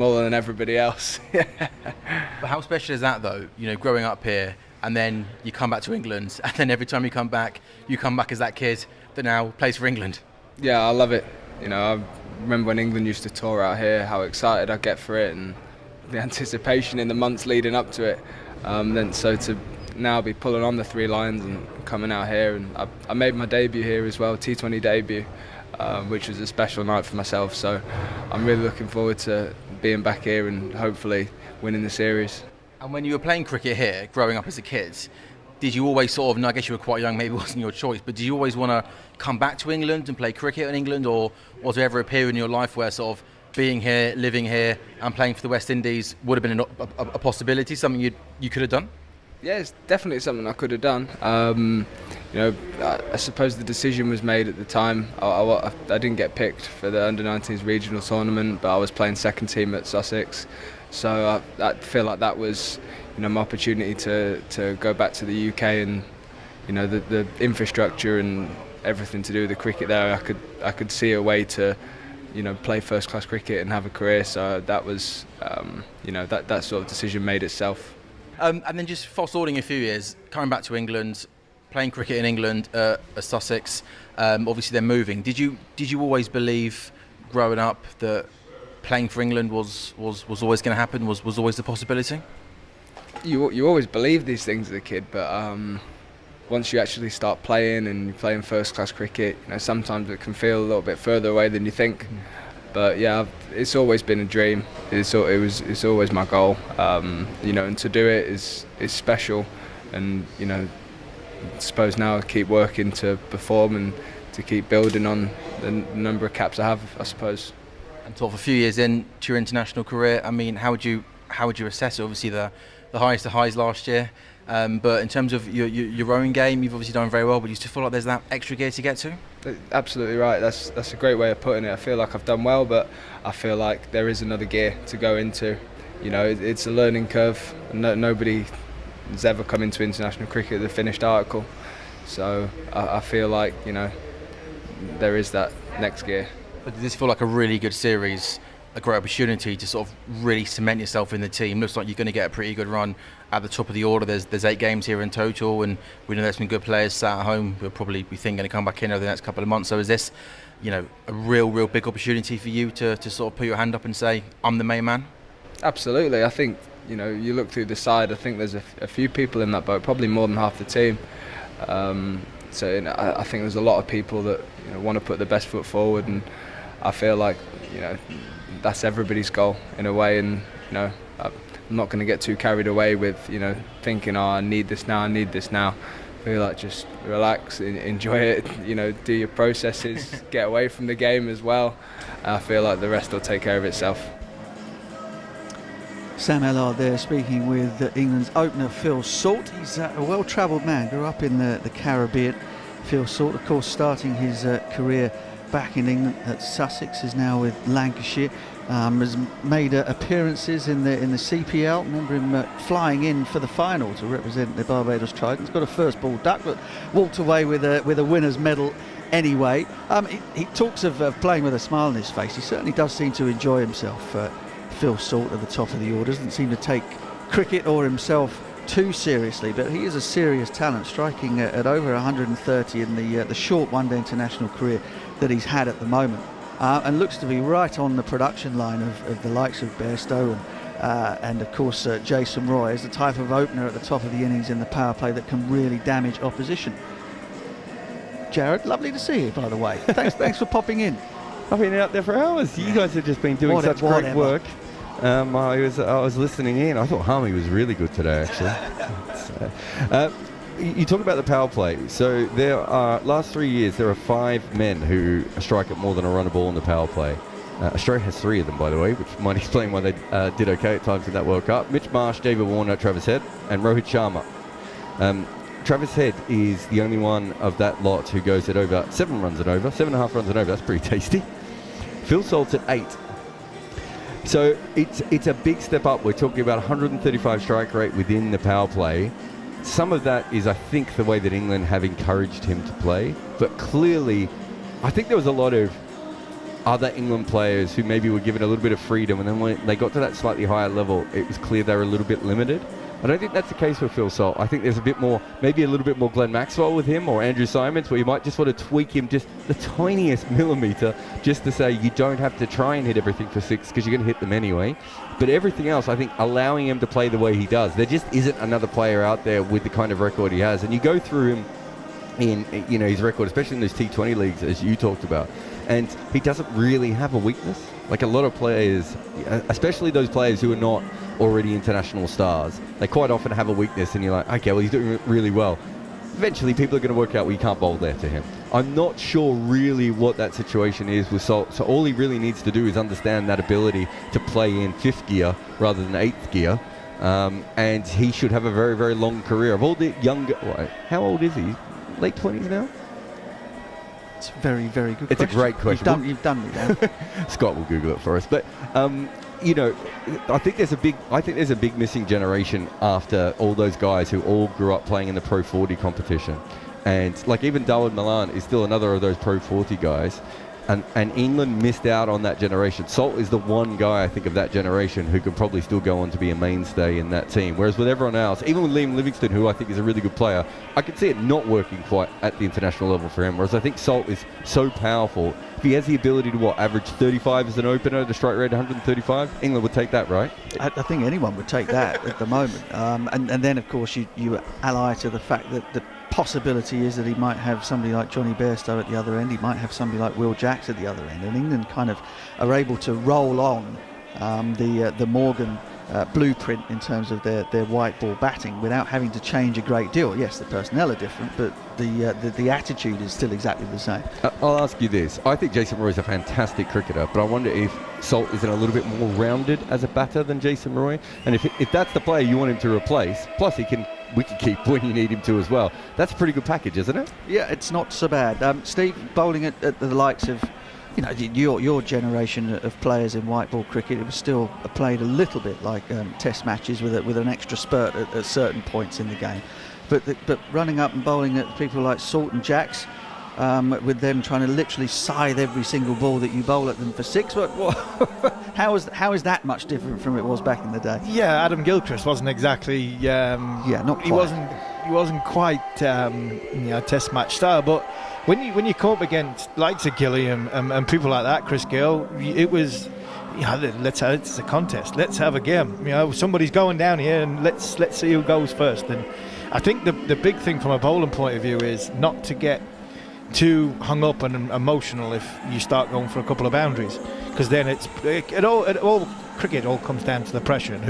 more than everybody else. But how special is that though, growing up here and then you come back to England and then every time you come back as that kid that now plays for England? Yeah, I love it. I remember when England used to tour out here, how excited I get for it and the anticipation in the months leading up to it. So to now be pulling on the 3 lines and coming out here, and I made my debut here as well, T20 debut, which was a special night for myself. So I'm really looking forward to being back here and hopefully winning the series. And when you were playing cricket here, growing up as a kid, did you always sort of, I guess you were quite young, maybe it wasn't your choice, but did you always want to come back to England and play cricket in England, or was there ever a period in your life where sort of being here, living here and playing for the West Indies would have been a possibility, something you could have done? Yeah, it's definitely something I could have done. I suppose the decision was made at the time. I didn't get picked for the under-19s regional tournament, but I was playing second team at Sussex. So I feel like that was, my opportunity to go back to the UK, and the infrastructure and everything to do with the cricket there. I could see a way to, play first-class cricket and have a career. So that was, that sort of decision made itself. And then just fast-forwarding a few years, coming back to England, playing cricket in England at Sussex, obviously they're moving. Did you always believe, growing up, that playing for England was always going to happen, was always a possibility? You always believe these things as a kid, but once you actually start playing and you're playing first-class cricket, sometimes it can feel a little bit further away than you think. But yeah, it's always been a dream. It's always my goal. And to do it is special. And I suppose now I keep working to perform and to keep building on the number of caps I have, I suppose. And sort of a few years into your international career, I mean, how would you assess it? Obviously the highest of highs last year, but in terms of your own game, you've obviously done very well. But you still feel like there's that extra gear to get to? Absolutely right. That's a great way of putting it. I feel like I've done well, but I feel like there is another gear to go into. It's a learning curve. Nobody has ever come into international cricket with a finished article, so I feel like there is that next gear. But does this feel like a really good series, a great opportunity to sort of really cement yourself in the team? Looks like you're going to get a pretty good run at the top of the order. There's 8 games here in total, and we know there's some good players sat at home who are probably, we think, going to come back in over the next couple of months. So is this, a real big opportunity for you to sort of put your hand up and say, I'm the main man? Absolutely. I think, you look through the side, I think there's a few people in that boat, probably more than half the team. So I think there's a lot of people that want to put their best foot forward, and I feel like that's everybody's goal in a way. And I'm not going to get too carried away with thinking, I need this now. I feel like just relax, enjoy it, do your processes, get away from the game as well. I feel like the rest will take care of itself. Sam Ellard there speaking with England's opener Phil Salt. He's a well-travelled man, grew up in the Caribbean. Phil Salt, of course, starting his career back in England at Sussex, is now with Lancashire. Has made appearances in the CPL. Remember him flying in for the final to represent the Barbados Tridents. Got a first ball duck, but walked away with a winner's medal anyway. He talks of playing with a smile on his face. He certainly does seem to enjoy himself. Phil Salt at the top of the order doesn't seem to take cricket or himself too seriously, but he is a serious talent, striking at over 130 in the short one-day international career that he's had at the moment, and looks to be right on the production line of the likes of Bairstow and of course Jason Roy is the type of opener at the top of the innings in the power play that can really damage opposition. Jarrod, lovely to see you, by the way. Thanks for popping in. I've been out there for hours. You guys have just been doing such great work. I was listening in. I thought Harmy was really good today, actually. You talk about the power play. So there are, last 3 years, there are 5 men who strike at more than a run a ball in the power play. Australia has 3 of them, by the way, which might explain why they did okay at times in that World Cup. Mitch Marsh, David Warner, Travis Head, and Rohit Sharma. Travis Head is the only one of that lot who goes at over 7 runs and over, 7.5 runs and over. That's pretty tasty. Phil Salt's at 8. So it's a big step up. We're talking about 135 strike rate within the power play. Some of that is, I think, the way that England have encouraged him to play. But clearly, I think there was a lot of other England players who maybe were given a little bit of freedom, and then when they got to that slightly higher level, it was clear they were a little bit limited. I don't think that's the case with Phil Salt. I think there's a bit more, maybe a little bit more Glenn Maxwell with him, or Andrew Simons, where you might just want to tweak him just the tiniest millimetre, just to say you don't have to try and hit everything for six, because you're going to hit them anyway. But everything else, I think, allowing him to play the way he does. There just isn't another player out there with the kind of record he has. And you go through him in, you know, his record, especially in those T20 leagues, as you talked about, and he doesn't really have a weakness. Like a lot of players, especially those players who are not already international stars, they quite often have a weakness, and you're like, okay, well, he's doing really well. Eventually, people are going to work out, well, you can't bowl there to him. I'm not sure really what that situation is with Salt. So all he really needs to do is understand that ability to play in fifth gear rather than eighth gear. And he should have a very, very long career. Of all the younger, how old is he? Late 20s now? It's a very, very good question. It's a great question. You've done me now. Scott will Google it for us. But you know, I think there's a big missing generation after all those guys who all grew up playing in the Pro 40 competition. And like even Darwin Milan is still another of those Pro 40 guys. And England missed out on that generation. Salt is the one guy, I think, of that generation who can probably still go on to be a mainstay in that team. Whereas with everyone else, even with Liam Livingston, who I think is a really good player, I can see it not working quite at the international level for him. Whereas I think Salt is so powerful. If he has the ability to, average 35 as an opener, the strike rate 135, England would take that, right? I think anyone would take that at the moment. And then, of course, you ally to the fact that the possibility is that he might have somebody like Johnny Bairstow at the other end. He might have somebody like Will Jacks at the other end. And England kind of are able to roll on the Morgan blueprint in terms of their white ball batting without having to change a great deal. Yes, the personnel are different, but the attitude is still exactly the same. I'll ask you this. I think Jason Roy is a fantastic cricketer, but I wonder if Salt isn't a little bit more rounded as a batter than Jason Roy. And if that's the player you want him to replace, plus he can wicket keep when you need him to as well, that's a pretty good package, isn't it? Yeah, it's not so bad. Steve, bowling at the likes of, you know, your generation of players in white ball cricket, it was still played a little bit like test matches with an extra spurt at certain points in the game. But running up and bowling at people like Salt and Jacks, with them trying to literally scythe every single ball that you bowl at them for six, how is that much different from it was back in the day? Yeah, Adam Gilchrist wasn't exactly. Not quite. He wasn't quite test match style, but when you come up against likes of Gilly and people like that, Chris Gill, it was, it's a contest. Let's have a game. Somebody's going down here, and let's see who goes first. And I think the big thing from a bowling point of view is not to get too hung up and emotional if you start going for a couple of boundaries, because then cricket all comes down to the pressure and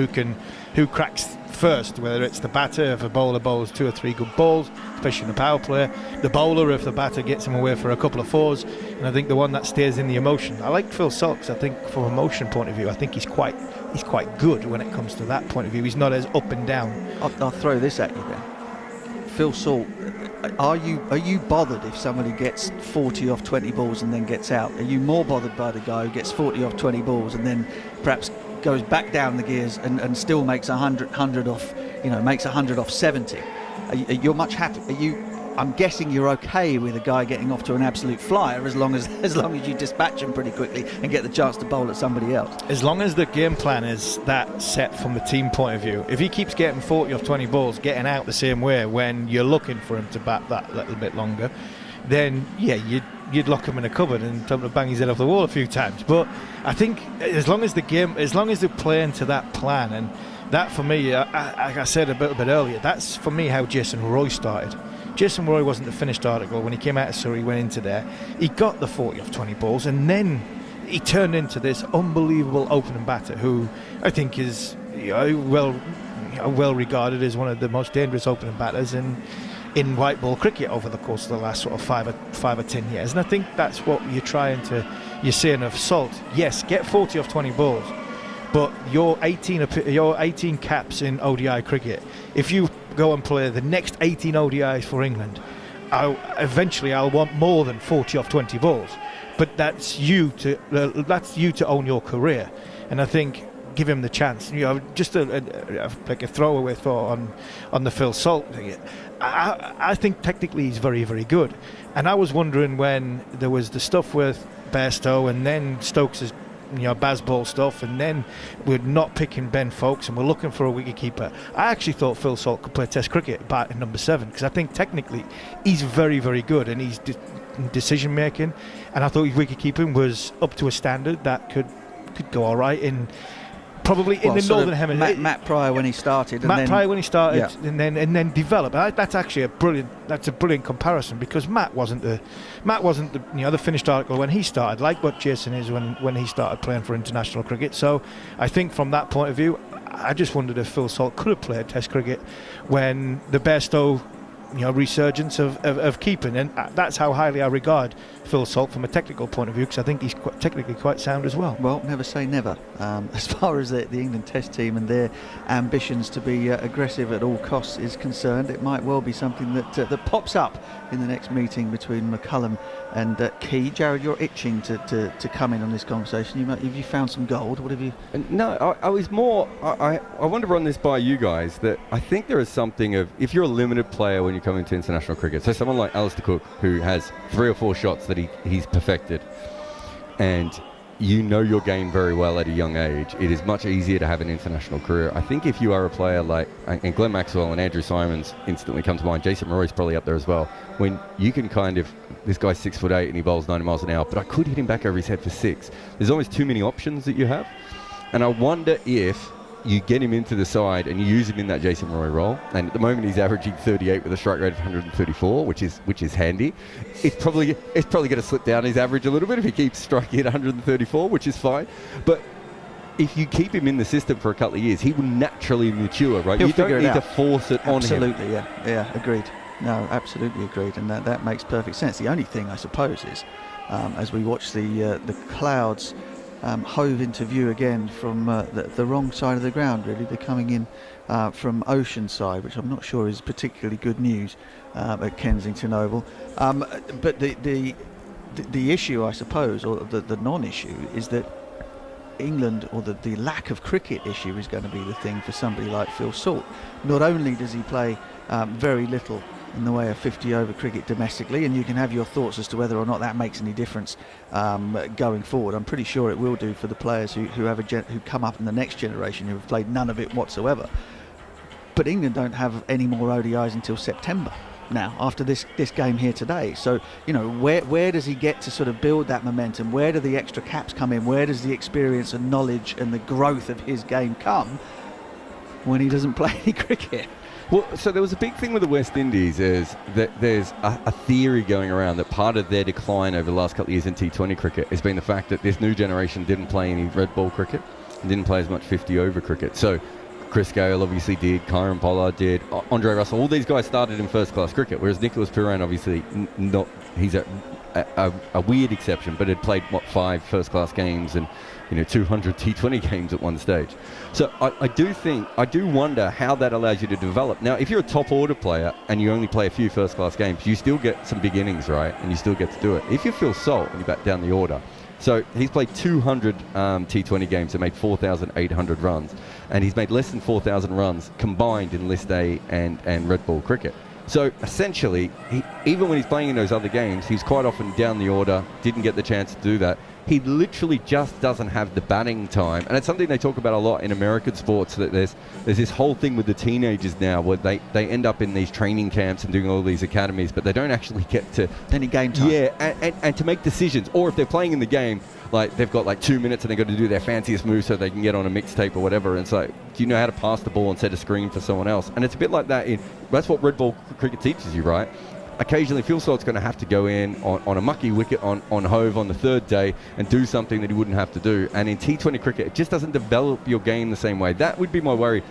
who cracks first, whether it's the batter if a bowler bowls 2 or 3 good balls, especially in a power play, the bowler if the batter gets him away for a couple of fours, and I think the one that stays in the emotion. I like Phil Salt. I think from an emotion point of view, I think he's quite good when it comes to that point of view. He's not as up and down. I'll throw this at you then. Phil Salt, are you bothered if somebody gets 40 off 20 balls and then gets out? Are you more bothered by the guy who gets 40 off 20 balls and then perhaps goes back down the gears and still makes 100 off, makes 100 off 70? You're much happier. I'm guessing you're okay with a guy getting off to an absolute flyer as long as you dispatch him pretty quickly and get the chance to bowl at somebody else. As long as the game plan is that set from the team point of view. If he keeps getting 40 off 20 balls, getting out the same way when you're looking for him to bat that little bit longer, then yeah, you'd lock him in a cupboard and tell him to bang his head off the wall a few times. But I think as long as they're playing to that plan, and that for me, like I said a bit earlier, that's for me how Jason Roy started. Jason Roy wasn't the finished article. When he came out of Surrey, went into there, he got the 40 off 20 balls, and then he turned into this unbelievable opening batter who I think is well regarded as one of the most dangerous opening batters in white ball cricket over the course of the last sort of 5 or 10 years. And I think that's what you're saying of Salt. Yes, get 40 off 20 balls, but your 18 caps in ODI cricket, if you go and play the next 18 ODIs for England, eventually I'll want more than 40 off 20 balls. But that's you to own your career. And I think give him the chance. Just like a throwaway thought on the Phil Salt thing. I think technically he's very, very good. And I was wondering when there was the stuff with Bairstow, and then Stokes' Bazball stuff, and then we're not picking Ben Foakes, and we're looking for a wicketkeeper. I actually thought Phil Salt could play Test cricket at number 7, because I think technically he's very, very good, and he's decision making, and I thought his wicketkeeping was up to a standard that could go all right in probably in the Northern Hemisphere. Matt Pryor when he started, and then develop. That's actually a brilliant comparison, because Matt wasn't the finished article when he started, like what Jason is when he started playing for international cricket. So I think from that point of view, I just wondered if Phil Salt could have played Test cricket when the Bairstow resurgence of keeping, and that's how highly I regard Phil Salt from a technical point of view, because I think he's technically quite sound as well. Well, never say never. As far as the England Test team and their ambitions to be aggressive at all costs is concerned, it might well be something that pops up in the next meeting between McCullum and Key. Jarrod, you're itching to come in on this conversation. Have you found some gold? What have you? No, I was more. I want to run this by you guys, that I think there is something of, if you're a limited player when you come into international cricket, so someone like Alistair Cook, who has 3 or 4 shots that he's perfected, and your game very well at a young age, it is much easier to have an international career. I think if you are a player like, and Glenn Maxwell and Andrew Simons instantly come to mind, Jason Roy's probably up there as well, when you can this guy's 6'8" and he bowls 90 miles an hour, but I could hit him back over his head for 6. There's always too many options that you have, and I wonder if you get him into the side and you use him in that Jason Roy role, and at the moment he's averaging 38 with a strike rate of 134, which is handy. It's probably going to slip down his average a little bit if he keeps striking at 134, which is fine. But if you keep him in the system for a couple of years, he will naturally mature, right? You don't need to force it on him. Absolutely, yeah, agreed. No, absolutely agreed, and that makes perfect sense. The only thing I suppose is, as we watch the clouds hove into view again from the wrong side of the ground, really. They're coming in from Oceanside, which I'm not sure is particularly good news at Kensington Oval. But the issue, I suppose, or the non-issue, is that England, or the lack of cricket issue, is going to be the thing for somebody like Phil Salt. Not only does he play very little in the way of 50-over cricket domestically, and you can have your thoughts as to whether or not that makes any difference going forward. I'm pretty sure it will do for the players who come up in the next generation who have played none of it whatsoever. But England don't have any more ODIs until September now, after this game here today. So where does he get to sort of build that momentum? Where do the extra caps come in? Where does the experience and knowledge and the growth of his game come when he doesn't play any cricket? Well, so there was a big thing with the West Indies, is that there's a theory going around that part of their decline over the last couple of years in T20 cricket has been the fact that this new generation didn't play any red ball cricket and didn't play as much 50-over cricket. So Chris Gale obviously did, Kyron Pollard did, Andre Russell, all these guys started in first-class cricket, whereas Nicholas Pooran obviously not. He's a weird exception, but had played 5 first-class games and 200 T20 games at one stage. So I do wonder how that allows you to develop. Now, if you're a top order player and you only play a few first-class games, you still get some big innings, right? And you still get to do it. If you Phil Salt and you back down the order, so he's played 200 T20 games and made 4,800 runs, and he's made less than 4,000 runs combined in List A and red ball cricket. So essentially, even when he's playing in those other games, he's quite often down the order, didn't get the chance to do that. He literally just doesn't have the batting time. And it's something they talk about a lot in American sports, that there's this whole thing with the teenagers now where they end up in these training camps and doing all these academies, but they don't actually get to any game time. Yeah, and to make decisions. Or if they're playing in the game, like they've got like 2 minutes and they've got to do their fanciest move so they can get on a mixtape or whatever. And it's like, do you know how to pass the ball and set a screen for someone else? And it's a bit like that. That's what red ball cricket teaches you, right? Occasionally, Phil Salt's going to have to go in on a mucky wicket on Hove on the 3rd day and do something that he wouldn't have to do. And in T20 cricket, it just doesn't develop your game the same way. That would be my worry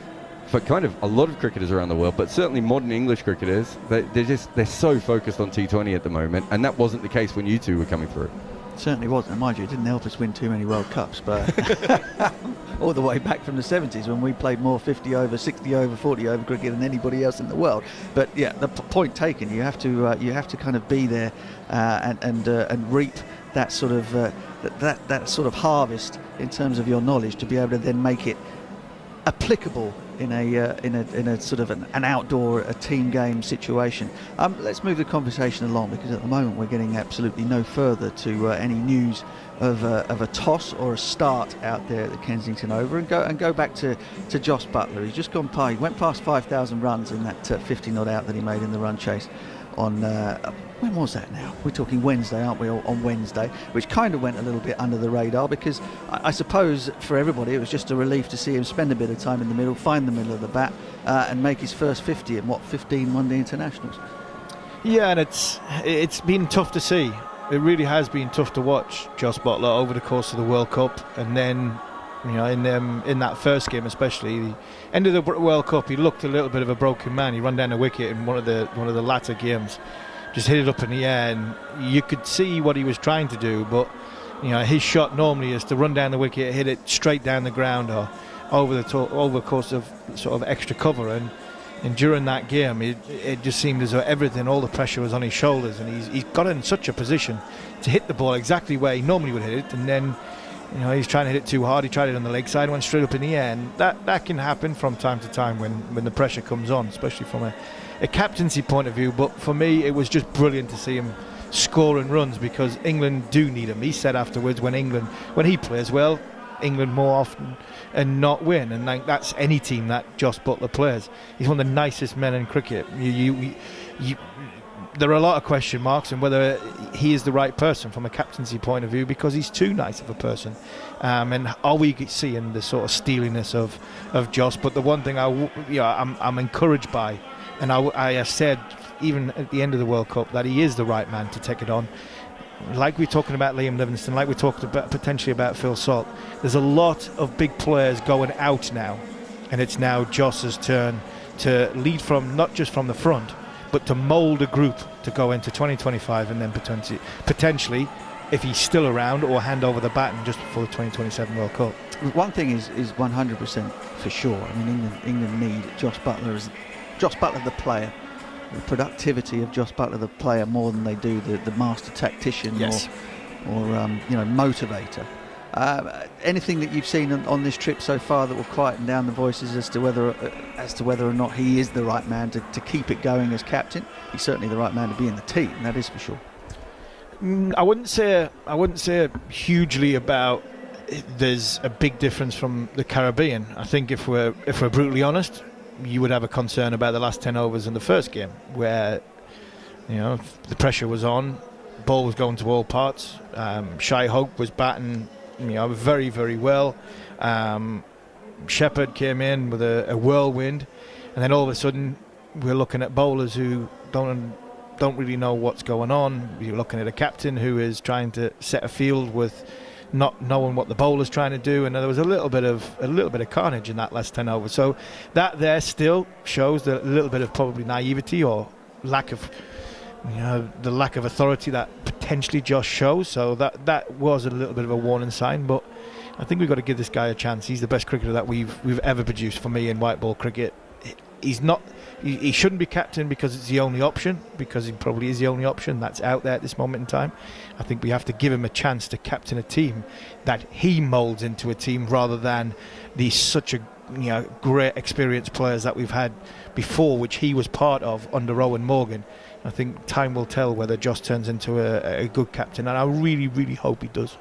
for kind of a lot of cricketers around the world, but certainly modern English cricketers. They're so focused on T20 at the moment, and that wasn't the case when you two were coming through. Certainly wasn't, and mind you, it didn't help us win too many World Cups, but all the way back from the 70s when we played more 50-over, 60-over, 40-over cricket than anybody else in the world. But yeah, the point taken. You have to kind of be there and reap that sort of that sort of harvest in terms of your knowledge to be able to then make it applicable in a sort of an outdoor team game situation. Let's move the conversation along, because at the moment we're getting absolutely no further to any news of a toss or a start out there at the Kensington Oval, and go back to Jos Buttler. He's just gone by. He went past 5,000 runs in that 50 not out that he made in the run chase on when was that now? We're talking Wednesday, aren't we? On Wednesday, which kind of went a little bit under the radar, because I suppose for everybody it was just a relief to see him spend a bit of time in the middle, find the middle of the bat, and make his first 50 in 15 one-day internationals. Yeah, and it's been tough to see. It really has been tough to watch Jos Buttler over the course of the World Cup, and then, you know, in that first game especially, the end of the World Cup, he looked a little bit of a broken man. He ran down a wicket in one of the latter games, just hit it up in the air, and you could see what he was trying to do, but you know, his shot normally is to run down the wicket, hit it straight down the ground or over the course of sort of extra cover, and during that game it just seemed as though all the pressure was on his shoulders, and he's got in such a position to hit the ball exactly where he normally would hit it, and then, you know, he's trying to hit it too hard. He tried it on the leg side, went straight up in the air, and that can happen from time to time when the pressure comes on, especially from a captaincy point of view. But for me, it was just brilliant to see him scoring runs, because England do need him. He said afterwards, when he plays well, England more often and not win, and like, that's any team that Jos Buttler plays. He's one of the nicest men in cricket. There are a lot of question marks on whether he is the right person from a captaincy point of view, because he's too nice of a person. And are we seeing the sort of steeliness of Jos? But the one thing I'm encouraged by, and I have said even at the end of the World Cup, that he is the right man to take it on. Like we're talking about Liam Livingstone, like we're talking about potentially about Phil Salt, there's a lot of big players going out now, and it's now Jos's turn to lead from, not just from the front, but to mould a group to go into 2025, and then potentially, if he's still around, or hand over the baton just before the 2027 World Cup. One thing is 100% for sure. I mean, England need Jos Buttler the player, the productivity of Jos Buttler the player, more than they do the master tactician. Yes. or motivator. Anything that you've seen on this trip so far that will quieten down the voices as to whether or not he is the right man to keep it going as captain? He's certainly the right man to be in the team, that is for sure. I wouldn't say hugely about there's a big difference from the Caribbean. I think if we're brutally honest, you would have a concern about the last 10 overs in the first game, where, you know, the pressure was on, ball was going to all parts. Shai Hope was batting, you know, very, very well. Shepherd came in with a whirlwind, and then all of a sudden we're looking at bowlers who don't really know what's going on. You're looking at a captain who is trying to set a field with not knowing what the bowler's trying to do, and there was a little bit of carnage in that last 10 overs. So that there still shows a little bit of probably naivety or lack of, you know, the lack of authority that potentially Jos shows. So that was a little bit of a warning sign, but I think we've got to give this guy a chance. He's the best cricketer that we've ever produced for me in white ball cricket. He shouldn't be captain because it's the only option, because he probably is the only option that's out there at this moment in time. I think we have to give him a chance to captain a team that he moulds into a team, rather than these such a, you know, great experienced players that we've had before, which he was part of under Owen Morgan. I think time will tell whether Jos turns into a good captain, and I really, really hope he does.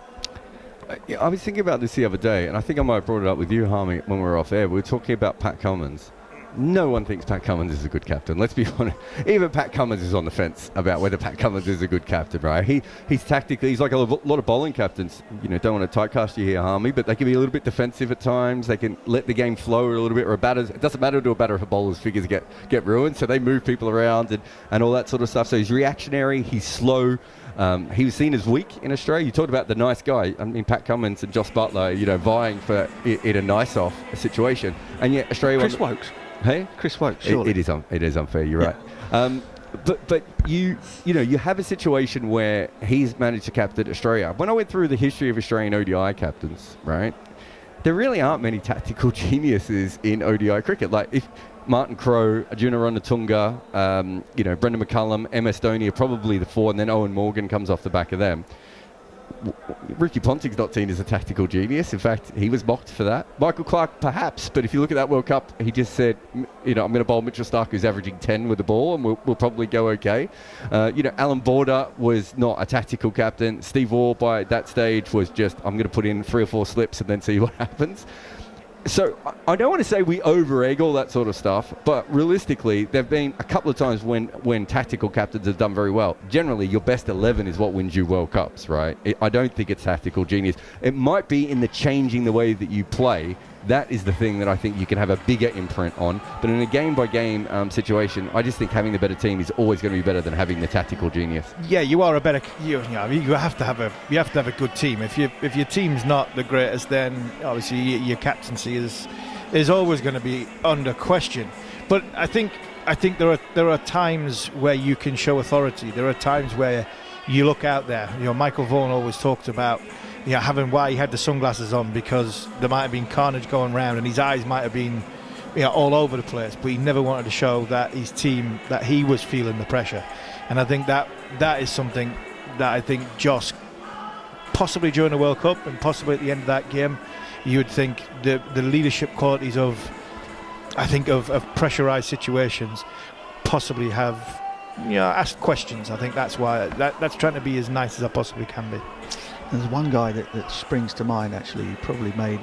I was thinking about this the other day, and I think I might have brought it up with you, Harmy, when we were off air. We were talking about Pat Cummins. No one thinks Pat Cummins is a good captain. Let's be honest. Even Pat Cummins is on the fence about whether Pat Cummins is a good captain, right? He's tactically, he's like a lot of bowling captains. You know, don't want to typecast you here, Harmy, but they can be a little bit defensive at times. They can let the game flow a little bit, or a batter. It doesn't matter to a batter if a bowler's figures get ruined, so they move people around and all that sort of stuff. So he's reactionary, he's slow. He was seen as weak in Australia. You talked about the nice guy. I mean, Pat Cummins and Jos Buttler, you know, vying for in a nice-off situation, and yet Australia. Chris Wokes. Hey, Chris Wokes. Surely. It is unfair. You're right. But you have a situation where he's managed to captain Australia. When I went through the history of Australian ODI captains, right, there really aren't many tactical geniuses in ODI cricket. Like if Martin Crowe, Arjuna Ranatunga, Brendan McCullum, MS Dhoni are probably the four, and then Owen Morgan comes off the back of them. Ricky Ponting's not seen as a tactical genius. In fact, he was mocked for that. Michael Clarke, perhaps, but if you look at that World Cup, he just said, I'm going to bowl Mitchell Starc, who's averaging 10 with the ball, and we'll probably go okay. Alan Border was not a tactical captain. Steve Waugh, by that stage, was just, I'm going to put in 3 or 4 slips and then see what happens. So I don't want to say we over-egg all that sort of stuff, but realistically, there have been a couple of times when tactical captains have done very well. Generally, your best 11 is what wins you World Cups, right? I don't think it's tactical genius. It might be in the changing the way that you play. That is the thing that I think you can have a bigger imprint on. But in a game-by-game situation, I just think having the better team is always going to be better than having the tactical genius. Yeah, you are a better. You have to have a good team. If your team's not the greatest, then obviously your captaincy is always going to be under question. But I think there are times where you can show authority. There are times where you look out there. Michael Vaughan always talked about having why he had the sunglasses on, because there might have been carnage going round and his eyes might have been all over the place, but he never wanted to show that his team, that he was feeling the pressure. And I think that is something that I think Jos, possibly during the World Cup and possibly at the end of that game, you would think the leadership qualities of pressurised situations possibly have asked questions. I think that's why that's trying to be as nice as I possibly can be. There's one guy that springs to mind, actually, who probably made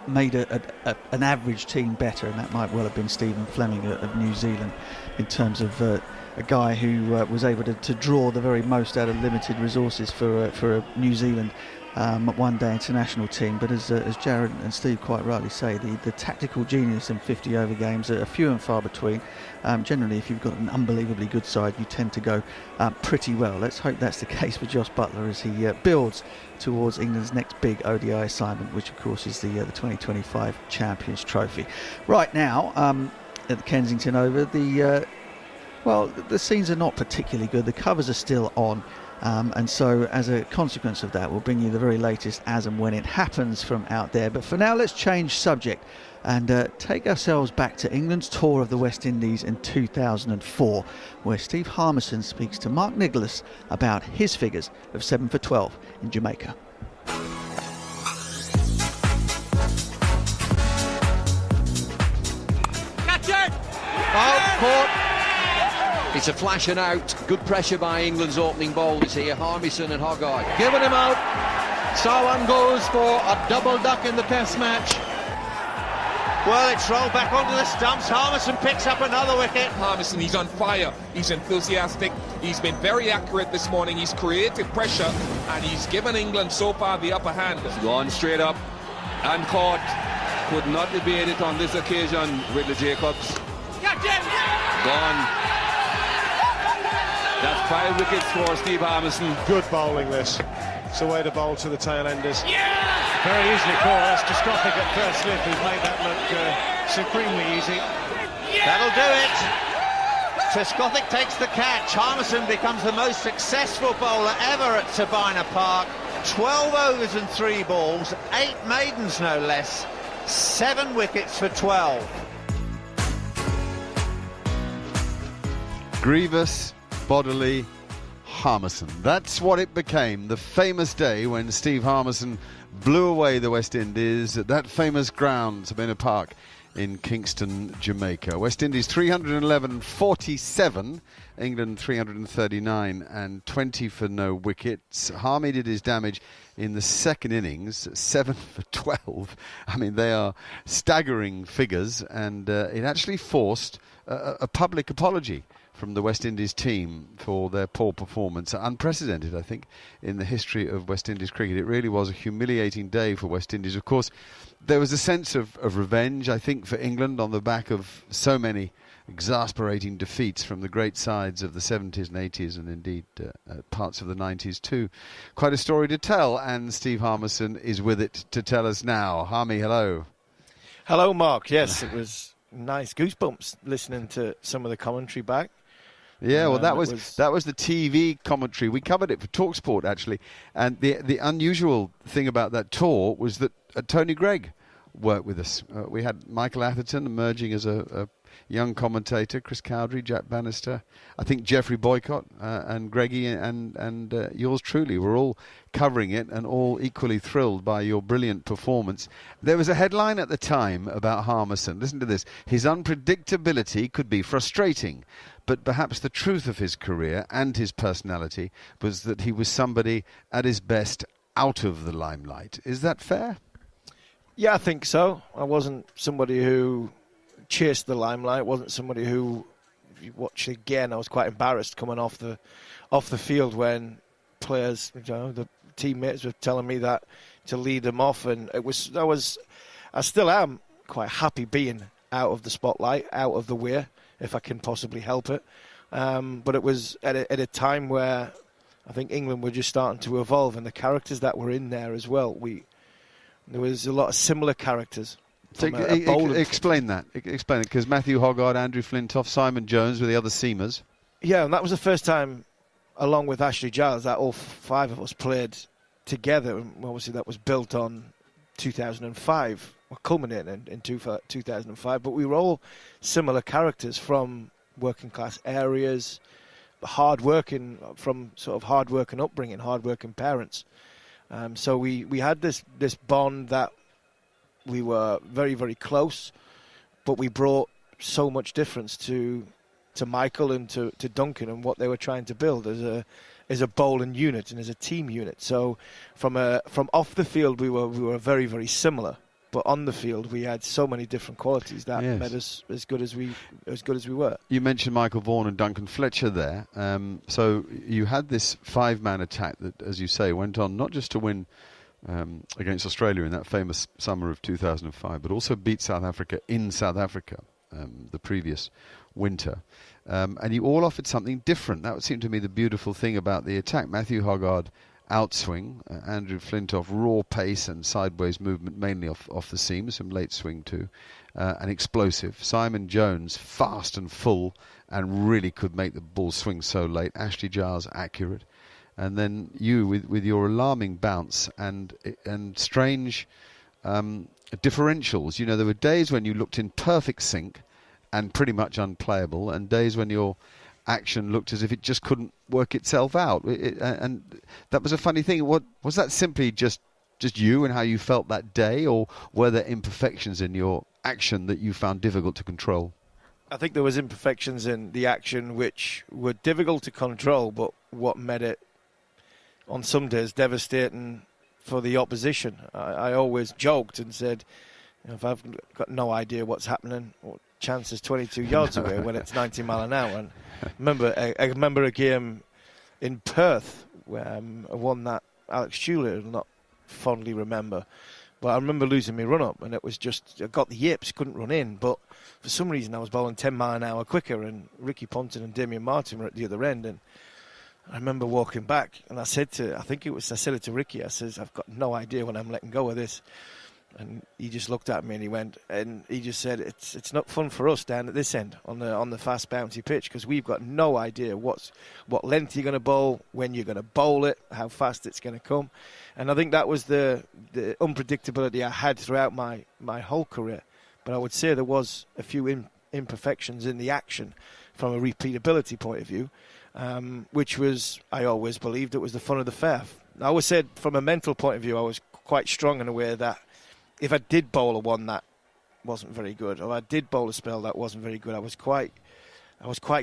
an average team better, and that might well have been Stephen Fleming of New Zealand, in terms of a guy who was able to draw the very most out of limited resources for New Zealand one-day international team. But as Jarrod and Steve quite rightly say, the tactical genius in 50-over games are few and far between. Generally, if you've got an unbelievably good side, you tend to go pretty well. Let's hope that's the case for Jos Buttler as he builds towards England's next big ODI assignment, which of course is the 2025 Champions Trophy. Right now, at the Kensington Oval, the scenes are not particularly good. The covers are still on. And so as a consequence of that, we'll bring you the very latest as and when it happens from out there. But for now, let's change subject and take ourselves back to England's tour of the West Indies in 2004, where Steve Harmison speaks to Mark Nicholas about his figures of 7 for 12 in Jamaica. Catch it! Caught. It's a flash and out. Good pressure by England's opening bowlers here, Harmison and Hogeye. Giving him out. Sawan goes for a double duck in the test match. Well, it's rolled back onto the stumps. Harmison picks up another wicket. Harmison, he's on fire. He's enthusiastic. He's been very accurate this morning. He's created pressure and he's given England so far the upper hand. Gone straight up and caught. Could not evade it on this occasion, Ridley Jacobs. Captain! Gone. That's 5 wickets for Steve Harmison. Good bowling this. It's a way to bowl to the tail-enders. Yeah! Very easily caught. That's Discofic at first slip, who's made that look supremely easy. Yeah! That'll do it. Trescothick takes the catch. Harmison becomes the most successful bowler ever at Sabina Park. 12 overs and 3 balls, 8 maidens no less, 7 wickets for 12. Grievous, bodily, Harmison. That's what it became, the famous day when Steve Harmison blew away the West Indies at that famous ground, Sabina Park in Kingston, Jamaica. West Indies 311 and 47, England 339 and 20 for no wickets. Harmy did his damage in the second innings, 7 for 12. I mean, they are staggering figures, and it actually forced a public apology from the West Indies team for their poor performance. Unprecedented, I think, in the history of West Indies cricket. It really was a humiliating day for West Indies. Of course, there was a sense of revenge, I think, for England on the back of so many exasperating defeats from the great sides of the 70s and 80s and indeed parts of the 90s too. Quite a story to tell, and Steve Harmison is with it to tell us now. Harmy, hello. Hello, Mark. Yes, it was nice goosebumps listening to some of the commentary back. Yeah, well, that was the TV commentary. We covered it for talkSPORT, actually. And the unusual thing about that tour was that Tony Greig work with us. We had Michael Atherton emerging as a young commentator, Chris Cowdery, Jack Bannister, I think Jeffrey Boycott, and Greggy and yours truly. We're all covering it and all equally thrilled by your brilliant performance. There was a headline at the time about Harmison. Listen to this. His unpredictability could be frustrating, but perhaps the truth of his career and his personality was that he was somebody at his best out of the limelight. Is that fair? Yeah, I think so. I wasn't somebody who chased the limelight. Wasn't somebody who, if you watch it again, I was quite embarrassed coming off the field when players, the teammates were telling me that to lead them off, and I still am quite happy being out of the spotlight, out of the way, if I can possibly help it. But it was at a time where I think England were just starting to evolve, and the characters that were in there as well. There was a lot of similar characters. Explain that. Explain it, because Matthew Hoggard, Andrew Flintoff, Simon Jones were the other seamers. Yeah, and that was the first time, along with Ashley Giles, that all five of us played together. And obviously, that was built on 2005, culminating in 2005. But we were all similar characters from working class areas, from sort of hard working upbringing, hard working parents. So we had this bond that we were very, very close, but we brought so much difference to Michael and to Duncan and what they were trying to build as a bowling unit and as a team unit. So from off the field we were very, very similar, but on the field we had so many different qualities that made us as good as we were. You mentioned Michael Vaughan and Duncan Fletcher there. So you had this 5-man attack that, as you say, went on not just to win against Australia in that famous summer of 2005, but also beat South Africa in South Africa the previous winter. And you all offered something different. That would seem to me the beautiful thing about the attack. Matthew Hoggard, outswing. Andrew Flintoff, raw pace and sideways movement, mainly off the seam, some late swing too, and explosive. Simon Jones, fast and full, and really could make the ball swing so late. Ashley Giles, accurate. And then you with your alarming bounce and strange differentials. There were days when you looked in perfect sync and pretty much unplayable, and days when your action looked as if it just couldn't work itself out. And that was a funny thing. Was that simply just you and how you felt that day, or were there imperfections in your action that you found difficult to control? I think there was imperfections in the action which were difficult to control, but what made it on some days devastating for the opposition. I always joked and said, if I've got no idea what's happening, chances 22 yards away when it's 90 mile an hour. And I remember a game in Perth where I won that Alex Tudor, I'll not fondly remember. But I remember losing my run-up, and it was just, I got the yips, couldn't run in. But for some reason, I was bowling 10 mile an hour quicker, and Ricky Ponton and Damien Martin were at the other end. And I remember walking back, and I said it to Ricky, I says, I've got no idea when I'm letting go of this. And he just looked at me and he just said, it's not fun for us down at this end on the fast bouncy pitch, because we've got no idea what length you're going to bowl, when you're going to bowl it, how fast it's going to come. And I think that was the unpredictability I had throughout my whole career. But I would say there was a few imperfections in the action from a repeatability point of view, which was, I always believed it was the fun of the fair. I always said from a mental point of view I was quite strong in a way that if I did bowl a one that wasn't very good, or I did bowl a spell that wasn't very good, I was quite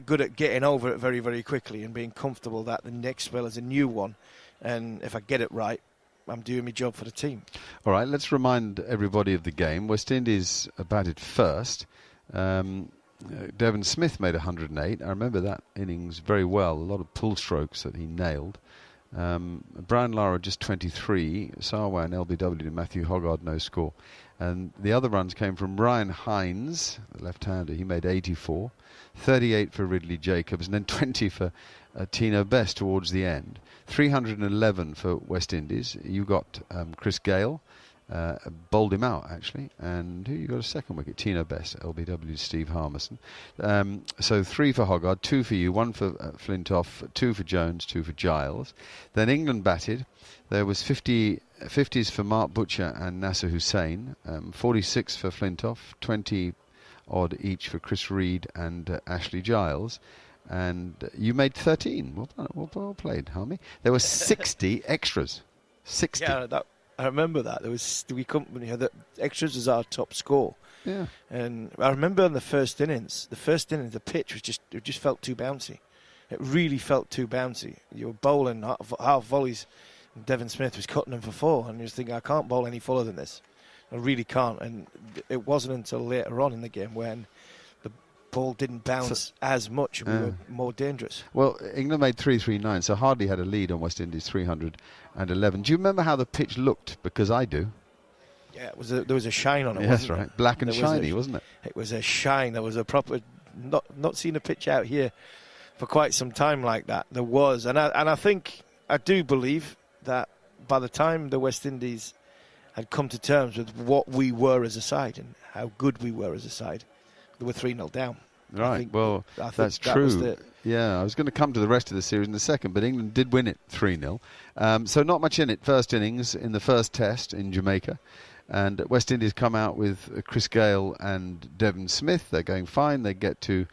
good at getting over it very, very quickly and being comfortable that the next spell is a new one, and if I get it right, I'm doing my job for the team. All right, let's remind everybody of the game. West Indies batted first. Devon Smith made 108. I remember that innings very well. A lot of pull strokes that he nailed. Brian Lara just 23, Sarwan, LBW to Matthew Hoggard, no score. And the other runs came from Ryan Hines, the left-hander. He made 84, 38 for Ridley Jacobs, and then 20 for Tino Best towards the end. 311 for West Indies. You got Chris Gale, bowled him out actually, and who you got a second wicket? Tino Best, LBW, Steve Harmison. So 3 for Hoggard, 2 for you, 1 for Flintoff, 2 for Jones, 2 for Giles. Then England batted. There was 58 50s for Mark Butcher and Nasser Hussain, 46 for Flintoff, 20 odd each for Chris Reed and Ashley Giles. And you made 13. Well played, Harmy. There were 60 extras. 60. Yeah, I remember that. The extras was our top score. Yeah. And I remember in the first innings, the pitch just felt too bouncy. It really felt too bouncy. You were bowling half volleys, and Devon Smith was cutting them for 4, and you just think, I can't bowl any fuller than this. I really can't. And it wasn't until later on in the game when the ball didn't bounce as much and we were more dangerous. Well, England made 339, so hardly had a lead on West Indies, 311. Do you remember how the pitch looked? Because I do. Yeah, there was a shine on it. Yeah, wasn't that's right. There? Black and shiny, wasn't it? It was a shine. There was a proper. Not seen a pitch out here for quite some time like that. There was, and I do believe that by the time the West Indies had come to terms with what we were as a side and how good we were as a side, they were 3-0 down. Right. That's true. Yeah, I was going to come to the rest of the series in a second, but England did win it 3-0. So not much in it. First innings in the first test in Jamaica. And West Indies come out with Chris Gale and Devon Smith. They're going fine. They get to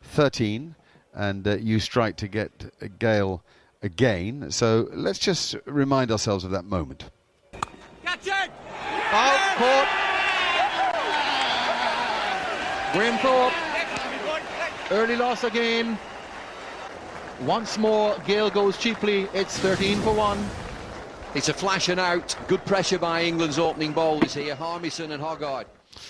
13, and you strike to get Gale again. So let's just remind ourselves of that moment. Catch it! Out, caught. Graham Thorpe. Early loss again. Once more, Gale goes cheaply. It's 13 for 1. It's a flash and out. Good pressure by England's opening bowlers here, Harmison and Hoggard.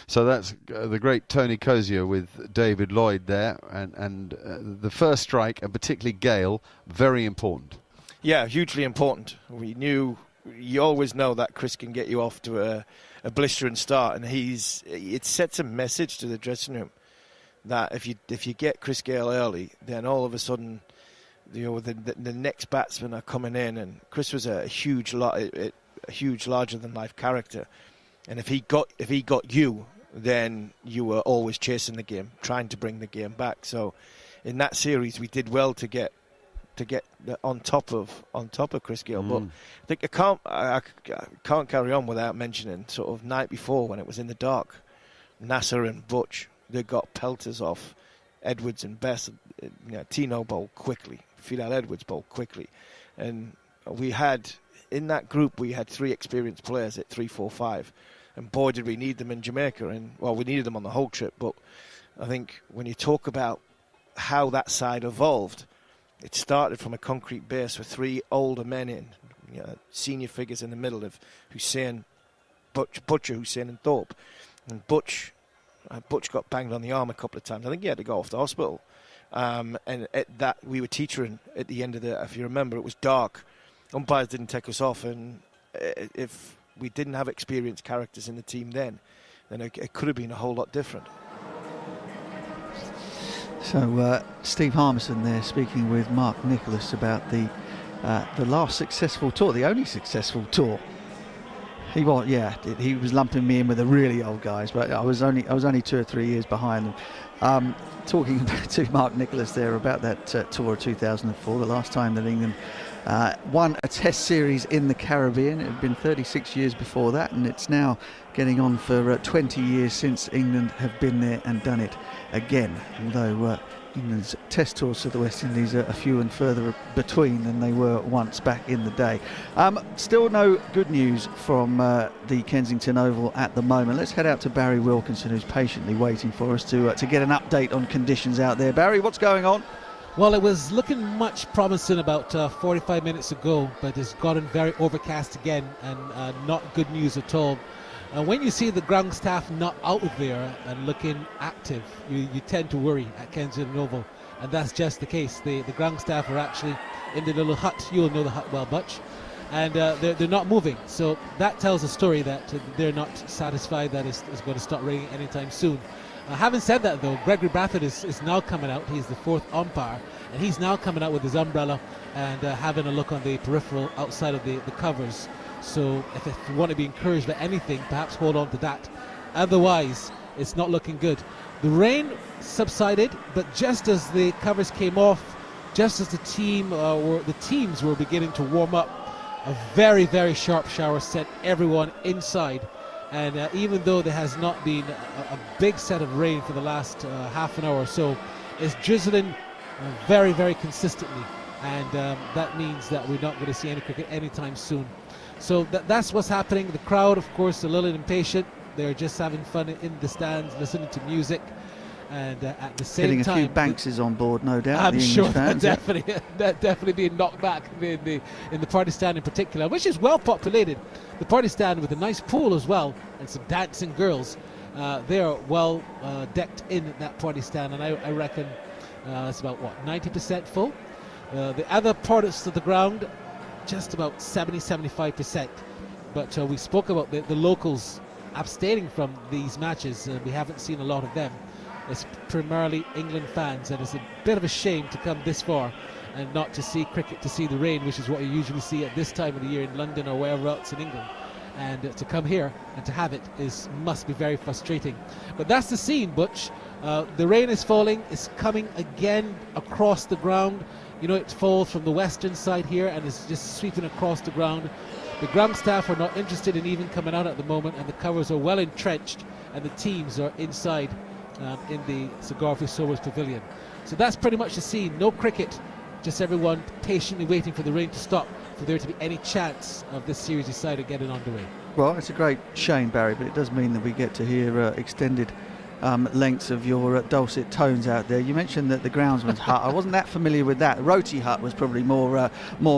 So that's the great Tony Cozier with David Lloyd there, and the first strike, and particularly Gale, very important. Yeah, hugely important. You always know that Chris can get you off to a blistering start, and it sets a message to the dressing room that if you get Chris Gale early, then all of a sudden, the next batsmen are coming in, and Chris was a huge larger than life character, and if he got you, then you were always chasing the game, trying to bring the game back. So in that series, we did well to get on top of Chris Gale. But I think I can't carry on without mentioning sort of night before when it was in the dark, Nasser and Butch, they got pelters off Edwards and Bess. Tino bowled quickly, Philo Edwards bowled quickly, and we had in that group 3 experienced players at 3, 4, 5, and boy did we need them in Jamaica. And we needed them on the whole trip. But I think when you talk about how that side evolved, it started from a concrete base with 3 older men in, senior figures in the middle of Hussain, Butcher, Hussain and Thorpe. And Butch got banged on the arm a couple of times. I think he had to go off to hospital. And at that, we were teetering at the end of if you remember, it was dark. Umpires didn't take us off, and if we didn't have experienced characters in the team then it could have been a whole lot different. So Steve Harmison there speaking with Mark Nicholas about the last successful tour, the only successful tour. He was lumping me in with the really old guys, but I was only 2 or 3 years behind them. Talking to Mark Nicholas there about that tour of 2004, the last time that England won a test series in the Caribbean. It had been 36 years before that, and it's now getting on for 20 years since England have been there and done it again, although England's test tours to the West Indies are few and further between than they were once back in the day. Still no good news from the Kensington Oval at the moment. Let's head out to Barry Wilkinson, who's patiently waiting for us to get an update on conditions out there. Barry, what's going on? Well, it was looking much promising about 45 minutes ago, but it's gotten very overcast again, and not good news at all. And when you see the ground staff not out there and looking active, you tend to worry at Kensington Oval, and that's just the case. The ground staff are actually in the little hut. You'll know the hut well, Butch, and they're not moving. So that tells a story that they're not satisfied that it's going to start raining anytime soon. Having said that, though, Gregory Brathwaite is now coming out. He's the 4th umpire, and he's now coming out with his umbrella and having a look on the peripheral outside of the covers. So if you want to be encouraged by anything, perhaps hold on to that. Otherwise, it's not looking good. The rain subsided, but just as the covers came off, just as the teams were beginning to warm up, a very, very sharp shower sent everyone inside. And even though there has not been a big set of rain for the last half an hour or so, it's drizzling very, very consistently. And that means that we're not going to see any cricket anytime soon. So that's what's happening. The crowd, of course, a little impatient. They're just having fun in the stands, listening to music. And at the same time, getting a few Bankses on board, no doubt. I'm sure that definitely being knocked back in the party stand in particular, which is well populated. The party stand with a nice pool as well and some dancing girls. They are well decked in that party stand, and I reckon it's about 90% full. The other parts of the ground, just about 70-75%. But we spoke about the locals abstaining from these matches. We haven't seen a lot of them. It's primarily England fans, and it's a bit of a shame to come this far and not to see cricket, to see the rain, which is what you usually see at this time of the year in London or wherever else in England. And to come here and to have it must be very frustrating. But that's the scene, Butch. The rain is falling. It's coming again across the ground. You know, it falls from the western side here and it's just sweeping across the ground. The ground staff are not interested in even coming out at the moment, and the covers are well entrenched, and the teams are inside in the Cigar Free Sowers Pavilion. So that's pretty much the scene. No cricket, just everyone patiently waiting for the rain to stop for there to be any chance of this series decided getting underway. Well, it's a great shame, Barry, but it does mean that we get to hear extended lengths of your dulcet tones out there. You mentioned that the groundsman's hut. I wasn't that familiar with that. The roti hut was probably more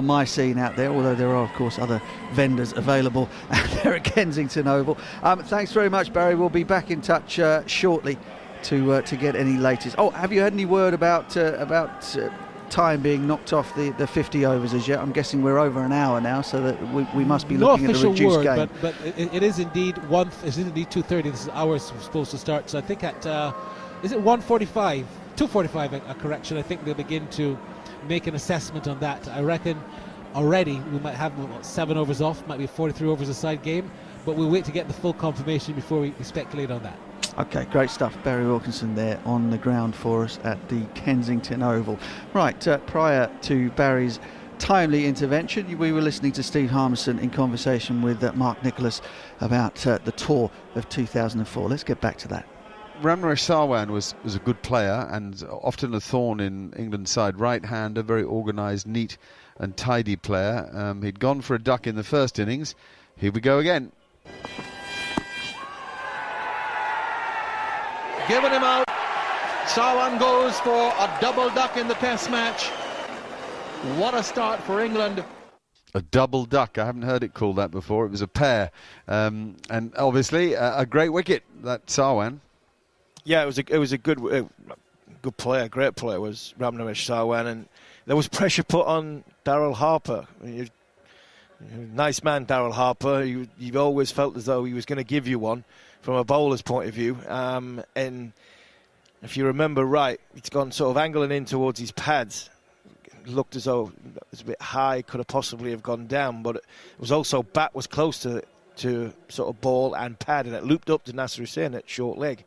my scene out there, although there are, of course, other vendors available out there at Kensington Oval. Thanks very much, Barry. We'll be back in touch shortly to get any latest. Oh, have you had any word about time being knocked off the 50 overs as yet? I'm guessing we're over an hour now, so that we must be looking at a reduced game. But it is indeed 2:30. This is hours we're supposed to start. So I think at is it 1:45, 2:45? A correction. I think they'll begin to make an assessment on that. I reckon already we might have 7 overs off. Might be a 43 overs a side game, but we'll wait to get the full confirmation before we speculate on that. Okay, great stuff. Barry Wilkinson there on the ground for us at the Kensington Oval. Right, prior to Barry's timely intervention, we were listening to Steve Harmison in conversation with Mark Nicholas about the tour of 2004. Let's get back to that. Ramnaresh Sarwan was a good player and often a thorn in England's side. Right-hander, very organised, neat and tidy player. He'd gone for a duck in the first innings. Here we go again. Giving him out. Sarwan goes for a double duck in the test match. What a start for England. A double duck. I haven't heard it called that before. It was a pair. And obviously a great wicket, that Sarwan. Yeah, it was a good player, great player was Ramnaresh Sarwan, and there was pressure put on Daryl Harper. Nice man, Daryl Harper. You've always felt as though he was going to give you one from a bowler's point of view. And if you remember right, it's gone sort of angling in towards his pads. It looked as though it was a bit high, could have possibly have gone down, but it was also bat was close to sort of ball and pad, and it looped up to Nasser Hussain at short leg.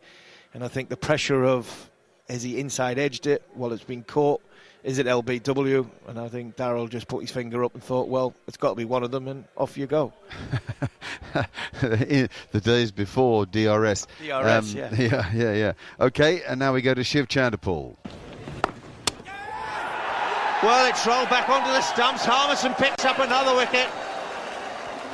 And I think the pressure of, has he inside edged it? Well, it's been caught. Is it LBW? And I think Daryl just put his finger up and thought, well, it's got to be one of them, and off you go. The days before DRS. DRS, yeah. Yeah. Okay, and now we go to Shiv Chanderpaul. Well, it's rolled back onto the stumps. Harmison picks up another wicket.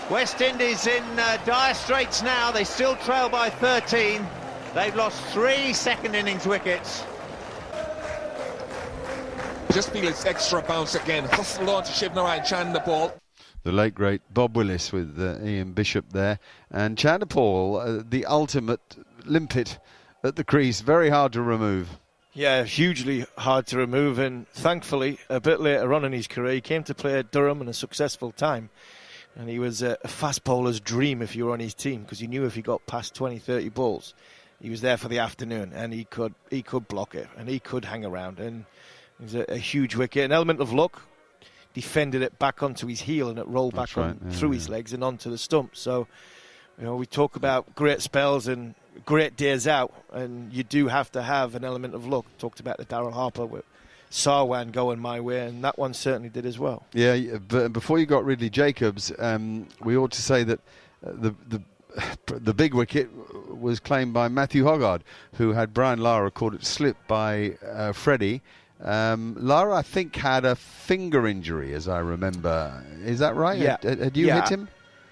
West Indies in dire straits now. They still trail by 13. They've lost 3 second innings wickets. Just feel its extra bounce again. Hustled on to Shiv Narayan Chanderpaul. The late great Bob Willis with Ian Bishop there. And Chanderpaul, the ultimate limpet at the crease. Very hard to remove. Yeah, hugely hard to remove, and thankfully, a bit later on in his career, he came to play at Durham in a successful time. And he was a fast bowler's dream if you were on his team, because he knew if he got past 20, 30 balls, he was there for the afternoon, and he could block it, and he could hang around. And it was a huge wicket. An element of luck, defended it back onto his heel, and it rolled back through his legs and onto the stump. So, we talk about great spells and great days out, and you do have to have an element of luck. Talked about the Daryl Harper Sarwan going my way, and that one certainly did as well. Yeah, but before you got Ridley Jacobs, we ought to say that the big wicket was claimed by Matthew Hoggard, who had Brian Lara caught it slip by Freddie. Lara, I think, had a finger injury, as I remember. Is that right? Yeah. Had you hit him?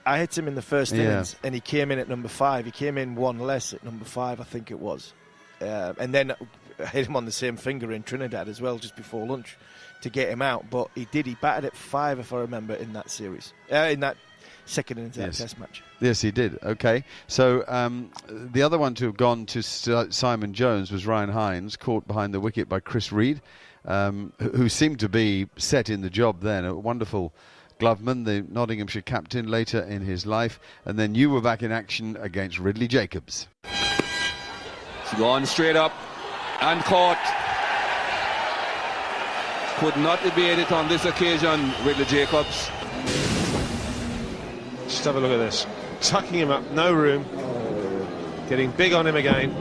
I hit him in the first innings, and he came in at number 5. He came in one less at number 5, I think it was. And then I hit him on the same finger in Trinidad as well, just before lunch, to get him out. But he batted at 5, if I remember, in that series, in that second innings of that Test match. Yes, he did. Okay. So the other one to have gone to Simon Jones was Ryan Hines, caught behind the wicket by Chris Reed, who seemed to be set in the job then. A wonderful gloveman, the Nottinghamshire captain later in his life. And then you were back in action against Ridley Jacobs. It's gone straight up and caught. Could not evade it on this occasion, Ridley Jacobs. Just have a look at this. Tucking him up, no room. Getting big on him again.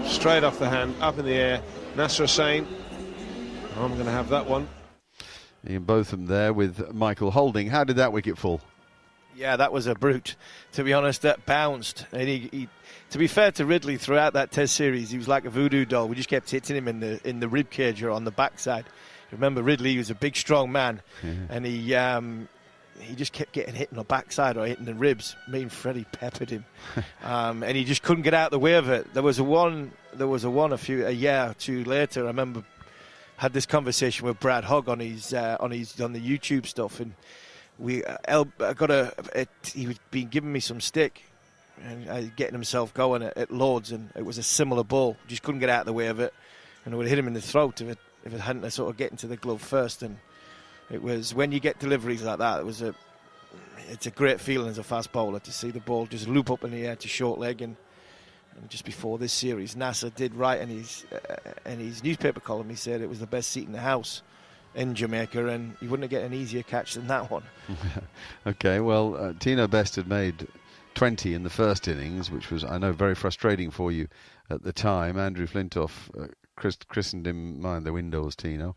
Straight off the hand, up in the air. Nasser Hussain. I'm going to have that one. In both of them there with Michael Holding. How did that wicket fall? Yeah, that was a brute. To be honest, that bounced. And he to be fair to Ridley, throughout that Test series, he was like a voodoo doll. We just kept hitting him in the rib cage or on the backside. Remember, Ridley was a big, strong man, and he just kept getting hit on the backside or hitting the ribs. Me and Freddie peppered him, and he just couldn't get out of the way of it. There was a one a year or two later. I remember had this conversation with Brad Hogg on the YouTube stuff, and he was been giving me some stick and getting himself going at Lords, and it was a similar ball. Just couldn't get out of the way of it, and it would hit him in the throat if it hadn't sort of get into the glove first. And it was, when you get deliveries like that, it's a great feeling as a fast bowler to see the ball just loop up in the air to short leg. And just before this series, Nasser did write in his newspaper column, he said it was the best seat in the house in Jamaica, and you wouldn't get an easier catch than that one. Okay, well, Tino Best had made 20 in the first innings, which was, I know, very frustrating for you at the time. Andrew Flintoff christened him Mind the Windows, Tino,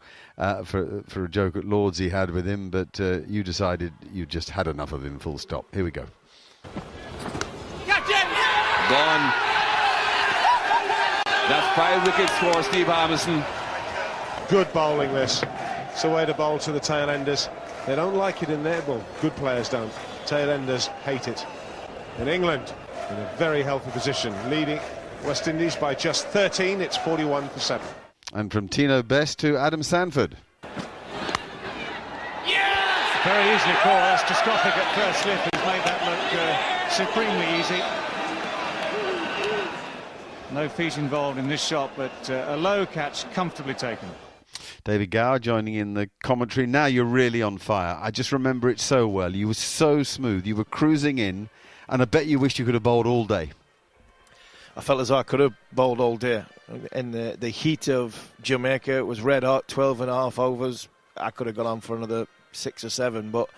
for a joke at Lords he had with him, but you decided you just had enough of him, full stop. Here we go. Gone. That's 5 wickets for Steve Harmison. Good bowling, this. It's a way to bowl to the tail enders. They don't like it in their ball. Good players don't. Tail enders hate it. In England, in a very healthy position, leading West Indies by just 13. It's 41 for 7. And from Tino Best to Adam Sanford. Very easily called. That's Tascopic at first slip has made that look supremely easy. No feet involved in this shot, but a low catch comfortably taken. David Gower joining in the commentary. Now you're really on fire. I just remember it so well. You were so smooth. You were cruising in, and I bet you wished you could have bowled all day. I felt as though I could have bowled all day. In the heat of Jamaica, it was red hot, 12 and a half overs. I could have gone on for another 6 or 7, but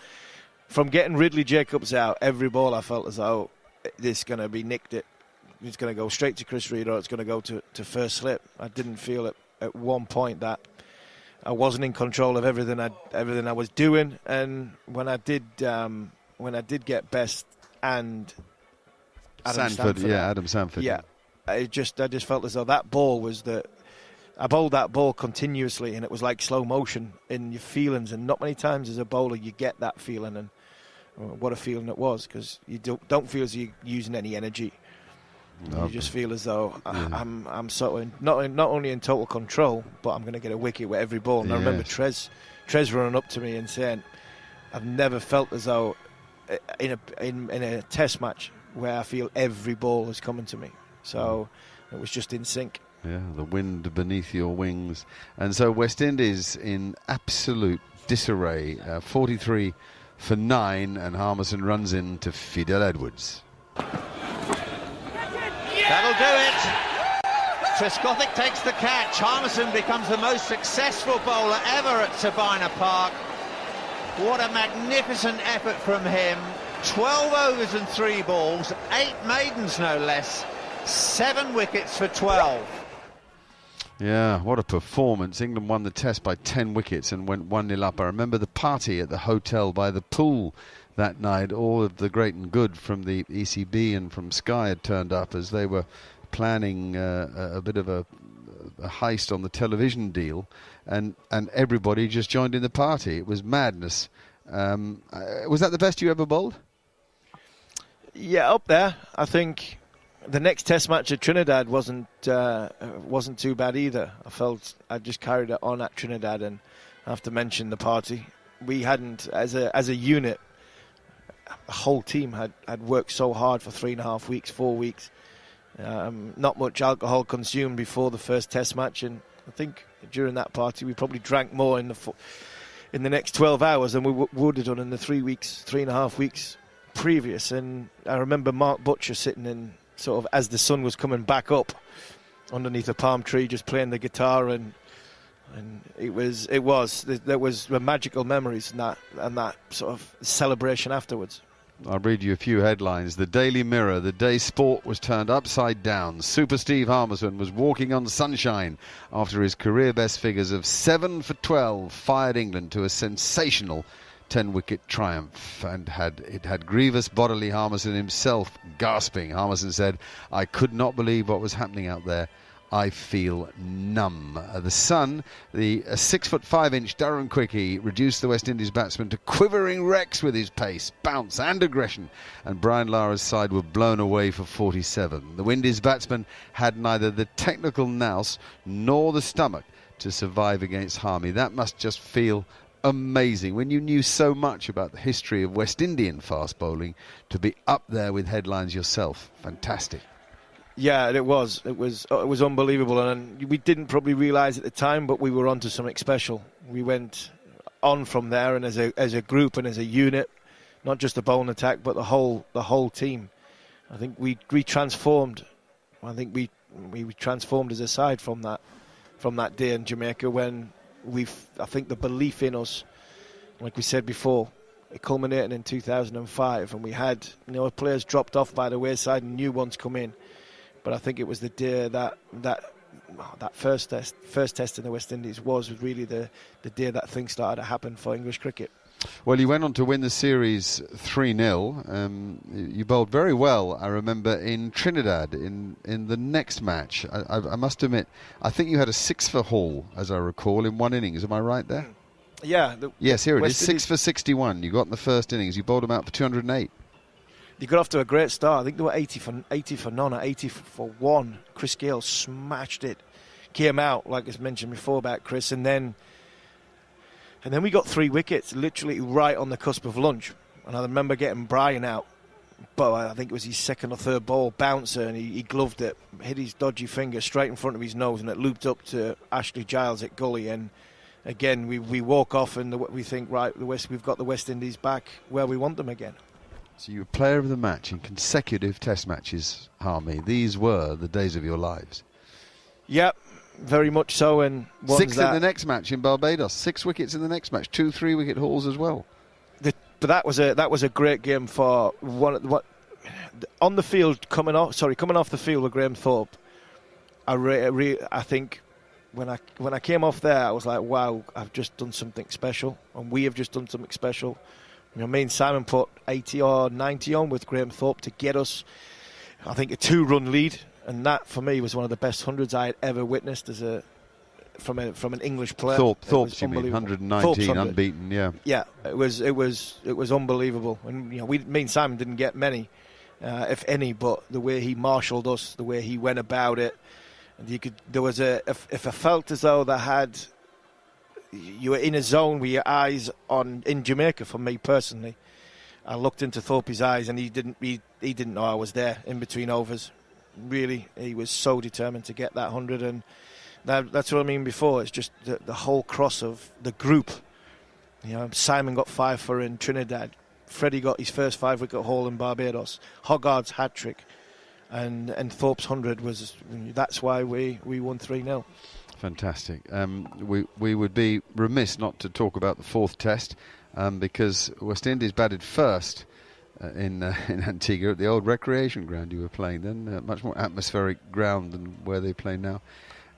from getting Ridley Jacobs out, every ball I felt as though this is going to be nicked. It's going to go straight to Chris Reed, or it's going to go to first slip. I didn't feel it at one point that I wasn't in control of everything I was doing. And when I did get Best and Adam Sanford, Adam Sanford. Yeah, I just felt as though that ball was I bowled that ball continuously, and it was like slow motion in your feelings. And not many times as a bowler you get that feeling, and what a feeling it was, because you don't feel as you're using any energy. You just feel as though I'm sort of not only in total control, but I'm going to get a wicket with every ball. And I remember Trez running up to me and saying, "I've never felt as though in a Test match where I feel every ball is coming to me." So it was just in sync. Yeah, the wind beneath your wings. And so West Indies in absolute disarray. 43 for 9, and Harmison runs into Fidel Edwards. That'll do it. Trescothick takes the catch. Harmison becomes the most successful bowler ever at Sabina Park. What a magnificent effort from him. 12 overs and 3 balls, 8 maidens no less, 7 wickets for 12. Yeah, what a performance. England won the test by 10 wickets and went 1-0 up. I remember the party at the hotel by the pool that night. All of the great and good from the ECB and from Sky had turned up as they were planning a bit of a heist on the television deal, and everybody just joined in the party. It was madness. Was that the best you ever bowled? Yeah, up there. I think the next test match at Trinidad wasn't too bad either. I felt I just carried it on at Trinidad, and I have to mention the party. We hadn't, as a unit, the whole team had worked so hard for 3.5 weeks, 4 weeks. Not much alcohol consumed before the first test match, and I think during that party we probably drank more in the next 12 hours than we would have done in the 3.5 weeks previous. And I remember Mark Butcher sitting in sort of as the sun was coming back up underneath a palm tree, just playing the guitar, and there was magical memories and that sort of celebration afterwards. I'll read you a few headlines. The Daily Mirror, the day sport was turned upside down. Super Steve Harmison was walking on sunshine after his career best figures of 7 for 12 fired England to a sensational 10-wicket triumph, and it had grievous bodily Harmison himself gasping. Harmison said, "I could not believe what was happening out there. I feel numb." The Sun, the 6'5" Darren Quickey reduced the West Indies batsman to quivering wrecks with his pace, bounce and aggression, and Brian Lara's side were blown away for 47. The Windies batsman had neither the technical nous nor the stomach to survive against Harmy. That must just feel amazing when you knew so much about the history of West Indian fast bowling to be up there with headlines yourself. Fantastic. Yeah, it was unbelievable, and we didn't probably realise at the time, but we were onto something special. We went on from there, and as a group and as a unit, not just the bowling attack, but the whole team. I think we transformed. I think we transformed as a side from that day in Jamaica, when I think the belief in us, like we said before, it culminated in 2005, and we had players dropped off by the wayside and new ones come in. But I think it was the day that first test in the West Indies was really the day that things started to happen for English cricket. Well, you went on to win the series 3-0. You bowled very well, I remember, in Trinidad in the next match. I must admit, I think you had a 6 for haul, as I recall, in one innings. Am I right there? Yeah. Yes, here it is. 6 for 61. You got in the first innings. You bowled them out for 208. You got off to a great start. I think they were 80 for none or 80 for one. Chris Gale smashed it. Came out, like I mentioned before about Chris, and then we got 3 wickets, literally right on the cusp of lunch. And I remember getting Brian out, but I think it was his second or third ball, bouncer, and he gloved it, hit his dodgy finger straight in front of his nose, and it looped up to Ashley Giles at gully. And again, we walk off, and we think, right, we've got the West Indies back where we want them again. So you were player of the match in consecutive test matches, Harmy. These were the days of your lives. Yep, very much so. And 6 in the next match in Barbados. 6 wickets in the next match. 2 3-wicket hauls as well. But that was a great game for on the field, coming off the field with Graham Thorpe. I think when I came off there, I was like, wow, I've just done something special, and we have just done something special. Me and Simon put 80 or 90 on with Graham Thorpe to get us, I think, a 2-run lead, and that for me was one of the best hundreds I had ever witnessed from an English player. Thorpe's, you mean 119 unbeaten, yeah. Yeah, it was unbelievable, and me and Simon didn't get many, if any, but the way he marshalled us, the way he went about it, and if I felt as though you were in a zone with your eyes on in Jamaica. For me personally, I looked into Thorpe's eyes, and he didn't know I was there in between overs. Really, he was so determined to get that 100, and that's what I mean before. It's just the whole cross of the group. Simon got 5 for in Trinidad. Freddie got his first 5-wicket haul in Barbados. Hoggard's hat trick, and Thorpe's 100 was. That's why we won 3-0. Fantastic. We would be remiss not to talk about the 4th test, because West Indies batted first in Antigua at the old recreation ground you were playing then, much more atmospheric ground than where they play now.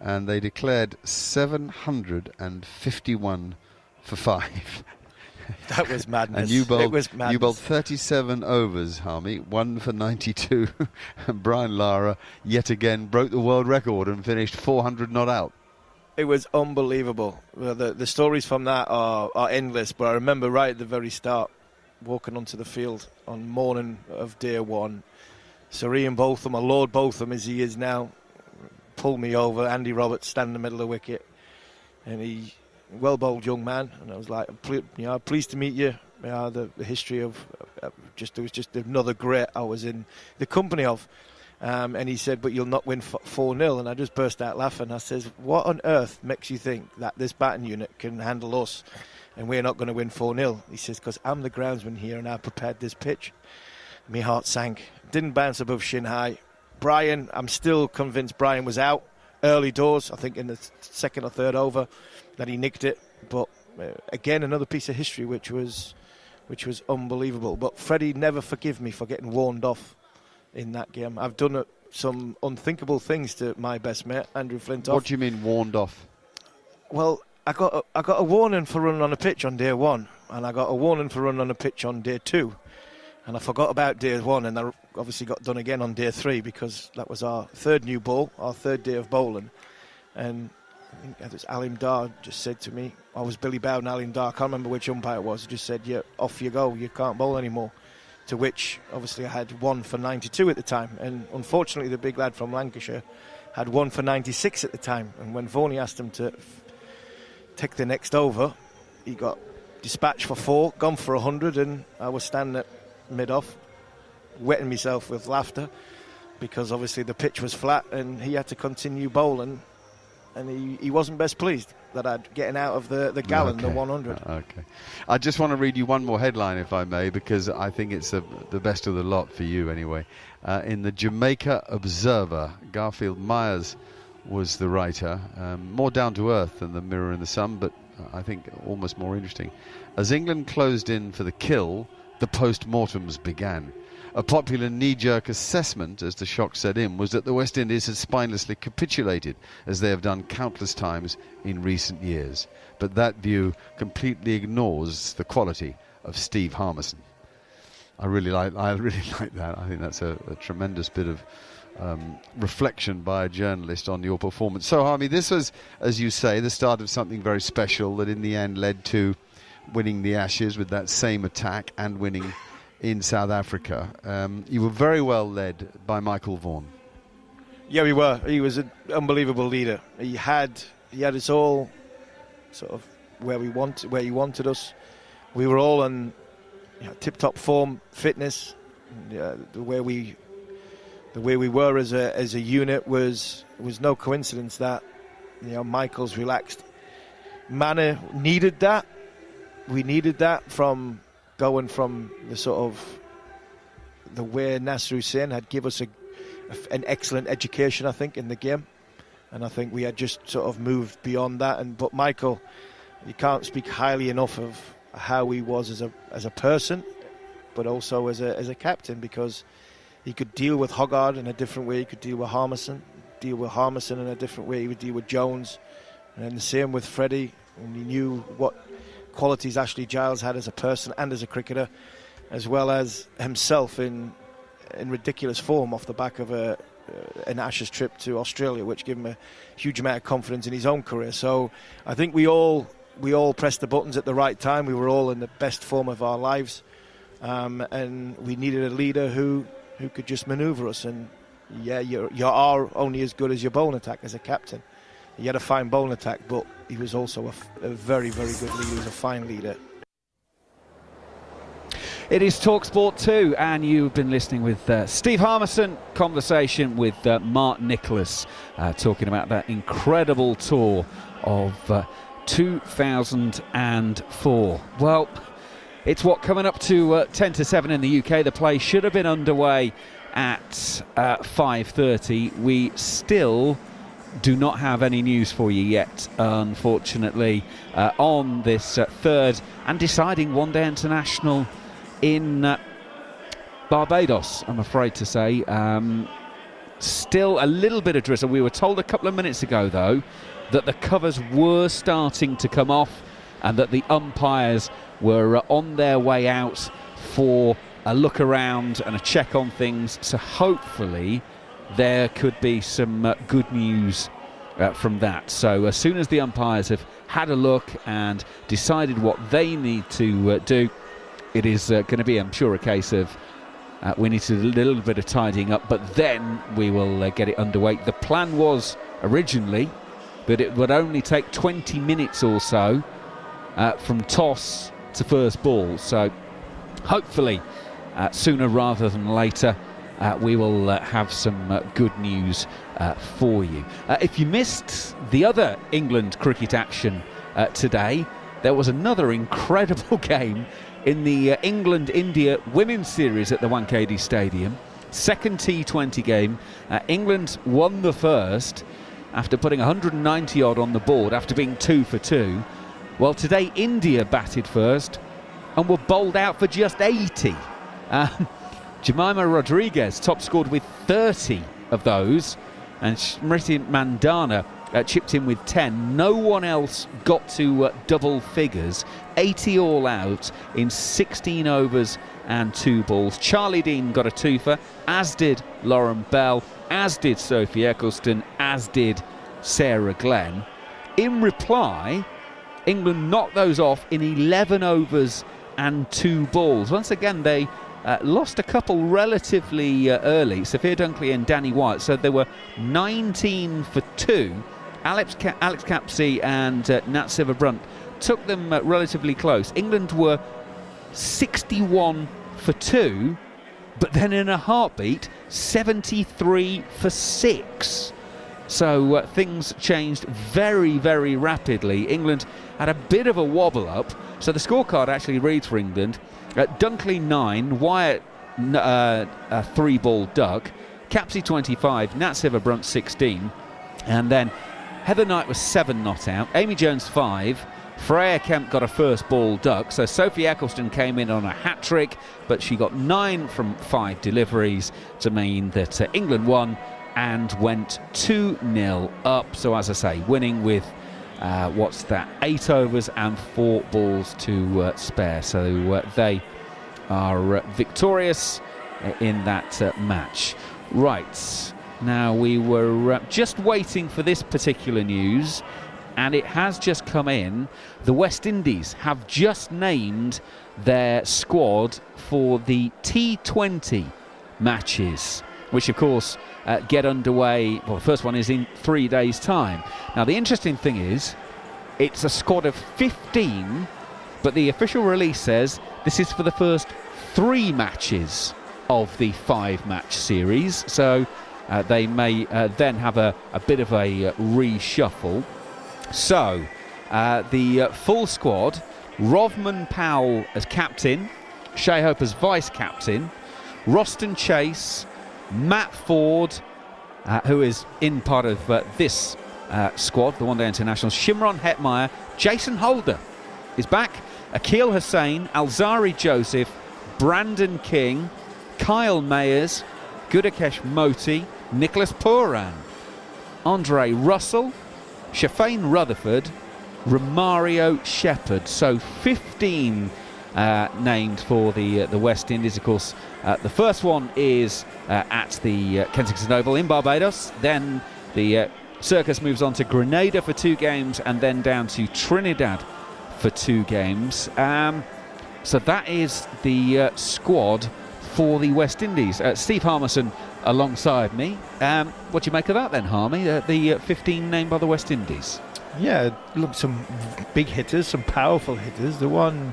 and they declared 751 for 5. That was madness. And you It was madness. You bowled 37 overs, Harmy, 1 for 92. And Brian Lara, yet again, broke the world record and finished 400 not out. It was unbelievable. Well, the stories from that are endless, but I remember right at the very start, walking onto the field on morning of day 1, Sir Ian Botham, or Lord Botham as he is now, pulled me over. Andy Roberts standing in the middle of the wicket, and he... well bowled young man, and I was like, pleased to meet you. The history of it was just another great I was in the company of. And he said, but you'll not win 4-0. And I just burst out laughing. I says, what on earth makes you think that this batting unit can handle us and we're not going to win 4-0? He says, because I'm the groundsman here and I prepared this pitch. My heart sank. Didn't bounce above shin high. Brian, I'm still convinced Brian was out early doors, I think in the second or third over, that he nicked it. But again, another piece of history which was unbelievable. But Freddie never forgive me for getting warned off in that game. I've done some unthinkable things to my best mate, Andrew Flintoff. What do you mean warned off? Well, I got a warning for running on a pitch on day 1, and I got a warning for running on a pitch on day 2. And I forgot about day 1, and I obviously got done again on day 3 because that was our third new ball, our third day of bowling. And I think it was Alim Dar just said to me, I was Billy Bowden, Alim Dar, I can't remember which umpire it was, he just said, yeah, off you go, you can't bowl anymore. To which, obviously, I had 1 for 92 at the time. And unfortunately, the big lad from Lancashire had 1 for 96 at the time. And when Vaughan asked him to take the next over, he got dispatched for 4, gone for 100, and I was standing at mid-off, wetting myself with laughter because obviously the pitch was flat and he had to continue bowling, and he wasn't best pleased that I'd getting out of the gallon, the 100. Okay. I just want to read you one more headline, if I may, because I think it's the best of the lot for you anyway. In the Jamaica Observer, Garfield Myers was the writer, more down to earth than the Mirror and the Sun, but I think almost more interesting. As England closed in for the kill, the post-mortems began. A popular knee-jerk assessment, as the shock set in, was that the West Indies had spinelessly capitulated, as they have done countless times in recent years. But that view completely ignores the quality of Steve Harmison. I really like that. I think that's a tremendous bit of reflection by a journalist on your performance. So, Harmy, this was, as you say, the start of something very special that in the end led to winning the Ashes with that same attack and winning in South Africa. You were very well led by Michael Vaughan. Yeah, we were. He was an unbelievable leader. He had us all sort of where he wanted us. We were all on tip-top form, fitness. The way we were as a unit was no coincidence that Michael's relaxed manner needed that. We needed that from going from the sort of the way Nasser Hussain had give us an excellent education, I think, in the game, and I think we had just sort of moved beyond that. But Michael, you can't speak highly enough of how he was as a person, but also as a captain, because he could deal with Hoggard in a different way. He could deal with Harmison in a different way. He would deal with Jones, and then the same with Freddie. And he knew what qualities Ashley Giles had as a person and as a cricketer, as well as himself in ridiculous form off the back of an Ashes trip to Australia, which gave him a huge amount of confidence in his own career. So I think we all pressed the buttons at the right time. We were all in the best form of our lives, and we needed a leader who could just manoeuvre us. And yeah, you are only as good as your bowling attack as a captain. He had a fine bowling attack, but he was also a very, very good leader. He was a fine leader. It is talkSPORT 2, and you've been listening with Steve Harmison, conversation with Mark Nicholas, talking about that incredible tour of 2004. Well, it's coming up to 10 to 7 in the UK. The play should have been underway at 5:30. We still do not have any news for you yet, unfortunately, on this third and deciding one-day international in Barbados, I'm afraid to say. Still a little bit of drizzle. We were told a couple of minutes ago, though, that the covers were starting to come off and that the umpires were on their way out for a look around and a check on things. So hopefully there could be some good news from that. So as soon as the umpires have had a look and decided what they need to do, it is going to be, I'm sure, a case of we need to do a little bit of tidying up, but then we will get it underway. The plan was originally that it would only take 20 minutes or so from toss to first ball. So hopefully sooner rather than later we will have some good news for you. If you missed the other England cricket action today, there was another incredible game in the England-India Women's Series at the Wankhede Stadium. Second T20 game. England won the first after putting 190 odd on the board after being 2 for 2. Well, today India batted first and were bowled out for just 80. Jemima Rodriguez top scored with 30 of those, and Smriti Mandana chipped in with 10. No one else got to double figures. 80 all out in 16 overs and 2 balls. Charlie Dean got a twofer, as did Lauren Bell, as did Sophie Eccleston, as did Sarah Glenn. In reply, England knocked those off in 11 overs and 2 balls. Once again, they lost a couple relatively early, Sophia Dunkley and Danny White, so they were 19 for 2. Alex Captaincy and Nat Silver-Brunt took them relatively close. England were 61 for 2, but then in a heartbeat, 73 for 6. So things changed very, very rapidly. England had a bit of a wobble up. So the scorecard actually reads for England: Dunkley 9, Wyatt a 3-ball duck, Capsy 25, Nat Silver-Brunt 16, and then Heather Knight was 7 not out, Amy Jones 5, Freya Kemp got a first ball duck, so Sophie Eccleston came in on a hat-trick, but she got 9 from 5 deliveries to mean that England won and went 2-0 up. So as I say, winning with 8 overs and 4 balls to spare. So they are victorious in that match. Right, now we were just waiting for this particular news, and it has just come in. The West Indies have just named their squad for the T20 matches, which of course get underway. Well, the first one is in 3 days' time. Now the interesting thing is, it's a squad of 15, but the official release says this is for the first 3 matches of the 5-match series. So they may then have a bit of a reshuffle. So the full squad: Rovman Powell as captain, Shea Hope as vice-captain, Roston Chase, Matt Ford, who is in part of this squad, the one-day internationals, Shimron Hetmeyer, Jason Holder is back, Akil Hussain, Alzari Joseph, Brandon King, Kyle Mayers, Gudakesh Moti, Nicholas Puran, Andre Russell, Shafane Rutherford, Romario Shepherd. So 15 named for the West Indies. Of course, the first one is at the Kensington Oval in Barbados. Then the circus moves on to Grenada for 2 games, and then down to Trinidad for 2 games. So that is the squad for the West Indies. Steve Harmison alongside me. What do you make of that then, Harmy? The 15 named by the West Indies. Yeah, look, some big hitters, some powerful hitters. The one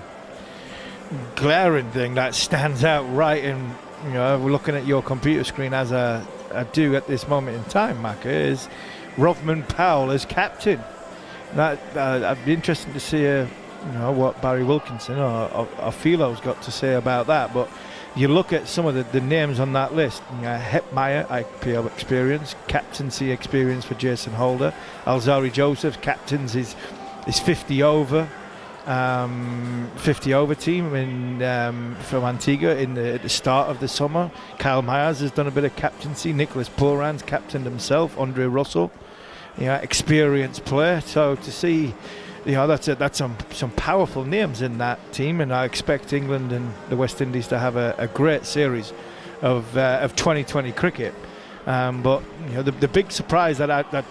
glaring thing that stands out right in, we're looking at your computer screen as I do at this moment in time, Macca, is Rovman Powell as captain. That I'd be interested to see what Barry Wilkinson or Philo's got to say about that. But you look at some of the names on that list. Hetmeyer, IPL experience, captaincy experience for Jason Holder. Alzari Joseph, captains his 50 over. 50-over team from Antigua at the start of the summer. Kyle Myers has done a bit of captaincy. Nicholas Pooran's captained himself. Andre Russell, experienced player. So to see, that's some powerful names in that team, and I expect England and the West Indies to have a great series of 2020 cricket. But the big surprise that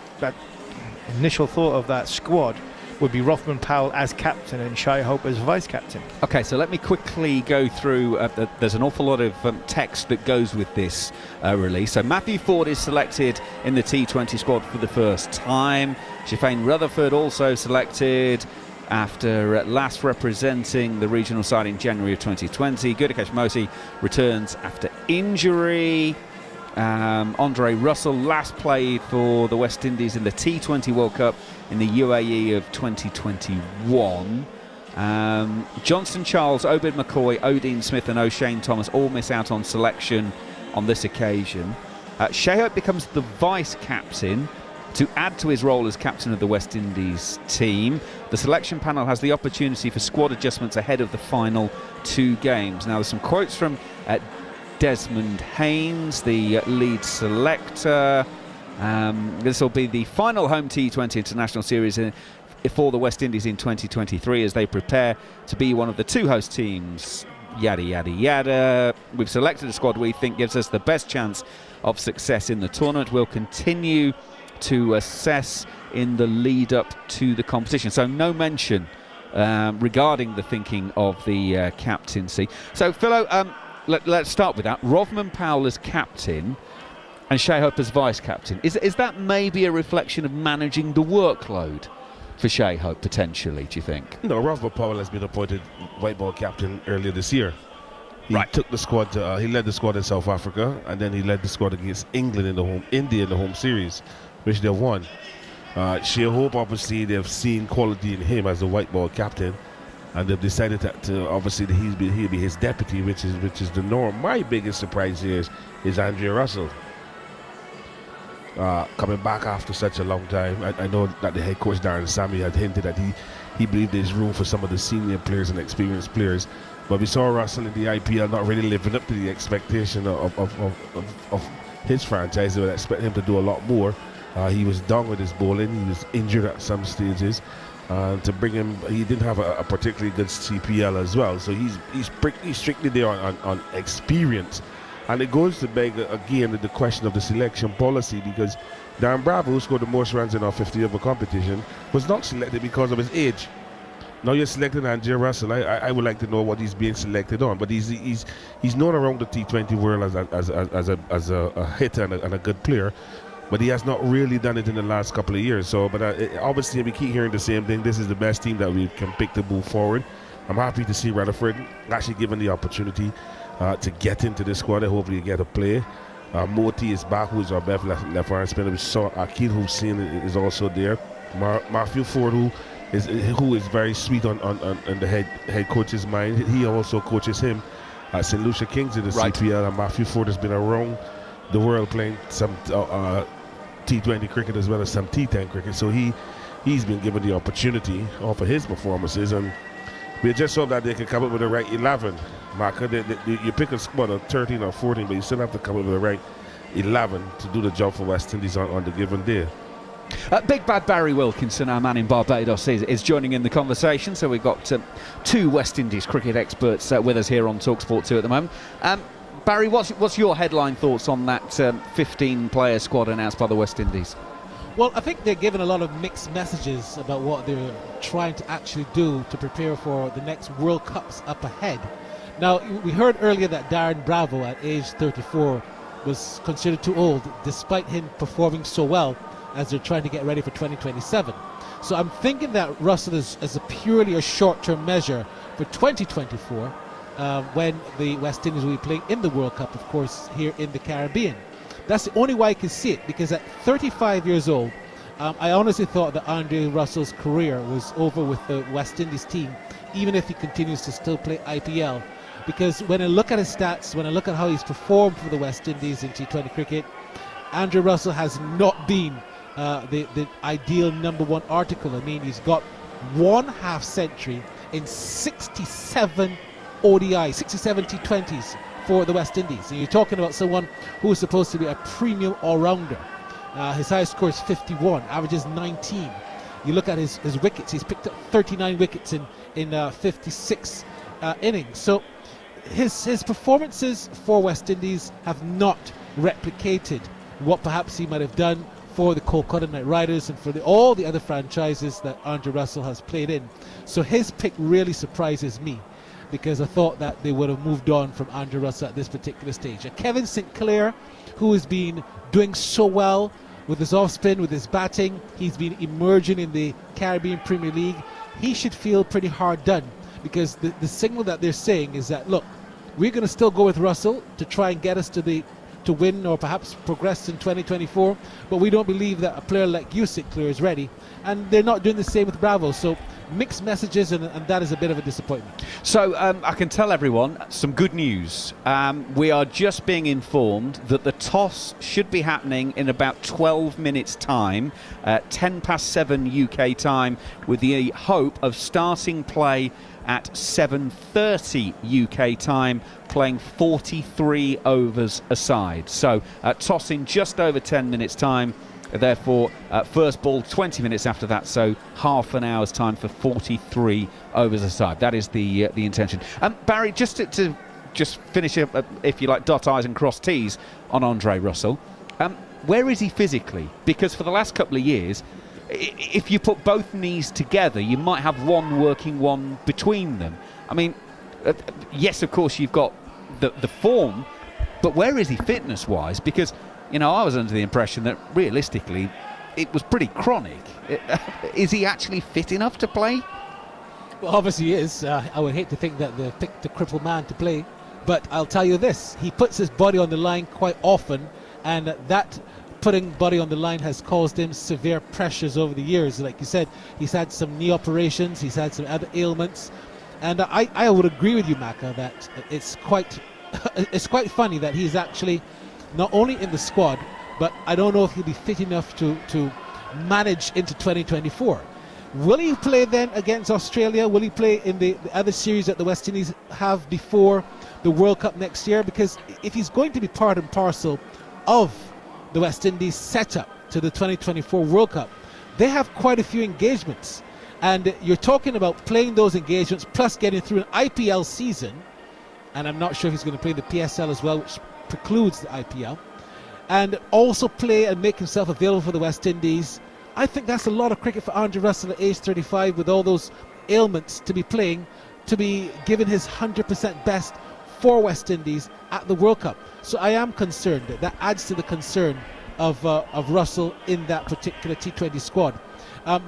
initial thought of that squad would be Rothman Powell as captain and Shai Hope as vice captain. Okay, so let me quickly go through. There's an awful lot of text that goes with this release. So Matthew Ford is selected in the T20 squad for the first time. Shafane Rutherford also selected after last representing the regional side in January of 2020. Gudakesh Mosi returns after injury. Andre Russell last played for the West Indies in the T20 World Cup in the UAE of 2021. Johnston Charles, Obed McCoy, Odean Smith and O'Shane Thomas all miss out on selection on this occasion. Shai Hope becomes the vice captain to add to his role as captain of the West Indies team. The selection panel has the opportunity for squad adjustments ahead of the final 2 games. Now there's some quotes from Desmond Haynes, the lead selector. This will be the final home T20 international series for the West Indies in 2023 as they prepare to be one of the 2 host teams. Yada, yada, yada. We've selected a squad we think gives us the best chance of success in the tournament. We'll continue to assess in the lead up to the competition. So no mention regarding the thinking of the captaincy. So Philo, let's start with that. Rothman Powell as captain and Shai Hope as vice captain. Is that maybe a reflection of managing the workload for Shai Hope potentially, do you think? No, Rothman Powell has been appointed white ball captain earlier this year. He took the squad. He led the squad in South Africa, and then he led the squad against England in India in the home series, which they won. Shai Hope, obviously, they've seen quality in him as the white ball captain, and they've decided to obviously he'll be his deputy, which is the norm. My biggest surprise here is Andre Russell coming back after such a long time. I know that the head coach Darren Sammy had hinted that he believed there's room for some of the senior players and experienced players, but we saw Russell in the IPL not really living up to the expectation of his franchise. They would expect him to do a lot more. He was down with his bowling. He was injured at some stages. To bring him, he didn't have a particularly good CPL as well. So he's strictly there on experience. And it goes to beg again the question of the selection policy, because Darren Bravo, who scored the most runs in our 50-over competition, was not selected because of his age. Now you're selecting Andre Russell. I would like to know what he's being selected on, but he's known around the T20 world as a hitter and a good player. But he has not really done it in the last couple of years. So, but obviously we keep hearing the same thing. This is the best team that we can pick to move forward. I'm happy to see Rutherford actually given the opportunity to get into this squad and hopefully get a play. Moti is back, who is our best left-hand spinner. We saw Akil Hussain is also there. Matthew Ford, who is very sweet on the head coach's mind. He also coaches him at St. Lucia Kings in the CPL, and Matthew Ford has been around the world playing some T20 cricket as well as some T10 cricket, so he's been given the opportunity off of his performances, and we just hope that they can come up with the right 11. Marker, you pick a squad of 13 or 14, but you still have to come up with the right 11 to do the job for West Indies on the given day. Big Bad Barry Wilkinson, our man in Barbados, is joining in the conversation. So we've got 2 West Indies cricket experts with us here on talkSPORT 2 at the moment. Barry, what's your headline thoughts on that 15-player squad announced by the West Indies? Well, I think they're given a lot of mixed messages about what they're trying to actually do to prepare for the next World Cups up ahead. Now, we heard earlier that Darren Bravo at age 34 was considered too old, despite him performing so well as they're trying to get ready for 2027. So I'm thinking that Russell is purely a short-term measure for 2024, when the West Indies will be playing in the World Cup, of course, here in the Caribbean. That's the only way I can see it, because at 35 years old, I honestly thought that Andre Russell's career was over with the West Indies team, even if he continues to still play IPL. Because when I look at his stats, when I look at how he's performed for the West Indies in T20 cricket, Andre Russell has not been the ideal #1 article. I mean, he's got 1 half century in 67 ODI, 67 T20s for the West Indies. And you're talking about someone who is supposed to be a premium all-rounder. His highest score is 51, averages 19. You look at his wickets, he's picked up 39 wickets in 56 innings. So his performances for West Indies have not replicated what perhaps he might have done for the Kolkata Knight Riders and for all the other franchises that Andre Russell has played in. So his pick really surprises me, because I thought that they would have moved on from Andre Russell at this particular stage. Kevin St. Clair, who has been doing so well with his off-spin, with his batting, he's been emerging in the Caribbean Premier League. He should feel pretty hard done, because the signal that they're saying is that, look, we're going to still go with Russell to try and get us to win or perhaps progress in 2024, but we don't believe that a player like you, St. Clair, is ready. And they're not doing the same with Bravo. So mixed messages, and that is a bit of a disappointment. So I can tell everyone some good news. We are just being informed that the toss should be happening in about 12 minutes time, 7:10 UK time, with the hope of starting play at 7:30 UK time, playing 43 overs aside. So toss in just over 10 minutes time. Therefore, first ball 20 minutes after that, so half an hour's time for 43 overs aside. That is the intention. Barry, just to finish up, if you like, dot I's and cross T's on Andre Russell. Where is he physically? Because for the last couple of years, if you put both knees together, you might have one working one between them. I mean, yes, of course, you've got the form, but where is he fitness-wise? Because, you know, I was under the impression that realistically it was pretty chronic. Is he actually fit enough to play? Well, obviously he is. I would hate to think that they picked a crippled man to play, but I'll tell you this, he puts his body on the line quite often, and that putting body on the line has caused him severe pressures over the years. Like you said, he's had some knee operations, he's had some other ailments, and I would agree with you, Maka, that it's quite funny that he's actually not only in the squad, but I don't know if he'll be fit enough to manage into 2024. Will he play then against Australia? Will he play in the other series that the West Indies have before the World Cup next year? Because if he's going to be part and parcel of the West Indies setup to the 2024 World Cup, they have quite a few engagements. And you're talking about playing those engagements plus getting through an IPL season. And I'm not sure if he's going to play the PSL as well, which precludes the IPL. And also play and make himself available for the West Indies. I think that's a lot of cricket for Andre Russell at age 35 with all those ailments to be playing, to be given his 100% best for West Indies at the World Cup. So I am concerned. That adds to the concern of Russell in that particular T20 squad.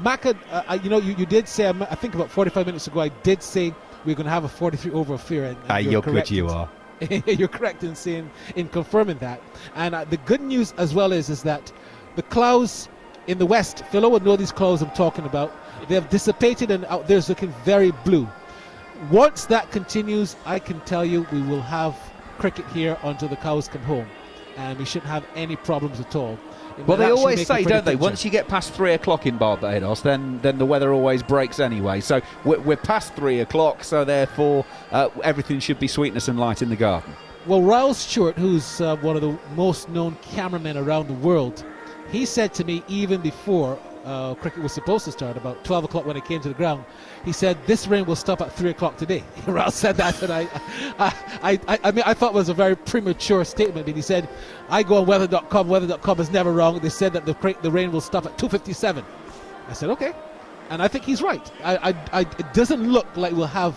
Maka, you did say, I think about 45 minutes ago, I did say we're going to have a 43 over affair. And you're good, you are. You're correct in confirming that. And the good news as well is that the clouds in the west, Philo would know these clouds I'm talking about, they have dissipated and out there's looking very blue. Once that continues, I can tell you we will have cricket here until the cows come home, and we shouldn't have any problems at all. Well, they always say, don't they, once you get past 3 o'clock in Barbados, then the weather always breaks anyway. So we're past 3 o'clock, so therefore everything should be sweetness and light in the garden. Well, Raoul Stewart, who's one of the most known cameramen around the world, he said to me even before cricket was supposed to start, about 12 o'clock when it came to the ground, he said, this rain will stop at 3 o'clock today. Raoul said that, and I mean, I thought it was a very premature statement, but he said, I go on weather.com is never wrong. They said that the rain will stop at 2:57. I said, okay. And I think he's right. It doesn't look like we'll have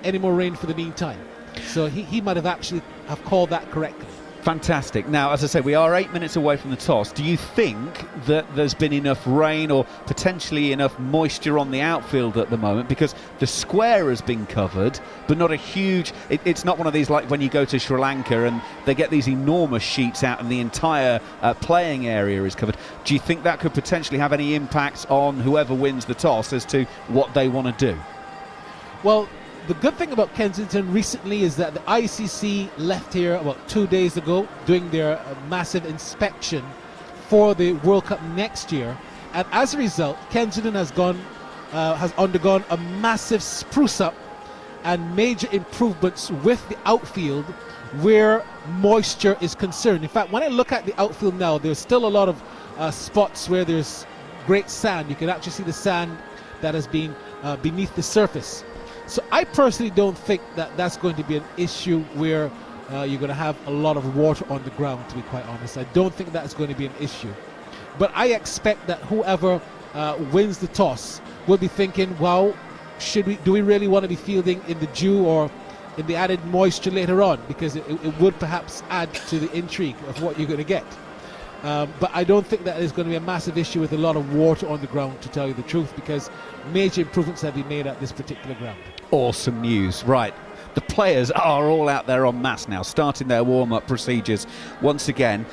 any more rain for the meantime. So he might have actually have called that correctly. Fantastic. Now, as I say, we are 8 minutes away from the toss. Do you think that there's been enough rain or potentially enough moisture on the outfield at the moment? Because the square has been covered, but not a huge... It's not one of these like when you go to Sri Lanka and they get these enormous sheets out and the entire playing area is covered. Do you think that could potentially have any impact on whoever wins the toss as to what they want to do? Well, the good thing about Kensington recently is that the ICC left here about 2 days ago doing their massive inspection for the World Cup next year, and as a result Kensington has gone has undergone a massive spruce up and major improvements with the outfield where moisture is concerned. In fact, when I look at the outfield now, there's still a lot of spots where there's great sand. You can actually see the sand that has been beneath the surface. So I personally don't think that that's going to be an issue where you're going to have a lot of water on the ground, to be quite honest. I don't think that's going to be an issue. But I expect that whoever wins the toss will be thinking, well, do we really want to be fielding in the dew or in the added moisture later on? Because it would perhaps add to the intrigue of what you're going to get. But I don't think that there's going to be a massive issue with a lot of water on the ground, to tell you the truth, because major improvements have been made at this particular ground. Awesome news. Right. The players are all out there en masse now, starting their warm-up procedures once again.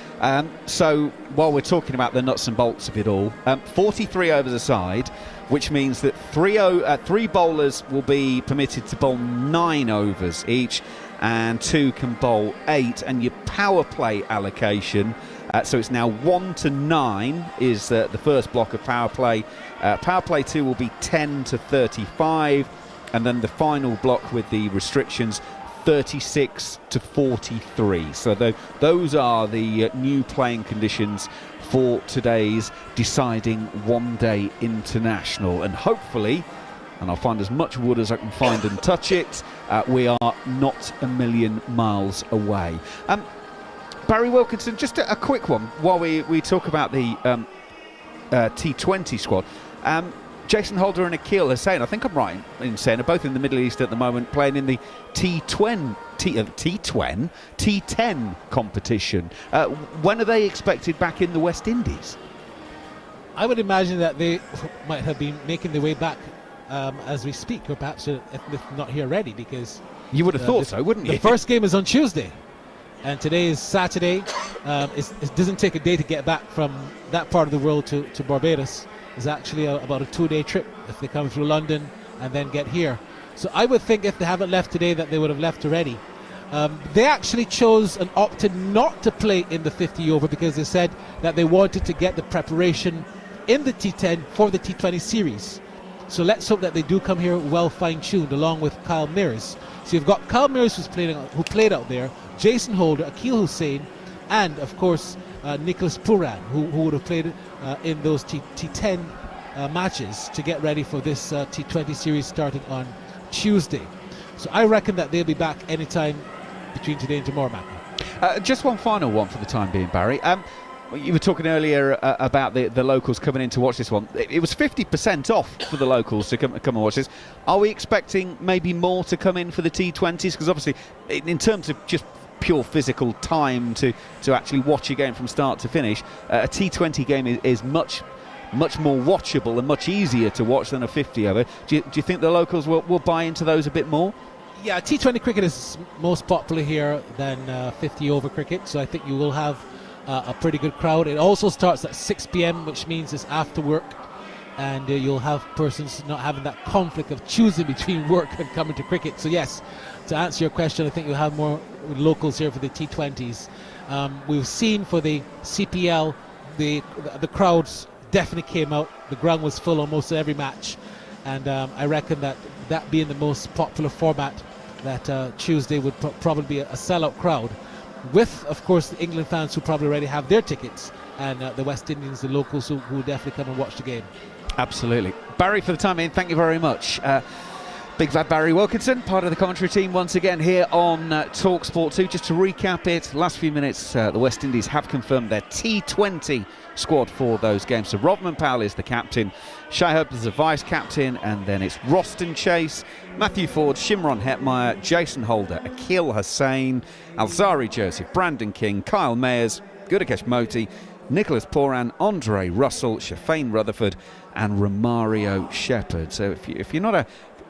So while we're talking about the nuts and bolts of it all, 43 overs aside, which means that three bowlers will be permitted to bowl 9 overs each, and 2 can bowl 8. And your power play allocation, so it's now 1 to 9 is the first block of power play. Power play 2 will be 10 to 35. And then the final block with the restrictions, 36 to 43. So those are the new playing conditions for today's deciding one-day international. And hopefully, and I'll find as much wood as I can find and touch it, we are not a million miles away. Barry Wilkinson, just a quick one while we talk about the T20 squad. Jason Holder and Akil Hussain, I think I'm right in saying, are both in the Middle East at the moment, playing in the T10 competition. When are they expected back in the West Indies? I would imagine that they might have been making their way back as we speak, or perhaps if not here already, because... You would have thought so, wouldn't you? The first game is on Tuesday, and today is Saturday. It doesn't take a day to get back from that part of the world to Barbados. It's actually about a 2-day trip if they come through London and then get here. So I would think if they haven't left today that they would have left already. They actually chose and opted not to play in the 50 over because they said that they wanted to get the preparation in the T10 for the T20 series. So let's hope that they do come here well fine-tuned along with Kyle Mears. So you've got Kyle Mears who played out there, Jason Holder, Akil Hussain, and of course Nicholas Pooran, who would have played in those T10 matches to get ready for this T20 series starting on Tuesday. So I reckon that they'll be back anytime between today and tomorrow, Matt. Just one final one for the time being, Barry. You were talking earlier about the locals coming in to watch this one. It was 50% off for the locals to come and watch this. Are we expecting maybe more to come in for the T20s? Because obviously, in terms of just pure physical time to actually watch a game from start to finish, a T20 game is much more watchable and much easier to watch than a 50 over. Do you think the locals will buy into those a bit more? Yeah, T20 cricket is most popular here than 50 over cricket, so I think you will have a pretty good crowd. It also starts at 6 p.m, which means it's after work, and you'll have persons not having that conflict of choosing between work and coming to cricket. So yes, to answer your question, I think you'll have more locals here for the T20s. We've seen for the CPL, the crowds definitely came out. The ground was full almost every match, and I reckon that being the most popular format, that Tuesday would probably be a sellout crowd, with of course the England fans who probably already have their tickets, and the West Indians, the locals who definitely come and watch the game. Absolutely. Barry, for the time being, thank you very much. Big Bad Barry Wilkinson, part of the commentary team once again here on talkSPORT 2. Just to recap it, last few minutes, the West Indies have confirmed their T20 squad for those games. So Rodman Powell is the captain, Shai Hope is the vice-captain, and then it's Roston Chase, Matthew Ford, Shimron Hetmeyer, Jason Holder, Akil Hussain, Alzari Joseph, Brandon King, Kyle Mayers, Gudakesh Moti, Nicholas Pooran, Andre Russell, Shafane Rutherford, and Romario Shepherd. So if you're not a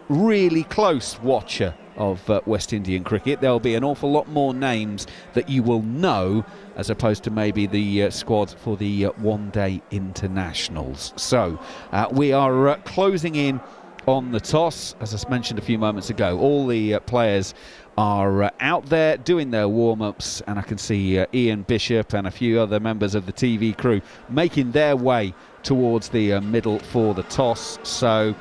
really close watcher of West Indian cricket, there'll be an awful lot more names that you will know as opposed to maybe the squad for the one-day internationals. So we are closing in on the toss. As I mentioned a few moments ago, all the players are out there doing their warm-ups, and I can see Ian Bishop and a few other members of the TV crew making their way towards the middle for the toss. So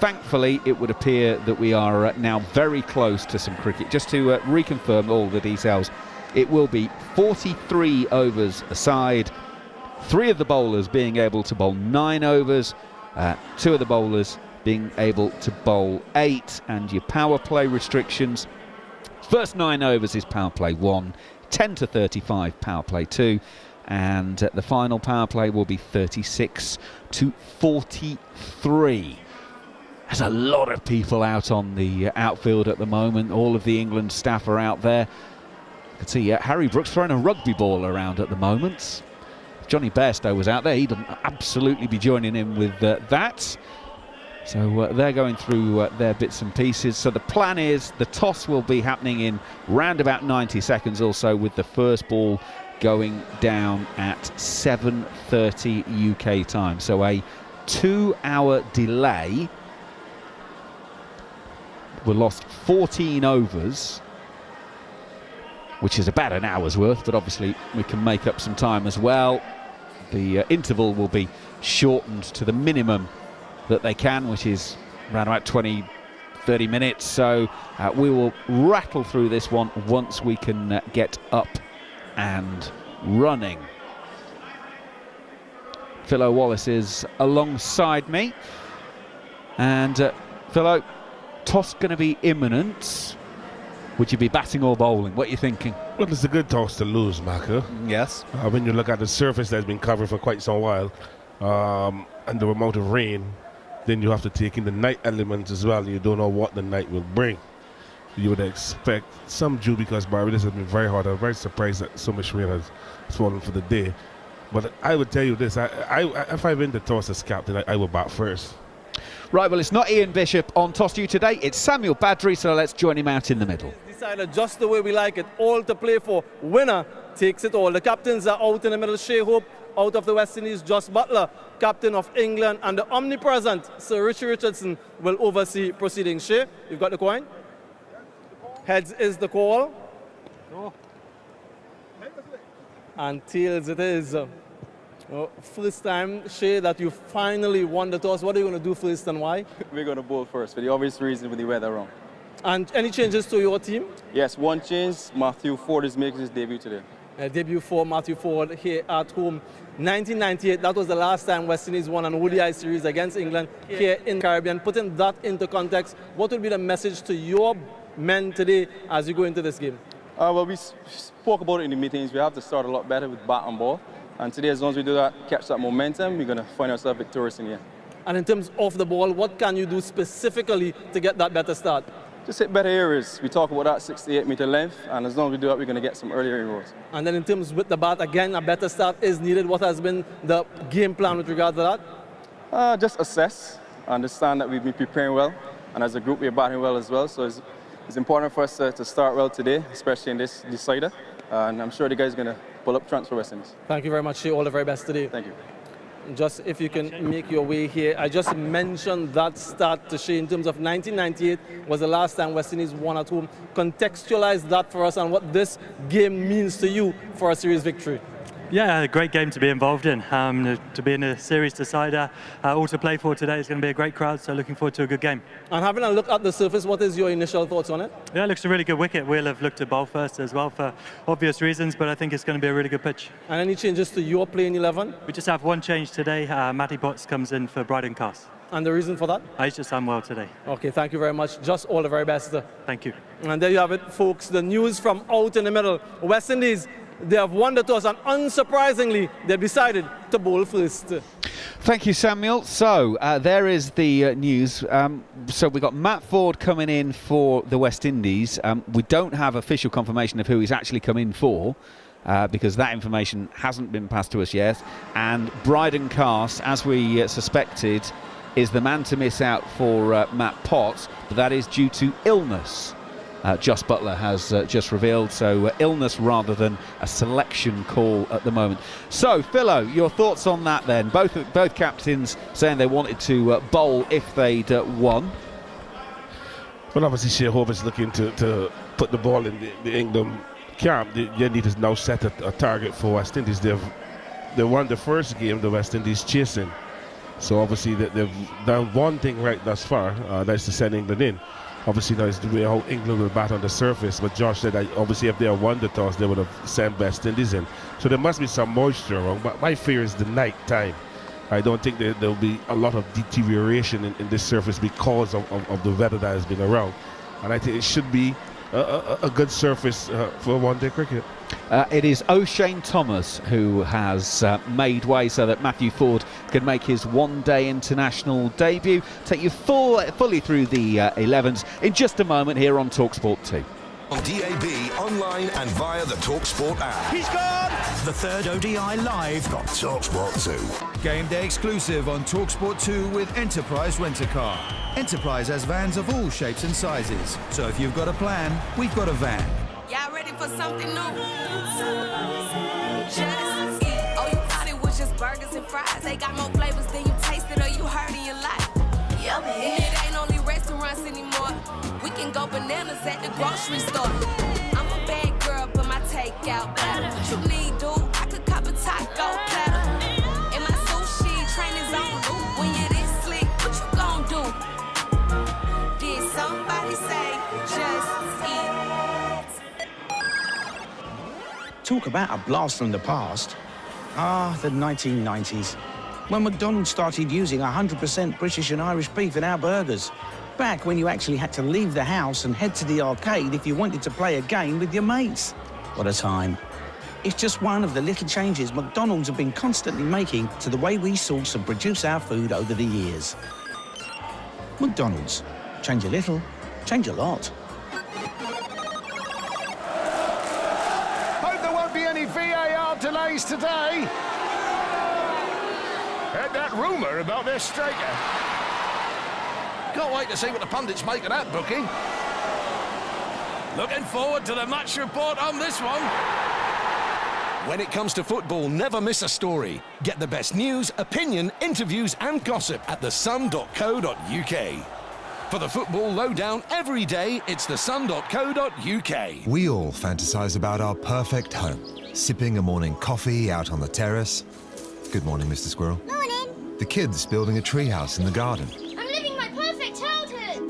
thankfully, it would appear that we are now very close to some cricket. Just to reconfirm all the details, it will be 43 overs a side, 3 of the bowlers being able to bowl 9 overs, 2 of the bowlers being able to bowl 8, and your power play restrictions. First 9 overs is power play 1, 10 to 35 power play 2, and the final power play will be 36 to 43. There's a lot of people out on the outfield at the moment. All of the England staff are out there. You can see Harry Brooks throwing a rugby ball around at the moment. If Johnny Bairstow was out there, he'd absolutely be joining in with that. So they're going through their bits and pieces. So the plan is the toss will be happening in round about 90 seconds or so, with the first ball going down at 7:30 UK time. So a 2-hour delay. We lost 14 overs, which is about an hour's worth, but obviously we can make up some time as well. The interval will be shortened to the minimum that they can, which is around about 20-30 minutes. So we will rattle through this one once we can get up and running. Philo Wallace is alongside me, and Philo, toss going to be imminent. Would you be batting or bowling? What are you thinking? Well, it's a good toss to lose, Maka. Yes. When you look at the surface that's been covered for quite some while, and the amount of rain, then you have to take in the night element as well. You don't know what the night will bring. You would expect some dew, because Barbados has been very hot. I'm very surprised that so much rain has fallen for the day. But I would tell you this, if I win the toss as captain, I will bat first. Right, well, it's not Ian Bishop on Toss to You today, it's Samuel Badri, so let's join him out in the middle. Decided just the way we like it, all to play for. Winner takes it all. The captains are out in the middle. Shea Hope out of the West Indies, Jos Buttler, captain of England, and the omnipresent Sir Richie Richardson will oversee proceedings. Shea, you've got the coin? Heads is the call. No. And tails it is. First time, Shea, that you finally won the toss. What are you going to do first and why? We're going to bowl first for the obvious reason with the weather wrong. And any changes to your team? Yes, one change. Matthew Ford is making his debut today. Debut for Matthew Ford here at home. 1998, that was the last time West Indies won an ODI series against England here in the Caribbean. Putting that into context, what would be the message to your men today as you go into this game? Well, we spoke about it in the meetings. We have to start a lot better with bat and ball. And today, as long as we do that, catch that momentum, we're going to find ourselves victorious in here. And in terms of the ball, what can you do specifically to get that better start? Just hit better areas. We talk about that 68-meter length, and as long as we do that, we're going to get some earlier inroads. And then in terms with the bat, again, a better start is needed. What has been the game plan with regard to that? Just assess, understand that we've been preparing well, and as a group, we're batting well as well. So it's important for us to start well today, especially in this decider. And I'm sure the guys are going to pull up trumps for West Indies. Thank you very much, Shea. All the very best today. Thank you. Just if you can make your way here, I just mentioned that start to Shea in terms of 1998 was the last time West Indies won at home. Contextualize that for us and what this game means to you for a series victory. Yeah, a great game to be involved in, to be in a series decider, all to play for today. It's going to be a great crowd, so looking forward to a good game. And having a look at the surface, what is your initial thoughts on it? Yeah, it looks a really good wicket. We'll have looked at bowl first as well for obvious reasons, but I think it's going to be a really good pitch. And any changes to your playing 11? We just have one change today. Matty Potts comes in for Bryden Cast. And the reason for that? He's just unwell today. Okay, thank you very much. Just all the very best. Thank you. And there you have it, folks. The news from out in the middle. West Indies, they have won the toss, and unsurprisingly, they've decided to bowl first. Thank you, Samuel. So there is the news. So we've got Matt Ford coming in for the West Indies. We don't have official confirmation of who he's actually come in for, because that information hasn't been passed to us yet. And Bryden Cast, as we suspected, is the man to miss out for Matt Potts, but that is due to illness. Jos Buttler has just revealed, so illness rather than a selection call at the moment. So, Philo, your thoughts on that then? Both captains saying they wanted to bowl if they'd won. Well, obviously, Shea Hope is looking to put the ball in the England camp. They need to now set a target for West Indies. They won the first game, the West Indies chasing. So obviously they've done one thing right thus far, that's to send England in. Obviously now it's the way how England will bat on the surface, but Josh said that obviously if they had won the toss they would have sent West Indies in. So there must be some moisture around, but my fear is the night time. I don't think there will be a lot of deterioration in this surface because of the weather that has been around. And I think it should be a good surface for one-day cricket. It is O'Shane Thomas who has made way so that Matthew Forde can make his one-day international debut. Take you fully through the 11s in just a moment here on talkSPORT 2. On DAB, online and via the talkSPORT app. He's gone! The third ODI live on talkSPORT 2. Game day exclusive on talkSPORT 2 with Enterprise Rent-A-Car. Enterprise has vans of all shapes and sizes. So if you've got a plan, we've got a van. Y'all ready for something new? Just eat. Oh, you thought it was just burgers and fries. They got more flavors than you tasted or you heard in your life. Yummy. It ain't only restaurants anymore. We can go bananas at the grocery store. I'm a bad girl, but my takeout better. What you need, dude? I could cop a taco platter. And my sushi training's on. Ooh, when you this slick, what you gon' do? Did somebody say just eat? Talk about a blast from the past. The 1990s. When McDonald's started using 100% British and Irish beef in our burgers. Back when you actually had to leave the house and head to the arcade if you wanted to play a game with your mates. What a time. It's just one of the little changes McDonald's have been constantly making to the way we source and produce our food over the years. McDonald's. Change a little, change a lot. Hope there won't be any VAR delays today. Heard that rumour about their striker. Can't wait to see what the pundits make of that booking. Looking forward to the match report on this one. When it comes to football, never miss a story. Get the best news, opinion, interviews and gossip at thesun.co.uk. For the football lowdown every day, it's thesun.co.uk. We all fantasize about our perfect home. Sipping a morning coffee out on the terrace. Good morning, Mr. Squirrel. Morning. The kids building a treehouse in the garden. I'm living my perfect childhood.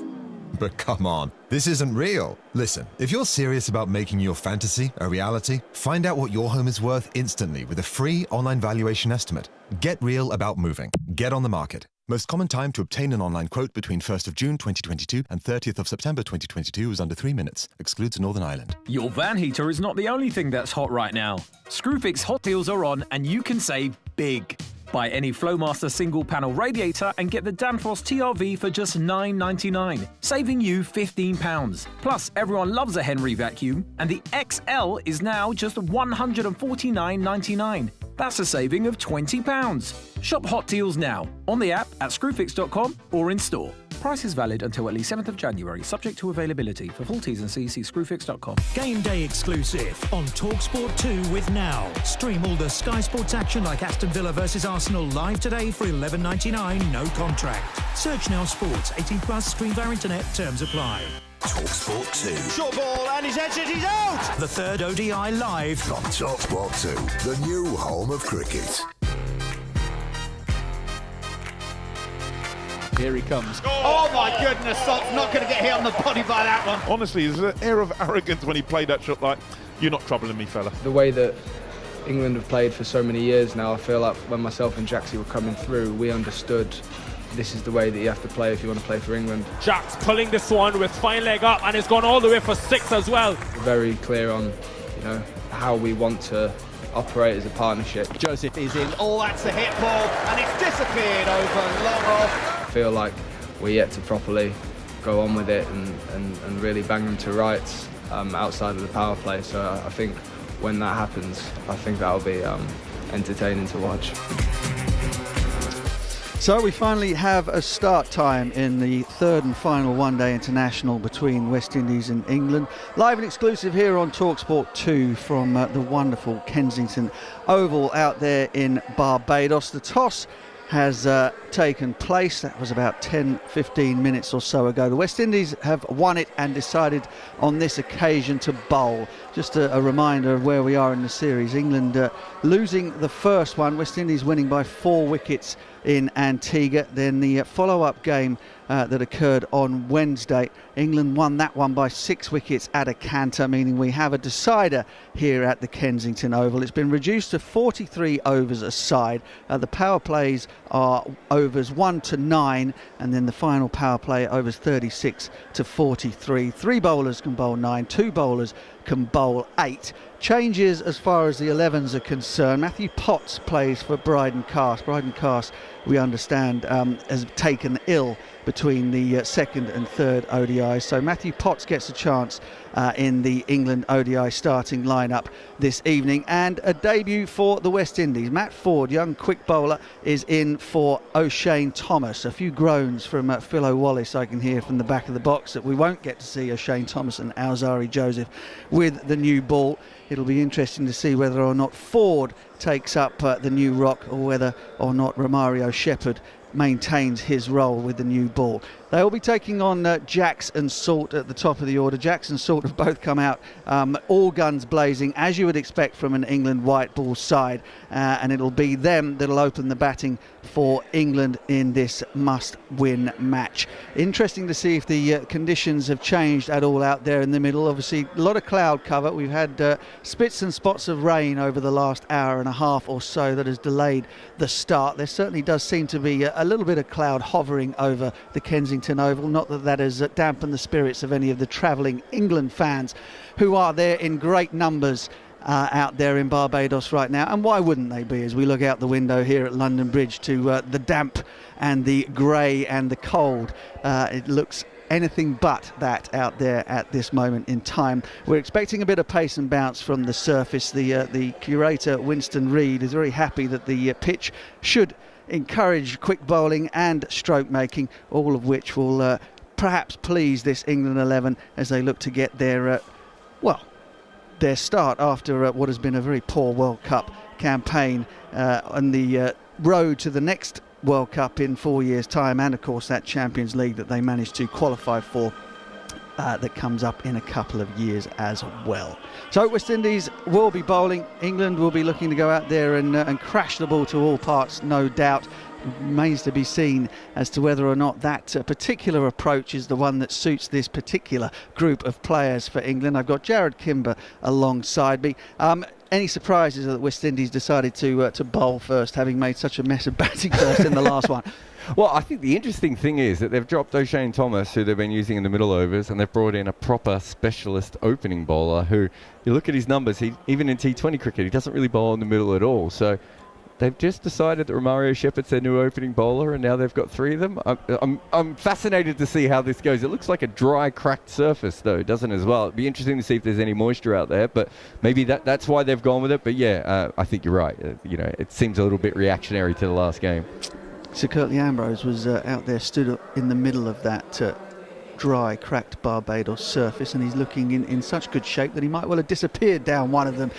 But come on, this isn't real. Listen, if you're serious about making your fantasy a reality, find out what your home is worth instantly with a free online valuation estimate. Get real about moving. Get on the market. Most common time to obtain an online quote between 1st of June 2022 and 30th of September 2022 is under 3 minutes. Excludes Northern Ireland. Your van heater is not the only thing that's hot right now. Screwfix hot deals are on and you can save big. Buy any Flowmaster single panel radiator and get the Danfoss TRV for just $9.99, saving you £15. Plus, everyone loves a Henry vacuum, and the XL is now just $149.99. That's a saving of £20. Shop hot deals now on the app at screwfix.com or in store. Price is valid until at least 7th of January, subject to availability. For full T's and C's, see screwfix.com. Game day exclusive on talkSPORT 2 with Now. Stream all the Sky Sports action like Aston Villa versus Arsenal live today for $11.99, no contract. Search Now Sports, 18 plus, stream via internet, terms apply. talkSPORT 2. Short ball and he's entered, he's out! The third ODI live on talkSPORT 2, the new home of cricket. Here he comes. Oh my goodness, Salt's not going to get hit on the body by that one. Honestly, there's an air of arrogance when he played that shot like, you're not troubling me, fella. The way that England have played for so many years now, I feel like when myself and Jaxie were coming through, we understood this is the way that you have to play if you want to play for England. Jax pulling this one with fine leg up, and it's gone all the way for 6 as well. We're very clear on, how we want to operate as a partnership. Joseph is in. Oh, that's a hit ball, and it's disappeared over long off. I feel like we're yet to properly go on with it and really bang them to rights outside of the power play. So I think when that happens, I think that'll be entertaining to watch. So we finally have a start time in the third and final one-day international between West Indies and England. Live and exclusive here on talkSPORT 2 from the wonderful Kensington Oval out there in Barbados. The toss has taken place. That was about 10-15 minutes or so ago. The West Indies have won it and decided on this occasion to bowl. Just a reminder of where we are in the series. England losing the first one, West Indies winning by 4 wickets in Antigua. Then the follow-up game that occurred on Wednesday, England won that one by 6 wickets at a canter, meaning we have a decider here at the Kensington Oval. It's been reduced to 43 overs a side. The power plays are overs 1 to 9, and then the final power play overs 36 to 43. 3 bowlers can bowl 9, 2 bowlers can bowl 8. Changes as far as the 11s are concerned. Matthew Potts plays for Bryden Cast. Bryden Cast, we understand, has taken ill between the second and third ODIs. So Matthew Potts gets a chance in the England ODI starting lineup this evening. And a debut for the West Indies. Matt Ford, young quick bowler, is in for O'Shane Thomas. A few groans from Philo Wallace I can hear from the back of the box that we won't get to see O'Shane Thomas and Alzari Joseph with the new ball. It'll be interesting to see whether or not Ford takes up the new rock, or whether or not Romario Shepherd maintains his role with the new ball. They will be taking on Jacks and Salt at the top of the order. Jacks and Salt have both come out all guns blazing, as you would expect from an England white ball side, and it'll be them that'll open the batting for England in this must-win match. Interesting to see if the conditions have changed at all out there in the middle. Obviously, a lot of cloud cover. We've had spits and spots of rain over the last hour and a half or so that has delayed the start. There certainly does seem to be a little bit of cloud hovering over the Kensington Oval. Not that that has dampened the spirits of any of the travelling England fans who are there in great numbers out there in Barbados right now. And why wouldn't they be, as we look out the window here at London Bridge to the damp and the grey and the cold. It looks anything but that out there at this moment in time. We're expecting a bit of pace and bounce from the surface. The curator, Winston Reid, is very happy that the pitch should encourage quick bowling and stroke making, all of which will perhaps please this England 11 as they look to get their their start after what has been a very poor World Cup campaign on the road to the next World Cup in 4 years' time, and of course that Champions League that they managed to qualify for that comes up in a couple of years as well. So West Indies will be bowling. England will be looking to go out there and crash the ball to all parts, no doubt. Remains to be seen as to whether or not that particular approach is the one that suits this particular group of players for England. I've got Jarrod Kimber alongside me. Any surprises that West Indies decided to bowl first, having made such a mess of batting first in the last one? Well, I think the interesting thing is that they've dropped O'Shane Thomas, who they've been using in the middle overs, and they've brought in a proper specialist opening bowler who, you look at his numbers, even in T20 cricket, he doesn't really bowl in the middle at all. So they've just decided that Romario Shepherd's their new opening bowler, and now they've got 3 of them. I'm fascinated to see how this goes. It looks like a dry, cracked surface, though, doesn't it, as well? It'd be interesting to see if there's any moisture out there, but maybe that's why they've gone with it. But yeah, I think you're right. It seems a little bit reactionary to the last game. Sir Curtly Ambrose was out there, stood in the middle of that dry, cracked Barbados surface, and he's looking in such good shape that he might well have disappeared down one of them.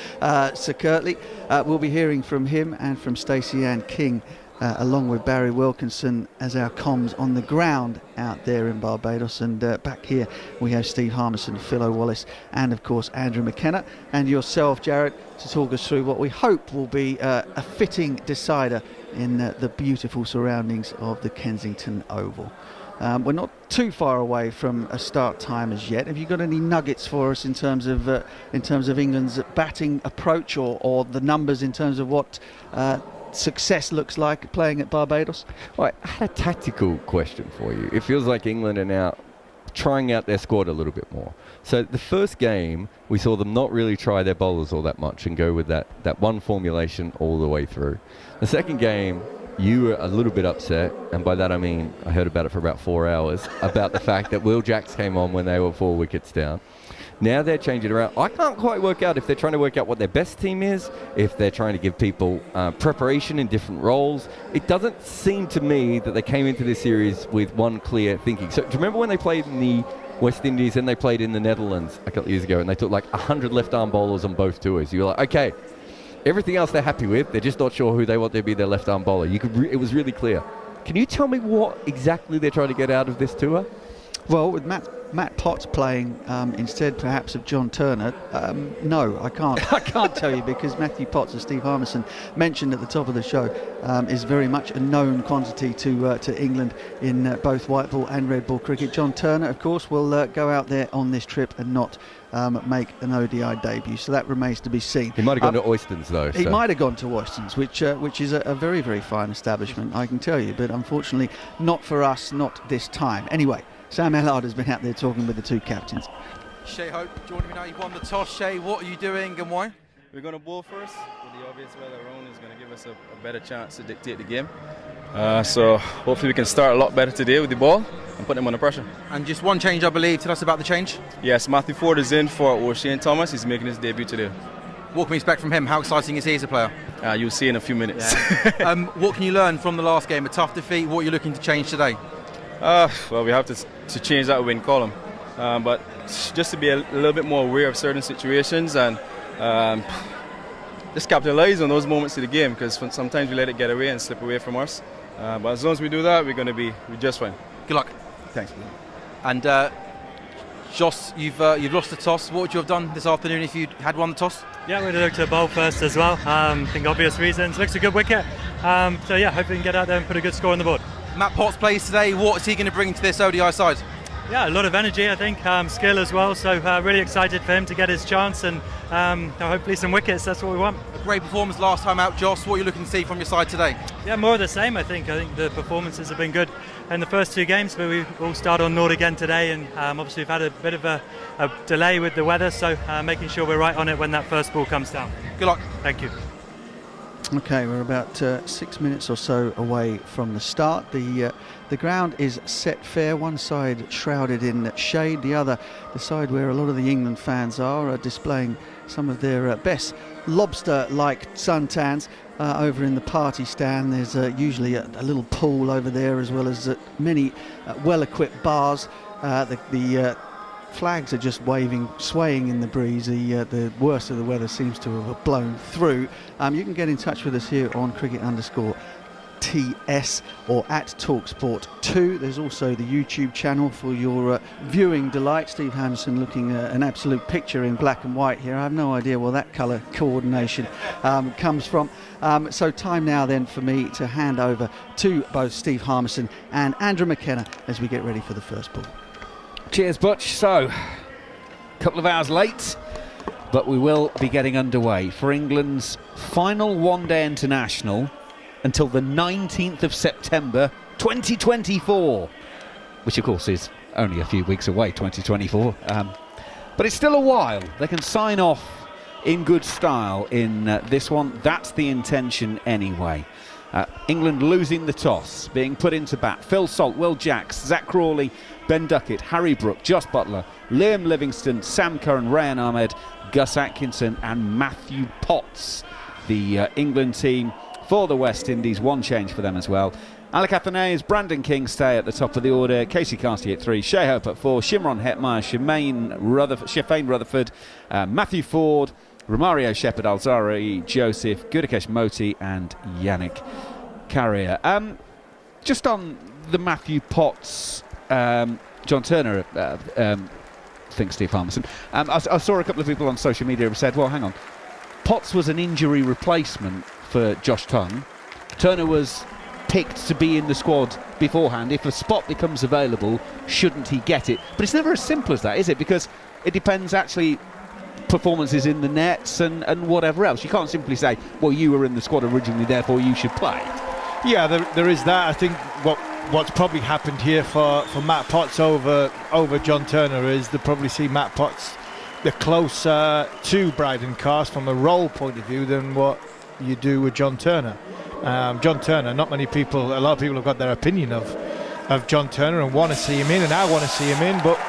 Sir Curtly, we'll be hearing from him and from Stacy-Ann King, along with Barry Wilkinson as our comms on the ground out there in Barbados. And back here we have Steve Harmison, Philo Wallace, and of course Andrew McKenna, and yourself, Jarrod, to talk us through what we hope will be a fitting decider in the beautiful surroundings of the Kensington Oval. We're not too far away from a start time as yet. Have you got any nuggets for us in terms of England's batting approach, or the numbers in terms of what success looks like playing at Barbados? Well, I had a tactical question for you. It feels like England are now trying out their squad a little bit more. So the first game, we saw them not really try their bowlers all that much and go with that one formulation all the way through. The second game, you were a little bit upset, and by that I mean I heard about it for about 4 hours, about the fact that Will Jacks came on when they were 4 wickets down. Now they're changing it around. I can't quite work out if they're trying to work out what their best team is, if they're trying to give people preparation in different roles. It doesn't seem to me that they came into this series with one clear thinking. So do you remember when they played in the West Indies and they played in the Netherlands a couple of years ago, and they took like 100 left-arm bowlers on both tours? You were like, okay, everything else they're happy with. They're just not sure who they want to be their left-arm bowler. It was really clear. Can you tell me what exactly they're trying to get out of this tour? Well, with Matt Potts playing instead perhaps of John Turner, no, I can't. I can't tell you, because Matthew Potts, as Steve Harmison mentioned at the top of the show, is very much a known quantity to England in both white ball and red ball cricket. John Turner, of course, will go out there on this trip and not make an ODI debut, so that remains to be seen. He might have gone to Oystons, though. He might have gone to Oystons, which is a very, very fine establishment, I can tell you, but unfortunately not for us, not this time. Anyway, Sam Ellard has been out there talking with the two captains. Shay Hope joining me now. You've won the toss, Shay. What are you doing and why? We're going to bowl first. With the obvious weather around is going to give us a better chance to dictate the game. So hopefully we can start a lot better today with the ball and put them under pressure. And just one change, I believe. Tell us about the change. Yes, Matthew Ford is in for O'Shane Thomas. He's making his debut today. What can we expect from him? How exciting is he as a player? You'll see in a few minutes. Yeah. What can you learn from the last game? A tough defeat. What are you looking to change today? Well, we have to change that win column. But just to be a little bit more aware of certain situations and just capitalize on those moments of the game, because sometimes we let it get away and slip away from us. But as long as we do that, we're going to be just fine. Good luck. Thanks. And Jos, you've lost the toss. What would you have done this afternoon if you had won the toss? Yeah, we'd have looked to bowl first as well. I think obvious reasons. Looks a good wicket. So yeah, hopefully we can get out there and put a good score on the board. Matt Potts plays today. What is he going to bring to this ODI side? Yeah, a lot of energy, I think, skill as well. So really excited for him to get his chance and hopefully some wickets. That's what we want. A great performance last time out, Jos. What are you looking to see from your side today? Yeah, more of the same, I think. I think the performances have been good in the first two games, but we all start on Nord again today, and obviously we've had a bit of a delay with the weather, so making sure we're right on it when that first ball comes down. Good luck. Thank you. Okay, we're about 6 minutes or so away from the start. The ground is set fair, one side shrouded in shade, the other, the side where a lot of the England fans are displaying some of their best lobster-like suntans. Over in the party stand, there's usually a little pool over there, as well as many well-equipped bars. The flags are just waving, swaying in the breeze. The worst of the weather seems to have blown through. You can get in touch with us here on cricket_TS or at talkSPORT 2. There's also the YouTube channel for your viewing delight. Steve Harmison looking an absolute picture in black and white here. I have no idea where that colour coordination comes from. So time now then for me to hand over to both Steve Harmison and Andrew McKenna as we get ready for the first ball. Cheers, Butch. So, a couple of hours late, but we will be getting underway for England's final one-day international until the 19th of September 2024, which of course is only a few weeks away, 2024. But it's still a while. They can sign off in good style in this one. That's the intention anyway. England losing the toss, being put into bat. Phil Salt, Will Jacks, Zach Crawley, Ben Ducket, Harry Brook, Jos Buttler, Liam Livingston, Sam Curran, Rayan Ahmed, Gus Atkinson and Matthew Potts. The England team for the West Indies, one change for them as well. Alec Athanaze, Brandon King stay at the top of the order, Casey Carsey at 3, Shea Hope at 4, Shimron Hetmeyer, Shafane Rutherford, Matthew Ford, Romario Shepherd, Alzari Joseph, Gudakesh Moti and Yannick Carrier. Just on the Matthew Potts, John Turner thing, Steve Harmison. I saw a couple of people on social media who said, well, hang on, Potts was an injury replacement for Josh Tongue. Turner was picked to be in the squad beforehand. If a spot becomes available, shouldn't he get it? But it's never as simple as that, is it? Because it depends actually performances in the nets and whatever else. You can't simply say, well, you were in the squad originally, therefore you should play. Yeah, there is that. I think what's probably happened here for Matt Potts over John Turner is they probably see Matt Potts the closer to Bryden Cast from a role point of view than what you do with John Turner. John Turner, a lot of people have got their opinion of John Turner and want to see him in, and I want to see him in, but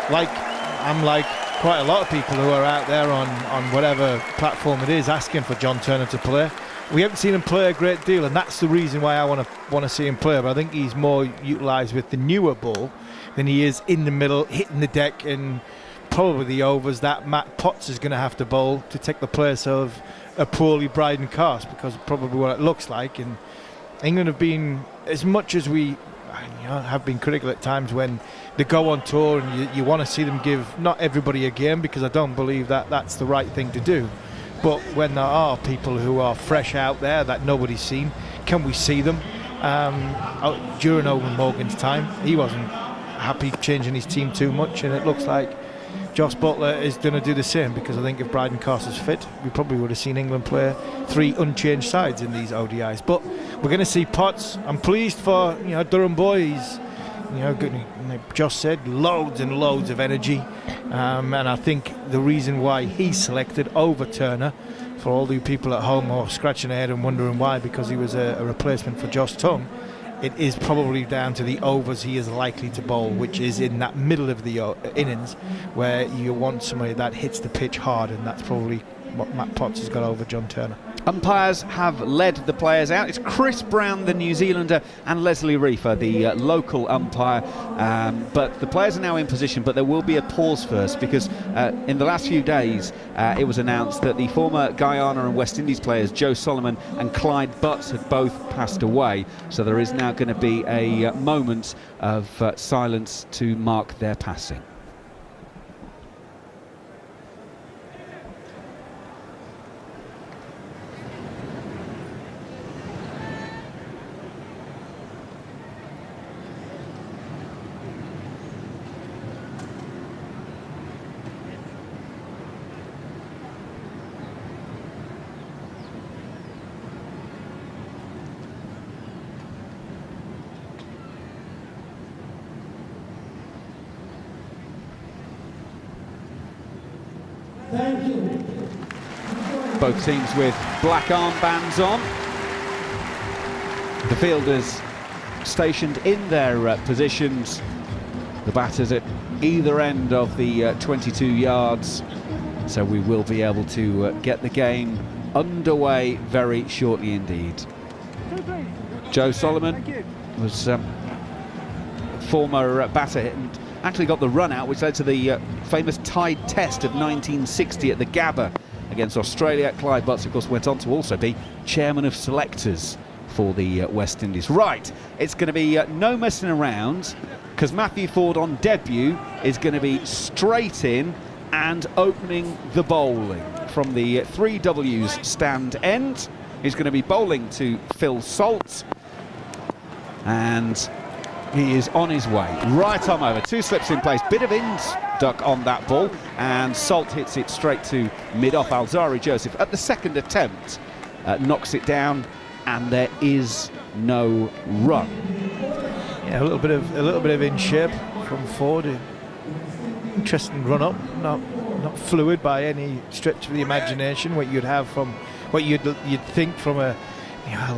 I'm like quite a lot of people who are out there on whatever platform it is asking for John Turner to play. We haven't seen him play a great deal, and that's the reason why I want to see him play. But I think he's more utilised with the newer ball than he is in the middle, hitting the deck, and probably the overs that Matt Potts is going to have to bowl to take the place of a poorly Bryden Cast, because probably what it looks like. And England have been, as much as we have been critical at times when they go on tour and you want to see them give not everybody a game, because I don't believe that that's the right thing to do. But when there are people who are fresh out there that nobody's seen, can we see them? During Owen Morgan's time, he wasn't happy changing his team too much, and it looks like Jos Buttler is going to do the same, because I think if Bryden Carter's fit, we probably would have seen England play 3 unchanged sides in these ODIs. But we're going to see Potts. I'm pleased for Durham boy. He's like Josh said, loads and loads of energy, and I think the reason why he's selected over Turner, for all the people at home who are scratching their head and wondering why, because he was a replacement for Josh Tongue, it is probably down to the overs he is likely to bowl, which is in that middle of the innings where you want somebody that hits the pitch hard, and that's probably what Matt Potts has got over John Turner. Umpires have led the players out. It's Chris Brown, the New Zealander, and Leslie Reefer, the local umpire. But the players are now in position, but there will be a pause first, because in the last few days it was announced that the former Guyana and West Indies players Joe Solomon and Clyde Butts had both passed away. So there is now going to be a moment of silence to mark their passing. Both teams with black armbands on. The fielders stationed in their positions. The batters at either end of the 22 yards. So we will be able to get the game underway very shortly indeed. Joe Solomon was former batter and actually got the run out, which led to the famous tied test of 1960 at the Gabba against Australia. Clyde Butts, of course, went on to also be chairman of selectors for the West Indies. Right, it's going to be no messing around, because Matthew Forde on debut is going to be straight in and opening the bowling from the 3Ws stand end. He's going to be bowling to Phil Salt, and he is on his way. Right arm over, 2 slips in place, bit of duck on that ball, and Salt hits it straight to mid-off. Alzari Joseph at the second attempt knocks it down, and there is no run. Yeah, a little bit of in shape from Forde. Interesting run up, not fluid by any stretch of the imagination. What you'd have from what you'd think from a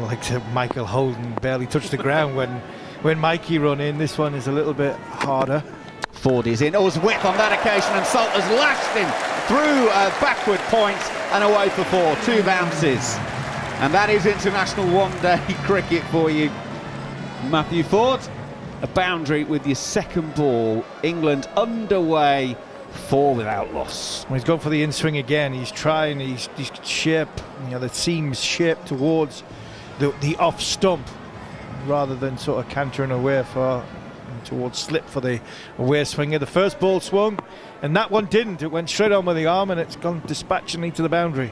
like Michael Holden barely touched the ground when Mikey run in. This one is a little bit harder. Forde is in. Oh, his width on that occasion, and Salt has lashed him through a backward point and away for 4. 2 bounces. And that is international one-day cricket for you. Matthew Forde, a boundary with your second ball. England underway, 4 without loss. Well, he's gone for the in-swing again. He's trying, he's shape, the seam's shaped towards the off stump, rather than sort of cantering away towards slip for the away swinger. The first ball swung, and that one didn't. It went straight on with the arm, and it's gone dispatchingly to the boundary.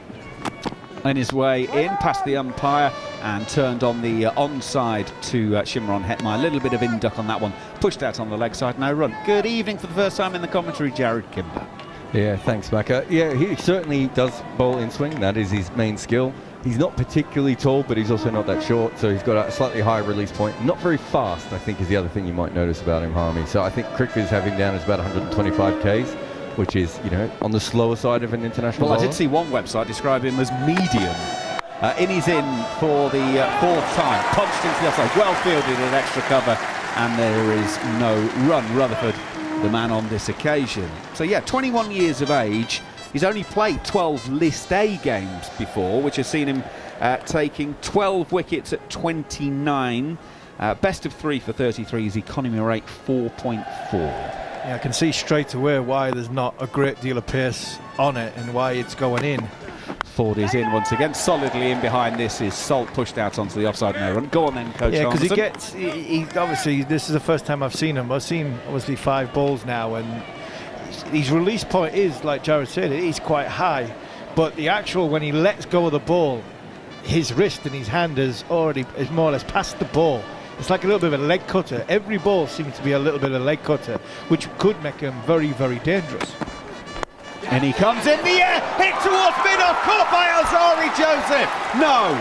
On his way in, past the umpire, and turned on the onside to Shimron Hetmyer. A little bit of induck on that one. Pushed out on the leg side, no run. Good evening for the first time in the commentary, Jarrod Kimber. Yeah, thanks, Macca. Yeah, he certainly does bowl in swing. That is his main skill. He's not particularly tall, but he's also not that short, so he's got a slightly higher release point. Not very fast, I think, is the other thing you might notice about him, Harmy. So I think cricketers have him down as about 125 Ks, which is, on the slower side of an international bowler. I did see one website describe him as medium. Innings in for the 4th time, punched into the offside, well fielded at extra cover, and there is no run. Rutherford, the man on this occasion. So yeah, 21 years of age. He's only played 12 List A games before, which has seen him taking 12 wickets at 29. Best of 3 for 33, his economy rate 4.4. Yeah, I can see straight away why there's not a great deal of pace on it and why it's going in. Ford is in once again, solidly in behind. This is Salt pushed out onto the offside no run. Go on then, Coach. Yeah, because he obviously, this is the first time I've seen him. I've seen obviously 5 balls now, and his release point is, like Jarrod said, it is quite high. But the actual, when he lets go of the ball, his wrist and his hand is more or less past the ball. It's like a little bit of a leg cutter. Every ball seems to be a little bit of a leg cutter, which could make him very, very dangerous. And he comes in the air, hit towards mid-off, caught by Alzari Joseph. No,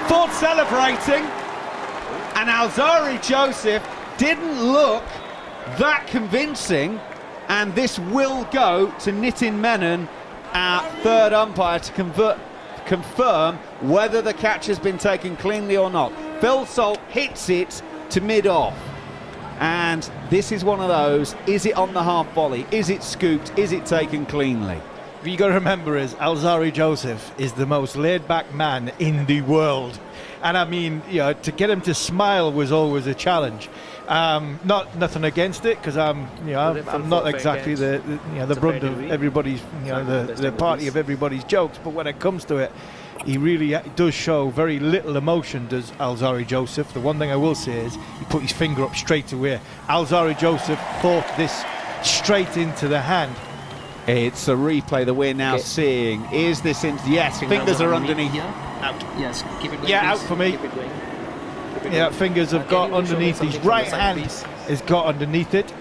Ford celebrating, and Alzari Joseph didn't look that convincing, and this will go to Nitin Menon, our third umpire, to confirm whether the catch has been taken cleanly or not. Phil Salt hits it to mid-off. And this is one of those, is it on the half volley? Is it scooped? Is it taken cleanly? What you got to remember is Alzari Joseph is the most laid-back man in the world. And I mean, you know, to get him to smile was always a challenge. Nothing against it, because I'm not exactly the brunt of everybody's, the party of everybody's jokes. But when it comes to it, he really does show very little emotion, does Alzari Joseph. The one thing I will say is he put his finger up straight away. Alzari Joseph fought this straight into the hand. It's a replay that we're now seeing. Is this in? Yes, fingers are underneath. Out. Yes, keep it going. Yeah, please. out for me. Keep it going. Yeah, fingers have got underneath. His right hand has got underneath it.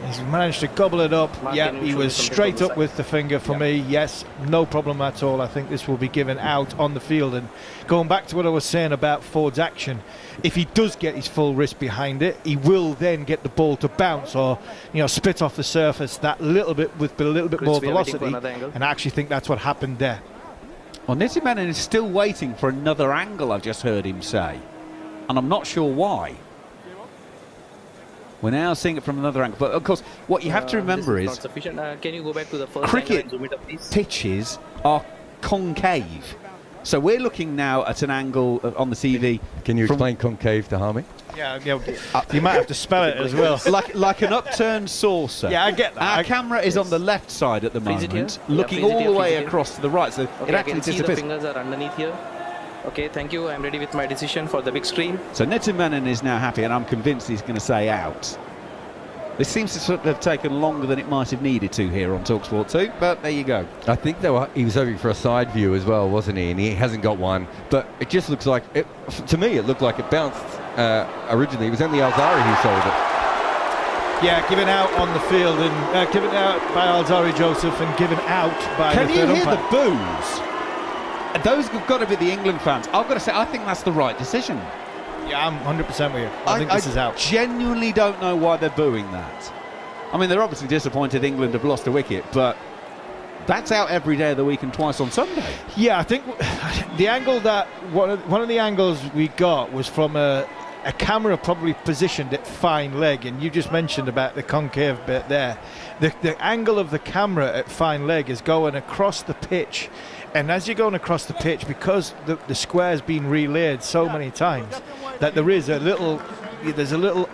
He's managed to gobble it up. Yeah, he was straight up with the finger for me. Yes, no problem at all. I think this will be given out on the field. And going back to what I was saying about Ford's action, if he does get his full wrist behind it, he will then get the ball to bounce or spit off the surface that little bit with a little bit more velocity. And I actually think that's what happened there. Well, Nitin Menon is still waiting for another angle, I've just heard him say. And I'm not sure why. We're now seeing it from another angle. But, of course, what you have to remember is can you go back to the first cricket angle and zoom it up, please? pitches are concave. So we're looking now at an angle on the TV. Can you explain concave to Harmy? Yeah, you might have to spell it as well. like an upturned saucer. Yeah, I get that. Our camera is on the left side at the moment, looking all the way across to the right. So it actually disappears. The fingers are underneath here. Okay, thank you. I'm ready with my decision for the big screen. So Nitin Menon is now happy, and I'm convinced he's going to say out. This seems to sort of have taken longer than it might have needed to here on talkSPORT 2, but there you go. I think he was hoping for a side view as well, wasn't he? And he hasn't got one. But it just looks like, to me, it looked like it bounced originally. It was only Alzari who sold it. Yeah, given out on the field, and given out by Alzari Joseph and given out by the third umpire. Can you hear the boos? Those have got to be the England fans. I've got to say, I think that's the right decision. Yeah, I'm 100% with you. I think this is out. I genuinely don't know why they're booing that. I mean, they're obviously disappointed England have lost a wicket, but that's out every day of the week and twice on Sunday. Yeah, I think the angle that one of the angles we got was from a camera probably positioned at fine leg, and you just mentioned about the concave bit there. The angle of the camera at fine leg is going across the pitch. And as you're going across the pitch, because the square's been relayed so many times, that there's a little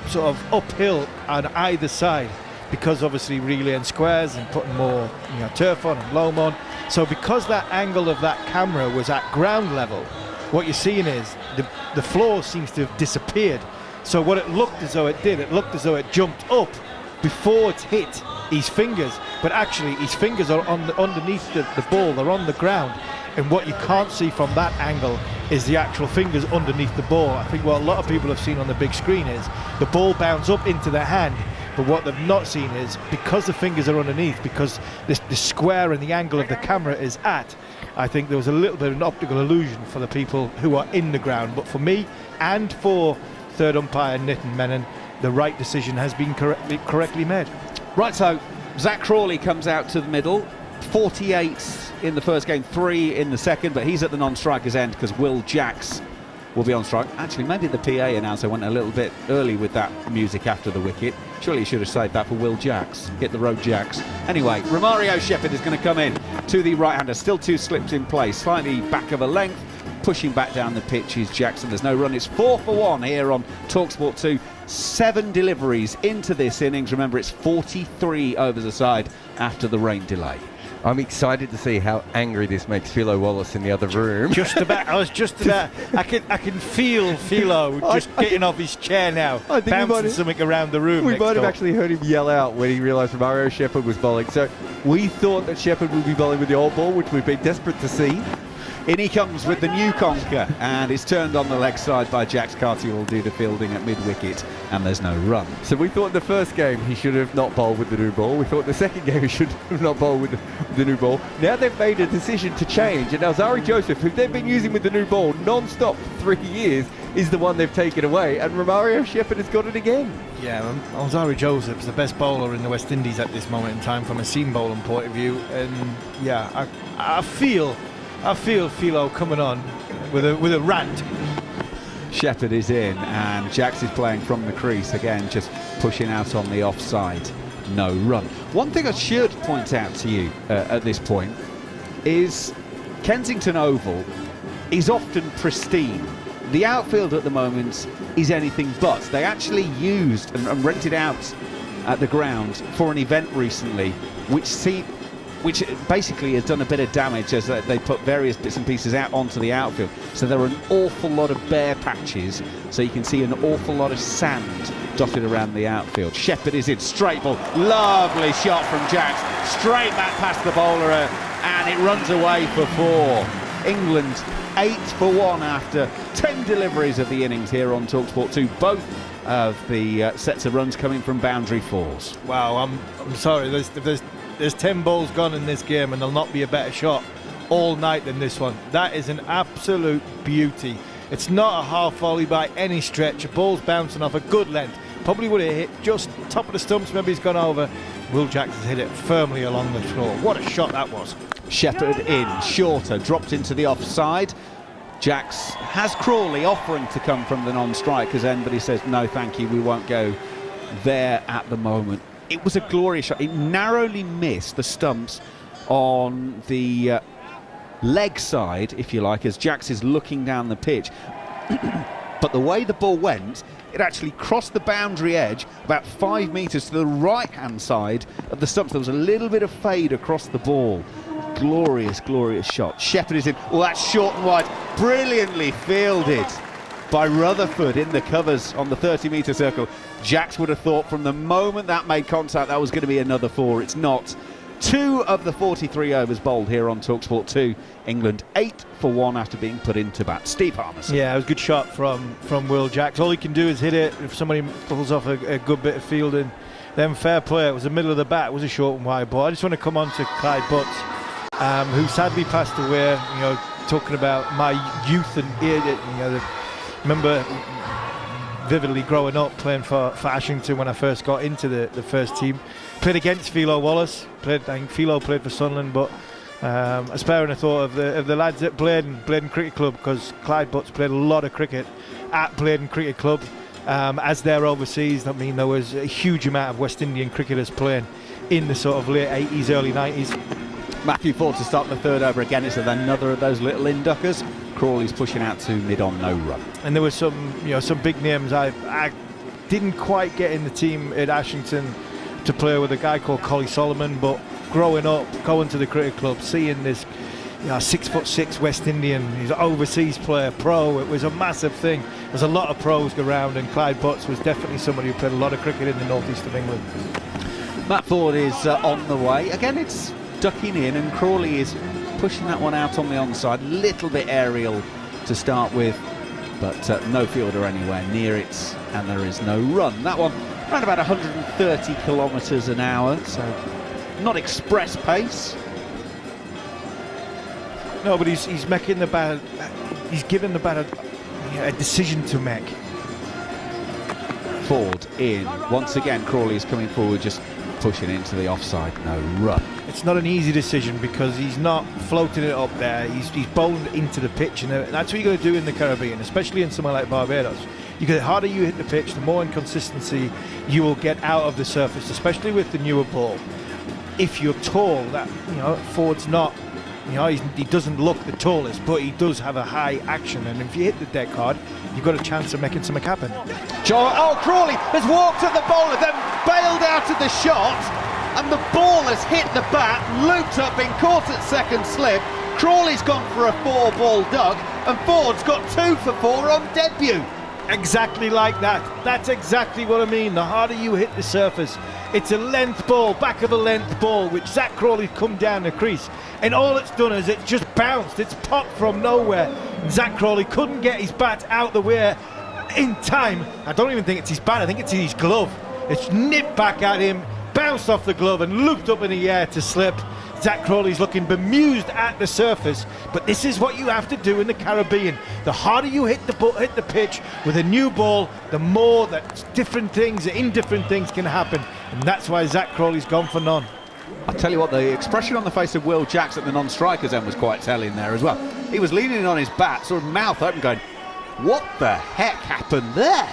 sort of uphill on either side, because obviously relaying squares and putting more turf on and loam on. So because that angle of that camera was at ground level, what you're seeing is the floor seems to have disappeared. So what it looked as though it did, it looked as though it jumped up before it hit his fingers, but actually his fingers are underneath the ball, they're on the ground, and what you can't see from that angle is the actual fingers underneath the ball. I think what a lot of people have seen on the big screen is the ball bounce up into the hand, but what they've not seen is, because the fingers are underneath, because the square and the angle of the camera is at, I think there was a little bit of an optical illusion for the people who are in the ground. But for me and for third umpire Nitin Menon, the right decision has been correctly made. Right, so Zach Crawley comes out to the middle, 48 in the first game, 3 in the second, but he's at the non-striker's end because Will Jacks will be on strike. Actually, maybe the PA announcer went a little bit early with that music after the wicket. Surely he should have saved that for Will Jacks. Hit the road, Jacks. Anyway, Romario Shepherd is going to come in to the right-hander. Still 2 slips in play, slightly back of a length. Pushing back down the pitch is Jackson. There's no run. It's 4 for 1 here on talkSPORT 2. 7 deliveries into this innings. Remember, it's 43 overs aside after the rain delay. I'm excited to see how angry this makes Philo Wallace in the other room. I was just about. I can feel Philo just getting off his chair now, bouncing something around the room. We might have actually heard him yell out when he realised Romario Shepherd was bowling. So we thought that Shepherd would be bowling with the old ball, which we've been desperate to see. In he comes with the new conker, and it's turned on the leg side by Jax Carty, who will do the fielding at mid-wicket, and there's no run. So we thought in the first game he should have not bowled with the new ball. We thought in the second game he should have not bowled with the new ball. Now they've made a decision to change, and now Zari Joseph, who they've been using with the new ball non-stop for 3 years, is the one they've taken away, and Romario Shepherd has got it again. Yeah, Zari Joseph's the best bowler in the West Indies at this moment in time from a seam bowling point of view, and yeah, I feel Philo coming on with a rant. Shepherd is in, and Jax is playing from the crease again, just pushing out on the offside. No run. One thing I should point out to you at this point is Kensington Oval is often pristine. The outfield at the moment is anything but. They actually used and rented out at the ground for an event recently, which basically has done a bit of damage as they put various bits and pieces out onto the outfield. So there are an awful lot of bare patches, so you can see an awful lot of sand dotted around the outfield. Shepherd is in, straight ball, lovely shot from Jax, straight back past the bowler, and it runs away for 4. England 8 for 1 after 10 deliveries of the innings here on talkSPORT 2. Both of the sets of runs coming from boundary 4s. Wow, I'm sorry, there's 10 balls gone in this game, and there'll not be a better shot all night than this one. That is an absolute beauty. It's not a half volley by any stretch. A ball's bouncing off a good length. Probably would have hit just top of the stumps, maybe he's gone over. Will Jax has hit it firmly along the floor. What a shot that was. Shepherd in, shorter, dropped into the offside. Jax has Crawley offering to come from the non-strikers end, but he says, no thank you, we won't go there at the moment. It was a glorious shot. It narrowly missed the stumps on the leg side, if you like, as Jax is looking down the pitch. But the way the ball went, it actually crossed the boundary edge about 5 metres to the right-hand side of the stumps. There was a little bit of fade across the ball. Glorious, glorious shot. Shepherd is in. Oh, that's short and wide. Brilliantly fielded by Rutherford in the covers on the 30-metre circle. Jax would have thought from the moment that made contact that was going to be another 4. It's not. 2 of the 43 overs bowled here on talkSPORT 2. England 8 for 1 after being put into bat. Steve Harmison. Yeah, it was a good shot from Will Jax. All he can do is hit it. If somebody pulls off a good bit of fielding, then fair play. It was the middle of the bat. It was a short and wide ball. I just want to come on to Clyde Butts, who sadly passed away. You know, talking about my youth and remember vividly growing up playing for Ashington when I first got into the first team. Played against Philo Wallace. I think Philo played for Sunderland, but a spare and a thought of the lads at Bladen Cricket Club, because Clyde Butts played a lot of cricket at Bladen Cricket Club. As they're overseas, I mean, there was a huge amount of West Indian cricketers playing in the sort of late 80s, early 90s. Matthew Ford to start the third over again. It's another of those little induckers. Crawley's pushing out to mid on, no run. And there were some big names. I didn't quite get in the team at Ashington to play with a guy called Collie Solomon, but growing up, going to the cricket club, seeing this 6'6" West Indian, he's an overseas player, pro, it was a massive thing. There's a lot of pros around, and Clyde Butts was definitely somebody who played a lot of cricket in the northeast of England. Matt Ford is on the way. Again, it's ducking in, and Crawley is pushing that one out on the onside. Little bit aerial to start with, but no fielder anywhere near it, and there is no run. That one around about 130 kilometres an hour, so not express pace. No, but he's making the bat. He's given the bat a decision to make. Ford in once again. Crawley is coming forward, just pushing into the offside. No run. It's not an easy decision because he's not floating it up there. He's bowling into the pitch, and that's what you're going to do in the Caribbean, especially in somewhere like Barbados. The harder you hit the pitch, the more inconsistency you will get out of the surface, especially with the newer ball. If you're tall, that Ford's not. He doesn't look the tallest, but he does have a high action, and if you hit the deck hard, you've got a chance of making something happen. Crawley has walked at the bowler, then bailed out of the shot, and the ball has hit the bat, looped up, been caught at second slip. Crawley's gone for a 4-ball duck, and Ford's got 2 for 4 on debut. Exactly like that. That's exactly what I mean. The harder you hit the surface, it's a length ball, back of a length ball, which Zach Crawley's come down the crease, and all it's done is it's just bounced. It's popped from nowhere. And Zach Crawley couldn't get his bat out the way in time. I don't even think it's his bat. I think it's his glove. It's nipped back at him, bounced off the glove, and looped up in the air to slip. Zach Crawley's looking bemused at the surface, but this is what you have to do in the Caribbean. The harder you hit the pitch with a new ball, the more that indifferent things can happen, and that's why Zach Crawley's gone for none. I tell you what, the expression on the face of Will Jacks at the non-strikers end was quite telling there as well. He was leaning on his bat, sort of mouth open, going, "What the heck happened there?"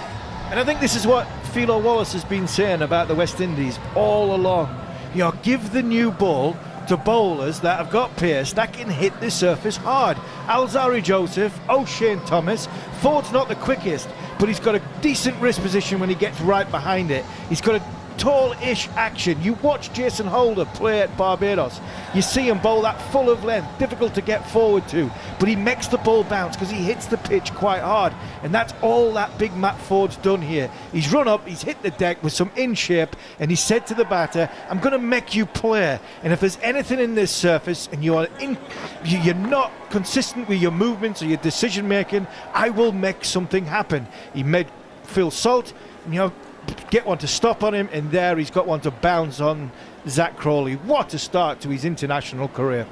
And I think this is what Philo Wallace has been saying about the West Indies all along. You know, give the new ball to bowlers that have got pace, that can hit the surface hard. Alzari Joseph, O'Shane Thomas. Ford's not the quickest, but he's got a decent wrist position when he gets right behind it. He's got a tall-ish action. You watch Jason Holder play at Barbados. You see him bowl that full of length, difficult to get forward to, but he makes the ball bounce because he hits the pitch quite hard, and that's all that big Matt Ford's done here. He's run up, he's hit the deck with some in shape, and he said to the batter, "I'm going to make you play, and if there's anything in this surface and you're not consistent with your movements or your decision making, I will make something happen." He made Phil Salt, get one to stop on him, and there he's got one to bounce on Zach Crawley. What a start to his international career.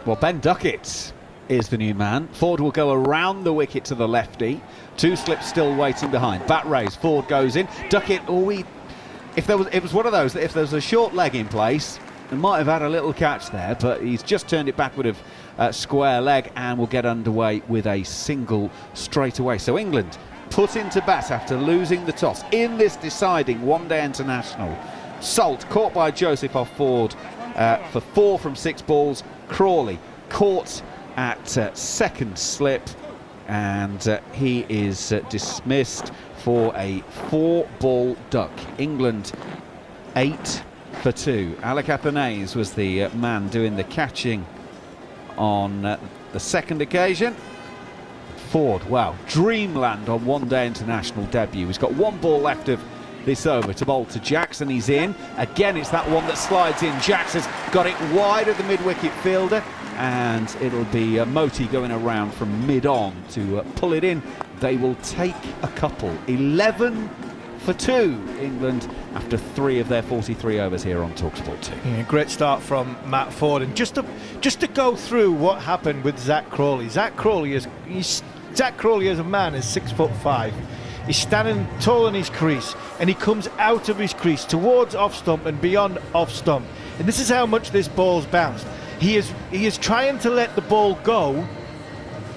Well, Ben Ducket is the new man. Ford will go around the wicket to the lefty. 2 slips still waiting behind. Bat raised. Ford goes in. Ducket, it was one of those that if there was a short leg in place, it might have had a little catch there, but he's just turned it backward of square leg and will get underway with a single straight away. So England put into bat after losing the toss in this deciding one-day international. Salt caught by Joseph off Ford for 4 from 6 balls. Crawley caught at second slip, and he is dismissed for a 4-ball duck. England 8 for 2. Alec Athanaze was the man doing the catching on the second occasion. Ford, wow, dreamland on one-day international debut. He's got 1 ball left of this over to bowl to Jackson. He's in. Again, it's that one that slides in. Jackson's got it wide of the mid-wicket fielder, and it'll be Moti going around from mid-on to pull it in. They will take a couple. 11 for 2, England, after 3 of their 43 overs here on talkSPORT 2. Yeah, great start from Matt Ford. And just to go through what happened with Zach Crawley. Zach Crawley as a man is 6'5". He's standing tall in his crease, and he comes out of his crease towards off stump and beyond off stump. And this is how much this ball's bounced. He is trying to let the ball go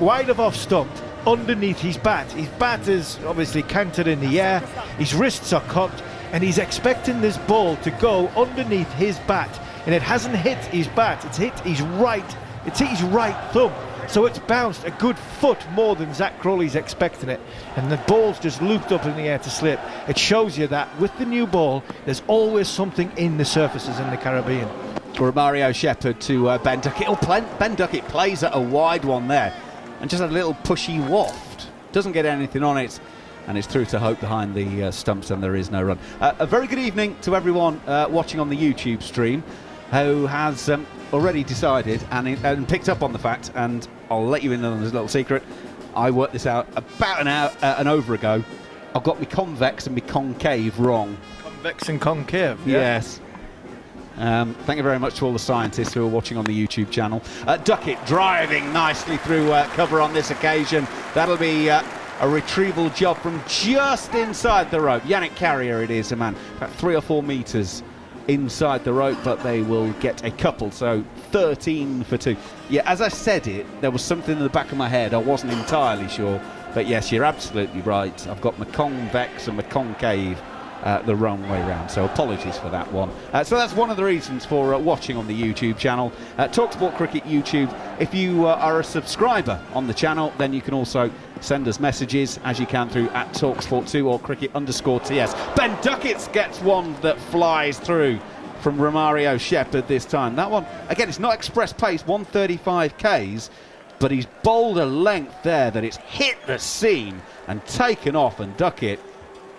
wide of off stump underneath his bat. His bat is obviously canted in the air, his wrists are cocked, and he's expecting this ball to go underneath his bat, and it hasn't hit his bat, it's hit his right thumb. So it's bounced a good foot more than Zach Crawley's expecting it, and the ball's just looped up in the air to slip. It shows you that with the new ball, there's always something in the surfaces in the Caribbean. Mario Shepherd to Ben Ducket. Ben Ducket plays at a wide one there, and just a little pushy waft. Doesn't get anything on it, and it's through to Hope behind the stumps, and there is no run. A very good evening to everyone watching on the YouTube stream who has already decided and picked up on the fact, and I'll let you in on this little secret. I worked this out about an hour and over ago. I've got my convex and my concave wrong. Convex and concave? Yeah. Yes. Thank you very much to all the scientists who are watching on the YouTube channel. Ducket driving nicely through cover on this occasion. That'll be a retrieval job from just inside the rope. Yannick Carrier it is, a man about 3 or 4 metres inside the rope, but they will get a couple, so 13 for 2. Yeah, as I said it, there was something in the back of my head. I wasn't entirely sure, but yes, you're absolutely right. I've got my convex and my concave the wrong way round, so apologies for that one. So that's one of the reasons for watching on the YouTube channel, talkSPORT Cricket YouTube. If you are a subscriber on the channel, then you can also send us messages, as you can, through at talkSPORT2 or cricket_TS. Ben Ducket gets one that flies through from Romario Shepherd this time. That one, again, it's not express pace, 135 Ks, but he's bowled a length there that it's hit the seam and taken off, and Ducket,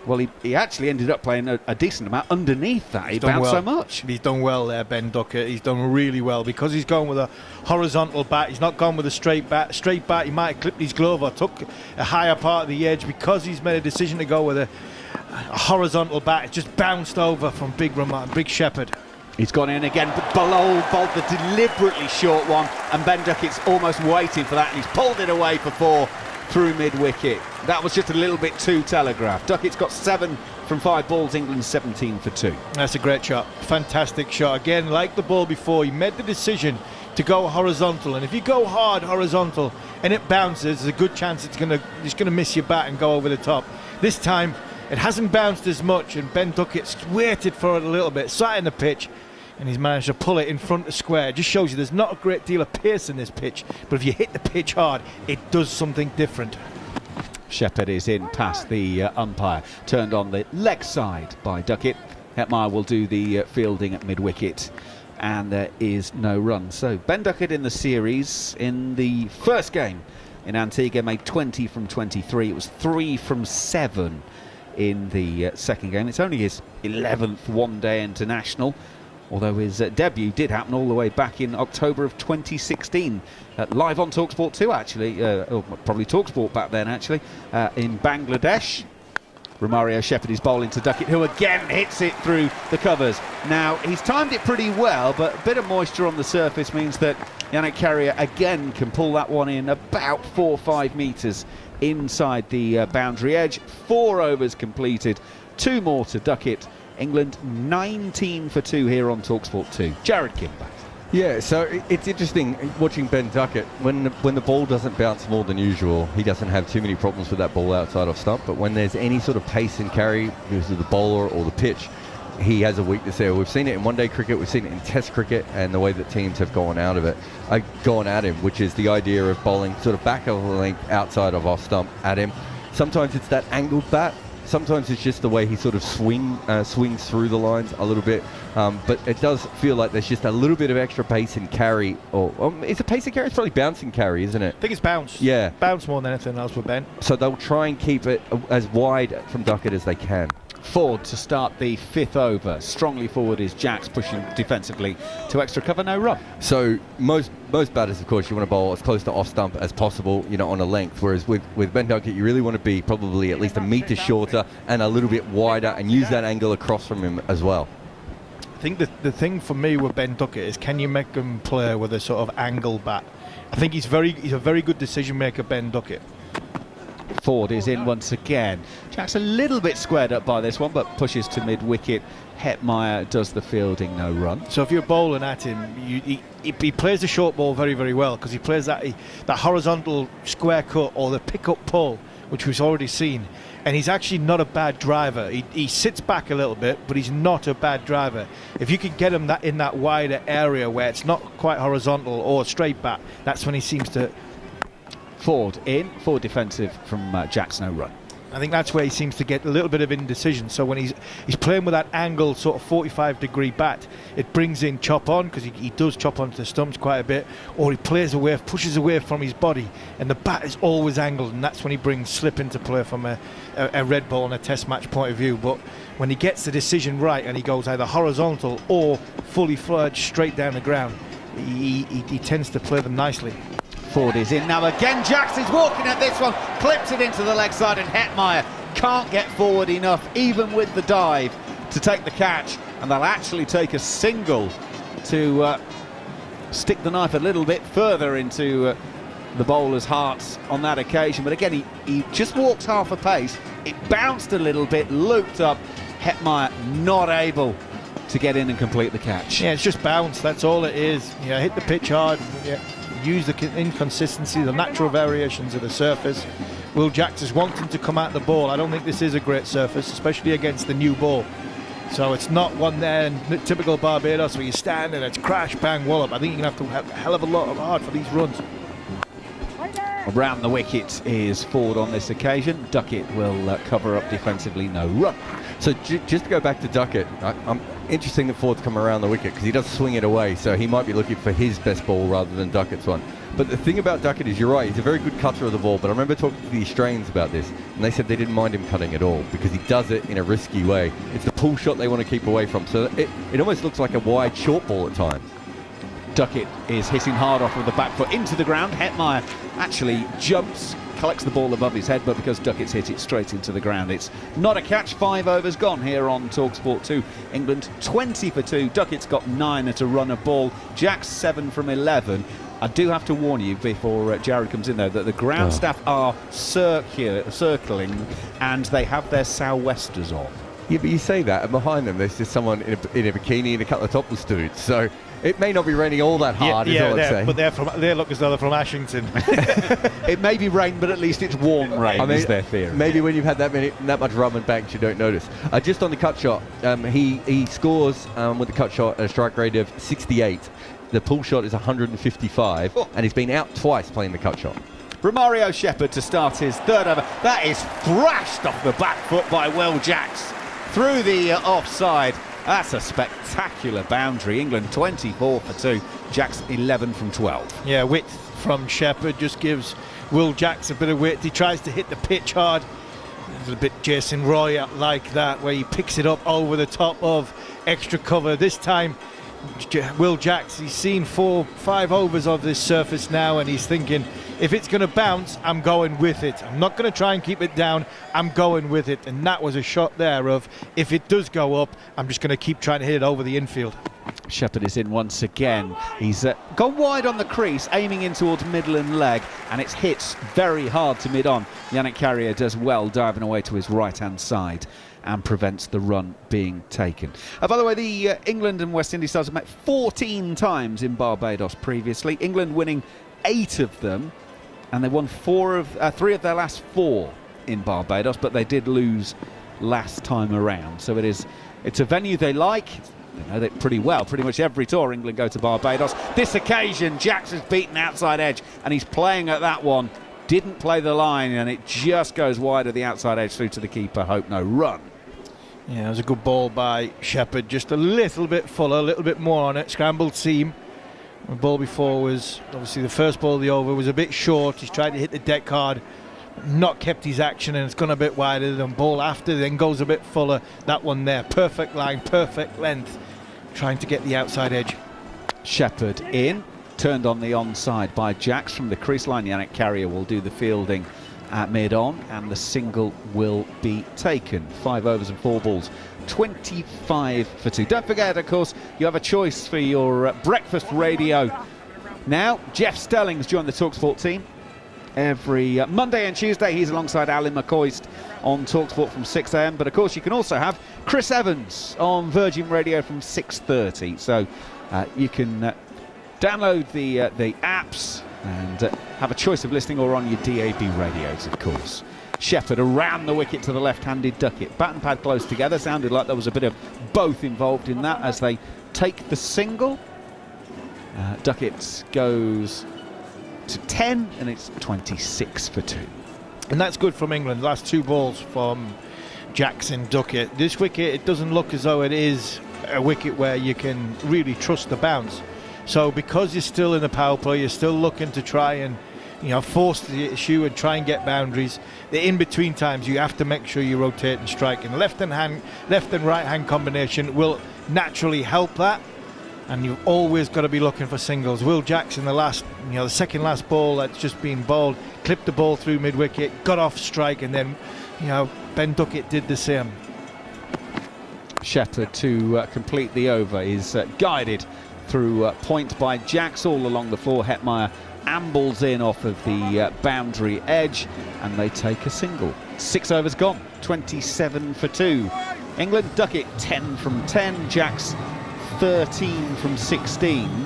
well, he actually ended up playing a decent amount underneath that. He bounced so much. He's done well there, Ben Ducket. He's done really well because he's gone with a horizontal bat. He's not gone with a straight bat. Straight bat, he might have clipped his glove or took a higher part of the edge. Because he's made a decision to go with a horizontal bat, it's just bounced over from Big Shepherd. He's gone in again, but below bowled the deliberately short one, and Ben Duckett's almost waiting for that, and he's pulled it away for 4 through mid-wicket. That was just a little bit too telegraphed. Duckett's got 7 from 5 balls, England 17 for 2. That's a great shot, fantastic shot. Again, like the ball before, he made the decision to go horizontal, and if you go hard horizontal and it bounces, there's a good chance it's gonna miss your bat and go over the top. This time, it hasn't bounced as much, and Ben Duckett's waited for it a little bit, sat in the pitch, and he's managed to pull it in front of square. It just shows you there's not a great deal of pace in this pitch, but if you hit the pitch hard, it does something different. Shepherd is in past the umpire, turned on the leg side by Ducket. Hetmeyer will do the fielding at mid-wicket, and there is no run. So Ben Ducket in the series in the first game in Antigua made 20 from 23. It was 3 from 7 in the second game. It's only his 11th one-day international, although his debut did happen all the way back in October of 2016, live on talkSPORT 2 actually, or probably talkSPORT back then actually, in Bangladesh. Romario Shepherd is bowling to Ducket, who again hits it through the covers. Now, he's timed it pretty well, but a bit of moisture on the surface means that Yannick Carrier again can pull that one in about 4 or 5 metres inside the boundary edge. 4 overs completed, 2 more to Ducket. England 19 for 2 here on talkSPORT 2. Jarrod Kimber. Yeah, so it's interesting watching Ben Ducket. When the ball doesn't bounce more than usual, he doesn't have too many problems with that ball outside of stump. But when there's any sort of pace and carry because of the bowler or the pitch, he has a weakness there. We've seen it in one-day cricket, we've seen it in Test cricket, and the way that teams have gone out of it, gone at him, which is the idea of bowling sort of back of the length outside of off stump at him. Sometimes it's that angled bat. Sometimes it's just the way he sort of swings through the lines a little bit, but it does feel like there's just a little bit of extra pace and carry. Or is it pace and carry? It's probably bounce and carry, isn't it? I think it's bounce. Yeah. Bounce more than anything else with Ben. So they'll try and keep it as wide from Ducket as they can. Forward to start the 5th over. Strongly forward is Jacks, pushing defensively to extra cover, no run. So most batters, of course, you want to bowl as close to off stump as possible, you know, on a length. Whereas with Ben Ducket, you really want to be probably at least a metre shorter and a little bit wider, and use that angle across from him as well. I think the thing for me with Ben Ducket is, can you make him play with a sort of angle bat? I think he's a very good decision maker, Ben Ducket. Ford is in once again. Jack's a little bit squared up by this one, but pushes to mid-wicket. Hetmeyer does the fielding, no run. So if you're bowling at him, he plays the short ball very, very well, because he plays that horizontal square cut or the pick-up pull, which we've already seen. And he's actually not a bad driver. He sits back a little bit, but he's not a bad driver. If you can get him in that wider area where it's not quite horizontal or straight bat, that's when he seems to... Ford in, forward defensive from Jacks, no run. I think that's where he seems to get a little bit of indecision. So when he's playing with that angle sort of 45-degree bat, it brings in chop on, because he does chop onto the stumps quite a bit, or he plays away, pushes away from his body, and the bat is always angled, and that's when he brings slip into play from a red ball and a test match point of view. But when he gets the decision right and he goes either horizontal or fully fledged straight down the ground, he tends to play them nicely. Ford is in now again. Jacks is walking at this one, clips it into the leg side, and Hetmeyer can't get forward enough, even with the dive, to take the catch. And they'll actually take a single to stick the knife a little bit further into the bowler's hearts on that occasion. But again, he just walks half a pace. It bounced a little bit, looped up. Hetmeyer not able to get in and complete the catch. Yeah, it's just bounce. That's all it is. Yeah, hit the pitch hard. Yeah. Use the inconsistency, the natural variations of the surface. Will Jacks is wanting to come out the ball. I don't think this is a great surface, especially against the new ball. So it's not one there in typical Barbados where you stand and it's crash, bang, wallop. I think you're going to have to have a hell of a lot of hard for these runs. Around the wicket is Ford on this occasion. Ducket will cover up defensively, no run. So just to go back to Ducket, I'm interesting that Ford's come around the wicket because he does swing it away, so he might be looking for his best ball rather than Duckett's one. But the thing about Ducket is, you're right, he's a very good cutter of the ball, but I remember talking to the Australians about this, and they said they didn't mind him cutting at all because he does it in a risky way. It's the pull shot they want to keep away from, so it almost looks like a wide short ball at times. Ducket is hitting hard off with the back foot into the ground. Hetmeyer actually jumps, collects the ball above his head, but because Duckett's hit it straight into the ground, it's not a catch. 5 overs gone here on talkSPORT 2. England 20 for 2. Duckett's got 9 at a run of ball. Jack's 7 from 11. I do have to warn you before Jarrod comes in, though, that the ground staff are circling and they have their sou'westers on. Yeah, but you say that, and behind them there's just someone in a bikini and a couple of topless dudes. So it may not be raining all that hard, is all I'm saying. But they look as though they're from Ashington. It may be rain, but at least it's warm rain, is their theory. Maybe when you've had that much rum and banks, you don't notice. Just on the cut shot, he scores with the cut shot at a strike rate of 68. The pull shot is 155, and he's been out twice playing the cut shot. Romario Shepherd to start his 3rd over. That is thrashed off the back foot by Will Jacks through the offside. That's a spectacular boundary. England 24 for 2. Jacks 11 from 12. Yeah, width from Shepherd just gives Will Jacks a bit of width. He tries to hit the pitch hard. A little bit Jason Roy like that, where he picks it up over the top of extra cover. This time, Will Jacks, he's seen 4-5 overs of this surface now, and he's thinking, if it's going to bounce, I'm going with it. I'm not going to try and keep it down. I'm going with it. And that was a shot there of, if it does go up, I'm just going to keep trying to hit it over the infield. Shepherd is in once again. He's gone wide on the crease, aiming in towards middle and leg, and it's hit very hard to mid-on. Yannick Carrier does well, diving away to his right-hand side and prevents the run being taken. By the way, the England and West Indies sides have met 14 times in Barbados previously. England winning 8 of them, and they won 3 of their last 4 in Barbados, but they did lose last time around. So it's a venue they like. They know that pretty well. Pretty much every tour England go to Barbados. This occasion, Jacks has beaten outside edge, and he's playing at that one. Didn't play the line, and it just goes wide of the outside edge through to the keeper. Hope no run. Yeah, it was a good ball by Shepherd. Just a little bit fuller, a little bit more on it. Scrambled seam. The ball before was, obviously the first ball of the over was a bit short. He's tried to hit the deck hard, not kept his action, and it's gone a bit wider. Than ball after, then goes a bit fuller. That one there, perfect line, perfect length, trying to get the outside edge. Shepherd in, turned on the onside by Jacks from the crease line. Yannick Carrier will do the fielding at mid-on, and the single will be taken. 5 overs and 4 balls. 25 for 2. Don't forget, of course, you have a choice for your breakfast radio. Now, Jeff Stelling's joined the talkSPORT team every Monday and Tuesday. He's alongside Alan McCoist on talkSPORT from 6 a.m. But, of course, you can also have Chris Evans on Virgin Radio from 6:30. So you can download the apps and have a choice of listening, or on your DAB radios, of course. Shepherd around the wicket to the left-handed Ducket. Bat and pad close together. Sounded like there was a bit of both involved in that as they take the single. Ducket goes to 10, and it's 26 for 2. And that's good from England. Last 2 balls from Jackson Ducket. This wicket, it doesn't look as though it is a wicket where you can really trust the bounce. So because you're still in the power play, you're still looking to try and, force the issue and try and get boundaries. The in-between times, you have to make sure you rotate and strike. And the left and right hand combination will naturally help that. And you've always got to be looking for singles. Will Jackson, the second last ball that's just been bowled, clipped the ball through mid-wicket, got off strike, and then, Ben Ducket did the same. Shepherd to complete the over is guided through point by Jacks all along the floor. Hetmeyer ambles in off of the boundary edge, and they take a single. 6 overs gone, 27 for 2. England, Ducket 10 from 10, Jacks 13 from 16.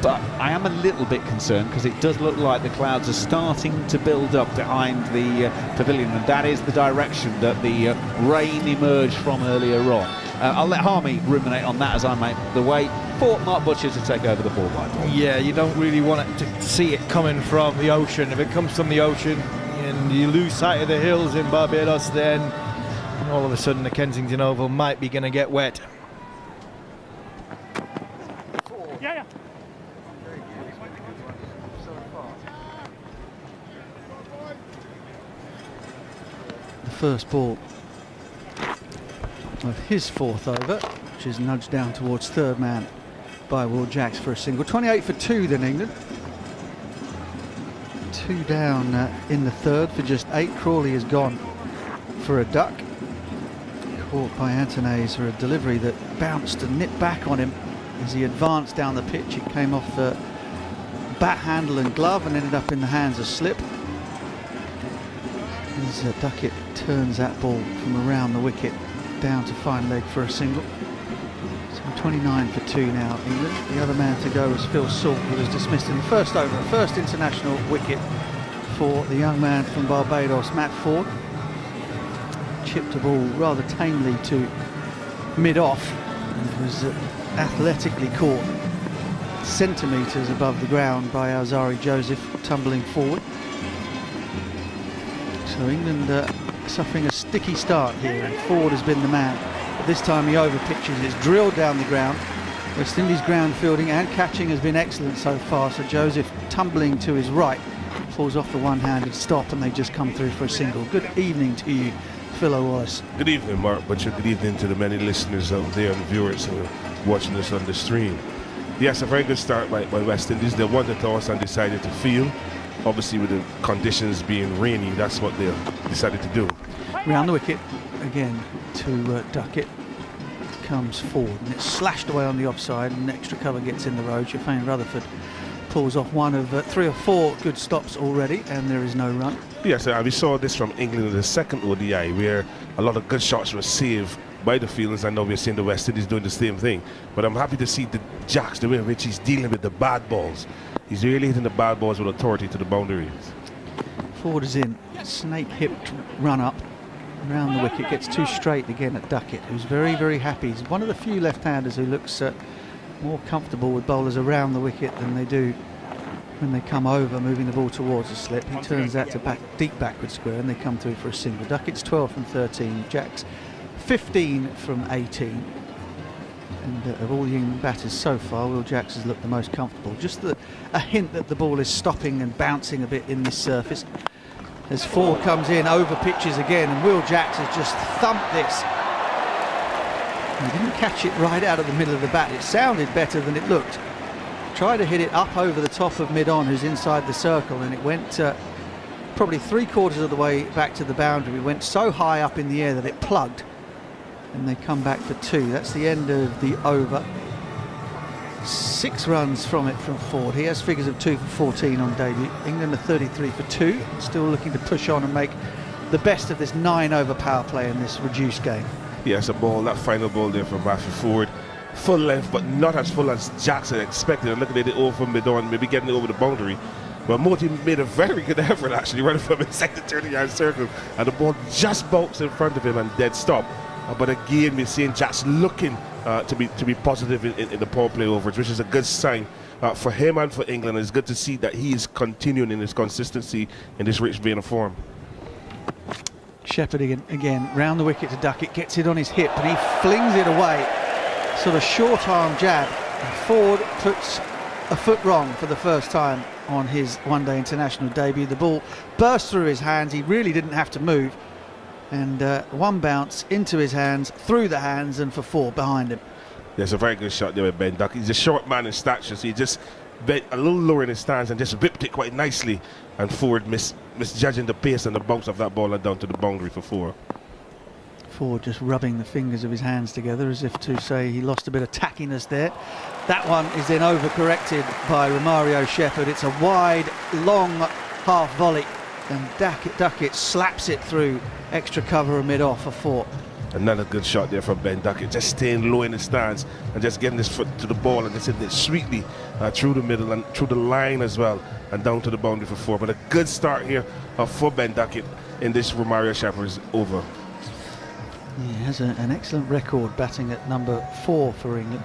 But I am a little bit concerned because it does look like the clouds are starting to build up behind the pavilion, and that is the direction that the rain emerged from earlier on. I'll let Harmy ruminate on that as I make the way for Mark Butcher to take over the ball by ball. Yeah, you don't really want to see it coming from the ocean. If it comes from the ocean and you lose sight of the hills in Barbados, then all of a sudden the Kensington Oval might be going to get wet. Yeah. The first ball of his fourth over, which is nudged down towards third man by Will Jacks for a single. 28 for 2 then England. 2 down in the third for just 8. Crawley has gone for a duck. Caught by Antones for a delivery that bounced and nipped back on him as he advanced down the pitch. It came off bat handle and glove and ended up in the hands of Slip. As Ducket turns that ball from around the wicket down to fine leg for a single. So 29 for 2 now England. The other man to go was Phil Salt, who was dismissed in the first over. First international wicket for the young man from Barbados, Matt Ford. Chipped a ball rather tamely to mid-off and was athletically caught centimetres above the ground by Alzari Joseph, tumbling forward. So England suffering a sticky start here, and Ford has been the man. But this time he over pitches, it's drilled down the ground. West Indies ground fielding and catching has been excellent so far, so Joseph tumbling to his right falls off the one-handed stop, and they just come through for a single. Good evening to you, Philo Wallace. Good evening, Mark Butcher. Good evening to the many listeners out there and viewers who are watching us on the stream. Yes, a very good start by West Indies. They won the toss and decided to field. Obviously, with the conditions being rainy, that's what they decided to do. Round the wicket again to Ducket. Comes forward and it's slashed away on the offside, and extra cover gets in the road. Shafane Rutherford pulls off one of 3 or 4 good stops already, and there is no run. Yes, we saw this from England in the second ODI, where a lot of good shots were saved by the fielders. I know we're seeing the West Indies doing the same thing, but I'm happy to see the Jacks, the way in which he's dealing with the bad balls. He's really hitting the bad balls with authority to the boundaries. Ford is in, snake-hipped run up around the wicket, gets 2 straight again at Ducket, who's very, very happy. He's one of the few left-handers who looks more comfortable with bowlers around the wicket than they do when they come over, moving the ball towards a slip. He turns that to deep backward square, and they come through for a single. Ducket's 12 from 13, Jacks 15 from 18. And of all the England batters so far, Will Jacks has looked the most comfortable. Just a hint that the ball is stopping and bouncing a bit in this surface. As Ford comes in, over pitches again, and Will Jacks has just thumped this. He didn't catch it right out of the middle of the bat. It sounded better than it looked. Tried to hit it up over the top of mid-on, who's inside the circle, and it went probably 3/4 of the way back to the boundary. It went so high up in the air that it plugged, and they come back for 2. That's the end of the over. 6 runs from it from Ford. He has figures of 2 for 14 on debut. England are 33 for 2, still looking to push on and make the best of this 9-over power play in this reduced game. Yes, a ball, that final ball there from Matthew Ford. Full length, but not as full as Jackson expected. And looking at it over mid-on, maybe getting it over the boundary. But Moti made a very good effort, actually, running from inside the 30-yard circle. And the ball just bounced in front of him and dead stop. But again, we're seeing Jackson looking to be positive in the power play overs, which is a good sign for him and for England. It's good to see that he is continuing in his consistency in this rich vein of form. Shepherd again, round the wicket to Ducket, gets it on his hip and he flings it away. Sort of short arm jab. And Ford puts a foot wrong for the first time on his one-day international debut. The ball burst through his hands. He really didn't have to move. And one bounce into his hands, through the hands, and for 4 behind him. There's a very good shot there with Ben Duck. He's a short man in stature, so he just bent a little lower in his stance and just whipped it quite nicely. And Ford misjudging the pace and the bounce of that ball and down to the boundary for 4. Ford just rubbing the fingers of his hands together as if to say he lost a bit of tackiness there. That one is then overcorrected by Romario Shepherd. It's a wide, long half volley, and Ducket slaps it through extra cover and mid-off for 4. Another good shot there from Ben Ducket, just staying low in the stance and just getting his foot to the ball and just hitting it sweetly through the middle and through the line as well and down to the boundary for 4. But a good start here for Ben Ducket in this Romario Shepherd's over. He has an excellent record batting at number 4 for England,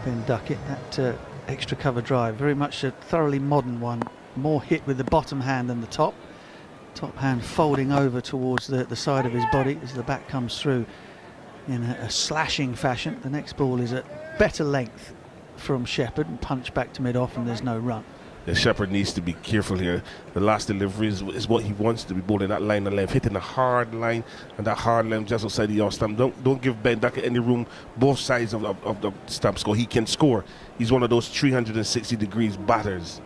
Ben Ducket. That extra cover drive, very much a thoroughly modern one, more hit with the bottom hand than the top. Top hand folding over towards the side of his body as the bat comes through in a slashing fashion. The next ball is at better length from Shepherd and punch back to mid-off, and there's no run. The Shepherd needs to be careful here. The last delivery is what he wants to be bowling, that line of length, hitting a hard line, and that hard length just outside the off stump. Don't give Ben Ducket any room, both sides of the stump score. He can score. He's one of those 360 degrees batters.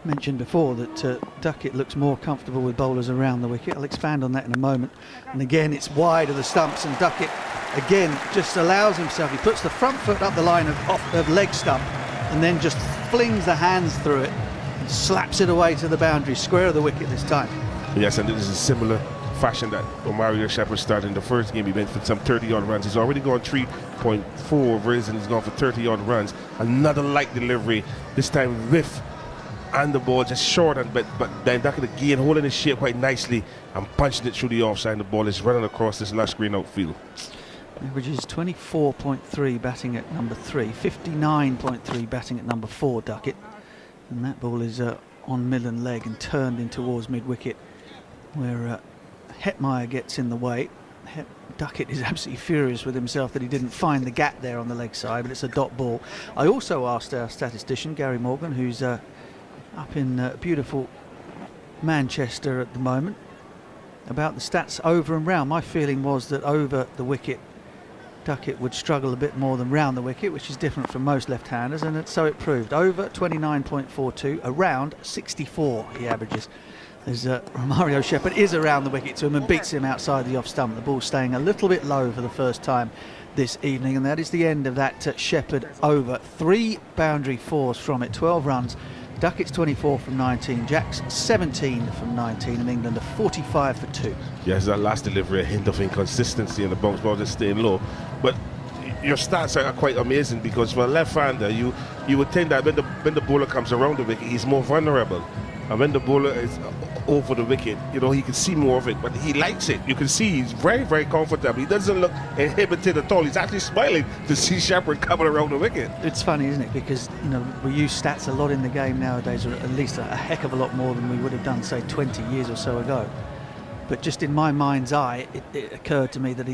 Mentioned before that Ducket looks more comfortable with bowlers around the wicket. I'll expand on that in a moment. And again, it's wide of the stumps, and Ducket again just allows himself. He puts the front foot up the line of leg stump, and then just flings the hands through it and slaps it away to the boundary, square of the wicket this time. Yes, and this is a similar fashion that Mario Shepherd started in the first game. He went for some 30-odd runs. He's already gone 3.4 overs, and he's gone for 30-odd runs. Another light delivery, this time whiff, and the ball just short, but Ben Ducket again holding his shape quite nicely and punching it through the offside. The ball is running across this lush green outfield. Averages 24.3 batting at number 3, 59.3 batting at number 4, Ducket. And that ball is on middle and leg and turned in towards mid-wicket, where Hetmeyer gets in the way. Ducket is absolutely furious with himself that he didn't find the gap there on the leg side, but it's a dot ball. I also asked our statistician, Gary Morgan, who's up in beautiful Manchester at the moment, about the stats over and round. My feeling was that over the wicket, Ducket would struggle a bit more than round the wicket, which is different from most left-handers, and so it proved. Over 29.42, around 64 he averages. As Mario Shepherd is around the wicket to him and beats him outside the off stump. The ball staying a little bit low for the first time this evening, and that is the end of that Shepherd over. 3 boundary fours from it, 12 runs. Duckett's 24 from 19, Jack's 17 from 19, and England are 45 for 2. Yes, that last delivery, a hint of inconsistency, and the bounce ball just staying low. But your stats are quite amazing, because for a left-hander, you would think that when the bowler comes around the wicket, he's more vulnerable. And when the bowler is over the wicket, you know, he can see more of it, but he likes it. You can see he's very, very comfortable. He doesn't look inhibited at all. He's actually smiling to see Shepherd coming around the wicket. It's funny, isn't it? Because, you know, we use stats a lot in the game nowadays, or at least a heck of a lot more than we would have done, say, 20 years or so ago. But just in my mind's eye, it occurred to me that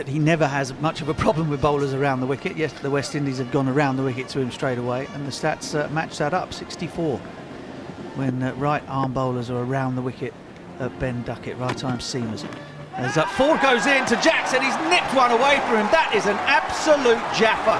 he never has much of a problem with bowlers around the wicket. Yes, the West Indies have gone around the wicket to him straight away, and the stats match that up, 64. When right arm bowlers are around the wicket at Ben Ducket, right arm seamers. As that Ford goes in to Jackson, he's nipped one away from him. That is an absolute jaffer.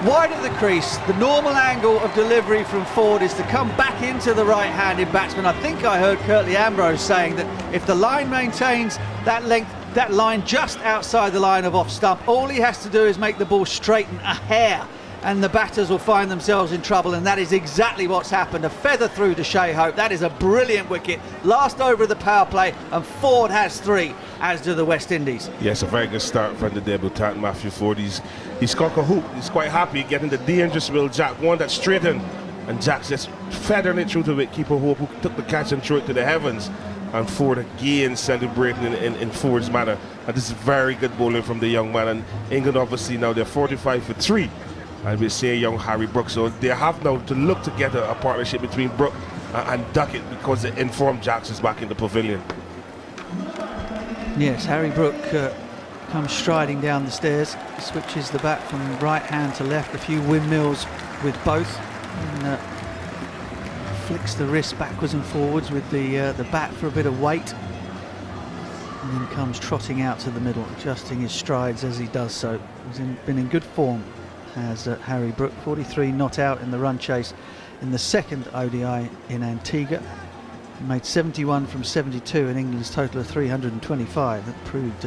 Wide of the crease, the normal angle of delivery from Ford is to come back into the right-handed batsman. I think I heard Curtly Ambrose saying that if the line maintains that length, that line just outside the line of off stump, all he has to do is make the ball straighten a hair, and the batters will find themselves in trouble, and that is exactly what's happened. A feather through to Shea Hope. That is a brilliant wicket. Last over of the power play, and Ford has 3, as do the West Indies. Yes, a very good start from the debutant Matthew Ford. He's got a hoop. He's quite happy getting the dangerous Will Jack, one that straightened, and Jack's just feathering it through to wicketkeeper Hope, who took the catch and threw it to the heavens. And Ford again celebrating in Ford's manner. And this is very good bowling from the young man. And England obviously now they're 45 for 3. And we're seeing young Harry Brook. So they have now to look together a partnership between Brook and Ducket, because the informed Jacks is back in the pavilion. Yes, Harry Brook comes striding down the stairs, switches the bat from right hand to left, a few windmills with both, and flicks the wrist backwards and forwards with the bat for a bit of weight, and then comes trotting out to the middle, adjusting his strides as he does so. He's been in good form, has Harry Brook. 43 not out in the run chase in the second ODI in Antigua. He made 71 from 72 in England's total of 325. That proved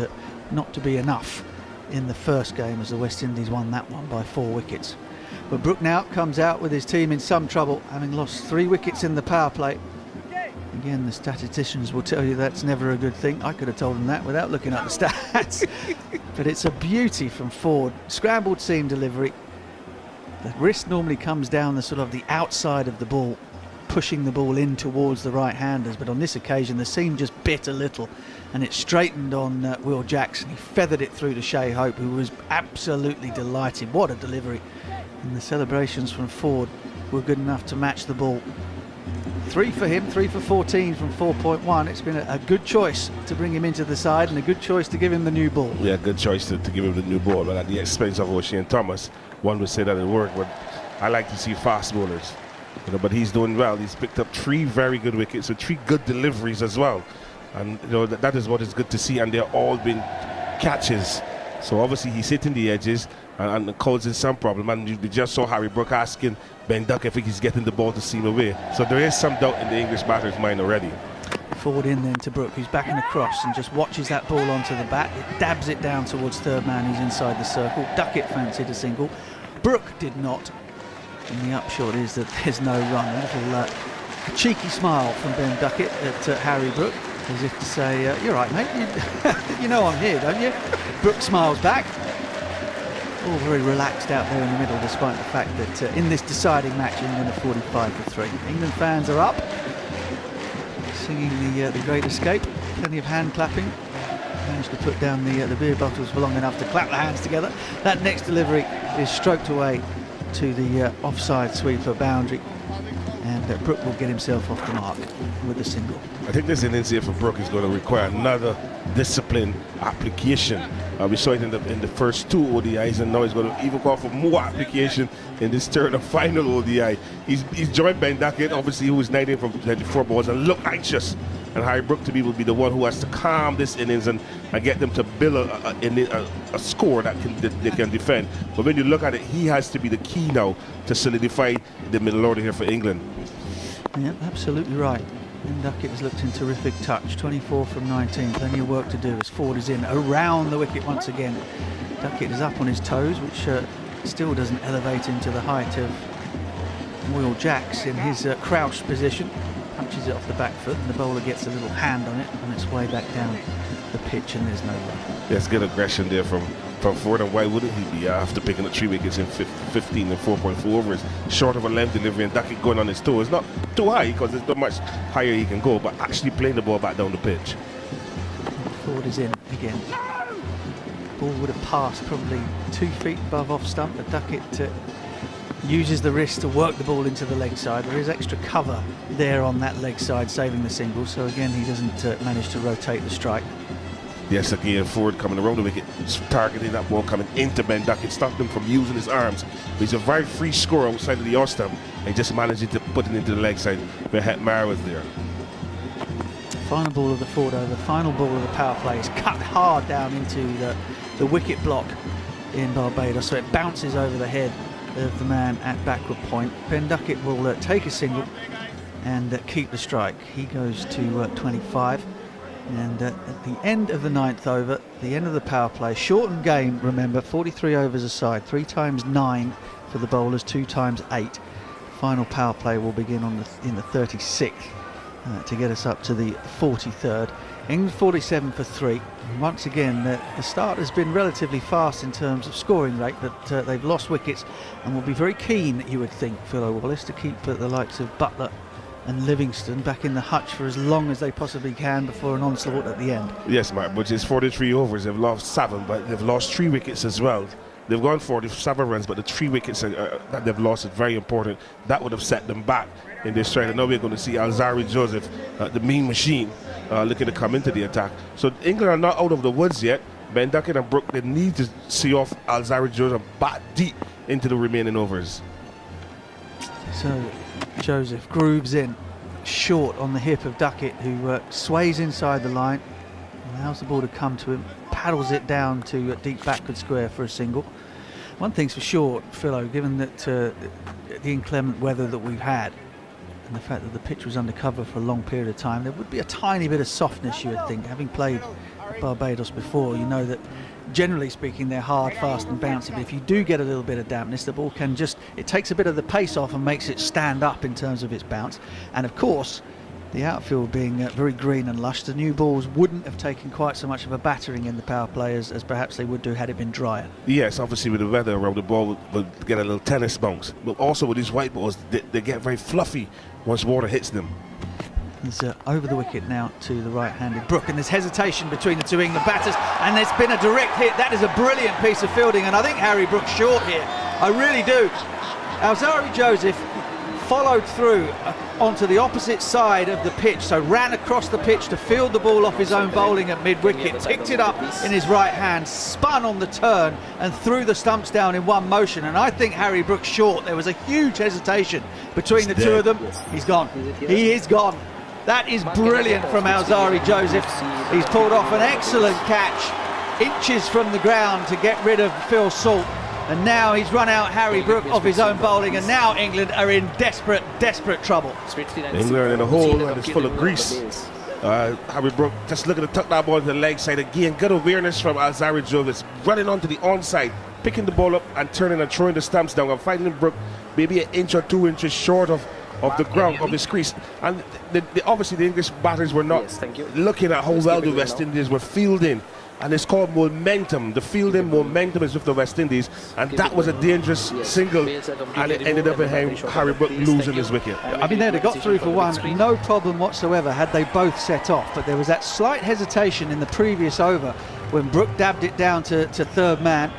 not to be enough in the first game, as the West Indies won that one by 4 wickets. But Brook now comes out with his team in some trouble, having lost 3 wickets in the power play. Again, the statisticians will tell you that's never a good thing. I could have told them that without looking at the stats. But it's a beauty from Ford. Scrambled seam delivery. The wrist normally comes down the sort of the outside of the ball, pushing the ball in towards the right-handers. But on this occasion, the seam just bit a little, and it straightened on Will Jackson. He feathered it through to Shea Hope, who was absolutely delighted. What a delivery. And the celebrations from Ford were good enough to match the ball. 3 for him, 3 for 14 from 4.1. It's been a good choice to bring him into the side and a good choice to give him the new ball. Yeah, good choice to give him the new ball, but at the expense of O'Shane Thomas. One would say that it worked, but I like to see fast bowlers. You know, but he's doing well. He's picked up 3 very good wickets with 3 good deliveries as well. And you know that is what is good to see, and they're all been catches. So obviously he's hitting the edges and causing some problem. And you just saw Harry Brook asking Ben Duck if he's getting the ball to seam away. So there is some doubt in the English batter's mind already. Forward in then to Brook, who's backing across and just watches that ball onto the bat. It dabs it down towards third man who's inside the circle. Duckett fancied a single. Brook did not. And the upshot is that there's no run. A little cheeky smile from Ben Duckett at Harry Brook, as if to say, you're right, mate. You know I'm here, don't you? Brook smiles back. All very relaxed out there in the middle, despite the fact that in this deciding match, England are 45 for 3. England fans are up, singing the Great Escape. Plenty of hand clapping. Managed to put down the beer bottles for long enough to clap the hands together. That next delivery is stroked away to the offside sweeper boundary, and Brook will get himself off the mark with a single. I think this innings here for Brook is going to require another discipline application. We saw it in the first 2 ODIs, and now he's going to even call for more application in this third and final ODI. He's joined Ben Duckett, obviously, who was 19 from 24 balls and looked anxious. And Harry Brook to me will be the one who has to calm this innings and get them to build a score that they can defend. But when you look at it, he has to be the key now to solidify the middle order here for England. Yeah, absolutely right. And Duckett has looked in terrific touch. 24 from 19. Plenty of work to do as Ford is in around the wicket once again. Duckett is up on his toes, which still doesn't elevate into the height of Will Jacks in his crouched position. Punches it off the back foot, and the bowler gets a little hand on it on its way back down the pitch, and there's no run. Yes, good aggression there from Ford, and why wouldn't he be after picking up 3 wickets in 15 and 4.4 overs, short of a length delivery, and Duckett going on his toes. Not too high because there's not much higher he can go, but actually playing the ball back down the pitch. Ford is in again. Ball would have passed probably 2 feet above off stump, but Duckett uses the wrist to work the ball into the leg side. There is extra cover there on that leg side, saving the single. So again, he doesn't manage to rotate the strike. Yes, again, Ford coming around the wicket, targeting that ball coming into Ben Duckett, stopped him from using his arms. But he's a very free scorer outside of the off stump, and just managing to put it into the leg side where Hetmar was there. Final ball of the Ford over, final ball of the power play is cut hard down into the wicket block in Barbados, so it bounces over the head of the man at backward point. Ben Duckett will take a single and keep the strike. He goes to 25, and at the end of the 9th over, the end of the power play, shortened game, remember, 43 overs aside, 3 times 9 for the bowlers, 2 times 8. Final power play will begin in the 36th to get us up to the 43rd. England 47 for 3. Once again, the start has been relatively fast in terms of scoring rate, but they've lost wickets and will be very keen, you would think, Philo, Wallace, to keep the likes of Buttler and Livingston back in the hutch for as long as they possibly can before an onslaught at the end. Yes, Mark, but it's 43 overs. They've lost 7, but they've lost 3 wickets as well. They've gone 47 runs, but the 3 wickets that they've lost is very important. That would have set them back in this strike. And now we're going to see Alzarri Joseph, the mean machine, looking to come into the attack. So England are not out of the woods yet. Ben Duckett and Brook, they need to see off Alzarri Joseph back deep into the remaining overs. So Joseph grooves in short on the hip of Duckett, who sways inside the line, allows the ball to come to him, paddles it down to deep backward square for a single. One thing's for sure, Philo, given that the inclement weather that we've had and the fact that the pitch was under cover for a long period of time, there would be a tiny bit of softness, you would think. Having played Barbados before, you know that generally speaking they're hard, fast and bouncy, but if you do get a little bit of dampness, the ball can it takes a bit of the pace off and makes it stand up in terms of its bounce. And of course, the outfield being very green and lush, the new balls wouldn't have taken quite so much of a battering in the power play as perhaps they would do had it been drier. Yes, obviously with the weather around, the ball would get a little tennis bounce. But also with these white balls, they get very fluffy once water hits them. He's over the wicket now to the right-handed Brook, and there's hesitation between the 2 England batters, and there's been a direct hit. That is a brilliant piece of fielding, and I think Harry Brook's short here. I really do. Alzarri Joseph followed through onto the opposite side of the pitch, so ran across the pitch to field the ball off his own bowling at mid-wicket, picked it up in his right hand, spun on the turn and threw the stumps down in one motion. And I think Harry Brook's short. There was a huge hesitation between the two of them. He's gone. He is gone. That is brilliant from Alzarri Joseph. He's pulled off an excellent catch, inches from the ground to get rid of Phil Salt. And now he's run out Harry Brook off his own bowling, and now England are in desperate trouble. England are in a hole and it's full of grease. Harry Brook just looking to tuck that ball to the leg side again. Good awareness from Alzarri Joseph, running onto the onside, picking the ball up and turning and throwing the stumps down, and finding Brook maybe an inch or 2 inches short of the ground, of his crease. And obviously the English batters were not looking at how well the West Indies were fielding. And it's called momentum. The fielding momentum is with the West Indies, and that was a dangerous single, and it ended up in Harry Brook losing his wicket. I mean, they got through for one, no problem whatsoever had they both set off, but there was that slight hesitation in the previous over when Brook dabbed it down to third man,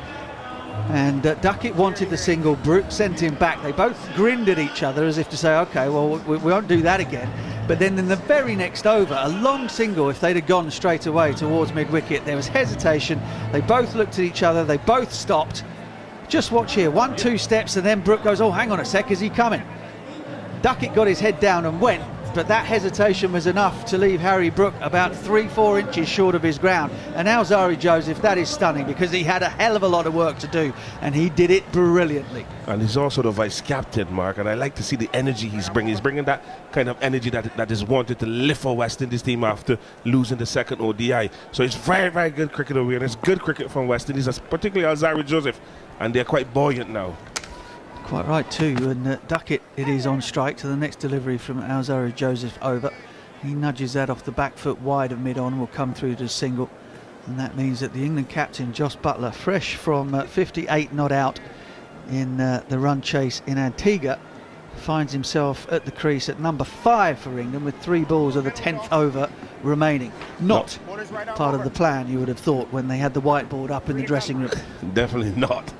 and Ducket wanted the single. Brook sent him back. They both grinned at each other as if to say, okay, well, we won't do that again. But then in the very next over, a long single, if they'd have gone straight away towards mid-wicket, there was hesitation. They both looked at each other, they both stopped. Just watch here, 1-2 steps, and then Brook goes, oh, hang on a sec, is he coming? Ducket got his head down and went, but that hesitation was enough to leave Harry Brook about 3-4 inches short of his ground. And Alzarri Joseph, that is stunning, because he had a hell of a lot of work to do, and he did it brilliantly. And he's also the vice captain, Mark, and I like to see the energy he's bringing. He's bringing that kind of energy that is wanted to lift our West Indies team after losing the second ODI. So it's very, very good cricket awareness, good cricket from West Indies, particularly Alzarri Joseph, and they're quite buoyant now. Quite right too, and Ducket, it is on strike to the next delivery from Alzarri Joseph over. He nudges that off the back foot wide of mid-on, will come through to single, and that means that the England captain Jos Buttler, fresh from 58 not out in the run chase in Antigua, finds himself at the crease at number 5 for England with 3 balls of the 10th over remaining. Not part of the plan, you would have thought, when they had the whiteboard up in the dressing room. Definitely not.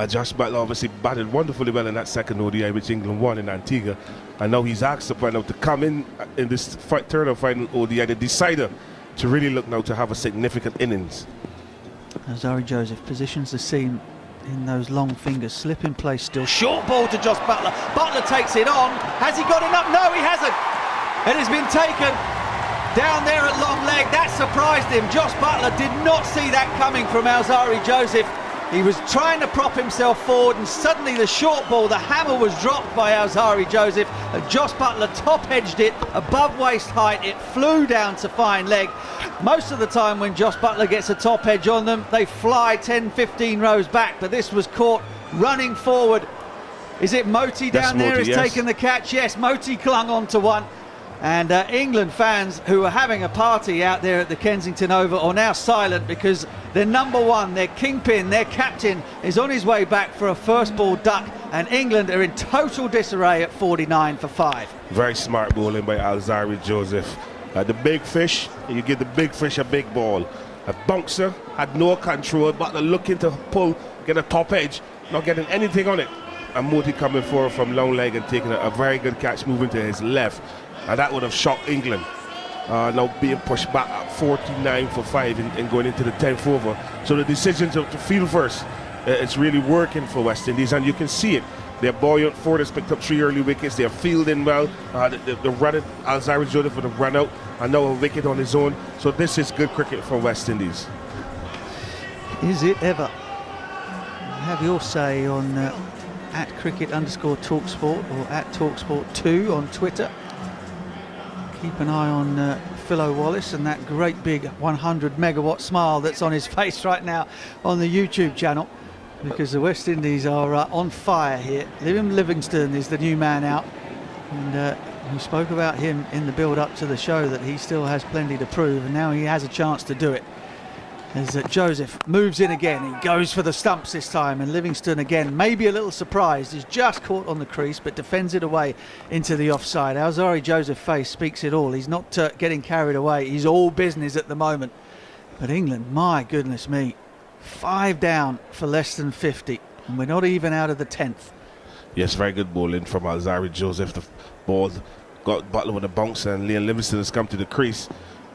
Jos Buttler obviously batted wonderfully well in that second ODI, which England won in Antigua, and now he's asked upon now to come in this third or final ODI, the decider, to really look now to have a significant innings. Alzarri Joseph positions the seam in those long fingers, slip in place still. Short ball to Jos Buttler. Buttler takes it on. Has he got enough? No, he hasn't. It has been taken down there at long leg. That surprised him. Jos Buttler did not see that coming from Alzarri Joseph. He was trying to prop himself forward, and suddenly the short ball, the hammer was dropped by Alzarri Joseph, and Jos Buttler top-edged it above waist height. It flew down to fine leg. Most of the time when Jos Buttler gets a top edge on them, they fly 10-15 rows back, but this was caught running forward. Is it Moti down there has taken the catch? Yes, Moti clung on to one. And England fans who are having a party out there at the Kensington Oval are now silent, because their number one, their kingpin, their captain is on his way back for a first ball duck, and England are in total disarray at 49 for 5. Very smart bowling by Alzarri Joseph. The big fish, you give the big fish a big ball. A bouncer had no control, Buttler looking to pull, get a top edge, not getting anything on it. And Moti coming forward from long leg and taking a very good catch, moving to his left. And that would have shocked England. Now being pushed back at 49 for 5 and going into the 10th over. So the decision to field first, it's really working for West Indies, and you can see it. They're buoyant. Ford has picked up 3 early wickets. They're fielding well. They're running Alzarri Joseph for the run out, and now a wicket on his own. So this is good cricket for West Indies. Is it ever? Have your say on at cricket_talksport or at talksport2 on Twitter. Keep an eye on Philo Wallace and that great big 100 megawatt smile that's on his face right now on the YouTube channel, because the West Indies are on fire here. Livingston is the new man out, and we spoke about him in the build-up to the show, that he still has plenty to prove, and now he has a chance to do it. As Joseph moves in again, he goes for the stumps this time, and Livingston again, maybe a little surprised, is just caught on the crease but defends it away into the offside. Alzarri Joseph's face speaks it all. He's not getting carried away. He's all business at the moment. But England, my goodness me, 5 down for less than 50, and we're not even out of the 10th. Yes, very good bowling from Alzari Joseph. The ball got Buttler with a bounce, and Liam Livingston has come to the crease.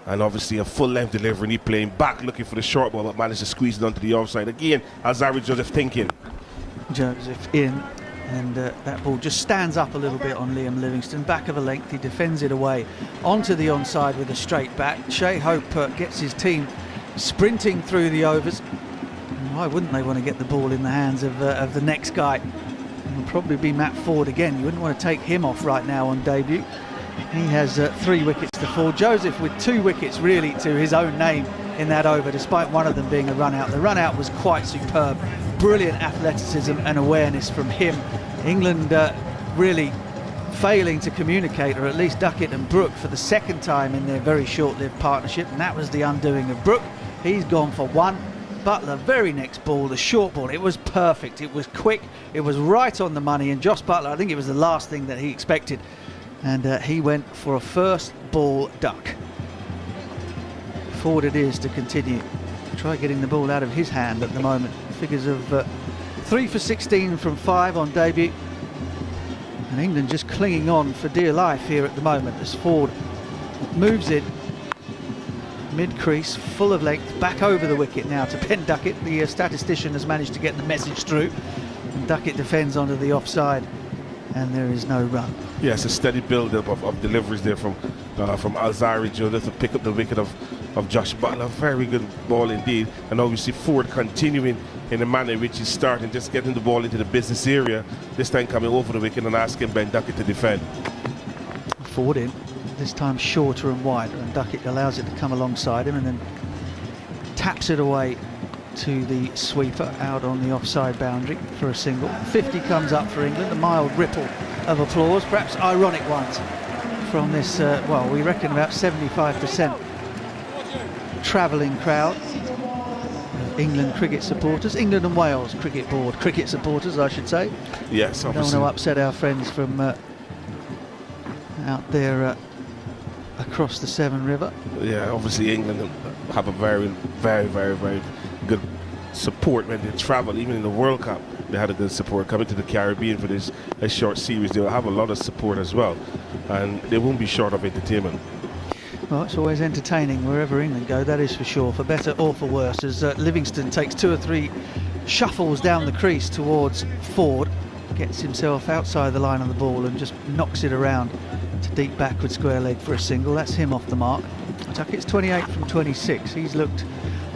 And obviously a full-length delivery, and he playing back, looking for the short ball, but managed to squeeze it onto the offside. Again, Alzari Joseph thinking. Joseph in, and that ball just stands up a little bit on Liam Livingston. Back of a length, he defends it away onto the onside with a straight back. Shea Hope gets his team sprinting through the overs. And why wouldn't they want to get the ball in the hands of the next guy? It'll probably be Matt Ford again. You wouldn't want to take him off right now on debut. He has 3 wickets to fall. Joseph with 2 wickets really to his own name in that over, despite one of them being a run out. The run out was quite superb. Brilliant athleticism and awareness from him. England really failing to communicate, or at least Ducket and Brook, for the second time in their very short-lived partnership, and that was the undoing of Brook. He's gone for 1. Buttler, very next ball, the short ball, it was perfect, it was quick, it was right on the money, and Jos Buttler, I think it was the last thing that he expected, and he went for a first ball duck. Ford it is to continue. Try getting the ball out of his hand at the moment. Figures of 3 for 16 from 5 on debut, and England just clinging on for dear life here at the moment as Ford moves it mid-crease, full of length, back over the wicket now to Ben Ducket. The statistician has managed to get the message through, and Ducket defends onto the offside, and there is no run. Yes, a steady build-up of deliveries there from Alzari Joseph to pick up the wicket of Jos Buttler. Very good ball indeed, and obviously Ford continuing in the manner in which he's starting, just getting the ball into the business area, this time coming over the wicket and asking Ben Ducket to defend. Ford in, this time shorter and wider, and Ducket allows it to come alongside him and then taps it away to the sweeper out on the offside boundary for a single. 50 comes up for England, a mild ripple of applause, perhaps ironic ones from this, well, we reckon about 75% travelling crowd. England cricket supporters, England and Wales Cricket Board cricket supporters, I should say. Yes, obviously. Don't want to upset our friends from out there across the Severn River. Yeah, obviously England have a very, very, very, very good support when they travel. Even in the World Cup, they had a good support. Coming to the Caribbean for this short series, they'll have a lot of support as well, and they won't be short of entertainment. Well, it's always entertaining wherever England go, that is for sure, for better or for worse, as Livingston takes 2 or 3 shuffles down the crease towards Ford, gets himself outside the line of the ball and just knocks it around to deep backward square leg for a single. That's him off the mark. Duckett's 28 from 26. He's looked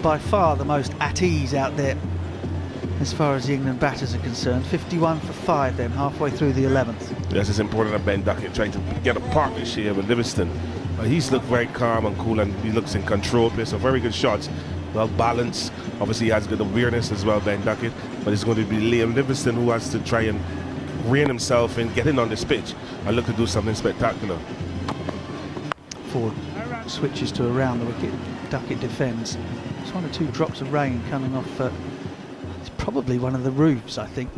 by far the most at ease out there as far as the England batters are concerned. 51 for 5 then, halfway through the 11th. Yes, it's important that Ben Ducket trying to get a partnership here with Livingston. He's looked very calm and cool, and he looks in control. Plays some very good shots, well balanced. Obviously he has good awareness as well, Ben Ducket, but it's going to be Liam Livingston who has to try and rein himself in, get in on this pitch and look to do something spectacular. Ford switches to around the wicket. Ducket defends. It's 1 or 2 drops of rain coming off. It's probably one of the roofs, I think,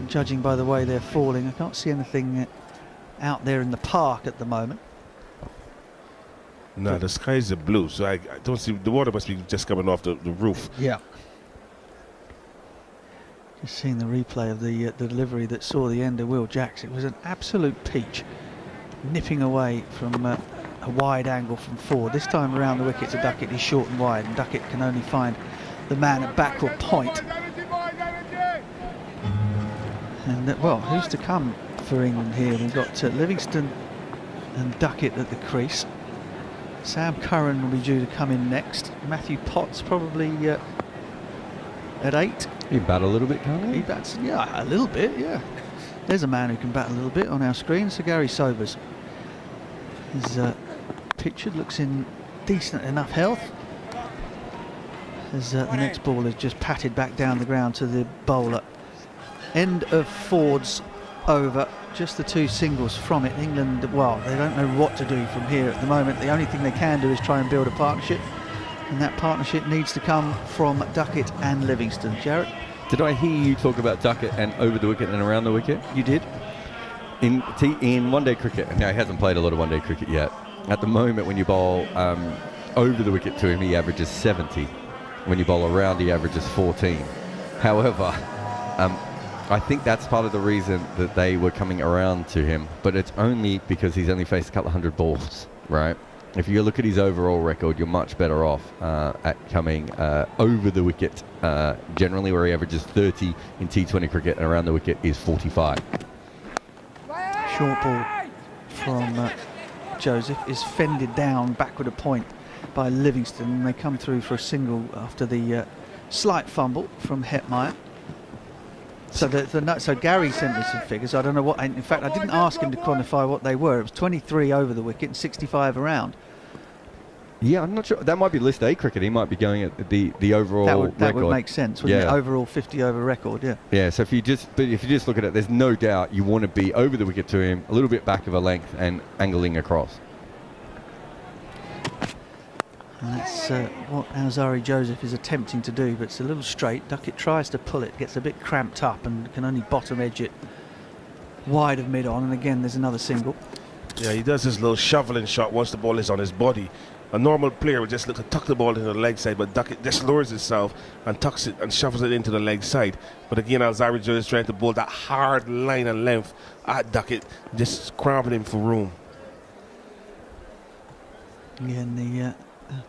judging by the way they're falling. I can't see anything out there in the park at the moment. No, the skies are blue, so I don't see, the water must be just coming off the roof. Yeah. Just seeing the replay of the delivery that saw the end of Will Jacks. It was an absolute peach, nipping away from a wide angle from Ford. This time around the wicket to Ducket, he's short and wide, and Ducket can only find the man at backward point. And well, who's to come for England here? We've got Livingston and Ducket at the crease. Sam Curran will be due to come in next. Matthew Potts probably at 8. He bat a little bit, can't he? He bats, yeah, a little bit, yeah. There's a man who can bat a little bit on our screen, Sir Gary Sobers. He's pictured, looks in decent enough health. As the next ball is just patted back down the ground to the bowler. End of Ford's over. Just the 2 singles from it. England, well, they don't know what to do from here at the moment. The only thing they can do is try and build a partnership, and that partnership needs to come from Ducket and Livingston. Jarrod? Did I hear you talk about Ducket and over the wicket and around the wicket? You did. In one-day cricket, now he hasn't played a lot of one-day cricket yet. At the moment, when you bowl over the wicket to him, he averages 70. When you bowl around, he averages 14. However, I think that's part of the reason that they were coming around to him, but it's only because he's only faced a couple of hundred balls, right? If you look at his overall record, you're much better off at coming over the wicket. Generally, where he averages 30 in T20 cricket, and around the wicket is 45. Short ball from Joseph is fended down backward a point by Livingston, and they come through for a single after the slight fumble from Hetmeyer. So Gary sent me some figures. I don't know what. In fact, I didn't ask him to quantify what they were. It was 23 over the wicket and 65 around. Yeah, I'm not sure. That might be List A cricket. He might be going at the overall record. That would make sense, wouldn't it? Overall 50 over record, yeah. Yeah, so if you just look at it, there's no doubt you want to be over the wicket to him, a little bit back of a length and angling across. And that's what Alzari Joseph is attempting to do, but it's a little straight. Duckett tries to pull it, gets a bit cramped up and can only bottom edge it wide of mid-on, and again there's another single. Yeah, he does this little shoveling shot once the ball is on his body. A normal player would just look to tuck the ball into the leg side, but Duckett just lowers himself and tucks it and shovels it into the leg side. But again, Alzari Joseph is trying to bowl that hard line and length at Duckett, just cramping him for room. Again, the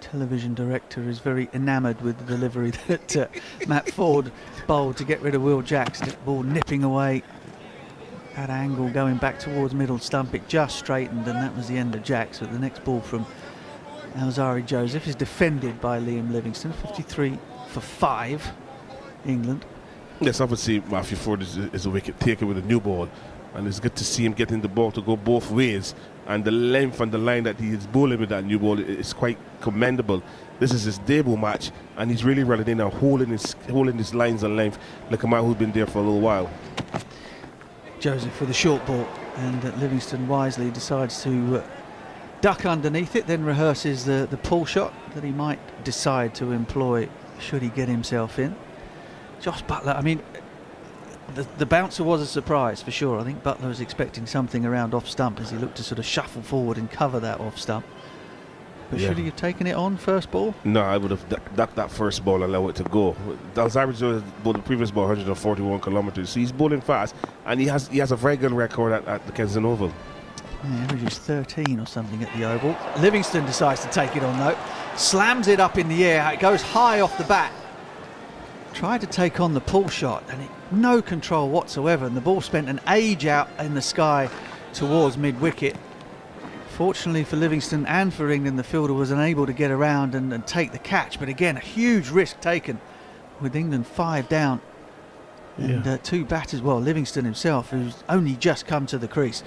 television director is very enamoured with the delivery that Matt Ford bowled to get rid of Will Jacks. The ball nipping away at angle, going back towards middle stump. It just straightened, and that was the end of Jacks. But the next ball from Alzari Joseph is defended by Liam Livingston. 53 for 5, England. Yes, obviously Matthew Ford is a wicket taker with a new ball, and it's good to see him getting the ball to go both ways. And the length and the line that he is bowling with that new ball is quite commendable. This is his debut match, and he's really running in and holding his lines and length like a man who's been there for a little while. Joseph with a short ball, and Livingston wisely decides to duck underneath it, then rehearses the pull shot that he might decide to employ should he get himself in. Jos Buttler, I mean, the bouncer was a surprise for sure. I think Buttler was expecting something around off stump as he looked to sort of shuffle forward and cover that off stump. But should he have taken it on first ball? No, I would have ducked that first ball and allowed it to go. Alzari Joseph bowled the previous ball 141 kilometres, so he's bowling fast, and he has a very good record at the Kensington Oval. Yeah, averages 13 or something at the Oval. Livingston decides to take it on though, slams it up in the air, it goes high off the bat. Tried to take on the pull shot, and no control whatsoever, and the ball spent an age out in the sky towards mid-wicket. Fortunately for Livingston and for England, the fielder was unable to get around and take the catch, but again a huge risk taken with England 5 down. And 2 batters, well, Livingston himself, who's only just come to the crease.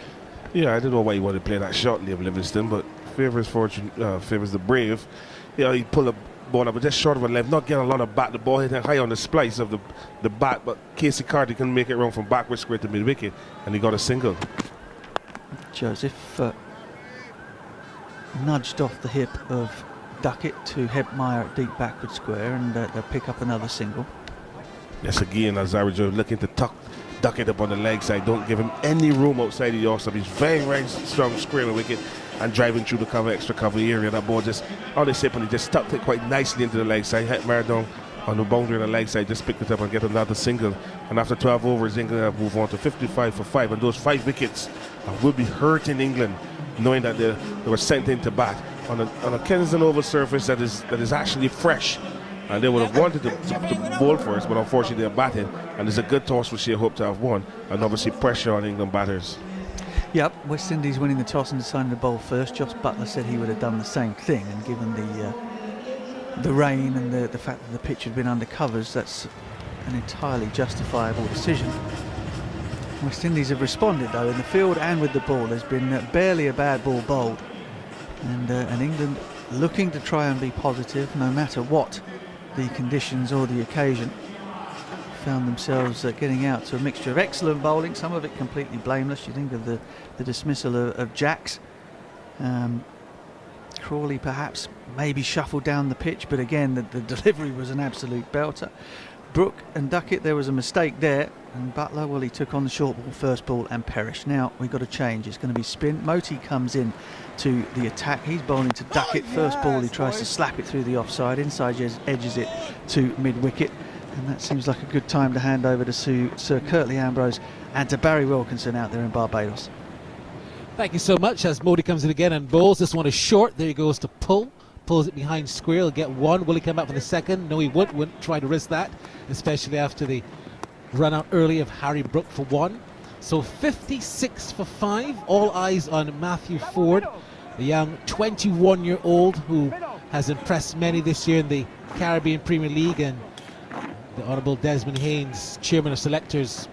Yeah, I don't know why he wanted to play that shot, Liam Livingston, but favours fortune, favours the brave. Yeah, he pulled a ball up, but just short of a length, not getting a lot of bat. The ball hit high on the splice of the bat, but Casey Carty can make it run from backward square to mid wicket, and he got a single. Joseph nudged off the hip of Duckett to Hetmeyer at deep backward square, and they'll pick up another single. Yes, again, Alzari Joseph looking to tuck Duckett up on the leg side, don't give him any room outside the off stump. He's very, very strong square wicket and driving through the cover, extra cover area. That ball just on the sip, and he just tucked it quite nicely into the leg side. Hetmeyer down on the boundary on the leg side, just picked it up and get another single. And after 12 overs, England have moved on to 55 for 5, and those 5 wickets will be hurting England, knowing that they were sent into bat on a Kensington Oval surface that is actually fresh. And they would have wanted to bowl first, but unfortunately they're batting, and there's a good toss which they hope to have won, and obviously pressure on England batters. Yep, West Indies winning the toss and deciding to bowl first. Jos Buttler said he would have done the same thing, and given the rain and the fact that the pitch had been under covers, that's an entirely justifiable decision. West Indies have responded though in the field and with the ball. There's been barely a bad ball bowled, and England looking to try and be positive no matter what the conditions or the occasion. Found themselves getting out to a mixture of excellent bowling, some of it completely blameless. You think of the dismissal of Jacks. Crawley perhaps maybe shuffled down the pitch, but again the delivery was an absolute belter. Brooke and Duckett, there was a mistake there, and Buttler, well, he took on the short ball first ball and perished. Now we've got to change. It's going to be spin. Moti comes in to the attack. He's bowling to Duckett. First ball, he tries to slap it through the offside. Inside edges it to mid wicket, And that seems like a good time to hand over to Sir Curtly Ambrose and to Barry Wilkinson out there in Barbados. Thank you so much. As Modi comes in again and bowls, this one is short. There he goes to pull. Pulls it behind square. He'll get one. Will he come back for the second? No, he wouldn't try to risk that, especially after the run out early of Harry Brook for one. So 56 for 5. All eyes on Matthew Ford, the young 21-year-old who has impressed many this year in the Caribbean Premier League, and the Honourable Desmond Haynes, chairman of selectors,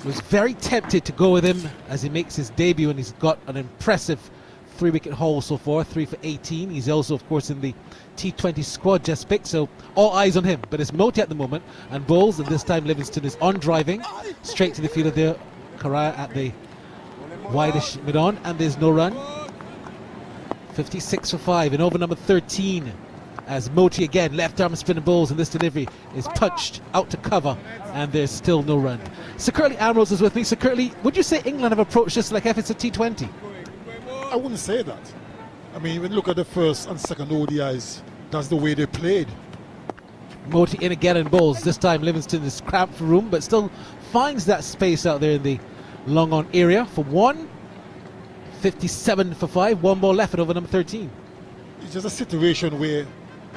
was very tempted to go with him as he makes his debut, and he's got an impressive 3-wicket haul so far, 3 for 18. He's also, of course, in the T20 squad just picked, so all eyes on him. But it's Moti at the moment and bowls, and this time Livingston is on driving straight to the fielder there. Karaya at the wideish mid-on, and there's no run. 56 for 5 in over number 13 as Moti again left arm spinning bowls, and this delivery is punched out to cover, and there's still no run. Sir Curtly Ambrose is with me. Sir Curtly, would you say England have approached this like if it's a T20? I wouldn't say that. I mean, when you look at the first and second ODIs, that's the way they played. Moti in again and bowls. This time Livingston is cramped for room, but still finds that space out there in the long on area for one. 57 for 5. One ball left at over number 13. It's just a situation where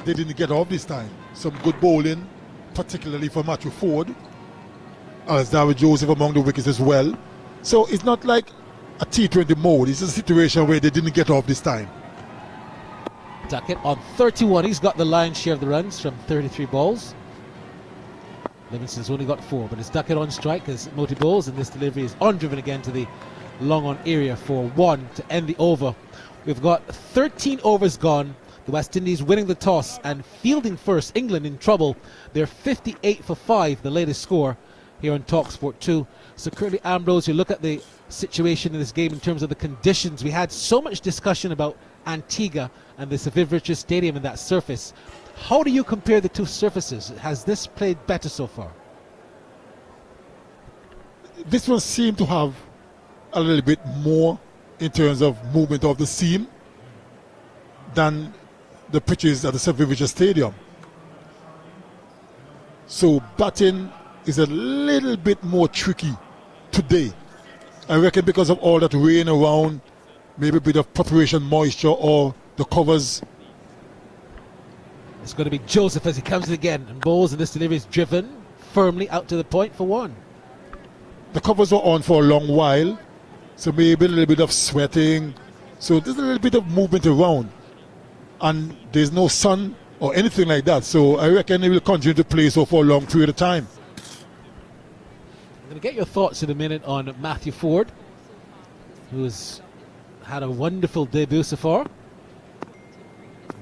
they didn't get off this time. Some good bowling, particularly for Matthew Ford, as Jarrod Joseph among the wickets as well. So it's not like a T20 mode. It's a situation where they didn't get off this time. Ducket on 31. He's got the lion's share of the runs from 33 balls. Livingston's only got 4, but it's Ducket on strike as Moti bowls, and this delivery is on-driven again to the long on area for 1 to end the over. We've got 13 overs gone. The West Indies winning the toss and fielding first. England in trouble. They're 58 for 5, the latest score here on talkSPORT 2. So Curtly Ambrose, you look at the situation in this game in terms of the conditions. We had so much discussion about Antigua and the Saviv Richards Stadium and that surface. How do you compare the two surfaces? Has this played better so far? This one seemed to have a little bit more in terms of movement of the seam than the pitches at the Saviv Richards Stadium. So batting is a little bit more tricky today. I reckon because of all that rain around, maybe a bit of preparation moisture or the covers. It's going to be Joseph as he comes in again and bowls, and this delivery is driven firmly out to the point for 1. The covers were on for a long while, so maybe a little bit of sweating. So there's a little bit of movement around, and there's no sun or anything like that. So I reckon he will continue to play so for a long period of time. I'm going to get your thoughts in a minute on Matthew Ford, who's had a wonderful debut so far.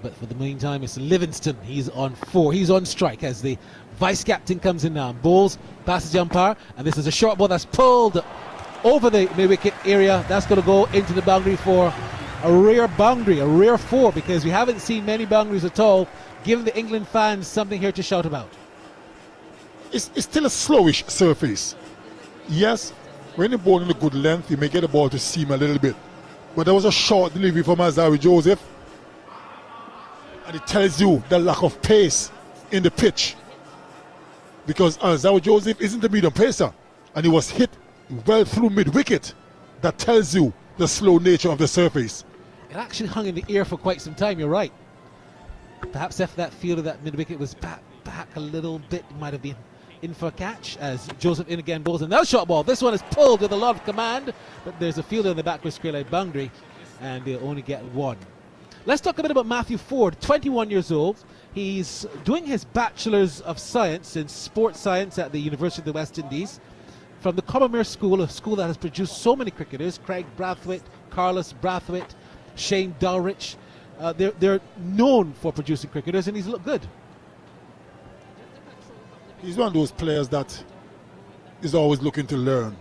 But for the meantime, it's Livingston. He's on 4. He's on strike as the vice captain comes in now. Bowls, passes the umpire, and this is a short ball that's pulled over the mid-wicket area. That's going to go into the boundary for a rear boundary, a rear 4, because we haven't seen many boundaries at all, giving the England fans something here to shout about. It's still a slowish surface. Yes, when you're bowling a good length, you may get the ball to seam a little bit. But there was a short delivery from Jarrod Joseph, and it tells you the lack of pace in the pitch. Because Jarrod Joseph isn't a medium pacer, and he was hit well through mid-wicket. That tells you the slow nature of the surface. It actually hung in the air for quite some time, you're right. Perhaps if that fielder, that mid-wicket was back a little bit, might have been in for a catch as Joseph in again bowls another shot ball. This one is pulled with a lot of command, but there's a fielder in the backward square leg boundary, and they'll only get 1. Let's talk a bit about Matthew Ford, 21 years old. He's doing his Bachelor's of Science in Sports Science at the University of the West Indies from the Combermere School, a school that has produced so many cricketers: Craig Brathwaite, Carlos Brathwaite, Shane Dulrich. They're known for producing cricketers, and he's looked good. He's one of those players that is always looking to learn,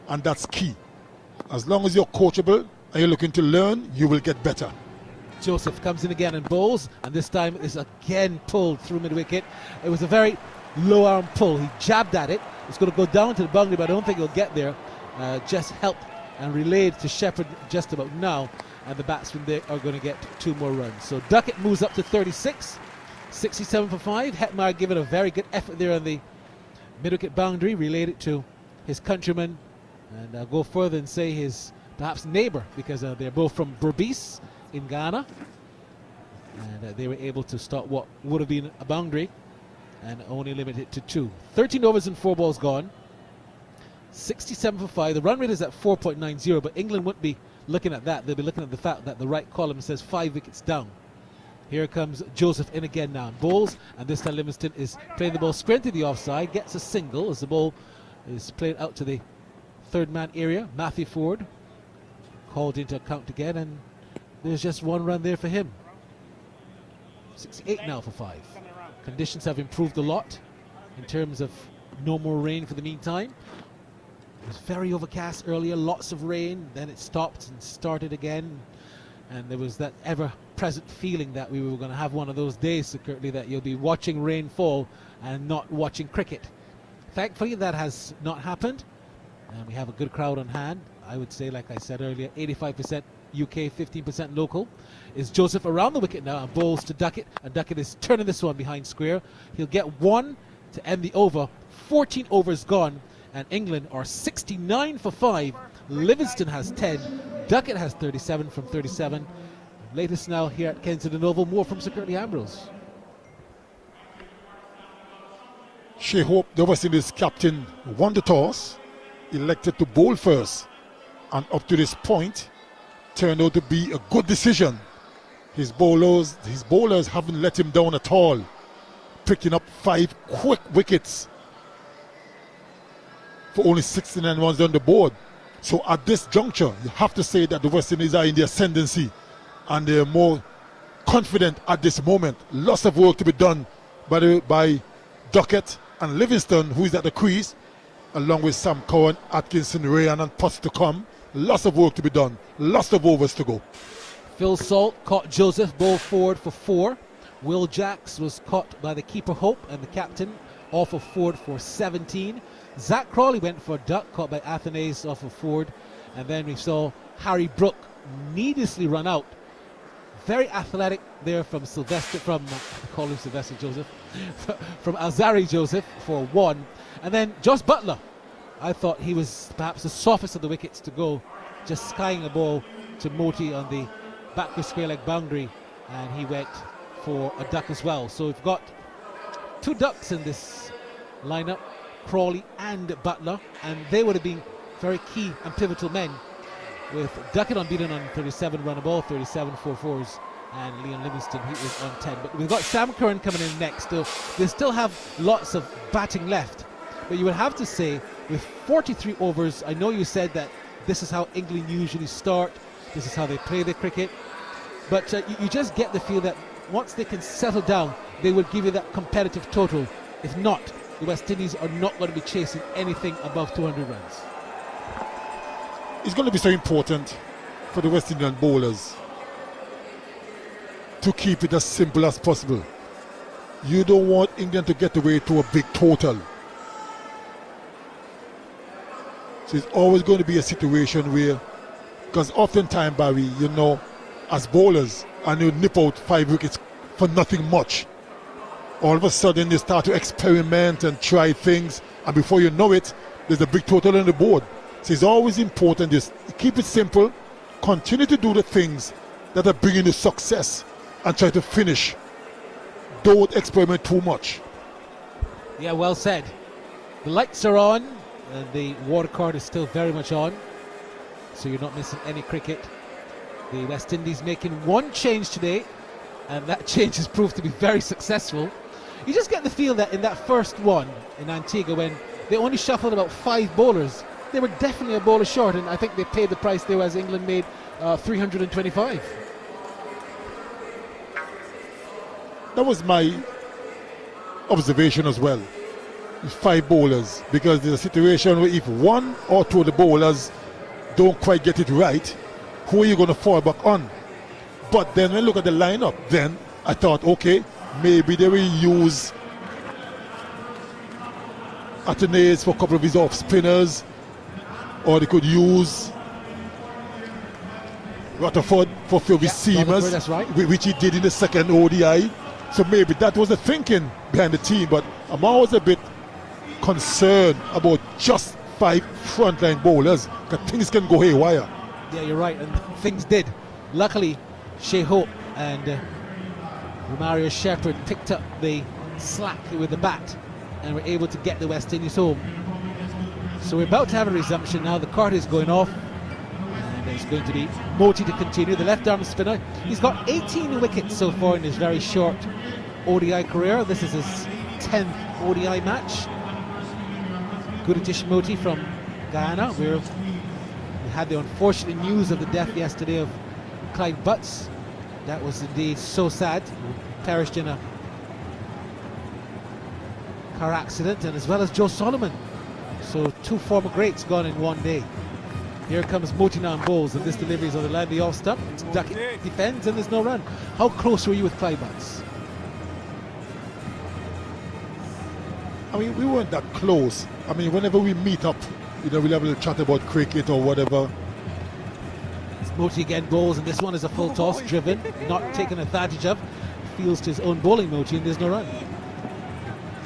and that's key. As long as you're coachable and you're looking to learn, you will get better. Joseph comes in again and bowls, and this time is again pulled through mid-wicket. It was a very low arm pull. He jabbed at it. It's going to go down to the boundary, but I don't think he'll get there. Just helped and relayed to Shepherd just about now, and the batsmen there are going to get 2 more runs. So Ducket moves up to 36, 67 for 5. Hetmar given a very good effort there on the mid-wicket boundary, related to his countryman, and I'll go further and say his perhaps neighbour, because they're both from Berbice in Ghana, and they were able to stop what would have been a boundary and only limit it to 2. 13 overs and 4 balls gone. 67 for 5. The run rate is at 4.90, but England wouldn't be looking at that. They'll be looking at the fact that the right column says 5 wickets down. Here comes Joseph in again now. Bowls, and this time Livingston is playing the ball straight to the offside, gets a single as the ball is played out to the third man area. Matthew Ford called into account again, and there's just 1 run there for him. 68 now for 5. Conditions have improved a lot in terms of no more rain for the meantime. It was very overcast earlier, lots of rain, then it stopped and started again, and there was that ever-present feeling that we were going to have one of those days, so Curtly, that you'll be watching rain fall and not watching cricket. Thankfully, that has not happened, and we have a good crowd on hand. I would say, like I said earlier, 85% UK, 15% local. Is Joseph around the wicket now and bowls to Ducket, and Ducket is turning this one behind square. He'll get 1 to end the over. 14 overs gone, and England are 69 for 5. Livingston has 10. Ducket has 37 from 37. Latest now here at Kensington Oval, more from Sir Curtly Ambrose. She hoped the West Indies captain won the toss, elected to bowl first, and up to this point turned out to be a good decision. His bowlers haven't let him down at all, picking up 5 quick wickets for only 69 runs on the board. So at this juncture, you have to say that the West Indies are in the ascendancy and they're more confident at this moment. Lots of work to be done by Ducket and Livingston, who is at the crease, along with Sam Cowan, Atkinson, Rayan and Potts to come. Lots of work to be done, lots of overs to go. Phil Salt caught Joseph, ball forward for 4. Will Jacks was caught by the keeper Hope and the captain, off of Ford for 17. Zach Crawley went for a duck, caught by Athanase off of Ford. And then we saw Harry Brook needlessly run out. Very athletic there from Sylvester, I call him Sylvester Joseph, from Alzari Joseph for 1. And then Jos Buttler, I thought he was perhaps the softest of the wickets to go, just skying a ball to Moti on the backward square leg boundary, and he went for a duck as well. So we've got 2 ducks in this lineup, Crawley and Buttler, and they would have been very key and pivotal men, with Ducket unbeaten on 37 run a ball, 37 4-4s, and Leon Livingston, he is on 10. But we've got Sam Curran coming in next, so they still have lots of batting left. But you would have to say, with 43 overs, I know you said that this is how England usually start, this is how they play their cricket, but you just get the feel that once they can settle down, they will give you that competitive total. If not, the West Indies are not going to be chasing anything above 200 runs. It's going to be so important for the West Indian bowlers to keep it as simple as possible. You don't want England to get away to a big total. So it's always going to be a situation where, because oftentimes, Barry, you know, as bowlers, and you nip out 5 wickets for nothing much, all of a sudden you start to experiment and try things, and before you know it, there's a big total on the board. So it's always important, just keep it simple, continue to do the things that are bringing you success, and try to finish. Don't experiment too much. Yeah, well said. The lights are on, and the water card is still very much on, so you're not missing any cricket. The West Indies making 1 change today, and that change has proved to be very successful. You just get the feel that in that first one in Antigua, when they only shuffled about 5 bowlers, they were definitely a bowler short, and I think they paid the price there as England made 325. That was my observation as well. 5 bowlers, because there's a situation where if 1 or 2 of the bowlers don't quite get it right, who are you going to fall back on? But then when I look at the lineup, then I thought, okay, maybe they will use Athanase for a couple of his off spinners, or they could use Rutherford for a few of his seamers, that's right, which he did in the second ODI. So maybe that was the thinking behind the team, but I'm always a bit concerned about just 5 frontline bowlers, because things can go haywire. Yeah, you're right, and things did. Luckily, Shea Hope and Romario Shepherd picked up the slack with the bat and were able to get the West Indies home. So we're about to have a resumption now. The card is going off, and it's going to be Moti to continue. The left arm spinner. He's got 18 wickets so far in his very short ODI career. This is his 10th ODI match. Guritish Moti from Guyana, where we had the unfortunate news of the death yesterday of Clyde Butts. That was indeed so sad. He perished in a car accident, and as well as Joe Solomon. So 2 former greats gone in one day. Here comes Moti now on bowls, and this delivery is on the line. The off stump. Ducket defends, and there's no run. How close were you with Clyde Butts? I mean, we weren't that close. I mean, whenever we meet up, you know, we'll have a little chat about cricket or whatever. It's Moti again bowls, and this one is a full toss, driven, not taken advantage of. Fields to his own bowling, Moti, and there's no run.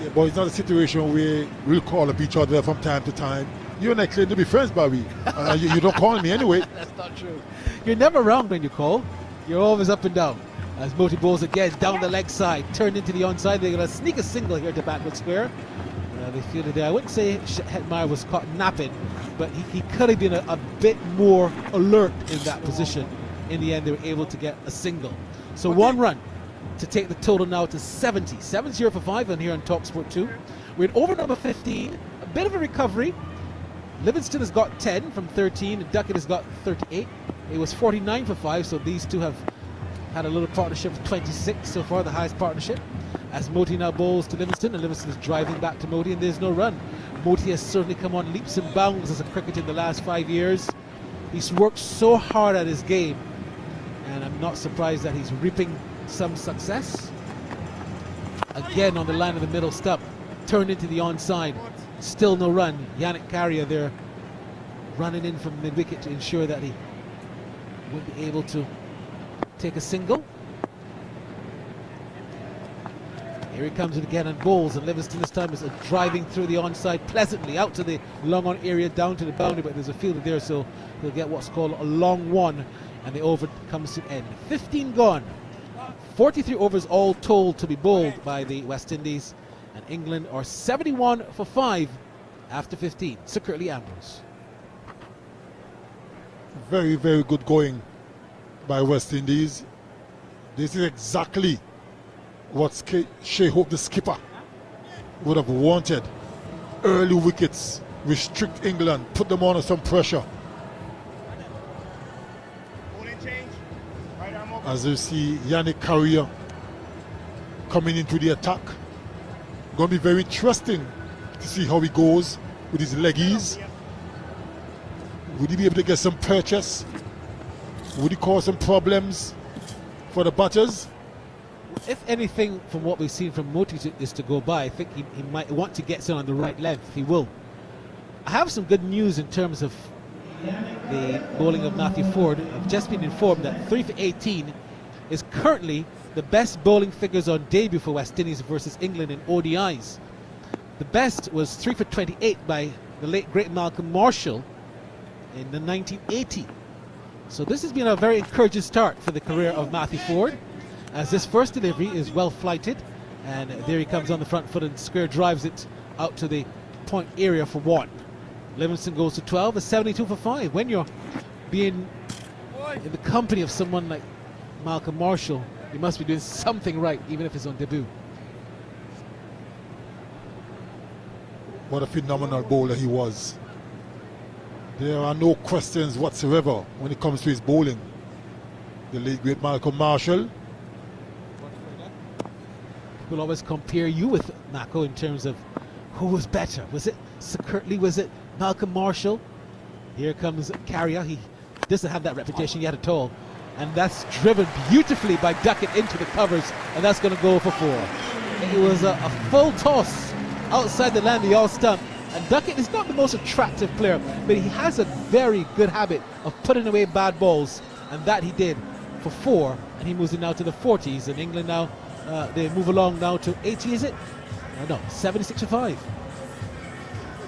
Yeah, but it's not a situation where we'll call up each other from time to time. You and I claim to be friends, Barry. You don't call me anyway. That's not true. You're never wrong when you call. You're always up and down. As Moti bowls again down the leg side, turned into the onside. They're going to sneak a single here to backward square. They fielded there. I wouldn't say Hetmeyer was caught napping, but he could have been a bit more alert in that position. In the end, they were able to get a single. So 1 run to take the total now to 70. 7-0 for 5 on here on talkSPORT 2. We're at over number 15. A bit of a recovery. Livingston has got 10 from 13, and Ducket has got 38. It was 49 for 5, so these two have had a little partnership of 26 so far, the highest partnership. As Moti now bowls to Livingston, and Livingston is driving back to Moti, and there's no run. Moti has certainly come on leaps and bounds as a cricketer in the last 5 years. He's worked so hard at his game, and I'm not surprised that he's reaping some success. Again on the line of the middle stump, turned into the onside. Still no run. Yannick Carrier there running in from mid-wicket to ensure that he would be able to take a single. Here he comes again and bowls, and Livingston this time is driving through the onside pleasantly out to the long on area down to the boundary, but there's a fielder there, so he'll get what's called a long one, and the over comes to end. 15 gone. 43 overs all told to be bowled by the West Indies, and England are 71 for 5 after 15. Sir Curtly, Ambrose. Very, very good going by West Indies. This is exactly what Shea Hope, the skipper, would have wanted. Early wickets, restrict England, put them under some pressure. As you see, Yannick Carrier coming into the attack. Going to be very interesting to see how he goes with his leggies. Would he be able to get some purchase? Would he cause some problems for the batters? If anything from what we've seen from Moti is to go by, I think he might want to get some on the right length. He will. I have some good news in terms of the bowling of Matthew Ford. I've just been informed that 3 for 18 is currently the best bowling figures on debut for West Indies versus England in ODIs. The best was 3 for 28 by the late great Malcolm Marshall in the 1980. So this has been a very encouraging start for the career of Matthew Ford, as this first delivery is well flighted, and there he comes on the front foot and square drives it out to the point area for 1. Livingston goes to 12, a 72 for 5. When you're being in the company of someone like Malcolm Marshall, you must be doing something right, even if it's on debut. What a phenomenal bowler he was. There are no questions whatsoever when it comes to his bowling. The late great Malcolm Marshall. People always compare you with Mako in terms of who was better. Was it Sir Curtly? Was it Malcolm Marshall? Here comes Carrier. He doesn't have that reputation yet at all. And that's driven beautifully by Ducket into the covers, and that's going to go for 4. It was a full toss outside the land, the all stump. And Ducket is not the most attractive player, but he has a very good habit of putting away bad balls, and that he did for 4, and he moves it now to the 40s. And England now, they move along now to 80, is it? No, 76 for 5.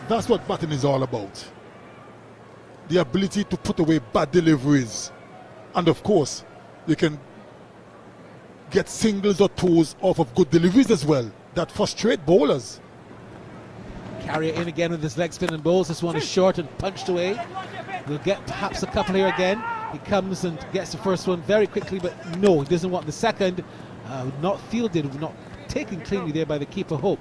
That's what batting is all about. The ability to put away bad deliveries. And of course, you can get singles or twos off of good deliveries as well. That frustrate bowlers. Carrier in again with his leg spin and bowls. This one is short and punched away. We'll get perhaps a couple here again. He comes and gets the first one very quickly, but no, he doesn't want the second. Not fielded, not taken cleanly there by the keeper, Hope.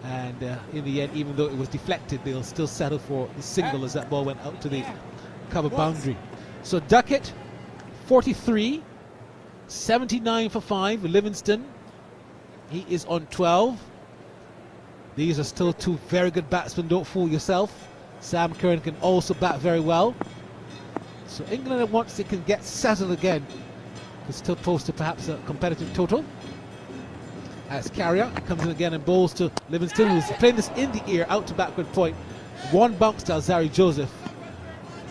And in the end, even though it was deflected, they'll still settle for the single as that ball went out to the cover boundary. So Ducket, 43, 79 for 5. Livingston, he is on 12. These are still two very good batsmen, don't fool yourself. Sam Curran can also bat very well. So England, once they can get settled again, can still post to perhaps a competitive total. As Carrier comes in again and bowls to Livingston, who's playing this in the air, out to backward point. One bounce to Alzari Joseph.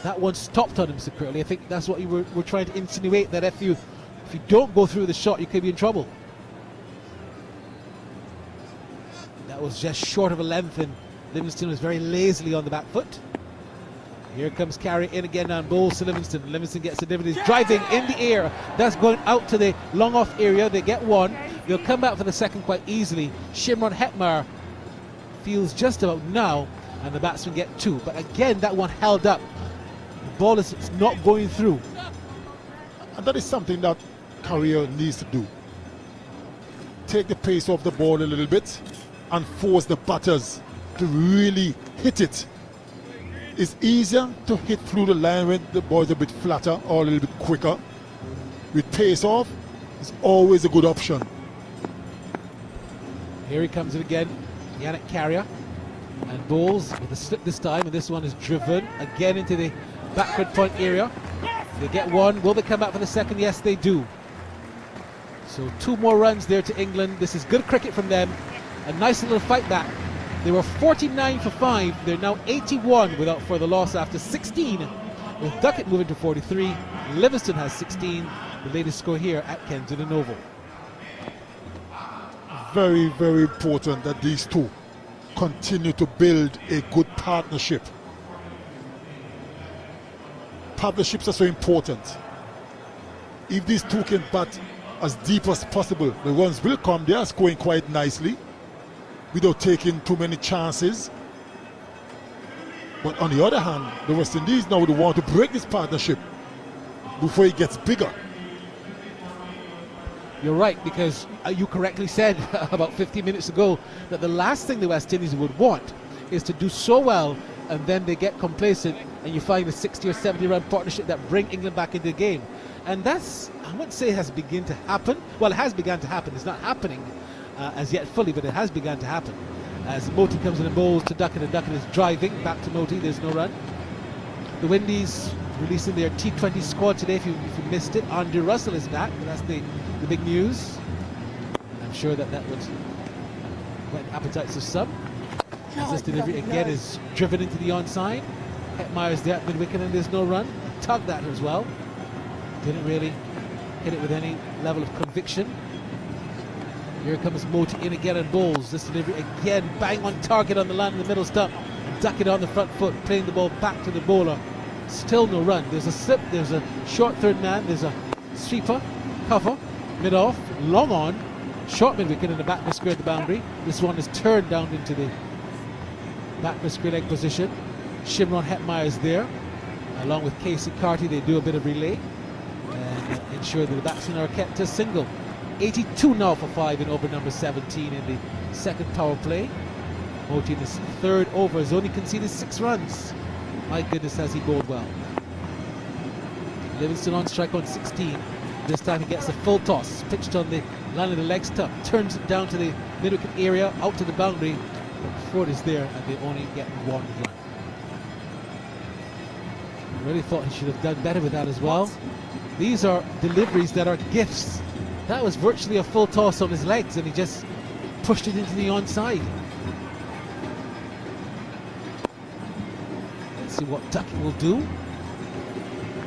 That one stopped on him, Mr. Curtly. I think that's what you were trying to insinuate, that if you don't go through the shot, you could be in trouble. That was just short of a length, and Livingston was very lazily on the back foot. Here comes Carrier in again and bowls to Livingston. Livingston gets the dividends, driving in the air. That's going out to the long off area. They get one. They'll come back for the second quite easily. Shimron Hetmar feels just about now, and the batsmen get two. But again, that one held up. The ball is not going through. And that is something that Carrier needs to do. Take the pace off the ball a little bit and force the batters to really hit it. It's easier to hit through the line when the ball is a bit flatter or a little bit quicker. With pace off, it's always a good option. Here he comes in again, Yannick Carrier, and bowls with a slip this time, and this one is driven again into the backward point area. They get one. Will they come back for the second? Yes, they do. So 2 more runs there to England. This is good cricket from them. A nice little fight back. They were 49 for 5. They're now 81 without further loss after 16, with Ducket moving to 43. Livingston has 16, the latest score here at Kensington Oval. Very, very important that these two continue to build a good partnership. Partnerships are so important. If these two can bat as deep as possible, the runs will come. They are scoring quite nicely without taking too many chances. But on the other hand, the West Indies now would want to break this partnership before it gets bigger. You're right, because you correctly said about 15 minutes ago that the last thing the West Indies would want is to do so well and then they get complacent and you find a 60 or 70 run partnership that bring England back into the game. And that's, I wouldn't say it has begun to happen. Well, it has begun to happen. It's not happening as yet fully, but it has begun to happen. As Moti comes in and bowls to Ducket, and Ducket is driving back to Moti. There's no run. The Windies releasing their T20 squad today. If you missed it, Andrew Russell is back. That's the big news. And I'm sure that would whet appetites of some. As this delivery again is driven into the onside. Hetmeyer's there at mid-wicket and there's no run. Tugged at her as well. Didn't really hit it with any level of conviction. Here comes Moti in again and bowls. This delivery again, bang on target on the line in the middle stump. And Ducket on the front foot, playing the ball back to the bowler. Still no run. There's a slip, there's a short third man, there's a sweeper, cover, mid-off, long on, short mid-wicket in the back mid square at the boundary. This one is turned down into the back mid square leg position. Shimron Hetmeyer is there. Along with Casey Carty, they do a bit of relay and ensure that the batsmen are kept to single. 82 now for 5 in over number 17 in the second power play. Moti in his third over has only conceded 6 runs. My goodness, has he bowled well. Livingston on strike on 16. This time he gets a full toss, pitched on the line of the leg stump, turns it down to the mid-wicket area, out to the boundary. Ford is there and they only get 1 run. I really thought he should have done better with that as well. These are deliveries that are gifts. That was virtually a full toss on his legs and he just pushed it into the onside. Let's see what Ducket will do.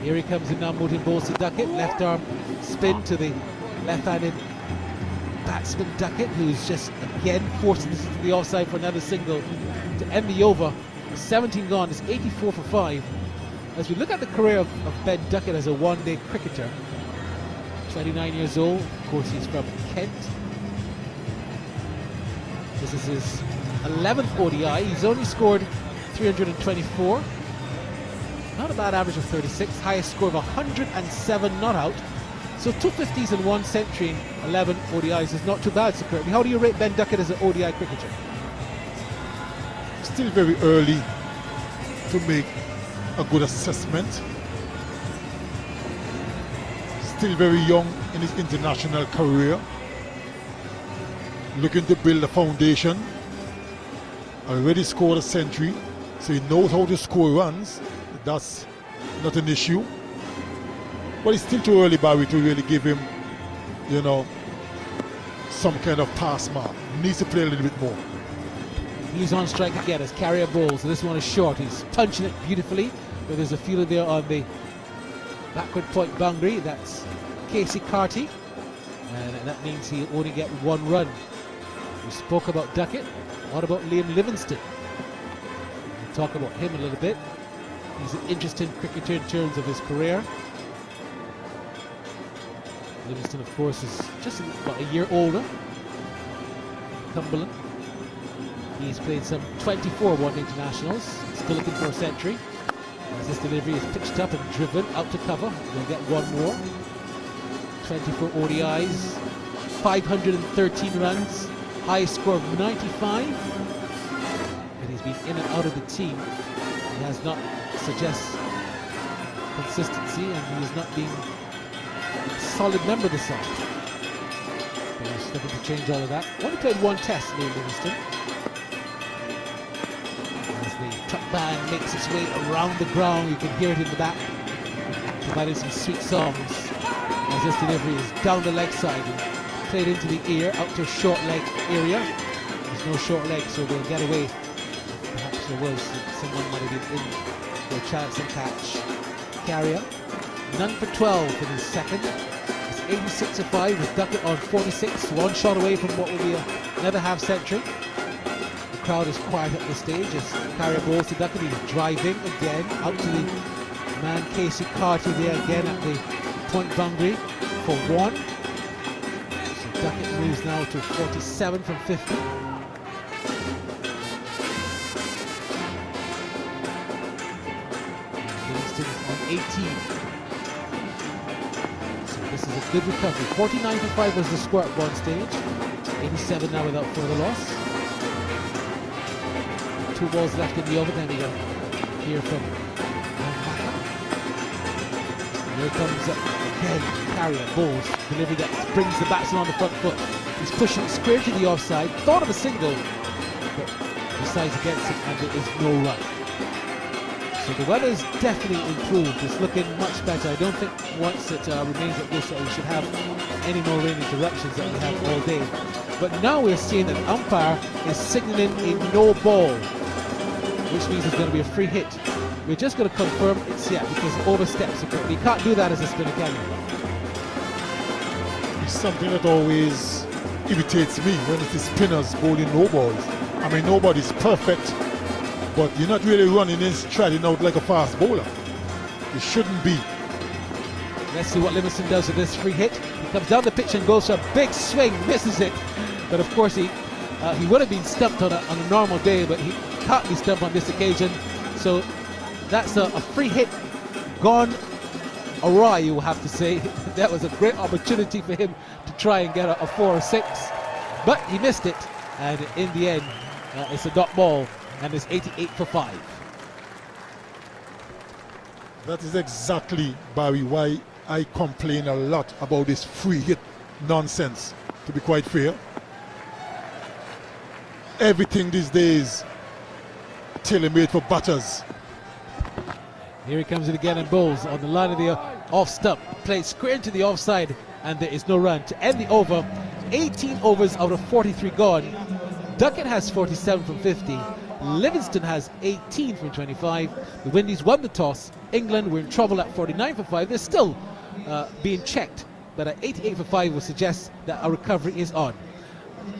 Here he comes in now, Moti bowls to Ducket. Left arm spin to the left-handed batsman Ducket, who's just again forcing this into the offside for another single to end the over. 17 gone. It's 84 for 5. As we look at the career of Ben Ducket as a one-day cricketer, 29 years old. Of course, he's from Kent. This is his 11th ODI. He's only scored 324. Not a bad average of 36. Highest score of 107 not out. So 250s and 1 century in 11 ODIs is not too bad, Sir Curtly. How do you rate Ben Ducket as an ODI cricketer? Still very early to make a good assessment. Still very young in his international career. Looking to build a foundation. Already scored a century, so he knows how to score runs. That's not an issue. But it's still too early, Barry, to really give him, you know, some kind of pass mark. He needs to play a little bit more. He's on strike again as carrier bowls. So this one is short. He's punching it beautifully. But there's a fielder there on the backward point boundary. That's Casey Carty. And that means he'll only get 1 run. We spoke about Ducket. What about Liam Livingston? We'll talk about him a little bit. He's an interesting cricketer in terms of his career. Livingston, of course, is just about a year older. Cumberland. He's played some 24 one-day internationals. Still looking for a century. As this delivery is pitched up and driven out to cover, we'll get 1 more. 24 ODIs, 513 runs, highest score of 95. But he's been in and out of the team. He has not suggests consistency, and he has not been a solid member of the side. But he's looking to change all of that. Only played 1 test, Liam Livingston. As the truck band makes its way around the ground, you can hear it in the back, providing some sweet songs. As this delivery is down the leg side and played into the ear, out to short leg area. There's no short leg, so they'll get away. Perhaps there was someone might have been in for a chance and catch. Carrier, none for 12 in his second. It's 86 to 5 with Ducket on 46, 1 shot away from what will be another half century. The crowd is quiet at this stage as Carrier bowls to Ducket. He's driving again out to the man Casey Carty there again at the point boundary for 1. So Ducket moves now to 47 from 50. Livingston on 18. So this is a good recovery. 49 for 5 was the score at one stage. 87 now without further loss. 2 balls left in the overtime. We got here from here comes again Carrier, balls, delivery that brings the batsman on the front foot. He's pushing square to the offside, thought of a single, but decides against it, and there is no run. So the weather's definitely improved. It's looking much better. I don't think once it remains like this that we should have any more rain interruptions that we have all day. But now we're seeing that the umpire is signaling a no ball, which means it's going to be a free hit. We're just going to confirm it's because it oversteps a bit. You can't do that as a spinner, can you? It's something that always irritates me when it's the spinners bowling no balls. I mean, nobody's perfect, but you're not really running in, striding out like a fast bowler. It shouldn't be. Let's see what Livingston does with this free hit. He comes down the pitch and goes for a big swing, misses it. But of course he would have been stumped on a normal day, but he can't be stumped on this occasion. So that's a free hit gone awry, you will have to say. That was a great opportunity for him to try and get a 4 or 6, but he missed it, and in the end it's a dot ball, and it's 88 for 5. That is exactly, Barry, why I complain a lot about this free hit nonsense, to be quite fair. Everything these days tailor-made for batters. Here he comes in again and bowls on the line of the off stump. Played square into the offside, and there is no run. To end the over, 18 overs out of 43 gone. Ducket has 47 from 50. Livingston has 18 from 25. The Windies won the toss. England were in trouble at 49 for 5. They're still being checked, but at 88 for 5 would suggest that a recovery is on.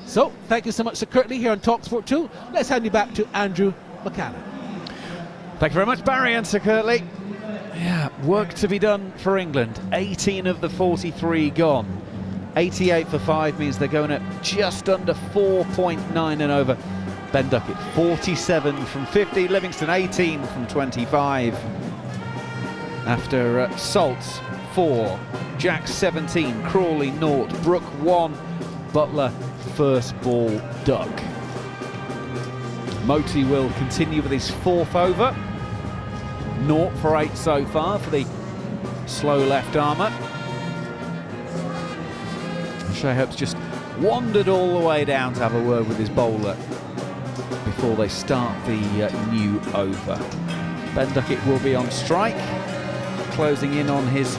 So, thank you so much, Sir Curtly, here on talkSPORT 2. Let's hand you back to Andrew McKenna. Thank you very much, Barry and Sir Curtly. Yeah, work to be done for England. 18 of the 43 gone. 88 for 5 means they're going at just under 4.9 and over. Ben Ducket, 47 from 50. Livingston, 18 from 25. After Salts, 4. Jack, 17. Crawley, 0. Brook, 1. Buttler, first ball duck. Moti will continue with his 4th over. 0 for 8 so far for the slow left armour. Shea Hope's just wandered all the way down to have a word with his bowler before they start the new over. Ben Ducket will be on strike, closing in on his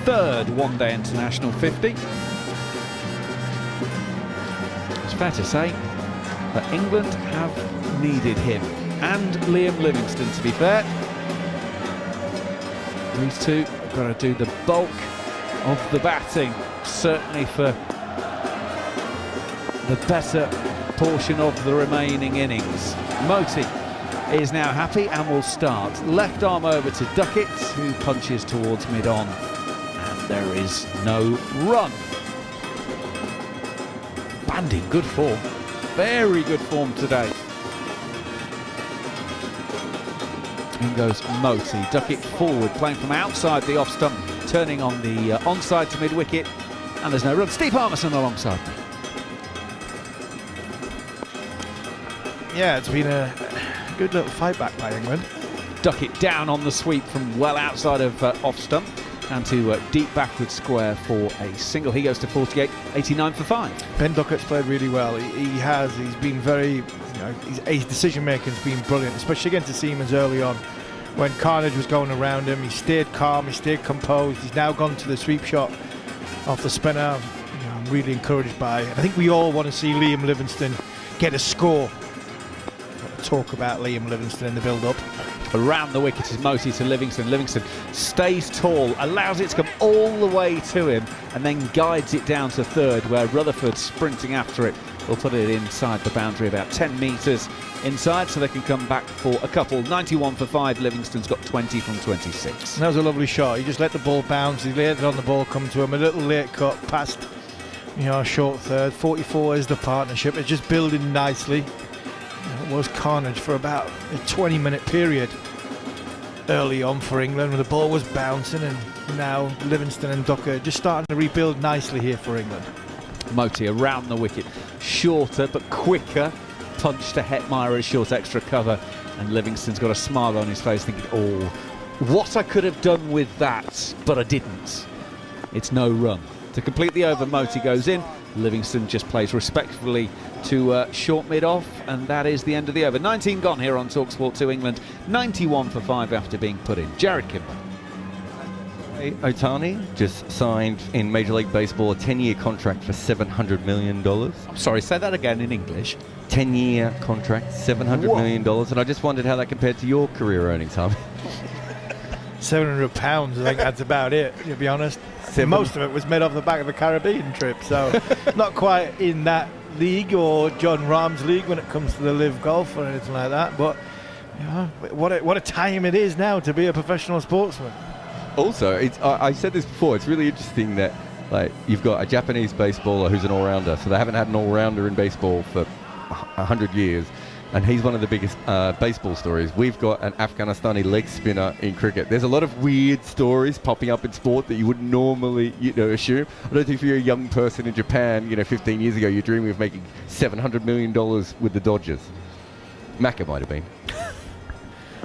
3rd one-day international 50. It's fair to say that England have needed him, and Liam Livingston, to be fair. These two have got to do the bulk of the batting, certainly for the better portion of the remaining innings. Moti is now happy and will start. Left arm over to Ducket, who punches towards mid-on, and there is no run. Bandy, good form. Very good form today. In goes Moti. Ducket forward, playing from outside the off stump, turning on the onside to mid-wicket, and there's no run. Steve Harmison alongside me. Yeah, it's been a good little fight back by England. Ducket down on the sweep from well outside of off stump, down to deep backward square for a single. He goes to 48, 89 for 5. Ben Duckett's played really well. He's been very, his decision making's been brilliant, especially against the Seamans early on. When carnage was going around him, he stayed calm, he stayed composed. He's now gone to the sweep shot off the spinner. I'm really encouraged by it. I think we all want to see Liam Livingston get a score. Talk about Liam Livingston in the build-up. Around the wicket is Moti to Livingston. Livingston stays tall, allows it to come all the way to him, and then guides it down to 3rd, where Rutherford, sprinting after it, will put it inside the boundary, about 10 metres inside, so they can come back for a couple. 91 for 5. Livingston's got 20 from 26. That was a lovely shot. He just let the ball bounce. He laid it on the ball, come to him. A little late cut past, short 3rd. 44 is the partnership. It's just building nicely. It was carnage for about a 20-minute period early on for England when the ball was bouncing, and now Livingston and Ducket just starting to rebuild nicely here for England. Moti around the wicket, shorter but quicker punch to Hetmeyer as short extra cover, and Livingston's got a smile on his face thinking, oh, what I could have done with that, but I didn't. It's no run. To complete the over, Moti goes in. Livingston just plays respectfully to short mid-off, and that is the end of the over. 19 gone here on talkSPORT 2 England. 91 for 5 after being put in. Jarrod Kimber. Otani just signed in Major League Baseball a 10-year contract for $700 million. I'm sorry, say that again in English. 10-year contract, $700 million, and I just wondered how that compared to your career earnings, Harmy. £700, I think that's about it, to be honest. Most of it was made off the back of a Caribbean trip, so not quite in that league or John Rahm's league when it comes to the live golf or anything like that, but what a time it is now to be a professional sportsman. Also, I said this before, it's really interesting that you've got a Japanese baseballer who's an all-rounder, so they haven't had an all-rounder in baseball for 100 years, and he's one of the biggest baseball stories. We've got an Afghanistani leg spinner in cricket. There's a lot of weird stories popping up in sport that you wouldn't normally assume. I don't think if you're a young person in Japan 15 years ago, you're dreaming of making $700 million with the Dodgers. Macca might have been.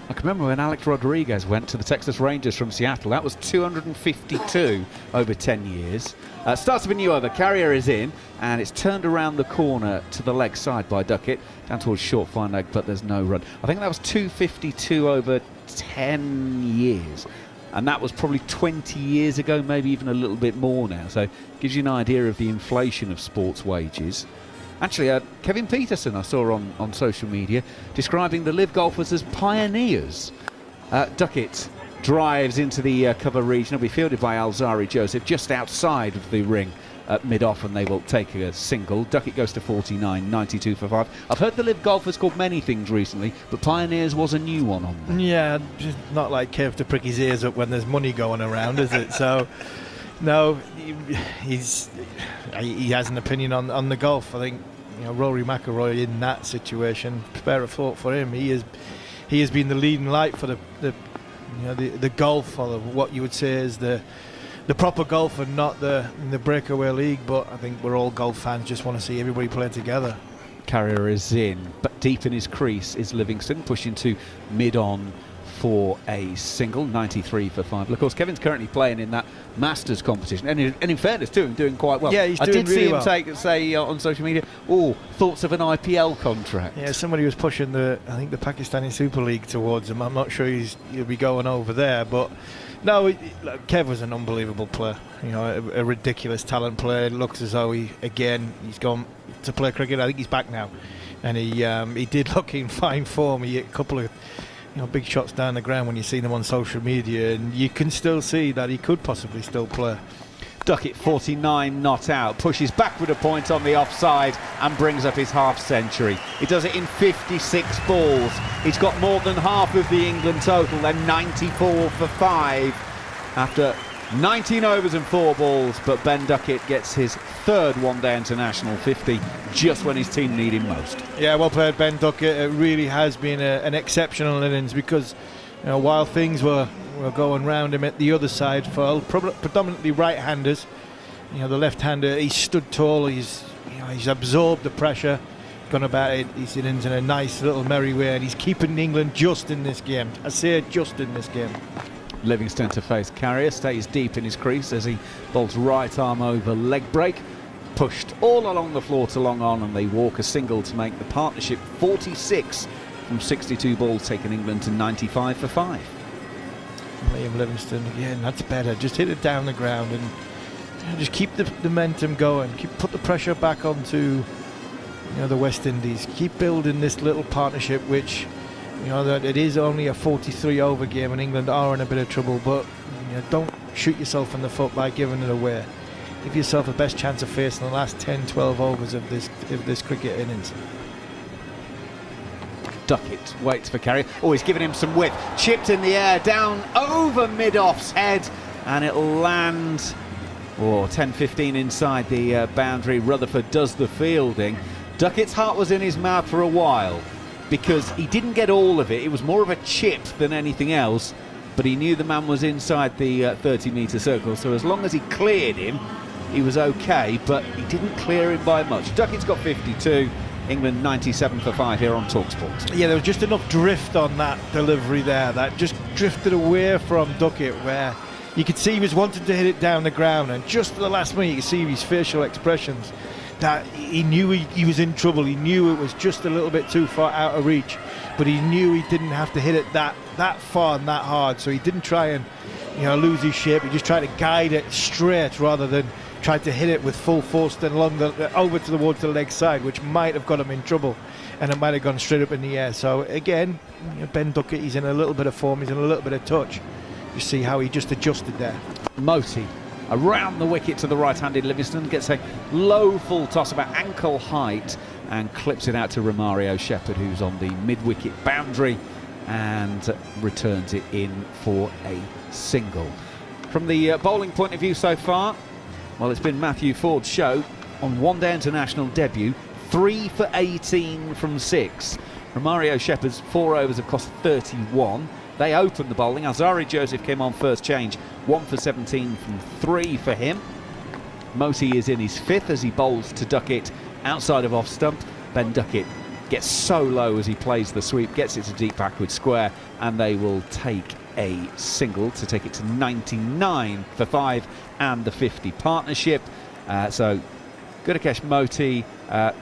I can remember when Alex Rodriguez went to the Texas Rangers from Seattle. That was 252 over 10 years. Starts of a new over. Carrier is in, and it's turned around the corner to the leg side by Ducket, down towards short fine leg, but there's no run. I think that was 252 over 10 years, and that was probably 20 years ago, maybe even a little bit more now. So it gives you an idea of the inflation of sports wages. Actually, Kevin Peterson, I saw on social media, describing the live golfers as pioneers. Ducket drives into the cover region. It'll be fielded by Alzari Joseph just outside of the ring mid-off, and they will take a single. Ducket goes to 49, 92 for 5. I've heard the Live golfers called many things recently, but Pioneers was a new one on them. Yeah, just not like Kev to prick his ears up when there's money going around, is it? So, no, he has an opinion on the golf. I think, you know, Rory McIlroy in that situation, spare a thought for him. He has been the leading light for the golf, or what you would say is the proper golf, and not the breakaway league. But I think we're all golf fans, just want to see everybody play together. Carrier is in, but deep in his crease is Livingston, pushing to mid-on for a single, 93 for 5. Of course, Kevin's currently playing in that Masters competition, and in fairness to him, doing quite well. Yeah, he's doing I did really see him well. say on social media, thoughts of an IPL contract. Yeah, somebody was pushing I think the Pakistani Super League towards him. I'm not sure he'll be going over there, but no, Kev was an unbelievable player. You know, a ridiculous talent player. It looks as though he's gone to play cricket. I think he's back now, and he did look in fine form. He hit a couple of big shots down the ground when you see them on social media, and you can still see that he could possibly still play. Ducket 49 not out, pushes back with a point on the offside and brings up his half century. He does it in 56 balls. He's got more than half of the England total, then 94 for 5 after 19 overs and 4 balls. But Ben Ducket gets his third one-day international 50 just when his team need him most. Yeah, well played, Ben Ducket. It really has been an exceptional innings, because while things were going round him at the other side for predominantly right-handers, the left-hander, he stood tall. He's absorbed the pressure, gone about it. He's in a nice little merry way, and he's keeping England just in this game. I say just in this game. Livingston to face Carrier, stays deep in his crease as he bowls right arm over leg break. Pushed all along the floor to long on, and they walk a single to make the partnership 46 from 62 balls, taking England to 95 for 5. Liam Livingston again, that's better. Just hit it down the ground and just keep the momentum going. Put the pressure back onto the West Indies. Keep building this little partnership, which that it is only a 43 over game, and England are in a bit of trouble. But don't shoot yourself in the foot by giving it away. Give yourself the best chance of facing the last 10-12 overs of this cricket innings. Ducket waits for Carrier. He's giving him some width. Chipped in the air, down over mid-off's head, and it'll land 10-15 inside the boundary. Rutherford does the fielding. Duckett's heart was in his mouth for a while, because he didn't get all of it. It was more of a chip than anything else, but he knew the man was inside the 30-metre circle, so as long as he cleared him, he was okay, but he didn't clear him by much. Duckett's got 52. England 97 for 5 here on talkSPORT. Yeah, there was just enough drift on that delivery there that just drifted away from Ducket, where you could see he was wanting to hit it down the ground, and just at the last minute you could see his facial expressions that he knew he was in trouble. He knew it was just a little bit too far out of reach, but he knew he didn't have to hit it that far and that hard, so he didn't try and lose his shape. He just tried to guide it straight rather than tried to hit it with full force then over towards the leg side, which might have got him in trouble, and it might have gone straight up in the air. So again, Ben Ducket, he's in a little bit of form, he's in a little bit of touch. You see how he just adjusted there. Moti around the wicket to the right-handed Livingston, gets a low full toss about ankle height and clips it out to Romario Shepherd, who's on the mid-wicket boundary, and returns it in for a single. From the bowling point of view so far, well, it's been Matthew Ford's show on one-day international debut, 3 for 18 from 6. Romario Shepherd's 4 overs have cost 31. They opened the bowling. Alzari Joseph came on first change, 1 for 17 from 3 for him. Moti is in his 5th as he bowls to Ducket outside of off stump. Ben Ducket gets so low as he plays the sweep, gets it to deep backward square, and they will take a single to take it to 99 for 5 and the 50 partnership. So Gudakesh Moti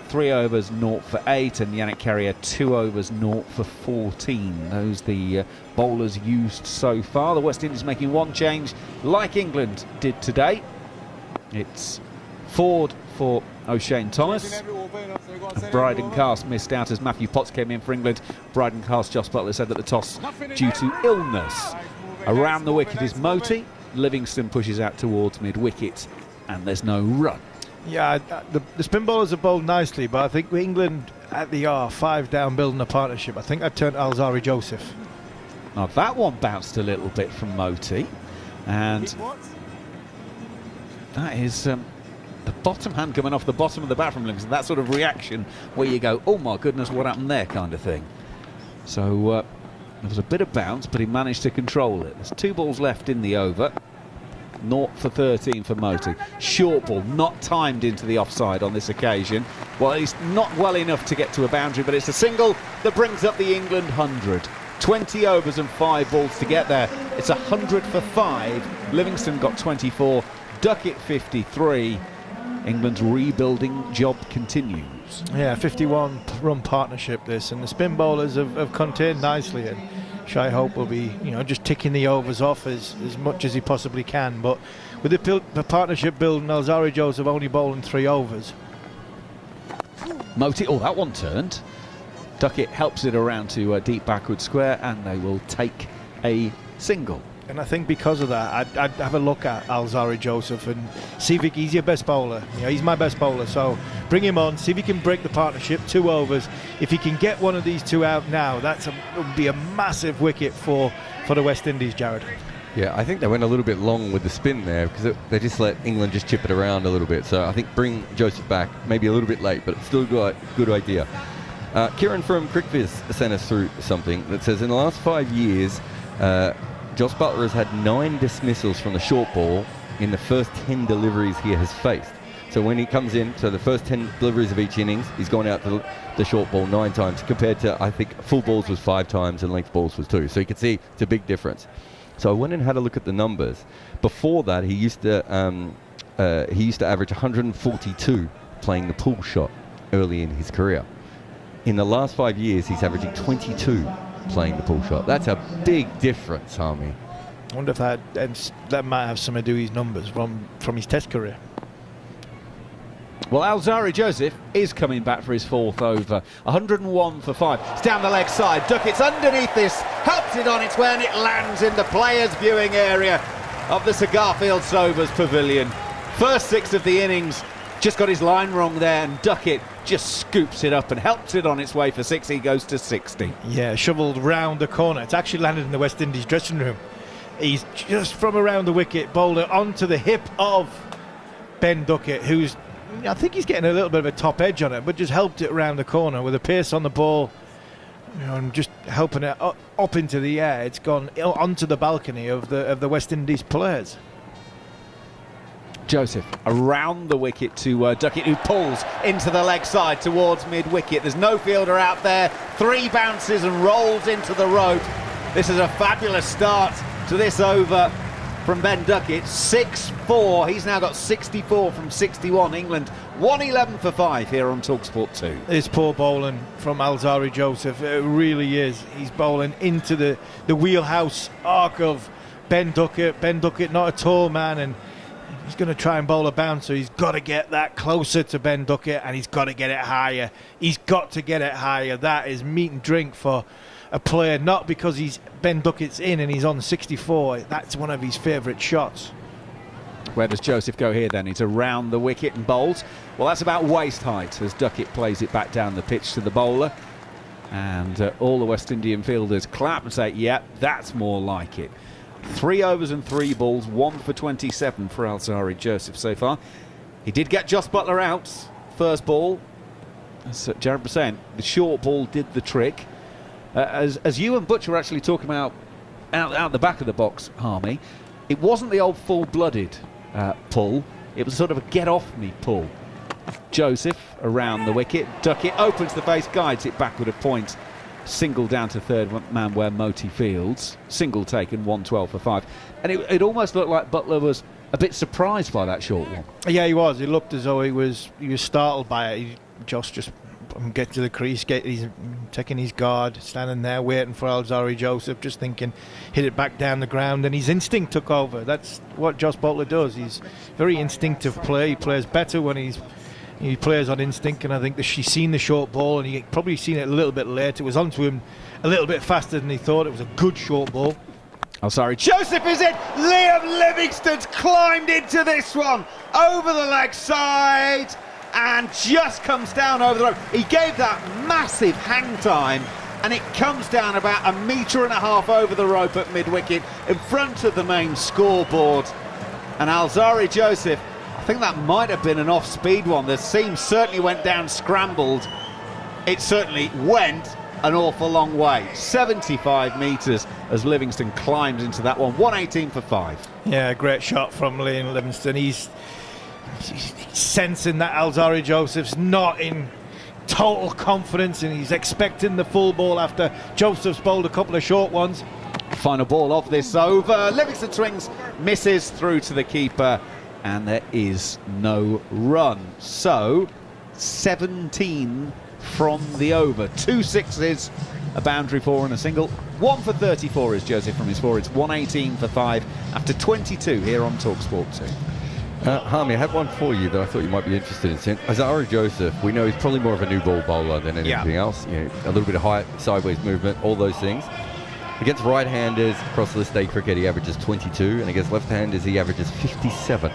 3 overs 0 for 8, and Yannick Carrier 2 overs 0 for 14. Those the bowlers used so far. The West Indies making one change like England did today. It's Ford for O'Shane Thomas. Bryden Cast missed out as Matthew Potts came in for England. Bryden Cast, Jos Buttler said that the toss due to illness. Around the wicket is Moti. Livingston pushes out towards mid-wicket, and there's no run. Yeah, the spin bowlers have bowled nicely, but I think England at the 5 down building a partnership. I think I'd turn to Alzari Joseph. Now that one bounced a little bit from Moti, and that is the bottom hand coming off the bottom of the bat from Livingston. That sort of reaction where you go, oh my goodness, what happened there kind of thing. So there was a bit of bounce, but he managed to control it. There's 2 balls left in the over. 0 for 13 for Moti. Short ball, not timed into the offside on this occasion. Well, he's not well enough to get to a boundary, but it's a single that brings up the England 100. 20 overs and 5 balls to get there. It's 100 for 5. Livingston got 24. Ducket 53. England's rebuilding job continues. Yeah, 51-run partnership this, and the spin bowlers have contained nicely, and Shai Hope will be, just ticking the overs off as much as he possibly can. But with the partnership building, Alzari Joseph only bowling 3 overs. Moti, that one turned. Ducket helps it around to a deep backward square, and they will take a single. And I think because of that, I'd have a look at Alzari Joseph and see if he's your best bowler. He's my best bowler, so bring him on, see if he can break the partnership, 2 overs. If he can get one of these 2 out now, that would be a massive wicket for the West Indies, Jarrod. Yeah, I think they went a little bit long with the spin there because they just let England just chip it around a little bit. So I think bring Joseph back, maybe a little bit late, but it's still a good idea. Kieran from Crickviz sent us through something that says in the last 5 years, Jos Buttler has had 9 dismissals from the short ball in the first 10 deliveries he has faced. So when he comes in, so the first 10 deliveries of each innings, he's gone out to the short ball 9 times compared to, I think, full balls was 5 times and length balls was 2. So you can see it's a big difference. So I went and had a look at the numbers. Before that, he used to average 142 playing the pull shot early in his career. In the last 5 years, he's averaging 22 playing the pull shot. That's a big difference, Harmy. I wonder if that might have something to do with his numbers from his Test career. Well, Alzari Joseph is coming back for his 4th over. 101 for 5. It's down the leg side. Duckett's underneath this, helps it on its way, and it lands in the players' viewing area of the Sir Garfield Sobers Pavilion. First 6 of the innings, just got his line wrong there, and Duckett just scoops it up and helps it on its way for 6. He goes to 60. Yeah, shoveled round the corner. It's actually landed in the West Indies dressing room. He's just from around the wicket, bowled it onto the hip of Ben Duckett, who's, I think he's getting a little bit of a top edge on it, but just helped it around the corner with a pace on the ball, and just helping it up into the air. It's gone onto the balcony of the West Indies players. Joseph around the wicket to Duckett, who pulls into the leg side towards mid-wicket. There's no fielder out there. 3 bounces and rolls into the rope. This is a fabulous start to this over from Ben Duckett. 6-4. He's now got 64 from 61. England 111 for 5 here on talkSPORT 2. It's poor bowling from Alzari Joseph. It really is. He's bowling into the wheelhouse arc of Ben Duckett. Ben Duckett, not a tall man, and he's going to try and bowl a bouncer. He's got to get that closer to Ben Duckett, and he's got to get it higher. He's got to get it higher. That is meat and drink for a player, not because Ben Duckett's in and he's on 64. That's one of his favourite shots. Where does Joseph go here then? He's around the wicket and bowls. Well, that's about waist height as Duckett plays it back down the pitch to the bowler. And all the West Indian fielders clap and say, yeah, that's more like it. 3 overs and 3 balls, 1 for 27 for Alzari Joseph so far. He did get Jos Buttler out. First ball, as Jarrod was saying, the short ball did the trick. As you and Butcher were actually talking about out the back of the box, Harmy, it wasn't the old full-blooded pull. It was sort of a get-off-me pull. Joseph around the wicket. Duckett opens the face, guides it backward a point. Single down to third man where Moti fields. Single taken, 112 for 5. And it almost looked like Buttler was a bit surprised by that short one. Yeah, he was. It looked as though he was startled by it. Jos just get to the crease, he's taking his guard, standing there waiting for Alzari Joseph, just thinking, hit it back down the ground, and his instinct took over. That's what Jos Buttler does. He's very instinctive player. He plays better when he plays on instinct, and I think that she's seen the short ball, and he probably seen it a little bit late. It was onto him a little bit faster than he thought. It was a good short ball. Alzarri Joseph is in. Liam Livingston's climbed into this one over the leg side and just comes down over the rope. He gave that massive hang time and it comes down about 1.5 meters over the rope at mid-wicket in front of the main scoreboard. And Alzarri Joseph, I think that might have been an off-speed one. The seam certainly went down scrambled. It certainly went an awful long way. 75 metres as Livingston climbs into that one. 118 for 5. Yeah, great shot from Liam Livingston. He's sensing that Alzarri Joseph's not in total confidence and he's expecting the full ball after Joseph's bowled a couple of short ones. Final ball of this over. Livingston swings, misses through to the keeper, and there is no run. So 17 from the over. 2 sixes, a boundary 4 and a single. 1 for 34 is Joseph from his 4. It's 118 for 5 after 22 here on talkSPORT 2. Harmy, I had one for you that I thought you might be interested in. Alzarri Joseph, we know he's probably more of a new ball bowler than anything else. You know, a little bit of height, sideways movement, all those things. Against right-handers across list A cricket, he averages 22, and against left-handers, he averages 57.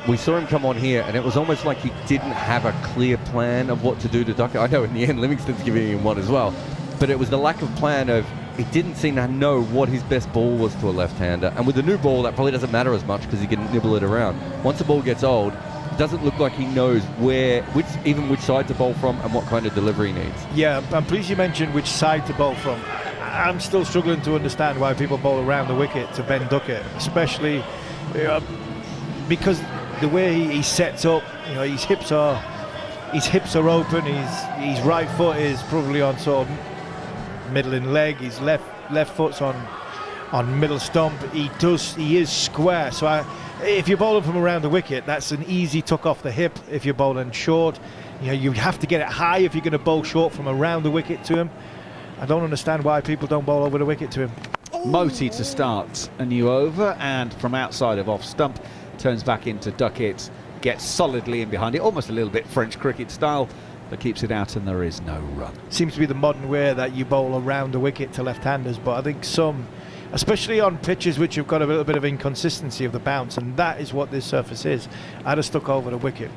We saw him come on here, and it was almost like he didn't have a clear plan of what to do to Ducket. I know in the end, Livingston's giving him one as well, but it was the lack of plan of he didn't seem to know what his best ball was to a left-hander. And with the new ball, that probably doesn't matter as much because he can nibble it around. Once the ball gets old, it doesn't look like he knows which side to bowl from and what kind of delivery he needs. Yeah, I'm pleased you mentioned which side to bowl from. I'm still struggling to understand why people bowl around the wicket to Ben Ducket, especially because the way he sets up, you know, his hips are open, his right foot is probably on sort of middling leg, his left foot's on middle stump. He is square, so if you're bowling from around the wicket, that's an easy tuck off the hip. If you're bowling short, you know, you have to get it high if you're going to bowl short from around the wicket to him. I don't understand why people don't bowl over the wicket to him. Moti to start a new over, and from outside of off stump turns back into Ducket, gets solidly in behind it, almost a little bit French cricket style, but keeps it out and there is no run. Seems to be the modern way that you bowl around the wicket to left-handers, but I think some, especially on pitches which have got a little bit of inconsistency of the bounce, and that is what this surface is, I'd have stuck over the wicket.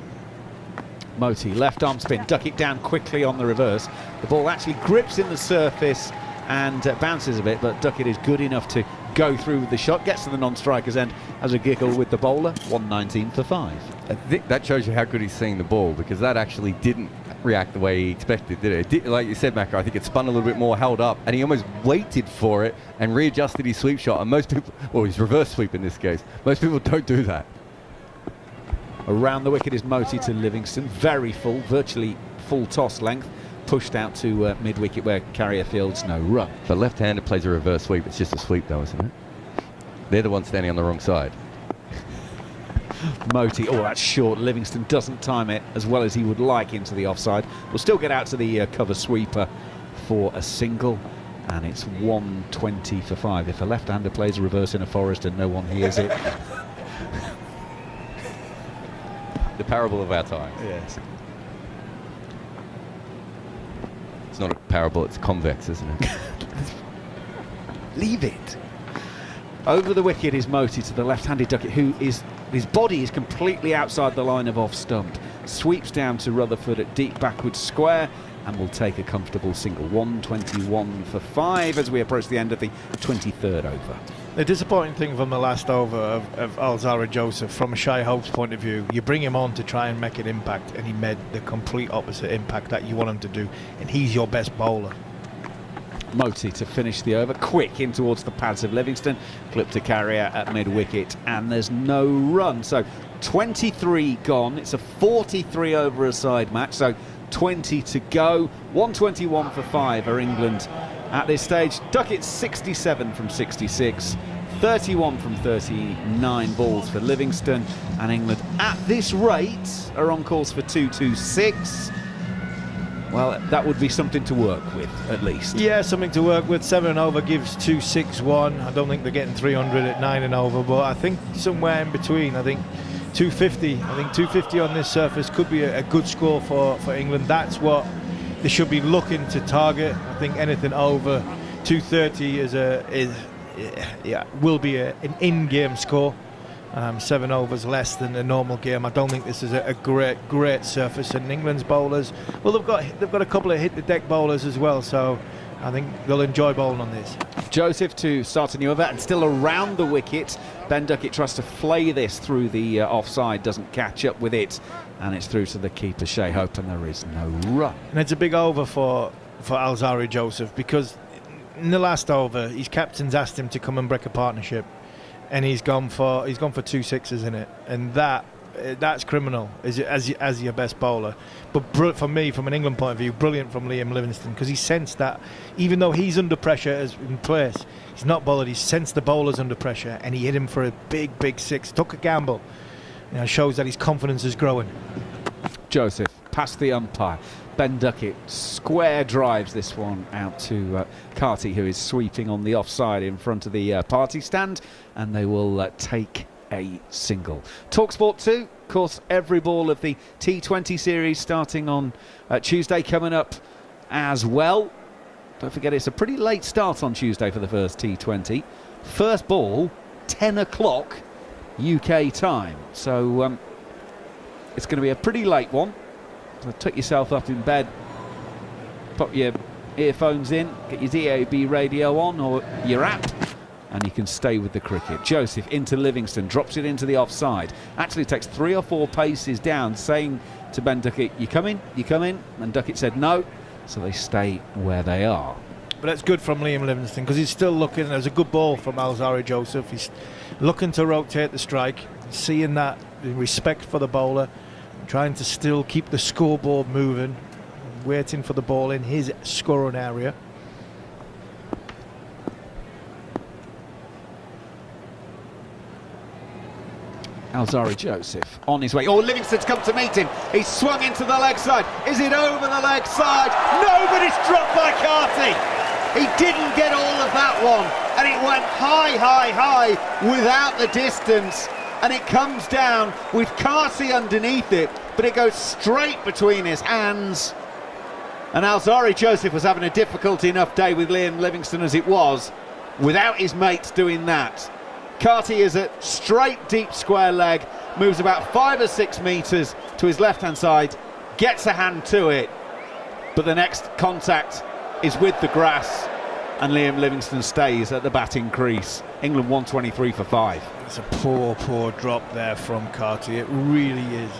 Moti, left arm spin, Ducket down quickly on the reverse. The ball actually grips in the surface and bounces a bit, but Ducket is good enough to go through with the shot, gets to the non-striker's end, has a giggle with the bowler. 119 for 5. I think that shows you how good he's seeing the ball, because that actually didn't react the way he expected, did it? Like you said, Macca, I think it spun a little bit more, held up, and he almost waited for it and readjusted his sweep shot. And most people, or his reverse sweep in this case, most people don't do that. Around the wicket is Moti to Livingston, very full, virtually full toss length, pushed out to mid-wicket where carrier fields no run. If a left-hander plays a reverse sweep, it's just a sweep though, isn't it? They're the ones standing on the wrong side. Moti, oh, that's short. Livingston doesn't time it as well as he would like into the offside. Will still get out to the cover sweeper for a single, and it's 120 for 5. If a left-hander plays a reverse in a forest and no one hears it. The parable of our time. Yes. It's not a parable, it's convex, isn't it? Leave it. Over the wicket is Moti to the left-handed Ducket, who is, his body is completely outside the line of off stump. Sweeps down to Rutherford at deep backward square and will take a comfortable single. 121 for 5 as we approach the end of the 23rd over. The disappointing thing from the last over of Alzarri Joseph, from a Shai Hope's point of view, you bring him on to try and make an impact, and he made the complete opposite impact that you want him to do, and he's your best bowler. Moti to finish the over, quick in towards the pads of Livingston, flip to carrier at mid-wicket, and there's no run. So 23 gone, it's a 43 over a side match, so 20 to go. 121 for 5 are England at this stage. Ducket 67 from 66, 31 from 39 balls for Livingston, and England at this rate are on course for 226. Well, that would be something to work with, at least. Yeah, something to work with. 7 and over gives 261. I don't think they're getting 300 at 9 and over, but I think somewhere in between. I think 250. I think 250 on this surface could be a good score for England. That's what they should be looking to target. I think anything over 230 will be an in-game score. 7 overs less than a normal game. I don't think this is a great surface. And England's bowlers, well, they've got a couple of hit-the-deck bowlers as well, so I think they'll enjoy bowling on this. Joseph to start a new over, and still around the wicket. Ben Duckett tries to flay this through the offside, doesn't catch up with it, and it's through to the keeper, Shea Hope, and there is no run. And it's a big over for Alzarri Joseph, because in the last over, his captain's asked him to come and break a partnership, and he's gone for 2 sixes in it, and that's criminal as your best bowler. But for me, from an England point of view, brilliant from Liam Livingston, because he sensed that even though he's under pressure as in place, he's not bowled, he sensed the bowler's under pressure, and he hit him for a big 6. Took a gamble. Shows that his confidence is growing. Joseph past the umpire. Ben Duckett square drives this one out to Carty, who is sweeping on the offside in front of the party stand, and they will take a single. talkSPORT 2, of course, every ball of the T20 series starting on Tuesday coming up as well. Don't forget, it's a pretty late start on Tuesday for the first T20. First ball, 10 o'clock UK time. So it's going to be a pretty late one. So tuck yourself up in bed, pop your earphones in, get your DAB radio on or your app, and you can stay with the cricket. Joseph into Livingston, drops it into the offside. Actually takes 3 or 4 paces down, saying to Ben Duckett, you come in? And Duckett said no, so they stay where they are. But that's good from Liam Livingston, because he's still looking. There's a good ball from Alzarri Joseph. He's looking to rotate the strike, seeing that respect for the bowler, trying to still keep the scoreboard moving, waiting for the ball in his scoring area. Alzarri Joseph on his way. Oh, Livingston's come to meet him. He's swung into the leg side. Is it over the leg side? No, but it's dropped by Carty. He didn't get all of that one, and it went high without the distance, and it comes down with Carty underneath it, but it goes straight between his hands. And Alzarri Joseph was having a difficult enough day with Liam Livingston as it was, without his mates doing that. Carty is a straight deep square leg, moves about 5 or 6 metres to his left-hand side, gets a hand to it, but the next contact is with the grass, and Liam Livingston stays at the batting crease. England 123 for 5. It's a poor drop there from Carty, it really is.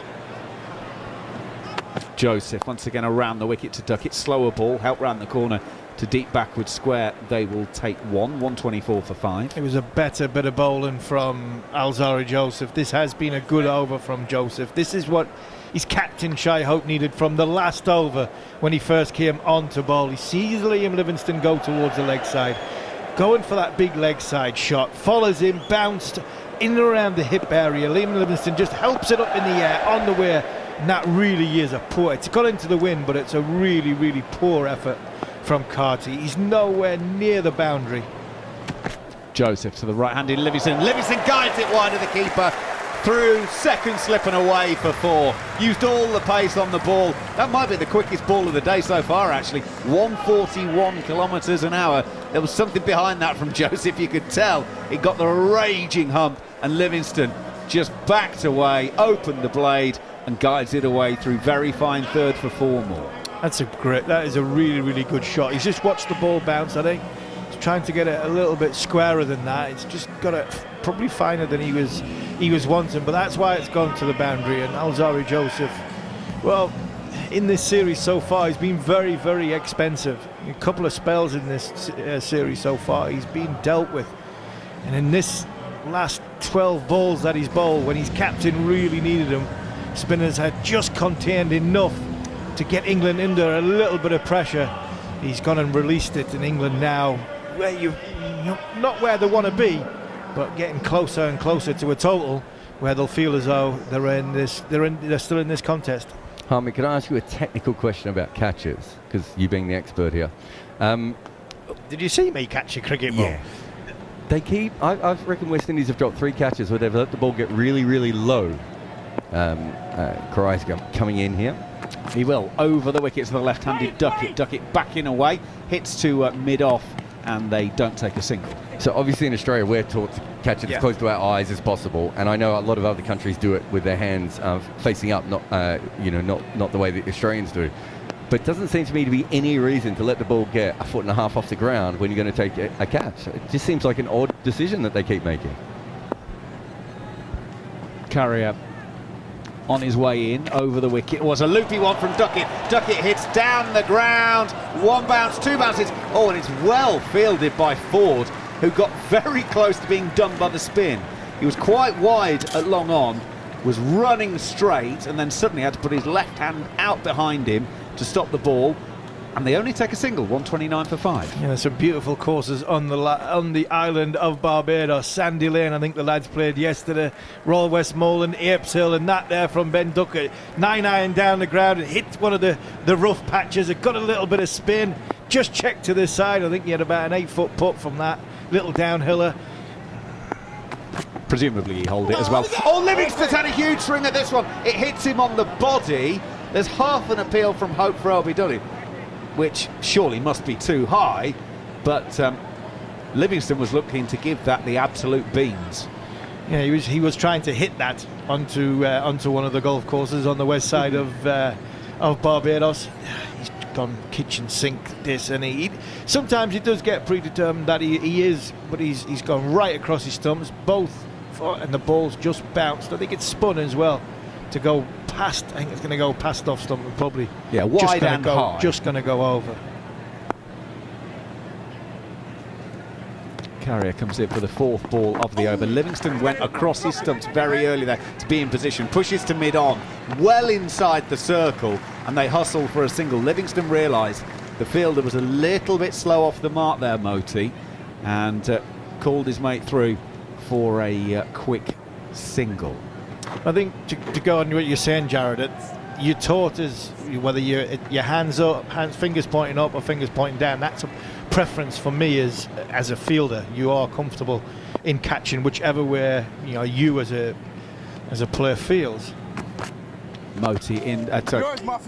Joseph once again around the wicket to Duckett, slower ball, help round the corner to deep backward square. They will take 124 for 5. It was a better bit of bowling from Alzarri Joseph. This has been a good over from Joseph. This is what his captain Shea Hope needed from the last over when he first came on to bowl. He sees Liam Livingston go towards the leg side, going for that big leg side shot, follows him, bounced in and around the hip area. Liam Livingston just helps it up in the air on the way, and that really is a poor, it's got into the wind, but it's a really poor effort from Carty. He's nowhere near the boundary. Joseph to the right-handed Livingston. Livingston guides it wide of the keeper, through, second slip and away for 4. Used all the pace on the ball. That might be the quickest ball of the day so far, actually. 141 kilometres an hour. There was something behind that from Joseph, you could tell. He got the raging hump, and Livingston just backed away, opened the blade, and guides it away through very fine third for 4 more. That is a really good shot. He's just watched the ball bounce, I think. He's trying to get it a little bit squarer than that. It's just got it probably finer than he was wanting, but that's why it's gone to the boundary. And Alzarri Joseph, well, in this series so far, he's been very expensive. A couple of spells in this series so far, he's been dealt with. And in this last 12 balls that he's bowled, when his captain really needed him, spinners had just contained enough to get England under a little bit of pressure. He's gone and released it in England now, where not where they want to be, but getting closer and closer to a total where they'll feel as though they're still in this contest. Harmy, can I ask you a technical question about catches? Because you being the expert here. Did you see me catch a cricket ball? Yeah. They keep. I reckon West Indies have dropped 3 catches where they've let the ball get really low. Karai's coming in here. He will over the wicket to the left-handed Duckett. Duckett backing away, hits to mid-off and they don't take a single. So obviously in Australia we're taught to catch it as close to our eyes as possible, and I know a lot of other countries do it with their hands facing up, not the way the Australians do. But it doesn't seem to me to be any reason to let the ball get 1.5 feet off the ground when you're going to take a catch. It just seems like an odd decision that they keep making. Carrier on his way in over the wicket. It was a loopy one from Ducket. Ducket hits down the ground. 1 bounce, 2 bounces. Oh, and it's well fielded by Ford, who got very close to being done by the spin. He was quite wide at long on, was running straight, and then suddenly had to put his left hand out behind him to stop the ball, and they only take a single. 129 for 5. Yeah, some beautiful courses on the island of Barbados. Sandy Lane, I think the lads played yesterday. Royal Westmoreland, Apes Hill, and that there from Ben Ducket. 9-iron down the ground. It hit one of the rough patches. It got a little bit of spin. Just checked to this side. I think he had about an 8-foot putt from that little downhiller. Presumably he hold it as well. Oh, Livingston's had a huge swing at this one. It hits him on the body. There's half an appeal from Hope for LBW, which surely must be too high, but Livingston was looking to give that the absolute beans. Yeah, he was trying to hit that onto one of the golf courses on the west side of Barbados. He's gone kitchen sink this, and he sometimes he does get predetermined that he is, but he's gone right across his stumps, both, and the ball's just bounced. I think it's spun as well to go past. I think it's going to go past off stump, and probably wide and high. Just going to go over. Carrier comes in for the 4th ball of the over. Livingston went across his stumps very early there to be in position, pushes to mid-on, well inside the circle, and they hustle for a single. Livingston realised the fielder was a little bit slow off the mark there, Moti, and called his mate through for a quick single. I think to go on what you're saying, Jarrod, you're taught as whether your hands up, fingers pointing up or fingers pointing down. That's a preference for me as a fielder. You are comfortable in catching whichever way you as a player feels. Moti in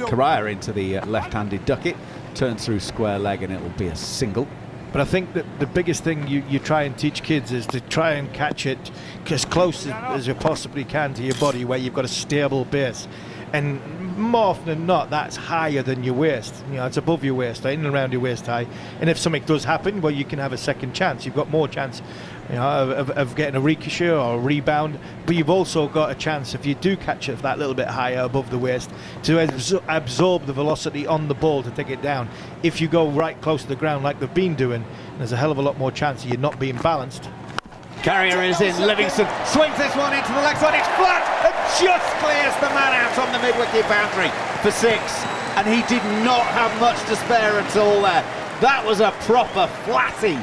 Carrera into the left-handed Ducket, turns through square leg, and it will be a single. But I think that the biggest thing you try and teach kids is to try and catch it as close as you possibly can to your body, where you've got a stable base. And more often than not, that's higher than your waist. It's above your waist, in and around your waist high. And if something does happen, well, you can have a second chance. You've got more chance of getting a ricochet or a rebound. But you've also got a chance, if you do catch it that little bit higher above the waist, to absorb the velocity on the ball to take it down. If you go right close to the ground like they've been doing, there's a hell of a lot more chance of you not being balanced. Carrier is in. Livingston swings this one into the leg side. It's flat and just clears the man out on the mid-wicket boundary for 6. And he did not have much to spare at all there. That was a proper flatty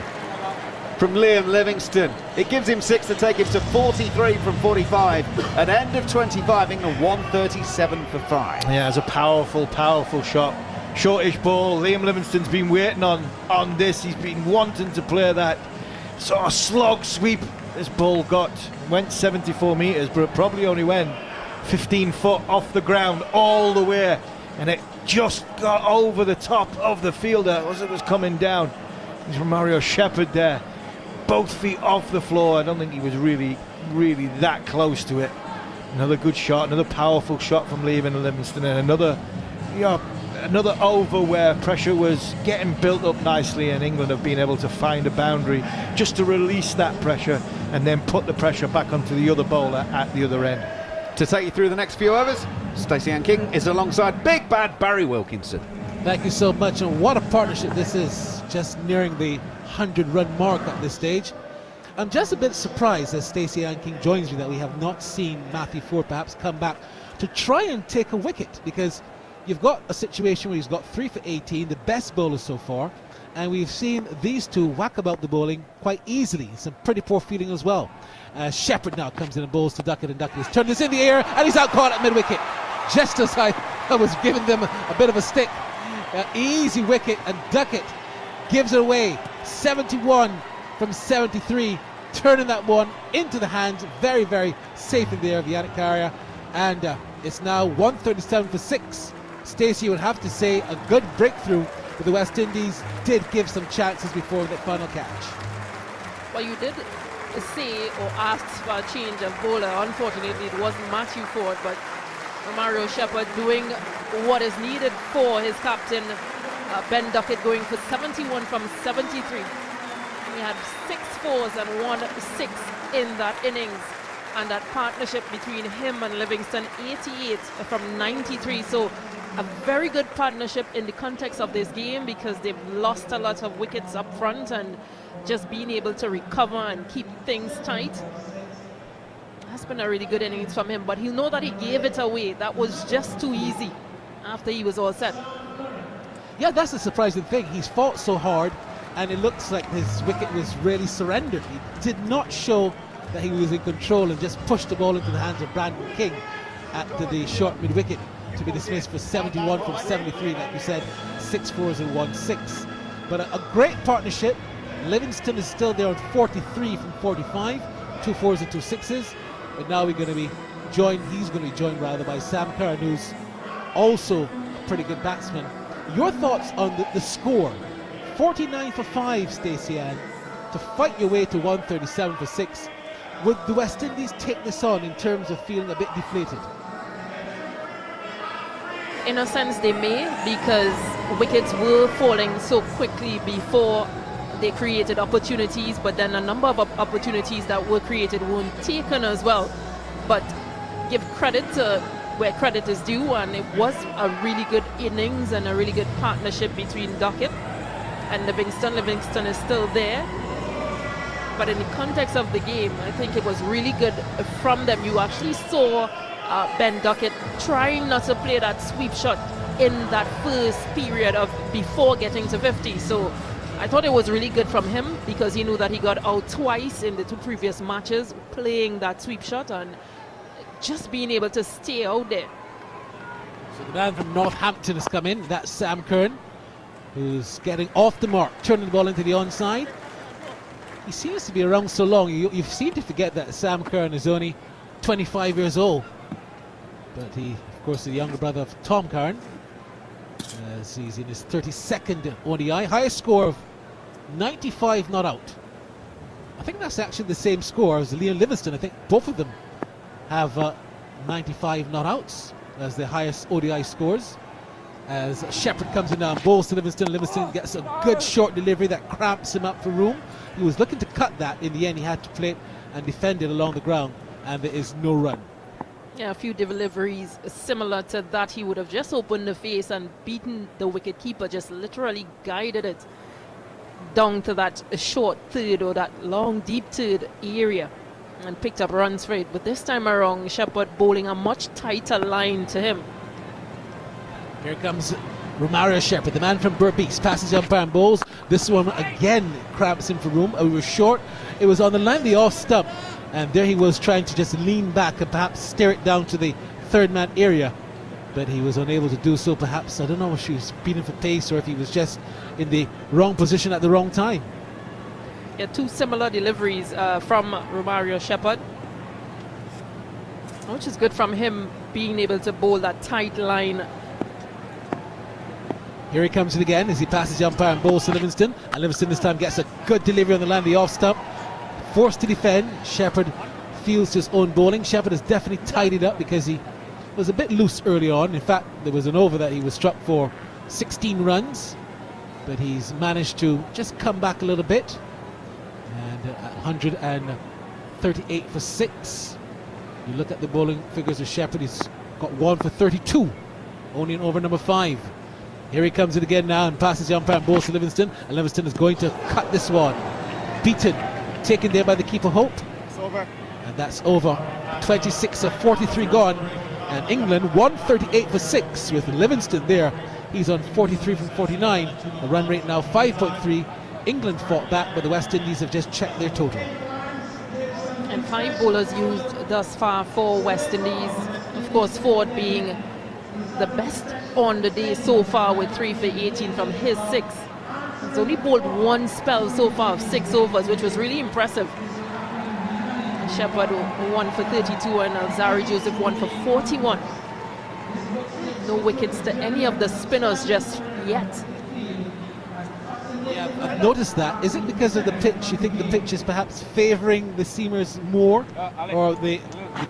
from Liam Livingston. It gives him 6 to take him to 43 from 45. At end of 25, England 137 for 5. Yeah, it's a powerful, powerful shot. Shortish ball. Liam Livingston's been waiting on this. He's been wanting to play that sort of slog sweep. This ball went 74 metres, but it probably only went 15 foot off the ground all the way, and it just got over the top of the fielder as it was coming down. There's Mario Shepherd there, both feet off the floor. I don't think he was really that close to it. Another good shot, another powerful shot from Liam Livingston, and another over where pressure was getting built up nicely, and England have been able to find a boundary just to release that pressure and then put the pressure back onto the other bowler at the other end. To take you through the next few overs, Stacy-Ann King is alongside Big Bad Barry Wilkinson. Thank you so much, and what a partnership this is, just nearing the 100-run mark at this stage. I'm just a bit surprised as Stacy-Ann King joins me that we have not seen Matthew Ford perhaps come back to try and take a wicket, because you've got a situation where he's got 3 for 18, the best bowler so far, and we've seen these two whack about the bowling quite easily. Some pretty poor fielding as well. Shepherd now comes in and bowls to Ducket, and Ducket has turned this in the air, and he's out caught at mid-wicket. Just as I was giving them a bit of a stick. Easy wicket, and Ducket gives it away. 71 from 73, turning that one into the hands, very, very safe in there of Yannick Carrier, and it's now 137 for 6. Stacey would have to say a good breakthrough but the West Indies did give some chances before that final catch. Well, you did say or ask for a change of bowler. Unfortunately, it wasn't Matthew Ford, but Mario Shepherd doing what is needed for his captain, Ben Ducket, going for 71 from 73. He had 6 fours and 1 6 in that innings, and that partnership between him and Livingston, 88 from 93. So a very good partnership in the context of this game, because they've lost a lot of wickets up front, and just being able to recover and keep things tight. That's been a really good innings from him, but he'll know that he gave it away. That was just too easy after he was all set. Yeah, that's the surprising thing. He's fought so hard, and it looks like his wicket was really surrendered. He did not show that he was in control and just pushed the ball into the hands of Brandon King at the short mid-wicket to be dismissed for 71 from 73. Like you said, 6 fours and 1 6. But a great partnership. Livingston is still there on 43 from 45, 2 fours and 2 sixes. But now we're going to be joined, he's going to be joined rather by Sam Curran, who's also a pretty good batsman. Your thoughts on the score? 49 for 5, Stacy-Ann, to fight your way to 137 for 6. Would the West Indies take this on in terms of feeling a bit deflated? In a sense, they may, because wickets were falling so quickly before they created opportunities, but then a number of opportunities that were created weren't taken as well. But give credit to where credit is due, and it was a really good innings and a really good partnership between Ducket and Livingston. Livingston is still there, but in the context of the game, I think it was really good from them. You actually saw Ben Ducket trying not to play that sweep shot in that first period of before getting to 50. So I thought it was really good from him, because he knew that he got out twice in the 2 previous matches playing that sweep shot, and just being able to stay out there. So the man from Northampton has come in. That's Sam Curran, who's getting off the mark, turning the ball into the onside. He seems to be around so long. You seem to forget that Sam Curran is only 25 years old. But he, of course, is the younger brother of Tom Curran, as he's in his 32nd ODI. Highest score of 95 not out. I think that's actually the same score as Liam Livingston. I think both of them have 95 not outs as the highest ODI scores. As Shepherd comes in now and bowls to Livingston. Livingston gets a good short delivery that cramps him up for room. He was looking to cut that. In the end, he had to play it and defend it along the ground, and there is no run. Yeah, a few deliveries similar to that. He would have just opened the face and beaten the wicketkeeper, just literally guided it down to that short third or that long deep third area and picked up runs for it. But this time around, Shepherd bowling a much tighter line to him. Here comes Romario Shepherd, the man from Berbice, passes the umpire and bowls. This one again cramps him for room. It was short. It was on the line, the off stump. And there he was trying to just lean back and perhaps steer it down to the third man area. But he was unable to do so. Perhaps, I don't know if she was beating for pace or if he was just in the wrong position at the wrong time. Yeah, 2 similar deliveries from Romario Shepherd, which is good from him, being able to bowl that tight line. Here he comes in again as he passes the umpire and bowls to Livingston. And Livingston this time gets a good delivery on the line, the off stump. Forced to defend. Shepherd fields his own bowling. Shepherd has definitely tidied up because he was a bit loose early on. In fact, there was an over that he was struck for 16 runs, but he's managed to just come back a little bit. And at 138 for 6. You look at the bowling figures of Shepherd, he's got 1 for 32, only in over number 5. Here he comes in again now and passes the umpire and bowls to Livingston, and Livingston is going to cut this one. Beaten, taken there by the keeper Hope. It's over. And that's over. 26 of 43 gone, and England 138 for 6 with Livingston there. He's on 43 from 49. The run rate now 5.3. England fought back, but the West Indies have just checked their total. And 5 bowlers used thus far for West Indies. Of course, Ford being the best on the day so far with 3 for 18 from his 6. He's only bowled 1 spell so far of 6 overs, which was really impressive. Shepherd 1 for 32 and Alzari Joseph 1 for 41. No wickets to any of the spinners just yet. I've noticed that. Is it because of the pitch? You think the pitch is perhaps favouring the seamers more, or the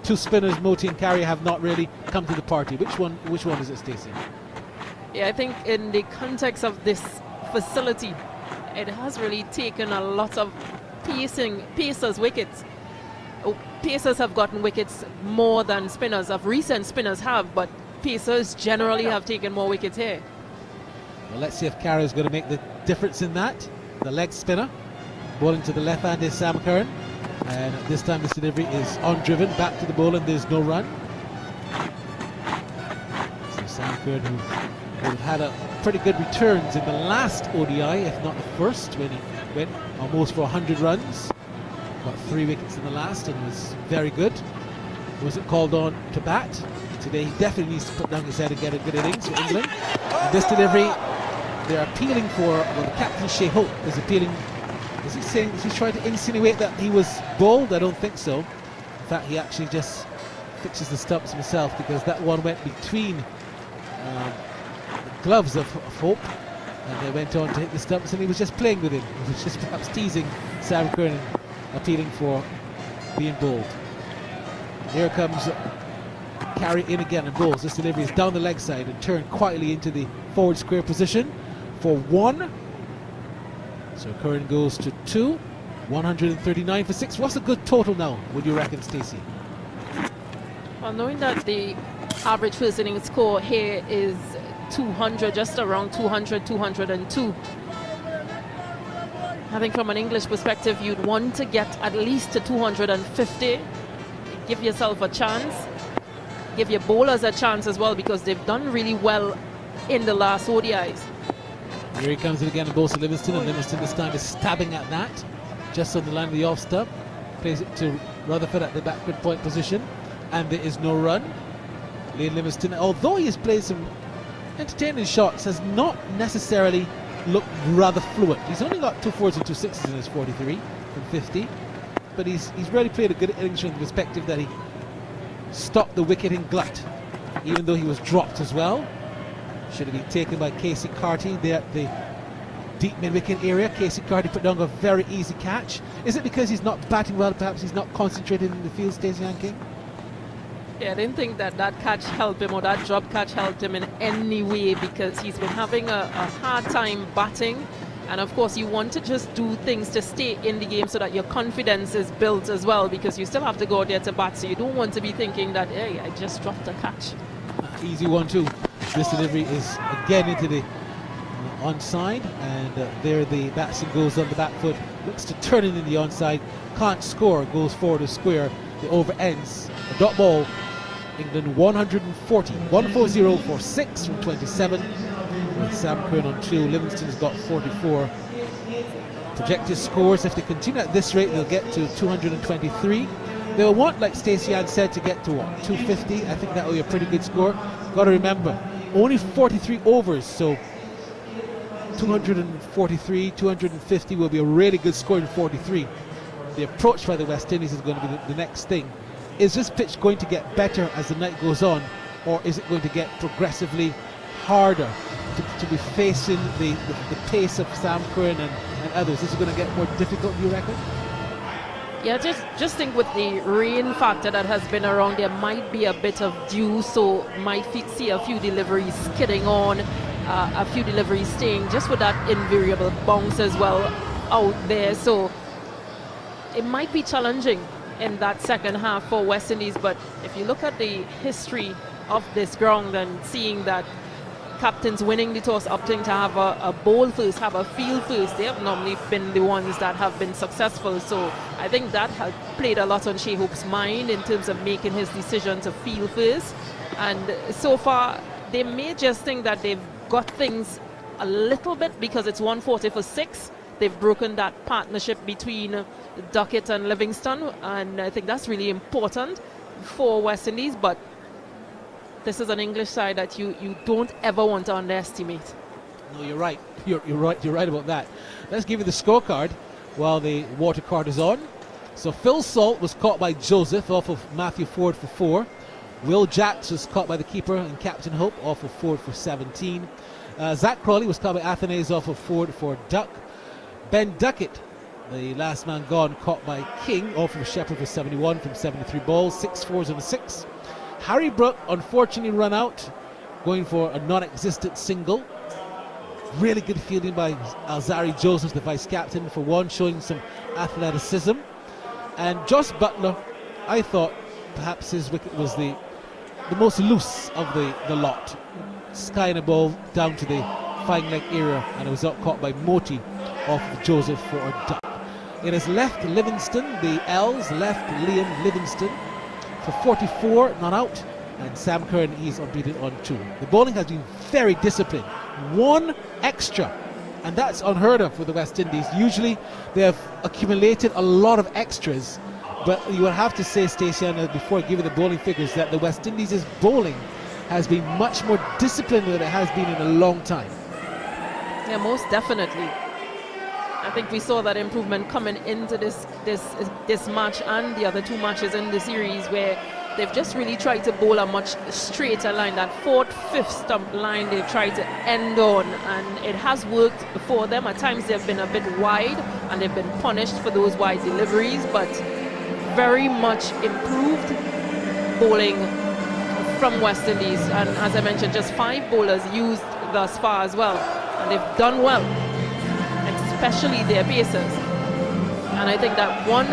two spinners, Moti and Carey, have not really come to the party? Which one is it, Stacey? Yeah, I think in the context of this facility, it has really taken a lot of pacers wickets. Pacers have gotten wickets more than spinners. Recent spinners have, but pacers generally have taken more wickets here. Well, let's see if Carey is going to make the difference in that. The leg spinner, bowling to the left hand is Sam Curran, and this time this delivery is undriven, back to the ball, and there's no run. So Sam Curran, who would have had a pretty good returns in the last ODI, if not the first, when he went almost for 100 runs. Got 3 wickets in the last and was very good. Wasn't called on to bat. Today he definitely needs to put down his head and get a good innings for England. And this delivery, they're appealing for, well, the captain Shea Hope is appealing. Is he saying, is he trying to insinuate that he was bowled? I don't think so. In fact, he actually just fixes the stumps himself, because that one went between the gloves of Hope, and they went on to hit the stumps, and he was just playing with him. He was just perhaps teasing Sam Curran, appealing for being bowled. Here comes Carey in again and bowls. This delivery is down the leg side and turned quietly into the forward square position for 1. So Curran goes to 2. 139 for 6. What's a good total now, would you reckon, Stacey? Well, knowing that the average first innings score here is 200, just around 200, 202. I think from an English perspective, you'd want to get at least to 250. Give yourself a chance. Give your bowlers a chance as well, because they've done really well in the last ODIs. Here he comes in again and bowls to Livingston, and Livingston this time is stabbing at that. Just on the line of the off stump. Plays it to Rutherford at the backward point position, and there is no run. Liam Livingston, although he has played some entertaining shots, has not necessarily looked rather fluent. He's only got 2 4s and 2 6s in his 43 from 50, but he's really played a good innings from the perspective that he stopped the wicket in glut, even though he was dropped as well. Should have been taken by Casey Carty there at the deep mid-wicket area. Casey Carty put down a very easy catch. Is it because he's not batting well? Perhaps he's not concentrated in the field, Stacy-Ann King? Yeah, I didn't think that catch helped him, or that drop catch helped him in any way, because he's been having a hard time batting. And of course, you want to just do things to stay in the game so that your confidence is built as well, because you still have to go out there to bat. So you don't want to be thinking that, hey, I just dropped a catch. Easy one, too. This delivery is again into the onside, and there the batsman goes on the back foot, looks to turn it in the onside, can't score, goes forward to square. The over ends. A dot ball. England 140. 140 for 6 from 27. With Sam Curran on 2. Livingston's got 44. Projected scores, if they continue at this rate, they'll get to 223. They'll want, like Stacy-Ann said, to get to what, 250. I think that will be a pretty good score. Got to remember, only 43 overs, so 243, 250 will be a really good score in 43. The approach by the West Indies is going to be the next thing. Is this pitch going to get better as the night goes on, or is it going to get progressively harder to be facing the pace of Sam Curran and others? Is it going to get more difficult, do you reckon? Yeah, just think with the rain factor that has been around, there might be a bit of dew, so might see a few deliveries skidding on, a few deliveries staying, just with that invariable bounce as well out there. So it might be challenging in that second half for West Indies, but if you look at the history of this ground and seeing that captains winning the toss, opting to have a bowl first, have a field first, they have normally been the ones that have been successful. So I think that has played a lot on Shea Hope's mind in terms of making his decision to field first. And so far, they may just think that they've got things a little bit, because it's 140 for 6. They've broken that partnership between Ducket and Livingston, and I think that's really important for West Indies. But this is an English side that you don't ever want to underestimate. No, you're right. You're right about that. Let's give you the scorecard while the water card is on. So Phil Salt was caught by Joseph off of Matthew Ford for 4. Will Jacks was caught by the keeper and Captain Hope off of Ford for 17. Zach Crawley was caught by Athanase off of Ford for Duck. Ben Ducket, the last man gone, caught by King, all from Shepherd for 71 from 73 balls, 6 fours and a 6. Harry Brook unfortunately run out, going for a non-existent single. Really good fielding by Alzari Joseph, the vice captain, for one, showing some athleticism. And Jos Buttler, I thought perhaps his wicket was the most loose of the lot, skying a ball down to the fine leg area, and it was out caught by Moti off of Joseph for a duck. It has left Livingston, the L's left Liam Livingston for 44, not out, and Sam Curran, he's unbeaten on 2. The bowling has been very disciplined. 1 extra, and that's unheard of for the West Indies. Usually they have accumulated a lot of extras, but you would have to say, Stacy-Ann, before I give you the bowling figures, that the West Indies' bowling has been much more disciplined than it has been in a long time. Yeah, most definitely. I think we saw that improvement coming into this match and the other 2 matches in the series, where they've just really tried to bowl a much straighter line. That 4th, 5th stump line they've tried to end on, and it has worked for them. At times they've been a bit wide and they've been punished for those wide deliveries, but very much improved bowling from West Indies. And as I mentioned, just 5 bowlers used thus far as well, and they've done well, especially their pacers. And I think that 1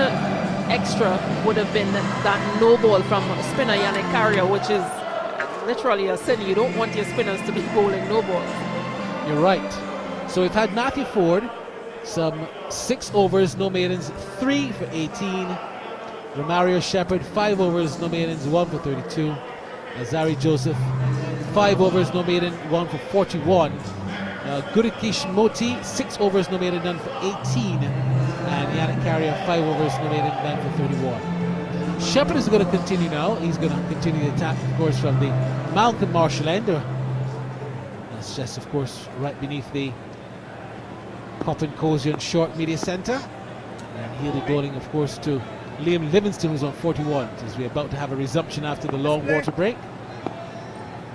extra would have been that no ball from spinner Yannick Carrier, which is literally a sin. You don't want your spinners to be bowling no balls. You're right. So we've had Matthew Ford, some 6 overs, no maidens, 3 for 18. Romario Shepherd, 5 overs, no maidens, 1 for 32. Azari Joseph, 5 overs, no maiden, 1 for 41. Gurikish Moti, 6 overs, no maiden, none for 18. And Yannick Carrier, 5 overs, no maiden, none for 31. Shepherd is going to continue now. He's going to continue the attack, of course, from the Malcolm Marshall end. That's just, of course, right beneath the Coppin Cozy and Short Media Centre. And he'll be bowling, of course, to Liam Livingston, who's on 41, as we're about to have a resumption after the long water break.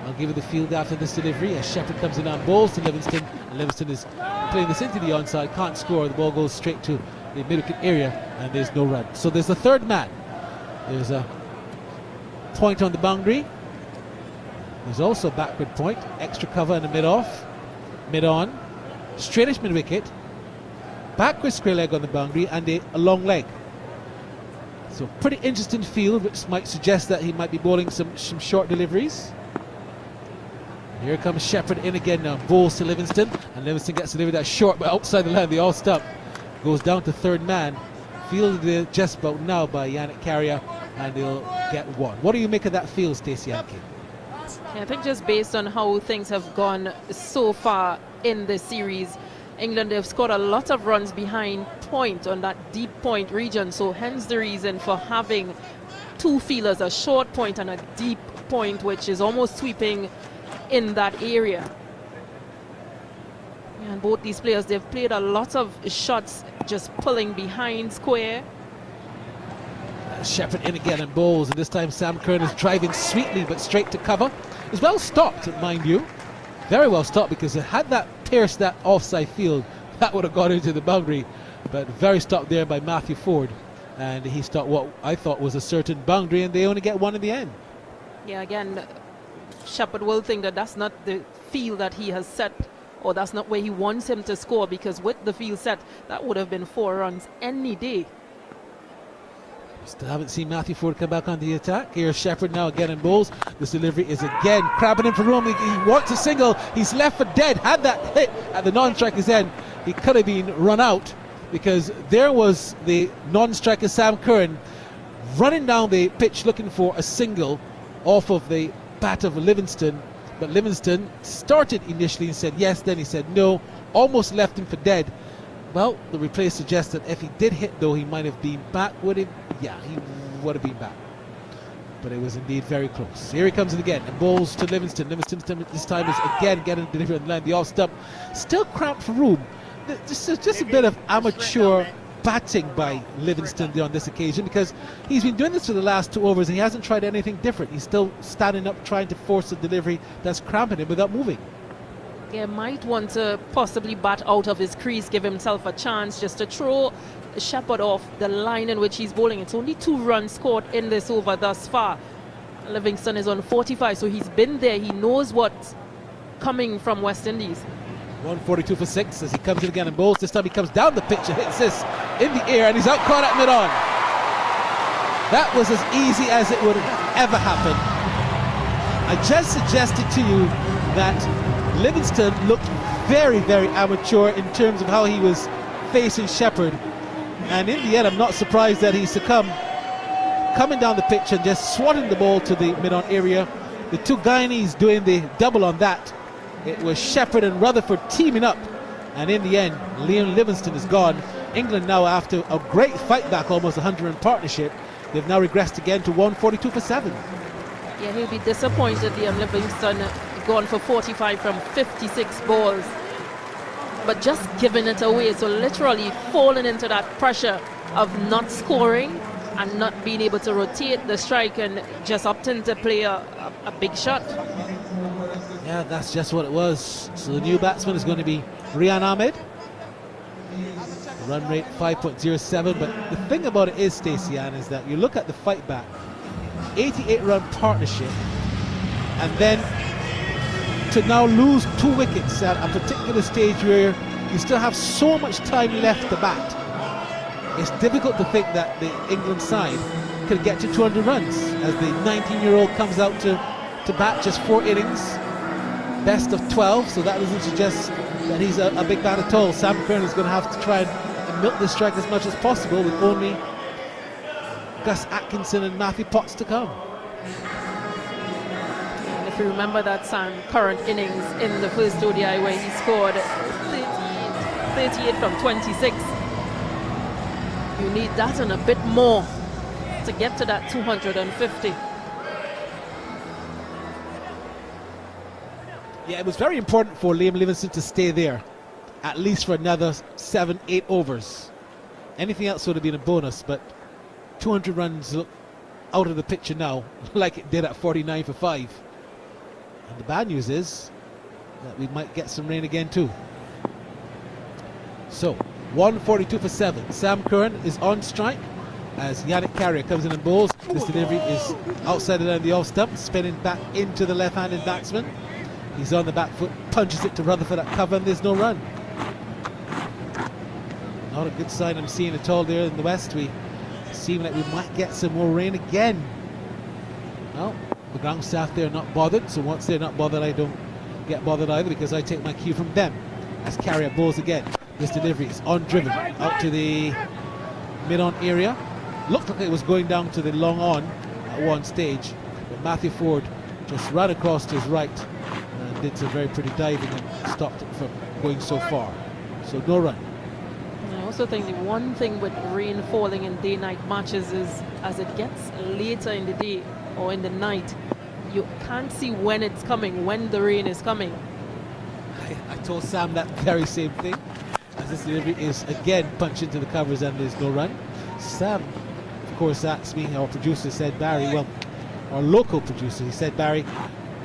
I'll give you the field after this delivery as Shepherd comes in on balls to Livingston, and Livingston is playing this into the onside, can't score. The ball goes straight to the mid-wicket area, and there's no run. So there's the 3rd man. There's a point on the boundary. There's also a backward point, extra cover in the mid-off, mid-on, straightish mid-wicket, backward square leg on the boundary, and a long leg. So pretty interesting field, which might suggest that he might be bowling some short deliveries. Here comes Shepherd in again now, bowls to Livingston, and Livingston gets delivered that short, but outside the line, the all stump goes down to 3rd man. Fielded just about now by Yannick Carrier, and they'll get 1. What do you make of that field, Stacy-Ann? Yeah, I think just based on how things have gone so far in this series, England have scored a lot of runs behind point on that deep point region, so hence the reason for having 2 fielders, a short point and a deep point, which is almost sweeping in that area. And both these players, they've played a lot of shots just pulling behind square. Shepherd in again and bowls, and this time Sam Curran is driving sweetly but straight to cover. It's well stopped, mind you. Very well stopped, because had that pierced that offside field, that would have gone into the boundary. But very stopped there by Matthew Ford, and he stopped what I thought was a certain boundary, and they only get 1 in the end. Yeah, again, Shepherd will think that that's not the field that he has set, or that's not where he wants him to score, because with the field set, that would have been 4 runs any day. Still haven't seen Matthew Ford come back on the attack. Here's Shepherd now again in bowls. This delivery is again crabbing in for room. He wants a single. He's left for dead. Had that hit at the non-striker's end, he could have been run out, because there was the non-striker Sam Curran running down the pitch looking for a single off of the bat of Livingston. But Livingston started initially and said yes, then he said no, almost left him for dead. Well, the replay suggests that if he did hit, though, he might have been back. Would he? Yeah, he would have been back. But it was indeed very close. Here he comes in again, and balls to Livingston. Livingston this time is again getting delivery on the line. The off stump, still cramped for room. Just a bit of amateur batting by Livingston on this occasion, because he's been doing this for the last 2 overs and he hasn't tried anything different. He's still standing up, trying to force a delivery that's cramping him without moving. Yeah, might want to possibly bat out of his crease, give himself a chance just to throw Shepherd off the line in which he's bowling. It's only 2 runs scored in this over thus far. Livingston is on 45, so he's been there. He knows what's coming from West Indies. 142 for 6 as he comes in again and bowls. This time he comes down the pitch and hits this in the air, and he's out caught at mid-on. That was as easy as it would ever happen. I just suggested to you that Livingston looked very, very amateur in terms of how he was facing Shepherd. And in the end, I'm not surprised that he succumbed, coming down the pitch and just swatting the ball to the mid-on area. The 2 Guyanese doing the double on that. It was Shepherd and Rutherford teaming up. And in the end, Liam Livingston is gone. England now, after a great fight back, almost 100-run partnership, they've now regressed again to 142 for 7. Yeah, he'll be disappointed. Liam Livingston gone for 45 from 56 balls. But just giving it away, so literally falling into that pressure of not scoring and not being able to rotate the strike and just opting to play a big shot. Yeah, that's just what it was. So the new batsman is going to be Rian Ahmed. Run rate 5.07, but the thing about it is, Stacy-Ann, is that you look at the fight back, 88-run partnership, and then to now lose 2 wickets at a particular stage where you still have so much time left to bat. It's difficult to think that the England side could get to 200 runs as the 19-year-old comes out to bat just 4 innings, best of 12, so that doesn't suggest that he's a big bat at all. Sam Curran is going to have to try and milk this strike as much as possible with only Gus Atkinson and Matthew Potts to come. And if you remember that Sam Curran innings in the first ODI where he scored 38 from 26, you need that and a bit more to get to that 250. Yeah, it was very important for Liam Livingston to stay there, at least for another 7-8 overs. Anything else would have been a bonus, but 200 runs look out of the picture now, like it did at 49 for 5. And the bad news is that we might get some rain again too. So, 142 for 7. Sam Curran is on strike as Yannick Carrier comes in and bowls. This delivery is outside the line of the off stump, spinning back into the left-handed batsman. He's on the back foot, punches it to Rutherford at cover, and there's no run. Not a good sign I'm seeing at all there in the west. We seem like we might get some more rain again. Well, the ground staff there are not bothered, so once they're not bothered, I don't get bothered either, because I take my cue from them. As Carrier bowls again. This delivery is on-driven out to the mid-on area. Looked like it was going down to the long on at one stage, but Matthew Ford just ran across to his right and did some very pretty diving and stopped it from going so far. So no run. I also think the one thing with rain falling in day-night matches is as it gets later in the day or in the night, you can't see when it's coming, when the rain is coming. I told Sam that very same thing. As this delivery is again punched into the covers and there's no run. Sam, of course, asked me, our producer said, Barry, well, our local producer, he said, Barry,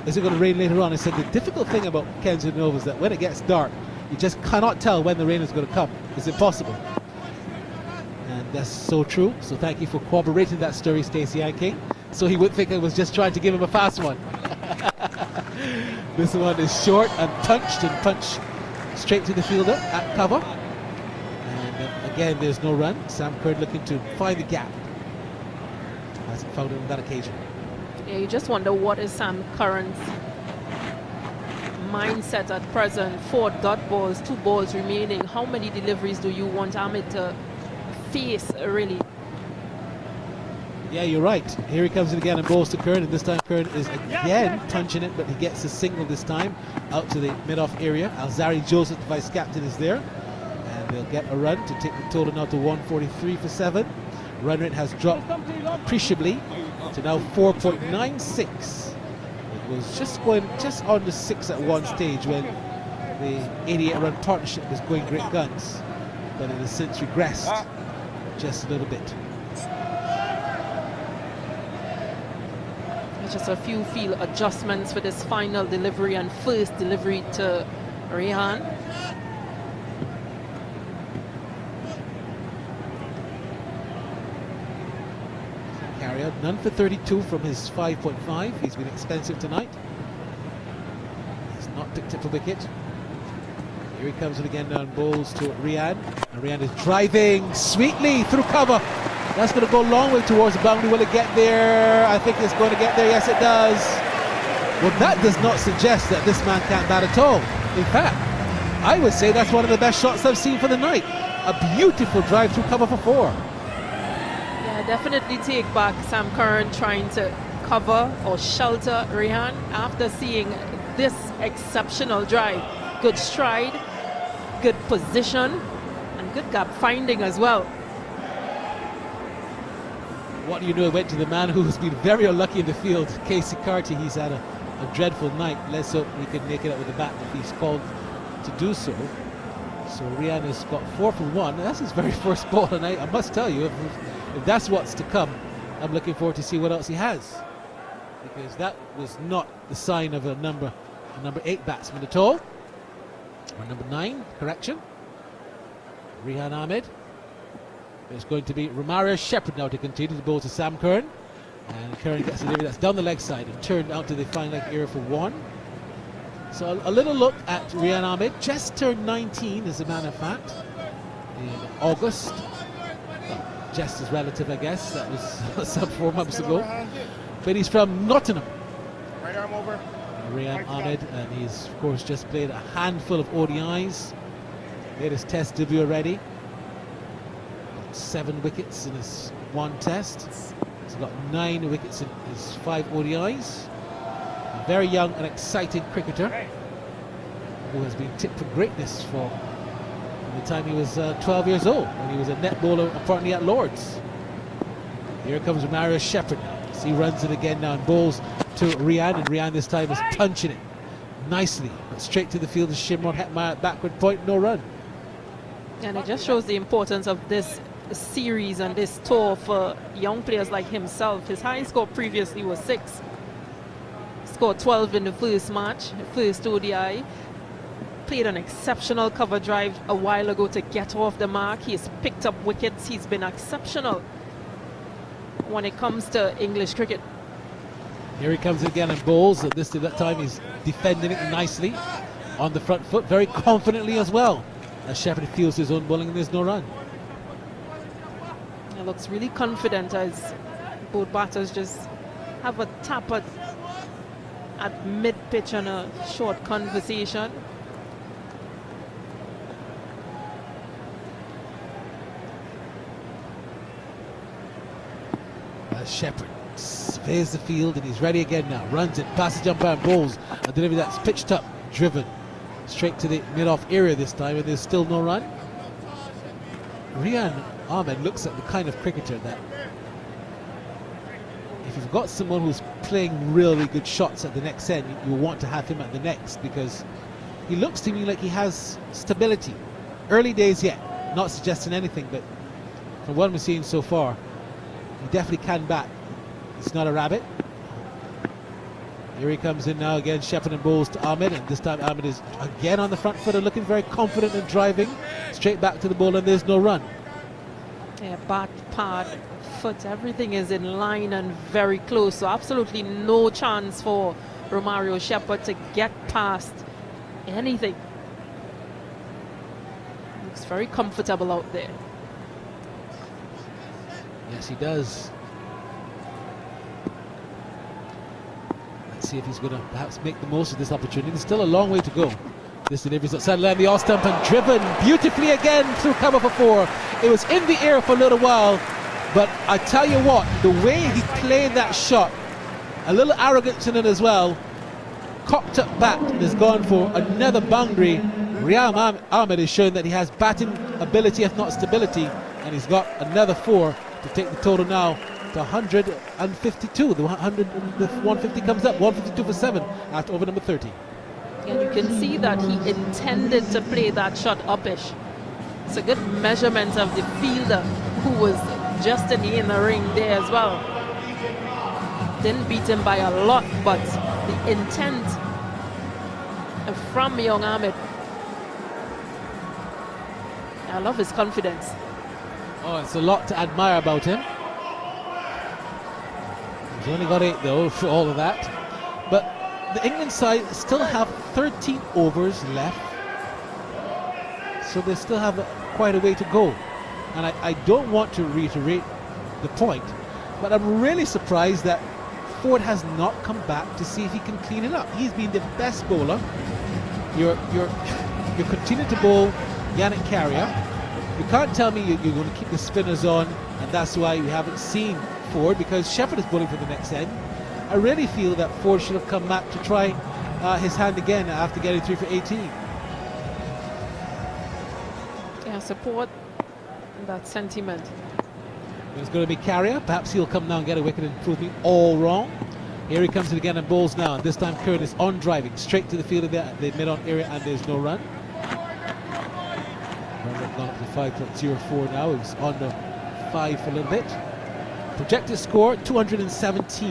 is it going to rain later on? I said, the difficult thing about Kensington Oval is that when it gets dark, you just cannot tell when the rain is going to come. It's impossible. And that's so true. So thank you for corroborating that story, Stacy-Ann King. So he would think I was just trying to give him a fast one. This one is short and punched straight to the fielder at cover. And again, there's no run. Sam Curran looking to find the gap. Hasn't found it on that occasion. Yeah, you just wonder what is Sam Curran's mindset at present. 4 dot balls, 2 balls remaining. How many deliveries do you want Ahmed to face, really? Yeah, you're right. Here he comes in again and bowls to Curran, and this time Curran is again punching it, but he gets a single this time out to the mid-off area. Alzari Joseph, the vice-captain, is there, and they'll get a run to take the total now to 143 for 7. Run rate has dropped appreciably to now 4.96. It was just on the 6 at one stage when the 88-run partnership was going great guns, but it has since regressed just a little bit. Just a few field adjustments for this final delivery and first delivery to Rehan. Carry out, none for 32 from his 5.5. He's been expensive tonight. He's not picked up a wicket. Here he comes again now and bowls to Rehan. And Rehan is driving sweetly through cover. That's going to go a long way towards the boundary. Will it get there? I think it's going to get there. Yes, it does. Well, that does not suggest that this man can't bat at all. In fact, I would say that's one of the best shots I've seen for the night. A beautiful drive through cover for 4. Yeah, definitely take back Sam Curran trying to cover or shelter Rehan after seeing this exceptional drive. Good stride, good position, and good gap finding as well. What do you know, it went to the man who has been very unlucky in the field, Casey Carty. He's had a dreadful night. Let's hope he can make it up with the bat if he's called to do so. So Rehan has got 4 for 1. That's his very first ball, and I must tell you, if that's what's to come, I'm looking forward to see what else he has, because that was not the sign of a number 8 batsman at all, or number 9, correction. Rehan Ahmed. It's going to be Romario Shepherd now to continue to bowl to Sam Curran, and Curran gets a delivery that's down the leg side and turned out to the fine leg area for 1. So a little look at Rehan Ahmed, just turned 19 as a matter of fact in August. Well, just as relative, I guess. That was some 4 months ago. But he's from Nottingham. Right arm over. Rehan Ahmed, and he's of course just played a handful of ODIs. Made his test debut already. Got 7 wickets in his 1 test. He's got 9 wickets in his 5 ODIs. A very young and exciting cricketer who has been tipped for greatness from the time he was 12 years old, when he was a net bowler apparently at Lord's. Here comes Romario Shepherd now. He runs it again now and bowls to Rehan, and Rehan this time is punching it nicely, but straight to the field. Shimron Hetmeyer at backward point, no run. And it just shows the importance of this series and this tour for young players like himself. His high score previously was 6. Scored 12 in the first match, first ODI. Played an exceptional cover drive a while ago to get off the mark. He's picked up wickets. He's been exceptional when it comes to English cricket. Here he comes again and bowls. At that time he's defending it nicely on the front foot, very confidently as well, as Shepherd feels his own bowling and there's no run. It looks really confident as both batters just have a tap at mid-pitch on a short conversation. Shepherd surveys the field and he's ready again now. Runs it, passes jumper and bowls. A delivery that's pitched up, driven straight to the mid-off area this time, and there's still no run. Rehan Ahmed looks at the kind of cricketer that, if you've got someone who's playing really good shots at the next end, you want to have him at the next, because he looks to me like he has stability. Early days yet, not suggesting anything, but from what we're seeing so far, he definitely can bat. It's not a rabbit. Here he comes in now again, Shepherd and bowls to Ahmed, and this time Ahmed is again on the front foot and looking very confident and driving straight back to the ball, and there's no run. Yeah, bat, pad, foot, everything is in line and very close, so absolutely no chance for Romario Shepherd to get past anything. Looks very comfortable out there. Yes, he does. Let's see if he's going to perhaps make the most of this opportunity. There's still a long way to go. This delivery's outside line, the off stump, and driven beautifully again through cover for 4. It was in the air for a little while, but I tell you what, the way he played that shot, a little arrogance in it as well, cocked up bat and has gone for another boundary. Rehan Ahmed is showing that he has batting ability, if not stability, and he's got another 4 to take the total now to 152. The 150 comes up, 152 for 7 after over number 30. And you can see that he intended to play that shot upish. It's a good measurement of the fielder who was just in the inner ring there as well. Didn't beat him by a lot, but the intent from young Ahmed I love his confidence. Oh, it's a lot to admire about him. He's only got 8 though for all of that. But the England side still have 13 overs left. So they still have quite a way to go. And I don't want to reiterate the point, but I'm really surprised that Ford has not come back to see if he can clean it up. He's been the best bowler. You're continuing to bowl Yannick Carrier. You can't tell me you're going to keep the spinners on, and that's why we haven't seen Ford, because Shepherd is bowling for the next end. I really feel that Ford should have come back to try his hand again after getting 3 for 18. Yeah, support that sentiment. There's going to be Carrier. Perhaps he'll come now and get a wicket and prove me all wrong. Here he comes in again and bowls now, and this time Curtly is on driving straight to the field of the mid-on area, and there's no run. Run gone up to 5.04 now. He was on the 5 for a little bit. Projected score 217.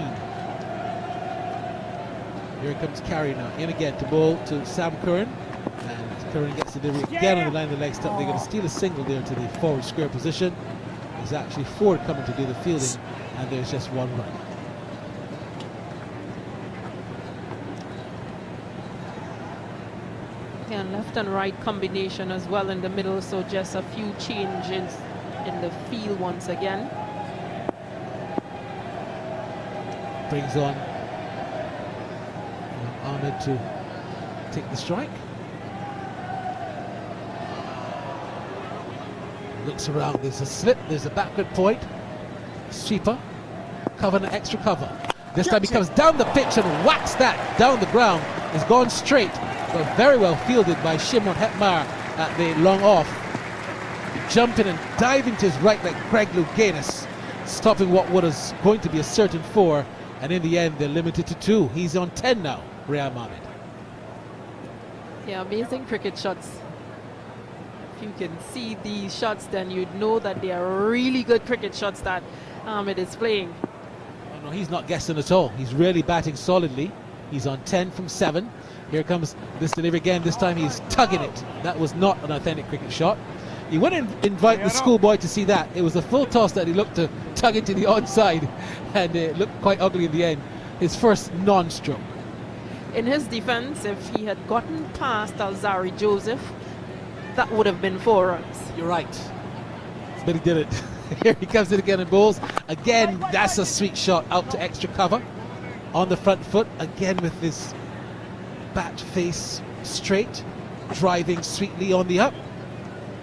Here comes Carrier now, in again to bowl to Sam Curran, and Curran gets the delivery again on the line of the leg stump. They're going to steal a single there to the forward square position. There's actually Ford coming to do the fielding, and there's just 1 run. Yeah, left and right combination as well in the middle, so just a few changes in the field once again. Brings on Ahmed to take the strike. Looks around, there's a slip, there's a backward point. Sweeper, cover and extra cover. This time he comes down the pitch and whacks that down the ground. It's gone straight, but very well fielded by Shimon Hetmar at the long off. Jumping and diving to his right like Craig Louganis, stopping what was going to be a certain 4, and in the end they're limited to 2. He's on 10 now, Riyad Mohammed. Yeah, amazing cricket shots. If you can see these shots, then you'd know that they are really good cricket shots that Ahmed is playing. Oh, no, he's not guessing at all. He's really batting solidly. He's on 10 from 7. Here comes this delivery again. This time he's tugging it. That was not an authentic cricket shot. You wouldn't invite the schoolboy to see that. It was a full toss that he looked to tug into the onside, and it looked quite ugly in the end. His first non-stroke. In his defense, if he had gotten past Alzari Joseph, that would have been 4 runs. You're right, but he did it. Here he comes in again and bowls. Again, that's a sweet shot out to extra cover. On the front foot, again with this bat face straight, driving sweetly on the up.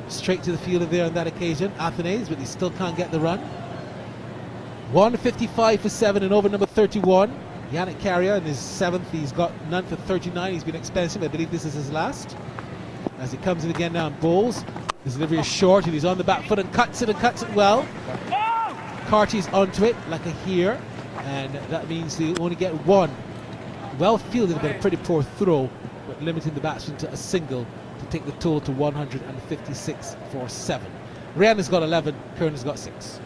Straight to the fielder there on that occasion, Athenaeus, but he still can't get the run. 155 for 7 in over number 31. Yannick Carrier in his 7th, he's got none for 39. He's been expensive. I believe this is his last. As he comes in again now and bowls. His delivery is short, and he's on the back foot and cuts it well. Carty's onto it like a here, and that means they only get 1. Well fielded, but a pretty poor throw, but limiting the batsman to a single to take the total to 156 for 7. Rihanna's got 11, Kern's got 6.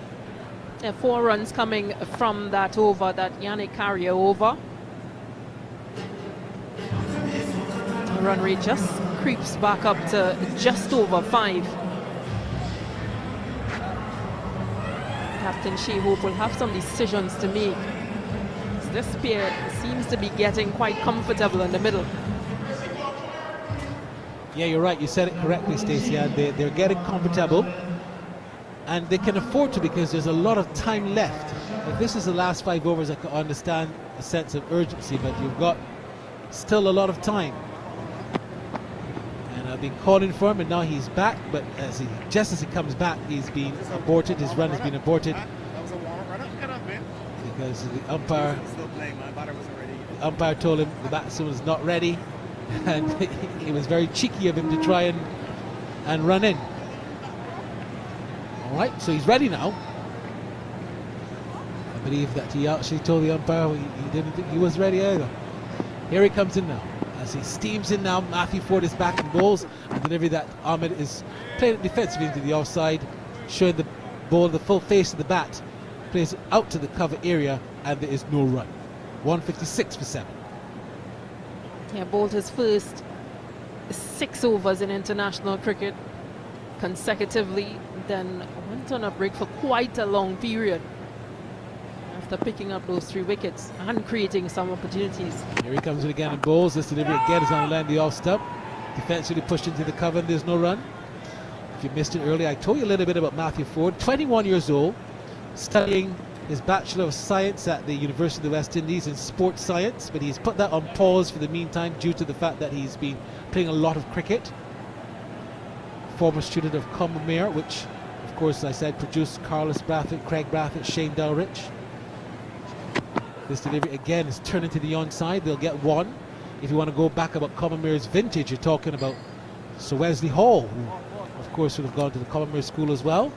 4 runs coming from that over, that Yannick Carrier over. The run rate just creeps back up to just over 5. Captain Shea Hope will have some decisions to make. This pair seems to be getting quite comfortable in the middle. Yeah, you're right. You said it correctly, Stacy-Ann. They're getting comfortable, and they can afford to, because there's a lot of time left. If this is the last 5 overs, I can understand a sense of urgency, but you've got still a lot of time. And I've been calling for him, and now he's back, but just as he comes back, he's been aborted. His run has been aborted. Because the umpire told him the batsman was not ready, and it was very cheeky of him to try and run in. All right, so he's ready now. I believe that he actually told the umpire he didn't think he was ready either. Here he comes in now. As he steams in now, Matthew Ford is back and bowls. A delivery that Ahmed is playing it defensively into the offside, showing the ball the full face of the bat. Plays it out to the cover area, and there is no run. 156 for 7. Yeah, bowled his first 6 overs in international cricket consecutively, then went on a break for quite a long period after picking up those 3 wickets and creating some opportunities. Here he comes with again and bowls. This delivery again is on the line, the off stump. Defensively pushed into the cover and there's no run. If you missed it earlier, I told you a little bit about Matthew Forde, 21 years old, studying his Bachelor of Science at the University of the West Indies in Sports Science, but he's put that on pause for the meantime due to the fact that he's been playing a lot of cricket. Former student of Combermere, which, of course, as I said, produced Carlos Brathwaite, Craig Brathwaite, Shane Dowrich. This delivery again is turned into the onside. They'll get 1. If you want to go back about Combermere's vintage, you're talking about Sir Wesley Hall, who, of course, would have gone to the Combermere School as well.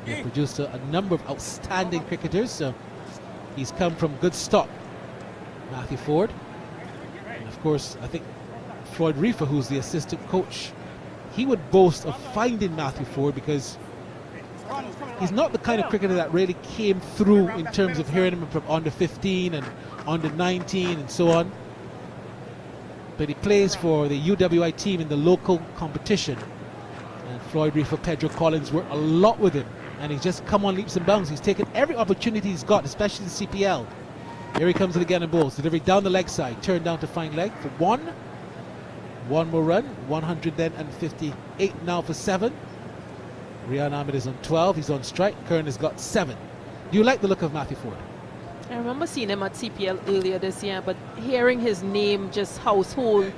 He produced a number of outstanding cricketers, so he's come from good stock, Matthew Forde. And of course, I think Floyd Reefer, who's the assistant coach, he would boast of finding Matthew Forde because he's not the kind of cricketer that really came through in terms of hearing him from under 15 and under 19 and so on. But he plays for the UWI team in the local competition. And Floyd Reefer, Pedro Collins worked a lot with him. And he's just come on leaps and bounds. He's taken every opportunity he's got, especially the CPL. Here he comes again and bowls. Delivery down the leg side. Turned down to fine leg for 1. 1 more run. 158 now for 7. Rian Ahmed is on 12. He's on strike. Kern has got 7. Do you like the look of Matthew Forde? I remember seeing him at CPL earlier this year, but hearing his name just household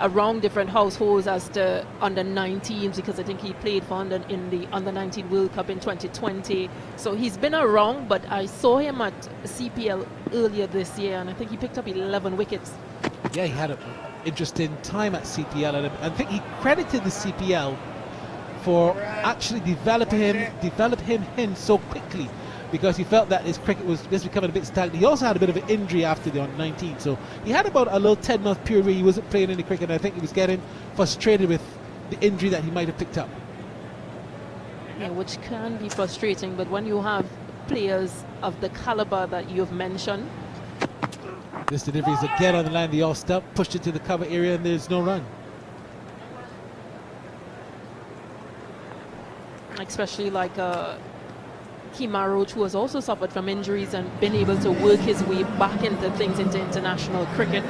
around different households as the under 19s, because I think he played for in the under 19 World Cup in 2020. So he's been around, but I saw him at CPL earlier this year and I think he picked up 11 wickets. Yeah, he had an interesting time at CPL, and I think he credited the CPL for actually developing him so quickly, because he felt that his cricket was just becoming a bit stagnant. He also had a bit of an injury after the under 19, so he had about a little 10-month period where he wasn't playing any cricket, and I think he was getting frustrated with the injury that he might have picked up. Yeah, which can be frustrating, but when you have players of the caliber that you've mentioned. This delivery is again on the line, the off stump, pushed into the cover area, and there's no run. Especially like Kemar Roach, who has also suffered from injuries and been able to work his way back into things, into international cricket.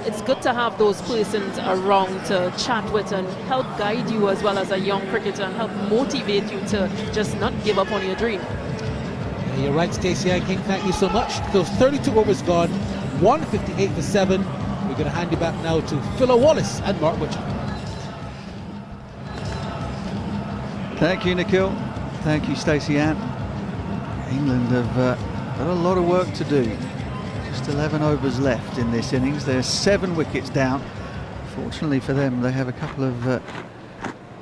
It's good to have those persons around to chat with and help guide you as well as a young cricketer and help motivate you to just not give up on your dream. Yeah, you're right, Stacy-Ann King, thank you so much. Those 32 overs gone, 158 for 7. We're going to hand you back now to Philo Wallace and Mark Butcher. Thank you, Nikhil. Thank you, Stacy-Ann. England have got a lot of work to do. Just 11 overs left in this innings. They're 7 wickets down. Fortunately for them, they have a couple of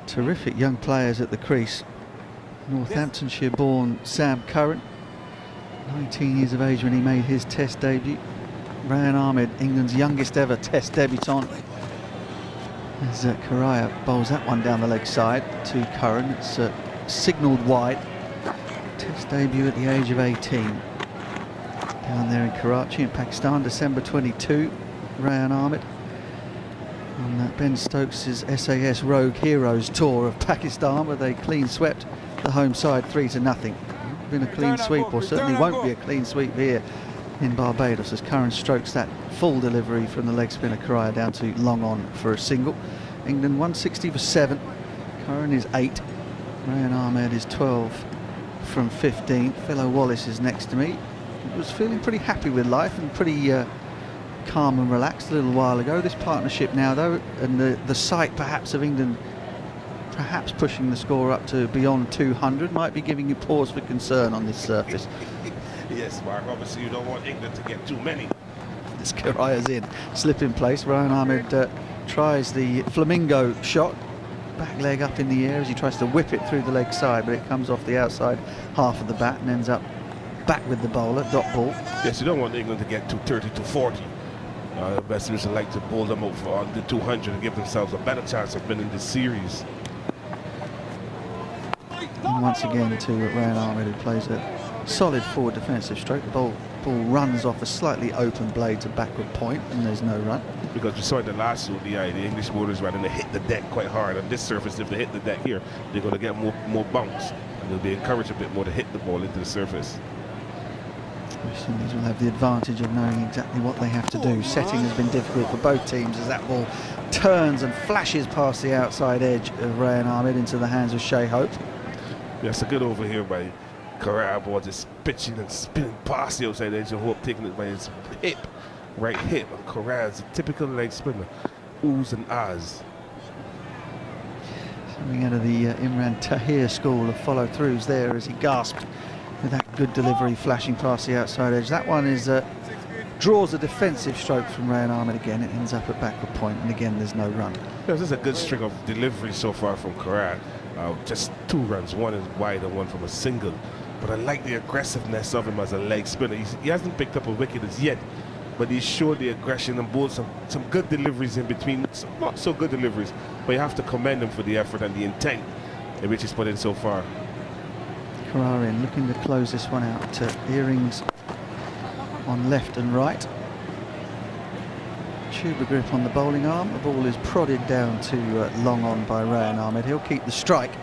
terrific young players at the crease. Northamptonshire-born Sam Curran, 19 years of age when he made his Test debut. Rian Ahmed, England's youngest ever Test debutant. As Correa bowls that one down the leg side to Curran. It's signalled wide. Test debut at the age of 18. Down there in Karachi in Pakistan, December 22. Rian Ahmed on Ben Stokes' SAS Rogue Heroes tour of Pakistan, where they clean swept the home side 3-0. Been a clean sweep, or certainly won't be a clean sweep here in Barbados, as Curran strokes that full delivery from the leg spinner Correa down to long on for a single. England 160 for 7. Curran is 8. Rian Ahmed is 12 from 15. Philo Wallace is next to me. He was feeling pretty happy with life and pretty calm and relaxed a little while ago. This partnership now, though, and the sight perhaps of England perhaps pushing the score up to beyond 200 might be giving you pause for concern on this surface. Yes, Mark, obviously you don't want England to get too many. This Correa's in, slip in place. Rian Ahmed tries the flamingo shot, back leg up in the air as he tries to whip it through the leg side, but it comes off the outside half of the bat and ends up back with the bowler, dot ball. Yes, you don't want England to get to 30 to 40. Best would like to pull them over on the 200 and give themselves a better chance of winning this series. And once again to Rian Ahmed, who plays a solid forward defensive stroke. The ball runs off a slightly open blade to backward point, and there's no run. because we saw in the last ODI, the English bowlers rather than hit the deck quite hard. On this surface, if they hit the deck here, they're going to get more bounce, and they'll be encouraged a bit more to hit the ball into the surface. West Indies will have the advantage of knowing exactly what they have to do. Setting has been difficult for both teams as that ball turns and flashes past the outside edge of Rayan Ahmed into the hands of Shai Hope. Yes, a good over here by Curtly. Ball just pitching and spinning past the outside edge of Hope, taking it by his hip, right hip. And Curtly is a typical leg spinner, oohs and ahs. Something out of the Imran Tahir school of follow-throughs there as he gasped with that good delivery flashing past the outside edge. That one is draws a defensive stroke from Rayan Ahmed again. It ends up at backward point, and again there's no run. Yeah, this is a good string of delivery so far from Curtly. Just 2 runs, one is wide and one from a single. But I like the aggressiveness of him as a leg spinner. He hasn't picked up a wicket as yet, but he showed the aggression and bowled some good deliveries in between. Some not so good deliveries, but you have to commend him for the effort and the intent in which he's put in so far. Kararian looking to close this one out. Earrings on left and right. Tuba grip on the bowling arm. The ball is prodded down to long on by Rayan Ahmed. He'll keep the strike,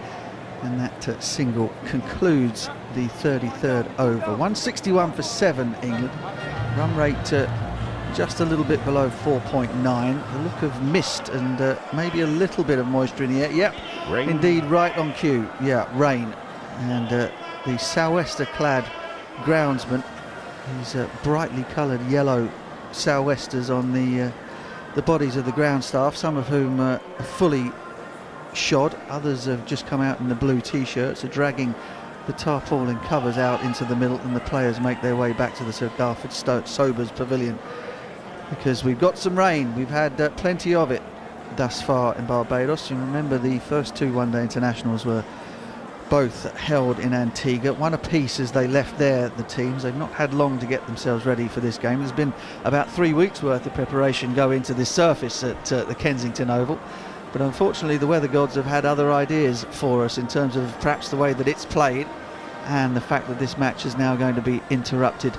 and that single concludes the 33rd over. 161 for 7 England. Run rate just a little bit below 4.9. The look of mist and maybe a little bit of moisture in the air. Yep, rain. Indeed, right on cue. Yeah, rain. And the sou'wester-clad groundsman, these brightly coloured yellow sou'westers on the bodies of the ground staff, some of whom are fully shod, others have just come out in the blue t-shirts, are dragging the tarpaulin covers out into the middle, and the players make their way back to the Sir Garford Sobers pavilion, because we've got some rain. We've had plenty of it thus far in Barbados. You remember the first 2 one-day internationals were both held in Antigua, one apiece as they left there, the teams. They've not had long to get themselves ready for this game. There's been about 3 weeks worth of preparation go into this surface at the Kensington Oval, but unfortunately the weather gods have had other ideas for us in terms of perhaps the way that it's played and the fact that this match is now going to be interrupted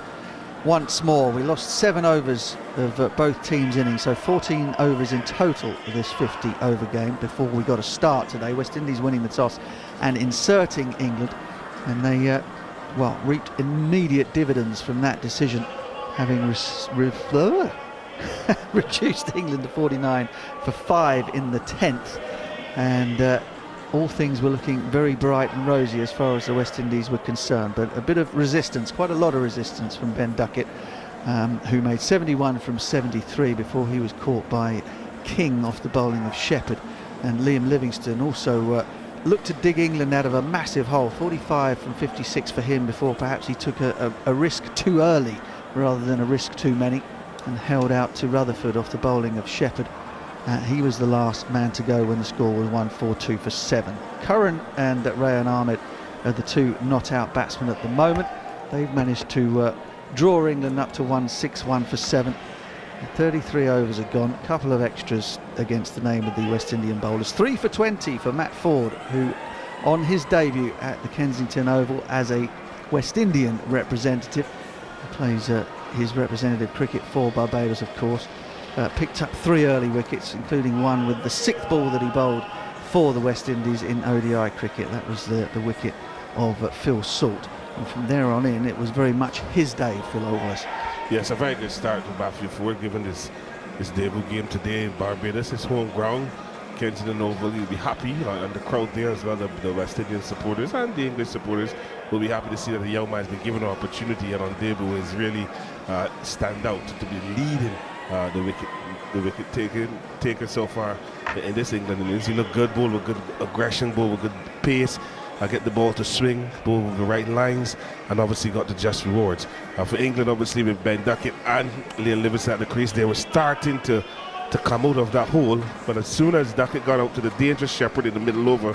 once more. We lost 7 overs of both teams' innings, so 14 overs in total of this 50 over game before we got a start today. West Indies winning the toss and inserting England, and they reaped immediate dividends from that decision, having reduced England to 49 for 5 in the 10th, and all things were looking very bright and rosy as far as the West Indies were concerned. But a bit of resistance, quite a lot of resistance from Ben Ducket, who made 71 from 73 before he was caught by King off the bowling of Shepherd, and Liam Livingston also looked to dig England out of a massive hole. 45 from 56 for him before perhaps he took a risk too early rather than a risk too many, and held out to Rutherford off the bowling of Shepherd. He was the last man to go when the score was 142 for 7. Curran and Rayan Ahmed are the 2 not out batsmen at the moment. They've managed to draw England up to 161 for 7. 33 overs are gone, a couple of extras against the name of the West Indian bowlers. 3 for 20 for Matt Ford, who on his debut at the Kensington Oval as a West Indian representative, plays his representative cricket for Barbados, of course, picked up 3 early wickets, including one with the 6th ball that he bowled for the West Indies in ODI cricket. That was the wicket of Phil Salt, and from there on in it was very much his day, Phil Wallace. Yes, a very good start to Matthew Ford, given this debut game today in Barbados. His home ground, Kensington Oval. You'll be happy, and the crowd there as well, the West Indian supporters and the English supporters will be happy to see that the young man has been given an opportunity, and on debut has really stand out to be leading the wicket taker so far in this England innings. He looked good, bowl with good aggression, bowl with good pace. Get the ball to swing, bowl with the right lines, and obviously got the just rewards. For England, obviously with Ben Ducket and Liam Livingston at the crease, they were starting to come out of that hole, but as soon as Ducket got out to the dangerous Shepherd in the middle over,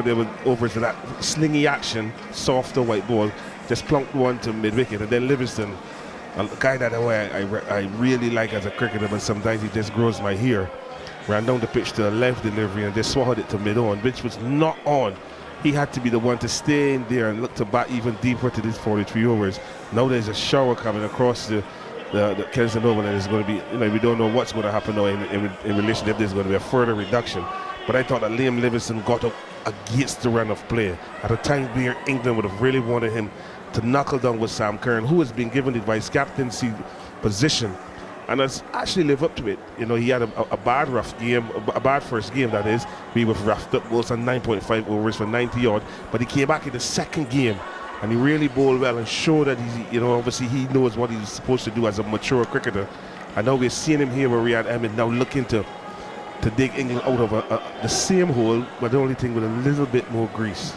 there were overs to that slingy action, softer white ball, just plunked one to mid-wicket, and then Livingston, a guy that I really like as a cricketer, but sometimes he just grows my hair, ran down the pitch to a left delivery and just swatted it to mid-on, which was not on. He had to be the one to stay in there and look to bat even deeper to these 43 overs. Now there's a shower coming across the the Kensington Oval, and it's going to be, we don't know what's going to happen now in relation if there's going to be a further reduction. But I thought that Liam Livingston got up against the run of play at a time where England would have really wanted him to knuckle down with Sam Curran, who has been given the vice captaincy position and has actually lived up to it. He had a bad first game, that is. We were roughed up, goals on 9.5 overs for 90 odd, but he came back in the second game and he really bowled well and showed that obviously he knows what he's supposed to do as a mature cricketer. And now we're seeing him here with Riyad Ahmed now looking to dig England out of the same hole, but the only thing with a little bit more grease.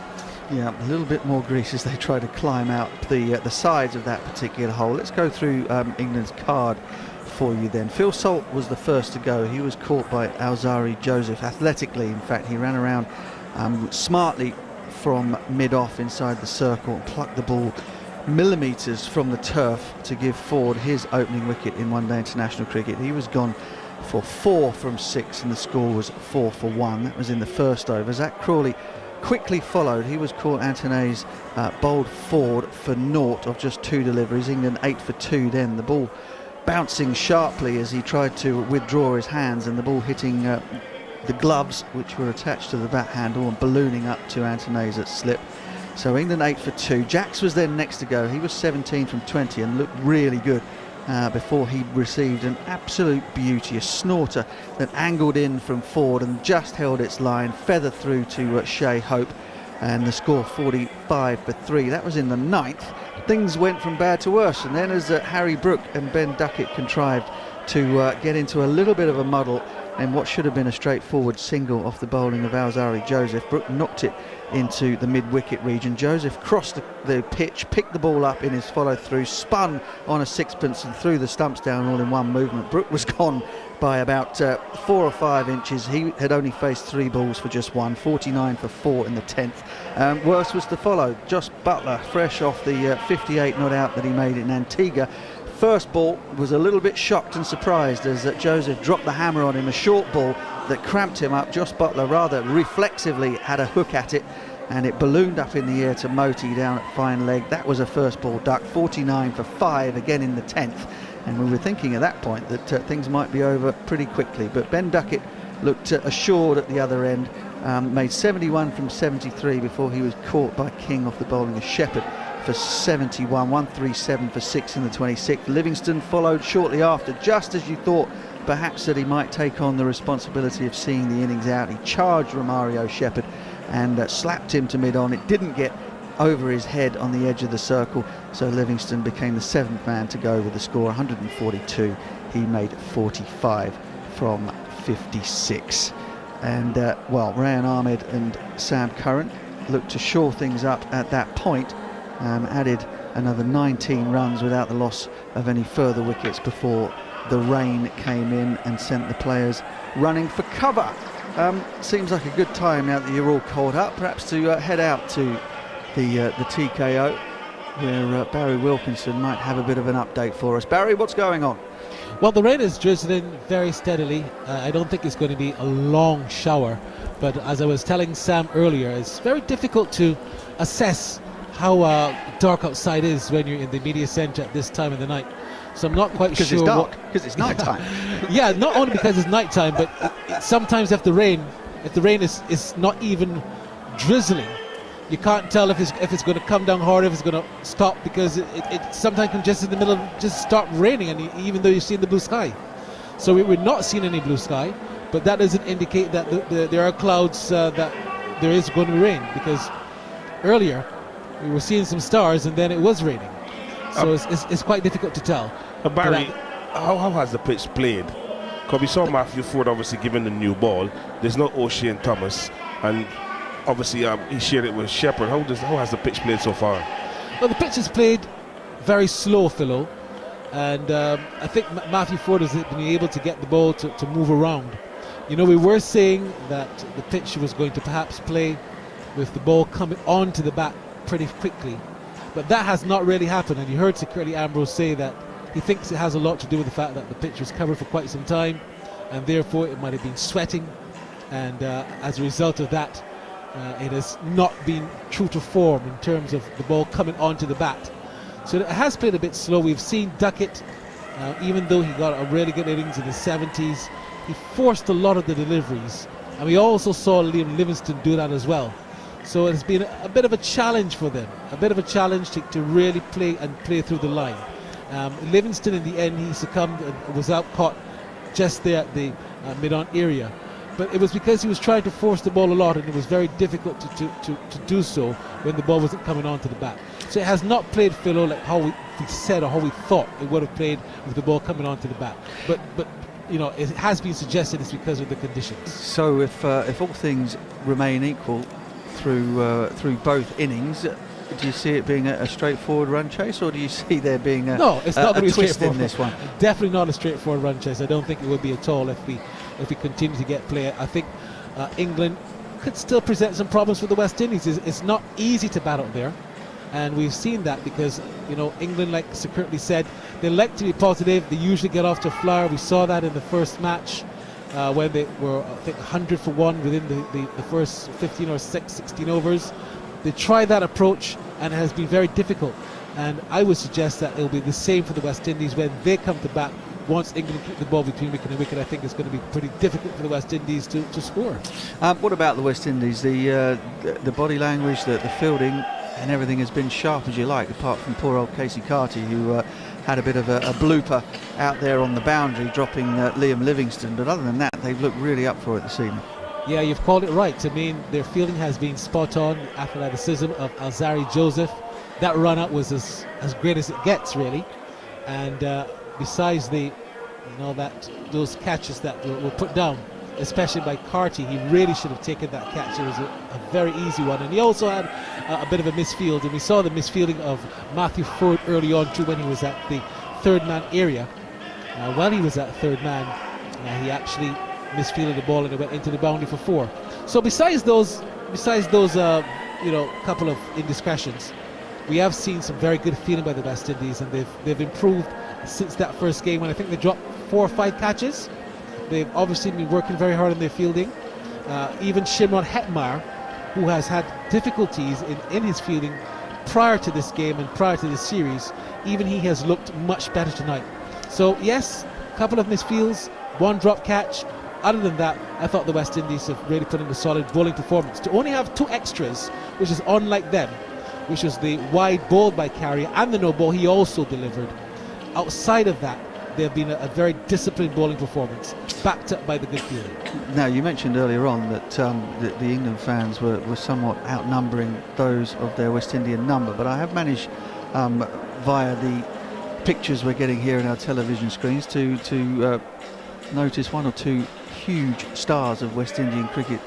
Yeah, a little bit more grease as they try to climb out the sides of that particular hole. Let's go through England's card for you then. Phil Salt was the first to go. He was caught by Alzari Joseph athletically. In fact, he ran around smartly from mid-off inside the circle and plucked the ball millimetres from the turf to give Ford his opening wicket in one-day international cricket. He was gone for 4 from 6 and the score was 4 for 1. That was in the first over. Zach Crawley quickly followed. He was caught Antone's bowled Ford for naught of just 2 deliveries. England 8 for 2 then. The ball bouncing sharply as he tried to withdraw his hands and the ball hitting the gloves which were attached to the bat handle and ballooning up to Antone's at slip. So England 8 for 2. Jacks was then next to go. He was 17 from 20 and looked really good before he received an absolute beauty, a snorter that angled in from Ford and just held its line, feathered through to Shea Hope, and the score 45 for 3. That was in the 9th. Things went from bad to worse, and then as Harry Brook and Ben Ducket contrived to get into a little bit of a muddle in what should have been a straightforward single off the bowling of Alzari Joseph, Brook knocked it into the mid-wicket region. Joseph crossed the pitch, picked the ball up in his follow-through, spun on a sixpence and threw the stumps down all in one movement. Brook was gone by about 4 or 5 inches. He had only faced 3 balls for just 1, 49 for 4 in the 10th. Worse was to follow. Jos Buttler, fresh off the 58 not out that he made in Antigua. First ball was a little bit shocked and surprised as Joseph dropped the hammer on him, a short ball that cramped him up. Jos Buttler rather reflexively had a hook at it and it ballooned up in the air to Moti down at fine leg. That was a first ball duck, 49 for 5 again in the 10th, and we were thinking at that point that things might be over pretty quickly, but Ben Ducket looked assured at the other end, made 71 from 73 before he was caught by King off the bowling of Shepherd for 71, 137 for 6 in the 26th. Livingston followed shortly after, just as you thought perhaps that he might take on the responsibility of seeing the innings out. He charged Romario Shepherd and slapped him to mid-on. It didn't get over his head on the edge of the circle, so Livingston became the 7th man to go with the score 142. He made 45 from 56. And well, Rayan Ahmed and Sam Curran looked to shore things up at that point. Added another 19 runs without the loss of any further wickets before the rain came in and sent the players running for cover. Seems like a good time now that you're all caught up, perhaps to head out to the TKO where Barry Wilkinson might have a bit of an update for us. Barry, what's going on? Well, the rain is drizzling very steadily. I don't think it's going to be a long shower, but as I was telling Sam earlier, it's very difficult to assess how dark outside is when you're in the media centre at this time of the night. So I'm not quite sure. Because it's dark, because it's night time. Yeah, not only because it's night time, but sometimes if the rain is not even drizzling, you can't tell if it's going to come down hard, if it's going to stop, because it sometimes can just in the middle just start raining, and even though you've seen the blue sky. So we're not seeing any blue sky, but that doesn't indicate that there are clouds that there is going to be rain, because earlier we were seeing some stars and then it was raining. So it's quite difficult to tell. Barry, how has the pitch played? Because we saw Matthew Ford obviously given the new ball. There's no O'Shane Thomas, and obviously he shared it with Shepherd. How has the pitch played so far? Well, the pitch has played very slow, Philo, and I think Matthew Ford has been able to get the ball to move around. You know, we were saying that the pitch was going to perhaps play with the ball coming onto the bat pretty quickly, but that has not really happened, and you heard Curtly Ambrose say that he thinks it has a lot to do with the fact that the pitch was covered for quite some time, and therefore it might have been sweating, and as a result of that, it has not been true to form in terms of the ball coming onto the bat. So it has played a bit slow. We've seen Ducket Even though he got a really good innings in the 70s, he forced a lot of the deliveries. And we also saw Liam Livingston do that as well. So it's been a bit of a challenge for them, a bit of a challenge to really play through the line. Livingston, in the end, he succumbed and was out caught just there at the mid-on area. But it was because he was trying to force the ball a lot, and it was very difficult to do so when the ball wasn't coming onto the bat. So it has not played Philo like how we said or how we thought it would have played with the ball coming onto the bat. But you know, it has been suggested it's because of the conditions. So if all things remain equal through both innings, do you see it being a straightforward run chase, or do you see there being a it's not going to be twist straightforward in this one? Definitely not a straightforward run chase. I don't think it would be at all if we continue to get play. I think England could still present some problems for the West Indies. It's not easy to bat out there, and we've seen that because, you know, England, like Sir Curtly said, they like to be positive. They usually get off to a flyer. We saw that in the first match when they were, I think, 100 for 1 within the first 15 or 16 overs. They tried that approach, and it has been very difficult. And I would suggest that it will be the same for the West Indies when they come to bat. Once England keep the ball between wicket and wicket, I think it's going to be pretty difficult for the West Indies to score. What about the West Indies? The body language, the fielding, and everything has been sharp as you like, apart from poor old Casey Carty, who had a bit of a blooper out there on the boundary, dropping Liam Livingston. But other than that, they've looked really up for it this evening. Yeah, you've called it right. I mean, their fielding has been spot on. Athleticism of Alzari Joseph. That run out was as great as it gets, really. And besides those catches that were put down, especially by Carty, he really should have taken that catch. It was a very easy one. And he also had a bit of a misfield. And we saw the misfielding of Matthew Ford early on too, when he was at the third man area. While he was at third man, he actually misfielded the ball and it went into the boundary for 4. So besides those couple of indiscretions, we have seen some very good fielding by the West Indies, and they've improved since that first game when I think they dropped 4 or 5 catches. They've obviously been working very hard on their fielding. Even Shimron Hetmar, who has had difficulties in his fielding prior to this game and prior to this series, even he has looked much better tonight. So yes, a couple of misfields, 1 drop catch. Other than that, I thought the West Indies have really put in a solid bowling performance. To only have 2 extras, which is unlike them, which was the wide ball by Carrier and the no ball he also delivered. Outside of that, there have been a very disciplined bowling performance, backed up by the good fielding. Now, you mentioned earlier on that the England fans were somewhat outnumbering those of their West Indian number, but I have managed, via the pictures we're getting here in our television screens, to notice 1 or 2 huge stars of West Indian cricket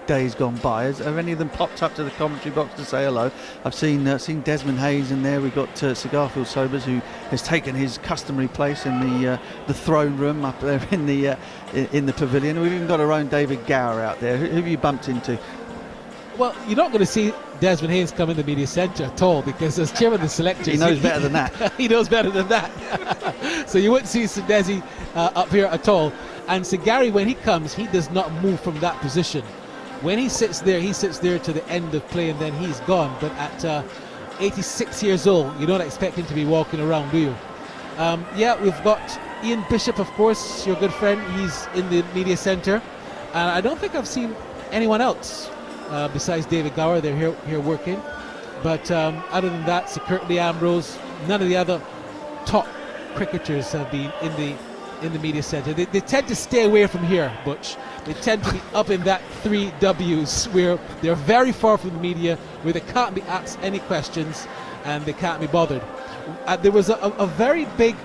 days gone by. Have any of them popped up to the commentary box to say hello? I've seen Desmond Hayes in there. We've got Sir Garfield Sobers, who has taken his customary place in the throne room up there in the pavilion. We've even got our own David Gower out there. Who have you bumped into? Well, you're not going to see Desmond Hayes come in the media centre at all, because as chairman of the selectors, he knows better than that. He knows better than that. So you wouldn't see Sir Desi up here at all. And Sir Gary, when he comes, he does not move from that position. When he sits there to the end of play, and then he's gone. But at 86 years old, you don't expect him to be walking around, do you? Yeah, we've got Ian Bishop, of course, your good friend. He's in the media centre. And I don't think I've seen anyone else besides David Gower. They're here working. But other than that, Sir Curtly, Ambrose, none of the other top cricketers have been in the media centre. They tend to stay away from here, Butch. They tend to be up in that 3 Ws, where they're very far from the media, where they can't be asked any questions and they can't be bothered. There was a very big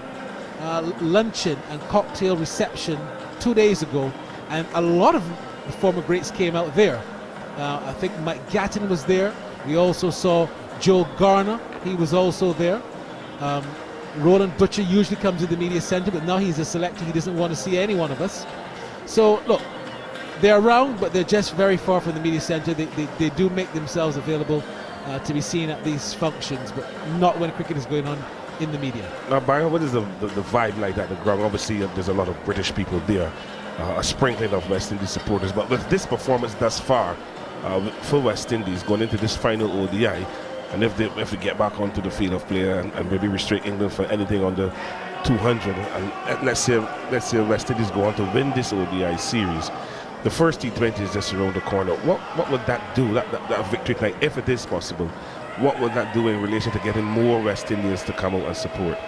luncheon and cocktail reception 2 days ago, and a lot of the former greats came out there. I think Mike Gatton was there. We also saw Joe Garner. He was also there. Roland Butcher usually comes to the media centre, but now he's a selector. He doesn't want to see any one of us. So, look, they're around, but they're just very far from the media centre. They do make themselves available to be seen at these functions, but not when cricket is going on in the media. Now, Byron, what is the vibe like at the ground? Obviously, there's a lot of British people there, a sprinkling of West Indies supporters, but with this performance thus far for West Indies going into this final ODI, And if they get back onto the field of play and maybe restrict England for anything under 200, and let's say West Indies go on to win this ODI series, the first T20 is just around the corner. What would that do, that victory tonight, if it is possible? What would that do in relation to getting more West Indians to come out and support?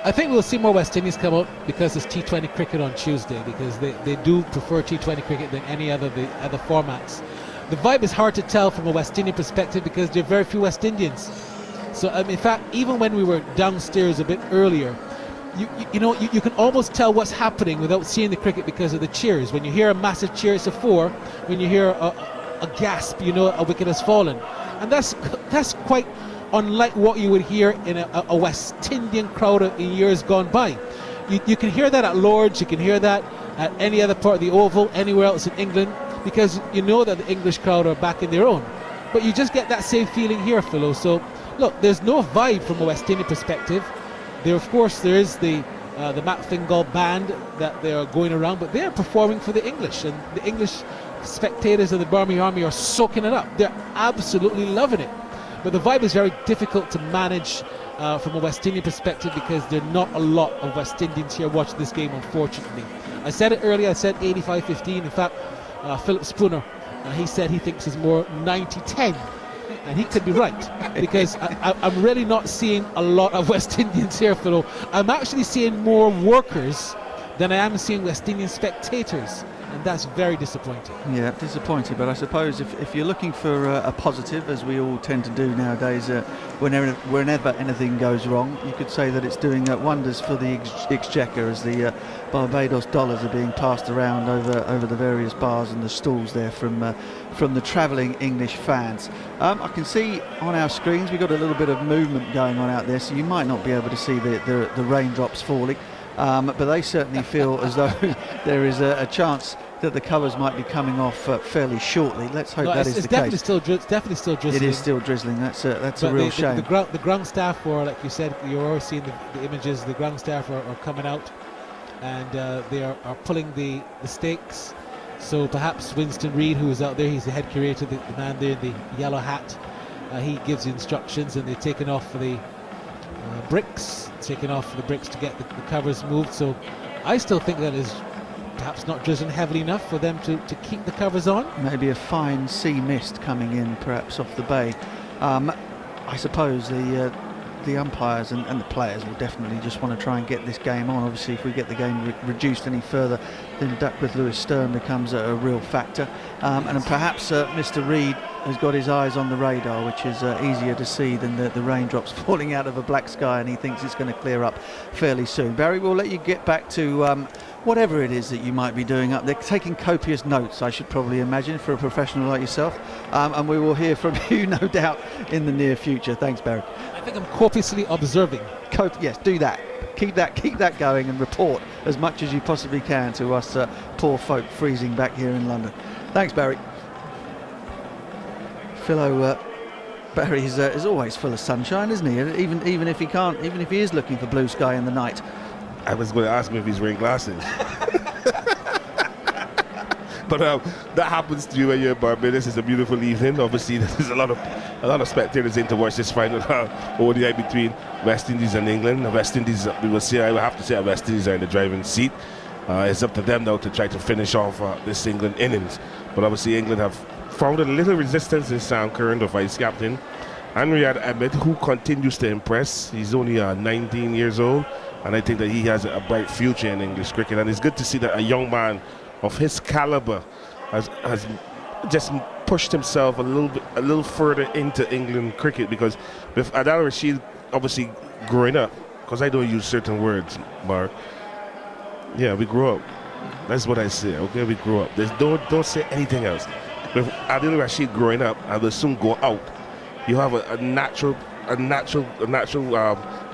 I think we'll see more West Indies come out because it's T20 cricket on Tuesday, because they do prefer T20 cricket than any other formats. The vibe is hard to tell from a West Indian perspective because there are very few West Indians. So in fact, even when we were downstairs a bit earlier, you can almost tell what's happening without seeing the cricket because of the cheers. When you hear a massive cheer, it's a 4. When you hear a gasp, you know a wicket has fallen. And that's quite unlike what you would hear in a West Indian crowd in years gone by. You can hear that at Lord's, you can hear that at any other part of the Oval, anywhere else in England, because you know that the English crowd are back in their own. But you just get that same feeling here, Philo. So look, there's no vibe from a West Indian perspective. There is the Matt Fingal band that they are going around, but they are performing for the English, and the English spectators of the Birmingham Army are soaking it up. They're absolutely loving it. But the vibe is very difficult to manage from a West Indian perspective because there are not a lot of West Indians here watching this game, unfortunately. I said it earlier, I said 85-15. In fact, Philip Spooner, he said he thinks it's more 90-10. And he could be right, because I'm really not seeing a lot of West Indians here, Philo. I'm actually seeing more workers than I am seeing West Indian spectators, and that's very disappointing. Yeah, disappointing, but I suppose if you're looking for a positive, as we all tend to do nowadays, whenever anything goes wrong, you could say that it's doing wonders for the exchequer as the Barbados dollars are being passed around over the various bars and the stalls there from the travelling English fans. I can see on our screens we've got a little bit of movement going on out there, so you might not be able to see the raindrops falling, but they certainly feel as though there is a chance that the covers might be coming off fairly shortly. Let's hope that is the case. It's definitely still drizzling. It is still drizzling. That's a real shame. The ground staff, or like you said, you're already seeing the images. The ground staff are coming out, and they are pulling the stakes. So perhaps Winston Reid, who is out there, he's the head curator, the man there in the yellow hat, he gives the instructions, and they're taking off the bricks to get the covers moved. So I still think that is perhaps not drizzling heavily enough for them to keep the covers on. Maybe a fine sea mist coming in perhaps off the bay. I suppose the umpires and the players will definitely just want to try and get this game on. Obviously, if we get the game reduced any further, then Duckworth Lewis Stern becomes a real factor. And perhaps Mr. Reid has got his eyes on the radar, which is easier to see than the raindrops falling out of a black sky, and he thinks it's going to clear up fairly soon. Barry, we'll let you get back to whatever it is that you might be doing up there, taking copious notes, I should probably imagine, for a professional like yourself, and we will hear from you, no doubt, in the near future. Thanks, Barry. I think I'm copiously observing. Yes, do that. Keep that going, and report as much as you possibly can to us poor folk freezing back here in London. Thanks, Barry. Philo, Barry is always full of sunshine, isn't he? Even if he is looking for blue sky in the night. I was going to ask him if he's wearing glasses. But that happens to you when you're in Barbados. It's a beautiful evening. Obviously, there's a lot of spectators in to watch this final ODI between West Indies and England. The West Indies, we will see. I will have to say, West Indies are in the driving seat. It's up to them now to try to finish off this England innings. But obviously, England have found a little resistance in Sam Curran, the vice captain, and Riyad Ahmed, who continues to impress. He's only 19 years old, and I think that he has a bright future in English cricket. And it's good to see that a young man of his caliber has just pushed himself a little further into England cricket, because with Adil Rashid obviously growing up, because I don't use certain words, Mark. Yeah, we grew up. That's what I say. Okay, we grew up. Don't say anything else. With Adil Rashid growing up, and will soon go out, you have a natural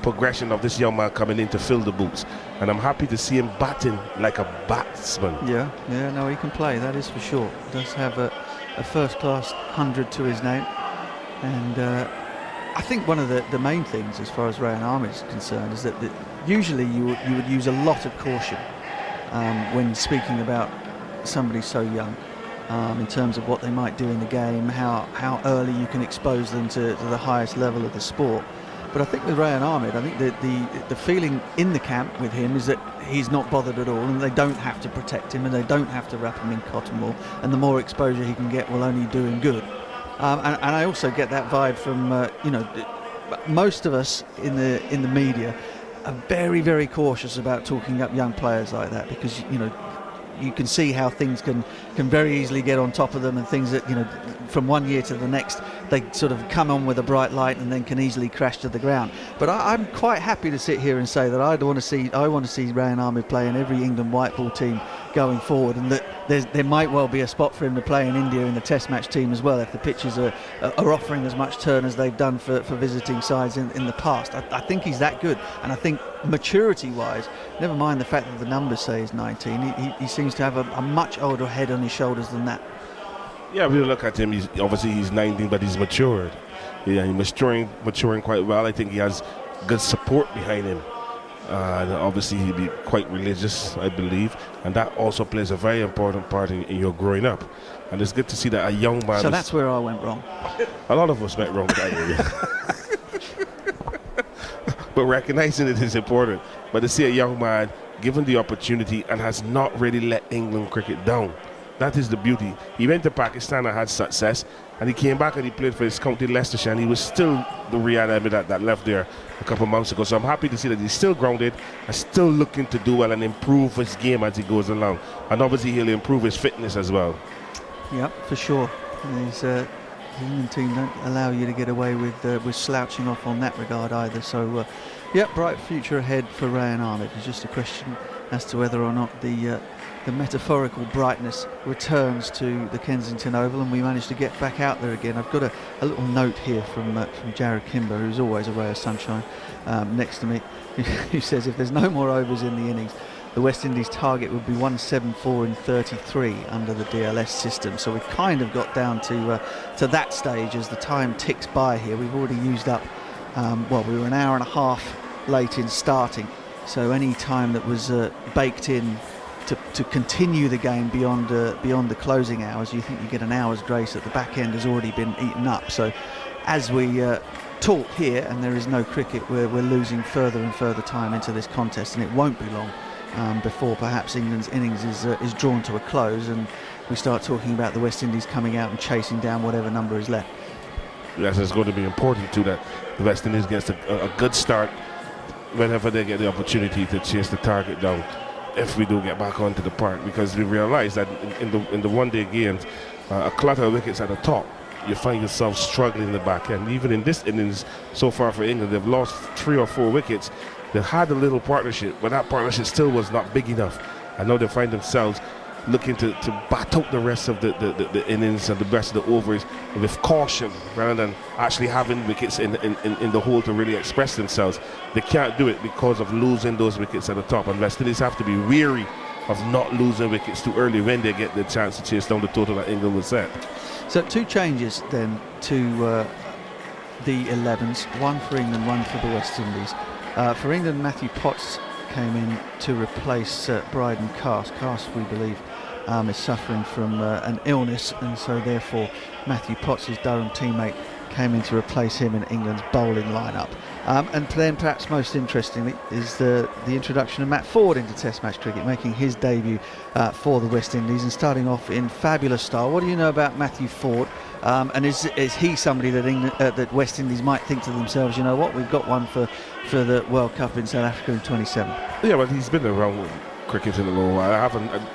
progression of this young man coming in to fill the boots, and I'm happy to see him batting like a batsman. Yeah, no, he can play, that is for sure. He does have a first-class 100 to his name, and I think one of the main things as far as Rayan Ahmed is concerned is that usually you would use a lot of caution when speaking about somebody so young. in terms of what they might do in the game, how early you can expose them to the highest level of the sport. But I think with Rayan Ahmed, I think that the feeling in the camp with him is that he's not bothered at all, and they don't have to protect him, and they don't have to wrap him in cotton wool, and the more exposure he can get will only do him good. And I also get that vibe from most of us in the media are very, very cautious about talking up young players like that, because you can see how things can very easily get on top of them, and things that from one year to the next they sort of come on with a bright light and then can easily crash to the ground. But I'm quite happy to sit here and say that I want to see Rayan Ahmed play in every England white ball team going forward, and that there might well be a spot for him to play in India in the Test match team as well, if the pitches are offering as much turn as they've done for visiting sides in the past. I think he's that good, and I think maturity-wise, never mind the fact that the numbers say he's 19, he seems to have a much older head on his shoulders than that. Yeah, we look at him, he's 19, but he's matured. Yeah, he's maturing quite well. I think he has good support behind him. And obviously he'll be quite religious, I believe, and that also plays a very important part in your growing up. And it's good to see that a young man... So that's where I went wrong. A lot of us went wrong that area. But recognizing it is important. But to see a young man given the opportunity and has not really let England cricket down. That is the beauty. He went to Pakistan and had success, and he came back and he played for his county Leicestershire, and he was still the Rayan Ahmed that left there a couple of months ago. So I'm happy to see that he's still grounded and still looking to do well and improve his game as he goes along. And obviously he'll improve his fitness as well. Yep, for sure. The England team don't allow you to get away with slouching off on that regard either. So, bright future ahead for Rayan Ahmed. It's just a question as to whether or not the metaphorical brightness returns to the Kensington Oval and we manage to get back out there again. I've got a little note here from Jarrod Kimber, who's always a ray of sunshine, next to me, who says if there's no more overs in the innings, the West Indies target would be 174 in 33 under the DLS system. So we've kind of got down to that stage as the time ticks by here. We've already used up, we were an hour and a half late in starting, so any time that was baked in to continue the game beyond the closing hours, you think you get an hour's grace at the back end has already been eaten up. So as we talk here and there is no cricket, we're losing further and further time into this contest, and it won't be long before perhaps England's innings is drawn to a close and we start talking about the West Indies coming out and chasing down whatever number is left. Yes, it's going to be important too that the West Indies gets a good start whenever they get the opportunity to chase the target down, if we do get back onto the park, because we realise that in the one-day games, a clutter of wickets at the top, you find yourself struggling in the back end. Even in this innings so far for England, they've lost 3 or 4 wickets. They've had a little partnership, but that partnership still was not big enough. And now they find themselves looking to bat out the rest of the innings and the rest of the overs with caution, rather than actually having wickets in the hole to really express themselves. They can't do it because of losing those wickets at the top, and West Indies have to be wary of not losing wickets too early when they get the chance to chase down the total that England will set. So 2 changes then to the 11s, one for England, one for the West Indies. For England, Matthew Potts came in to replace Bryden Cast. Cast, we believe, is suffering from an illness, and so therefore Matthew Potts, his Durham teammate, came in to replace him in England's bowling lineup. And then perhaps most interestingly is the introduction of Matt Ford into Test match cricket, making his debut for the West Indies and starting off in fabulous style. What do you know about Matthew Ford? And is he somebody that that West Indies might think to themselves, you know what, we've got one for the World Cup in South Africa in 27? Yeah, well, he's been around cricket in a little while. I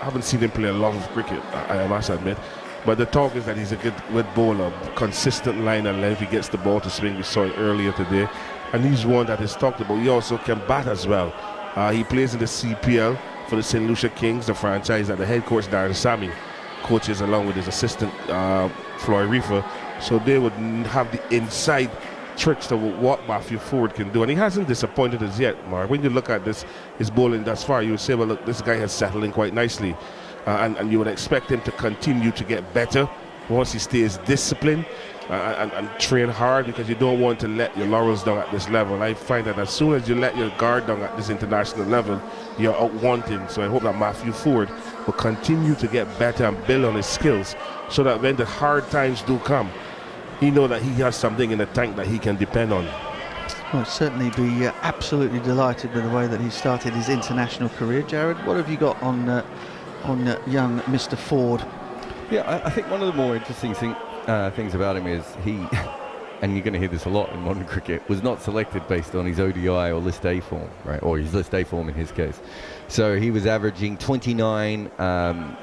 haven't seen him play a lot of cricket, I must admit. But the talk is that he's a good bowler, consistent line and length. He gets the ball to swing. We saw it earlier today. And he's one that is talked about. He also can bat as well. He plays in the CPL for the St. Lucia Kings, the franchise that the head coach Darren Sammy coaches along with his assistant Floyd Reefer. So they would have the inside tricks to what Matthew Ford can do. And he hasn't disappointed us yet, Mark. When you look at his bowling thus far, you would say, well, look, this guy has settled in quite nicely. And you would expect him to continue to get better once he stays disciplined and train hard, because you don't want to let your laurels down at this level. I find that as soon as you let your guard down at this international level, you're out wanting. So I hope that Matthew Ford will continue to get better and build on his skills, so that when the hard times do come, he knows that he has something in the tank that he can depend on. Well, certainly be absolutely delighted with the way that he started his international career. Jarrod, what have you got on young Mr. Ford? Yeah, I think one of the more interesting things about him is he, and you're going to hear this a lot in modern cricket, was not selected based on his ODI or List A form, right? Or his List A form in his case. So he was averaging 29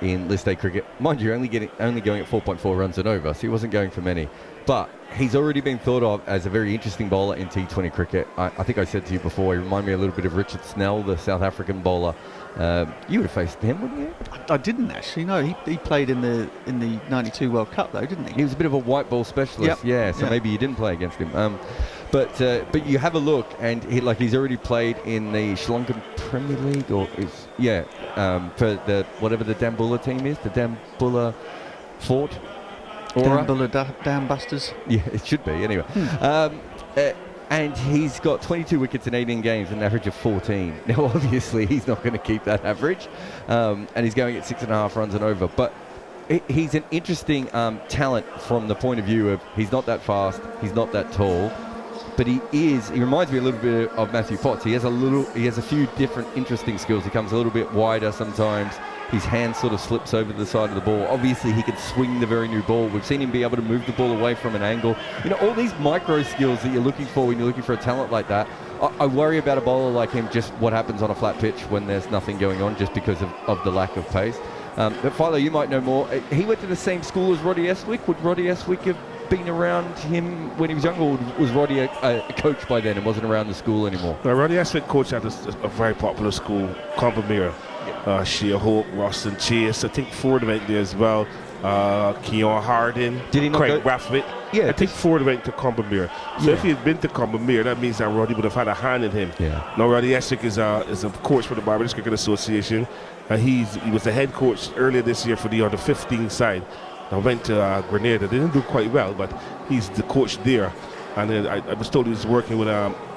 in List A cricket. Mind you, only going at 4.4 runs and over, so he wasn't going for many. But he's already been thought of as a very interesting bowler in T20 cricket. I think I said to you before, he reminded me a little bit of Richard Snell, the South African bowler. You would have faced him, wouldn't you? I didn't actually. No, he played in the '92 World Cup though, didn't he? He was a bit of a white ball specialist. Yep. Yeah. So maybe you didn't play against him. But you have a look, and he's already played in the Sri Lankan Premier League, or for the whatever the Dambulla team is, the Dambulla Fort. Dambulla Dam Busters. Yeah, it should be anyway. And he's got 22 wickets in 18 games, an average of 14. Now, obviously, he's not going to keep that average, and he's going at 6.5 runs and over. But he's an interesting talent from the point of view of he's not that fast, he's not that tall, but he reminds me a little bit of Matthew Potts. He has a few different interesting skills. He comes a little bit wider sometimes. His hand sort of slips over the side of the ball. Obviously, he can swing the very new ball. We've seen him be able to move the ball away from an angle. You know, all these micro skills that you're looking for when you're looking for a talent like that. I worry about a bowler like him, just what happens on a flat pitch when there's nothing going on, just because of the lack of pace. But Philo, you might know more. He went to the same school as Roddy Eswick. Would Roddy Eswick have been around him when he was younger, or was Roddy a coach by then and wasn't around the school anymore? Well, Roddy Eswick coached at a very popular school, Combermere. Shea Hope, Roston Chase, I think Ford went there as well. Keon Harding, did he not Craig Rathwitt. Yeah, I think Ford went to Combermere. So if he had been to Combermere, that means that Roddy would have had a hand in him. Yeah. Now Roddy Eswick is a coach for the Barbados Cricket Association, and he was the head coach earlier this year for the under 15 side. I went to Grenada. They didn't do quite well, but he's the coach there. And I was told he was working with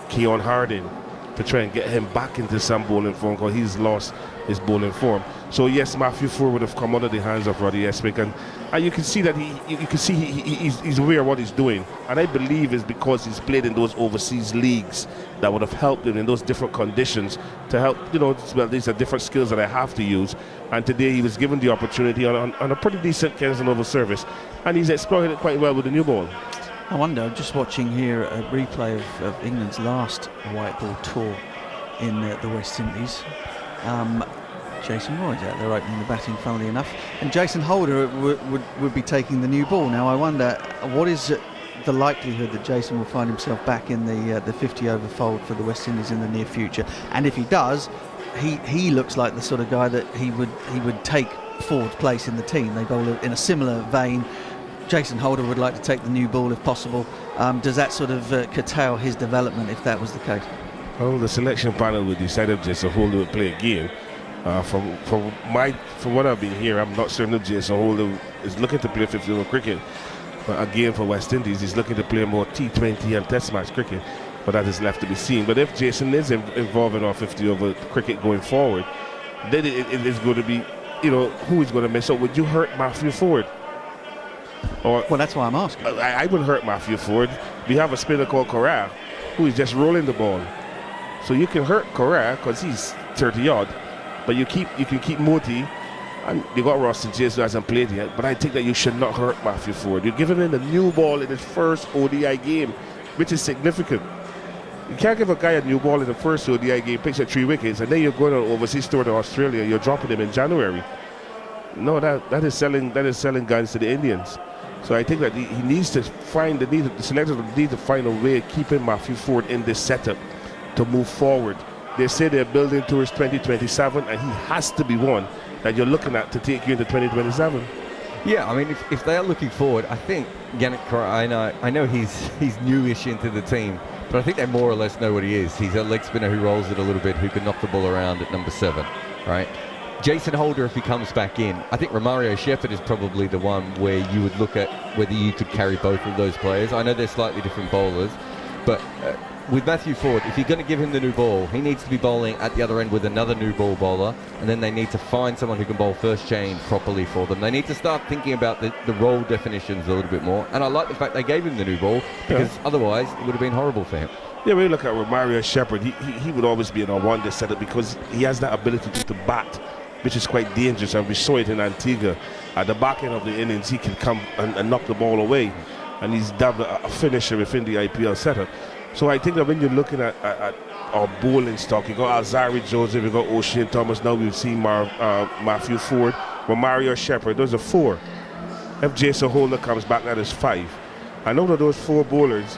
Keon Harding to try and get him back into some bowling form, because he's lost his bowling form. So yes, Matthew Ford would have come under the hands of Roddy Eswick, and you can see that he's aware of what he's doing, and I believe it's because he's played in those overseas leagues that would have helped him in those different conditions to help, well, these are different skills that I have to use, and today he was given the opportunity on a pretty decent Kensington Oval service, and he's exploited it quite well with the new ball. I wonder, I'm just watching here a replay of England's last white ball tour in the West Indies. Jason Roy's out there opening the batting, funnily enough, and Jason Holder would be taking the new ball. Now I wonder, what is the likelihood that Jason will find himself back in the 50 over fold for the West Indies in the near future? And if he does, he looks like the sort of guy that he would take Ford's place in the team. They bowl in a similar vein. Jason Holder would like to take the new ball if possible. Does that sort of curtail his development if that was the case? Well, the selection panel would decide if Jason Holder would play a game. From what I've been hearing, I'm not certain if Jason Holder is looking to play 50 over cricket. But again, for West Indies, he's looking to play more T20 and Test match cricket. But that is left to be seen. But if Jason is involved in our 50 over cricket going forward, then it is going to be, who is going to miss out? Would you hurt Matthew Ford? Well, that's why I'm asking. I wouldn't hurt Matthew Ford. We have a spinner called Corral, who is just rolling the ball. So you can hurt Corral because he's 30-odd, but you can keep Moti, and you got Roston Chase who hasn't played yet. But I think that you should not hurt Matthew Ford. You're giving him the new ball in his first ODI game, which is significant. You can't give a guy a new ball in the first ODI game, picks up 3 wickets, and then you're going on overseas tour to Australia. You're dropping him in January. No, that is selling guns to the Indians. So I think that he needs to the selectors need to find a way of keeping Matthew Ford in this setup to move forward. They say they're building towards 2027, and he has to be one that you're looking at to take you into 2027. Yeah, I mean, if they are looking forward, I think Gannett Corral, I know he's newish into the team, but I think they more or less know what he is. He's a leg spinner who rolls it a little bit, who can knock the ball around at number 7, right? Jason Holder, if he comes back in, I think Romario Shepherd is probably the one where you would look at whether you could carry both of those players. I know they're slightly different bowlers, but with Matthew Ford, if you're going to give him the new ball, he needs to be bowling at the other end with another new ball bowler, and then they need to find someone who can bowl first chain properly for them. They need to start thinking about the role definitions a little bit more, and I like the fact they gave him the new ball, because otherwise it would have been horrible for him. Yeah, when you look at Romario Shepherd, he would always be in a one-day setup because he has that ability to bat, which is quite dangerous, and we saw it in Antigua. At the back end of the innings, he can come and knock the ball away, and he's dubbed a finisher within the IPL setup. So I think that when you're looking at our bowling stock, you got Alzari Joseph, you got O'Shane Thomas, now we've seen Matthew Ford, Romario Shepherd, those are 4. If Jason Holder comes back, that is 5. I know that those 4 bowlers,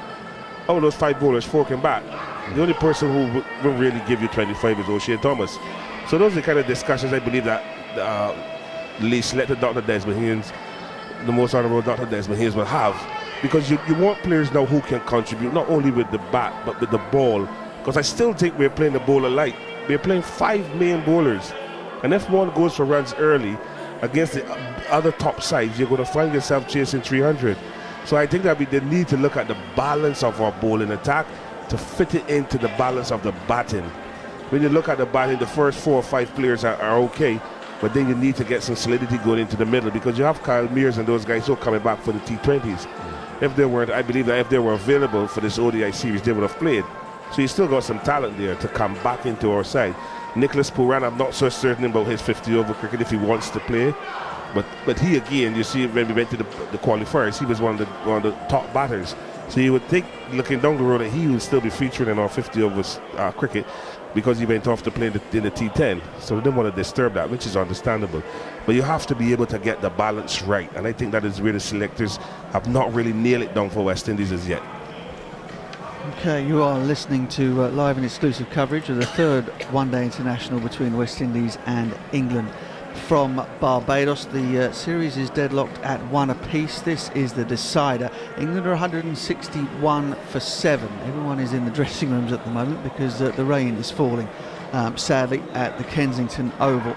out of those 5 bowlers, 4 can bat. The only person who will really give you 25 is O'Shane Thomas. So those are the kind of discussions I believe that the least selected Dr. Desmond Haynes, the most honourable Dr. Desmond Haynes will have. Because you want players now who can contribute not only with the bat but with the ball. Because I still think we're playing the bowler light. We're playing 5 main bowlers, and if one goes for runs early against the other top sides, you're going to find yourself chasing 300. So I think that we need to look at the balance of our bowling attack to fit it into the balance of the batting. When you look at the batting, the first 4 or 5 players are okay, but then you need to get some solidity going into the middle, because you have Kyle Mears and those guys who are coming back for the T20s. If they weren't, I believe that if they were available for this ODI series, they would have played. So you still got some talent there to come back into our side. Nicholas Pooran, I'm not so certain about his 50-over cricket if he wants to play. But he, again, you see when we went to the qualifiers, he was one of the top batters. So you would think, looking down the road, that he will still be featuring in our 50-overs cricket, because he went off to play in the T10. So they didn't want to disturb that, which is understandable. But you have to be able to get the balance right. And I think that is where the selectors have not really nailed it down for West Indies as yet. Okay, you are listening to live and exclusive coverage of the 3rd one-day international between West Indies and England from Barbados. The series is deadlocked at 1 apiece. This is the decider. England are 161 for 7. Everyone is in the dressing rooms at the moment because the rain is falling, sadly, at the Kensington Oval.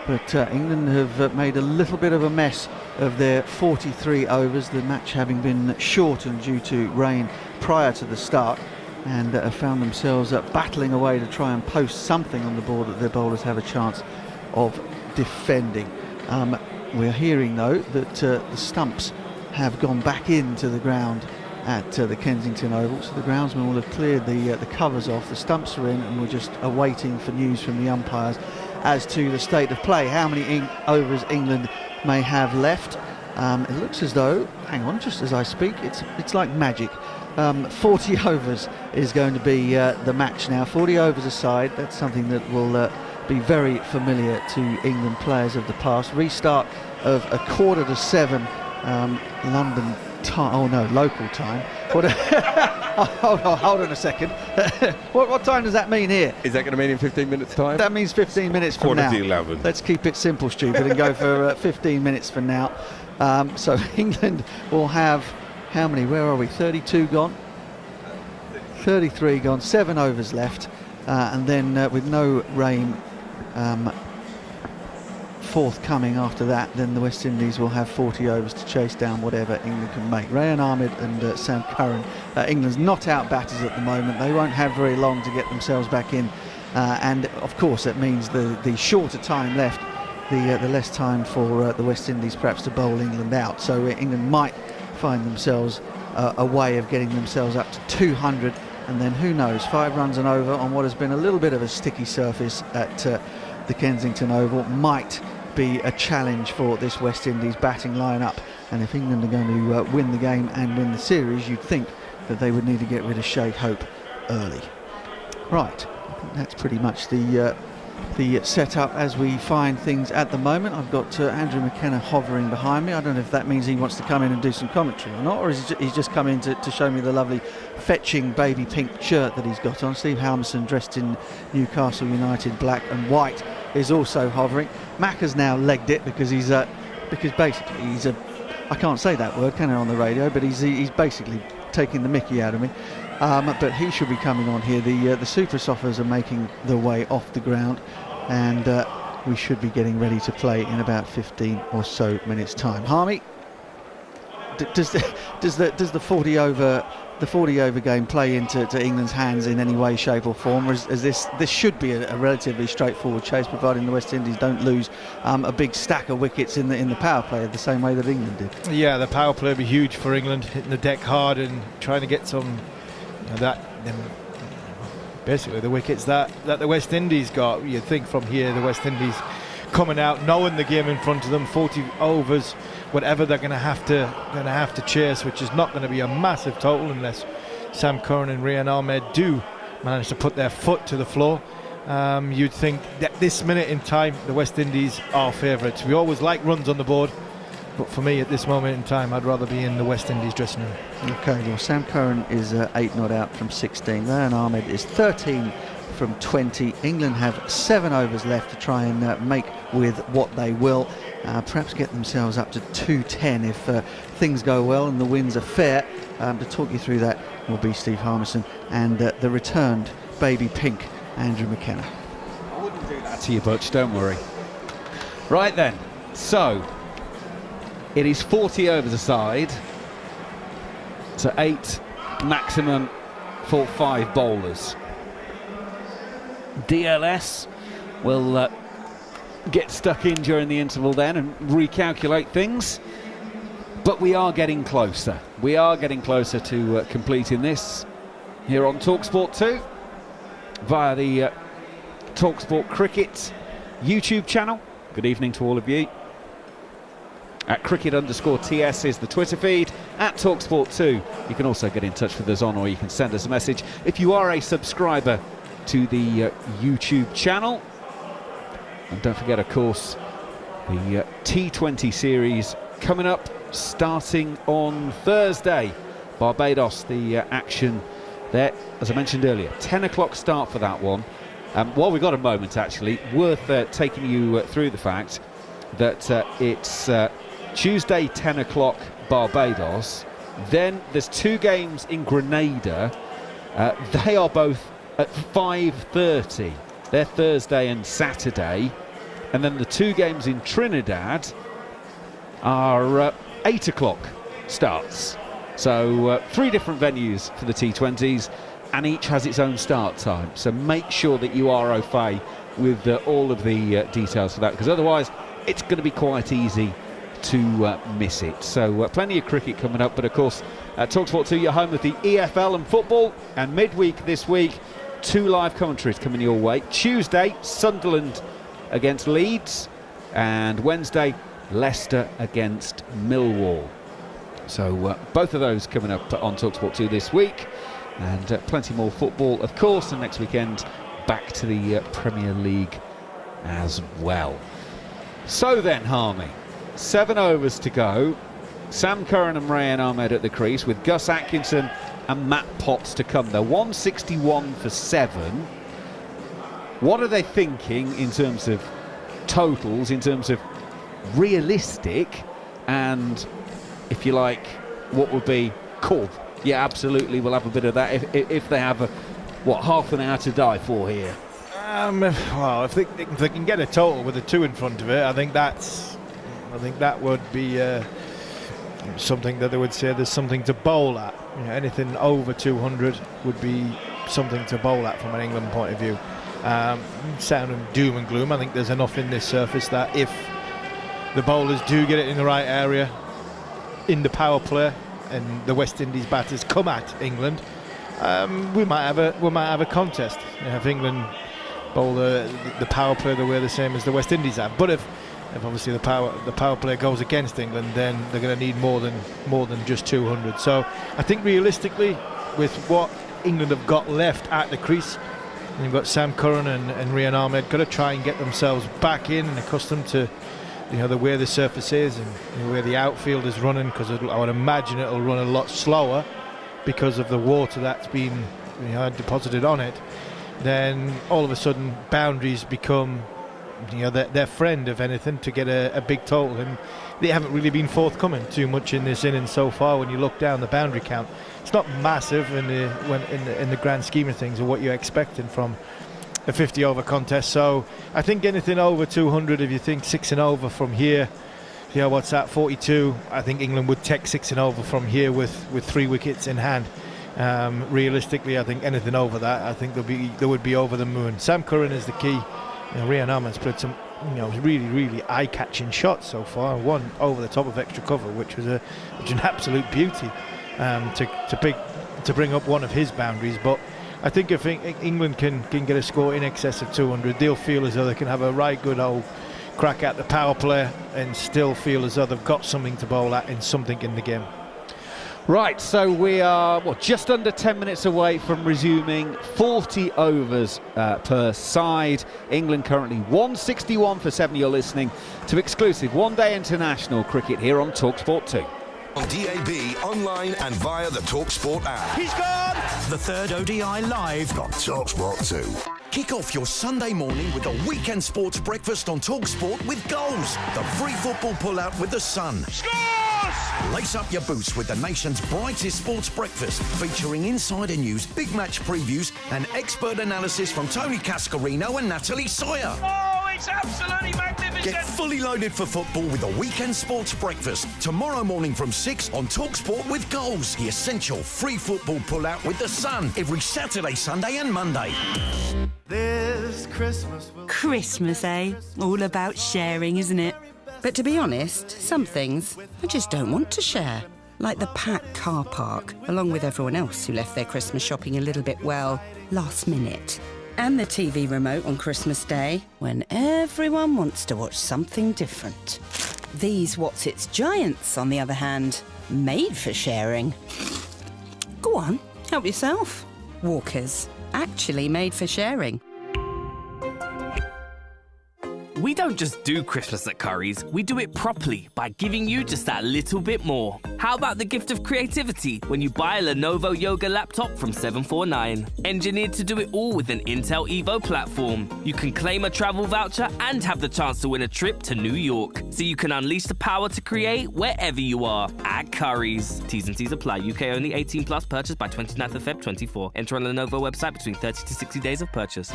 But England have made a little bit of a mess of their 43 overs, the match having been shortened due to rain prior to the start, and have found themselves battling away to try and post something on the board that their bowlers have a chance of defending. We're hearing, though, that the stumps have gone back into the ground at the Kensington Oval, so the groundsmen will have cleared the covers off. The stumps are in, and we're just awaiting for news from the umpires as to the state of play, how many overs England may have left. It looks as though, hang on, just as I speak, it's like magic. 40 overs is going to be the match now. 40 overs aside, that's something that will be very familiar to England players of the past. Restart of 6:45 London time. Oh no, local time. Hold on a second. What time does that mean here? Is that going to mean in 15 minutes time? That means 15 minutes from now. 11. Let's keep it simple, stupid, and go for 15 minutes from now. So England will have, how many? Where are we? 32 gone. 33 gone. 7 overs left, and then with no rain forthcoming after that, then the West Indies will have 40 overs to chase down whatever England can make. Rayan Ahmed and Sam Curran, England's not out batters at the moment. They won't have very long to get themselves back in, and of course that means the shorter time left, the less time for the West Indies perhaps to bowl England out. So England might find themselves a way of getting themselves up to 200, and then who knows, 5 runs and over on what has been a little bit of a sticky surface at the Kensington Oval might be a challenge for this West Indies batting lineup. And if England are going to win the game and win the series, you'd think that they would need to get rid of Sheikh Hope early. Right, I think that's pretty much the setup as we find things at the moment. I've got Andrew McKenna hovering behind me. I don't know if that means he wants to come in and do some commentary or not, or is he's just come in to show me the lovely fetching baby pink shirt that he's got on. Steve Harmison, dressed in Newcastle United black and white, is also hovering. Mac has now legged it because basically he's I can't say that word, can I, on the radio, but he's basically taking the mickey out of me. But he should be coming on here. The super soffers are making their way off the ground, and we should be getting ready to play in about 15 or so minutes time. Harmy, does the 40 over game play into England's hands in any way, shape or form, or is this should be a relatively straightforward chase, providing the West Indies don't lose a big stack of wickets in the power play the same way that England did? Yeah, the power play would be huge for England, hitting the deck hard and trying to get some basically the wickets that the West Indies got. You'd think from here the West Indies coming out knowing the game in front of them, 40 overs, whatever they're going to have to chase, which is not going to be a massive total unless Sam Curran and Rian Ahmed do manage to put their foot to the floor. You'd think that this minute in time the West Indies are favourites. We always like runs on the board, but for me at this moment in time I'd rather be in the West Indies dressing room. Okay, well Sam Curran is 8 not out from 16, Rian Ahmed is 13 from 20. England have 7 overs left to try and make with what they will. Perhaps get themselves up to 210 if things go well and the winds are fair. To talk you through that will be Steve Harmison and the returned baby pink Andrew McKenna. I wouldn't do that to you, Butch, don't worry. Right then, so it is 40 overs aside, so 8 maximum for 5 bowlers. DLS will get stuck in during the interval then and recalculate things, but we are getting closer. We are getting closer to completing this here on talkSPORT 2 via the talkSPORT Cricket YouTube channel. Good evening to all of you. At cricket_TS is the Twitter feed. At talkSPORT 2 you can also get in touch with us on, or you can send us a message if you are a subscriber to the YouTube channel. And don't forget, of course, the T20 series coming up, starting on Thursday. Barbados, the action there, as I mentioned earlier, 10 o'clock start for that one. While we've got a moment, actually, worth taking you through the fact that it's Tuesday 10 o'clock Barbados. Then there's 2 games in Grenada. They are both at 5:30. They're Thursday and Saturday. And then the 2 games in Trinidad are 8 o'clock starts. So 3 different venues for the T20s, and each has its own start time. So make sure that you are au fait with all of the details for that, because otherwise it's going to be quite easy to miss it. So plenty of cricket coming up, but of course talkSPORT 2, your home of the EFL and football, and midweek this week 2 live commentaries coming your way. Tuesday, Sunderland against Leeds, and Wednesday, Leicester against Millwall. So both of those coming up on talkSPORT 2 this week, and plenty more football, of course, and next weekend back to the Premier League as well. So then, Harmy, 7 overs to go. Sam Curran and Rian Ahmed at the crease, with Gus Atkinson and Matt Potts to come. They're 161 for 7. What are they thinking in terms of totals, in terms of realistic, and, if you like, what would be cool? Yeah, absolutely, we'll have a bit of that if they have half an hour to die for here. Well, if they can get a total with a 2 in front of it, I think that would be something that they would say there's something to bowl at. You know, anything over 200 would be something to bowl at from an England point of view. Sounding doom and gloom, I think there's enough in this surface that if the bowlers do get it in the right area in the power play and the West Indies batters come at England, we might have a contest. You know, if England bowl the power play the way the same as the West Indies have, but if obviously the power play goes against England, then they're going to need more than just 200. So I think realistically, with what England have got left at the crease, and you've got Sam Curran and Rian Ahmed, got to try and get themselves back in and accustomed to, you know, the way the surface is and the way the outfield is running, because I would imagine it'll run a lot slower because of the water that's been, you know, deposited on it. Then all of a sudden boundaries become, you know, their friend, if anything, to get a big total, and they haven't really been forthcoming too much in this innings so far. When you look down the boundary count, it's not massive in the grand scheme of things, or what you're expecting from a 50-over contest. So I think anything over 200, if you think 6 and over from here, yeah, what's that, 42, I think England would take 6 and over from here with 3 wickets in hand. Realistically, I think anything over that, I think they would be over the moon. Sam Curran is the key. Rian Ahmed's played some really eye-catching shots so far. One over the top of extra cover, which was an absolute beauty to bring up one of his boundaries. But I think if England can get a score in excess of 200, they'll feel as though they can have a right good old crack at the power play and still feel as though they've got something to bowl at in something in the game. Right, so we are just under 10 minutes away from resuming. 40 overs per side. England currently 161 for 7. You're listening to exclusive one-day international cricket here on talkSPORT 2. On DAB, online and via the talkSPORT app. He's gone! The third ODI live on talkSPORT 2. Kick off your Sunday morning with a weekend sports breakfast on talkSPORT with goals. The free football pull-out with the sun. Scores! Lace up your boots with the nation's brightest sports breakfast, featuring insider news, big match previews, and expert analysis from Tony Cascarino and Natalie Sawyer. Oh, it's absolutely magnificent! Get fully loaded for football with a weekend sports breakfast tomorrow morning from 6 on talkSPORT with goals. The essential free football pull-out with the sun every Saturday, Sunday, and Monday. This Christmas, eh? All about sharing, isn't it? But to be honest, some things I just don't want to share. Like the packed car park, along with everyone else who left their Christmas shopping a little bit, well, last minute. And the TV remote on Christmas Day, when everyone wants to watch something different. These What's It's Giants, on the other hand, made for sharing. Go on, help yourself. Walkers, actually made for sharing. We don't just do Christmas at Curry's, we do it properly by giving you just that little bit more. How about the gift of creativity when you buy a Lenovo Yoga laptop from 749? Engineered to do it all with an Intel Evo platform. You can claim a travel voucher and have the chance to win a trip to New York. So you can unleash the power to create wherever you are at Curry's. T's and C's apply. UK only, 18 plus, purchase by 29th of Feb 24. Enter on Lenovo website between 30 to 60 days of purchase.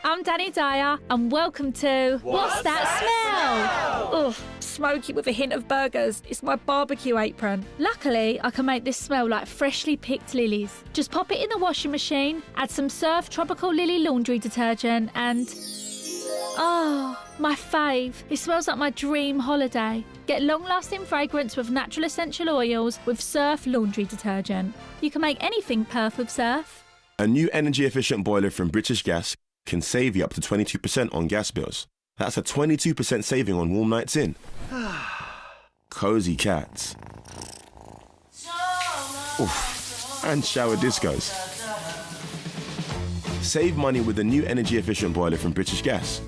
I'm Danny Dyer, and welcome to What's That Smell? Ugh, smoky with a hint of burgers. It's my barbecue apron. Luckily, I can make this smell like freshly picked lilies. Just pop it in the washing machine, add some Surf Tropical Lily laundry detergent, and... oh, my fave. It smells like my dream holiday. Get long-lasting fragrance with natural essential oils with Surf laundry detergent. You can make anything perf with Surf. A new energy-efficient boiler from British Gas can save you up to 22% on gas bills. That's a 22% saving on warm nights in. Cozy cats. Oof. And shower discos. Save money with the new energy-efficient boiler from British Gas.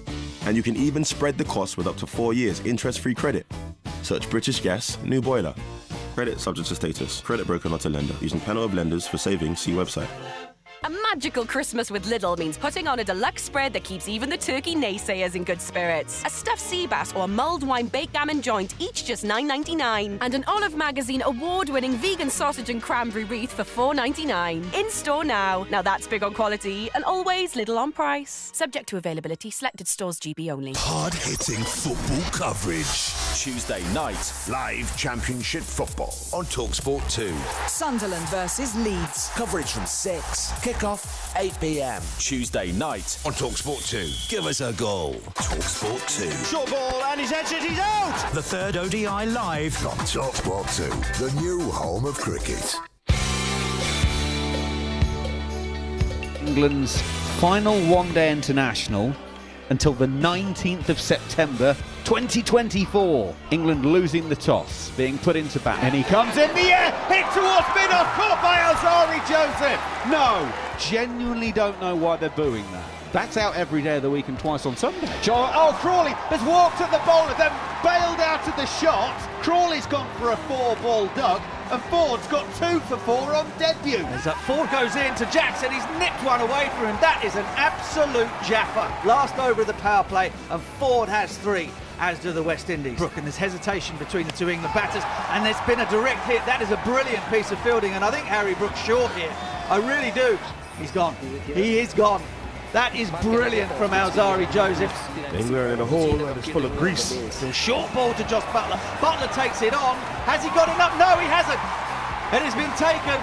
And you can even spread the cost with up to 4 years interest-free credit. Search British Gas, new boiler. Credit subject to status. Credit broker not a lender. Using panel of lenders for savings, see website. A magical Christmas with Lidl means putting on a deluxe spread that keeps even the turkey naysayers in good spirits. A stuffed sea bass or a mulled wine baked gammon joint, each just $9.99. And an Olive Magazine award-winning vegan sausage and cranberry wreath for $4.99. In store now. Now that's big on quality and always Lidl on price. Subject to availability. Selected stores GB only. Hard-hitting football coverage. Tuesday night, live Championship football on talkSPORT 2. Sunderland versus Leeds. Coverage from 6. Kick-off 8 p.m. Tuesday night on talkSPORT 2. Give us a goal. talkSPORT 2. Short ball and he's entered, he's out! The third ODI live on talkSPORT 2, the new home of cricket. England's final one-day international until the 19th of September 2024. England losing the toss, being put into bat. And he comes in the air, hit towards mid-off, caught by Alzari Joseph. No, genuinely don't know why they're booing that. That's out every day of the week and twice on Sunday. Crawley has walked at the bowler, then bailed out of the shot. Crawley's gone for a 4-ball duck, and Ford's got 2 for 4 on debut. As that Ford goes in to Jackson, he's nicked one away from him. That is an absolute jaffer. Last over of the power play, and Ford has 3. As do the West Indies. Brook, and there's hesitation between the 2 England batters, and there's been a direct hit. That is a brilliant piece of fielding, and I think Harry Brook's short here. I really do. He's gone. He is gone. That is brilliant from Alzarri Joseph. England in a hole and it's full of grease. It's a short ball to Jos Buttler. Butler takes it on. Has he got enough? No, he hasn't. It has been taken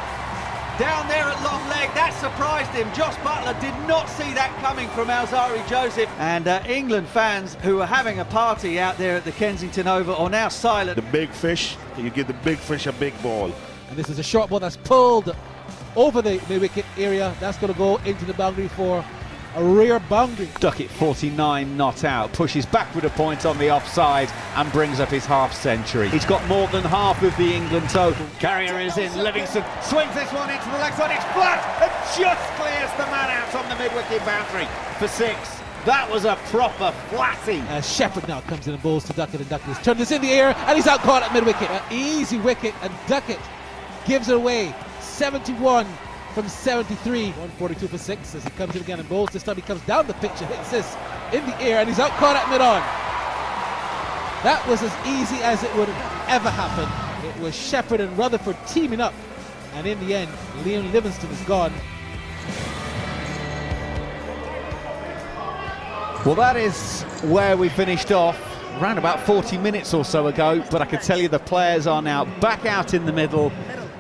down there at long leg. That surprised him. Jos Buttler did not see that coming from Alzarri Joseph. And England fans who are having a party out there at the Kensington Oval are now silent. The big fish, you give the big fish a big ball. And this is a short ball that's pulled over the mid-wicket area. That's going to go into the boundary for a rear boundary. Ducket 49 not out, pushes back with a point on the offside and brings up his half century. He's got more than half of the England total. Carrier is in, Livingston swings this one into the leg side, it's flat and just clears the man out on the mid-wicket boundary for 6. That was a proper flatty. Shepherd now comes in and bowls to Ducket, and Ducket has turned this in the air and he's out caught at mid-wicket. Easy wicket, and Ducket gives it away. 71 from 73, 142 for 6 as he comes in again and bowls. This time he comes down the pitch and hits this in the air and he's out caught at mid-on. That was as easy as it would have ever happened. It was Shepherd and Rutherford teaming up, and in the end Leon Livingston is gone. Well, that is where we finished off around about 40 minutes or so ago, but I can tell you the players are now back out in the middle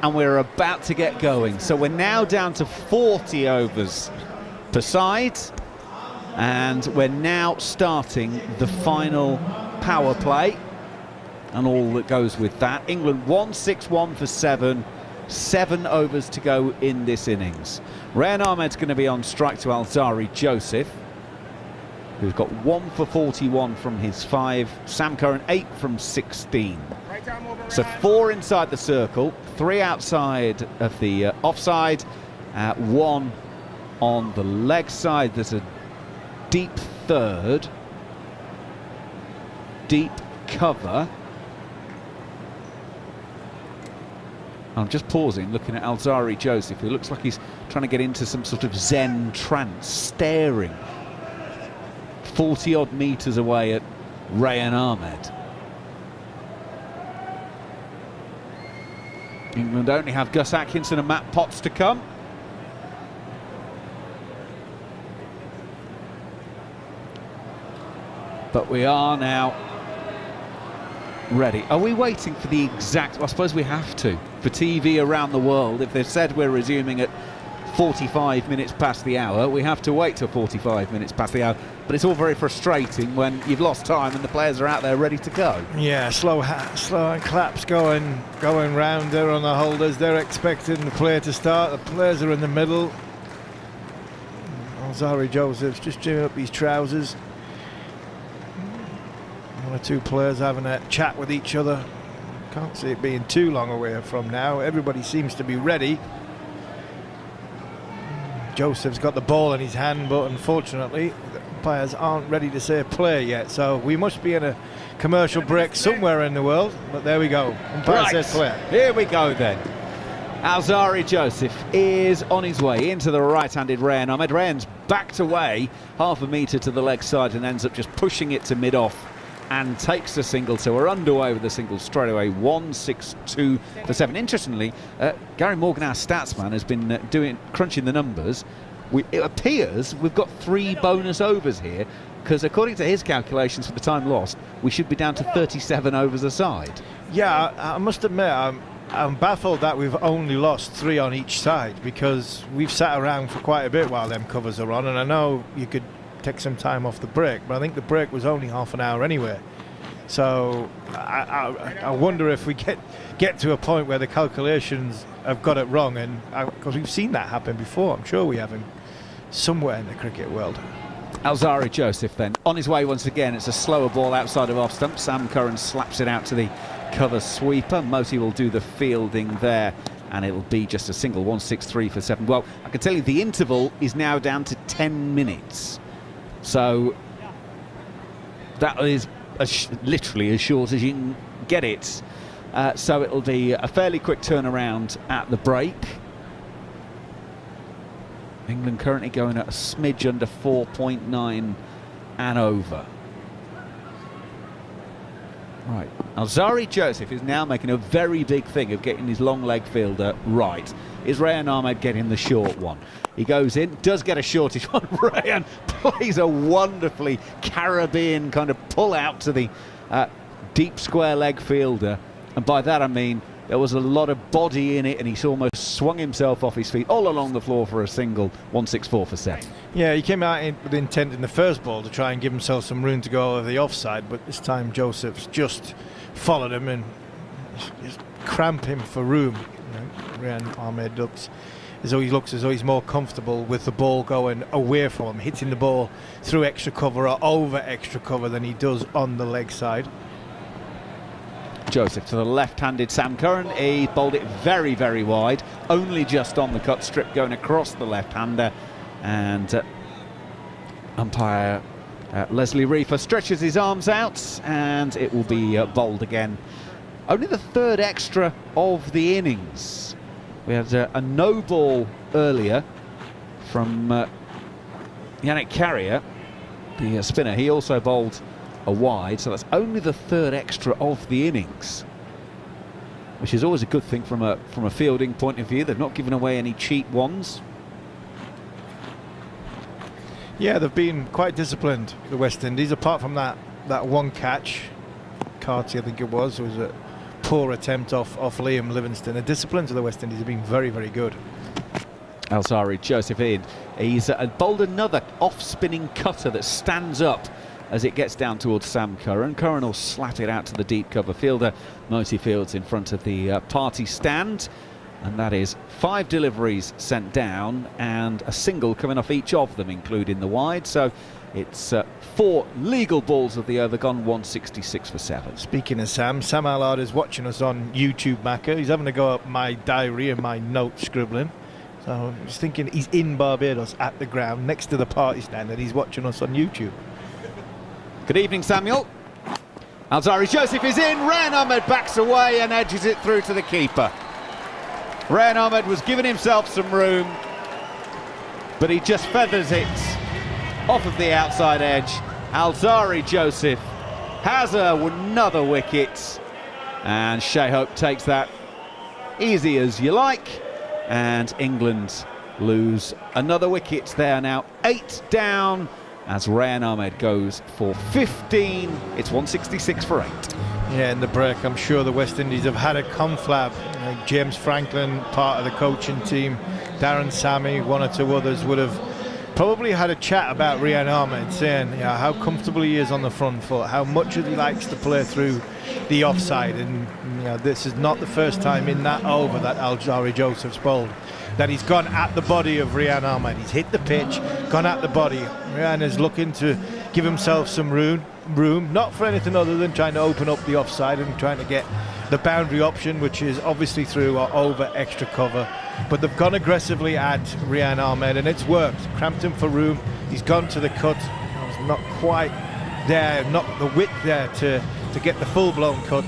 and we're about to get going. So we're now down to 40 overs per side, and we're now starting the final power play and all that goes with that. England 161 for 7, 7 overs to go in this innings. Rayan Ahmed's going to be on strike to Alzarri Joseph, who's got 1 for 41 from his 5. Sam Curran 8 from 16. So 4 inside the circle, 3 outside of the offside, 1 on the leg side. There's a deep third, deep cover. I'm just pausing, looking at Alzarri Joseph, who looks like he's trying to get into some sort of Zen trance, staring 40-odd metres away at Rayan Ahmed. England only have Gus Atkinson and Matt Potts to come. But we are now ready. Are we waiting for the exact... Well, I suppose we have to. For TV around the world, if they've said we're resuming at 45 minutes past the hour, we have to wait till 45 minutes past the hour. But it's all very frustrating when you've lost time and the players are out there ready to go. Yeah, slow and claps going round there on the holders. They're expecting the player to start. The players are in the middle. Alzarri Joseph's just jimming up his trousers. 1 or 2 players having a chat with each other. Can't see it being too long away from now. Everybody seems to be ready. Joseph's got the ball in his hand, but unfortunately the umpires aren't ready to say play yet, so we must be in a commercial break somewhere in the world. But there we go, umpire says play. Here we go then. Alzarri Joseph is on his way into the right-handed Rayan Ahmed. Rayan's backed away half a metre to the leg side and ends up just pushing it to mid-off and takes the single, so we're underway with the single straight away. 162 for 7. Interestingly, Gary Morgan, our statsman, has been crunching the numbers. It appears we've got 3 bonus overs here, because according to his calculations for the time lost, we should be down to 37 overs a side. Yeah, I must admit, I'm baffled that we've only lost 3 on each side, because we've sat around for quite a bit while them covers are on, and I know you could take some time off the break, but I think the break was only half an hour anyway. So I wonder if we get to a point where the calculations have got it wrong, and because we've seen that happen before. I'm sure we haven't somewhere in the cricket world. Alzarri Joseph then on his way once again. It's a slower ball outside of off stump. Sam Curran slaps it out to the cover sweeper. Moti will do the fielding there, and it'll be just a single. 163 for 7. Well, I can tell you the interval is now down to 10 minutes. So that is literally as short as you can get it. So it'll be a fairly quick turnaround at the break. England currently going at a smidge under 4.9 and over. Right, Alzarri Joseph is now making a very big thing of getting his long leg fielder right. Is Rayan Ahmed getting the short one? He goes in, does get a shortish one. Rayan plays a wonderfully Caribbean kind of pull out to the deep square leg fielder. And by that I mean there was a lot of body in it, and he's almost swung himself off his feet all along the floor for a single. 164 for 7. Yeah, he came out with intent in the first ball to try and give himself some room to go over the offside, but this time Joseph's just followed him and just cramp him for room. Rayan Ahmed looks as though he's more comfortable with the ball going away from him, hitting the ball through extra cover or over extra cover than he does on the leg side. Joseph to the left-handed Sam Curran. He bowled it very, very wide, only just on the cut strip, going across the left-hander, and umpire Leslie Reefer stretches his arms out, and it will be bowled again. Only the third extra of the innings. We had a no ball earlier from Yannick Carrier, the spinner. He also bowled a wide, so that's only the third extra of the innings, which is always a good thing from a fielding point of view. They've not given away any cheap ones. Yeah, they've been quite disciplined, the West Indies, apart from that one catch. Carty, I think it was a poor attempt off Liam Livingston. The discipline to the West Indies have been very, very good. Alzarri Joseph in. He's bowled another off-spinning cutter that stands up as it gets down towards Sam Curran. Curran will slat it out to the deep cover fielder. Moti Fields in front of the party stand. And that is 5 deliveries sent down and a single coming off each of them, including the wide. So it's 4 legal balls of the over, gone 166 for 7. Speaking of Sam Allard is watching us on YouTube, Macca. He's having to go up my diary and my note scribbling. So I'm just thinking he's in Barbados at the ground next to the party stand and he's watching us on YouTube. Good evening, Samuel. Alzarri Joseph is in. Rayan Ahmed backs away and edges it through to the keeper. Rayan Ahmed was giving himself some room, but he just feathers it off of the outside edge. Alzarri Joseph has another wicket, and Shai Hope takes that easy as you like, and England lose another wicket. They are now 8 down as Rayan Ahmed goes for 15. It's 166 for 8. Yeah, in the break, I'm sure the West Indies have had a conflab. James Franklin, part of the coaching team, Darren Sammy, one or two others would have probably had a chat about Rayan Ahmed, saying how comfortable he is on the front foot, how much he likes to play through the offside. And this is not the first time in that over that Alzarri Joseph's bowled that he's gone at the body of Rayan Ahmed. He's hit the pitch, gone at the body. Rayan is looking to give himself some room, not for anything other than trying to open up the offside and trying to get the boundary option, which is obviously through or over extra cover. But they've gone aggressively at Rayan Ahmed and it's worked. Cramped him for room. He's gone to the cut. It's not quite there, not the width there to get the full-blown cut.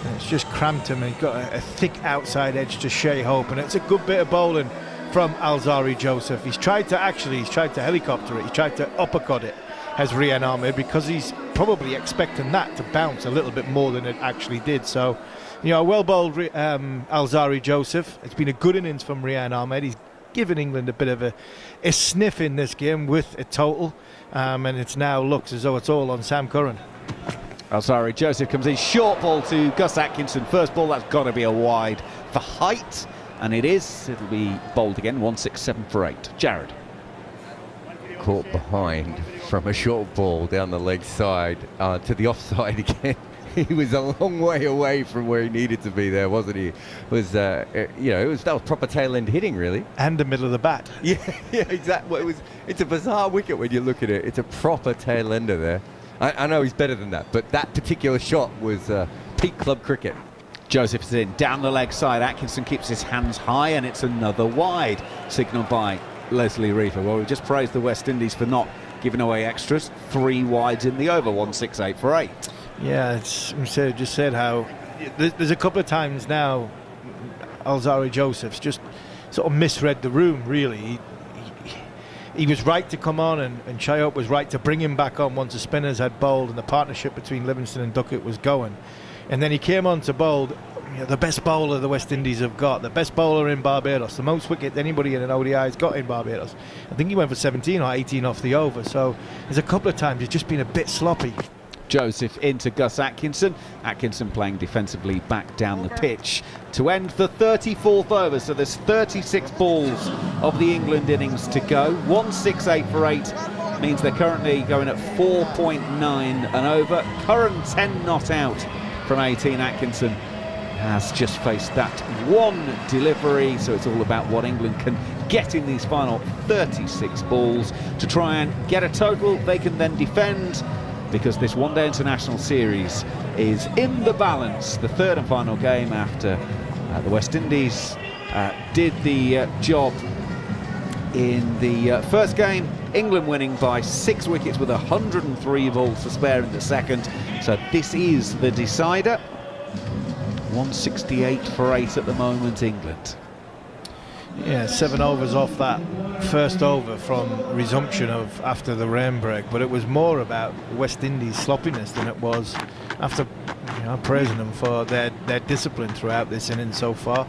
And it's just cramped him, and he's got a thick outside edge to Shai Hope, and it's a good bit of bowling from Alzarri Joseph. He's tried to helicopter it. He's tried to uppercut it as Rayan Ahmed, because he's probably expecting that to bounce a little bit more than it actually did. So, well bowled Alzarri Joseph. It's been a good innings from Rayan Ahmed. He's given England a bit of a sniff in this game with a total, and it now looks as though it's all on Sam Curran. Alzarri Joseph comes in, short ball to Gus Atkinson. First ball, that's got to be a wide for height, and it is. It'll be bowled again, 167 for 8. Jarrod. Caught behind from a short ball down the leg side to the offside again. He was a long way away from where he needed to be there, wasn't he? That was proper tail end hitting, really. And the middle of the bat. Yeah, exactly. It's a bizarre wicket when you look at it. It's a proper tail ender there. I know he's better than that, but that particular shot was peak club cricket. Joseph's in, down the leg side. Atkinson keeps his hands high, and it's another wide, signalled by Leslie Reefer. Well, we just praised the West Indies for not giving away extras. 3 wides in the over, 168 for 8. Yeah, just said how there's a couple of times now Alzarri Joseph's just sort of misread the room, really. He was right to come on, and Shai Hope was right to bring him back on once the spinners had bowled and the partnership between Livingston and Ducket was going. And then he came on to bowl the best bowler the West Indies have got, the best bowler in Barbados, the most wickets anybody in an ODI has got in Barbados. I think he went for 17 or 18 off the over, so there's a couple of times he's just been a bit sloppy. Joseph into Gus Atkinson. Atkinson playing defensively back down the pitch to end the 34th over. So there's 36 balls of the England innings to go. 168 for 8 means they're currently going at 4.9 and over. Curran 10 not out from 18. Atkinson has just faced that one delivery, so it's all about what England can get in these final 36 balls to try and get a total they can then defend, because this one-day international series is in the balance. The third and final game after the West Indies did the job in the first game, England winning by 6 wickets with 103 balls to spare in the second. So this is the decider. 168 for 8 at the moment, England. Yeah, 7 overs off that first over from resumption of after the rain break, but it was more about West Indies sloppiness than it was after praising them for their discipline throughout this innings so far.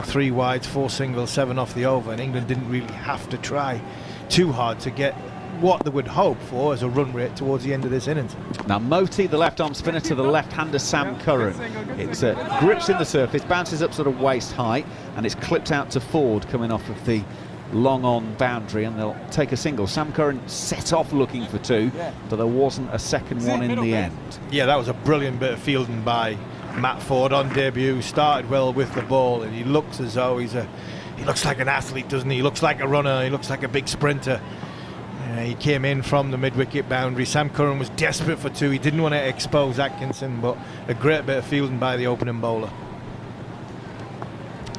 3 wides, 4 singles, 7 off the over, and England didn't really have to try too hard to get what they would hope for as a run rate towards the end of this innings. Now Moti, the left-arm spinner, to the left-hander Sam Curran. It grips in the surface, bounces up sort of waist height, and it's clipped out to forward coming off of the long-on boundary, and they'll take a single. Sam Curran set off looking for 2, but there wasn't a second one in the end. Yeah, that was a brilliant bit of fielding by Matt Ford on debut. Started well with the ball, and he looks as though he looks like an athlete, doesn't he? He looks like a runner, he looks like a big sprinter. He came in from the mid-wicket boundary. Sam Curran was desperate for 2. He didn't want to expose Atkinson, but a great bit of fielding by the opening bowler.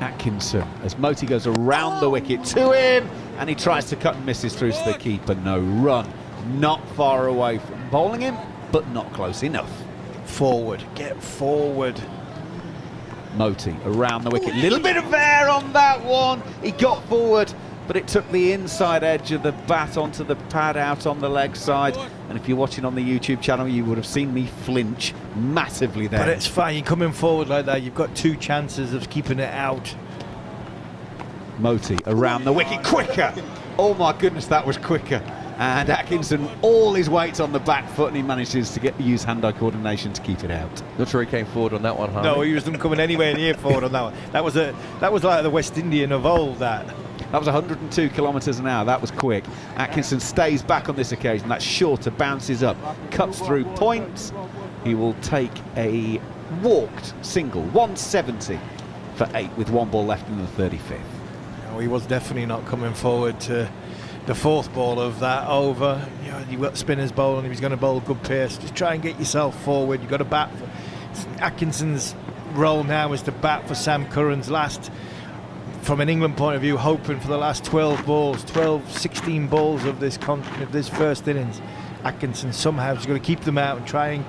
Atkinson, as Moti goes around the wicket to him, and he tries to cut and misses through to the keeper. No run. Not far away from bowling him, but not close enough. Forward, get forward. Moti around the wicket. Little bit of air on that one. He got forward, but it took the inside edge of the bat onto the pad out on the leg side. And if you're watching on the YouTube channel, you would have seen me flinch massively there. But it's fine, you're coming forward like that, you've got 2 chances of keeping it out. Moti around the wicket, quicker! Oh my goodness, that was quicker. And Atkinson, all his weight on the back foot, and he manages to use hand-eye coordination to keep it out. Not sure he came forward on that one, Harvey. No, he wasn't coming anywhere near forward on that one. That was like the West Indian of old, that. That was 102 kilometres an hour. That was quick. Atkinson stays back on this occasion. That's shorter, bounces up, cuts through points. He will take a walked single, 170 for 8 with 1 ball left in the 35th. No, he was definitely not coming forward to the 4th ball of that over. You've got spinners bowling, if he's going to bowl good pace, just try and get yourself forward. You've got to bat. Atkinson's role now is to bat for Sam Curran's last, from an England point of view, hoping for the last 16 balls of this first innings. Atkinson somehow is going to keep them out and try and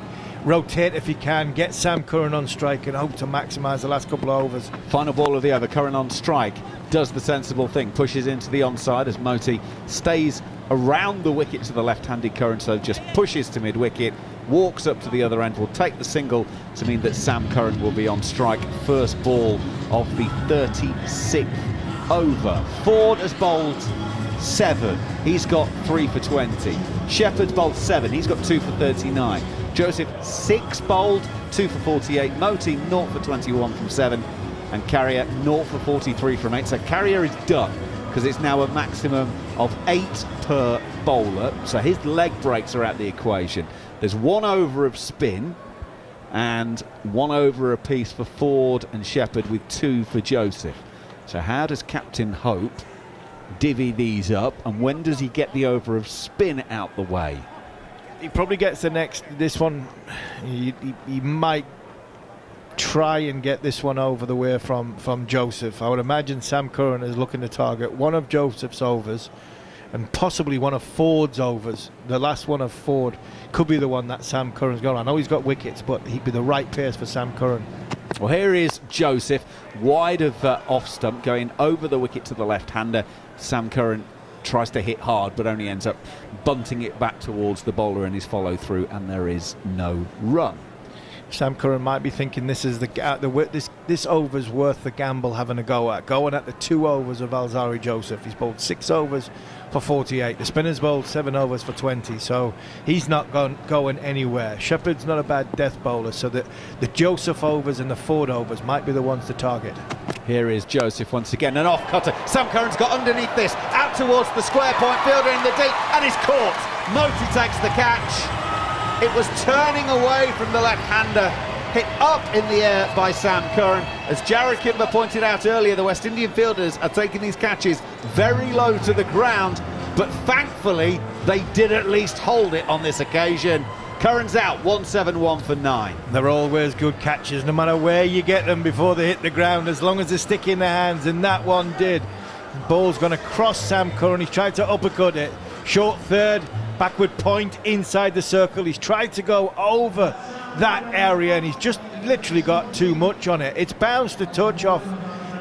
rotate if he can, get Sam Curran on strike and hope to maximise the last couple of overs. Final ball of the over, Curran on strike, does the sensible thing, pushes into the onside as Moti stays around the wicket to the left-handed Curran, so just pushes to mid-wicket, walks up to the other end, will take the single to mean that Sam Curran will be on strike. First ball of the 36th over. Ford has bowled 7, he's got 3 for 20. Shepherd's bowled 7, he's got 2 for 39. Joseph 6 bowled, 2 for 48. Moti 0 for 21 from 7, and Carrier 0 for 43 from 8. So Carrier is done, because it's now a maximum of 8 per bowler. So his leg breaks are out the equation. There's 1 over of spin and 1 over apiece for Ford and Shepherd, with 2 for Joseph. So how does Captain Hope divvy these up, and when does he get the over of spin out the way? He probably gets this one. He might try and get this one over the way from Joseph. I would imagine Sam Curran is looking to target one of Joseph's overs and possibly one of Ford's overs. The last one of Ford could be the one that Sam Curran's got. I know he's got wickets, but he'd be the right pace for Sam Curran. Well, here is Joseph, wide of off stump, going over the wicket to the left-hander. Sam Curran tries to hit hard, but only ends up bunting it back towards the bowler in his follow-through, and there is no run. Sam Curran might be thinking this is this over's worth the gamble having a go at. Going at the 2 overs of Alzarri Joseph. He's bowled 6 overs for 48. The spinner's bowled 7 overs for 20, so he's not going anywhere. Shepherd's not a bad death bowler, so the Joseph overs and the Ford overs might be the ones to target. Here is Joseph once again, an off cutter. Sam Curran's got underneath this, out towards the square point, fielder in the deep, and he's caught. Moti takes the catch. It was turning away from the left-hander, hit up in the air by Sam Curran. As Jarrod Kimber pointed out earlier, the West Indian fielders are taking these catches very low to the ground, but thankfully they did at least hold it on this occasion. Curran's out, 171 for 9. They're always good catches, no matter where you get them before they hit the ground, as long as they stick in their hands, and that one did. Ball's going to cross Sam Curran. He's tried to uppercut it. Short third, backward point inside the circle. He's tried to go over that area, and he's just literally got too much on it. It's bounced a touch off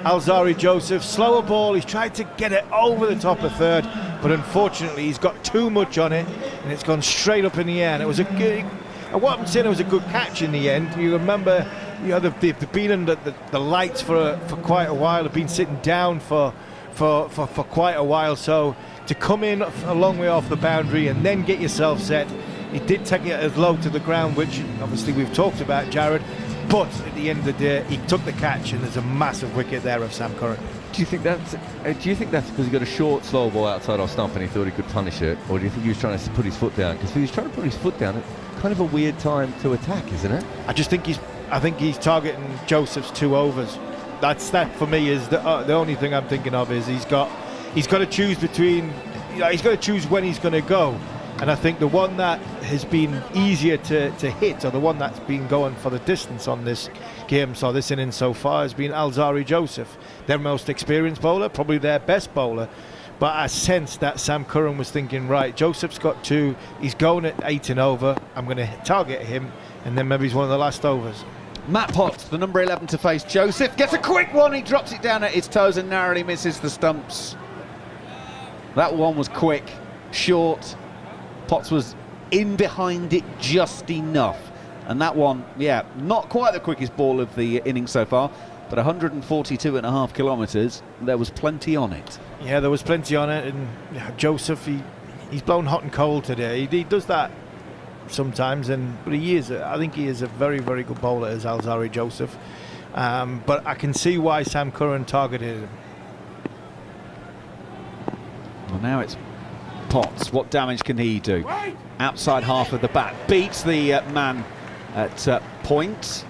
Alzarri Joseph. Slower ball. He's tried to get it over the top of third, but unfortunately he's got too much on it, and it's gone straight up in the air. And it was a good, and what I'm saying, it was a good catch in the end. You remember, they've been under the lights for quite a while. They've been sitting down for quite a while, so to come in a long way off the boundary and then get yourself set, he did take it as low to the ground, which obviously we've talked about, Jarrod, but at the end of the day he took the catch, and there's a massive wicket there of Sam Curran. Do you think that's because he got a short slow ball outside off stump and he thought he could punish it, or do you think he was trying to put his foot down? Because if he was trying to put his foot down, it's kind of a weird time to attack, isn't it? I think he's targeting Joseph's 2 overs. That for me is the only thing I'm thinking of. Is he's got to choose between, he's got to choose when he's going to go, and I think the one that has been easier to hit, or the one that's been going for the distance on this game, so this innings so far, has been Alzarri Joseph, their most experienced bowler, probably their best bowler. But I sense that Sam Curran was thinking, right, Joseph's got 2, he's going at 8 and over, I'm going to target him, and then maybe he's one of the last overs. Matt Potts, the number 11 to face Joseph, gets a quick one. He drops it down at his toes and narrowly misses the stumps. That one was quick, short. Potts was in behind it just enough. And that one, yeah, not quite the quickest ball of the innings so far, but 142.5 kilometres. There was plenty on it. Yeah, there was plenty on it. And Joseph, he's blown hot and cold today. He does that sometimes, but I think he is a very, very good bowler, as Alzarri Joseph, but I can see why Sam Curran targeted him. Well, now it's Potts. What damage can he do? Outside half of the bat, beats the man at point,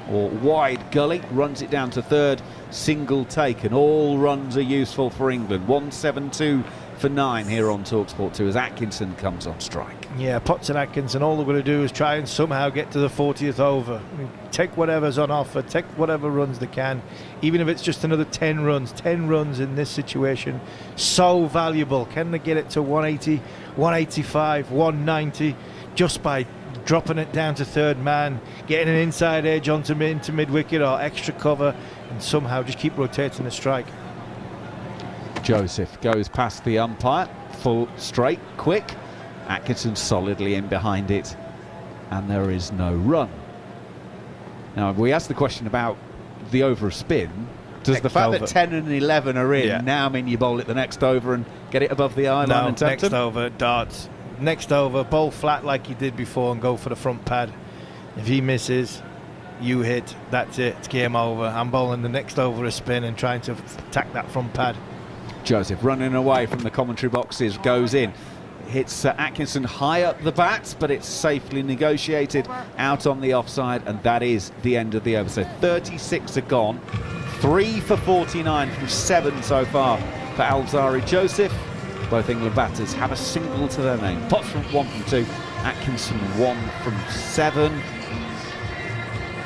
or wide gully, runs it down to third, single taken. All runs are useful for England. 172 for 9 here on talkSPORT 2 as Atkinson comes on strike. Yeah, Potts and Atkinson, all they're going to do is try and somehow get to the 40th over. Take whatever's on offer, take whatever runs they can, even if it's just another 10 runs. 10 runs in this situation, so valuable. Can they get it to 180, 185, 190 just by dropping it down to third man, getting an inside edge into mid-wicket or extra cover, and somehow just keep rotating the strike. Joseph goes past the umpire, full straight, quick. Atkinson solidly in behind it, and there is no run. Now, we asked the question about the over of spin. Does next the fact over. That 10 and 11 are in now mean you bowl it the next over and get it above the eye line? No, next over, darts. Next over, bowl flat like you did before and go for the front pad. If he misses, you hit, that's it, it's game over. I'm bowling the next over a spin and trying to attack that front pad. Joseph running away from the commentary boxes, goes in, hits Atkinson high up the bat, but it's safely negotiated out on the offside, and that is the end of the over. So 36 are gone, 3 for 49 from 7 so far for Alzarri Joseph. Both England batters have a single to their name. Potts from 1 from 2, Atkinson 1 from 7,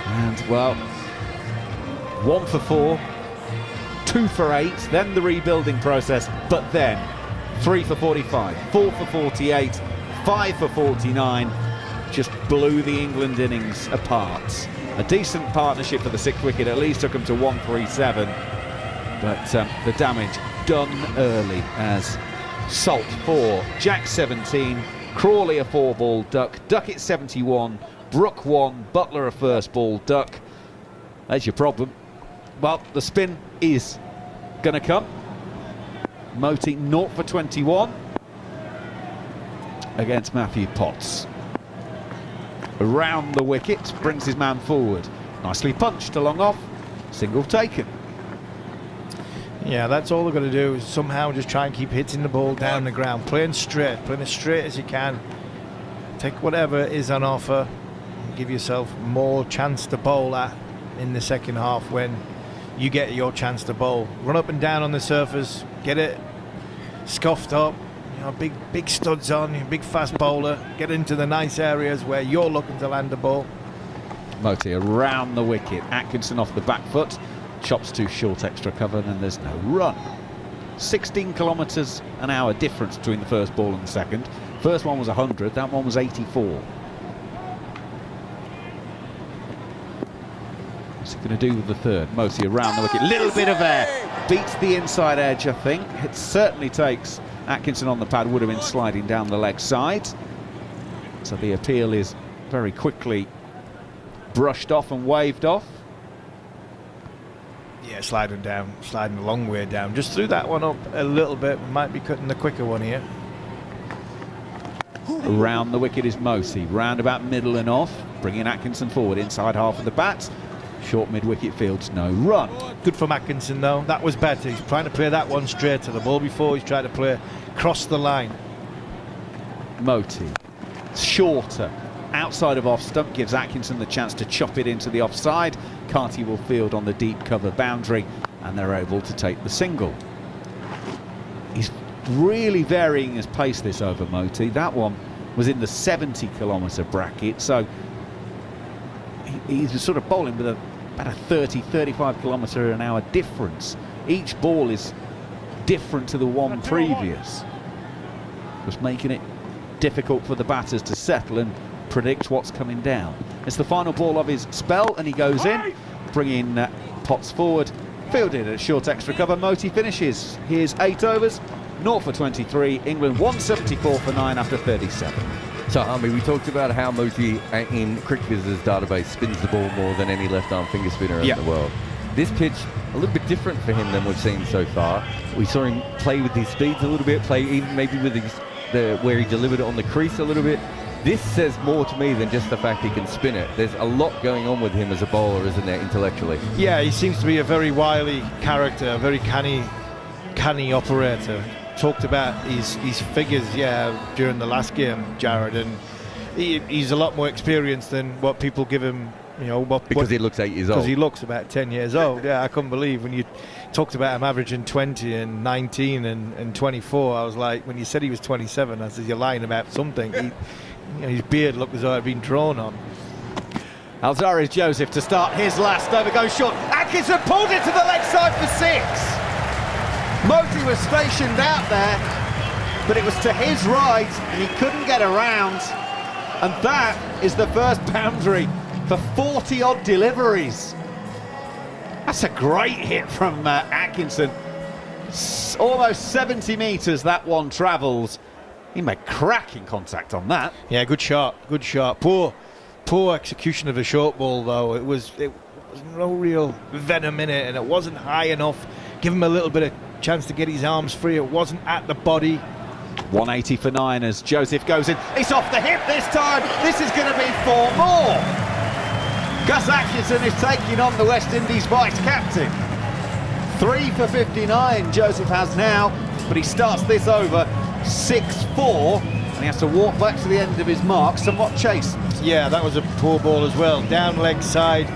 and well, 1 for 4, 2 for 8, then the rebuilding process, but then 3 for 45, 4 for 48, 5 for 49, just blew the England innings apart. A decent partnership for the 6th wicket, at least took them to 137, but the damage done early as Salt 4, Jack 17, Crawley a 4-ball duck, Ducket 71, Brook 1, Buttler a first ball duck. That's your problem. Well, the spin is going to come. Moti 0 for 21 against Matthew Potts. Around the wicket, brings his man forward. Nicely punched along off, single taken. Yeah, that's all they've got to do is somehow just try and keep hitting the ball down the ground, playing as straight as you can. Take whatever is on offer and give yourself more chance to bowl at in the second half when you get your chance to bowl. Run up and down on the surface, get it scuffed up, you know, big studs on, you're a big fast bowler, get into the nice areas where you're looking to land the ball. Moti around the wicket, Atkinson off the back foot, chops too short, extra cover, and then there's no run. 16 kilometres an hour difference between the first ball and the second. First one was 100, that one was 84. What's he going to do with the third? Moti around the wicket, little bit of air, beats the inside edge, I think. It certainly takes Atkinson on the pad, would have been sliding down the leg side. So the appeal is very quickly brushed off and waved off. Yeah, sliding a long way down. Just threw that one up a little bit. Might be cutting the quicker one here. Around the wicket is Moti, round about middle and off, bringing Atkinson forward inside half of the bat. Short mid-wicket fields, no run. Good from Atkinson though, that was better. He's trying to play that one straight to the ball before. He's trying to play across the line. Moti, shorter, outside of off stump, gives Atkinson the chance to chop it into the offside. Carty will field on the deep cover boundary and they're able to take the single. He's really varying his pace this over, Moti. That one was in the 70 kilometre bracket, so he's sort of bowling with about a 30-35 kilometre an hour difference. Each ball is different to the one previous, just making it difficult for the batters to settle and predict what's coming down. It's the final ball of his spell and he goes in, bringing Potts forward, fielded at short extra cover. Moti finishes his 8 overs, 0 for 23, England 174 for 9 after 37. So, Harmy, we talked about how Moti in Cricket Visitors database spins the ball more than any left-arm finger spinner in the world. This pitch, a little bit different for him than we've seen so far. We saw him play with his speeds a little bit, play even maybe with where he delivered it on the crease a little bit. This says more to me than just the fact he can spin it. There's a lot going on with him as a bowler, isn't there, intellectually? Yeah, he seems to be a very wily character, a very canny operator. Talked about his figures, during the last game, Jarrod, and he's a lot more experienced than what people give him. You know, because he looks 8 years old. Because he looks about 10 years old. Yeah, I couldn't believe when you talked about him averaging 20 and 19 and 24. I was like, when you said he was 27, I said, you're lying about something. His beard looked as though it had been drawn on. Alzarez Joseph to start his last over, goes short. Atkinson pulled it to the leg side for 6. Moti was stationed out there, but it was to his right and he couldn't get around. And that is the first boundary for 40-odd deliveries. That's a great hit from Atkinson. Almost 70 metres that one travels. He made cracking contact on that. Yeah, good shot, good shot. Poor execution of a short ball though. It was no real venom in it, and it wasn't high enough. Give him a little bit of chance to get his arms free. It wasn't at the body. 180 for 9 as Joseph goes in. It's off the hip this time. This is going to be 4 more. Gus Atkinson is taking on the West Indies vice-captain. 3 for 59 Joseph has now, but he starts this over 6-4, and he has to walk back to the end of his mark, somewhat chastened. Yeah, that was a poor ball as well. Down leg side,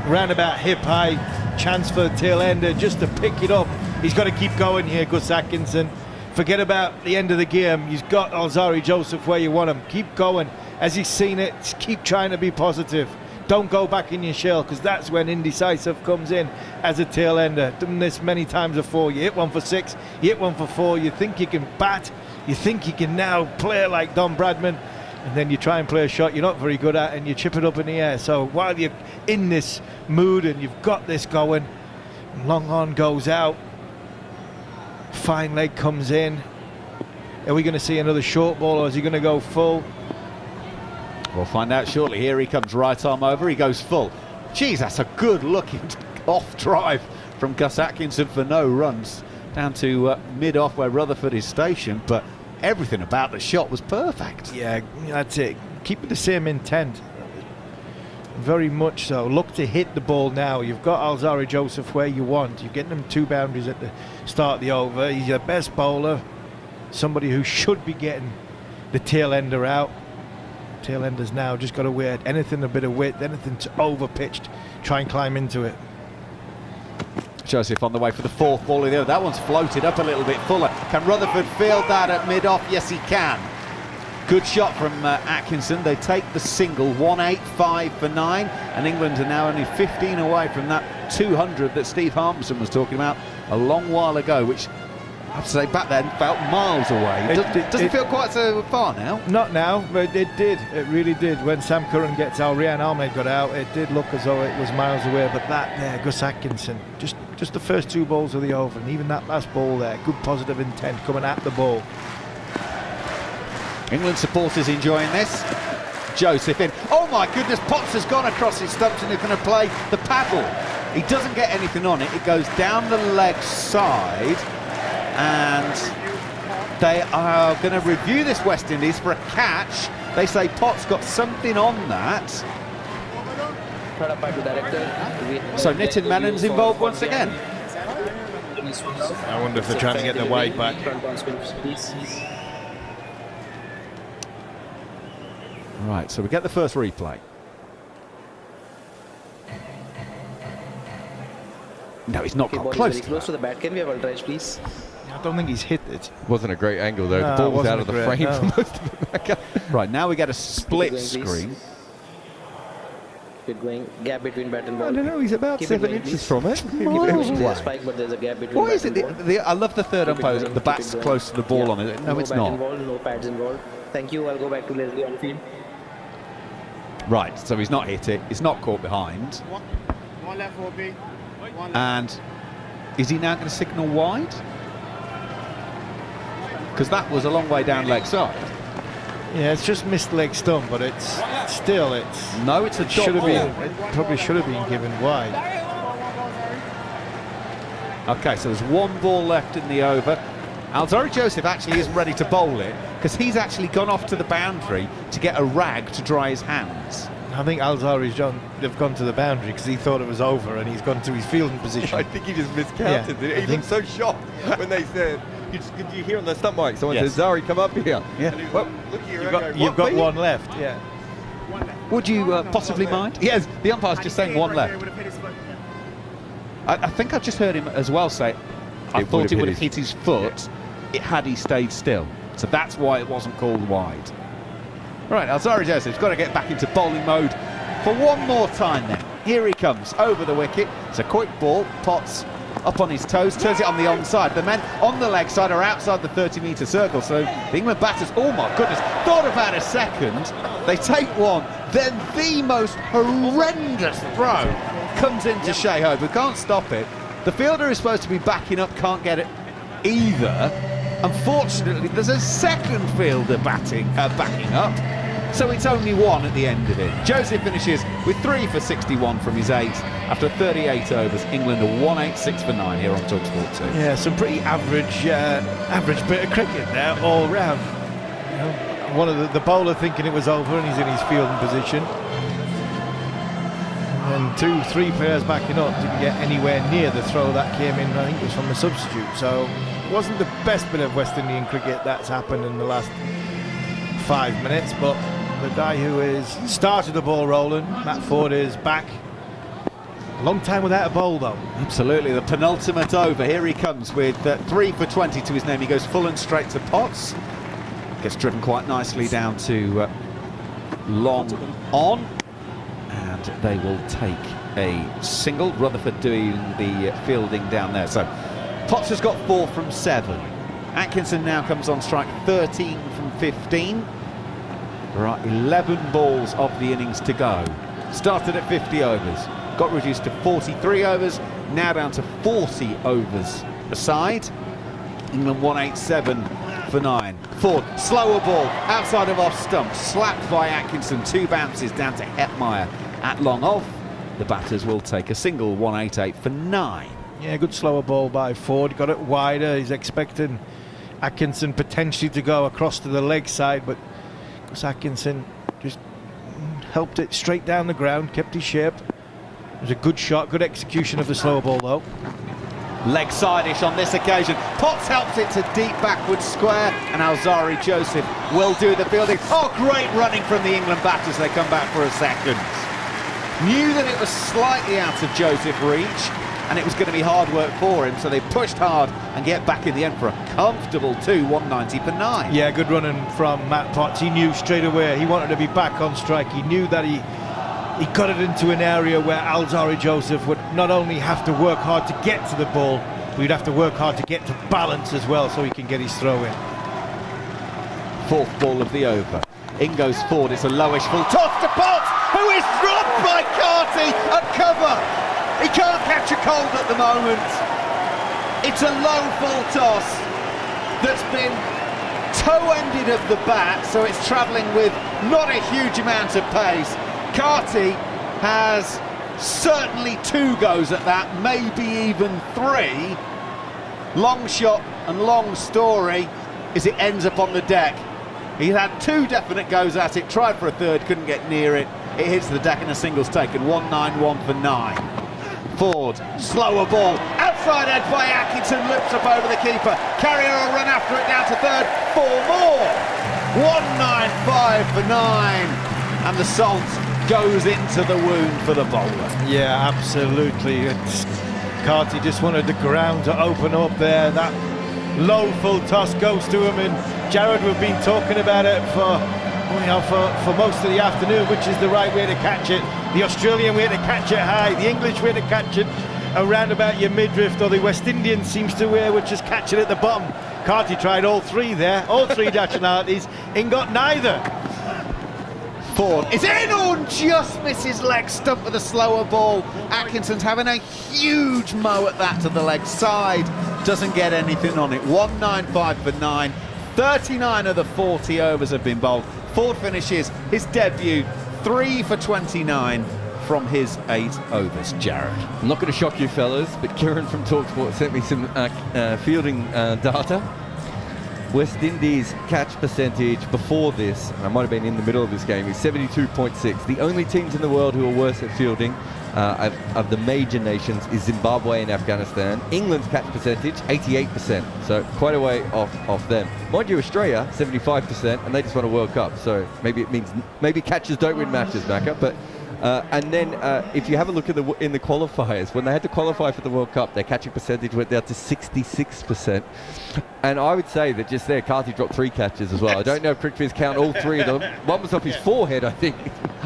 roundabout hip high, chance for the tail ender just to pick it up. He's got to keep going here, Gus Atkinson. Forget about the end of the game. He's got Alzarez Joseph where you want him. Keep going. As he's seen it, keep trying to be positive. Don't go back in your shell, because that's when indecisive comes in as a tail ender. Done this many times before. You hit one for 6, you hit one for 4, you think you can bat, you think you can now play like Don Bradman, and then you try and play a shot you're not very good at and you chip it up in the air. So while you're in this mood and you've got this going, long on goes out, fine leg comes in. Are we going to see another short ball, or is he going to go full? We'll find out shortly. Here he comes, right arm over, he goes full. Geez, that's a good looking off drive from Gus Atkinson for no runs. Down to mid-off where Rutherford is stationed, but everything about the shot was perfect. Yeah, that's it. Keep the same intent. Very much so. Look to hit the ball now. You've got Alzari Joseph where you want. You're getting him 2 boundaries at the start of the over. He's your best bowler. Somebody who should be getting the tail ender out. Tail enders now just got to wear anything a bit of width, anything over pitched. Try and climb into it. Joseph on the way for the 4th ball of the over. That one's floated up a little bit fuller. Can Rutherford field that at mid-off? Yes, he can. Good shot from Atkinson. They take the single, 185 for 9, and England are now only 15 away from that 200 that Steve Harmison was talking about a long while ago, which I have to say back then felt miles away. It doesn't feel quite so far now. Not now, but it did. It really did. When Sam Curran gets out, Rian Ahmed got out, it did look as though it was miles away. But that there, Gus Atkinson, just the first 2 balls of the over, and even that last ball there, good positive intent coming at the ball. England supporters enjoying this. Joseph in. Oh my goodness, Potts has gone across his stumps and he's going to play the paddle. He doesn't get anything on it. It goes down the leg side, and they are going to review this West Indies for a catch. They say Potts got something on that. So Nitin Menon's involved once again. I wonder if they're trying to get the wide back. Right, so we get the first replay. No, he's not got close to the bat. Can we have ultra edge, please? I don't think he's hit it. Wasn't a great angle though. The ball was out of the frame for most of it. Right, now we get a split screen. Keep going. Gap between bat and ball. I don't know, he's about 7 inches from it. Spike, but there's a gap between what is it? I love the third umpire. The bat's close to the ball on it. No, it's not. No pads involved. Thank you. I'll go back to Leslie on field. Right, so he's not hit it. It's not caught behind. One left, OB. And is he now going to signal wide? Because that was a long way down leg side. Yeah, it's just missed leg stump, but it's still no, it's a dot ball. It probably should have been given wide. Okay, so there's 1 ball left in the over. Alzari Joseph actually isn't ready to bowl it because he's actually gone off to the boundary to get a rag to dry his hands. I think Alzari's they've gone to the boundary because he thought it was over and he's gone to his fielding position. I think he just miscounted. Yeah, he looked so shocked when they said, "Did you hear on the stump mic? Someone said, Zari, come up here." Yeah. Well, look here. You've got 1 left. Yeah. Would you possibly mind? Yes. The umpire's just saying 1 left. I think I just heard him as well say, I thought it would have hit his foot. Had he stayed still, so that's why it wasn't called wide. Right, Alzari Joseph's got to get back into bowling mode for 1 more time now. Here he comes over the wicket. It's a quick ball. Potts up on his toes, turns it on the onside. The men on the leg side are outside the 30-metre circle, so the England batters, oh my goodness, thought about a second. They take 1, then the most horrendous throw comes into Shea Hope, who can't stop it. The fielder is supposed to be backing up, can't get it either. Unfortunately, there's a second fielder backing up, so it's only 1 at the end of it. Joseph finishes with 3 for 61 from his 8 after 38 overs. England are 186 for 9 here on talkSPORT 2. Yeah, some pretty average bit of cricket there all round. You know, one of the bowler thinking it was over and he's in his fielding position. And 2, 3 players backing up didn't get anywhere near the throw that came in. I think it was from a substitute. So it wasn't the best bit of West Indian cricket that's happened in the last 5 minutes. But the guy who has started the ball rolling, Matt Ford, is back. A long time without a bowl though. Absolutely, the penultimate over. Here he comes with 3 for 20 to his name. He goes full and straight to Potts. Gets driven quite nicely down to long on. And they will take a single. Rutherford doing the fielding down there. So Potts has got 4 from 7. Atkinson now comes on strike, 13 from 15. There are 11 balls of the innings to go. Started at 50 overs, got reduced to 43 overs, now down to 40 overs aside. England 187 for 9. Ford, slower ball, outside of off stump, slapped by Atkinson. 2 bounces down to Hetmeyer at long off. The batters will take a single, 188 for 9. Yeah, good slower ball by Ford. Got it wider. He's expecting Atkinson potentially to go across to the leg side, but Atkinson just helped it straight down the ground, kept his shape. It was a good shot, good execution of the slower ball though. Leg side-ish on this occasion. Potts helps it to deep backward square, and Alzari Joseph will do the fielding. Oh, great running from the England batters. They come back for a second. Knew that it was slightly out of Joseph's reach, and it was going to be hard work for him, so they pushed hard and get back in the end for a comfortable 2, 190 for 9. Yeah, good running from Matt Potts. He knew straight away he wanted to be back on strike. He knew that he got it into an area where Alzari Joseph would not only have to work hard to get to the ball, but he'd have to work hard to get to balance as well so he can get his throw in. 4th ball of the over. In goes Ford. It's a lowish full toss to Potts, who is dropped by Carty at cover. He can't catch a cold at the moment. It's a low full toss that's been toe-ended of the bat, so it's travelling with not a huge amount of pace. Carty has certainly 2 goes at that, maybe even 3. Long shot and long story is it ends up on the deck. He had 2 definite goes at it, tried for a 3rd, couldn't get near it. It hits the deck and a single's taken, 191 for 9. Ford, slower ball, outside edge by Atkinson, loops up over the keeper. Carrier will run after it down to 3rd, 4 more. 195 for 9. And the salt goes into the wound for the bowler. Yeah, absolutely. Carty just wanted the ground to open up there. That low full toss goes to him, and Jarrod, we've been talking about it for most of the afternoon, which is the right way to catch it. The Australian way to catch it high, the English way to catch it around about your midriff, or the West Indian seems to wear, which is catch it at the bottom. Carty tried all 3 there, all 3 nationalities, and got neither. Ford is in on just misses leg stump with a slower ball. Atkinson's having a huge mow at that to the leg side. Doesn't get anything on it. 195 for 9. 39 of the 40 overs have been bowled. Ford finishes his debut 3 for 29 from his 8 overs. Jarrod. I'm not going to shock you fellas, but Kieran from talkSPORT sent me some fielding data. West Indies catch percentage before this, and I might have been in the middle of this game, is 72.6. The only teams in the world who are worse at fielding of the major nations is Zimbabwe and Afghanistan. England's catch percentage, 88%, so quite a way off them. Mind you, Australia, 75%, and they just won a World Cup, so maybe it means maybe catchers don't win matches, Macca, but and then if you have a look at in the qualifiers, when they had to qualify for the World Cup, their catching percentage went down to 66%. And I would say that just there, Carty dropped 3 catches as well. I don't know if Crickfish count all 3 of them. One was off his forehead, I think.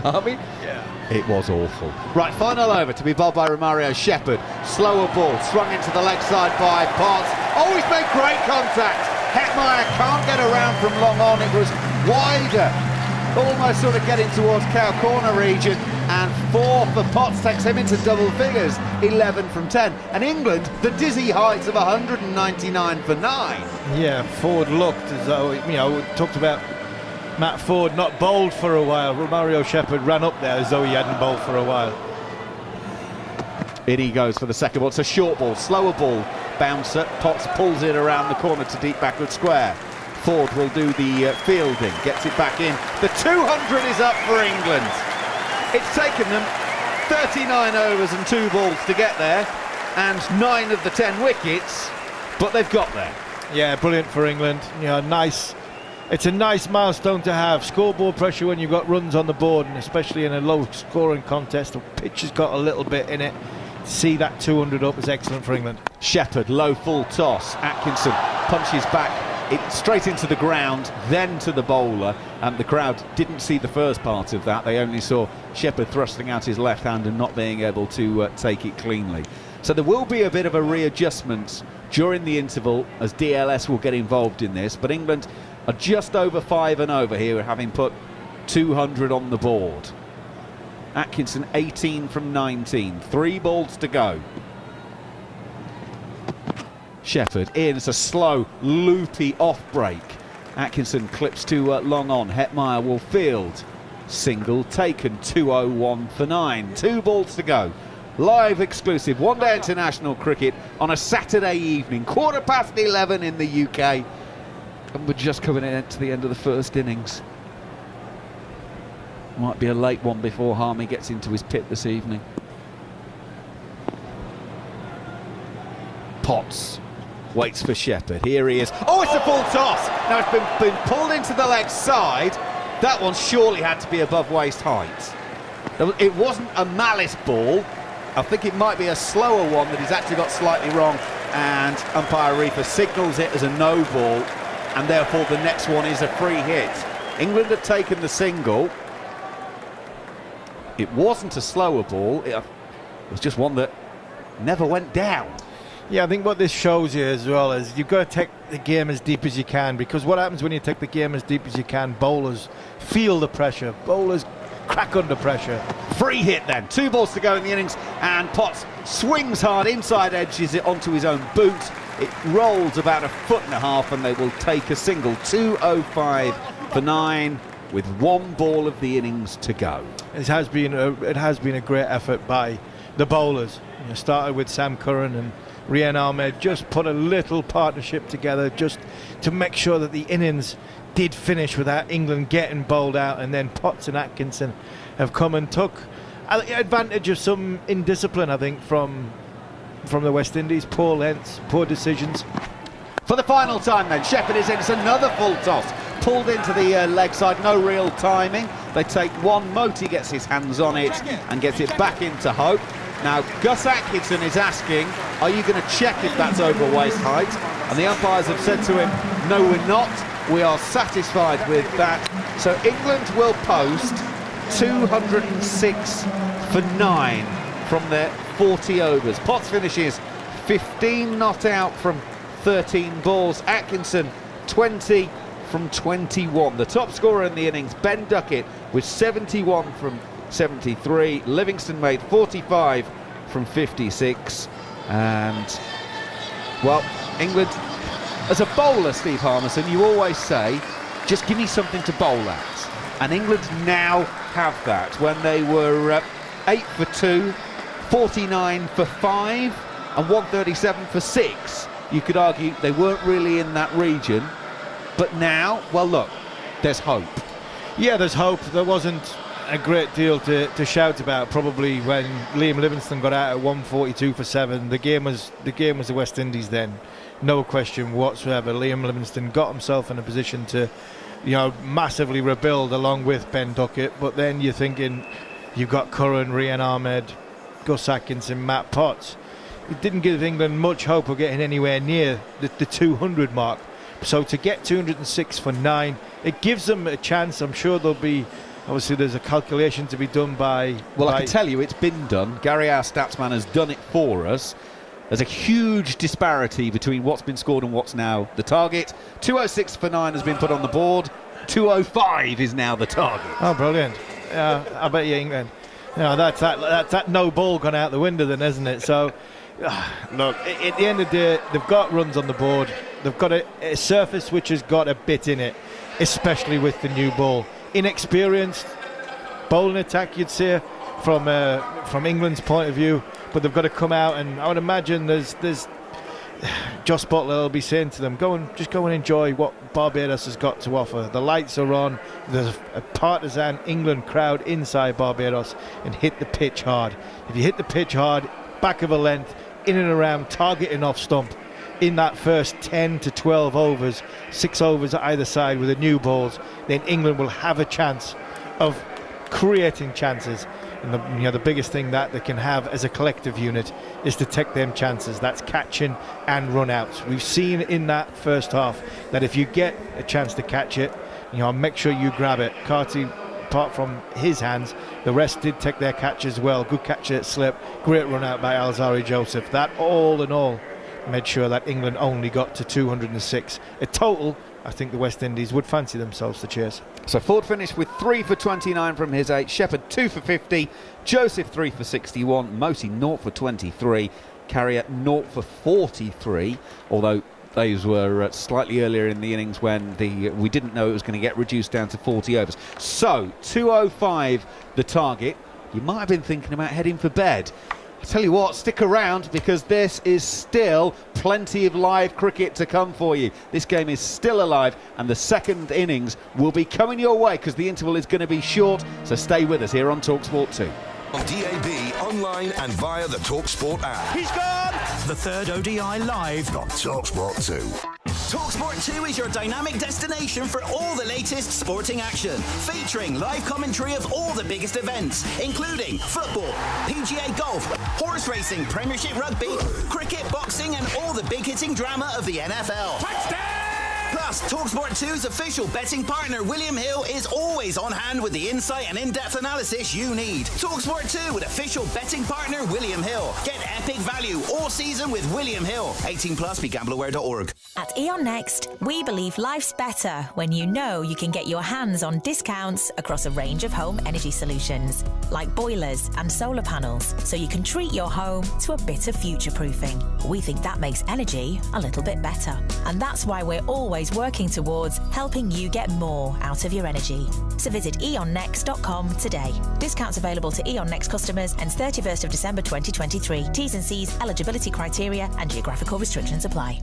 Army? Yeah. It was awful. Right, final over to be bowled by Romario Shepherd. Slower ball, swung into the leg side by Potts. Oh, he's made great contact. Hetmeyer can't get around from long on. It was wider, almost sort of getting towards cow corner region, and 4 for Potts takes him into double figures, 11 from 10. And England, the dizzy heights of 199 for 9. Yeah, Ford looked as though, we talked about Matt Ford not bowled for a while. Romario Shepherd ran up there as though he hadn't bowled for a while. In he goes for the second ball. It's a short ball, slower ball, bouncer. Potts pulls it around the corner to deep backward square. Ford will do the fielding, gets it back in. The 200 is up for England. It's taken them 39 overs and 2 balls to get there, and 9 of the 10 wickets, but they've got there. Yeah, brilliant for England. It's a nice milestone to have. Scoreboard pressure when you've got runs on the board, and especially in a low-scoring contest. The pitch has got a little bit in it. To see that 200 up is excellent for England. Shepherd, low full toss. Atkinson punches back it straight into the ground, then to the bowler. The crowd didn't see the first part of that. They only saw Shepherd thrusting out his left hand and not being able to take it cleanly. So there will be a bit of a readjustment during the interval as DLS will get involved in this. But England are just over 5 and over here, having put 200 on the board. Atkinson 18 from 19, 3 balls to go. Shepherd in. It's a slow, loopy off break. Atkinson clips to long on. Hetmeyer will field. Single taken, 201 for 9. 2 balls to go. Live exclusive one-day international cricket on a Saturday evening, 11:15 in the UK. And we're just coming into the end of the first innings. Might be a late one before Harmy gets into his pit this evening. Potts waits for Shepherd. Here he is. Oh, it's a full toss. Now it's been pulled into the leg side. That one surely had to be above waist height. It wasn't a malice ball. I think it might be a slower one that he's actually got slightly wrong, and umpire Reefer signals it as a no ball, and therefore the next one is a free hit. England have taken the single. It wasn't a slower ball. It was just one that never went down. Yeah, I think what this shows you as well is you've got to take the game as deep as you can, because what happens when you take the game as deep as you can, bowlers feel the pressure. Bowlers crack under pressure. Free hit then. 2 balls to go in the innings, and Potts swings hard, inside edges it onto his own boot. It rolls about 1.5 foot, and they will take a single. 205 for 9 with 1 ball of the innings to go. It has been a great effort by the bowlers. You know, started with Sam Curran and Rian Ahmed, just put a little partnership together just to make sure that the innings did finish without England getting bowled out, and then Potts and Atkinson have come and took advantage of some indiscipline, I think, from the West Indies. Poor lengths, poor decisions. For the final time then, Shepherd is in. It's another full toss, pulled into the leg side, no real timing. They take 1, Moti gets his hands on it and gets it back into Hope. Now Gus Atkinson is asking, are you going to check if that's over waist height? And the umpires have said to him, no, we're not. We are satisfied with that. So England will post 206 for 9 from their 40 overs. Potts finishes 15 not out from 13 balls. Atkinson 20 from 21. The top scorer in the innings, Ben Ducket, with 71 from 73. Livingston made 45 from 56. And, well, England, as a bowler, Steve Harmison, you always say, just give me something to bowl at. And England now have that. When they were 8 for 2, 49 for 5, and 137 for 6, you could argue they weren't really in that region. But now, well, look, there's hope. Yeah, there's hope. There wasn't a great deal to shout about probably when Liam Livingstone got out at 142 for 7. The game was the West Indies then, no question whatsoever. Liam Livingstone got himself in a position to, you know, massively rebuild along with Ben Duckett. But then you're thinking you've got Curran, Rian Ahmed, Gus Atkinson, Matt Potts. It didn't give England much hope of getting anywhere near the 200 mark. So to get 206 for 9, it gives them a chance. I'm sure there'll be, obviously there's a calculation to be done by... Well, I can tell you it's been done. Gary, our statsman, has done it for us. There's a huge disparity between what's been scored and what's now the target. 206 for 9 has been put on the board. 205 is now the target. Oh, brilliant. I bet you England. You know, that's that no ball gone out the window then, isn't it? So, look, at the end of the day, they've got runs on the board. They've got a surface which has got a bit in it, especially with the new ball. Inexperienced bowling attack, you'd say, from England's point of view, but they've got to come out, and I would imagine there's Jos Buttler will be saying to them, just go and enjoy what Barbados has got to offer. The lights are on, there's a partisan England crowd inside Barbados, and hit the pitch hard. If you hit the pitch hard, back of a length, in and around, targeting off stump, in that first 10 to 12 overs, 6 overs at either side with the new balls, then England will have a chance of creating chances. And the biggest thing that they can have as a collective unit is to take them chances. That's catching and run outs. We've seen in that first half that if you get a chance to catch it, make sure you grab it. Carty, apart from his hands, the rest did take their catch as well. Good catch at slip, great run out by Alzari Joseph. That all in all made sure that England only got to 206. A total, I think the West Indies would fancy themselves to chase. So Ford finished with 3 for 29 from his 8, Shepherd 2 for 50, Joseph 3 for 61, Moti 0 for 23, Carrier 0 for 43, although those were slightly earlier in the innings when we didn't know it was going to get reduced down to 40 overs. So 205 the target. You might have been thinking about heading for bed. I tell you what, stick around, because this is still plenty of live cricket to come for you. This game is still alive, and the second innings will be coming your way because the interval is going to be short. So stay with us here on talkSPORT 2. On DAB, online and via the talkSPORT app. He's gone! The third ODI live on talkSPORT 2. talkSPORT 2 is your dynamic destination for all the latest sporting action, featuring live commentary of all the biggest events, including football, PGA golf, horse racing, Premiership rugby, cricket, boxing, and all the big-hitting drama of the NFL. Touchdown! Plus, talkSPORT 2's official betting partner, William Hill, is always on hand with the insight and in-depth analysis you need. talkSPORT 2 with official betting partner, William Hill. Get epic value all season with William Hill. 18 plus, begambleaware.org. At Eon Next, we believe life's better when you know you can get your hands on discounts across a range of home energy solutions, like boilers and solar panels, so you can treat your home to a bit of future-proofing. We think that makes energy a little bit better. And that's why we're always working towards helping you get more out of your energy. So visit eonnext.com today. Discounts available to Eon Next customers ends 31st of December 2023. T's and C's, eligibility criteria and geographical restrictions apply.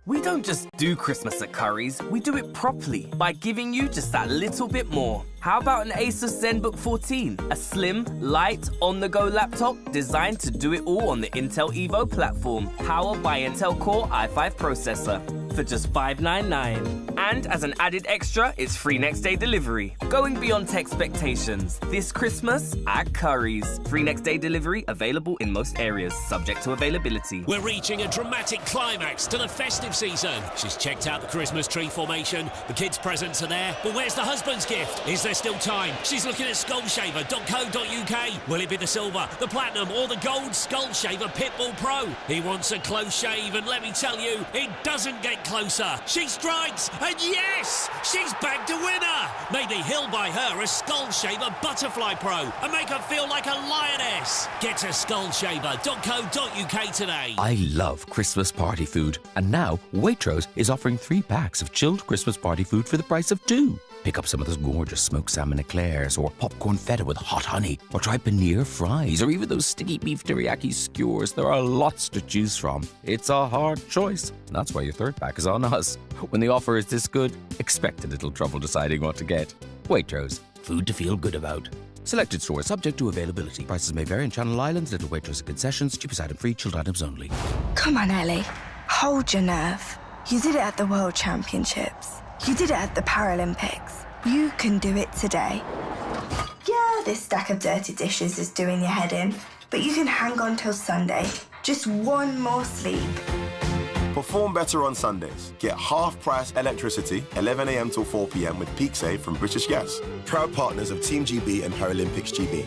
We don't just do Christmas at Curry's, we do it properly by giving you just that little bit more. How about an Asus ZenBook 14? A slim, light, on-the-go laptop designed to do it all on the Intel Evo platform, powered by Intel Core i5 processor, for just $599. And as an added extra, it's free next-day delivery. Going beyond expectations this Christmas at Curry's. Free next-day delivery available in most areas, subject to availability. We're reaching a dramatic climax to the festive season. She's checked out the Christmas tree formation, the kids' presents are there, but where's the husband's gift? Is there still time? She's looking at skullshaver.co.uk. Will it be the silver, the platinum, or the gold Skullshaver Pitbull Pro? He wants a close shave, and let me tell you, it doesn't get closer. She strikes, and yes, she's bagged a winner. Maybe he'll buy her a Skullshaver Butterfly Pro and make her feel like a lioness. Get to skullshaver.co.uk today. I love Christmas party food, and now Waitrose is offering 3 packs of chilled Christmas party food for the price of 2. Pick up some of those gorgeous smoked salmon eclairs, or popcorn feta with hot honey, or try paneer fries, or even those sticky beef teriyaki skewers. There are lots to choose from. It's a hard choice. That's why your 3rd pack is on us. When the offer is this good, expect a little trouble deciding what to get. Waitrose, food to feel good about. Selected stores subject to availability. Prices may vary in Channel Islands, Little Waitrose and concessions. Cheapest item free, chilled items only. Come on, Ellie. Hold your nerve. You did it at the World Championships. You did it at the Paralympics. You can do it today. Yeah, this stack of dirty dishes is doing your head in, but you can hang on till Sunday. Just one more sleep. Perform better on Sundays. Get half-price electricity, 11 a.m. till 4 p.m. with Peak Save from British Gas. Proud partners of Team GB and Paralympics GB.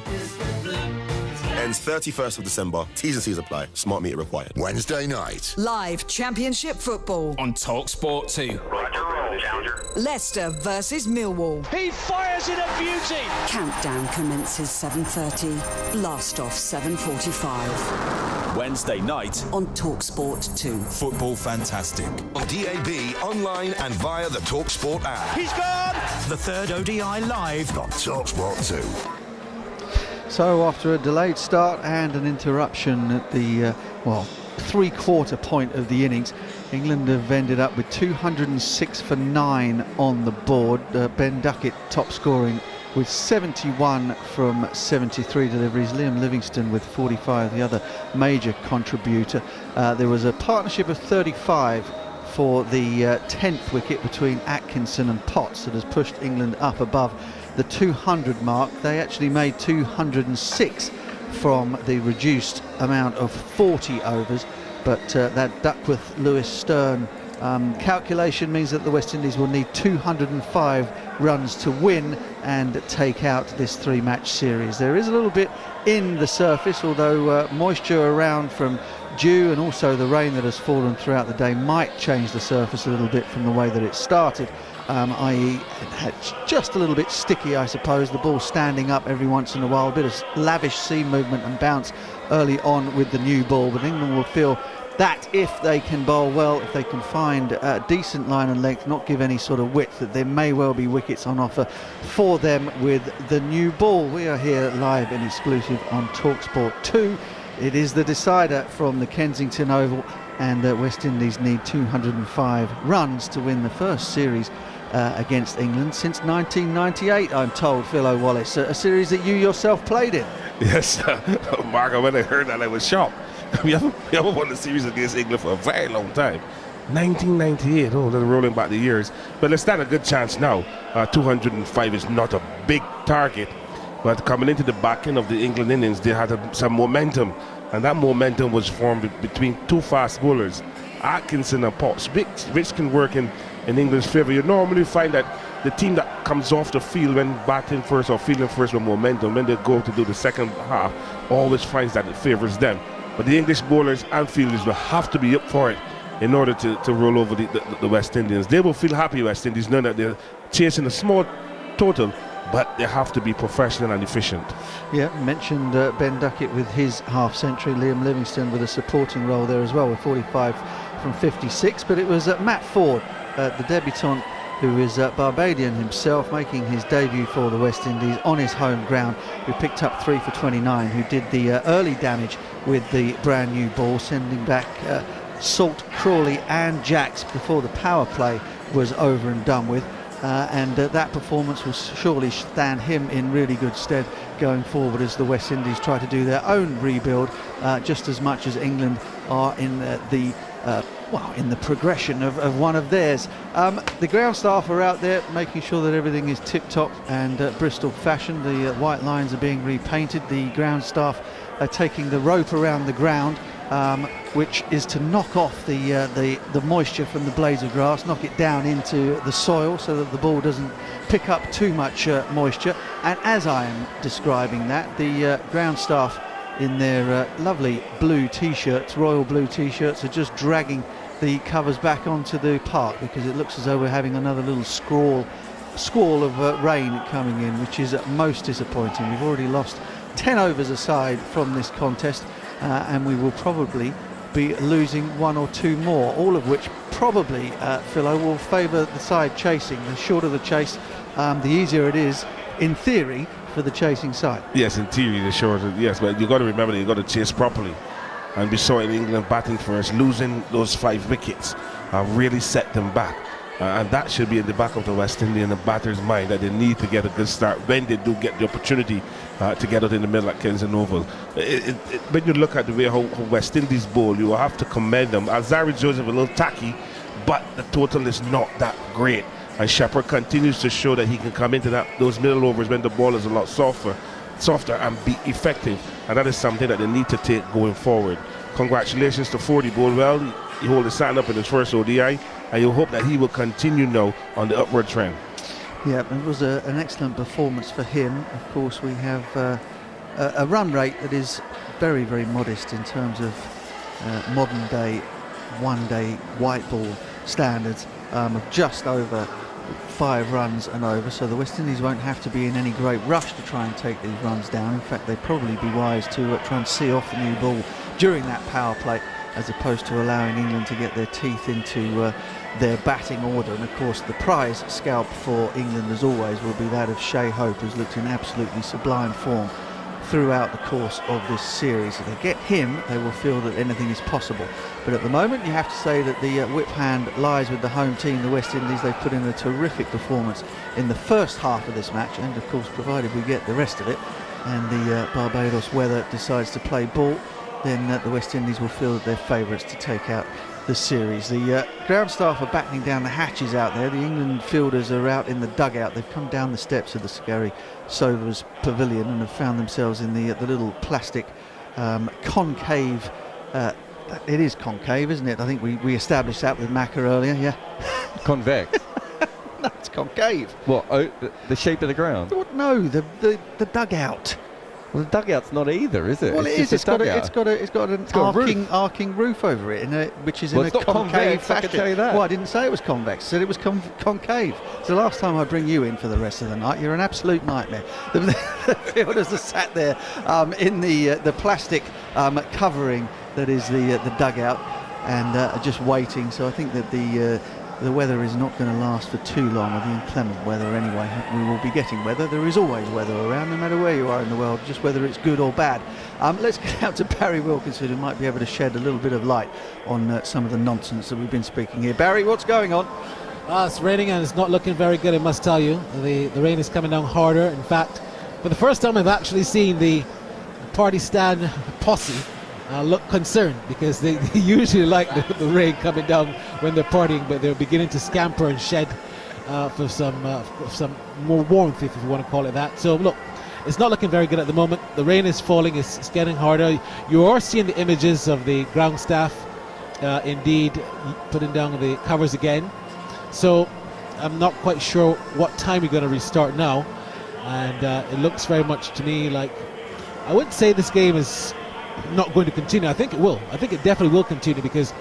Ends 31st of December. T's and C's apply. Smart meter required. Wednesday night. Live Championship football on talkSPORT 2. Leicester versus Millwall. He fires in a beauty. Countdown commences 7:30. Blast off 7:45. Wednesday night on talkSPORT 2. Football fantastic. On DAB, online and via the talkSPORT app. He's gone! The third ODI live on talkSPORT 2. So after a delayed start and an interruption at the, three-quarter point of the innings, England have ended up with 206 for 9 on the board. Ben Ducket top scoring with 71 from 73 deliveries. Liam Livingston with 45, the other major contributor. There was a partnership of 35 for the 10th wicket between Atkinson and Potts that has pushed England up above the 200 mark. They actually made 206 from the reduced amount of 40 overs, but that Duckworth-Lewis Stern calculation means that the West Indies will need 205 runs to win and take out this 3-match series. There is a little bit in the surface, although moisture around from dew and also the rain that has fallen throughout the day might change the surface a little bit from the way that it started, i.e. it had just a little bit sticky, I suppose, the ball standing up every once in a while, a bit of lavish seam movement and bounce early on with the new ball, but England will feel that if they can bowl well, if they can find a decent line and length, not give any sort of width, that there may well be wickets on offer for them with the new ball. We are here live and exclusive on talkSPORT 2. It is the decider from the Kensington Oval, and West Indies need 205 runs to win the first series against England since 1998, I'm told, Philo, Wallace, a series that you yourself played in. Yes, Marco, when I heard that I was shocked. We haven't won the series against England for a very long time. 1998, oh, they're rolling back the years. But let's stand a good chance now. 205 is not a big target, but coming into the back end of the England innings, they had some momentum, and that momentum was formed between two fast bowlers, Atkinson and Potts, which can work in England's favour. You normally find that the team that comes off the field when batting first or fielding first with momentum, when they go to do the second half, always finds that it favours them. But the English bowlers and fielders will have to be up for it in order to roll over the West Indians. They will feel happy, West Indies, knowing that they're chasing a small total, but they have to be professional and efficient. Yeah, mentioned Ben Ducket with his half-century, Liam Livingston with a supporting role there as well, with 45 from 56, but it was Matt Ford, the debutant, who is Barbadian himself, making his debut for the West Indies on his home ground, who picked up 3 for 29, who did the early damage with the brand new ball, sending back Salt, Crawley and Jacks before the power play was over and done with. And that performance will surely stand him in really good stead going forward as the West Indies try to do their own rebuild, just as much as England are in in the progression of one of theirs. The ground staff are out there making sure that everything is tip-top and Bristol fashion. The white lines are being repainted. The ground staff are taking the rope around the ground, which is to knock off the moisture from the blades of grass, knock it down into the soil so that the ball doesn't pick up too much moisture. And as I am describing that, the ground staff in their lovely blue t-shirts, royal blue t-shirts, are just dragging the covers back onto the park, because it looks as though we're having another little squall of rain coming in, which is most disappointing. We've already lost 10 overs aside from this contest, and we will probably be losing 1 or 2 more, all of which probably, Philo, will favour the side chasing. The shorter the chase, the easier it is, in theory, for the chasing side. Yes, in theory, the shorter, yes, but you've got to remember that you've got to chase properly. And we saw in England batting first, losing those 5 wickets really set them back. And that should be in the back of the West Indian batter's mind, that they need to get a good start when they do get the opportunity to get out in the middle at Kensington Oval. When you look at the way how West Indies bowl, you will have to commend them. Alzarri Joseph a little tacky, but the total is not that great. And Shepherd continues to show that he can come into those middle overs when the ball is a lot softer and be effective. And that is something that they need to take going forward. Congratulations to Ford. He bowled well. He held his stand up in his first ODI, and you hope that he will continue now on the upward trend. Yeah, it was an excellent performance for him. Of course, we have a run rate that is very, very modest in terms of modern day one-day white ball standards, of just over 5 runs and over, so the West Indies won't have to be in any great rush to try and take these runs down. In fact, they'd probably be wise to try and see off the new ball during that power play, as opposed to allowing England to get their teeth into their batting order. And of course, the prize scalp for England, as always, will be that of Shai Hope, who's looked in absolutely sublime form throughout the course of this series. If they get him, they will feel that anything is possible. But at the moment, you have to say that the whip hand lies with the home team, the West Indies. They've put in a terrific performance in the first half of this match, and of course, provided we get the rest of it and the Barbados weather decides to play ball, then the West Indies will feel that they're favourites to take out the series. The ground staff are battening down the hatches out there. The England fielders are out in the dugout. They've come down the steps of the Scary Sovers Pavilion and have found themselves in the little plastic concave. It is concave, isn't it? I think we established that with Macca earlier. Yeah. Convex. No, it's concave. What? Oh, the shape of the ground? No, the dugout. Well, the dugout's not either, is it? Well, it is. It's got an arcing roof over it, which is in a concave fashion. I can tell you that. Well, I didn't say it was convex. I said it was concave. So the last time I bring you in for the rest of the night, you're an absolute nightmare. The fielders are sat there in the plastic covering that is the dugout and just waiting. So I think that the weather is not going to last for too long, or the inclement weather anyway. We will be getting weather. There is always weather around, no matter where you are in the world, just whether it's good or bad. Let's get out to Barry Wilkinson, who might be able to shed a little bit of light on some of the nonsense that we've been speaking here. Barry, what's going on? It's raining and it's not looking very good, I must tell you. The rain is coming down harder. In fact, for the first time I've actually seen the party stand posse look concerned, because they usually like the rain coming down when they're partying, but they're beginning to scamper and shed for some more warmth, if you want to call it that. So look, it's not looking very good at the moment. The rain is falling, it's getting harder. You are seeing the images of the ground staff indeed putting down the covers again. So I'm not quite sure what time we're going to restart now, and it looks very much to me like, I wouldn't say this game is not going to continue. I think it will. I think it definitely will continue, because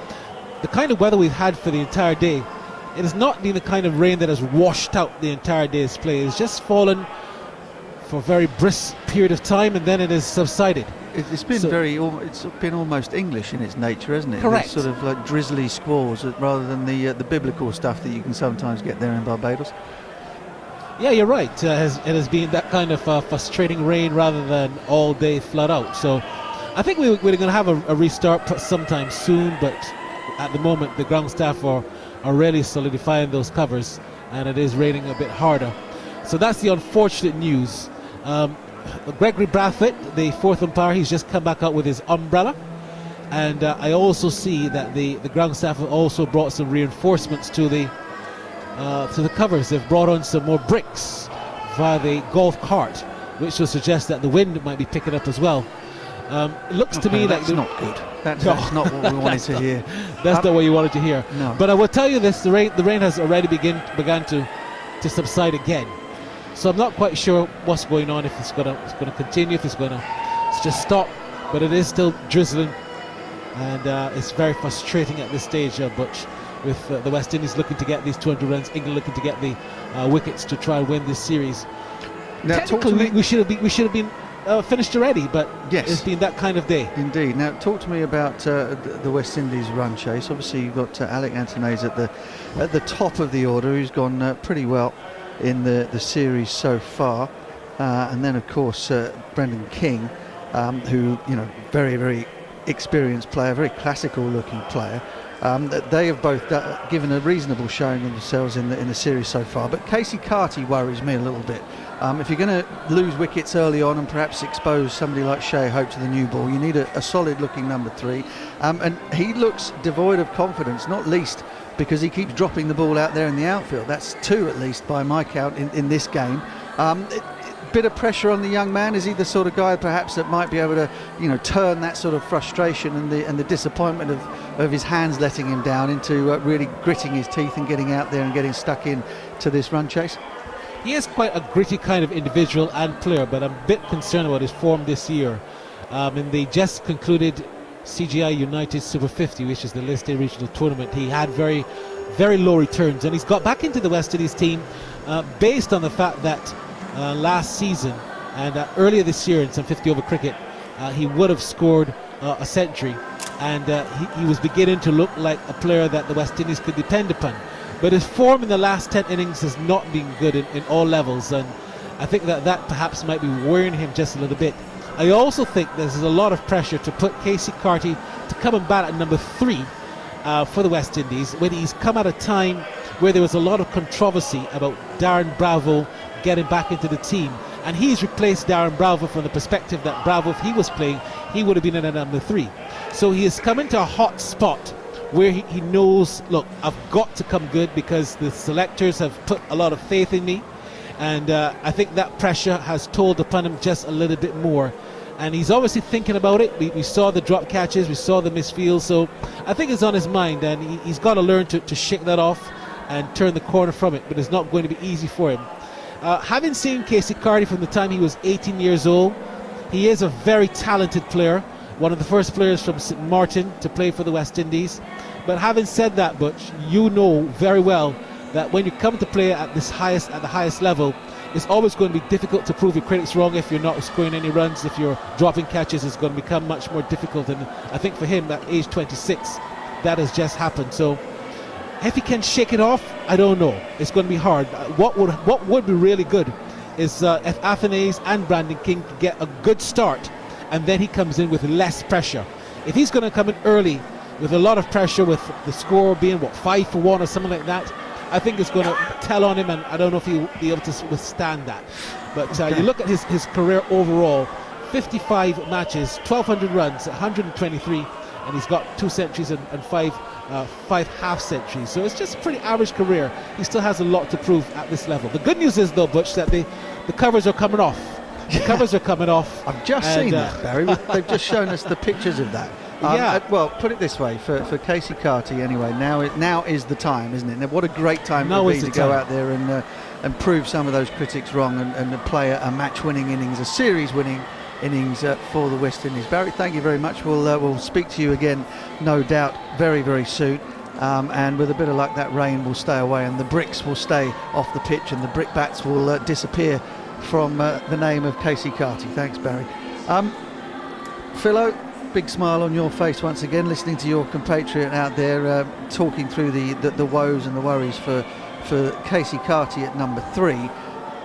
the kind of weather we've had for the entire day, it has not been the kind of rain that has washed out the entire day's play. It's just fallen for a very brisk period of time, and then it has subsided. It's been it's been almost English in its nature, hasn't it? Correct. It's sort of like drizzly squalls rather than the biblical stuff that you can sometimes get there in Barbados. Yeah, you're right. It has been that kind of frustrating rain rather than all day flood out. So I think we're going to have a restart sometime soon, but at the moment the ground staff are really solidifying those covers, and it is raining a bit harder. So that's the unfortunate news. Gregory Brathwaite, the fourth umpire, he's just come back out with his umbrella, and I also see that the ground staff have also brought some reinforcements to the covers. They've brought on some more bricks via the golf cart, which will suggest that the wind might be picking up as well. It looks to me like that's not good. That's not what we wanted to hear. That's not what you wanted to hear. No. But I will tell you this: the rain has already begun to subside again. So I'm not quite sure what's going on. If it's going to continue, if it's going to just stop. But it is still drizzling, and it's very frustrating at this stage, Butch. With the West Indies looking to get these 200 runs, England looking to get the wickets to try and win this series. Now, technically, we should have been finished already, but yes, it's been that kind of day. Indeed. Now, talk to me about the West Indies run chase. Obviously, you've got Alec Antonays at the top of the order, who's gone pretty well in the series so far, and then of course Brendan King, who very, very experienced player, very classical looking player. They have both given a reasonable showing of themselves in the series so far, but Casey Carty worries me a little bit. If you're going to lose wickets early on and perhaps expose somebody like Shea Hope to the new ball, you need a solid looking number 3, and he looks devoid of confidence, not least because he keeps dropping the ball out there in the outfield. That's 2 at least by my count in this game. Bit of pressure on the young man. Is he the sort of guy perhaps that might be able to turn that sort of frustration and the disappointment of his hands letting him down into really gritting his teeth and getting out there and getting stuck in to this run chase? He is quite a gritty kind of individual and player, but I'm a bit concerned about his form this year. In the just concluded CGI United Super 50, which is the List A regional tournament, he had very, very low returns, and he's got back into the West Indies team based on the fact that last season and earlier this year in some 50 over cricket, he would have scored a century, and he was beginning to look like a player that the West Indies could depend upon. But his form in the last 10 innings has not been good in all levels, and I think that perhaps might be worrying him just a little bit. I also think there's a lot of pressure to put Casey Carty to come and bat at number 3 for the West Indies, when he's come at a time where there was a lot of controversy about Darren Bravo getting back into the team, and he's replaced Darren Bravo from the perspective that Bravo, if he was playing, he would have been in at number 3. So he has come into a hot spot where he knows, look, I've got to come good because the selectors have put a lot of faith in me, and I think that pressure has told upon him just a little bit more, and he's obviously thinking about it. We saw the drop catches, we saw the misfields, so I think it's on his mind, and he's got to learn to shake that off and turn the corner from it, but it's not going to be easy for him. Having seen Casey Carty from the time he was 18 years old, He is a very talented player, one of the first players from St Martin to play for the West Indies. But having said that, Butch, you know very well that when you come to play at the highest level, it's always going to be difficult to prove your critics wrong. If you're not scoring any runs, if you're dropping catches, it's going to become much more difficult. And I think for him, at age 26, that has just happened. So if he can shake it off, I don't know. It's going to be hard. What would be really good is if Athanaze and Brandon King get a good start, and then he comes in with less pressure. If he's going to come in early with a lot of pressure, with the score being 5-1 or something like that, I think it's going to tell on him, and I don't know if he'll be able to withstand that. But you look at his career overall, 55 matches, 1,200 runs, 123, and he's got 2 centuries and 5 half centuries. So it's just a pretty average career. He still has a lot to prove at this level. The good news is, though, Butch, that the covers are coming off. The covers are coming off. I've just seen that, Barry. They've just shown us the pictures of that. Well, put it this way, for Casey Carty anyway, now is the time, isn't it? Now, what a great time it would be to go out there and prove some of those critics wrong and play a match-winning innings, a series-winning innings for the West Indies. Barry, thank you very much. We'll speak to you again, no doubt, very, very soon. And with a bit of luck, that rain will stay away and the bricks will stay off the pitch and the brickbats will disappear from the name of Casey Carty. Thanks, Barry. Philo, big smile on your face once again, listening to your compatriot out there talking through the woes and the worries for Casey Carty at number 3.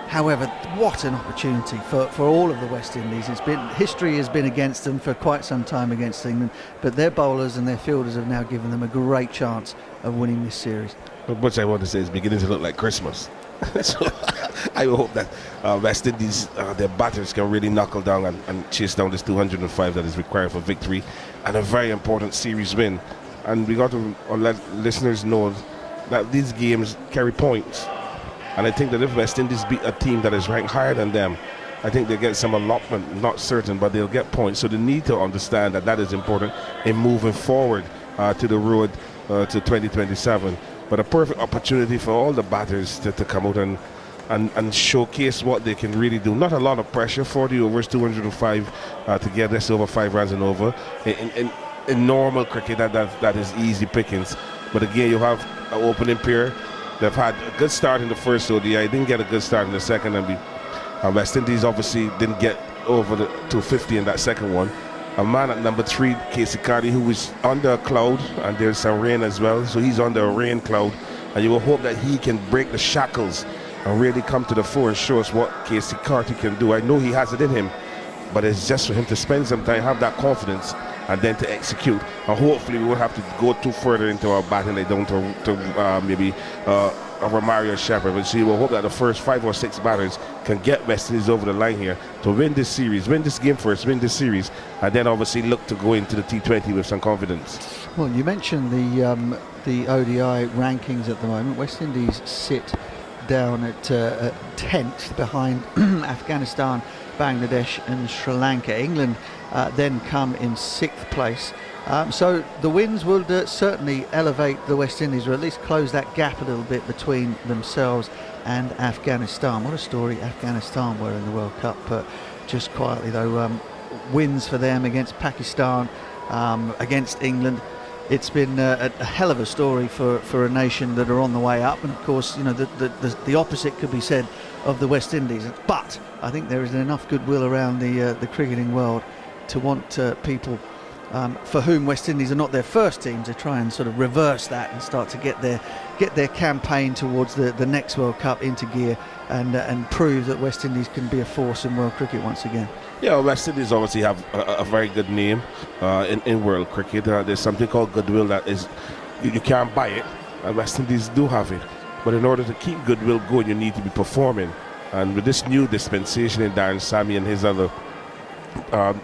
However, what an opportunity for all of the West Indies. History has been against them for quite some time against England, but their bowlers and their fielders have now given them a great chance of winning this series. What I want to say is beginning to look like Christmas. So I hope that West Indies, their batters can really knuckle down and chase down this 205 that is required for victory and a very important series win. And we got to let listeners know that these games carry points. And I think that if West Indies beat a team that is ranked higher than them, I think they'll get some allotment, not certain, but they'll get points. So they need to understand that is important in moving forward to the road to 2027. But a perfect opportunity for all the batters to come out and showcase what they can really do. Not a lot of pressure, 40 overs, 205 to get this over 5 runs and over. In normal cricket, that is easy pickings. But again, you have an opening pair. They've had a good start in the first ODI, didn't get a good start in the second, and West Indies obviously didn't get over the 250 in that second one. A man at number 3, Casey Carty, who is under a cloud, and there's some rain as well, so he's under a rain cloud, and you will hope that he can break the shackles and really come to the fore and show us what Casey Carty can do. I know he has it in him, but it's just for him to spend some time, have that confidence, and then to execute. And hopefully we won't have to go too further into our batting like down to maybe a Romario Shepherd. But so we'll hope that the first 5 or 6 batters can get West Indies over the line here to win this series, win this game first, win this series, and then obviously look to go into the T20 with some confidence. Well, you mentioned the ODI rankings at the moment. West Indies sit down at 10th behind Afghanistan, Bangladesh and Sri Lanka. England then come in 6th place. So the wins will certainly elevate the West Indies, or at least close that gap a little bit between themselves and Afghanistan. What a story Afghanistan were in the World Cup. Just quietly though, wins for them against Pakistan, against England. It's been a hell of a story for a nation that are on the way up, and of course, you know, the opposite could be said of the West Indies. But I think there is enough goodwill around the cricketing world to want people for whom West Indies are not their first team to try and sort of reverse that and start to get their campaign towards the next World Cup into gear and prove that West Indies can be a force in world cricket once again. Yeah, West Indies obviously have a very good name in world cricket. There's something called goodwill that is, you can't buy it, and West Indies do have it. But in order to keep goodwill going, you need to be performing. And with this new dispensation in Darren Sammy and his other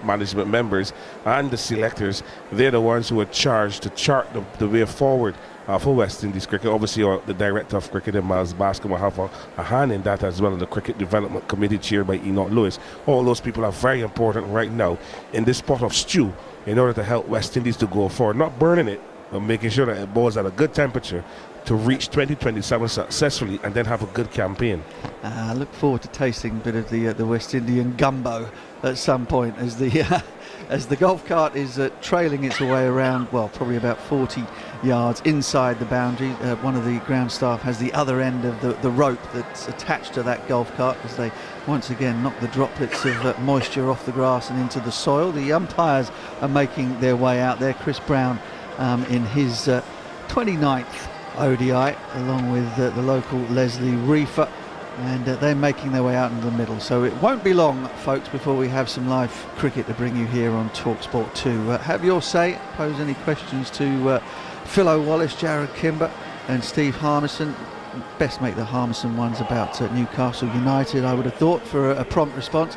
management members and the selectors, they're the ones who are charged to chart the way forward for West Indies cricket. Obviously, the director of cricket, Miles Bascom, will have a hand in that as well, and the cricket development committee chaired by Enoch Lewis. All those people are very important right now in this pot of stew in order to help West Indies to go forward, not burning it, but making sure that it boils at a good temperature to reach 2027 successfully and then have a good campaign. I look forward to tasting a bit of the West Indian gumbo at some point as the golf cart is trailing its way around, well, probably about 40 yards inside the boundary. One of the ground staff has the other end of the rope that's attached to that golf cart as they once again knock the droplets of moisture off the grass and into the soil. The umpires are making their way out there. Chris Brown in his 29th ODI, along with the local Leslie Reefer, and they're making their way out into the middle. So it won't be long, folks, before we have some live cricket to bring you here on talkSPORT 2. Have your say, pose any questions to Philo, Wallace, Jarrod, Kimber and Steve Harmison. Best make the Harmison ones about Newcastle United, I would have thought, for a prompt response.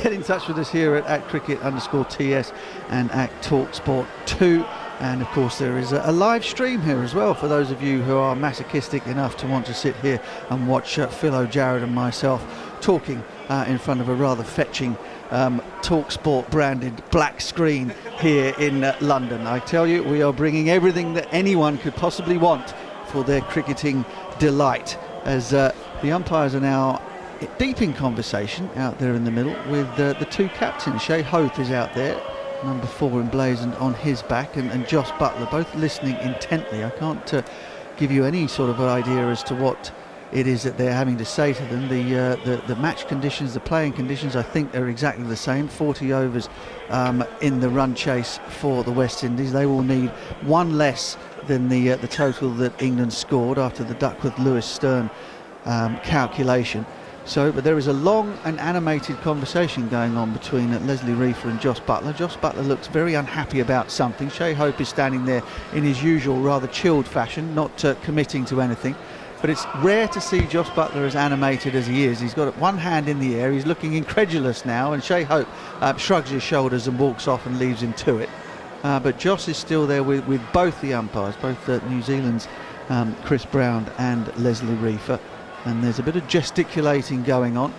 Get in touch with us here at cricket_TS and at talkSPORT 2. And of course there is a live stream here as well for those of you who are masochistic enough to want to sit here and watch Philo, Jarrod and myself talking in front of a rather fetching talkSPORT branded black screen here in London. I tell you, we are bringing everything that anyone could possibly want for their cricketing delight, as the umpires are now deep in conversation out there in the middle with the two captains. Shai Hope is out there, number 4 emblazoned on his back, and Jos Buttler, both listening intently. I can't give you any sort of idea as to what it is that they're having to say to them. The match conditions, the playing conditions, I think they're exactly the same. 40 overs in the run chase for the West Indies. They will need one less than the total that England scored after the Duckworth-Lewis Stern calculation. So, but there is a long and animated conversation going on between Leslie Reefer and Jos Buttler. Jos Buttler looks very unhappy about something. Shai Hope is standing there in his usual rather chilled fashion, not committing to anything. But it's rare to see Jos Buttler as animated as he is. He's got one hand in the air, he's looking incredulous now, and Shai Hope shrugs his shoulders and walks off and leaves him to it. But Jos is still there with both the umpires, both New Zealand's Chris Brown and Leslie Reefer. And there's a bit of gesticulating going on.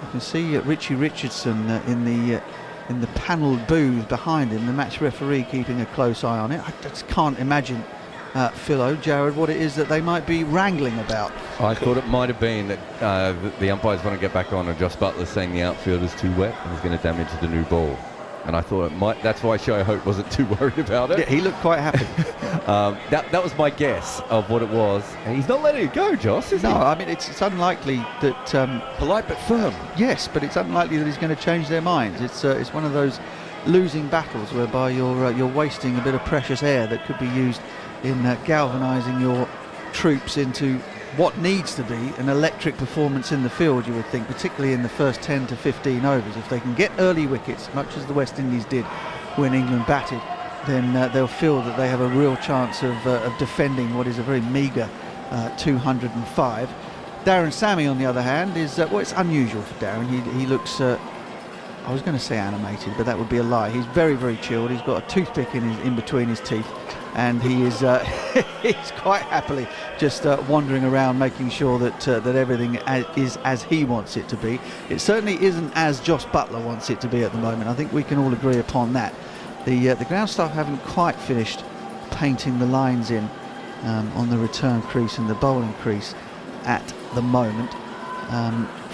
You can see Richie Richardson in the panelled booth behind him, the match referee keeping a close eye on it. I just can't imagine, Philo, Jarrod, what it is that they might be wrangling about. I thought it might have been that the umpires want to get back on, and Jos Buttler saying the outfield is too wet and is going to damage the new ball. And I thought it might. That's why Shai Hope wasn't too worried about it. Yeah, he looked quite happy. That was my guess of what it was. And he's not letting it go, Jos, is he? No, I mean, it's unlikely that... polite but firm. Yes, but it's unlikely that he's going to change their minds. It's one of those losing battles whereby you're wasting a bit of precious air that could be used in galvanising your troops into what needs to be an electric performance in the field, you would think, particularly in the first 10 to 15 overs. If they can get early wickets, much as the West Indies did when England batted, then they'll feel that they have a real chance of defending what is a very meagre 205. Darren Sammy, on the other hand, is well, it's unusual for Darren. He looks I was going to say animated, but that would be a lie. He's very, very chilled. He's got a toothpick in between his teeth, and he is he's quite happily just wandering around, making sure that everything is as he wants it to be. It certainly isn't as Jos Buttler wants it to be at the moment. I think we can all agree upon that. The ground staff haven't quite finished painting the lines in on the return crease and the bowling crease at the moment.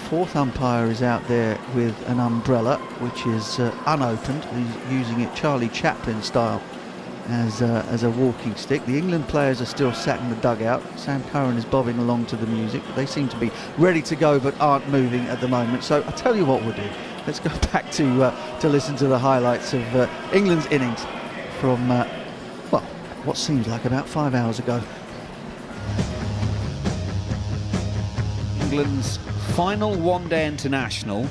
Fourth umpire is out there with an umbrella, which is unopened. He's using it Charlie Chaplin style as a walking stick. The England players are still sat in the dugout. Sam Curran is bobbing along to the music. They seem to be ready to go but aren't moving at the moment. So I'll tell you what we'll do. Let's go back to listen to the highlights of England's innings from, well, what seems like about 5 hours ago. England's final one-day international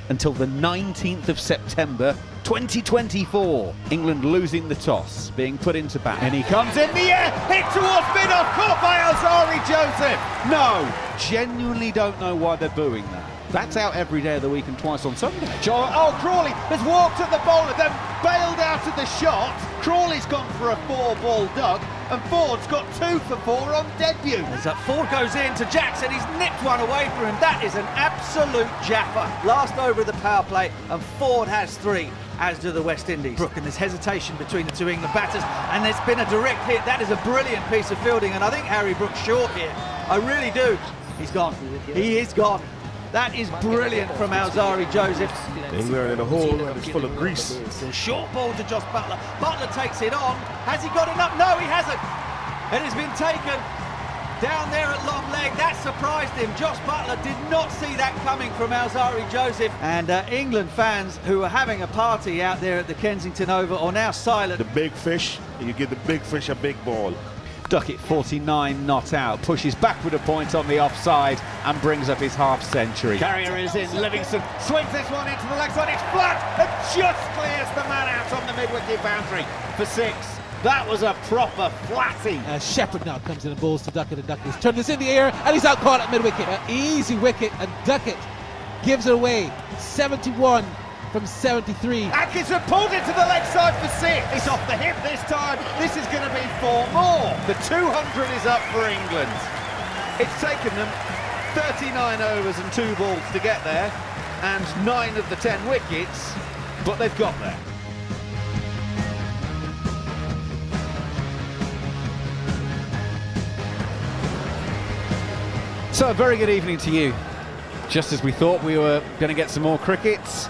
until the 19th of September 2024. England losing the toss, being put into bat. And he comes in the air, hit towards mid-off, caught by Azari Joseph. No, genuinely don't know why they're booing that. That's out every day of the week and twice on Sunday. Crawley has walked at the bowler, then bailed out of the shot. Crawley's gone for a 4-ball dug, and Ford's got 2 for 4 on debut. As Ford goes in to Jackson, he's nipped one away from him. That is an absolute jaffer. Last over of the power play, and Ford has 3, as do the West Indies. Brook, and there's hesitation between the two England batters, and there's been a direct hit. That is a brilliant piece of fielding, and I think Harry Brook's short here. I really do. He's gone. He is gone. That is brilliant from Alzari Joseph. England in a hole and it's full of grease. Short ball to Jos Buttler. Buttler takes it on. Has he got enough? No, he hasn't. It has been taken down there at long leg. That surprised him. Jos Buttler did not see that coming from Alzari Joseph. And England fans who are having a party out there at the Kensington Oval are now silent. The big fish, and you give the big fish a big ball. Ducket 49 not out, pushes back with a point on the offside and brings up his half century. Carrier is in. Livingston swings this one into the leg side. It's flat and just clears the man out on the mid-wicket boundary for 6. That was a proper flatty. Shepherd now comes in and bowls to Ducket, and Ducket has turned this in the air and he's out caught at mid-wicket. An easy wicket, and Ducket gives it away. 71 from 73. Atkinson pulled it to the leg side for 6. It's off the hip this time. This is going to be 4 more. The 200 is up for England. It's taken them 39 overs and 2 balls to get there, and 9 of the 10 wickets, but they've got there. So a very good evening to you. Just as we thought we were going to get some more crickets,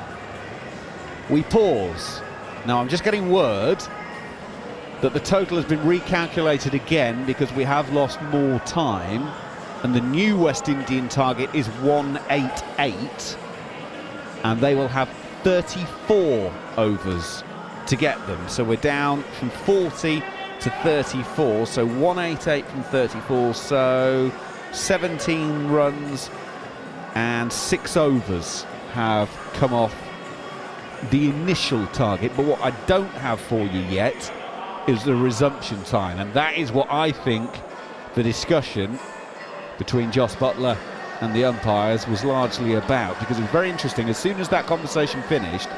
we pause. Now I'm just getting word that the total has been recalculated again because we have lost more time, and the new West Indian target is 188, and they will have 34 overs to get them. So we're down from 40 to 34, so 188 from 34, so 17 runs and 6 overs have come off the initial target. But what I don't have for you yet is the resumption time, and that is what I think the discussion between Jos Buttler and the umpires was largely about, because it was very interesting. As soon as that conversation finished,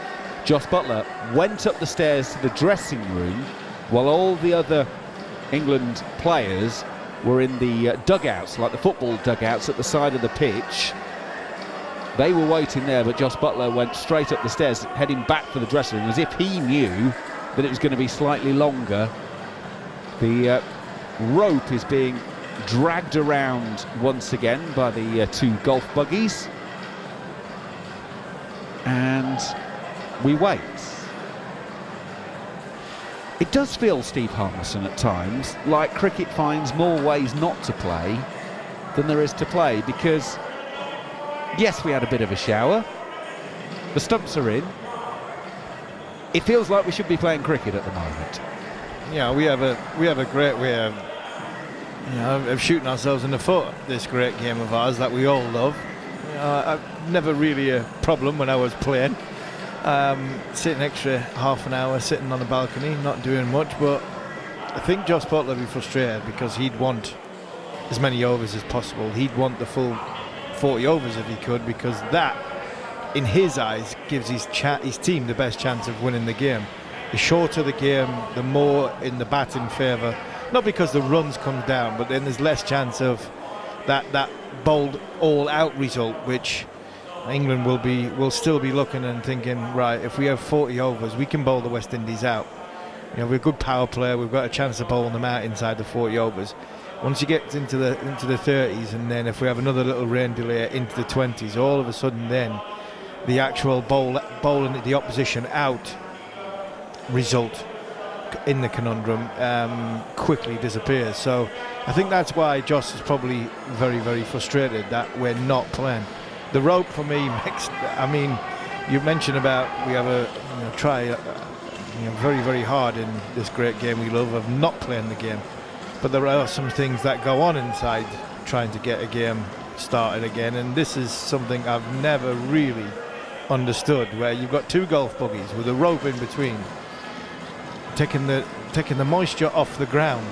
Jos Buttler went up the stairs to the dressing room while all the other England players were in the dugouts, like the football dugouts at the side of the pitch. They were waiting there, but Jos Buttler went straight up the stairs, heading back for the dressing room, as if he knew that it was going to be slightly longer. The rope is being dragged around once again by the 2 golf buggies. And we wait. It does feel, Steve Harmison, at times like cricket finds more ways not to play than there is to play, because yes, we had a bit of a shower, the stumps are in, it feels like we should be playing cricket at the moment. Yeah, we have a great way of, of shooting ourselves in the foot, this great game of ours that we all love. Never really a problem when I was playing. Sitting extra half an hour sitting on the balcony, not doing much, but I think Jos Buttler would be frustrated because he'd want as many overs as possible. He'd want the full 40 overs if he could, because that, in his eyes, gives his team the best chance of winning the game. The shorter the game, the more in the batting favour. Not because the runs come down, but then there's less chance of that bold all-out result, which England will still be looking and thinking, right, if we have 40 overs, we can bowl the West Indies out. We're a good power player, we've got a chance of bowling them out inside the 40 overs. Once you get into the 30s, and then if we have another little rain delay into the 20s, all of a sudden then the actual bowling the opposition out result in the conundrum quickly disappears. So I think that's why Jos is probably very, very frustrated that we're not playing. The rope for me makes, I mean, you mentioned about we have a try very, very hard in this great game we love of not playing the game, but there are some things that go on inside trying to get a game started again, and this is something I've never really understood, where you've got 2 golf buggies with a rope in between, taking the moisture off the ground,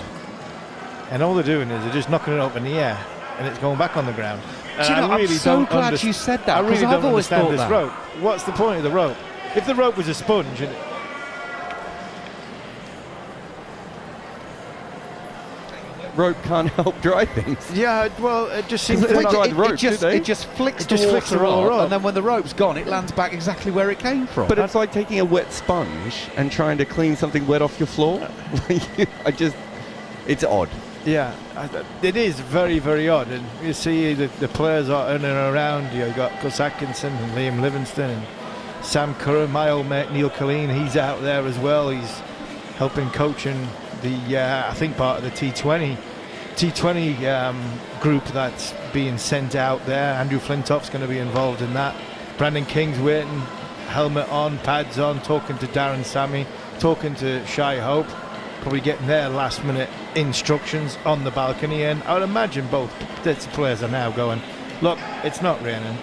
and all they're doing is they're just knocking it up in the air and it's going back on the ground. Do you know, I'm so glad you said that, I really I've don't always understand thought this that. rope. What's the point of the rope? If the rope was a sponge, and rope can't help dry things. Yeah, well, it just seems it just flicks the water up, and then when the rope's gone, it lands back exactly where it came from. But it's like taking a wet sponge and trying to clean something wet off your floor. It's odd. Yeah, it is very, very odd. And you see the players are in and around. You've got Gus Atkinson and Liam Livingston and Sam Curran, my old mate Neil Colleen. He's out there as well. He's helping coaching the, I think, part of the T20 group that's being sent out there. Andrew Flintoff's going to be involved in that. Brandon King's waiting, helmet on, pads on, talking to Darren Sammy, talking to Shai Hope, probably getting their last minute instructions on the balcony. And I would imagine both players are now going, look, it's not raining.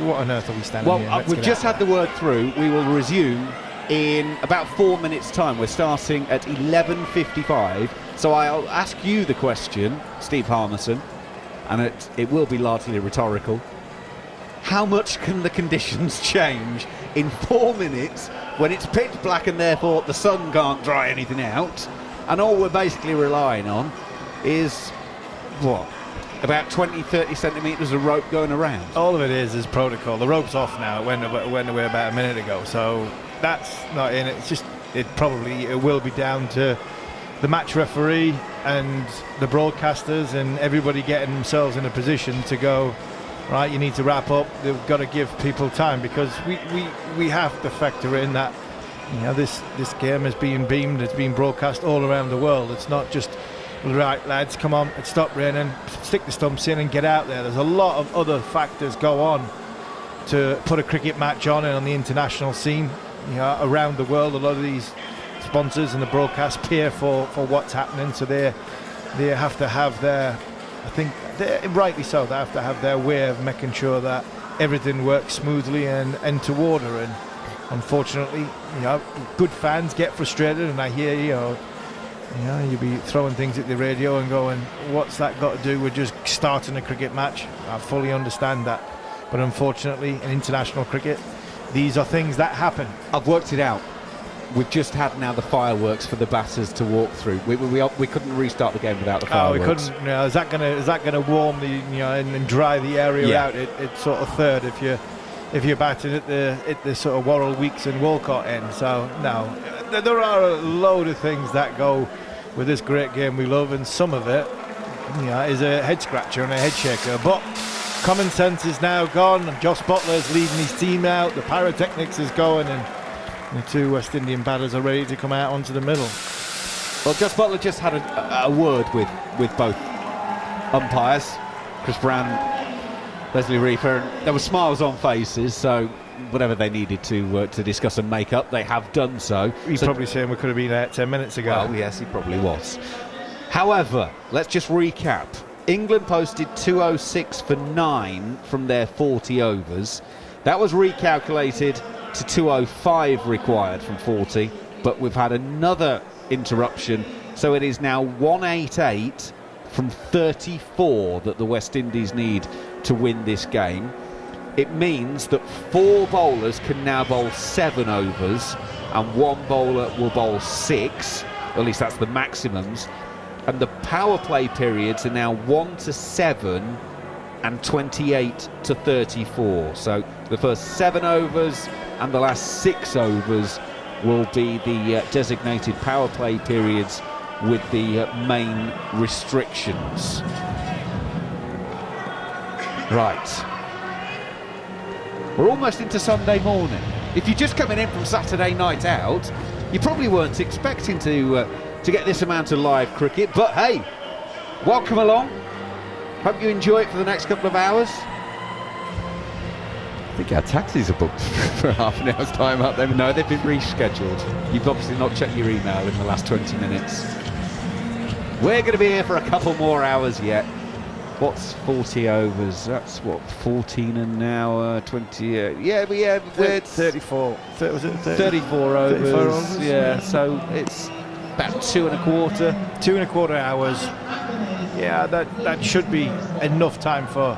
What on earth are we standing here? Well, we've just had the word through. We will resume in about 4 minutes' time. We're starting at 11:55. So I'll ask you the question, Steve Harmison, and it will be largely rhetorical. How much can the conditions change in 4 minutes when it's pitch black and therefore the sun can't dry anything out, and all we're basically relying on is, what, about 20-30 centimetres of rope going around? All of it is protocol. The rope's off now. It went away about a minute ago, so that's not in it. It's just, it will be down to the match referee and the broadcasters and everybody getting themselves in a position to go, right, you need to wrap up. They've got to give people time, because we have to factor in that, you know, this game is being beamed, it's being broadcast all around the world. It's not just, right lads, come on, it's stopped raining, stick the stumps in and get out there. There's a lot of other factors go on to put a cricket match on and on the international scene, you know, around the world. A lot of these sponsors and the broadcast peer for what's happening, so they have to have their, I think rightly so, they have to have their way of making sure that everything works smoothly and to order. And unfortunately, you know, good fans get frustrated, and I hear, you know, you'll be throwing things at the radio and going, what's that got to do with just starting a cricket match? I fully understand that, but unfortunately in international cricket these are things that happen. I've worked it out. We've just had now the fireworks for the batters to walk through. We couldn't restart the game without the fireworks. Oh, we couldn't. You know, is that going to warm the, you know, and dry the area out? It's sort of third if you're batting at the sort of Worrell, Weeks and Walcott end. So no, there are a load of things that go with this great game we love, and some of it, you know, is a head scratcher and a head shaker. But common sense is now gone. Jos Buttler is leading his team out. The pyrotechnics is going, and the two West Indian batters are ready to come out onto the middle. Well, Jos Buttler just had a word with both umpires, Chris Brown, Leslie Reefer, and there were smiles on faces, so whatever they needed to discuss and make up, they have done so. He's probably saying we could have been there 10 minutes ago. Well, yes, he probably was. However, let's just recap. England posted 206 for 9 from their 40 overs. That was recalculated to 205 required from 40, but we've had another interruption, so it is now 188 from 34 that the West Indies need to win this game. It means that 4 bowlers can now bowl 7 overs and 1 bowler will bowl 6, or at least that's the maximums, and the power play periods are now 1 to 7 and 28 to 34. So the first 7 overs and the last 6 overs will be the designated power play periods with the main restrictions. Right. We're almost into Sunday morning. If you're just coming in from Saturday night out, you probably weren't expecting to get this amount of live cricket, but hey, welcome along. Hope you enjoy it for the next couple of hours. I think our taxis are booked for half an hour's time up there. No, they've been rescheduled. You've obviously not checked your email in the last 20 minutes. We're going to be here for a couple more hours yet. What's 40 overs? That's what, 14 an hour, 20. Yeah, we're 34. Was it 34 overs? 34 overs? Yeah, so it's about 2 1/4. 2 1/4 hours. Yeah, that should be enough time for,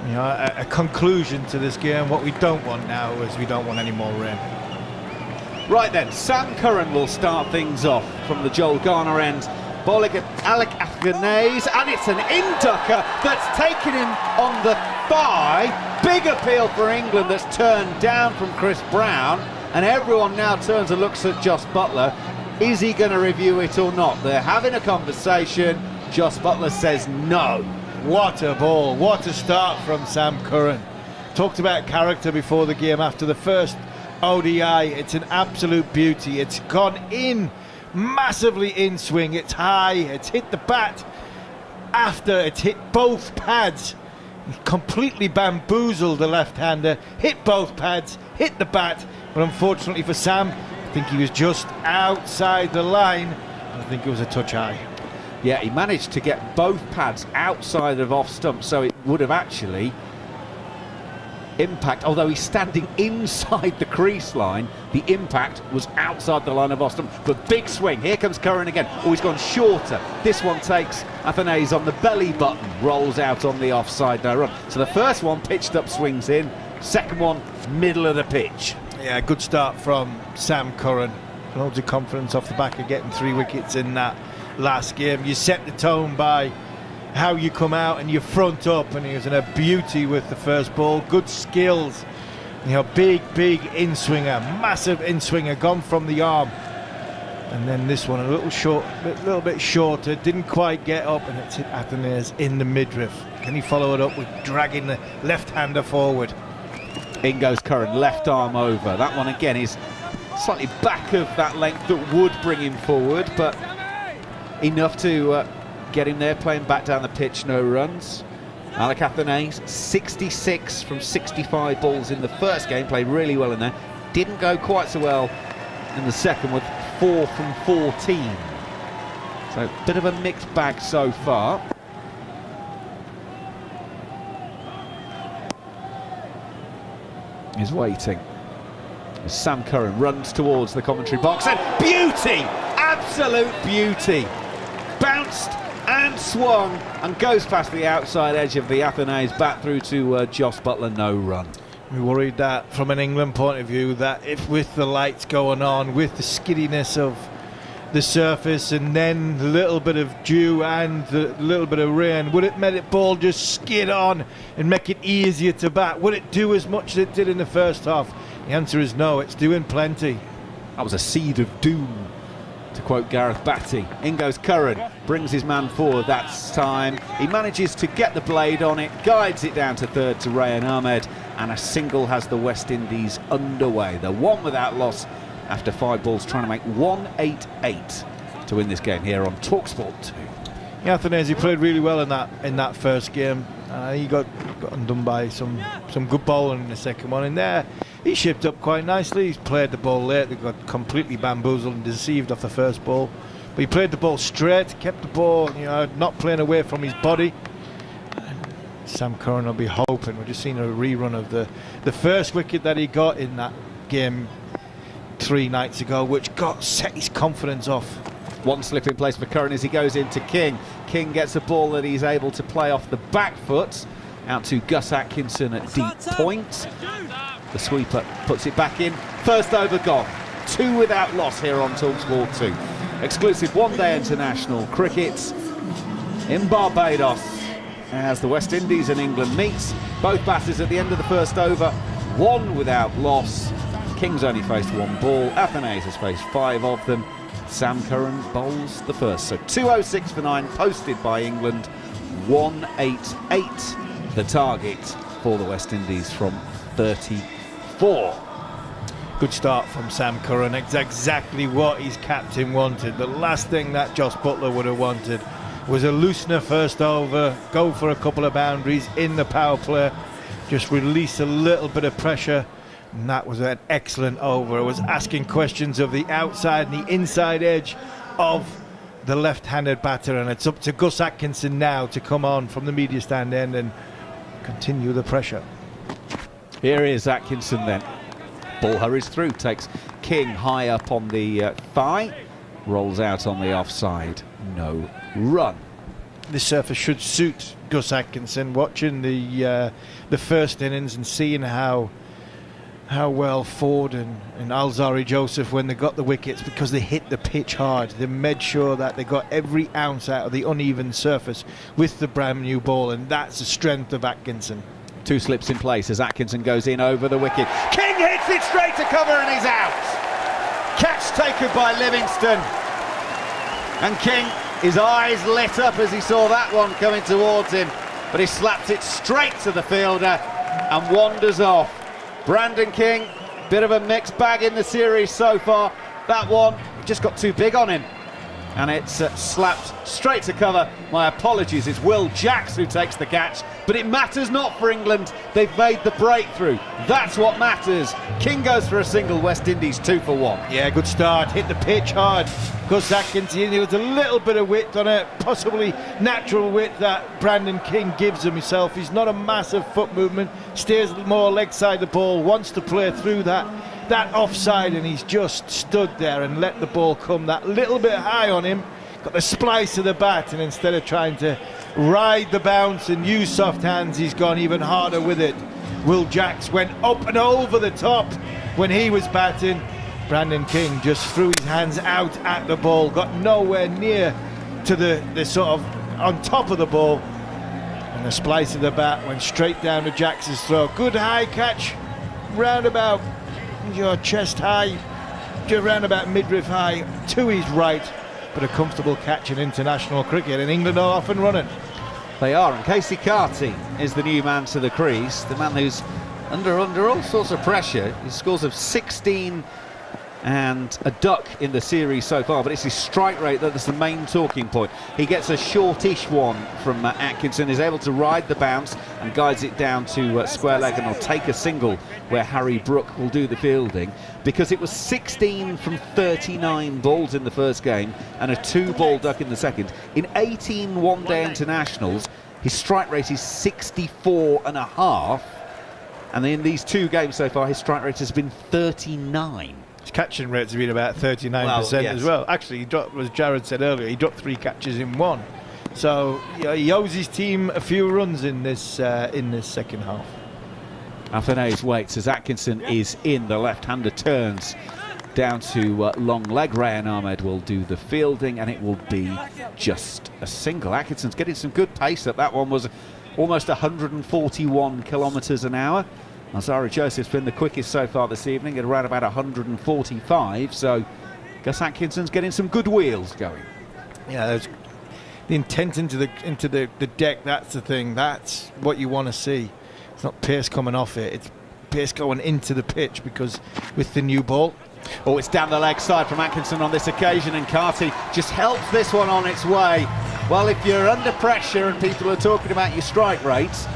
you know, a conclusion to this game. What we don't want now is we don't want any more rain. Right then, Sam Curran will start things off from the Joel Garner end. Bowling at Alec Afghanese, and it's an inducker that's taken him on the thigh. Big appeal for England that's turned down from Chris Brown, and everyone now turns and looks at Jos Buttler. Is he going to review it or not? They're having a conversation. Jos Buttler says no. What a ball, what a start from Sam Curran. Talked about character before the game after the first ODI. It's an absolute beauty. It's gone in, massively in swing. It's high, it's hit the bat after it's hit both pads. Completely bamboozled the left-hander, hit both pads, hit the bat, but unfortunately for Sam, I think he was just outside the line. I think it was a touch high. Yeah, he managed to get both pads outside of off stump, so it would have actually impact, although he's standing inside the crease line, the impact was outside the line of off stump. But big swing, here comes Curran again. Oh, he's gone shorter. This one takes Athanaze on the belly button, rolls out on the offside, no run. So the first one pitched up, swings in, second one middle of the pitch. Yeah, good start from Sam Curran. Loads of confidence off the back of getting 3 wickets in that last game. You set the tone by how you come out and you front up, and he was in a beauty with the first ball. Good skills, you know, big in-swinger, massive in-swinger, gone from the arm. And then this one a little bit shorter, didn't quite get up, and it's hit Athanaze in the midriff. Can he follow it up with dragging the left-hander forward? In goes Curran, left arm over. That one again is slightly back of that length that would bring him forward, but enough to get him there, playing back down the pitch, no runs. Alec Athanaze, 66 from 65 balls in the first game, played really well in there. Didn't go quite so well in the second with 4 from 14. So a bit of a mixed bag so far. He's waiting. Sam Curran runs towards the commentary box, and beauty! Absolute beauty! Bounced and swung and goes past the outside edge of the Athanaze bat through to Jos Buttler, no run. We worried that from an England point of view, that if with the lights going on, with the skiddiness of the surface and then a little bit of dew and a little bit of rain, would it make it ball just skid on and make it easier to bat? Would it do as much as it did in the first half? The answer is no, it's doing plenty. That was a seed of doom, to quote Gareth Batty. In goes Curran, brings his man forward that time. He manages to get the blade on it, guides it down to third to Rayan Ahmed, and a single has the West Indies underway. They're 1 without loss after 5 balls, trying to make 188 to win this game here on talkSPORT 2. Yeah, Athanaze played really well in that first game. He got undone by some good bowling in the second one. And there, he shipped up quite nicely. He's played the ball late. They got completely bamboozled and deceived off the first ball. But he played the ball straight, kept the ball, you know, not playing away from his body. And Sam Curran will be hoping. We're just seeing a rerun of the first wicket that he got in that game 3 nights ago, which set his confidence off. One slip in place for Curran as he goes into King. King gets a ball that he's able to play off the back foot out to Gus Atkinson at deep point. The sweeper puts it back in. First over gone. 2 without loss here on talkSPORT 2. Exclusive one-day international cricket in Barbados as the West Indies and England meets. Both batters at the end of the first over, 1 without loss. King's only faced 1 ball. Athanaze has faced 5 of them. Sam Curran bowls the first. So 206 for 9 posted by England. 188 the target for the West Indies from 34. Good start from Sam Curran. It's exactly what his captain wanted. The last thing that Jos Buttler would have wanted was a loosener first over, go for a couple of boundaries in the power play, just release a little bit of pressure. And that was an excellent over. It was asking questions of the outside and the inside edge of the left-handed batter, and it's up to Gus Atkinson now to come on from the media stand end and continue the pressure. Here is Atkinson then. Ball hurries through, takes King high up on the thigh, rolls out on the offside, no run. This surface should suit Gus Atkinson. Watching the first innings and seeing how well Ford and Alzari Joseph, when they got the wickets, because they hit the pitch hard, they made sure that they got every ounce out of the uneven surface with the brand new ball, and that's the strength of Atkinson. 2 slips in place as Atkinson goes in over the wicket. King hits it straight to cover and he's out. Catch taken by Livingston. And King His eyes lit up as he saw that one coming towards him, but he slapped it straight to the fielder and wanders off. Brandon King, bit of a mixed bag in the series so far. That one just got too big on him, and it's slapped straight to cover. My apologies, it's Will Jacks who takes the catch, but it matters not for England. They've made the breakthrough. That's what matters. King goes for a single, West Indies 2 for 1. Yeah, good start, hit the pitch hard. Gus Atkinson, there was a little bit of width on it, possibly natural width that Brandon King gives himself. He's not a massive foot movement, stays more leg side the ball, wants to play through that offside, and he's just stood there and let the ball come that little bit high on him, got the splice of the bat, and instead of trying to ride the bounce and use soft hands, he's gone even harder with it. Will Jacks went up and over the top when he was batting. Brandon King just threw his hands out at the ball, got nowhere near to the sort of on top of the ball, and the splice of the bat went straight down to Jacks' throw. Good high catch, round about your chest high, round about midriff high to his right, but a comfortable catch in international cricket, and England are off and running. They are, and Casey Carty is the new man to the crease, the man who's under all sorts of pressure. His scores of 16 and a duck in the series so far, but it's his strike rate that's the main talking point. He gets a shortish one from Atkinson, is able to ride the bounce and guides it down to square leg, and will take a single where Harry Brook will do the fielding, because it was 16 from 39 balls in the first game and a 2-ball duck in the second. In 18 one-day internationals, his strike rate is 64.5, and in these 2 games so far, his strike rate has been 39. His catching rates have been about 39% as well. Actually, he dropped, as Jarrod said earlier, he dropped 3 catches in 1. So he owes his team a few runs in this second half. Athenaeus waits as Atkinson is in. The left-hander turns down to long leg. Rayan Ahmed will do the fielding, and it will be just a single. Atkinson's getting some good pace up. That one was almost 141 kilometres an hour. Zara Joseph's been the quickest so far this evening at around about 145, so Gus Atkinson's getting some good wheels going. Yeah, there's the intent into the deck, that's the thing, that's what you want to see. It's not pace coming off it, it's pace going into the pitch, because with the new ball. Oh, it's down the leg side from Atkinson on this occasion, and Carty just helps this one on its way. Well, if you're under pressure and people are talking about your strike rates,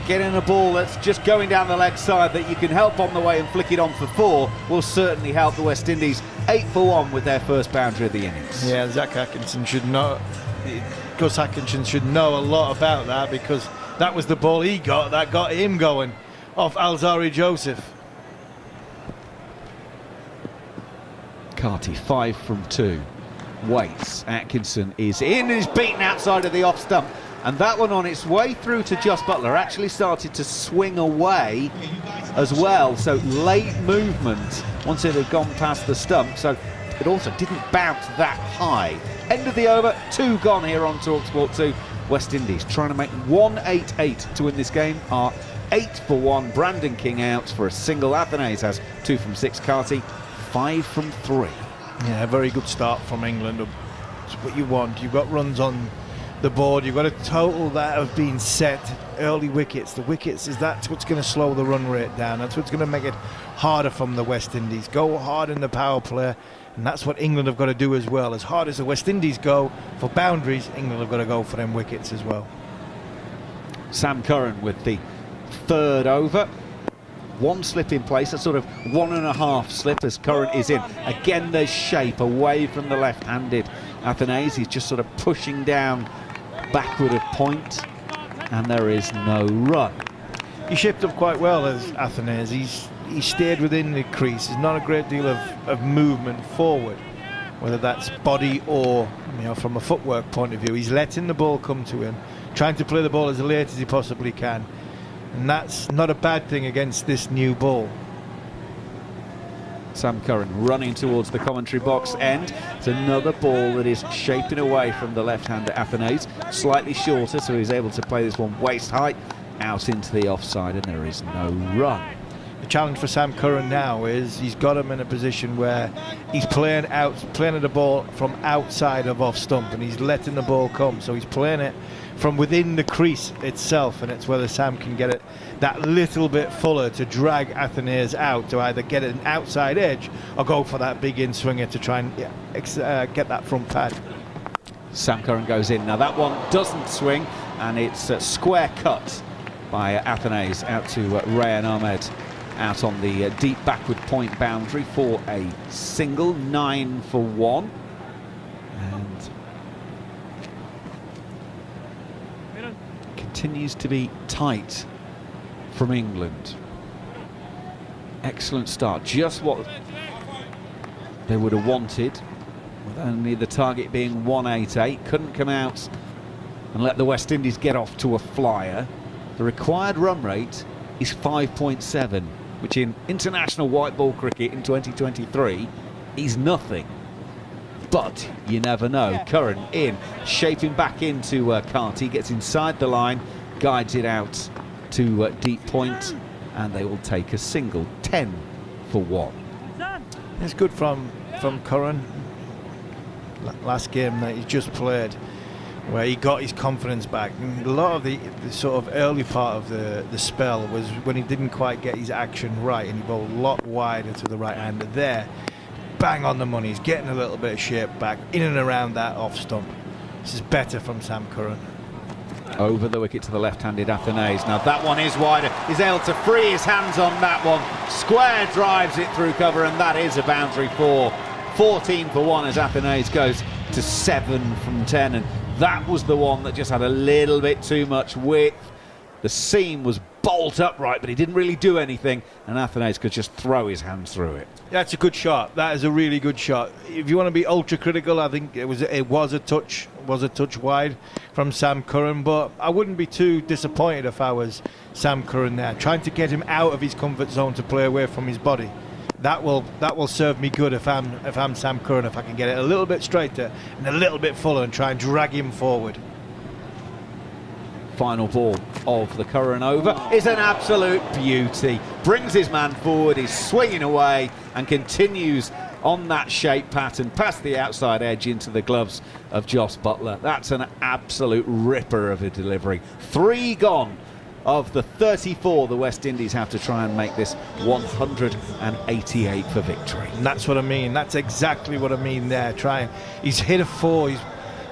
getting a ball that's just going down the leg side that you can help on the way and flick it on for 4 will certainly help the West Indies. 8 for 1 with their first boundary of the innings. Yeah, Zach Atkinson should know, Gus Atkinson should know a lot about that, because that was the ball he got that got him going off Alzari Joseph. Carty 5 from 2. Waits. Atkinson is in, is beaten outside of the off stump. And that one on its way through to Jos Buttler actually started to swing away as well. So late movement once it had gone past the stump. So it also didn't bounce that high. End of the over, 2 gone here on talkSPORT 2. West Indies trying to make 188 to win this game are 8 for 1. Brandon King out for a single. Athenaeus has 2 from 6. Carty 5 from 3. Yeah, a very good start from England. It's what you want. You've got runs on the board, you've got a total that have been set. Early wickets, the wickets, that's what's going to slow the run rate down, that's what's going to make it harder from the West Indies. Go hard in the power play, and that's what England have got to do as well. As hard as the West Indies go for boundaries, England have got to go for them wickets as well. Sam Curran with the 3rd over. 1 slip in place, a sort of 1.5 slip as Curran is in. Again, there's shape away from the left-handed Athenaeus. He's just sort of pushing down backward of point, and there is no run. He shaped up quite well as Athenaeus. He stayed within the crease. There's not a great deal of movement forward, whether that's body or from a footwork point of view. He's letting the ball come to him, trying to play the ball as late as he possibly can, and that's not a bad thing against this new ball. Sam Curran running towards the commentary box end. It's another ball that is shaping away from the left-hander Athenaeus. Slightly shorter, so he's able to play this one waist height out into the offside, and there is no run. The challenge for Sam Curran now is he's got him in a position where he's playing at the ball from outside of off stump, and he's letting the ball come. So he's playing it from within the crease itself, and it's whether Sam can get it that little bit fuller to drag Athenaeus out to either get an outside edge or go for that big in swinger to try and get that front pad. Sam Curran goes in. Now that one doesn't swing, and it's a square cut by Athenaeus out to Rayan Ahmed out on the deep backward point boundary for a single. 9 for 1. And continues to be tight from England. Excellent start, just what they would have wanted, with only the target being 188. Couldn't come out and let the West Indies get off to a flyer. The required run rate is 5.7, which in international white ball cricket in 2023 is nothing. But you never know. Curran in, shaping back into Carty, gets inside the line, guides it out to deep point, and they will take a single. 10 for 1. It's good from Curran. Last game that he just played, where he got his confidence back. And a lot of the sort of early part of the spell was when he didn't quite get his action right, and he bowled a lot wider to the right hand. There, bang on the money. He's getting a little bit of shape back in and around that off stump. This is better from Sam Curran. Over the wicket to the left-handed Athenaeus. Now that one is wider. He's able to free his hands on that one. Square drives it through cover, and that is a boundary 4. 14 for 1 as Athenaeus goes to 7 from 10, and that was the one that just had a little bit too much width. The seam was bolt upright, but he didn't really do anything, and Athenaeus could just throw his hands through it. That's a good shot. That is a really good shot. If you want to be ultra critical, I think it was a touch wide from Sam Curran, but I wouldn't be too disappointed if I was Sam Curran there, trying to get him out of his comfort zone to play away from his body. That will serve me good if I'm Sam Curran, if I can get it a little bit straighter and a little bit fuller and try and drag him forward. Final ball of the Curran over is an absolute beauty. Brings his man forward, he's swinging away and continues on that shape pattern past the outside edge into the gloves of Jos Buttler. That's an absolute ripper of a delivery. 3 gone of the 34 the West Indies have to try and make this 188 for victory. And that's what I mean. That's exactly what I mean there. He's hit a 4.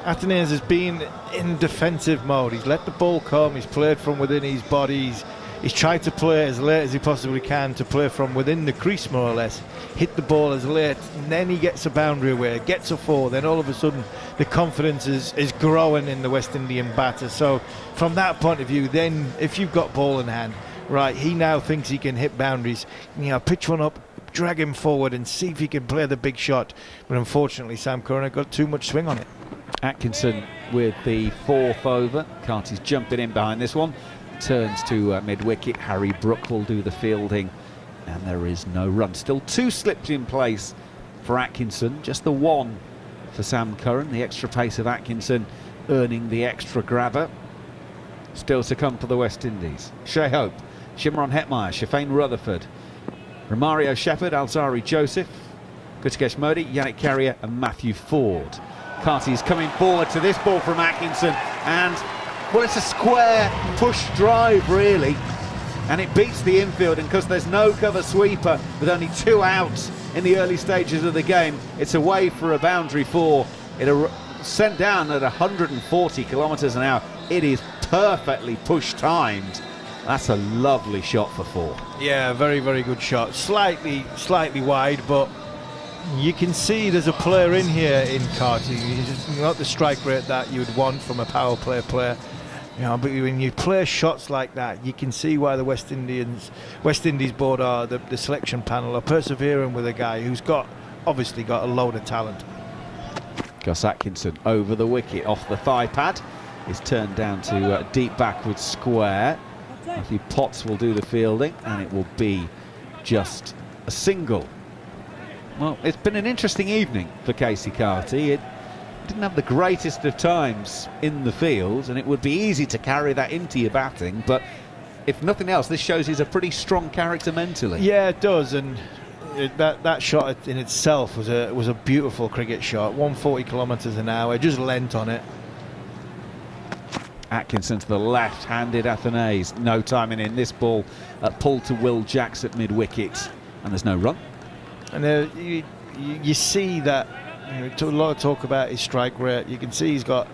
Athenaeus has been in defensive mode. He's let the ball come. He's played from within his body. He's tried to play as late as he possibly can to play from within the crease, more or less. Hit the ball as late, and then he gets a boundary away, gets a 4. Then all of a sudden, the confidence is growing in the West Indian batter. So from that point of view, then if you've got ball in hand, right, he now thinks he can hit boundaries. Pitch one up, drag him forward, and see if he can play the big shot. But unfortunately, Sam Curran got too much swing on it. Atkinson with the 4th over. Carty's jumping in behind this one. Turns to mid-wicket. Harry Brook will do the fielding, and there is no run. Still 2 slips in place for Atkinson. Just the 1 for Sam Curran. The extra pace of Atkinson earning the extra grabber. Still to come for the West Indies. Shea Hope, Shimron Hetmeyer, Shafane Rutherford, Romario Shepherd, Alzari Joseph, Guttikesh Modi, Yannick Carrier and Matthew Ford. Carty's coming forward to this ball from Atkinson, and well, it's a square push drive really, and it beats the infield, and because there's no cover sweeper with only 2 outs in the early stages of the game, it's away for a boundary 4. It sent down at 140 kilometres an hour. It is perfectly push timed. That's a lovely shot for 4. Yeah, very, very good shot. Slightly wide, but you can see there's a player in here in Carty. He's not the strike rate that you would want from a power play player. But when you play shots like that, you can see why the West Indies board the selection panel are persevering with a guy who's obviously got a load of talent. Gus Atkinson over the wicket off the thigh pad is turned down to deep backward square. Matthew Potts will do the fielding, and it will be just a single. Well, it's been an interesting evening for Casey Carty. It didn't have the greatest of times in the field, and it would be easy to carry that into your batting, but if nothing else, this shows he's a pretty strong character mentally. Yeah, it does, and that shot in itself was a beautiful cricket shot. 140 kilometres an hour, just lent on it. Atkinson to the left-handed Athanaze. No timing in this ball. Pulled to Will Jacks at mid-wicket, and there's no run. And you see that, a lot of talk about his strike rate. You can see he's got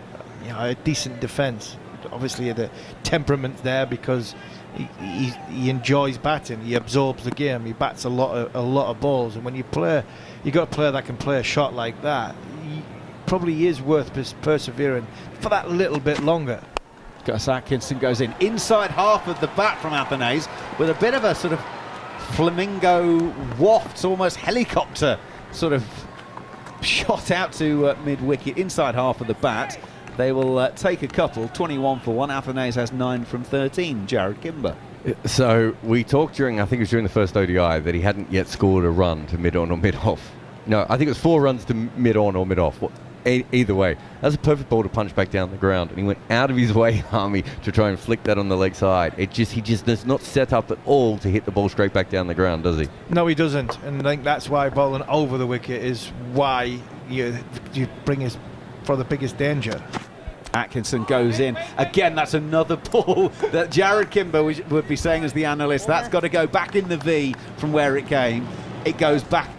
a decent defence. Obviously the temperament there because he enjoys batting. He absorbs the game. He bats a lot of balls, and when you got a player that can play a shot like that, he probably is worth persevering for that little bit longer. Gus Atkinson goes in inside half of the bat from Athanaze with a bit of a sort of flamingo waft, almost helicopter sort of shot out to mid-wicket, inside half of the bat. They will take a couple, 21 for 1. Athanaze has 9 from 13. Jarrod Kimber. So we talked during the first ODI that he hadn't yet scored a run to mid-on or mid-off. No, I think it was 4 runs to mid-on or mid-off. Either way, that was a perfect ball to punch back down the ground, and he went out of his way, Harmy, to try and flick that on the leg side. He just does not set up at all to hit the ball straight back down the ground, does he? No, he doesn't, and I think that's why bowling over the wicket is why you bring us for the biggest danger. Atkinson goes in. Again, that's another ball that Jarrod Kimber would be saying as the analyst. That's got to go back in the V from where it came. It goes back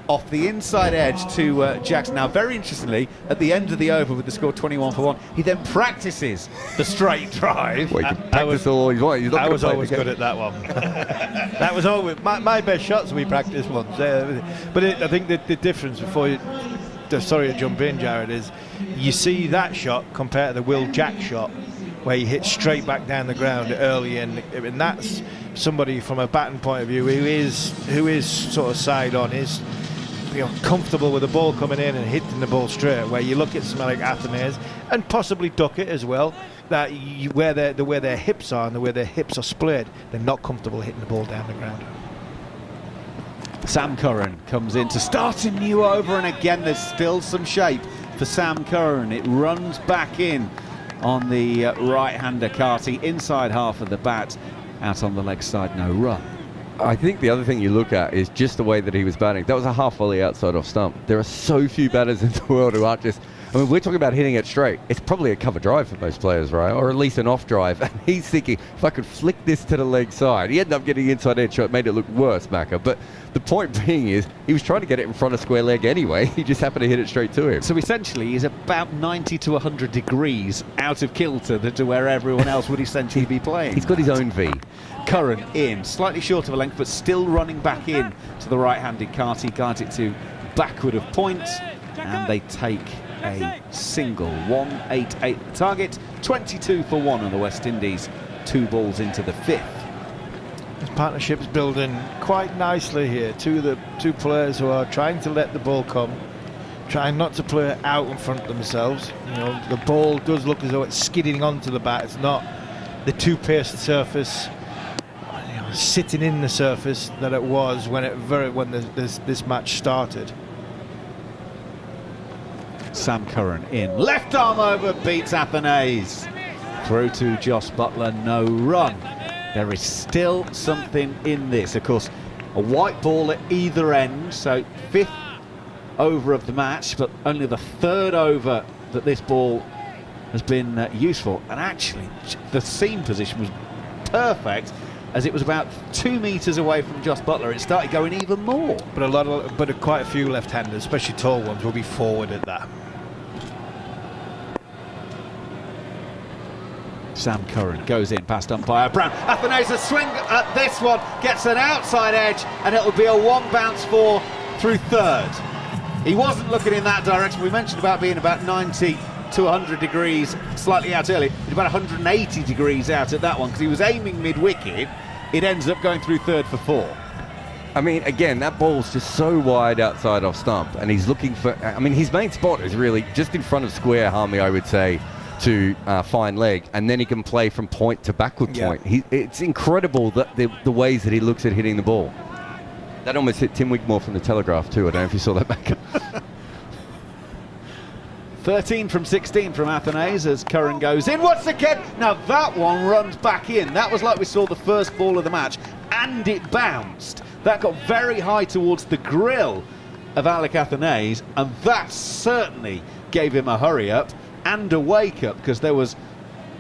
off the inside edge to Jackson. Now, very interestingly, at the end of the over with the score 21 for 1, he then practices the straight drive. Well, I was always good at that one. That was always my best shots. We practiced ones, but I think the difference sorry to jump in, Jarrod, is you see that shot compared to the Will Jack shot where he hits straight back down the ground early, and that's somebody from a batting point of view who is sort of side on, is comfortable with the ball coming in and hitting the ball straight. Where you look at somebody like Athanaze and possibly Ducket as well, that where their hips are and the way their hips are split, they're not comfortable hitting the ball down the ground. Sam Curran comes in to start a new over, and again there's still some shape for Sam Curran. It runs back in on the right-hander Carty, inside half of the bat, out on the leg side, no run. I think the other thing you look at is just the way that he was batting. That was a half volley outside off stump. There are so few batters in the world who aren't just... I mean, we're talking about hitting it straight. It's probably a cover drive for most players, right? Or at least an off drive. And he's thinking, if I could flick this to the leg side. He ended up getting inside edge, so it made it look worse, Macca. But the point being is, he was trying to get it in front of square leg anyway. He just happened to hit it straight to him. So essentially, he's about 90 to 100 degrees out of kilter to where everyone else would essentially be playing. He's got his own V. Curran in, slightly short of a length, but still running back in to the right-handed Carty. Guides it to backward of point, and they take a single. 188 the target, 22 for 1 on the West Indies. 2 balls into the 5th. This partnership's building quite nicely here. Two players who are trying to let the ball come, trying not to play it out in front of themselves. The ball does look as though it's skidding onto the bat. It's not the two-paced surface, sitting in the surface that it was when this match started. Sam Curran in, left arm over, beats Athanaze. Through to Jos Buttler, no run. There is still something in this. Of course, a white ball at either end, so 5th over of the match, but only the 3rd over that this ball has been useful. And actually, the seam position was perfect, as it was about 2 metres away from Jos Buttler. It started going even more. But quite a few left-handers, especially tall ones, will be forward at that. Sam Curran goes in past umpire Brown. Athanaze a swing at this one, gets an outside edge, and it will be a 1 bounce 4 through 3rd. He wasn't looking in that direction. We mentioned about being about 90 to 100 degrees, slightly out early. It's about 180 degrees out at that one because he was aiming mid-wicket. It ends up going through 3rd for 4. I mean, again, that ball's just so wide outside off stump, and he's looking for... I mean, his main spot is really just in front of square, Harmy, I would say, to fine leg, and then he can play from point to backward point. It's incredible that the ways that he looks at hitting the ball. That almost hit Tim Wigmore from the Telegraph too. I don't know if you saw that back. 13 from 16 from Athenaeus as Curran goes in once again. Now that one runs back in. That was like we saw the first ball of the match, and it bounced. That got very high towards the grill of Alec Athenaeus, and that certainly gave him a hurry up and a wake up, because there was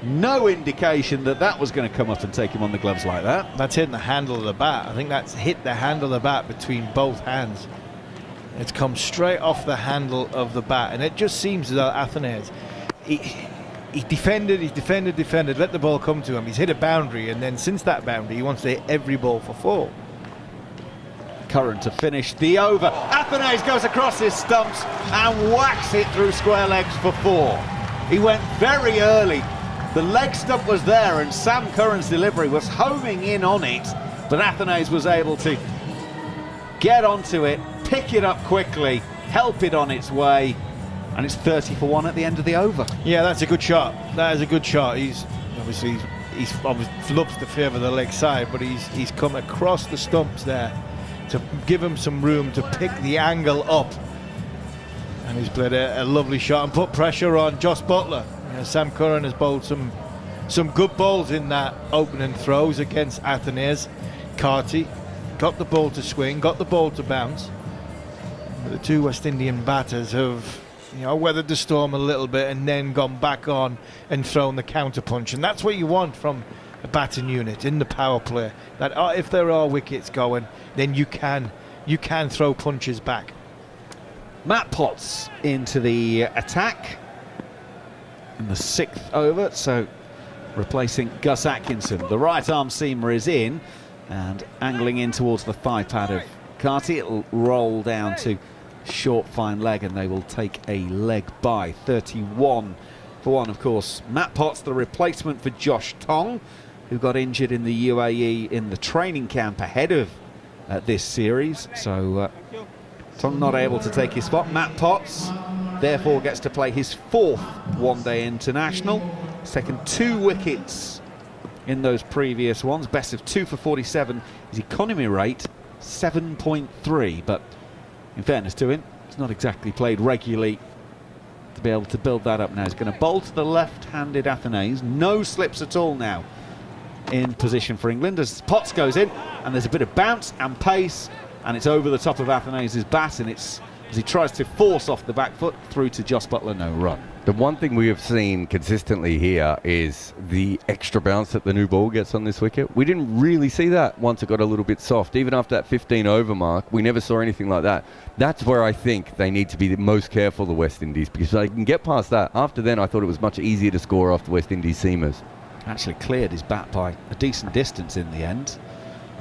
no indication that that was going to come up and take him on the gloves like that. That's hitting the handle of the bat. I think that's hit the handle of the bat between both hands. It's come straight off the handle of the bat, and it just seems as though Athenaeus, he defended, let the ball come to him. He's hit a boundary, and then since that boundary, he wants to hit every ball for 4. Curran to finish the over. Athenaeus goes across his stumps and whacks it through square legs for 4. He went very early. The leg stump was there, and Sam Curran's delivery was homing in on it, but Athenaeus was able to get onto it, pick it up quickly, help it on its way, and it's 30 for 1 at the end of the over. Yeah, that's a good shot. That is a good shot. He's obviously loves to favour the leg side, but he's come across the stumps there to give him some room to pick the angle up, and he's played a lovely shot and put pressure on Jos Buttler. Sam Curran has bowled some good balls in that opening throws against Athenaeus. Curtly got the ball to swing, got the ball to bounce. But the two West Indian batters have weathered the storm a little bit and then gone back on and thrown the counter punch, and that's what you want from a batting unit in the power play, that if there are wickets going, then you can throw punches back. Matt Potts into the attack in the 6th over, so replacing Gus Atkinson. The right arm seamer is in and angling in towards the 5 pad of Curtly. It'll roll down to short fine leg, and they will take a leg by. 31 for 1, of course. Matt Potts, the replacement for Josh Tong, who got injured in the UAE in the training camp ahead of this series. So Tong not able to take his spot. Matt Potts therefore gets to play his 4th one-day international. He's taken 2 wickets in those previous ones. Best of 2 for 47. His economy rate 7.3, but in fairness to him, he's not exactly played regularly to be able to build that up now. He's going to bowl to the left-handed Athenaeus. No slips at all now in position for England as Potts goes in, and there's a bit of bounce and pace, and it's over the top of Athenaeus' bat, and it's as he tries to force off the back foot through to Jos Buttler, no run. The one thing we have seen consistently here is the extra bounce that the new ball gets on this wicket. We didn't really see that once it got a little bit soft. Even after that 15 over mark, we never saw anything like that. That's where I think they need to be the most careful, the West Indies, because they can get past that. After then, I thought it was much easier to score off the West Indies seamers. Actually cleared his bat by a decent distance in the end.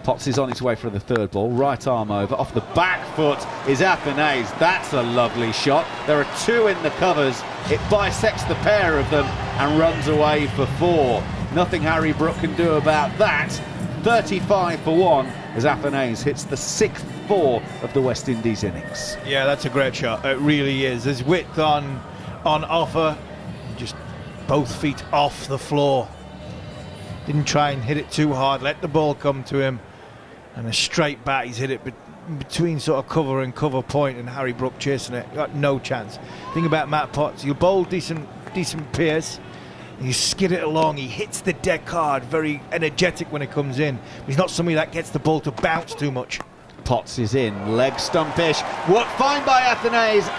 Potts is on his way for the 3rd ball. Right arm over. Off the back foot is Athenaeus. That's a lovely shot. There are 2 in the covers. It bisects the pair of them and runs away for 4. Nothing Harry Brook can do about that. 35 for 1 as Athenaeus hits the 6th 4 of the West Indies innings. Yeah, that's a great shot. It really is. There's width on offer. Just both feet off the floor. Didn't try and hit it too hard. Let the ball come to him. And a straight bat, he's hit it between sort of cover and cover point, and Harry Brook chasing it. Got no chance. Thing about Matt Potts, he'll bowl decent pace. You skid it along. He hits the deck hard, very energetic when it comes in. He's not somebody that gets the ball to bounce too much. Potts is in, leg stumpish. What fine by Athenaeus.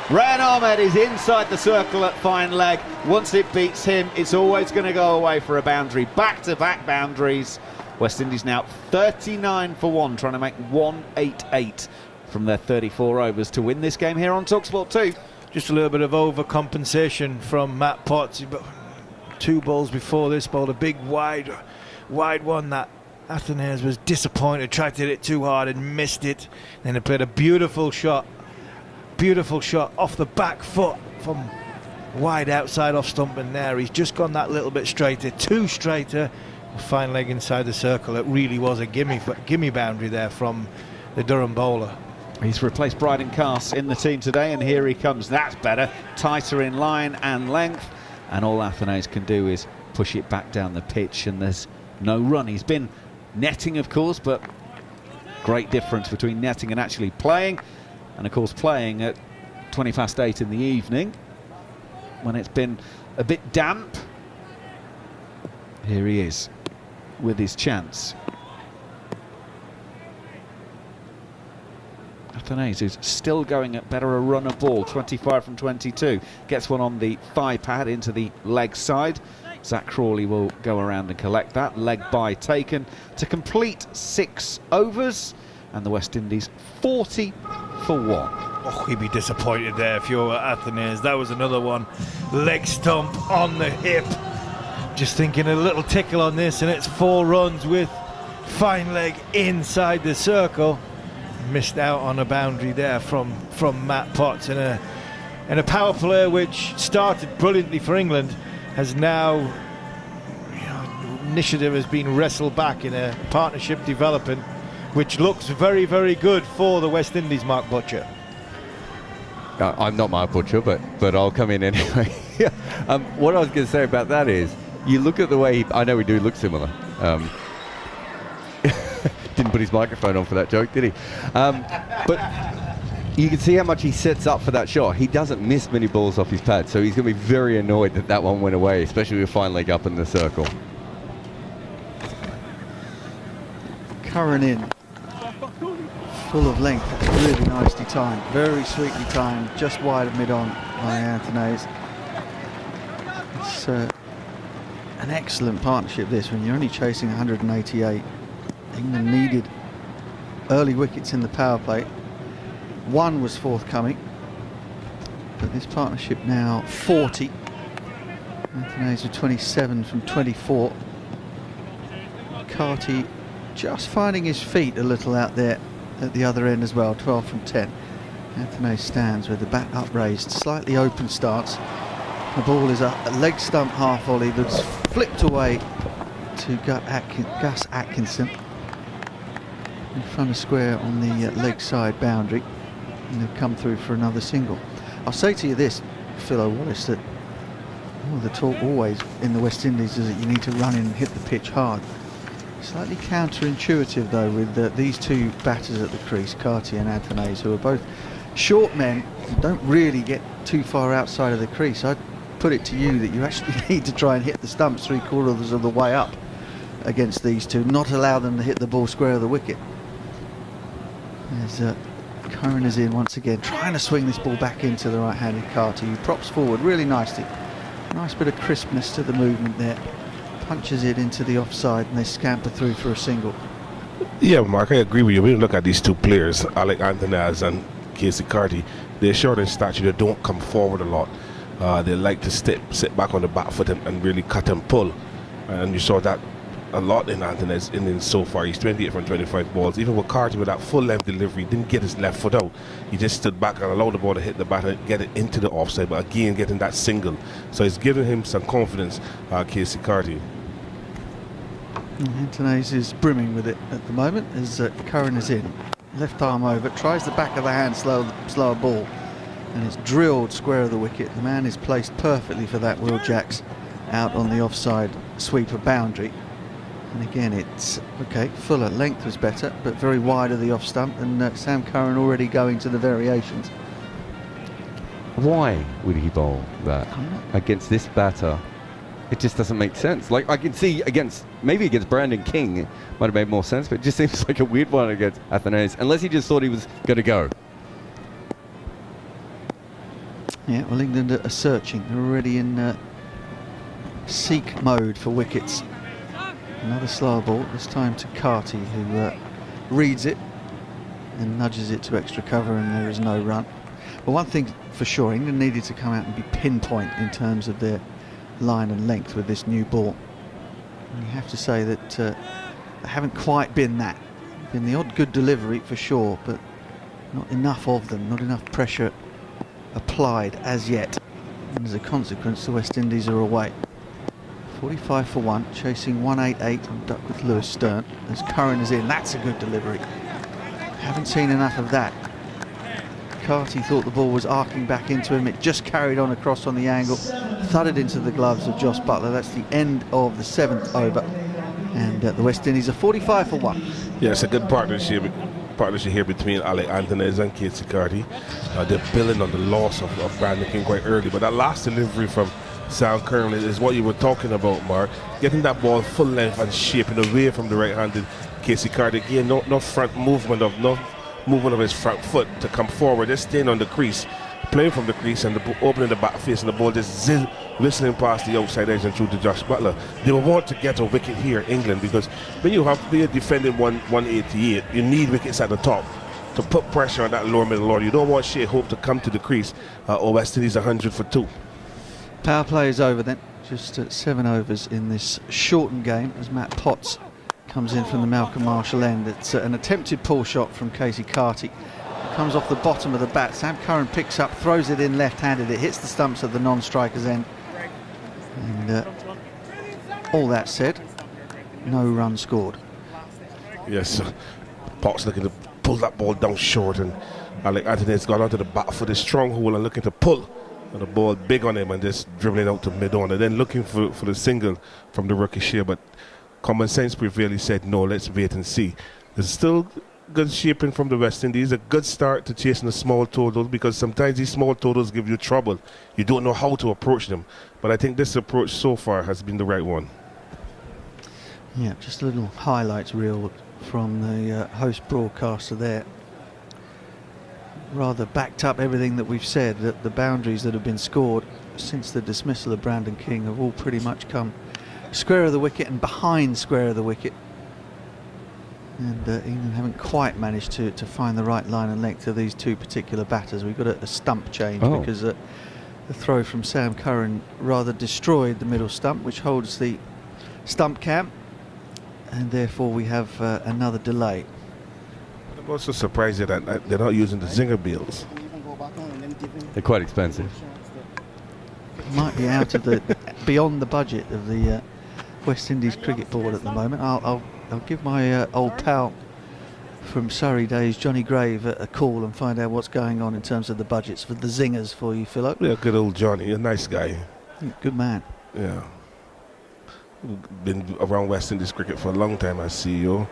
Rayan Ahmed is inside the circle at fine leg. Once it beats him, it's always going to go away for a boundary. Back-to-back boundaries. West Indies now 39 for 1, trying to make 188 from their 34 overs to win this game here on talkSPORT 2. Just a little bit of overcompensation from Matt Potts. 2 balls before this, bowled a big wide one that Athenaeus was disappointed, tried to hit it too hard and missed it. Then he played a beautiful shot off the back foot from wide outside off stump, and there he's just gone that little bit straighter, 2 straighter. Fine leg inside the circle. It really was a gimme boundary there from the Durham bowler. He's replaced Bryden Cass in the team today, and here he comes. That's better, tighter in line and length, and all Athenaeus can do is push it back down the pitch, and there's no run. He's been netting, of course, but great difference between netting and actually playing, and of course playing at 8:20 in the evening when it's been a bit damp. Here he is with his chance. Athanaze is still going at better a run of ball, 25 from 22. Gets one on the thigh pad into the leg side. Zach Crawley will go around and collect that. Leg bye taken to complete 6 overs. And the West Indies 40 for 1. Oh, he'd be disappointed there if you're Athanaze. That was another one. Leg stump on the hip. Just thinking a little tickle on this, and it's 4 runs with fine leg inside the circle. Missed out on a boundary there from Matt Potts, and a power play which started brilliantly for England has now, initiative has been wrestled back in a partnership developing, which looks very, very good for the West Indies, Mark Butcher. I'm not Mark Butcher, but I'll come in anyway. What I was going to say about that is, you look at the way I know we do look similar. Didn't put his microphone on for that joke, did he? But you can see how much he sets up for that shot. He doesn't miss many balls off his pad, so he's going to be very annoyed that that one went away, especially with fine leg up in the circle. Curran in. Full of length, really nicely timed, very sweetly timed, just wide of mid-on by Athanaze. It's an excellent partnership this, when you're only chasing 188. England needed early wickets in the power play. 1 was forthcoming, but this partnership now 40. Athanaze with 27 from 24. Carty just finding his feet a little out there at the other end as well, 12 from 10. Athanaze stands with the bat upraised, slightly open stance. The ball is a leg stump half volley that's flipped away to Gus Atkinson in front of square on the leg side boundary, and they've come through for another single. I'll say to you this, Philo, Wallace, that all the talk always in the West Indies is that you need to run in and hit the pitch hard. Slightly counterintuitive though with these two batters at the crease, Carty and Athanaze, who are both short men who don't really get too far outside of the crease. I'd put it to you that you actually need to try and hit the stumps 3/4 of the way up against these two, not allow them to hit the ball square of the wicket. As Curran is in once again, trying to swing this ball back into the right-handed Carty, who props forward really nicely. Nice bit of crispness to the movement there. Punches it into the offside and they scamper through for a single. Yeah, Mark, I agree with you. When you look at these two players, Alec Athanaze and Casey Carty, they're short in stature, they don't come forward a lot. They like to sit back on the back foot and really cut and pull. And you saw that a lot in Athanaze's innings so far. He's 28 from 25 balls. Even with Carty, with that full length delivery, he didn't get his left foot out. He just stood back and allowed the ball to hit the bat and get it into the offside, but again getting that single. So it's giving him some confidence, Casey Carty. Athanaze is brimming with it at the moment as Curran is in. Left arm over, tries the back of the hand, slower ball, and it's drilled square of the wicket. The man is placed perfectly for that, Will Jacks, out on the offside sweeper boundary. And again, it's okay, fuller, length was better, but very wide of the off stump, and Sam Curran already going to the variations. Why would he bowl that against this batter? It just doesn't make sense. Like, I can see maybe against Brandon King it might have made more sense, but it just seems like a weird one against Athanaze, unless he just thought he was going to go. Yeah, well, England are searching. They're already in seek mode for wickets. Another slower ball, this time to Carty, who reads it and nudges it to extra cover, and there is no run. But one thing for sure, England needed to come out and be pinpoint in terms of their line and length with this new ball. And you have to say that they haven't quite been that. Been the odd good delivery for sure, but not enough of them, not enough pressure applied as yet. And as a consequence, the West Indies are away. 45 for 1, chasing 188 on Duck with Lewis Stern as Curran is in. That's a good delivery. Haven't seen enough of that. Carty thought the ball was arcing back into him. It just carried on across on the angle, thudded into the gloves of Jos Buttler. That's the end of the 7th over, and the West Indies are 45 for 1. Yeah, it's a good partnership. partnership here between Alec Antonez and Casey Carty. They're building on the loss of Brandon King quite early, but that last delivery from Sam Curtly is what you were talking about, Mark. Getting that ball full length and shaping away from the right-handed Casey Carty. Again, no front movement of his front foot to come forward. Just staying on the crease, playing from the crease and opening the back face, and the ball just whistling past the outside edge and through to Jos Buttler. They will want to get a wicket here, England, because when you're defending 188, you need wickets at the top to put pressure on that lower middle order. You don't want Shea Hope to come to the crease or West Indies 100 for 2. Power play is over then. Just 7 overs in this shortened game as Matt Potts comes in from the Malcolm Marshall end. It's an attempted pull shot from Casey Carty. It comes off the bottom of the bat. Sam Curran picks up, throws it in left-handed. It hits the stumps at the non-striker's end. And all that said, no run scored. Yes, Potts looking to pull that ball down short, and Alec Antonez got onto the back for the strong hole and looking to pull. And the ball big on him and just dribbling out to mid-on, and then looking for the single from the rookie Shea, but common sense prevailed. He said, no, let's wait and see. There's still good shaping from the West Indies, a good start to chasing the small totals, because sometimes these small totals give you trouble. You don't know how to approach them. But I think this approach so far has been the right one. Yeah, just a little highlights reel from the host broadcaster there. Rather backed up everything that we've said, that the boundaries that have been scored since the dismissal of Brandon King have all pretty much come square of the wicket and behind square of the wicket. And England haven't quite managed to find the right line and length of these two particular batters. We've got a stump change because the throw from Sam Curran rather destroyed the middle stump, which holds the stump cam, and therefore we have another delay. I'm also surprised that they're not using the zinger beels. They're quite expensive. Might be out of the beyond the budget of the West Indies Cricket Board at the moment. I'll give my old pal from Surrey days, Johnny Grave, a call and find out what's going on in terms of the budgets for the zingers for you, Philo. Yeah, good old Johnny, a nice guy. Good man. Yeah. Been around West Indies cricket for a long time as CEO.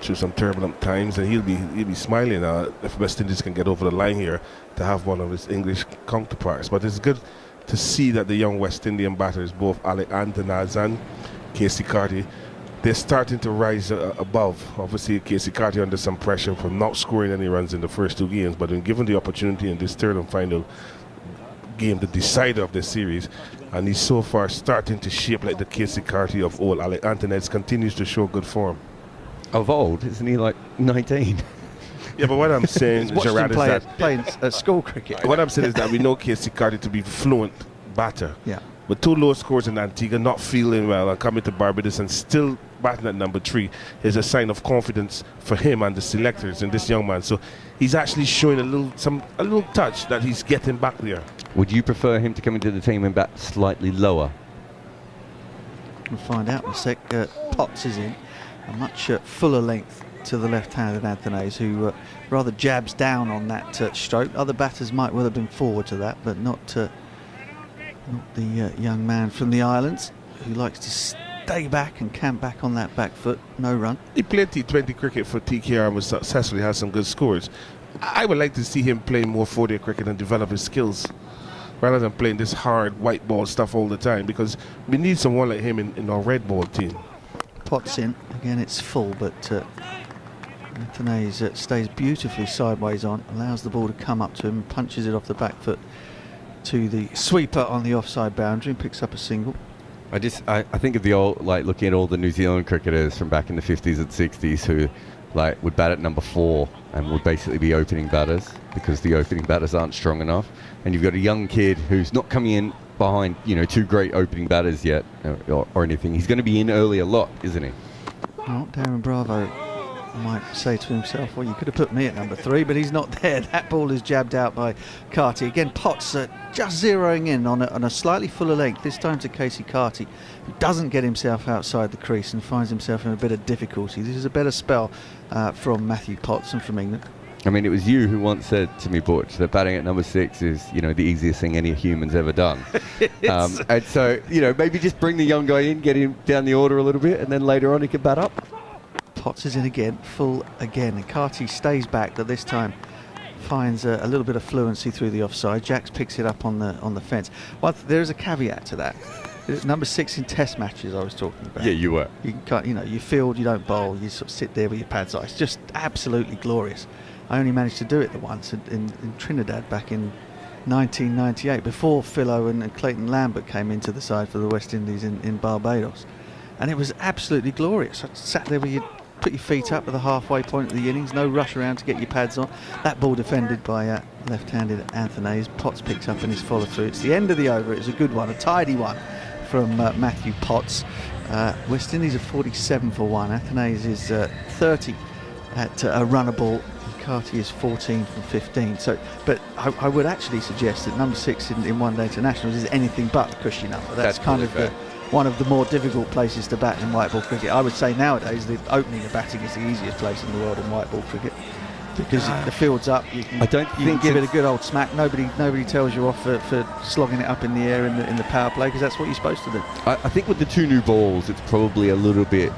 Through some turbulent times, and he'll be smiling if West Indies can get over the line here to have one of his English counterparts. But it's good to see that the young West Indian batters, both Alec Antonez and Casey Carty, they're starting to rise above. Obviously, Casey Carty under some pressure from not scoring any runs in the first 2 games, but when given the opportunity in this third and final game, the decider of the series, and he's so far starting to shape like the Casey Carty of old. Alec Antonez continues to show good form. Of old, isn't he like 19? Yeah, but what I'm saying, Jarrod, is that playing school cricket. What I'm saying is that we know Casey Carty to be fluent batter. Yeah. With 2 low scores in Antigua, not feeling well, and coming to Barbados and still batting at number 3 is a sign of confidence for him and the selectors in this young man. So he's actually showing a little touch that he's getting back there. Would you prefer him to come into the team and bat slightly lower? We'll find out in a sec. Potts is in. A much fuller length to the left-handed Antonez, who rather jabs down on that stroke. Other batters might well have been forward to that, but not the young man from the islands who likes to stay back and camp back on that back foot. No run. He played T20 cricket for TKR and was successfully had some good scores. I would like to see him play more 4-day cricket and develop his skills rather than playing this hard white ball stuff all the time, because we need someone like him in our red ball team. Potts in again, it's full, but Antonez stays beautifully sideways on, allows the ball to come up to him, punches it off the back foot to the sweeper on the offside boundary and picks up a single. I think of the old, like looking at all the New Zealand cricketers from back in the 50s and 60s who like would bat at number 4 and would basically be opening batters because the opening batters aren't strong enough, and you've got a young kid who's not coming in behind 2 great opening batters yet or anything. He's going to be in early a lot, isn't he? Well, Darren Bravo might say to himself, well, you could have put me at number 3, but he's not there. That ball is jabbed out by Carty. Again, Potts just zeroing in on a slightly fuller length, this time to Casey Carty, who doesn't get himself outside the crease and finds himself in a bit of difficulty. This is a better spell from Matthew Potts and from England. I mean, it was you who once said to me, Butch, that batting at number 6 is, the easiest thing any human's ever done. And so, maybe just bring the young guy in, get him down the order a little bit, and then later on he can bat up. Potts is in again, full again, and Carty stays back, but this time finds a little bit of fluency through the offside. Jacks picks it up on the fence. Well, there is a caveat to that. Number 6 in Test matches I was talking about. Yeah, you were. You field, you don't bowl, you sort of sit there with your pads on. It's just absolutely glorious. I only managed to do it the once in Trinidad back in 1998, before Philo and Clayton Lambert came into the side for the West Indies in Barbados. And it was absolutely glorious. I sat there where you put your feet up at the halfway point of the innings, no rush around to get your pads on. That ball defended by left-handed Anthony. Potts picks up in his follow-through. It's the end of the over. It was a good one, a tidy one from Matthew Potts. West Indies are 47 for 1. Athenaeus is 30 at a runner ball. Carty is 14 from 15. So, but I would actually suggest that number 6 in one-day internationals is anything but a cushy number. That's kind of one of the more difficult places to bat in white ball cricket. I would say nowadays the opening of batting is the easiest place in the world in white ball cricket, because the field's up. You can give it a good old smack. Nobody tells you off for slogging it up in the air in the power play, because that's what you're supposed to do. I think with the 2 new balls, it's probably a little bit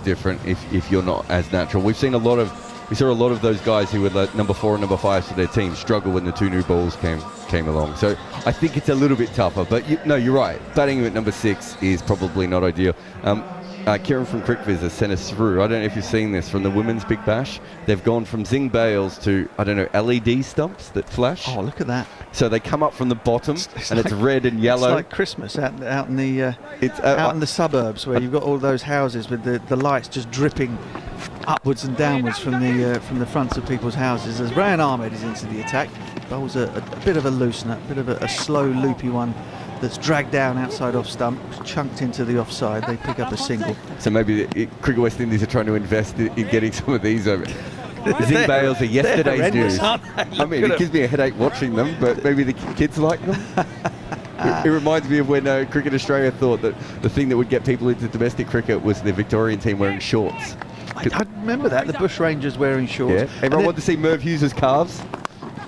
different if you're not as natural. We saw a lot of those guys who were like number 4 and number 5 to their team struggle when the 2 new balls came along. So I think it's a little bit tougher. But you're right. Batting at number 6 is probably not ideal. Kieran from Crickviz has sent us through. I don't know if you've seen this from the Women's Big Bash. They've gone from zing bales to, I don't know, LED stumps that flash. Oh, look at that. So they come up from the bottom, and it's red and yellow. It's like Christmas out in the out in the suburbs, where you've got all those houses with the lights just dripping upwards and downwards from the fronts of people's houses. As Ryan Ahmed is into the attack, bowls a bit of a loosener, a bit of a slow, loopy one that's dragged down outside off stump, chunked into the offside. They pick up a single. So maybe Cricket West Indies are trying to invest in getting some of these over. Zing bales are yesterday's news. I mean, it gives me a headache watching them, but maybe the kids like them. It reminds me of when Cricket Australia thought that the thing that would get people into domestic cricket was the Victorian team wearing shorts. I remember that, the Bush Rangers wearing shorts. Yeah. Everyone wanted to see Merv Hughes' calves.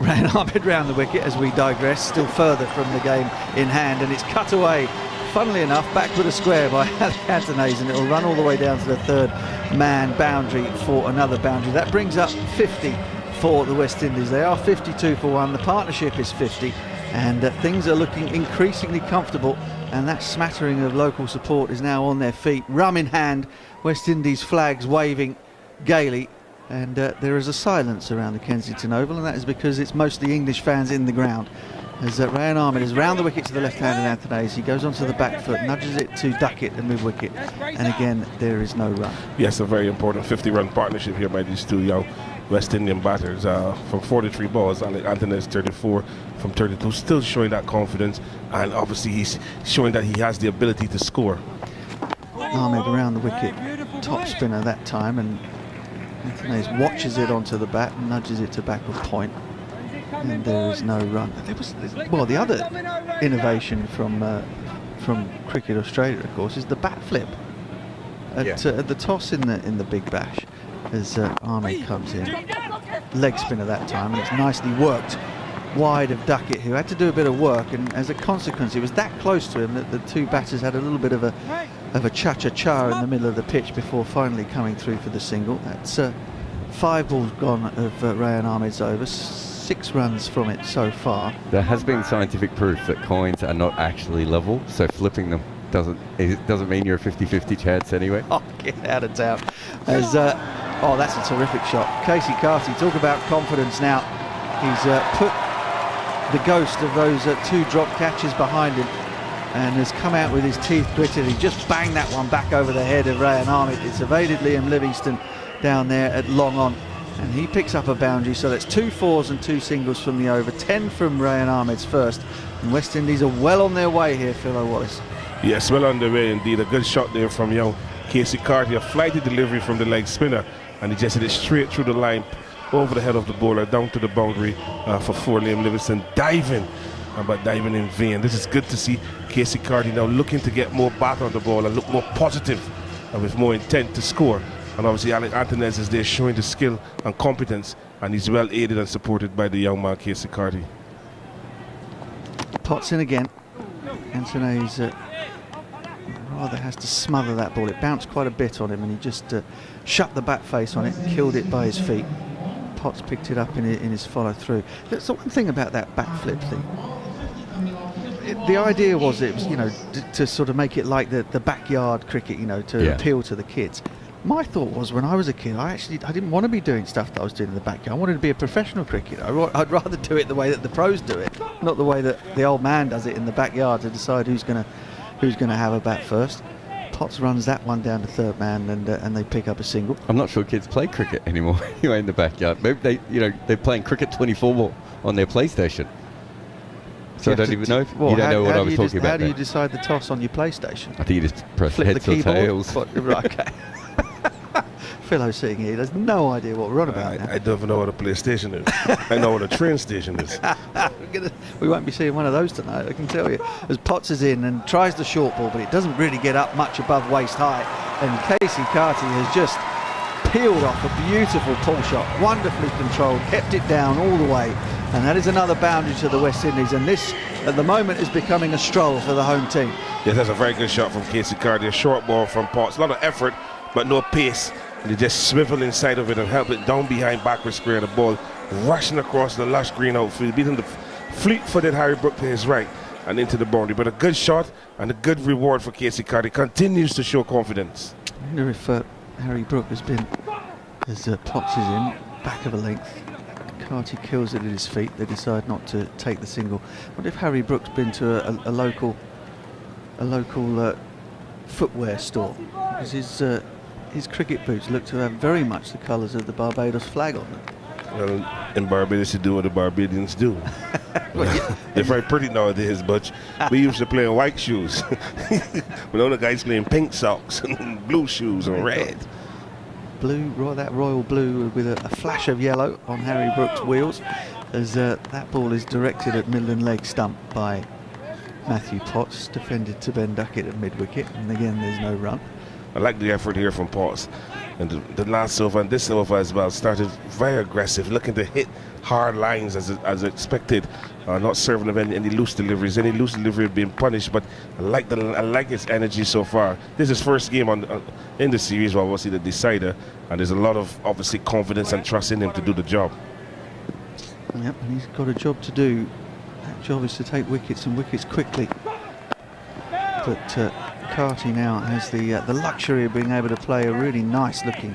Ran Ahmed round the wicket as we digress, still further from the game in hand, and it's cut away, funnily enough, back with a square by Athenaeus, and it'll run all the way down to the 3rd man boundary for another boundary. That brings up 50 for the West Indies. They are 52 for 1. The partnership is 50, and things are looking increasingly comfortable, and that smattering of local support is now on their feet, rum in hand, West Indies flags waving gaily. And there is a silence around the Kensington Oval, and that is because it's mostly English fans in the ground. As Ryan Ahmed is round the wicket to the left-handed Athenaeus, he goes onto the back foot, nudges it to Ducket and mid-wicket, and again there is no run. Yes, a very important 50-run partnership here by these 2 young West Indian batters. From 43 balls, Athenaeus 34 from 32, still showing that confidence, and obviously he's showing that he has the ability to score. Ahmed around the wicket, top spinner that time, and Athenaeus watches it onto the bat and nudges it to backward point, and there is no run. Well, the other innovation from Cricket Australia, of course, is the bat flip at the toss in the Big Bash, as Ahmed comes in, leg spinner that time, and it's nicely worked wide of Ducket, who had to do a bit of work, and as a consequence it was that close to him that the 2 batters had a little bit of a cha-cha-cha in the middle of the pitch before finally coming through for the single. That's 5 balls gone of Ryan Ahmed's over, 6 runs from it so far. There has been scientific proof that coins are not actually level, so flipping them doesn't mean you're a 50-50 chance anyway. Oh, get out of town. As oh, that's a terrific shot. Casey Carty, talk about confidence now. He's put the ghost of those 2 drop catches behind him, and has come out with his teeth gritted. He just banged that one back over the head of Ryan Ahmed. It's evaded Liam Livingston down there at long on, and he picks up a boundary. So that's 2 fours and 2 singles from the over, 10 from Ryan Ahmed's first, and West Indies are well on their way here, Philo Wallace. Yes, well on their way indeed. A good shot there from young Casey Carty, a flighty delivery from the leg spinner, and he just hit it straight through the line, over the head of the bowler, down to the boundary for 4. Liam Livingston diving, but diving in vain. This is good to see Casey Carty now looking to get more bat on the ball and look more positive and with more intent to score. And obviously Athenaeus is there showing the skill and competence, and he's well aided and supported by the young man Casey Carty. Potts in again. Athenaeus rather has to smother that ball. It bounced quite a bit on him, and he just shut the bat face on it and killed it by his feet. Potts picked it up in his follow through. That's the one thing about that backflip thing. The idea was it was, you know, to sort of make it like the backyard cricket, you know, to appeal to the kids. My thought was, when I was a kid, I didn't want to be doing stuff that I was doing in the backyard. I wanted to be a professional cricketer. I'd rather do it the way that the pros do it, not the way that the old man does it in the backyard to decide who's going to have a bat first. Potts runs that one down to third man, and they pick up a single. I'm not sure kids play cricket anymore anyway in the backyard. Maybe they're playing Cricket 24 on their PlayStation. So I don't even know if you don't know what I was talking about. How do you decide the toss on your PlayStation? I think you just press flip heads the keyboard, or tails. Right, okay. Philo's sitting here, he has no idea what we're on about now. I don't even know what a PlayStation is. I know what a train station is. We won't be seeing one of those tonight, I can tell you. As Potts is in and tries the short ball, but it doesn't really get up much above waist high. And Casey Carty has just peeled off a beautiful pull shot, wonderfully controlled, kept it down all the way. And that is another boundary to the West Indies. And this, at the moment, is becoming a stroll for the home team. Yes, that's a very good shot from Casey Carty. A short ball from Potts. A lot of effort, but no pace. They just swivel inside of it and help it down behind backward square. The ball rushing across the lush green outfield, beating the fleet-footed Harry Brook to his right and into the boundary. But a good shot and a good reward for Casey Carty. Continues to show confidence. I wonder if Harry Brook has been, as Potts is in, back of a length. Carty kills it at his feet. They decide not to take the single. I wonder if Harry Brook's been to a local footwear store, because his cricket boots look to have very much the colours of the Barbados flag on them. Well, in Barbados you do what the Barbadians do. They're very pretty nowadays, but we used to play in white shoes. But now the guys playing pink socks and blue shoes and red. Blue, that royal blue with a flash of yellow on Harry Brook's wheels, as that ball is directed at middle and leg stump by Matthew Potts, defended to Ben Ducket at mid-wicket, and again there's no run. I like the effort here from Potts. And the last over and this over as well started very aggressive, looking to hit hard lines as expected, not serving of any loose deliveries. Any loose delivery being punished, but I like his energy so far. This is his first game in the series, well, obviously the decider, and there's a lot of obviously confidence and trust in him to do the job. Yep, and he's got a job to do. That job is to take wickets, and wickets quickly. But Carty now has the luxury of being able to play a really nice looking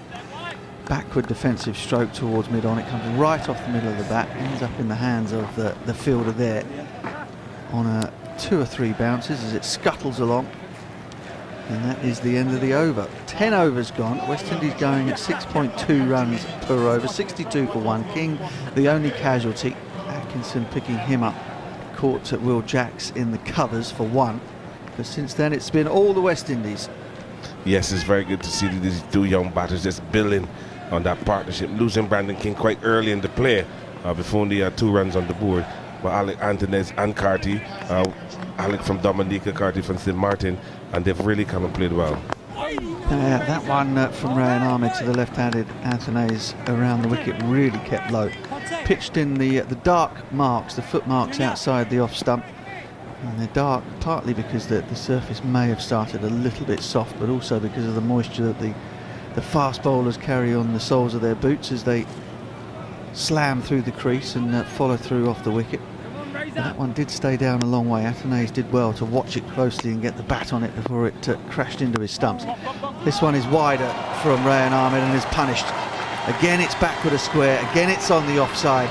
backward defensive stroke towards mid-on. It comes right off the middle of the bat, ends up in the hands of the fielder there on 2 or 3 bounces as it scuttles along. And that is the end of the over. 10 overs gone. West Indies going at 6.2 runs per over, 62 for 1. King, the only casualty. Atkinson picking him up. Caught at Will Jacks in the covers for 1. But since then it's been all the West Indies. Yes, it's very good to see these 2 young batters just building on that partnership. Losing Brandon King quite early in the play before only 2 runs on the board. But Alec Antonez and Carty, Alec from Dominica, Carty from St. Martin, and they've really come and played well. That one from Rayan Ahmed to the left-handed Antonez around the wicket really kept low. Pitched in the dark marks, the foot marks outside the off stump. And they're dark partly because the surface may have started a little bit soft, but also because of the moisture that the fast bowlers carry on the soles of their boots as they slam through the crease and follow through off the wicket. And that one did stay down a long way. Athanaze did well to watch it closely and get the bat on it before it crashed into his stumps. This one is wider from Rayan Ahmed and is punished. Again it's backward a square, again it's on the offside.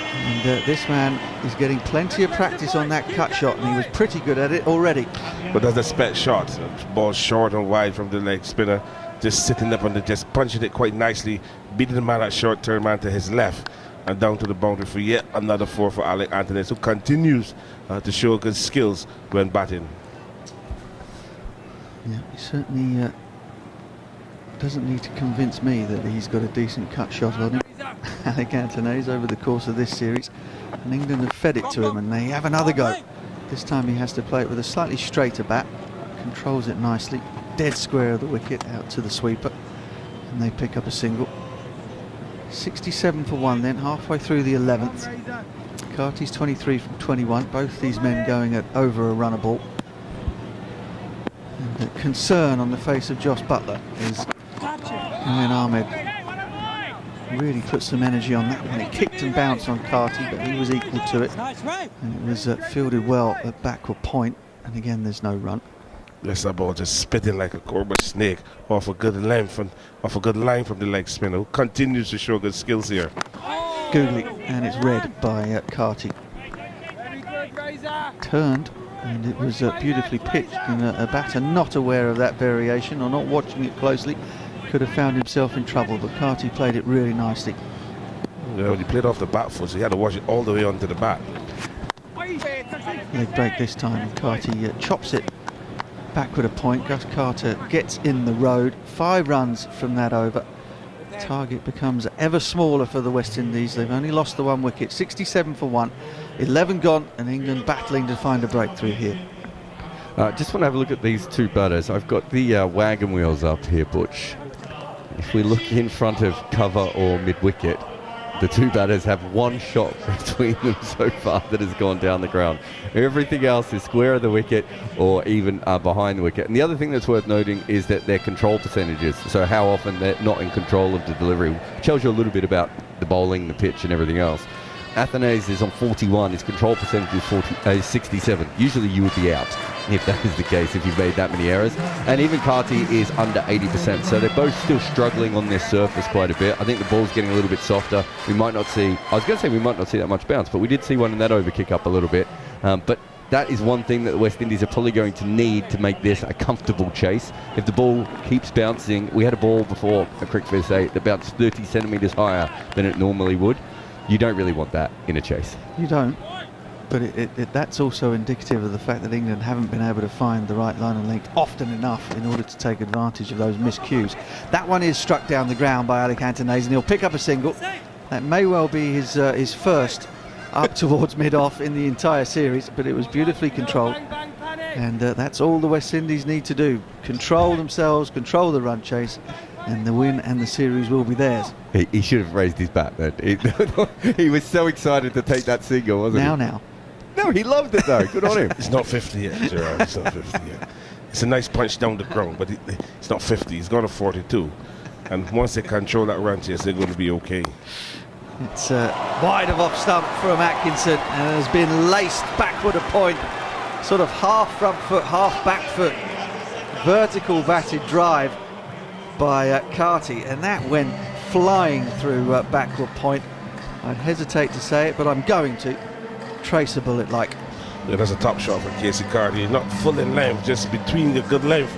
And this man is getting plenty of practice on that cut shot, and he was pretty good at it already. But that's a spec shot. Ball short and wide from the leg spinner, just sitting up and just punching it quite nicely, beating the man at short turn man to his left and down to the boundary for yet another 4 for Alec Antonez, who continues to show good skills when batting. Yeah, he certainly doesn't need to convince me that he's got a decent cut shot on him. Alec Antonez over the course of this series, and England have fed it to him, and they have another go. This time he has to play it with a slightly straighter bat, controls it nicely, dead square of the wicket out to the sweeper, and they pick up a single. 67 for 1 then, halfway through the 11th. Carty's 23 from 21, both these men going at over a run a ball. And The concern on the face of Jos Buttler is when Ahmed really put some energy on that one. It kicked and bounced on Carty, but he was equal to it. And it was fielded well at backward point. And again, there's no run. Yes, that ball just spitting like a cobra snake off a good length and off a good line from the leg spinner, who continues to show good skills here. Googly, and it's read by Carty. Turned, and it was beautifully pitched, and a batter not aware of that variation or not watching it closely could have found himself in trouble, but Carty played it really nicely. Yeah, when he played off the back foot, so he had to watch it all the way onto the bat. Leg break this time, and Carty chops it backward a point. Gus Carter gets in the road. 5 runs from that over. Target becomes ever smaller for the West Indies. They've only lost the 1 wicket. 67 for 1, 11 gone, and England battling to find a breakthrough here. Just want to have a look at these 2 batters. I've got the wagon wheels up here, Butch. If we look in front of cover or mid-wicket, the 2 batters have 1 shot between them so far that has gone down the ground. Everything else is square of the wicket or even behind the wicket. And the other thing that's worth noting is that their control percentages, so how often they're not in control of the delivery, tells you a little bit about the bowling, the pitch and everything else. Athanaze is on 41, his control percentage is 67. Usually you would be out if that is the case, if you've made that many errors. And even Carty is under 80%, so they're both still struggling on their surface quite a bit. I think the ball's getting a little bit softer. We might not see, I was going to say we might not see that much bounce, but we did see one in that over kick up a little bit. But that is one thing that the West Indies are probably going to need to make this a comfortable chase. If the ball keeps bouncing, we had a ball before, a cricket fair say, that bounced 30 centimetres higher than it normally would. You don't really want that in a chase. You don't, but that's also indicative of the fact that England haven't been able to find the right line and length often enough in order to take advantage of those miscues. That one is struck down the ground by Alec Athanaze, and he'll pick up a single. That may well be his first up towards mid-off in the entire series, but it was beautifully controlled. And that's all the West Indies need to do. Control themselves, control the run chase, and the win and the series will be theirs. He should have raised his bat then. He was so excited to take that single, wasn't he? Now. No, he loved it though. Good on him. It's not 50 yet, Jarrod. It's not 50 yet. It's a nice punch down the ground, but it's not 50. He's got a 42. And once they control that run chase, they're going to be okay. It's wide of off stump from Atkinson, and has been laced backward a point. Sort of half front foot, half back foot. Vertical batted drive by Carty, and that went flying through backward point. I'd hesitate to say it, but I'm going to. Trace a bullet like. Yeah, that's a top shot for Casey Carty. Not full in length, just between the good length,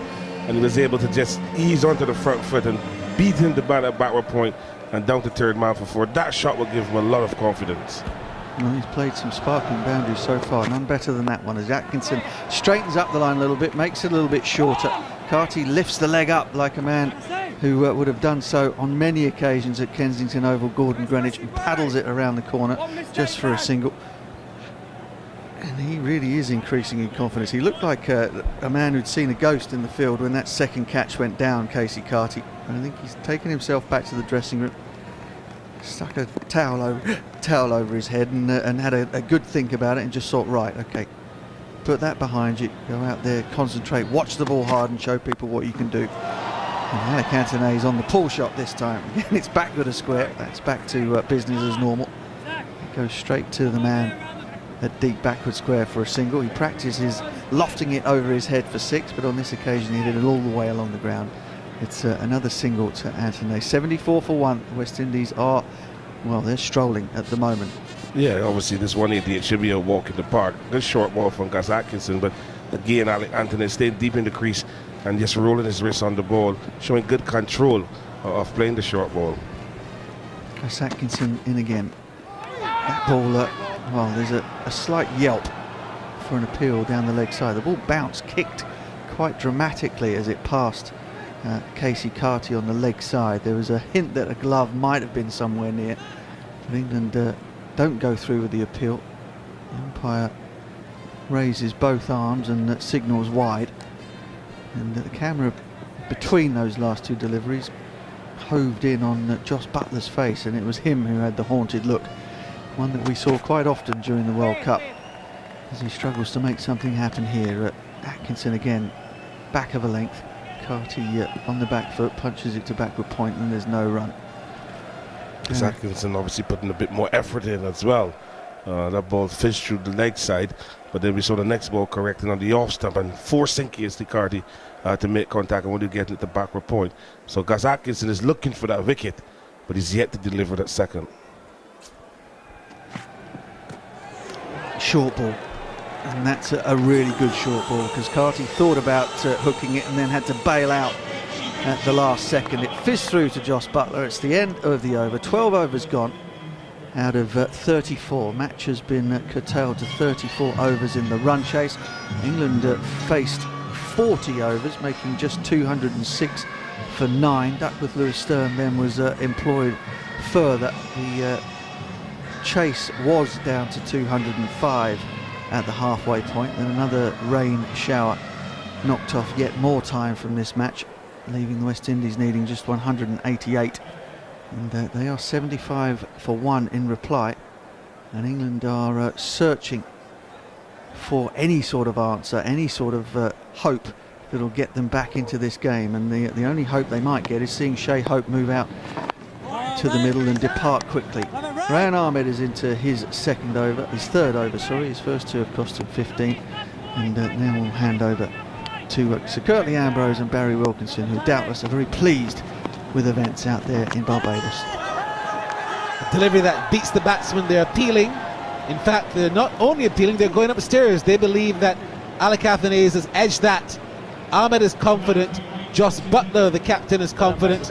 and he was able to just ease onto the front foot and beat him the bat at backward point and down to third man for 4. That shot will give him a lot of confidence. Well, he's played some sparkling boundaries so far, none better than that one, as Atkinson straightens up the line a little bit, makes it a little bit shorter. Carty lifts the leg up like a man who would have done so on many occasions at Kensington Oval, Gordon Greenwich, and paddles it around the corner just for a single. And he really is increasing in confidence. He looked like a man who'd seen a ghost in the field when that second catch went down, Casey Carty. And I think he's taken himself back to the dressing room, stuck a towel over his head, and had a good think about it, and just thought, right, okay, put that behind you, go out there, concentrate, watch the ball hard and show people what you can do. And Alec Athanaze on the pull shot this time. Again, it's backward a square. That's back to business as normal. It goes straight to the man at deep backward square for a single. He practices lofting it over his head for 6, but on this occasion he did it all the way along the ground. It's another single to Athanaze. 74 for 1. The West Indies are, well, they're strolling at the moment. Yeah, obviously this 188 should be a walk in the park. Good short ball from Gus Atkinson, but again, Alec Athanaze staying deep in the crease and just rolling his wrist on the ball, showing good control of playing the short ball. Gus Atkinson in again. That ball, well, there's a slight yelp for an appeal down the leg side. The ball bounced, kicked quite dramatically as it passed Casey Carty on the leg side. There was a hint that a glove might have been somewhere near. But England don't go through with the appeal. The umpire raises both arms and signals wide. And the camera between those last 2 deliveries hoved in on Jos Buttler's face, and it was him who had the haunted look. One that we saw quite often during the World Cup, as he struggles to make something happen here. Atkinson again back of a length. Carty on the back foot, punches it to backward point, and there's no run. Atkinson obviously putting a bit more effort in as well. That ball fished through the leg side, but then we saw the next ball correcting on the off stump and forcing Casey Carty to make contact and when you get at the backward point. So Gus Atkinson is looking for that wicket, but he's yet to deliver that second. Short ball, and that's a really good short ball because Carty thought about hooking it and then had to bail out at the last second. It fizzed through to Jos Buttler. It's the end of the over. 12 overs gone out of 34. Match has been curtailed to 34 overs in the run chase. England faced 40 overs, making just 206 for 9. Duckworth Lewis Stern then was employed further. The chase was down to 205 at the halfway point. Then another rain shower knocked off yet more time from this match, leaving the West Indies needing just 188. And they are 75 for 1 in reply, and England are searching for any sort of answer, any sort of hope that'll get them back into this game. And the only hope they might get is seeing Shai Hope move out to the middle and depart quickly. Rayan Ahmed is into his third over, his first two have cost him 15, and now we'll hand over to Sir Curtly, Ambrose and Barry Wilkinson, who doubtless are very pleased with events out there in Barbados. A delivery that beats the batsman. They're appealing. In fact, they're not only appealing, they're going upstairs. They believe that Alec Athanaze has edged that. Ahmed is confident. Jos Buttler, the captain, is confident.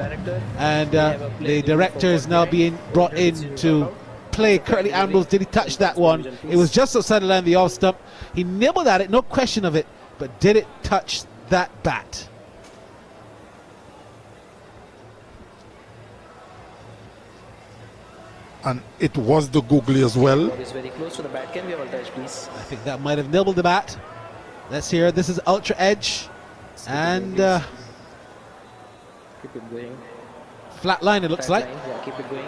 And the director is now being brought in to play. Curtly Ambrose, did he touch that one? It was just outside the line of the off stump. He nibbled at it, no question of it. But did it touch that bat? And it was the googly as well. It's very close to the bat. Can we all touch, please? I think that might have nibbled the bat. Let's hear. This is ultra edge. And keep it going. Flat line, it looks Flat like. line. Yeah, keep it going,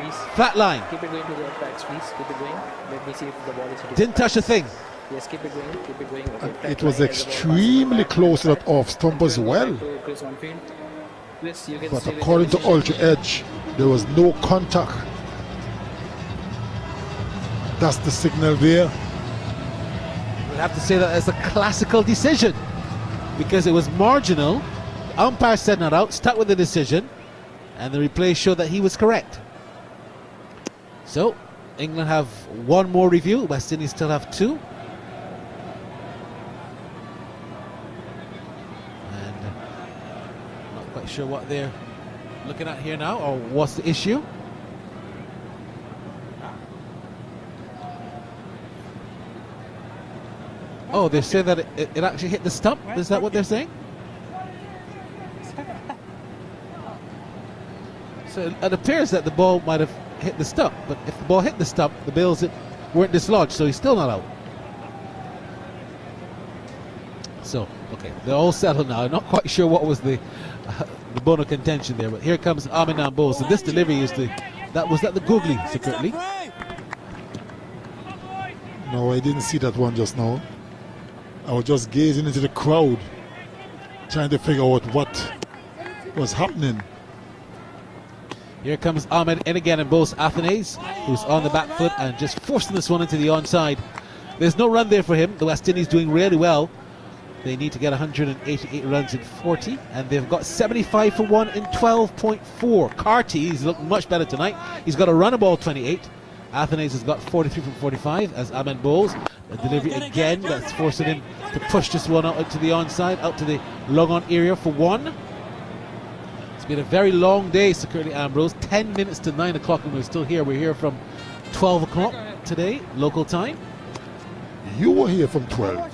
please. Flat line. Keep it going to the backs, please. Keep it going. Let me see if the ball is hitting. Didn't touch a thing. Yes, keep it going, keep it going. Okay, It was extremely close to that off stump as well. But according to Ultra Edge, there was no contact. That's the signal there. We'll have to say that as a classical decision because it was marginal. The umpire said not out, stuck with the decision, and the replay showed that he was correct. So England have one more review. West Indies still have 2. And not quite sure what they're looking at here now, or what's the issue. Oh, they say that it actually hit the stump. Is that what they're saying? So it appears that the ball might have hit the stump, but if the ball hit the stump, the bails weren't dislodged, so he's still not out. So, okay, they're all settled now. I'm not quite sure what was the bone of contention there, but here comes Ahmed Ambrose. And this delivery is was that the googly, secretly? No, I didn't see that one just now. I was just gazing into the crowd, trying to figure out what was happening. Here comes Ahmed in again, and both Athanaze, who's on the back foot and just forcing this one into the onside. There's no run there for him. The West Indies doing really well. They need to get 188 runs in 40, and they've got 75 for 1 in 12.4. Carty, he's looking much better tonight. He's got a run of ball 28. Athanaze has got 43 from 45 as Ahmed bowls. A delivery again that's forcing him to push this one out to the onside, out to the long on area for 1. It's been a very long day, Sir Curtly Ambrose. 10 minutes to 9 o'clock, and we're still here. We're here from 12 o'clock today, local time. You were here from 12.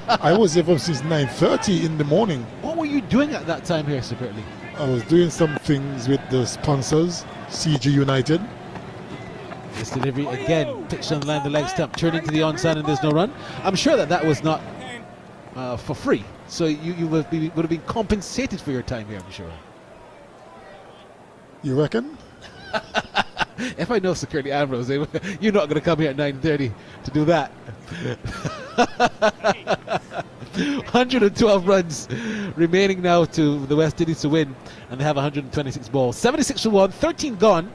I was here from since 9:30 in the morning. What were you doing at that time here, Sir Curtly? I was doing some things with the sponsors, CG United. This delivery again, pitched on the line, the leg stump, turning to the onside, and there's no run. I'm sure that was not for free, so you would have been compensated for your time here, I'm sure. You reckon? If I know Sir Curtly Ambrose, you're not going to come here at 9:30 to do that. 112 runs remaining now to the West Indies to win, and they have 126 balls. 76 for 1, 13 gone.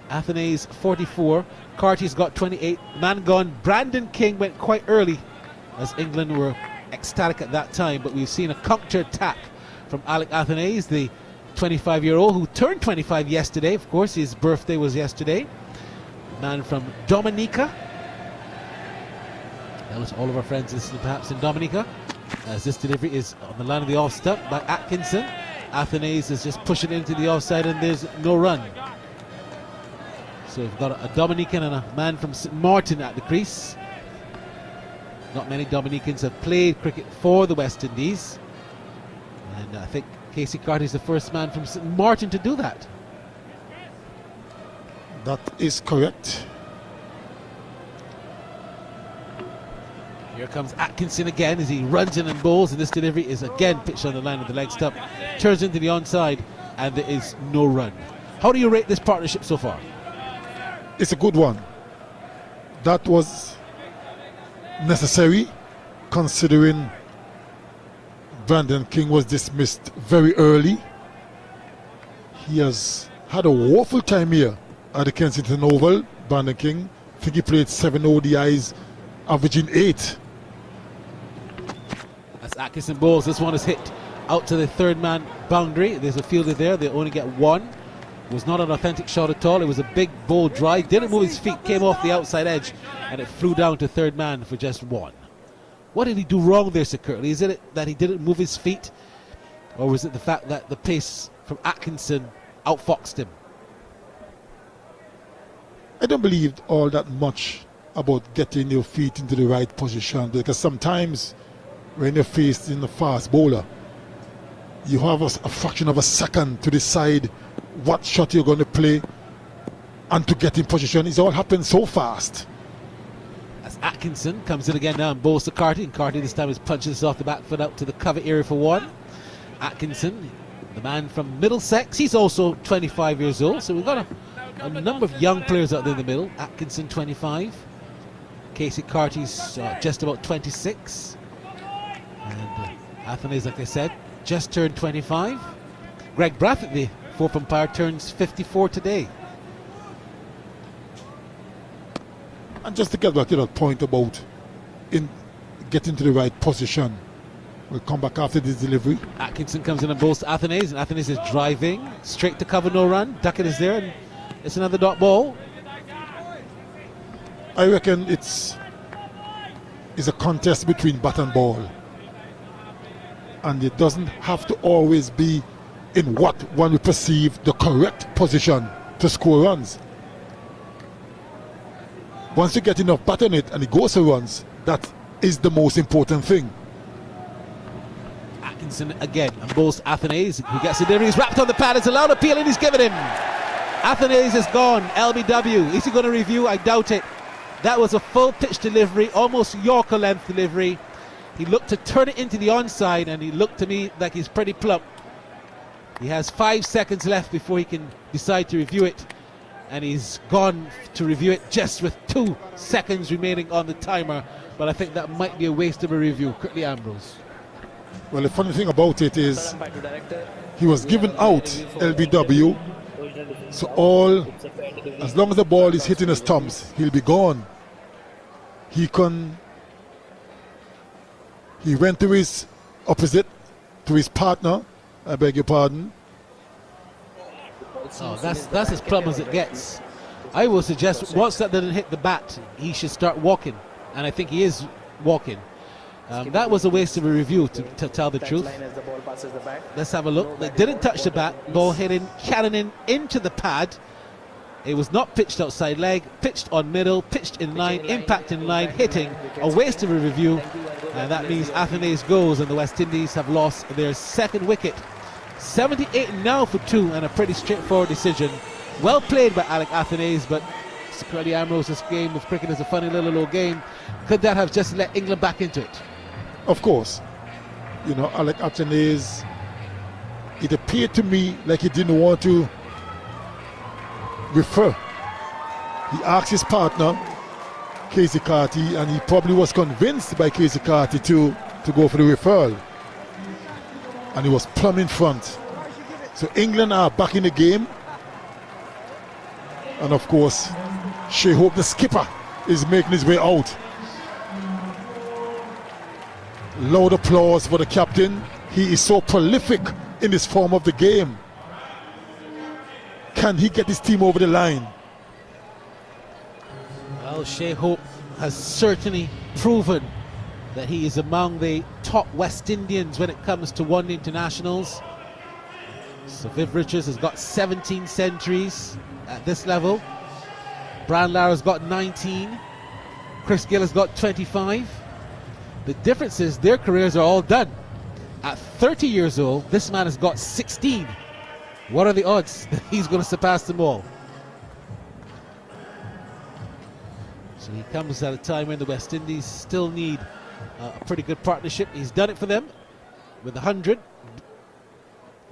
Athenaeus 44, Carty's got 28, man gone. Brandon King went quite early as England were ecstatic at that time, but we've seen a counter attack from Alec Athenaeus, the 25-year-old who turned 25 yesterday. Of course, his birthday was yesterday. Man from Dominica. All of our friends listening perhaps in Dominica, as this delivery is on the line of the off stump by Atkinson. Athenaeus is just pushing into the offside and there's no run. So we've got a Dominican and a man from St Martin at the crease. Not many Dominicans have played cricket for the West Indies, and I think Casey Carty is the first man from St Martin to do that. That is correct. Here comes Atkinson again as he runs in and bowls, and this delivery is again pitched on the line of the leg stump, turns into the onside, and there is no run. How do you rate this partnership so far? It's a good one. That was necessary, considering Brandon King was dismissed very early. He has had a woeful time here at the Kensington Oval. Brandon King, I think he played 7 ODIs, averaging 8. As Atkinson bowls, this one is hit out to the third man boundary. There's a fielder there, they only get one. It was not an authentic shot at all. It was a big bowl drive, didn't move his feet, came off the outside edge, and it flew down to third man for just one. What did he do wrong there, Sir Curtly? Is it that he didn't move his feet, or was it the fact that the pace from Atkinson outfoxed him? I don't believe all that much about getting your feet into the right position, because sometimes when you're facing a fast bowler, you have a fraction of a second to decide what shot you're going to play and to get in position. It's all happened so fast. As Atkinson comes in again now and bowls to Carty, and Carty this time is punching this off the back foot out to the cover area for one. Atkinson, the man from Middlesex, he's also 25 years old, so we've got a number of young players out there in the middle. Atkinson 25, Casey Carty's just about 26, and Athenaeus, like I said, just turned 25. Greg Brathwaite, the fourth umpire, turns 54 today. And just to get back to that point about getting to the right position, we'll come back after this delivery. Atkinson comes in and bowls to Athenaeus, and Athenaeus is driving straight to cover, no run. Ducket is there, and it's another dot ball. I reckon it's a contest between bat and ball, and it doesn't have to always be in what one would perceive the correct position to score runs. Once you get enough bat on it and it goes for runs, that is the most important thing. Atkinson again and bowls to Athenaeus, who gets the delivery. He's wrapped on the pad. It's a loud appeal and he's given him. Athenaeus is gone. LBW. Is he going to review? I doubt it. That was a full pitch delivery, almost Yorker length delivery. He looked to turn it into the onside, and he looked to me like he's pretty plump. He has 5 seconds left before he can decide to review it, and he's gone to review it just with 2 seconds remaining on the timer. But I think that might be a waste of a review. Curtly, Ambrose. Well, the funny thing about it is he was given out LBW, so as long as the ball is hitting the stumps, he'll be gone. He went to his opposite, to his partner, I beg your pardon. Oh, that's as plumb as it gets. I will suggest once that didn't hit the bat, he should start walking, and I think he is walking. That was a waste of a review, to tell the truth. Let's have a look. They didn't touch the bat. Ball hitting, cannoning into the pad. It was not pitched outside leg, pitched on middle, pitched in line, impact in line, hitting. A waste of a review, and that means Athenaeus goes, and the West Indies have lost their second wicket. 78 now for 2, and a pretty straightforward decision. Well played by Alec Athenaeus, but Curtly, Ambrose's game of cricket is a funny little old game. Could that have just let England back into it? Of course. You know, Alec Athenaeus, it appeared to me like he didn't want to refer. He asked his partner, Casey Carty, and he probably was convinced by Casey Carty to to go for the referral. And he was plumb in front. So England are back in the game. And of course, Shea Hope, the skipper, is making his way out. Loud applause for the captain. He is so prolific in this form of the game. Can he get his team over the line? Well, Shea Hope has certainly proven that he is among the top West Indians when it comes to one internationals. So Viv Richards has got 17 centuries at this level. Brian Lara's got 19. Chris Gill has got 25. The difference is their careers are all done. At 30 years old, this man has got 16. What are the odds that he's going to surpass them all? So he comes at a time when the West Indies still need a pretty good partnership. He's done it for them with 100.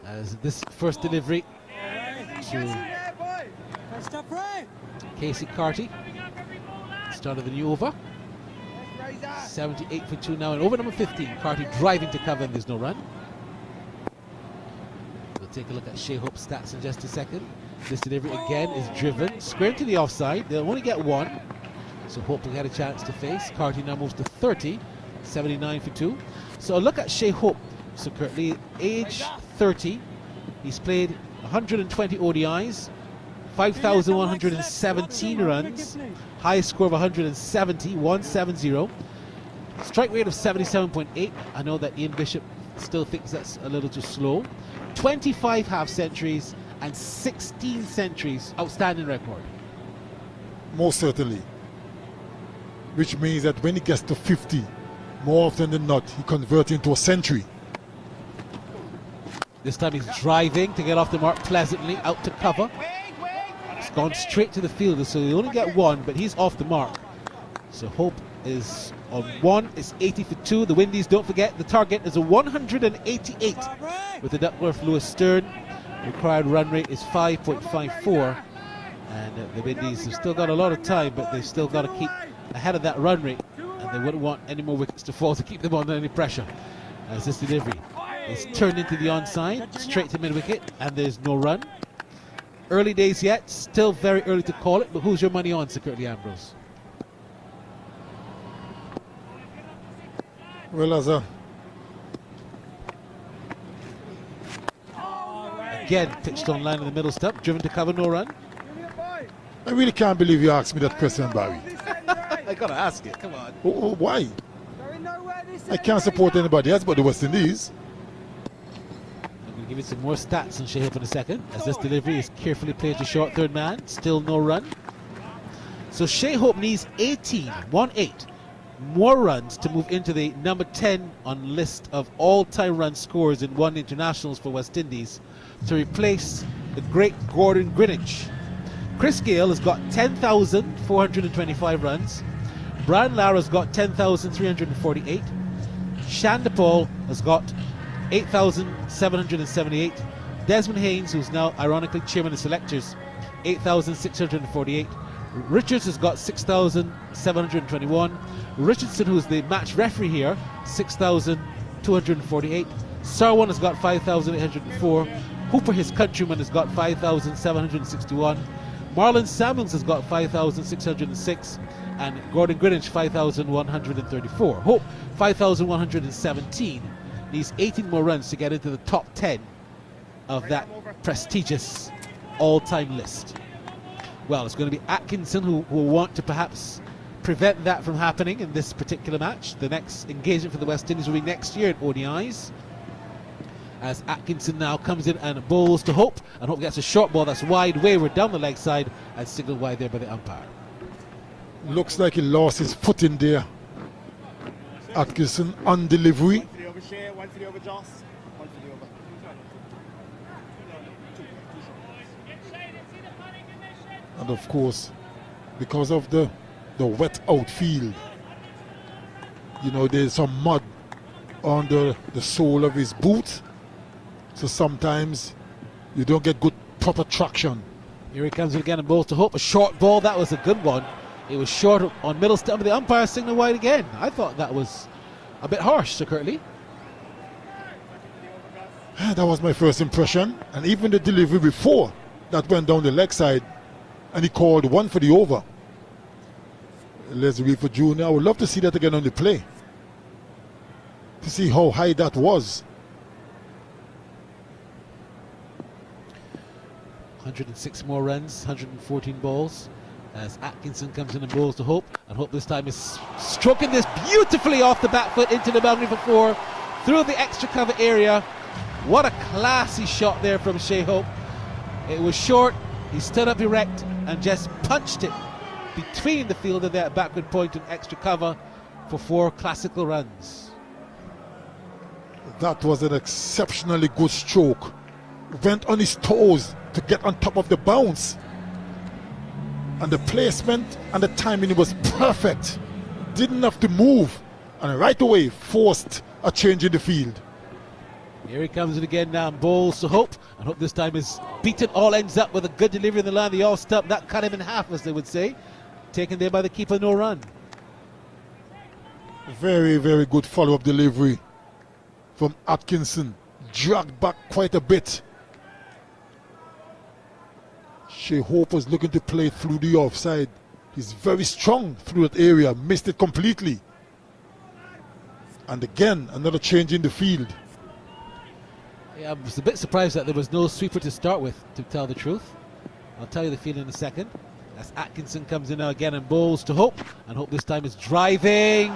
As this first delivery to Casey Curtly, start of the new over. 78 for 2 now, and over number 15, Curtly driving to cover, and there's no run. We'll take a look at Shea Hope's stats in just a second. This delivery again is driven square into the offside. They'll only get one, so Hope had a chance to face. Curtly now moves to 30, 79 for 2. So a look at Shea Hope. So Curtly, age 30, he's played 120 ODIs, 5,117 runs, highest score of 170, 170. Strike rate of 77.8. I know that Ian Bishop still thinks that's a little too slow. 25 half centuries and 16 centuries, outstanding record. Most certainly. Which means that when he gets to 50, more often than not, he converts into a century. This time he's driving to get off the mark pleasantly, out to cover. It's gone straight to the fielder, so they only get one, but he's off the mark. So Hope is on 1, it's 80 for 2. The Windies, don't forget, the target is a 188 with the Duckworth-Lewis stern. Required run rate is 5.54, and the Windies have still got a lot of time, but they've still got to keep ahead of that run rate, and they wouldn't want any more wickets to fall to keep them under any pressure. As this delivery is turned into the onside, straight to mid-wicket, and there's no run. Early days yet, still very early to call it, but who's your money on, Sir Curtly, Ambrose? Well, as a... Again, pitched on line in the middle stump, driven to cover, no run. I really can't believe you asked me that question, Barry. I gotta ask it, come on. Why? I can't support anybody else but the West Indies. I'm going to give you some more stats on Shea Hope in a second, as this delivery is carefully played to short third man, still no run. So Shea Hope needs 1-8 more runs to move into the number 10 on list of all-time run scorers in one internationals for West Indies to replace the great Gordon Greenwich. Chris Gayle has got 10,425 runs. Brian Lara's got 10,348. Shandapal has got 8,778. Desmond Haynes, who's now ironically chairman of selectors, 8,648. Richards has got 6,721. Richardson, who's the match referee here, 6,248. Sarwan has got 5,804. Hooper, his countryman, has got 5,761. Marlon Samuels has got 5,606. And Gordon Greenwich 5,134. Hope 5,117. Needs 18 more runs to get into the top 10 of that prestigious all-time list. Well, it's going to be Atkinson who will want to perhaps prevent that from happening in this particular match. The next engagement for the West Indies will be next year in ODIs. As Atkinson now comes in and bowls to Hope, and Hope gets a short ball that's wide, wayward down the leg side, and signaled wide there by the umpire. Looks like he lost his foot in there. Atkinson on delivery. And of course, because of the wet outfield, you know, there's some mud under the sole of his boot, so sometimes you don't get good proper traction. Here he comes again and bowls to Hope. A short ball, that was a good one. It was short on middle stump, the umpire signal wide again. I thought that was a bit harsh, Sir Curtly. That was my first impression, and even the delivery before that went down the leg side, and he called one for the over. Les Reefer Jr., I would love to see that again on the play, to see how high that was. 106 more runs, 114 balls, as Atkinson comes in and bowls to Hope, and Hope this time is stroking this beautifully off the back foot into the boundary for 4, through the extra cover area. What a classy shot there from Shea Hope. It was short, he stood up erect and just punched it between the fielder there at backward point and extra cover for 4 classical runs. That was an exceptionally good stroke. Went on his toes to get on top of the bounce, and the placement and the timing was perfect. Didn't have to move, and right away forced a change in the field. Here he comes in again now and bowls to Hope, and Hope this time is beaten all ends up with a good delivery in the line, the all stump. That cut him in half, as they would say. Taken there by the keeper, no run. Very, very good follow-up delivery from Atkinson. Dragged back quite a bit. Shea Hope was looking to play through the offside. He's very strong through that area, missed it completely. And again, another change in the field. Yeah, I was a bit surprised that there was no sweeper to start with, to tell the truth. I'll tell you the feeling in a second. As Atkinson comes in now again and bowls to Hope, and Hope this time is driving,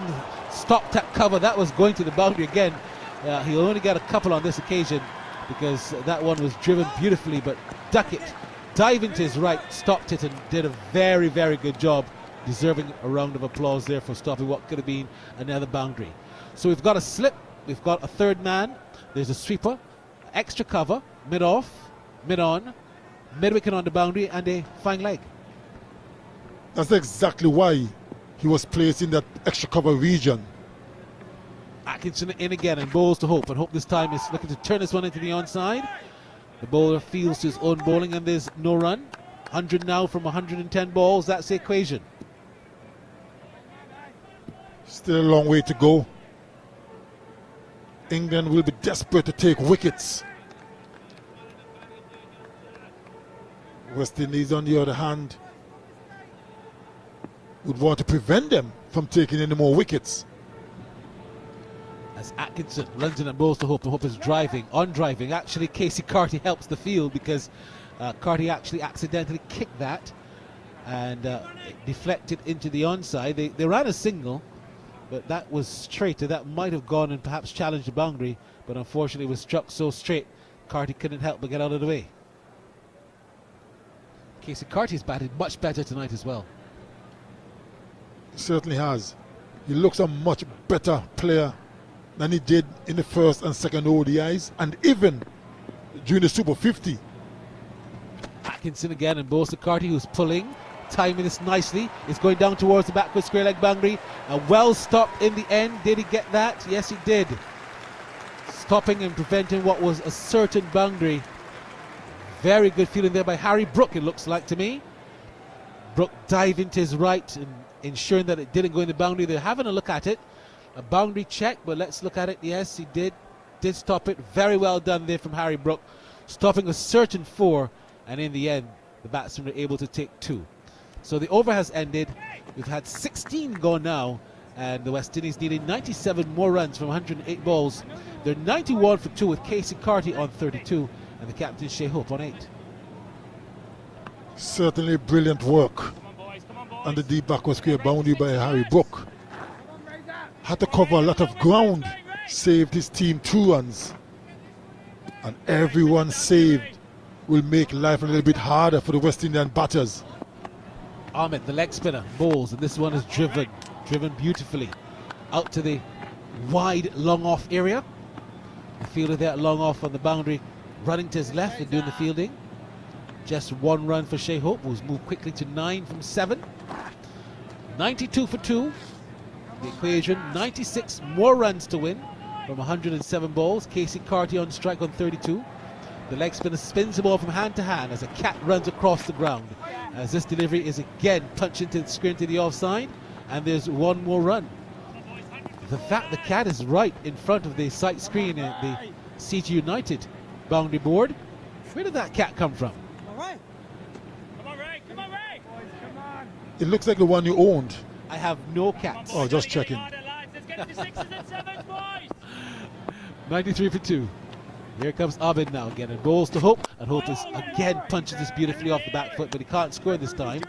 stopped at cover. That was going to the boundary again. He only got a couple on this occasion because that one was driven beautifully, but Ducket diving to his right, stopped it and did a very, very good job, deserving a round of applause there for stopping what could have been another boundary. So we've got a slip, we've got a third man, there's a sweeper, extra cover, mid-off, mid-on, mid-wicket on the boundary, and a fine leg. That's exactly why he was placed in that extra cover region. Atkinson in again and bowls to Hope, and Hope this time is looking to turn this one into the onside. The bowler fields his own bowling, and there's no run. 100 now from 110 balls, that's the equation. Still a long way to go. England will be desperate to take wickets. West Indies, on the other hand, would want to prevent them from taking any more wickets. As Atkinson runs in and bowls to Hope, and Hope is driving. Actually, Casey Carty helps the field because Carty actually accidentally kicked that and it deflected into the onside. They ran a single, but that was straight, and that might have gone and perhaps challenged the boundary, but unfortunately it was struck so straight, Carty couldn't help but get out of the way. Casey Carty's batted much better tonight as well. He certainly has. He looks a much better player than he did in the first and second ODIs, and even during the Super 50. Atkinson again and bowls to Carty, who's pulling, timing this nicely. It's going down towards the backward square leg boundary. Well stopped in the end. Did he get that? Yes, he did. Stopping and preventing what was a certain boundary. Very good feeling there by Harry Brook, it looks like to me. Brook diving to his right and ensuring that it didn't go in the boundary. They're having a look at it. A boundary check, but let's look at it. Yes, he did stop it. Very well done there from Harry Brook, stopping a certain 4, and in the end the batsmen were able to take 2. So the over has ended. We've had 16 gone now, and the West Indies needed 97 more runs from 108 balls. They're 91 for 2 with Casey Carty on 32 and the captain Shea Hope on 8. Certainly brilliant work on the deep backward square boundary by Harry Brook. Had to cover a lot of ground, saved his team 2 runs, and everyone saved will make life a little bit harder for the West Indian batters. Ahmed, the leg spinner, bowls, and this one is driven beautifully out to the wide long off area. The fielder there long off on the boundary, running to his left and doing the fielding. Just 1 run for Shea Hope, who's moved quickly to 9 from 7. 92 for 2. The equation, 96 more runs to win from 107 balls. Casey Carty on strike on 32. The leg spinner spins the ball from hand to hand as a cat runs across the ground. As this delivery is again punched into the screen to the offside, and there's 1 more run. the fact the cat is right in front of the sight screen at the CG United boundary board. Where did that cat come from? It looks like the one you owned. I have no cats. Oh, just checking. 93 for 2. Here comes Abid now again, and bowls to Hope, and Hope is again punches this beautifully off the back foot, but he can't score this time.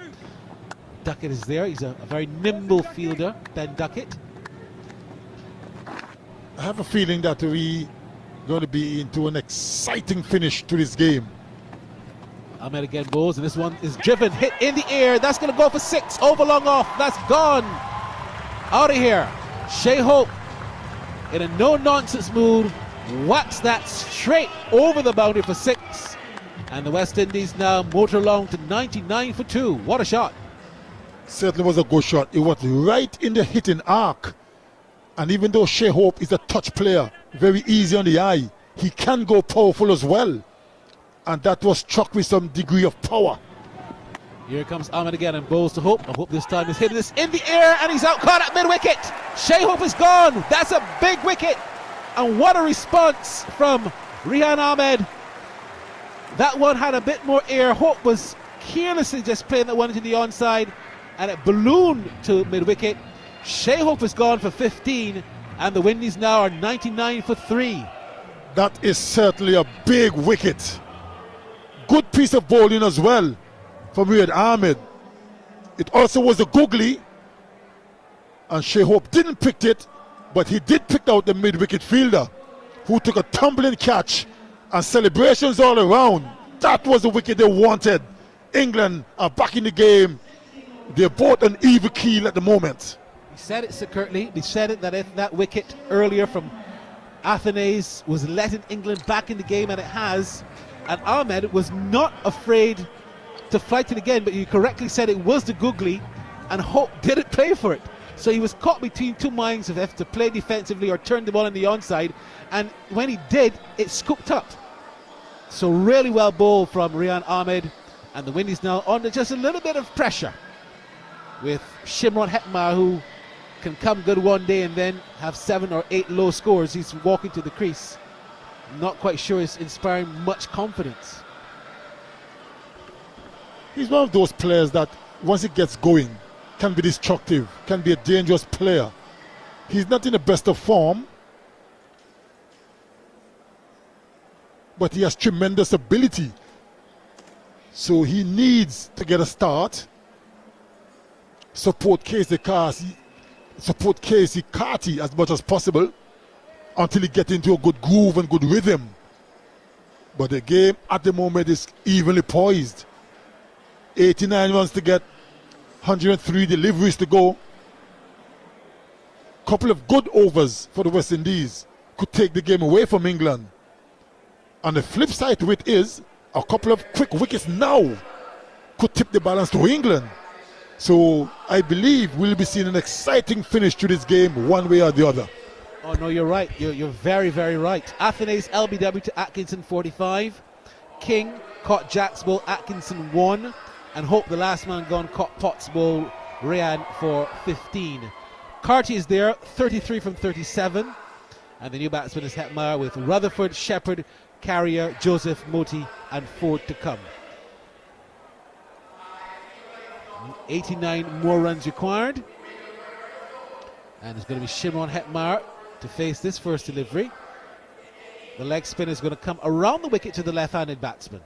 Ducket is there. He's a very nimble fielder, Ben Ducket. I have a feeling that we're going to be into an exciting finish to this game. Ahmed again bowls, and this one is driven, hit in the air. That's going to go for 6. Over long off. That's gone. Out of here. Shea Hope, in a no-nonsense mood, whacks that straight over the boundary for 6. And the West Indies now motor along to 99 for 2. What a shot. Certainly was a good shot. It was right in the hitting arc. And even though Shea Hope is a touch player, very easy on the eye, he can go powerful as well. And that was struck with some degree of power. Here comes Ahmed again and bowls to Hope. I hope this time he's hitting this in the air, and he's out caught at mid-wicket. Shea Hope is gone. That's a big wicket. And what a response from Rehan Ahmed. That one had a bit more air. Hope was carelessly just playing that one into the onside, and it ballooned to mid-wicket. Shea Hope is gone for 15, and the Windies now are 99 for 3. That is certainly a big wicket. Good piece of bowling as well from Rehan Ahmed. It also was a googly, and Shea Hope didn't pick it, but he did pick out the mid-wicket fielder, who took a tumbling catch, and celebrations all around. That was the wicket they wanted. England are back in the game. They're both on even keel at the moment. We said it, Sir Curtly. We said it that if that wicket earlier from Athenaeus was letting England back in the game, and it has. And Ahmed was not afraid to fight it again, but you correctly said it was the googly, and Hope didn't play for it. So he was caught between two minds of if to play defensively or turn the ball on the onside, and when he did, it scooped up. So really well bowled from Rehan Ahmed, and the Windies now under just a little bit of pressure with Shimron Hetmar, who can come good one day and then have 7 or 8 low scores. He's walking to the crease. Not quite sure it's inspiring much confidence. He's one of those players that once he gets going can be destructive, can be a dangerous player. He's not in the best of form, but he has tremendous ability. So he needs to get a start, support Casey Carty as much as possible until he gets into a good groove and good rhythm. But the game at the moment is evenly poised. 89 runs to get, 103 deliveries to go. Couple of good overs for the West Indies could take the game away from England. And the flip side to it is a couple of quick wickets now could tip the balance to England. So I believe we'll be seeing an exciting finish to this game one way or the other. Oh no, you're right. You're very, very right. Athenaeus LBW to Atkinson 45. King caught Jack's ball, Atkinson 1. And Hope, the last man gone, caught Potts' ball, Rehan for 15. Carty is there, 33 from 37. And the new batsman is Hetmar with Rutherford, Shepherd, Carrier, Joseph, Moti and Ford to come. 89 more runs required. And it's going to be Shimron Hetmar to face this first delivery. The leg spinner is going to come around the wicket to the left-handed batsman.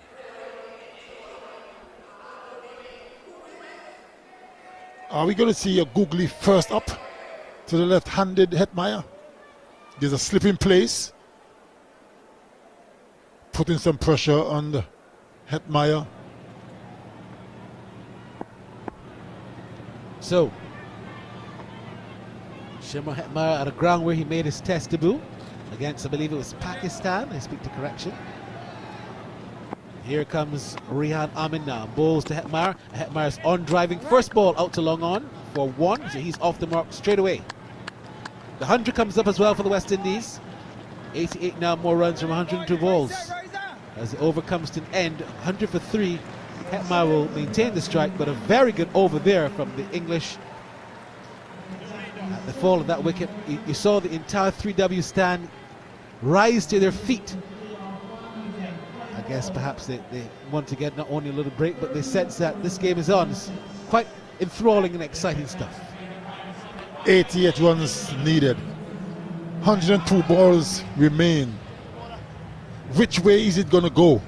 Are we going to see a googly first up to the left-handed Hetmar? There's a slip in place, putting some pressure on the Hetmar. So, Shimron Hetmar at a ground where he made his test debut against, I believe it was Pakistan. I speak to correction. Here comes Rehan Ahmed now. Bowls to Hetmar. Hetmar's on driving. First ball out to long on for 1. So he's off the mark straight away. The 100 comes up as well for the West Indies. 88 now more runs from 102 balls. As the over comes to an end, 100 for 3. Hetmar will maintain the strike, but a very good over there from the English. At the fall of that wicket, you saw the entire 3W stand rise to their feet. I guess perhaps they want to get not only a little break, but they sense that this game is on. It's quite enthralling and exciting stuff. 88 runs needed. 102 balls remain. Which way is it going to go?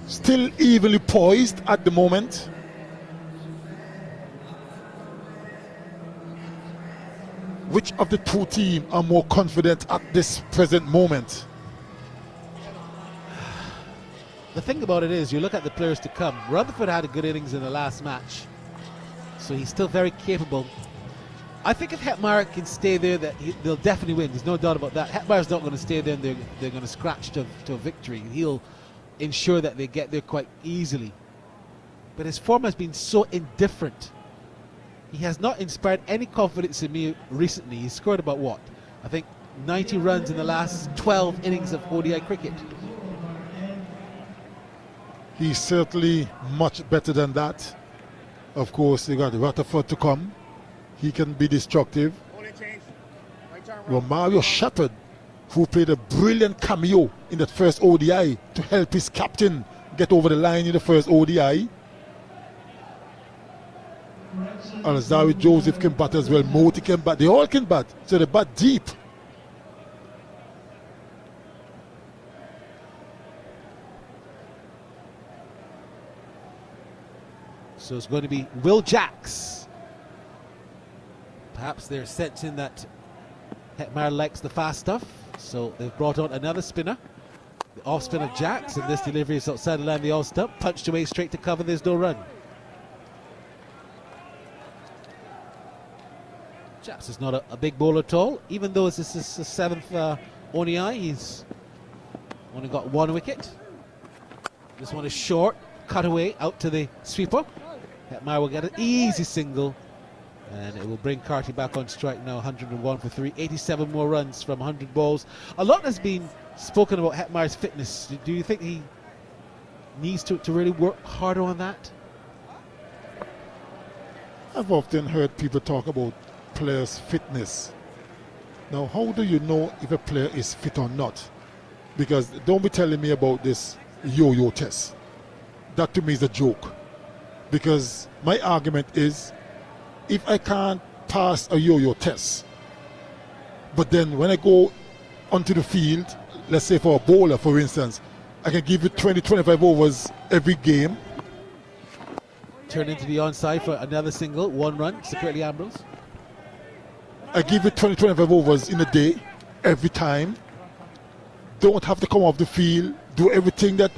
Still evenly poised at the moment. Which of the two teams are more confident at this present moment? The thing about it is, you look at the players to come. Rutherford had a good innings in the last match, so he's still very capable. I think if Hetmyer can stay there, they'll definitely win. There's no doubt about that. Hetmyer's not going to stay there and they're going to scratch to a victory. He'll ensure that they get there quite easily. But his form has been so indifferent. He has not inspired any confidence in me recently. He's scored about what? I think 90 runs in the last 12 innings of ODI cricket. He's certainly much better than that. Of course, you got Rutherford to come. He can be destructive. Romario Shepherd, who played a brilliant cameo in that first ODI to help his captain get over the line in the first ODI. Alzari Joseph can bat as well. Moti can bat. They all can bat. So they bat deep. So it's going to be Will Jacks. Perhaps they're sensing that Hetmyer likes the fast stuff, so they've brought on another spinner. The off spin of Jacks, and this delivery is outside the line of the all stump, punched away straight to cover. There's no run. Jacks is not a big bowler at all, even though this is his seventh ODI. He's only got one wicket. This one is short, cut away out to the sweeper. Hetmyer will get an easy single, and it will bring Curtly back on strike now. 101 for 3, 87 more runs from 100 balls. A lot has been spoken about Hetmyer's fitness. Do you think he needs to really work harder on that? I've often heard people talk about players' fitness. Now, how do you know if a player is fit or not? Because don't be telling me about this yo-yo test. That to me is a joke. Because my argument is, if I can't pass a yo-yo test, but then when I go onto the field, let's say for a bowler, for instance, I can give you 20-25 overs every game. Turn into the onside for another single, one run, secretly Ambrose. I give you 20-25 overs in a day, every time. Don't have to come off the field, do everything that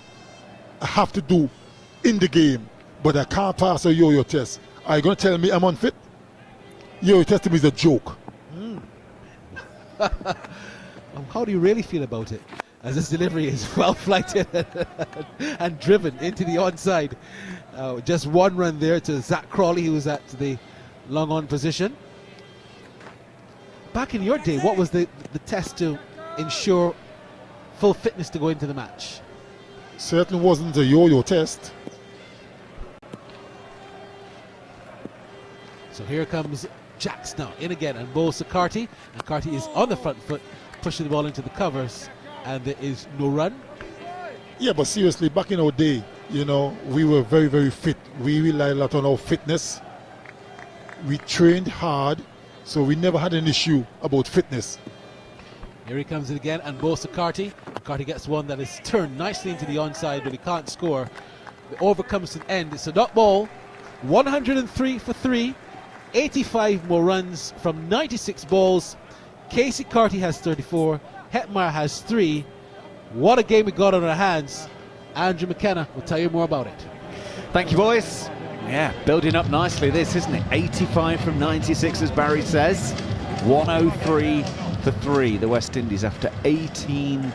I have to do in the game, but I can't pass a yo-yo test. Are you going to tell me I'm unfit? Yo-yo test to me is a joke. How do you really feel about it? As this delivery is well flighted and driven into the onside. Just one run there to Zach Crawley, who was at the long on position. Back in your day, what was the test to ensure full fitness to go into the match? Certainly wasn't a yo-yo test. So here comes Jacks now, in again, and bowls to Curtly, and Curtly is on the front foot, pushing the ball into the covers, and there is no run. Yeah, but seriously, back in our day, you know, we were very, very fit. We relied a lot on our fitness. We trained hard, so we never had an issue about fitness. Here he comes in again, and bowls to Curtly. Curtly gets one that is turned nicely into the onside, but he can't score. The over comes to an end. It's a dot ball. 103 for 3. 85 more runs from 96 balls. Casey Curtly has 34. Hetmyer has 3. What a game we got on our hands. Andrew McKenna will tell you more about it. Thank you, boys. Yeah, building up nicely this, isn't it? 85 from 96, as Barry says. 103 for 3, the West Indies, after 18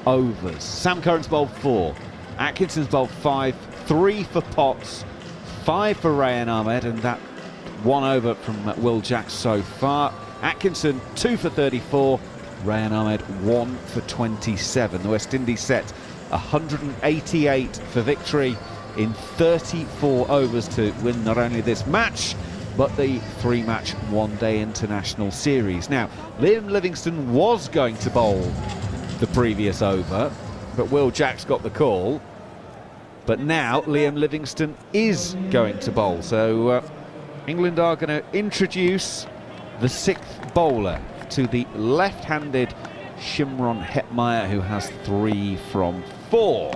overs. Sam Curran's bowled 4. Atkinson's bowled 5. 3 for Potts. 5 for Rayan Ahmed, and that 1 over from Will Jacks so far. Atkinson 2 for 34. Rayan Ahmed 1 for 27. The West Indies set 188 for victory in 34 overs to win not only this match but the 3-match one-day international series. Now, Liam Livingston was going to bowl the previous over, but Will Jacks got the call. But now Liam Livingston is going to bowl, so England are going to introduce the 6th bowler to the left-handed Shimron Hetmyer, who has 3 from 4.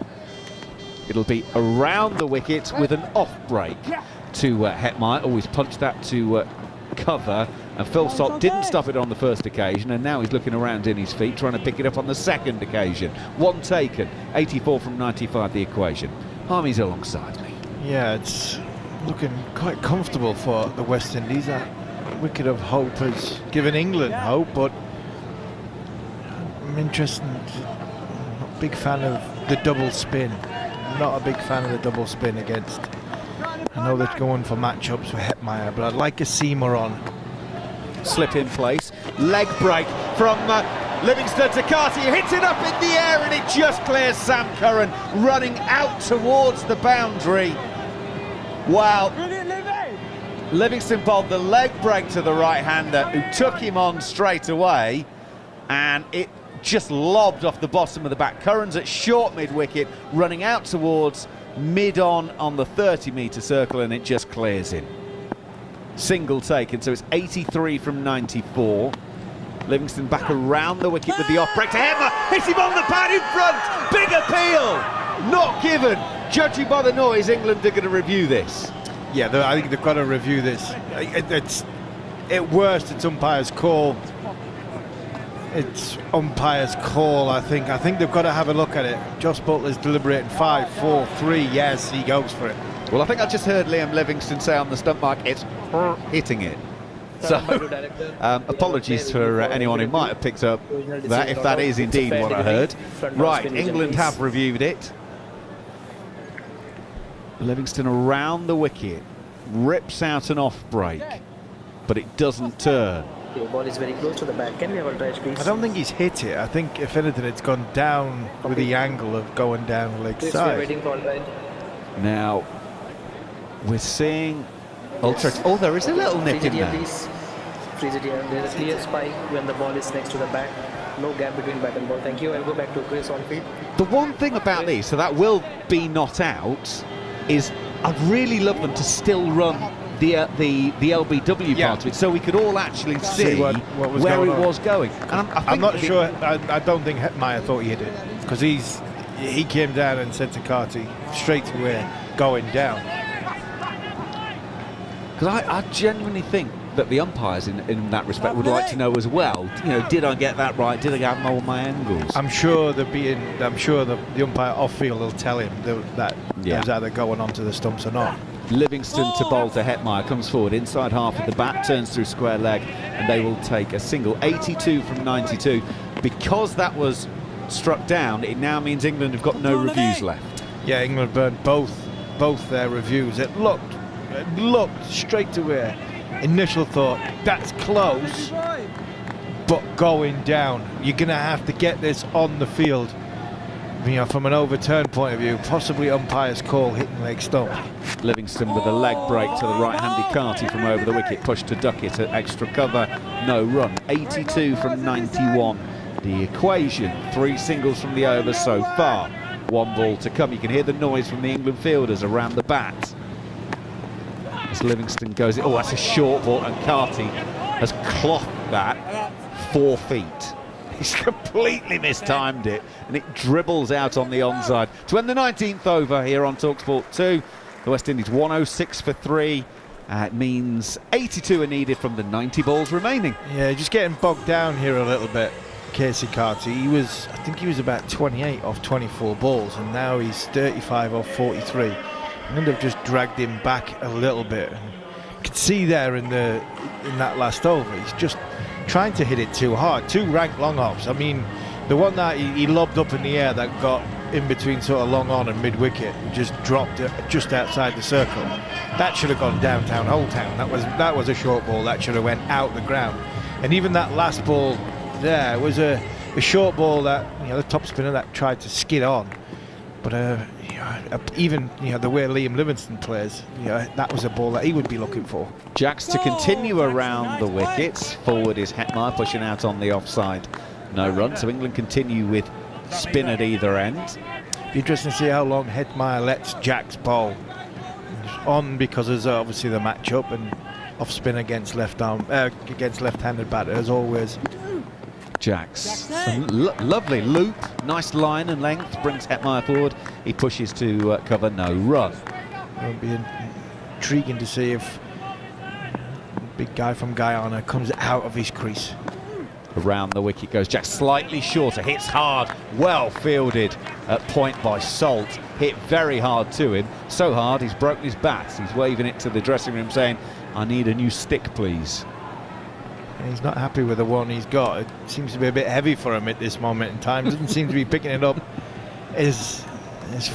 It'll be around the wicket with an off break to Hetmyer. Always punched that to cover, and Phil Salt didn't stop it on the first occasion, and now he's looking around in his feet trying to pick it up on the second occasion. 1 taken, 84 from 95 the equation. Harmy's alongside me. Yeah, it's looking quite comfortable for the West Indies. That wicket of hope has given England hope, but I'm interested. I'm not a big fan of the double spin. Not a big fan of the double spin against. I know they're going for matchups with Hetmyer, but I'd like a seamer on. Slip in place, leg break from Livingston to Carty, hits it up in the air and it just clears Sam Curran, running out towards the boundary. Wow. Livingston bowled the leg break to the right-hander, who took him on straight away, and it just lobbed off the bottom of the bat. Curran's at short mid-wicket, running out towards mid-on the 30-metre circle, and it just clears him. Single taken, so it's 83 from 94. Livingston back around the wicket with the off-break to Hetmyer, hits him on the pad in front, big appeal, not given. Judging by the noise, England are going to review this. Yeah, I think they've got to review this. At worst, it's umpire's call. It's umpire's call, I think. I think they've got to have a look at it. Jos Buttler's deliberating 5, 4, 3. Yes, he goes for it. Well, I think I just heard Liam Livingston say on the stump mark, it's hitting it. So, apologies for anyone who might have picked up that, if that is indeed what I heard. Right, England have reviewed it. Livingston around the wicket, rips out an off break, but it doesn't turn. The ball is very close to the back. Can we have a try, please? I don't think he's hit it. I think, if anything, it's gone down with the angle of going down leg side. Waiting for now, we're seeing ultra. Oh, there is a little nip in there. Please. Freeze it here. There's a clear spike when the ball is next to the back. No gap between bat and ball. Thank you. I'll go back to Chris on field. The one thing about these, so that will be not out, is I'd really love them to still run the LBW part of it, so we could all actually see what was where it was going. And I'm not sure. I don't think Hetmyer thought he hit it, because he came down and said to Carty straight away, going down. Because I genuinely think that the umpires in that respect would like to know as well, you know, did I get that right? Did I get all my angles? I'm sure the umpire off field will tell him that was either going onto the stumps or not. Livingston to bowl to Hetmyer, comes forward inside half of the bat, turns through square leg, and they will take a single. 82 from 92. Because that was struck down, it now means England have got no reviews left. Yeah, England burned both their reviews. It looked straight away. Initial thought, that's close, but going down. You're going to have to get this on the field. You know, from an overturn point of view, possibly umpire's call, hitting leg stump. Livingston with a leg break to the right-handed Carty from over the wicket, pushed to Ducket at extra cover, no run. 82 from 91. The equation, 3 singles from the over so far. 1 ball to come. You can hear the noise from the England fielders around the bat. As Livingston goes, oh, that's a short ball, and Carty has clocked that 4 feet. He's completely mistimed it, and it dribbles out on the onside to end the 19th over here on talkSPORT 2. The West Indies 106 for 3. It means 82 are needed from the 90 balls remaining. Yeah, just getting bogged down here a little bit, Casey Carty. I think he was about 28 off 24 balls, and now he's 35 off 43. And they've just dragged him back a little bit. And you could see there in that last over, he's just trying to hit it too hard. 2 rank long hops. I mean, the one that he lobbed up in the air that got in between sort of long on and mid wicket, just dropped it just outside the circle. That should have gone downtown Old Town. That was a short ball that should have went out the ground. And even that last ball there was a short ball that, you know, the top spinner that tried to skid on. But even the way Liam Livingston plays, that was a ball that he would be looking for. Jacks to continue around the wickets. Forward is Hetmeyer pushing out on the offside. No run, so England continue with spin at either end. Be interesting to see how long Hetmeyer lets Jacks bowl. On because there's obviously the matchup and off spin against left-handed batter as always. Jacks, lovely loop, nice line and length, brings Hetmeyer forward. He pushes to cover, no run. It'll be intriguing to see if the big guy from Guyana comes out of his crease. Around the wicket goes Jacks, slightly shorter, hits hard, well fielded at point by Salt. Hit very hard to him, so hard he's broken his bat. He's waving it to the dressing room saying, I need a new stick, please. And he's not happy with the one he's got. It seems to be a bit heavy for him at this moment in time. Doesn't seem to be picking it up as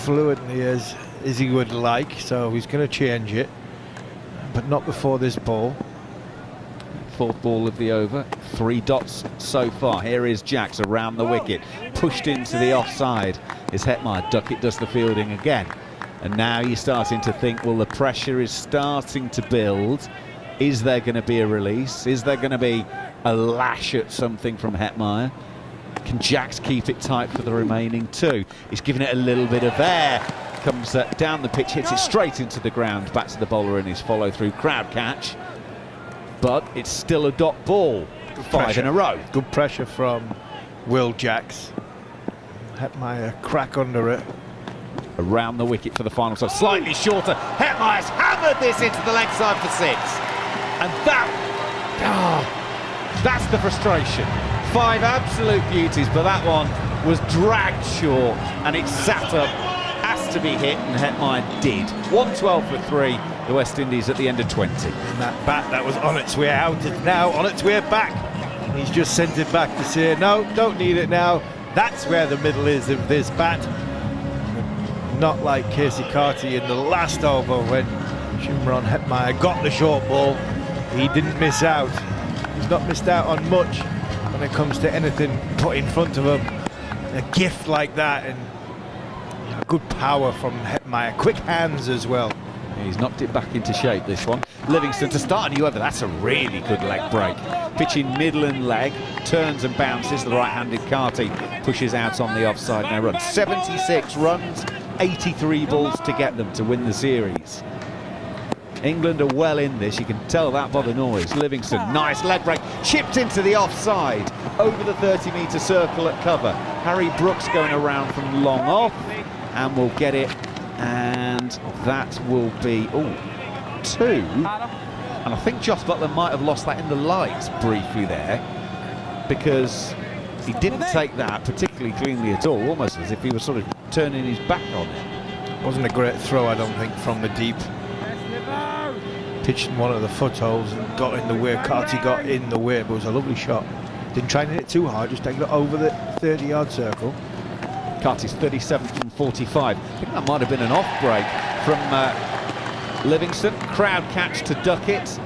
fluently as he would like, so he's going to change it, but not before this ball. Fourth ball of the over, 3 dots so far. Here is Jacks around the wicket, pushed into the offside is Hetmeyer. Ducket does the fielding again, and now you're starting to think, well, the pressure is starting to build. Is there going to be a release? Is there going to be a lash at something from Hetmeyer? Can Jacks keep it tight for the remaining 2? He's giving it a little bit of air. Comes down the pitch, hits it straight into the ground, back to the bowler in his follow-through crowd catch. But it's still a dot ball. 5 in a row. Good pressure from Will Jacks. Hetmeyer crack under it. Around the wicket for the final shot. Slightly shorter. Hetmeyer's hammered this into the leg side for 6. And that's the frustration. 5 absolute beauties, but that one was dragged short and it sat up. Has to be hit, and Hetmeyer did. 112 for 3. The West Indies at the end of 20. And that bat that was on its way out is now on its way back. He's just sent it back to say, no, don't need it now. That's where the middle is of this bat. Not like Casey Carty in the last over when Shimron Hetmeyer got the short ball. He didn't miss out. He's not missed out on much when it comes to anything put in front of him. A gift like that, and good power from Hetmeyer. Quick hands as well. He's knocked it back into shape, this one. Livingston to start a new over. That's a really good leg break. Pitching middle and leg, turns and bounces. The right-handed Carty pushes out on the offside, no run. 76 runs, 83 balls to get them to win the series. England are well in this, you can tell that by the noise. Livingston, nice leg break, chipped into the offside, over the 30-metre circle at cover. Harry Brooks going around from long off, and will get it, and that will be 2. And I think Jos Buttler might have lost that in the lights briefly there, because he didn't take that particularly cleanly at all, almost as if he was sort of turning his back on it. Wasn't a great throw, I don't think, from the deep. Pitched in one of the footholes and got in the way. Carty got in the way, but it was a lovely shot. Didn't try and hit it too hard, just taking it over the 30-yard circle. Carty's 37 from 45. I think that might have been an off break from Livingston. Crowd catch to Ducket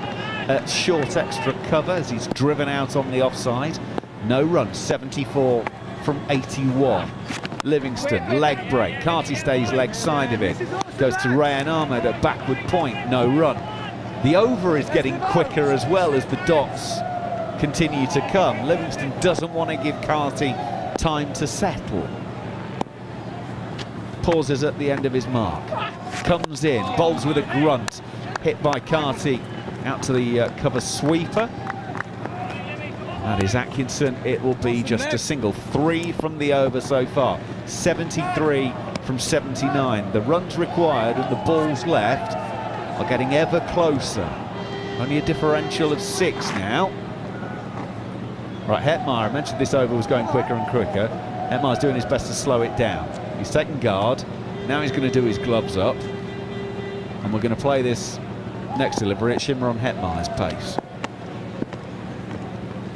at short extra cover as he's driven out on the offside. No run, 74 from 81. Livingston, leg break. Carty stays leg side of it. Goes to Rayan Ahmed at backward point, no run. The over is getting quicker as well as the dots continue to come. Livingston doesn't want to give Carty time to settle. Pauses at the end of his mark. Comes in, bowls with a grunt. Hit by Carty out to the cover sweeper. That is Atkinson. It will be just a single. 3 from the over so far. 73 from 79. The runs required and the balls left are getting ever closer. Only a differential of 6 now. Right, Hetmeyer, I mentioned this over was going quicker and quicker. Hetmeyer's doing his best to slow it down. He's taken guard. Now he's going to do his gloves up. And we're going to play this next delivery at Shimron Hetmeyer's pace.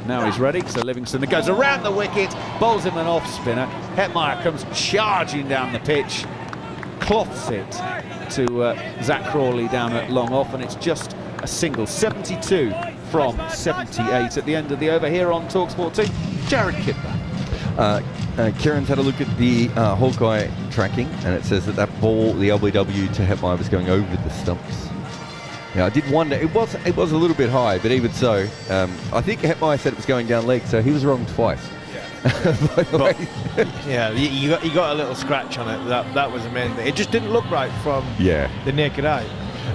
Now he's ready, so Livingston goes around the wicket, bowls him an off-spinner. Hetmeyer comes charging down the pitch, cloths it to Zach Crawley down at long off, and it's just a single. 72 from 78 at the end of the over here on talkSPORT 2. Jarrod Kimber. Kieran's had a look at the Hawkeye tracking, and it says that that ball, the LBW to Hetmeyer, was going over the stumps. Yeah, I did wonder. It was a little bit high, but even so, I think Hetmeyer said it was going down leg, so he was wrong twice. By the way. Yeah, you got a little scratch on it. That was the main thing. It just didn't look right from the naked eye.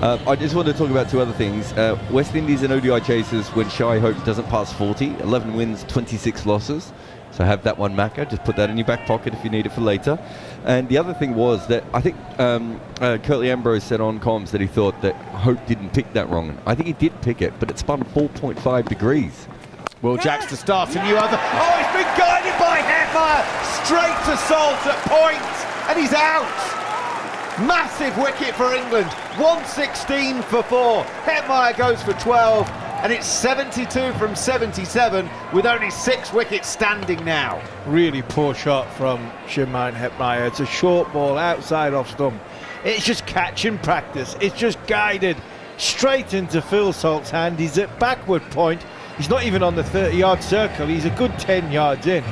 I just wanted to talk about two other things. West Indies and ODI chasers when Shy Hope doesn't pass 40. 11 wins, 26 losses. So have that one, Macca. Just put that in your back pocket if you need it for later. And the other thing was that I think Curtly Ambrose said on comms that he thought that Hope didn't pick that wrong. I think he did pick it, but it spun 4.5 degrees. Will Jacks to start a new over. Oh, it's been guided by Hetmeyer. Straight to Salt at point, and he's out. Massive wicket for England. 116 for 4. Hetmeyer goes for 12, and it's 72 from 77 with only 6 wickets standing now. Really poor shot from Shimon Hetmeyer. It's a short ball outside off stump. It's just catching practice. It's just guided straight into Phil Salt's hand. He's at backward point. He's not even on the 30-yard circle. He's a good 10 yards in.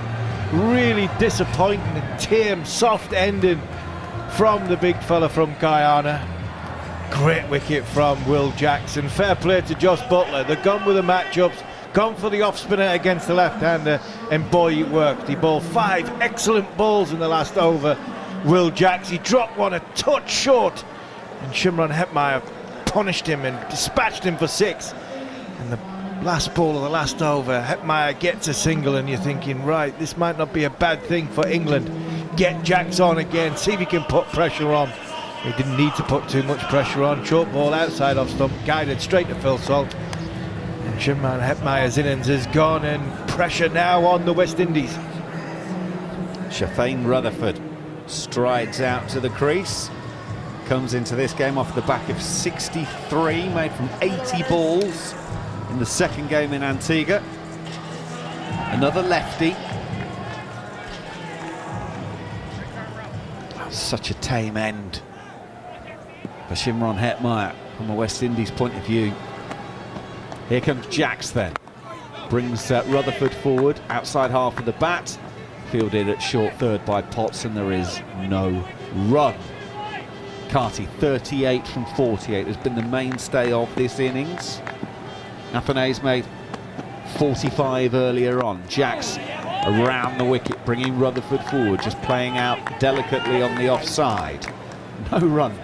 Really disappointing and tame, soft ending from the big fella from Guyana. Great wicket from Will Jackson. Fair play to Jos Buttler. They've gone with the matchups, gone for the off-spinner against the left-hander, and boy, it worked. He bowled 5 excellent balls in the last over. Will Jackson, he dropped one a touch short, and Shimron Hetmeyer punished him and dispatched him for 6. And the last ball of the last over, Hetmeyer gets a single, and you're thinking, right, this might not be a bad thing for England. Get Jacks on again, see if he can put pressure on. He didn't need to put too much pressure on. Short ball outside off stump, guided straight to Phil Salt. And Shimron Hetmeyer's innings is gone, and pressure now on the West Indies. Shafane Rutherford strides out to the crease. Comes into this game off the back of 63, made from 80 balls in the second game in Antigua. Another lefty. Such a tame end for Shimron Hetmeyer from a West Indies point of view. Here comes Jacks then. Brings Rutherford forward, outside half of the bat. Fielded at short third by Potts, and there is no run. Carty, 38 from 48, has been the mainstay of this innings. Afanay's made 45 earlier on. Jacks around the wicket, bringing Rutherford forward, just playing out delicately on the offside. No run.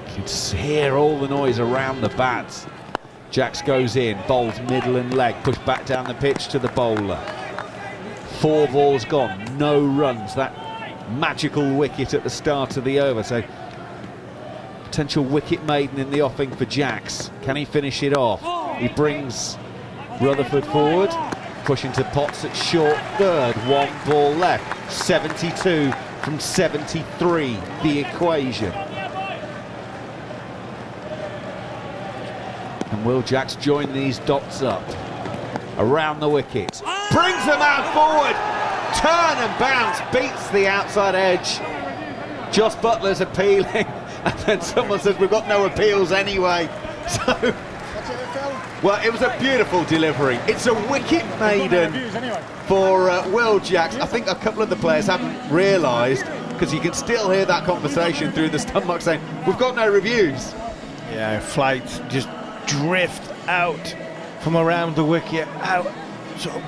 You can hear all the noise around the bat. Jacks goes in, bowls middle and leg, pushed back down the pitch to the bowler. 4 balls gone, no runs. That magical wicket at the start of the over. So potential wicket maiden in the offing for Jacks. Can he finish it off? He brings Rutherford forward, pushing to Potts at short third. 1 ball left. 72 from 73, the equation. And Will Jacks join these dots up around the wicket. Brings them out forward. Turn and bounce, beats the outside edge. Jos Buttler's appealing, and then someone says we've got no appeals anyway. So, well, it was a beautiful delivery. It's a wicket maiden for Will Jacks. I think a couple of the players haven't realised, because you can still hear that conversation through the stump saying, we've got no reviews. Yeah, flights just drift out from around the wicket, out, sort of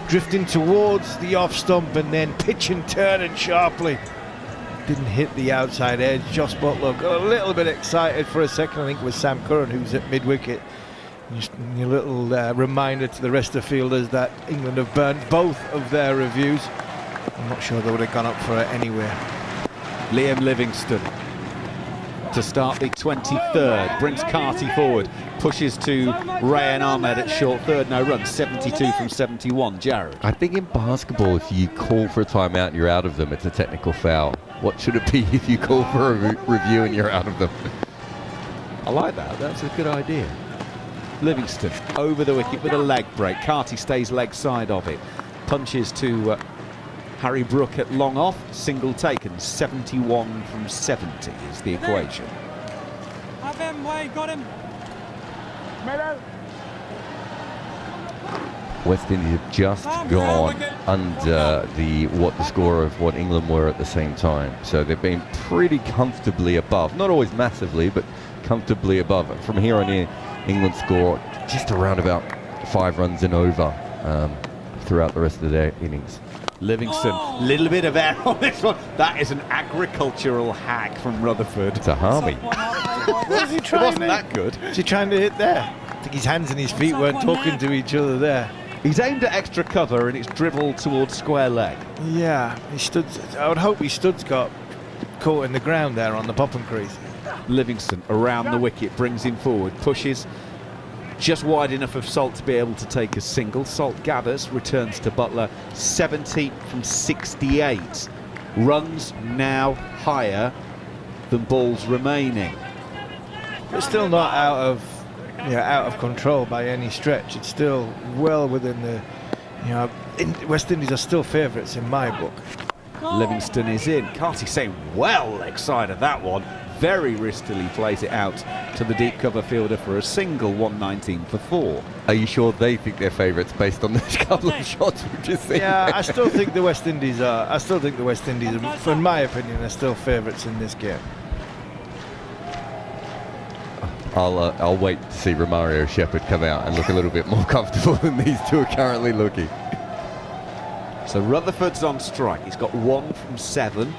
drifting towards the off stump, and then pitch and turning sharply. Didn't hit the outside edge. Jos Buttler got a little bit excited for a second. I think it was Sam Curran who's at mid-wicket. Just a little reminder to the rest of the fielders that England have burnt both of their reviews. I'm not sure they would have gone up for it anywhere. Liam Livingston to start the 23rd, brings Carty forward, pushes to Rayan Ahmed at short third, no run, 72 from 71. Jarrod. I think in basketball, if you call for a timeout and you're out of them, it's a technical foul. What should it be if you call for a review and you're out of them? I like that, that's a good idea. Livingston over the wicket with a leg break. Carty stays leg side of it, punches to Harry Brook at long off, single taken, 71 from 70 is the equation. Have him, Wade, got him. West Indies have just gone under the score of what England were at the same time. So they've been pretty comfortably above, not always massively, but comfortably above. And from here on in, England score just around about 5 runs and over throughout the rest of their innings. Livingston, little bit of air on this one. That is an agricultural hack from Rutherford. It's a harmy. Was he trying? It wasn't that good. Was he trying to hit there? I think his hands and his feet weren't talking to each other there. He's aimed at extra cover and it's dribbled towards square leg. Yeah, he stood. I would hope his studs got caught in the ground there on the popping crease. Livingston around the wicket, brings him forward, pushes just wide enough of Salt to be able to take a single. Salt gathers, returns to Buttler, 70 from 68. Runs now higher than balls remaining. But still not out of control by any stretch. It's still well within the, West Indies are still favourites in my book. Livingston is in. Carty saying well leg side of that one. Very wristily plays it out to the deep cover fielder for a single, 119 for 4. Are you sure they think they're favourites based on this couple of shots we've just seen? Yeah, I still think the West Indies are. I still think the West Indies, in my opinion, are still favourites in this game. I'll wait to see Romario Shepherd come out and look a little bit more comfortable than these two are currently looking. So Rutherford's on strike. He's got 1 from 7.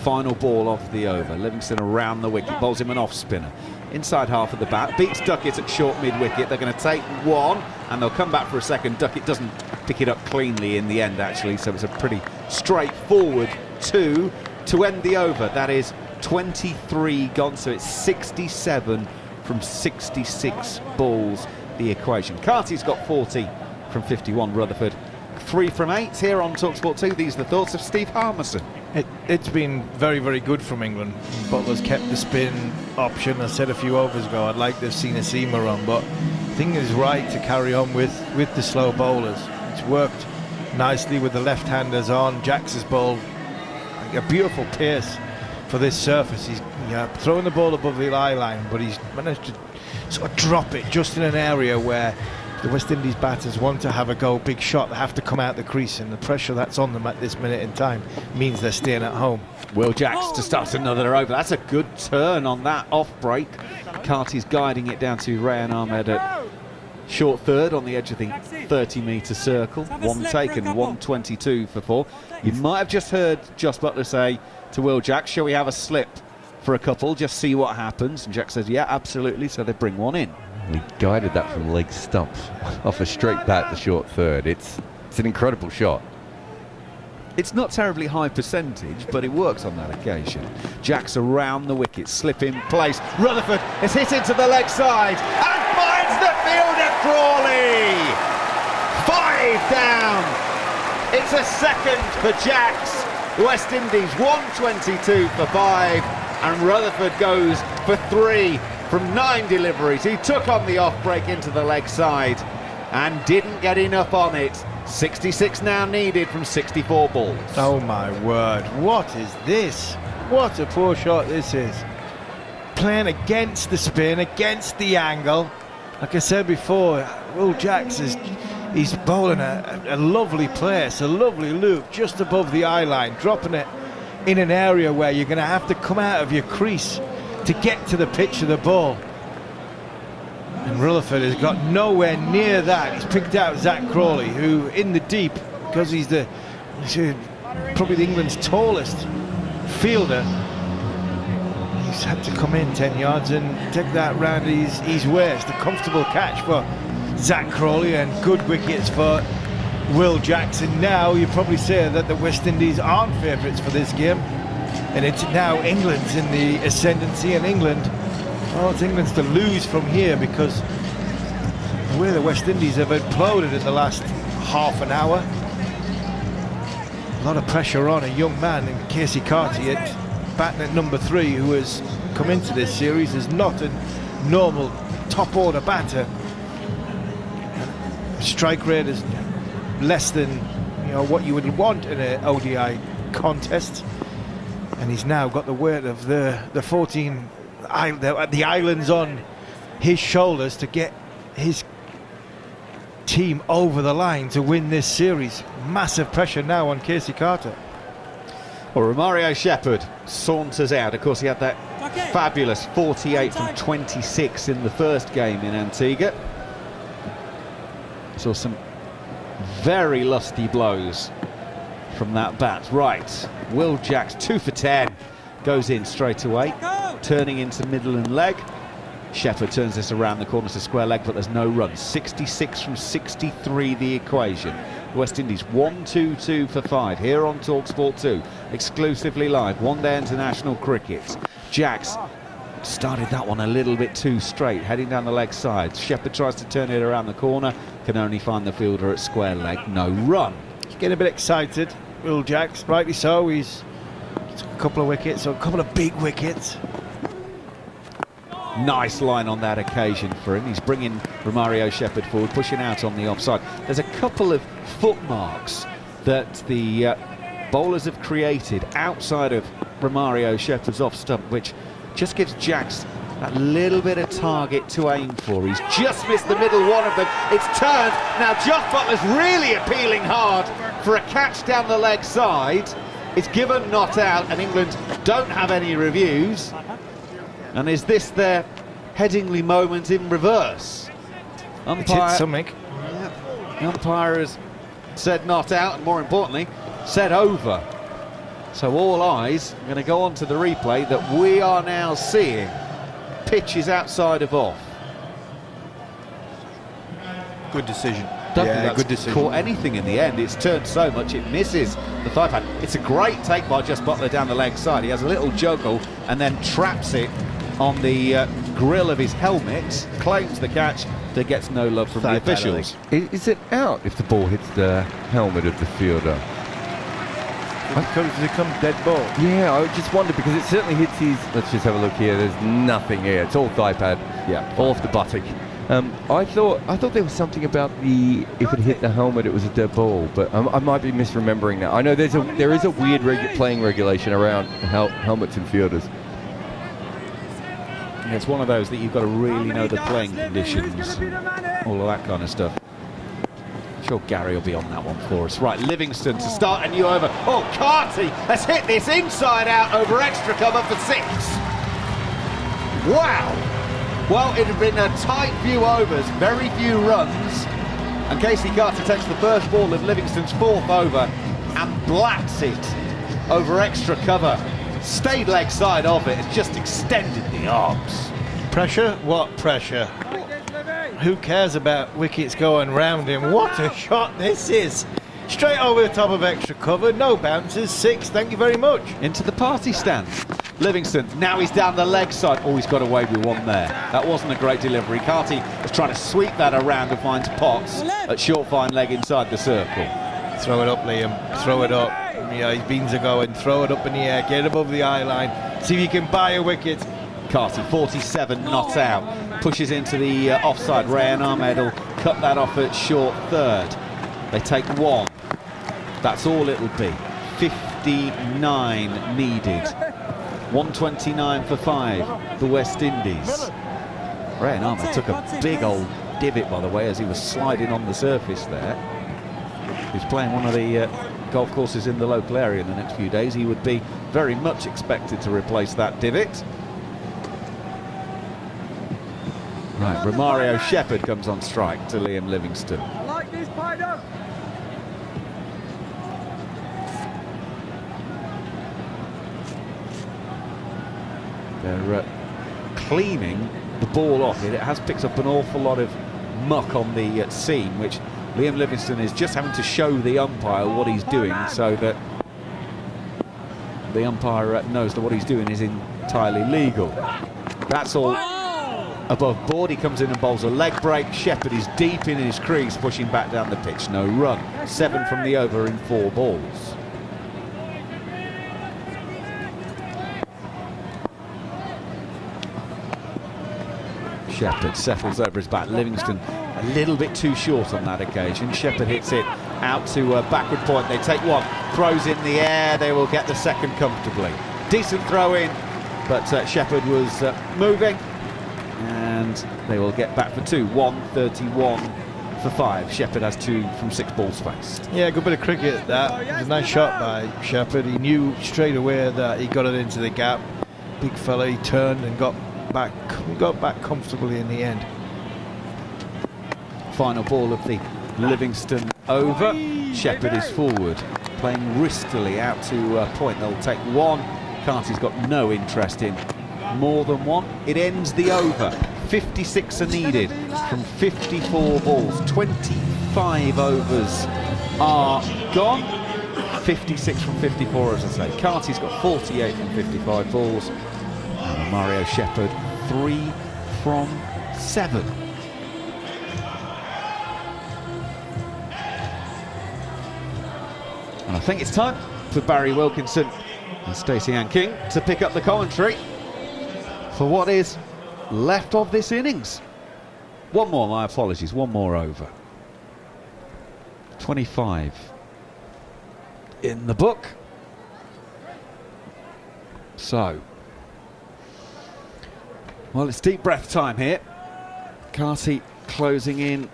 Final ball off the over. Livingston around the wicket, bowls him an off spinner. Inside half of the bat, beats Ducket at short mid wicket. They're going to take 1 and they'll come back for a second. Ducket doesn't pick it up cleanly in the end actually, so it's a pretty straightforward 2 to end the over. That is 23 gone, so it's 67 from 66 balls, the equation. Carty's got 40 from 51. Rutherford 3 from 8 here on talkSPORT 2. These are the thoughts of Steve Harmison. It's been very, very good from England. Butler's kept the spin option. I said a few overs ago I'd like to have seen a seamer run, but I think it's right to carry on with the slow bowlers. It's worked nicely with the left-handers on. Jacks has bowled a beautiful pace for this surface. He's throwing the ball above the eye line, but he's managed to sort of drop it just in an area where the West Indies batters want to have a go, big shot, they have to come out the crease, and the pressure that's on them at this minute in time means they're staying at home. Will Jacks to start another over. That's a good turn on that off break. Carty's guiding it down to Rayan Ahmed at short third on the edge of the 30-metre circle. 1 taken, 122 for 4. You might have just heard Jos Buttler say to Will Jacks, shall we have a slip for a couple, just see what happens? And Jack says, yeah, absolutely, so they bring 1 in. He guided that from leg stump off a straight bat to short third. It's an incredible shot. It's not terribly high percentage, but it works on that occasion. Jack's around the wicket, slip in place. Rutherford is hit into the leg side and finds the fielder Crawley. 5 down. It's a second for Jacks. West Indies 122 for 5, and Rutherford goes for 3 from 9 deliveries. He took on the off break into the leg side and didn't get enough on it. 66 now needed from 64 balls. Oh my word, what is this? What a poor shot this is. Playing against the spin, against the angle. Like I said before, Will Jacks he's bowling a lovely place, a lovely loop just above the eye line, dropping it in an area where you're going to have to come out of your crease to get to the pitch of the ball. And Rutherford has got nowhere near that. He's picked out Zach Crawley, who in the deep, because he's probably England's tallest fielder, he's had to come in 10 yards and take that round his waist. A comfortable catch for Zach Crawley and good wickets for Will Jackson. Now you probably say that the West Indies aren't favourites for this game, and it's now England's in the ascendancy, and England, well, it's England's to lose from here, because the way the West Indies have imploded in the last half an hour, a lot of pressure on a young man in Casey Carty batting at number 3, who has come into this series as not a normal top order batter. Strike rate is less than what you would want in an ODI contest, and he's now got the weight of the 14 the islands on his shoulders to get his team over the line to win this series. Massive pressure now on Casey Carter. Well, Romario Shepherd saunters out. Of course, he had that fabulous 48 from 26 in the first game in Antigua. Saw some very lusty blows from that bat. Right, Will Jacks 2 for 10. Goes in straight away, turning into middle and leg. Shepherd turns this around the corner to square leg, but there's no run. 66 from 63 the equation. West Indies 1-2-2 for 5 here on talkSPORT 2, exclusively live, one-day international cricket. Jacks started that one a little bit too straight, heading down the leg side. Shepherd tries to turn it around the corner, can only find the fielder at square leg, no run. He's getting a bit excited, Will Jacks, rightly so. He's took a couple of wickets, or a couple of big wickets. Nice line on that occasion for him. He's bringing Romario Shepherd forward, pushing out on the offside. There's a couple of footmarks that the bowlers have created outside of Romario Shepherd's off stump, which just gives Jacks that little bit of target to aim for. He's just missed the middle one of them. It's turned. Now Jos Buttler's really appealing hard for a catch down the leg side. It's given not out, and England don't have any reviews. And is this their Headingley moment in reverse? Umpire, something. Yeah, the umpire has said not out, and more importantly, said over. So all eyes are going to go on to the replay that we are now seeing. Pitch is outside of off. Good decision. Don't think that's good decision. Caught anything in the end. It's turned so much it misses the thigh pad. It's a great take by Jos Buttler down the leg side. He has a little juggle and then traps it on the grill of his helmet, claims the catch, that gets no love from the officials. Is it out if the ball hits the helmet of the fielder? Does it come dead ball? Yeah, I just wondered because it certainly hits his. Let's just have a look here. There's nothing here. It's all thigh pad. Yeah, off the buttock. I thought there was something about if it hit the helmet, it was a dead ball, but I might be misremembering that. I know there is a weird playing regulation around helmets and fielders. It's one of those that you've got to really know the playing conditions, all of that kind of stuff. I'm sure Gary will be on that one for us. Right, Livingston to start a new over. Oh, Curtly has hit this inside out over extra cover for 6. Wow! Well, it had been a tight few overs, very few runs, and Casey Carter takes the first ball of Livingston's 4th over and blats it over extra cover. Stayed leg side of it and just extended the arms. Pressure? What pressure? Who cares about wickets going round him? What a shot this is! Straight over the top of extra cover, no bounces, 6, thank you very much. Into the party stand. Livingston, now he's down the leg side. Oh, he's got away with one there. That wasn't a great delivery. Carty was trying to sweep that around and finds Potts at short fine leg inside the circle. Throw it up, Liam, throw it up. Yeah, his beans are going, throw it up in the air, get above the eye line, see if you can buy a wicket. Carty, 47, not out, pushes into the offside. Rayan Ahmed will cut that off at short third. They take 1. That's all it'll be. 59 needed. 129 for 5, the West Indies. Rayan Ahmed took a big old divot, by the way, as he was sliding on the surface there. He's playing one of the golf courses in the local area in the next few days. He would be very much expected to replace that divot. Right, Romario Shepherd comes on strike to Liam Livingston. I like this, Philo. They're cleaning the ball off it. It has picked up an awful lot of muck on the seam, which Liam Livingston is just having to show the umpire what he's doing so that the umpire knows that what he's doing is entirely legal. That's all above board. He comes in and bowls a leg break. Shepherd is deep in his crease, pushing back down the pitch. No run. 7 from the over in 4 balls. Shepherd settles over his bat. Livingston a little bit too short on that occasion. Shepherd hits it out to backward point. They take 1, throws in the air. They will get the second comfortably. Decent throw in, but Shepherd was moving, and they will get back for 2. 131 for for 5. Shepherd has 2 from 6 balls faced. Yeah, good bit of cricket that. It was a nice shot by Shepherd. He knew straight away that he got it into the gap. Big fella, he turned and got back. He got back comfortably in the end. Final ball of the Livingston over. Shepherd is forward, playing wristily out to point. They'll take 1. Carty's got no interest in more than 1. It ends the over. 56 are needed from 54 balls. 25 overs are gone. 56 from 54, as I say. Carty's got 48 from 55 balls. And Mario Shepherd 3 from 7. And I think it's time for Barry Wilkinson and Stacy-Ann King to pick up the commentary for what is left of this innings. One more, my apologies, one more over. 25 in the book. So, well, it's deep breath time here. Carty closing in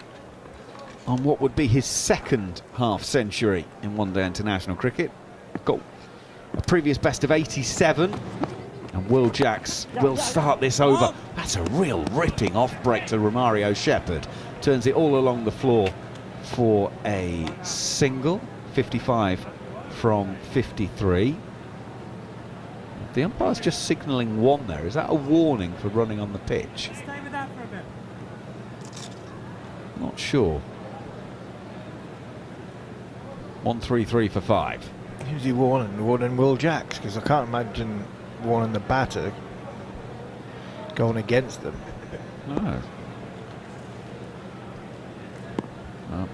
on what would be his 2nd half-century in one-day international cricket. Got a previous best of 87, and Will Jacks will start this over. That's a real ripping off-break to Romario Shepherd. Turns it all along the floor for a single. 55 from 53. The umpire's just signalling 1 there. Is that a warning for running on the pitch? Stay with that for a bit. Not sure. 1-3-3 for 5. Who's he warning Will Jacks? Because I can't imagine warning the batter going against them. No.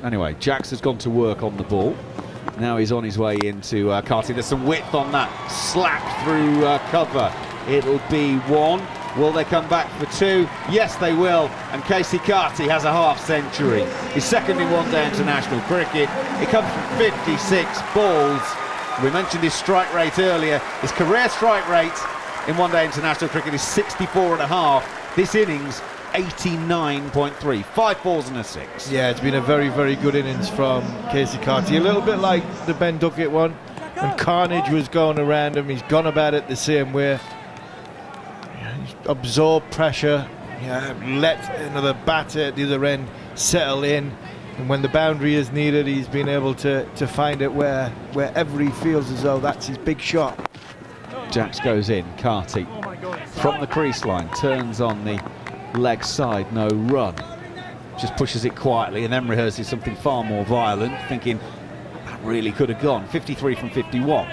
Anyway, Jacks has gone to work on the ball. Now he's on his way into Carty. There's some width on that slap through cover. It'll be 1. Will they come back for 2? Yes, they will. And Casey Carty has a half-century. His 2nd in one-day international cricket. It comes from 56 balls. We mentioned his strike rate earlier. His career strike rate in one-day international cricket is 64.5. This innings, 89.3. 5 balls and a 6. Yeah, it's been a very, very good innings from Casey Carty. A little bit like the Ben Ducket one. When carnage was going around him, he's gone about it the same way. He's absorbed pressure, let another batter at the other end settle in. And when the boundary is needed, he's been able to find it wherever he feels as though that's his big shot. Jacks goes in. Carty from the crease line turns on the leg side, no run. Just pushes it quietly and then rehearses something far more violent, thinking that really could have gone. 53 from 51.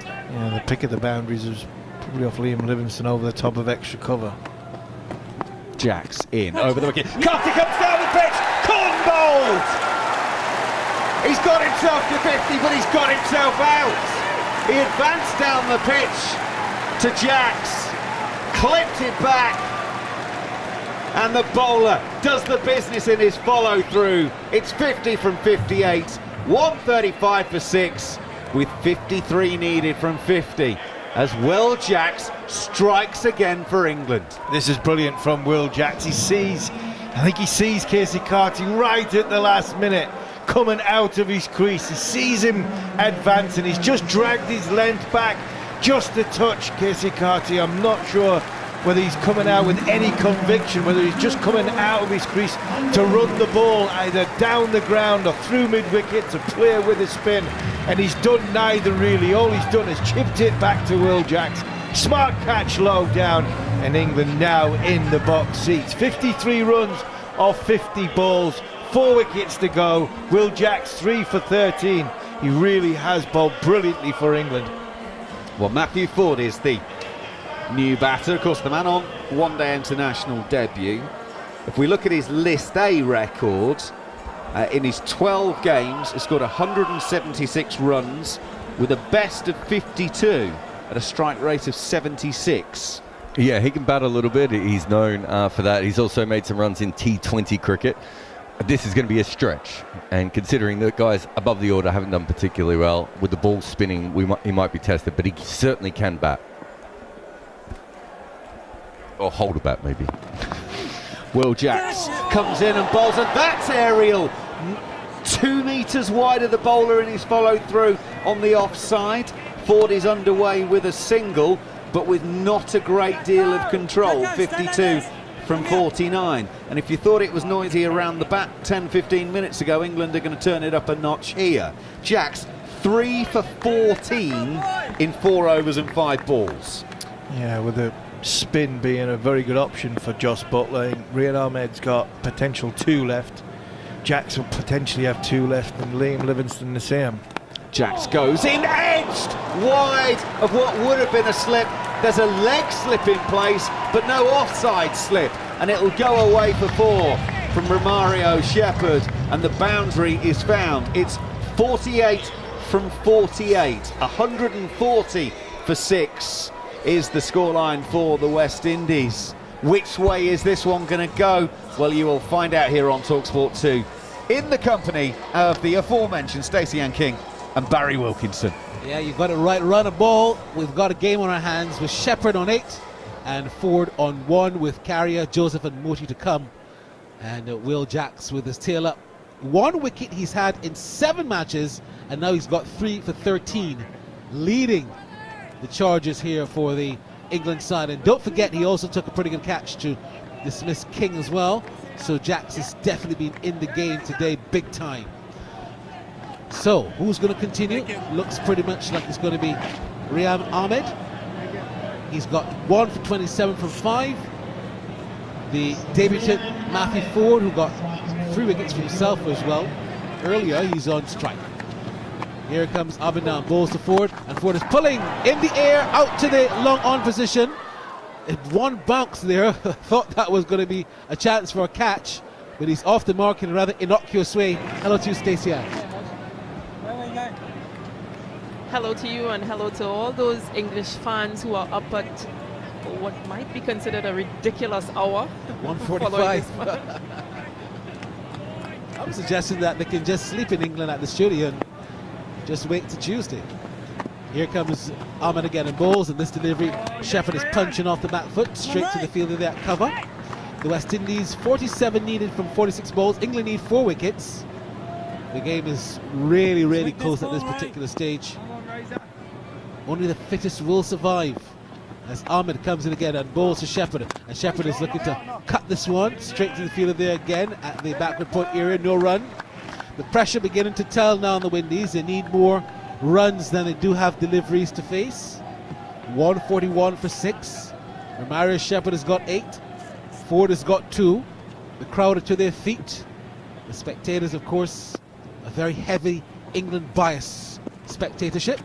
Yeah, the pick of the boundaries was probably off Liam Livingston over the top of extra cover. Jacks in over the wicket. Carty comes down the pitch. Corn bowled. He's got himself to 50, but he's got himself out. He advanced down the pitch to Jacks, clipped it back, and the bowler does the business in his follow-through. It's 50 from 58, 135 for 6, with 53 needed from 50, as Will Jacks strikes again for England. This is brilliant from Will Jacks. I think he sees Casey Carty right at the last minute, coming out of his crease. He sees him advancing. He's just dragged his length back just a touch, Casey Carty. I'm not sure whether he's coming out with any conviction, whether he's just coming out of his crease to run the ball either down the ground or through mid-wicket to play with a spin, and he's done neither really. All he's done is chipped it back to Will Jacks. Smart catch low down, and England now in the box seats. 53 runs off 50 balls, 4 wickets to go. Will Jacks 3 for 13. He really has bowled brilliantly for England. Well, Matthew Ford is the new batter, of course, the man on one-day international debut. If we look at his List A record, in his 12 games, he's scored 176 runs with a best of 52 at a strike rate of 76. Yeah, he can bat a little bit. He's known for that. He's also made some runs in T20 cricket. This is going to be a stretch, and considering that guys above the order haven't done particularly well with the ball spinning, he might be tested, but he certainly can bat. Or hold a bat, maybe. Will Jacks comes in and bowls, and that's aerial. 2 metres wide of the bowler in his follow through on the offside. Ford is underway with a single, but with not a great deal of control. 52 from 49. And if you thought it was noisy around the bat 10-15 minutes ago, England are going to turn it up a notch here. Jacks 3 for 14 in 4 overs and 5 balls. Yeah, with the spin being a very good option for Jos Buttler. Riyad Ahmed's got potential 2 left. Jacks will potentially have 2 left, and Liam Livingston the same. Jacks goes in, edged wide of what would have been a slip. There's a leg slip in place, but no offside slip, and it'll go away for 4 from Romario Shepherd, and the boundary is found. It's 48 from 48, 140 for 6 is the scoreline for the West Indies. Which way is this one going to go? Well, you will find out here on talkSPORT 2, in the company of the aforementioned Stacy-Ann King and Barry Wilkinson. Yeah, you've got it right. Run a ball. We've got a game on our hands with Shepherd on 8 and Ford on 1 with Carrier, Joseph and Moti to come. And Will Jacks with his tail up. 1 wicket he's had in 7 matches, and now he's got 3 for 13, leading the charges here for the England side. And don't forget, he also took a pretty good catch to dismiss King as well. So Jacks has definitely been in the game today, big time. So, who's going to continue? Looks pretty much like it's going to be Riyad Ahmed. He's got 1 for 27 from 5. The debutant Matthew Ford, who got 3 wickets for himself as well. Earlier, he's on strike. Here comes Ahmed now, bowls to Ford, and Ford is pulling in the air out to the long on position. It 1 bounce there. Thought that was going to be a chance for a catch, but he's off the mark in a rather innocuous way. Hello to you, Stacy-Ann. Hello to you, and hello to all those English fans who are up at what might be considered a ridiculous hour. 1:45. I'm suggesting that they can just sleep in England at the studio and just wait to Tuesday. Here comes Ahmed again in bowls, and this delivery, Shepherd is punching off the back foot straight to the fielder there at cover. The West Indies 47 needed from 46 balls. England need 4 wickets. The game is really, really close at this particular stage. Only the fittest will survive. As Ahmed comes in again and bowls to Shepherd, and Shepherd is looking to cut this one straight to the fielder there again at the backward point area. No run. The pressure beginning to tell now on the Windies. They need more runs than they do have deliveries to face. 141 for 6. Romario Shepherd has got 8. Ford has got 2. The crowd are to their feet. The spectators, of course, a very heavy England bias spectatorship.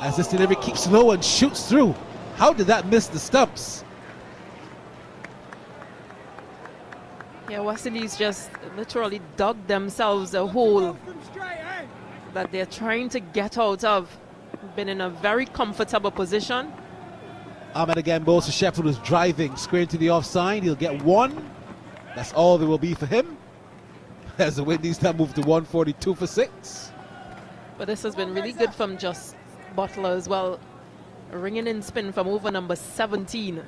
As this delivery keeps low and shoots through. How did that miss the stumps? Yeah, West Indies just literally dug themselves a hole that they're trying to get out of. Been in a very comfortable position. Ahmed again bowls to Shepherd, who's driving square into the offside. He'll get 1. That's all there will be for him. As the Windies now move to 142 for 6. But this has been really good from Jos Buttler as well. Ringing in spin from over number 17.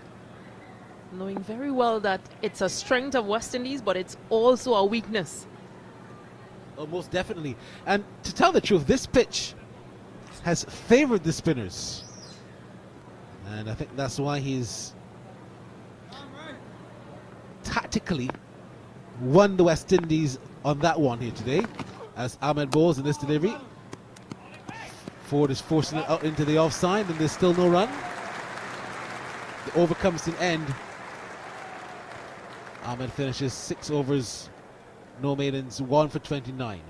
Knowing very well that it's a strength of West Indies, but it's also a weakness. Oh, most definitely. And to tell the truth, this pitch has favored the spinners. And I think that's why he's tactically won the West Indies on that one here today. As Ahmed bowls in this delivery. Ford is forcing it out into the offside, and there's still no run. The over comes to an end. Ahmed finishes 6 overs, no maidens, 1 for 29.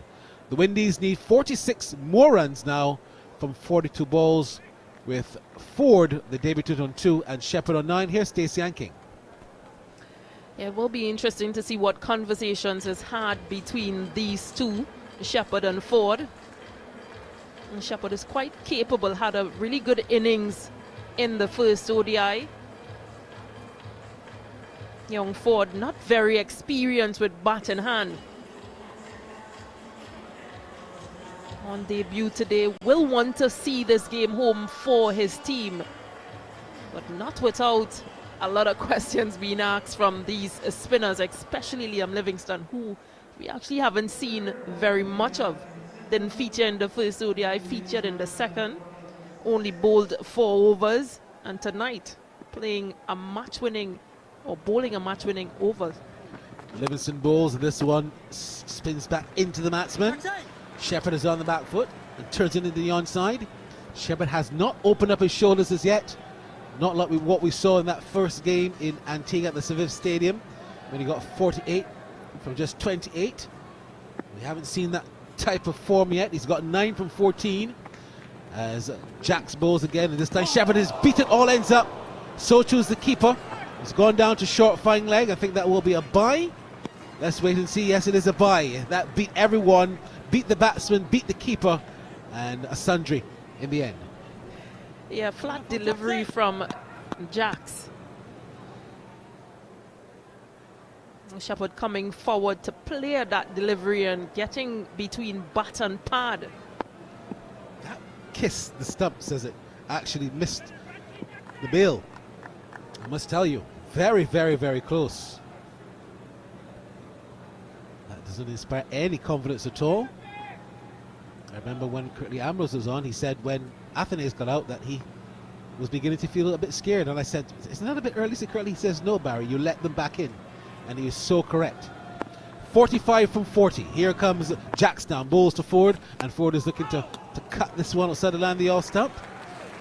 The Windies need 46 more runs now from 42 balls, with Ford, the debutant, on 2 and Shepherd on 9. Here's Stacy-Ann King. Yeah, it will be interesting to see what conversations is had between these two, Shepherd and Ford. And Shepherd is quite capable, had a really good innings in the first ODI. Young Ford, not very experienced with bat in hand. On debut today, will want to see this game home for his team, but not without a lot of questions being asked from these spinners, especially Liam Livingston, who we actually haven't seen very much of. Didn't feature in the first ODI, featured in the second. Only bowled 4 overs, and tonight playing a match-winning or bowling a match-winning over. Livingston bowls, and this one spins back into the batsman. Shepherd is on the back foot and turns it into the onside. Shepherd has not opened up his shoulders as yet. Not like what we saw in that first game in Antigua at the Civic Stadium when he got 48 from just 28. We haven't seen that type of form yet. He's got 9 from 14 as Jacks bowls again, and this time Shepherd is beaten all ends up. So choose the keeper. He's gone down to short fine leg. I think that will be a bye. Let's wait and see. Yes, it is a bye. That beat everyone, beat the batsman, beat the keeper, and a sundry in the end. Yeah, flat delivery from Jacks. Shepherd coming forward to play that delivery and getting between bat and pad. That kissed the stumps as it actually missed the bail. I must tell you, very, very, very close. That doesn't inspire any confidence at all. I remember when Curtly Ambrose was on, he said when Athenaeus got out that he was beginning to feel a bit scared. And I said, isn't that a bit early? So Curtly, he says, no, Barry, you let them back in. And he is so correct. 45 from 40. Here comes Jacks down, bowls to Ford, and Ford is looking to cut this one outside the land, the all stump.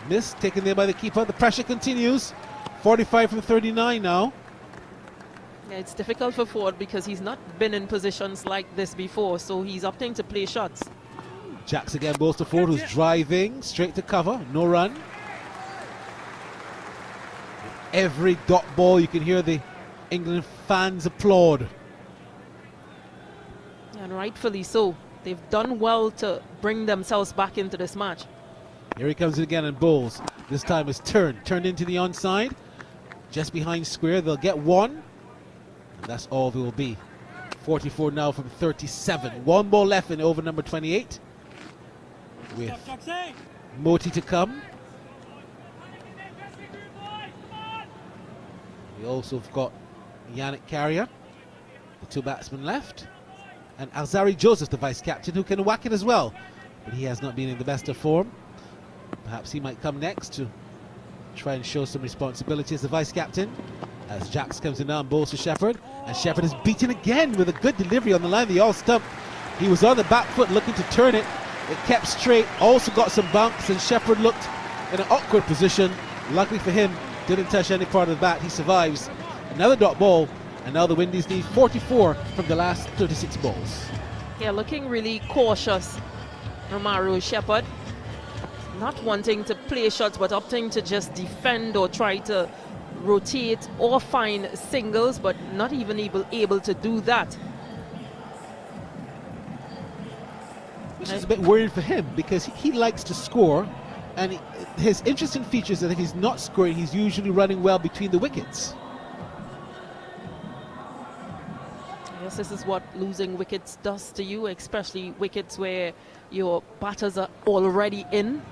Missed, taken there by the keeper. The pressure continues. 45 from 39 now. Yeah, it's difficult for Ford because he's not been in positions like this before, so he's opting to play shots. Jacks again, bowls to Ford, who's driving straight to cover, no run. Every dot ball, you can hear the England fans applaud. And rightfully so. They've done well to bring themselves back into this match. Here he comes again and bowls. This time it's turned into the onside. Just behind square, they'll get 1. And that's all there will be. 44 now from 37. 1 ball left in over number 28. With Moti to come. We also have got Yannick Carrier, the 2 batsmen left, and Alzari Joseph, the vice captain, who can whack it as well, but he has not been in the best of form. Perhaps he might come next to try and show some responsibility as the vice captain. As Jacks comes in now and bowls to Shepherd, and Shepherd is beaten again with a good delivery on the line of the all stump. He was on the back foot looking to turn it. It kept straight, also got some bounce, and Shepherd looked in an awkward position. Luckily for him, didn't touch any part of the bat. He survives. Another dot ball, and now the Windies need 44 from the last 36 balls. Yeah, looking really cautious, Romario Shepherd. Not wanting to play shots, but opting to just defend or try to rotate or find singles, but not even able to do that. Which is a bit worrying for him, because he likes to score, and his interesting feature is that if he's not scoring, he's usually running well between the wickets. Yes, this is what losing wickets does to you, especially wickets where your batters are already in.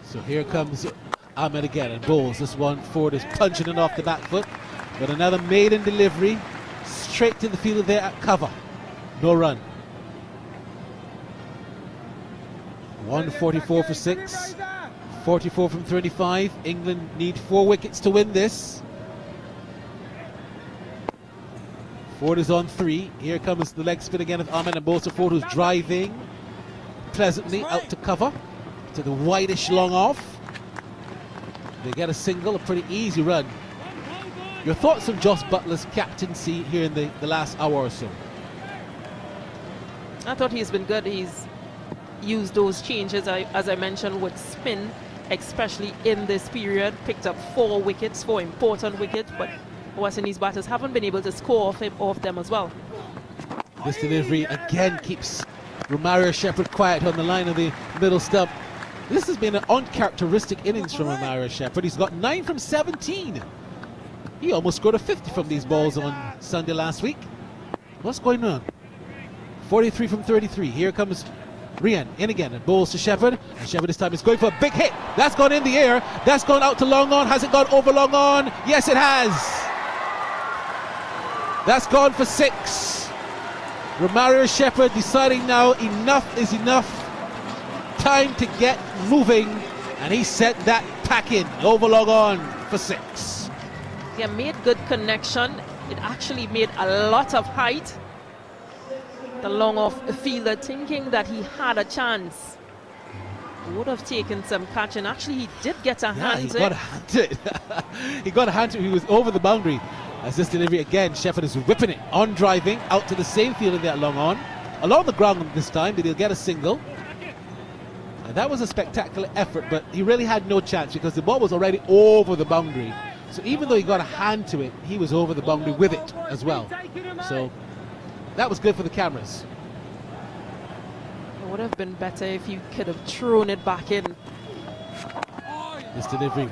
So here comes Ahmed again and bowls. This one, Ford is punching it off the back foot, but another maiden delivery straight to the fielder there at cover. No run. 144 for 6. 44 from 35. England need 4 wickets to win this. Ford is on 3. Here comes the leg spin again of Ahmed and bowls to Ford, who's driving pleasantly out to cover to the whitish long off. They get a single, a pretty easy run. Your thoughts on Jos Buttler's captaincy here in the last hour or so? I thought he's been good. He's used those changes, as I mentioned, with spin, especially in this period. Picked up 4 wickets, 4 important wickets, but West Indies batters haven't been able to score off them as well. This delivery again keeps Romario Shepherd quiet on the line of the middle stump. This has been an uncharacteristic innings from Romario Shepherd. He's got 9 from 17. He almost scored a 50 from these balls on Sunday last week. What's going on? 43 from 33. Here comes Rian in again and bowls to Shepherd, and Shepherd this time is going for a big hit. That's gone in the air. That's gone out to long on. Has it gone over long on? Yes, it has. That's gone for 6. Romario Shepherd deciding now enough is enough. Time to get moving. And he sent that pack in. Overlog on for 6. Yeah, made good connection. It actually made a lot of height. The long off fielder thinking that he had a chance. Would have taken some catch, and actually he did get a hand. He got a hand to it. He got a hand to it. He was over the boundary. As this delivery again, Shepherd is whipping it on driving out to the same field in that long on. Along the ground this time, but he'll get a single. And that was a spectacular effort, but he really had no chance because the ball was already over the boundary. So even though he got a hand to it, he was over the boundary with it as well. So that was good for the cameras. It would have been better if you could have thrown it back in. This delivery.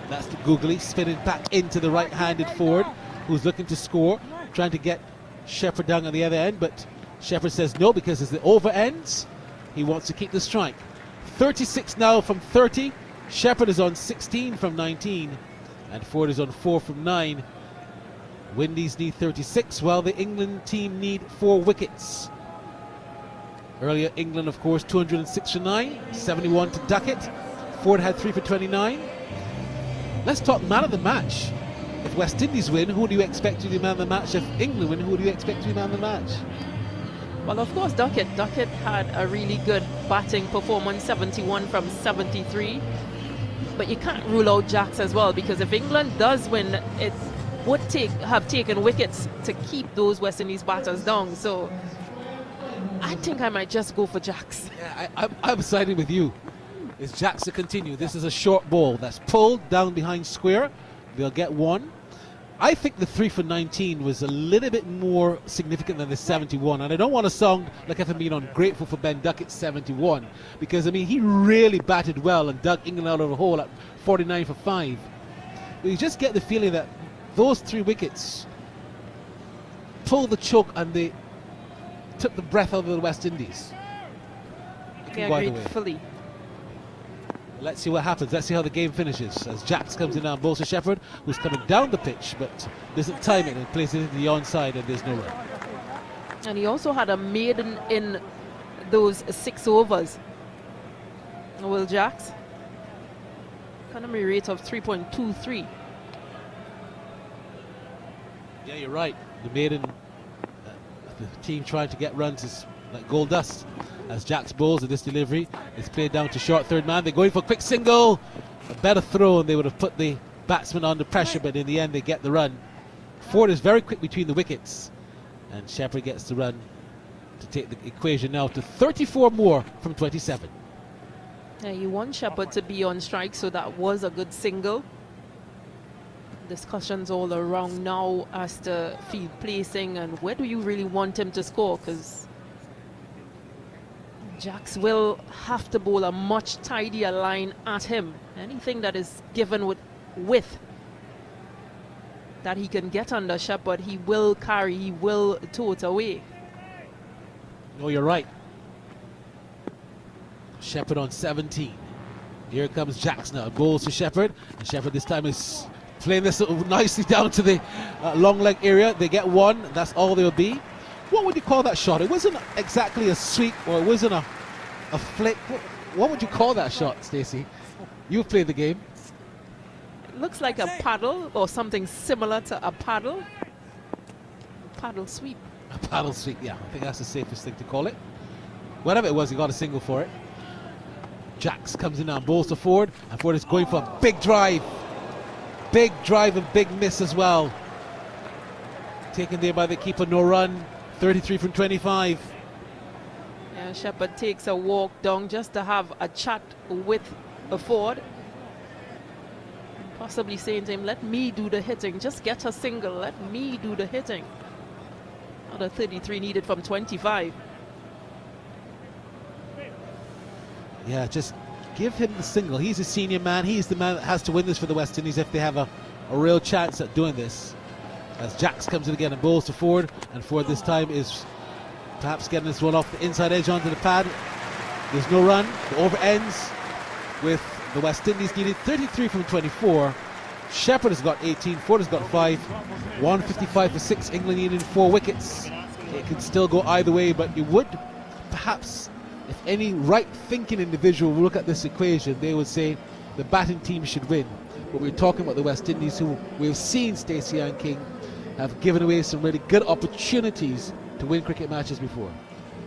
That's the googly spinning back into the right-handed forward who's looking to score, trying to get Shepherd down on the other end, but Shepherd says no because as the over ends, he wants to keep the strike. 36 now from 30. Shepherd is on 16 from 19, and Ford is on 4 from 9. Windies need 36, while the England team need 4 wickets. Earlier, England, of course, 206 for 9, 71 to Ducket. Ford had 3 for 29. Let's talk man of the match. If West Indies win, who do you expect to be man of the match? If England win, who do you expect to be man of the match? Well, of course, Ducket. Ducket had a really good batting performance, 71 from 73. But you can't rule out Jacks as well, because if England does win, it would have taken wickets to keep those West Indies batters down. So I think I might just go for Jacks. Yeah, I'm siding with you. It's Jacks to continue. This is a short ball that's pulled down behind square. They'll get 1. I think the 3 for 19 was a little bit more significant than the 71, and I don't want to sound like if I'm being ungrateful for Ben Duckett's 71, because I mean he really batted well and dug England out of the hole at 49 for 5. But you just get the feeling that those 3 wickets pulled the choke and they took the breath out of the West Indies. I agree fully. Let's see what happens. Let's see how the game finishes as Jacks comes in now and bowls to Shepherd, who's coming down the pitch but doesn't time it and plays it into the onside, and there's no run. And he also had a maiden in those 6 overs. Will Jacks? Economy rate of 3.23. Yeah, you're right. The maiden, the team trying to get runs is like gold dust. As Jacks bowls at this delivery, it's played down to short third man. They're going for a quick single. A better throw, and they would have put the batsman under pressure, but in the end they get the run. Ford is very quick between the wickets, and Shepherd gets the run to take the equation now to 34 more from 27. Yeah, you want Shepherd to be on strike, so that was a good single. Discussions all around now as to field placing and where do you really want him to score, because Jacks will have to bowl a much tidier line at him. Anything that is given with width that he can get under Shepherd, he will carry, he will tow it away. No, you're right. Shepherd on 17. Here comes Jacks now. Bowls to Shepherd, and Shepherd this time is playing this nicely down to the long leg area. They get 1. That's all there will be. What would you call that shot? It wasn't exactly a sweep, or it wasn't a flick. What would you call that shot, Stacey? You've played the game. It looks like a paddle or something similar to a paddle. Paddle sweep. A paddle sweep, yeah. I think that's the safest thing to call it. Whatever it was, he got a single for it. Jacks comes in now and bowls to Ford, and Ford is going for a big drive. Big drive and big miss as well. Taken there by the keeper, no run. 33 from 25. Yeah, Shepherd takes a walk down just to have a chat with Ford. Possibly saying to him, let me do the hitting. Just get a single. Let me do the hitting. Another 33 needed from 25. Yeah, just give him the single. He's a senior man. He's the man that has to win this for the West Indies if they have a real chance at doing this. As Jacks comes in again and bowls to Ford, and Ford this time is perhaps getting this one off the inside edge onto the pad. There's no run. The over ends with the West Indies needed 33 from 24. Shepherd has got 18, Ford has got 5. 155 for 6. England needing 4 wickets. it could still go either way, but it would perhaps, if any right-thinking individual will look at this equation, they would say the batting team should win. But we're talking about the West Indies, who we've seen, Stacy-Ann King, have given away some really good opportunities to win cricket matches before.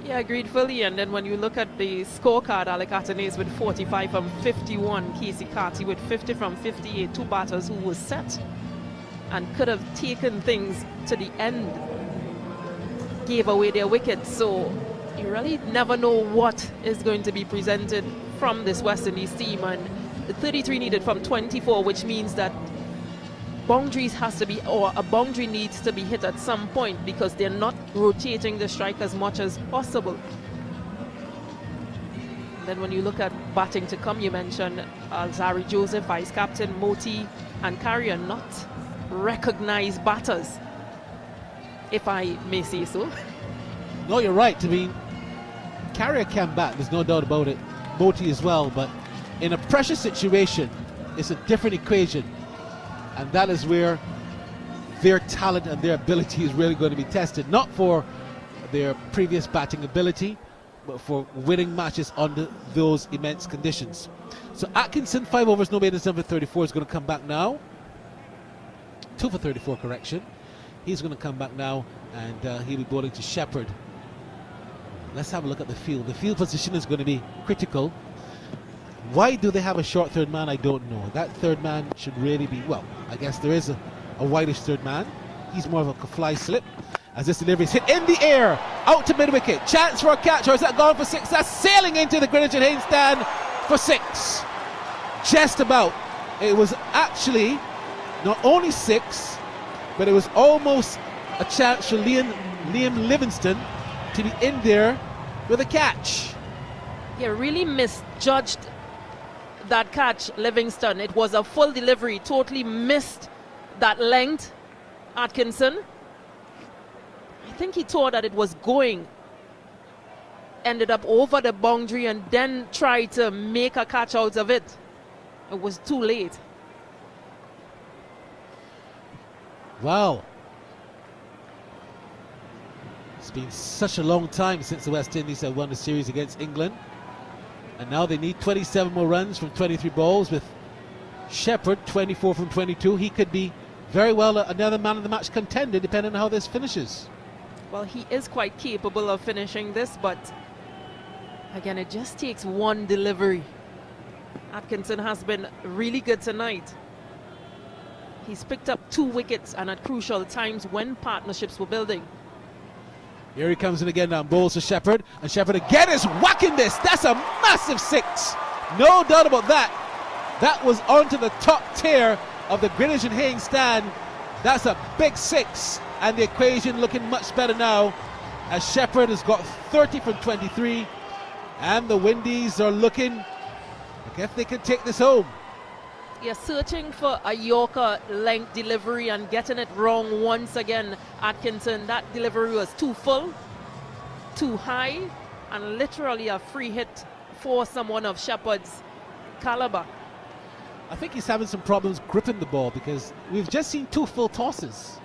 Yeah, agreed fully. And then when you look at the scorecard, Alec Atenez with 45 from 51, Casey Carty with 50 from 58, two batters who were set and could have taken things to the end, gave away their wickets. So you really never know what is going to be presented from this West Indies team. And the 33 needed from 24, which means that boundaries has to be, or a boundary needs to be hit at some point, because they're not rotating the strike as much as possible. And then when you look at batting to come, you mentioned Alzari Joseph, vice captain, Moti and Carrier, not recognized batters, if I may say so. No, you're right. I mean, Carrier can bat, there's no doubt about it. Moti as well, but in a pressure situation, it's a different equation. And that is where their talent and their ability is really going to be tested. Not for their previous batting ability, but for winning matches under those immense conditions. So Atkinson, 5 overs, no made, number 34, is going to come back now. 2 for 34, correction. He's going to come back now, and he'll be bowling to Shepherd. Let's have a look at the field. The field position is going to be critical. Why do they have a short third man? I don't know. That third man should really be, well, I guess there is a whitish third man. He's more of a fly slip. As this delivery is hit in the air, out to mid-wicket. Chance for a catch, or is that gone for 6? That's sailing into the Greenwich and Haynes stand for 6. Just about. It was actually not only 6, but it was almost a chance for Liam Livingston to be in there with a catch. Yeah, really misjudged that catch, Livingston. It was a full delivery, totally missed that length, Atkinson. I think he thought that it was going, ended up over the boundary, and then tried to make a catch out of it. It was too late. Wow. It's been such a long time since the West Indies have won a series against England. And now they need 27 more runs from 23 balls, with Shepherd 24 from 22. He could be very well another man of the match contender, depending on how this finishes. Well, he is quite capable of finishing this, but again, it just takes one delivery. Atkinson has been really good tonight. He's picked up 2 wickets, and at crucial times when partnerships were building. Here he comes in again now, bowls to Shepherd, and Shepherd again is whacking this. That's a massive 6. No doubt about that. That was onto the top tier of the Greenwich and Haynes stand. That's a big 6, and the equation looking much better now, as Shepherd has got 30 from 23, and the Windies are looking like if they can take this home. You're searching for a Yorker length delivery and getting it wrong once again, Atkinson. That delivery was too full, too high, and literally a free hit for someone of Shepherd's caliber. I think he's having some problems gripping the ball, because we've just seen 2 full tosses.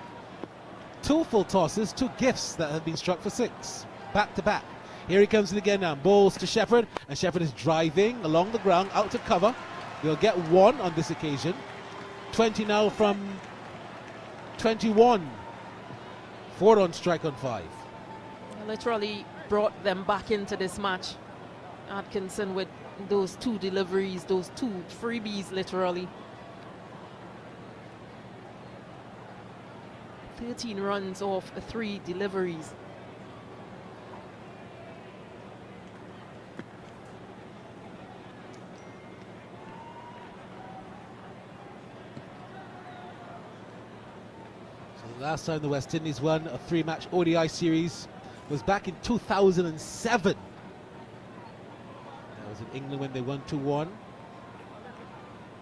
2 full tosses, 2 gifts that have been struck for 6, back to back. Here he comes in again now, bowls to Shepherd, and Shepherd is driving along the ground, out to cover. They'll get 1 on this occasion. 20 now from 21. 4 on strike on 5. Literally brought them back into this match. Atkinson with those 2 deliveries, those 2 freebies, literally. 13 runs off 3 deliveries. Last time the West Indies won a 3-match ODI series was back in 2007. That was in England when they won 2-1.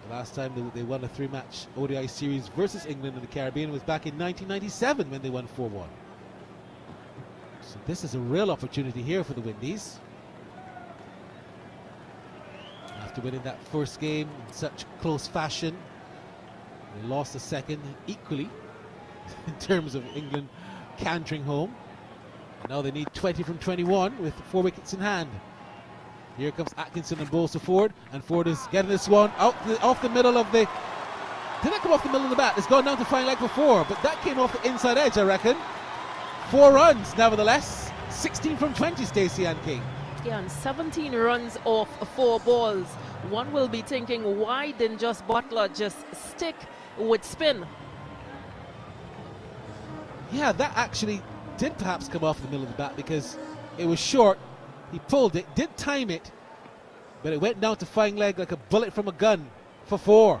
The last time they won a 3-match ODI series versus England in the Caribbean was back in 1997 when they won 4-1. So this is a real opportunity here for the Windies. After winning that first game in such close fashion, they lost the second equally in terms of England cantering home. Now they need 20 from 21 with 4 wickets in hand. Here comes Atkinson and bowls to Ford, and Ford is getting this one off the middle of the... Did that come off the middle of the bat? It's gone down to fine leg for 4, but that came off the inside edge, I reckon. 4 runs, nevertheless. 16 from 20, Stacy-Ann King. Yeah, and 17 runs off 4 balls. One will be thinking, why didn't Jos Buttler just stick with spin? Yeah, that actually did perhaps come off the middle of the bat because it was short. He pulled it, did time it, but it went down to fine leg like a bullet from a gun for 4.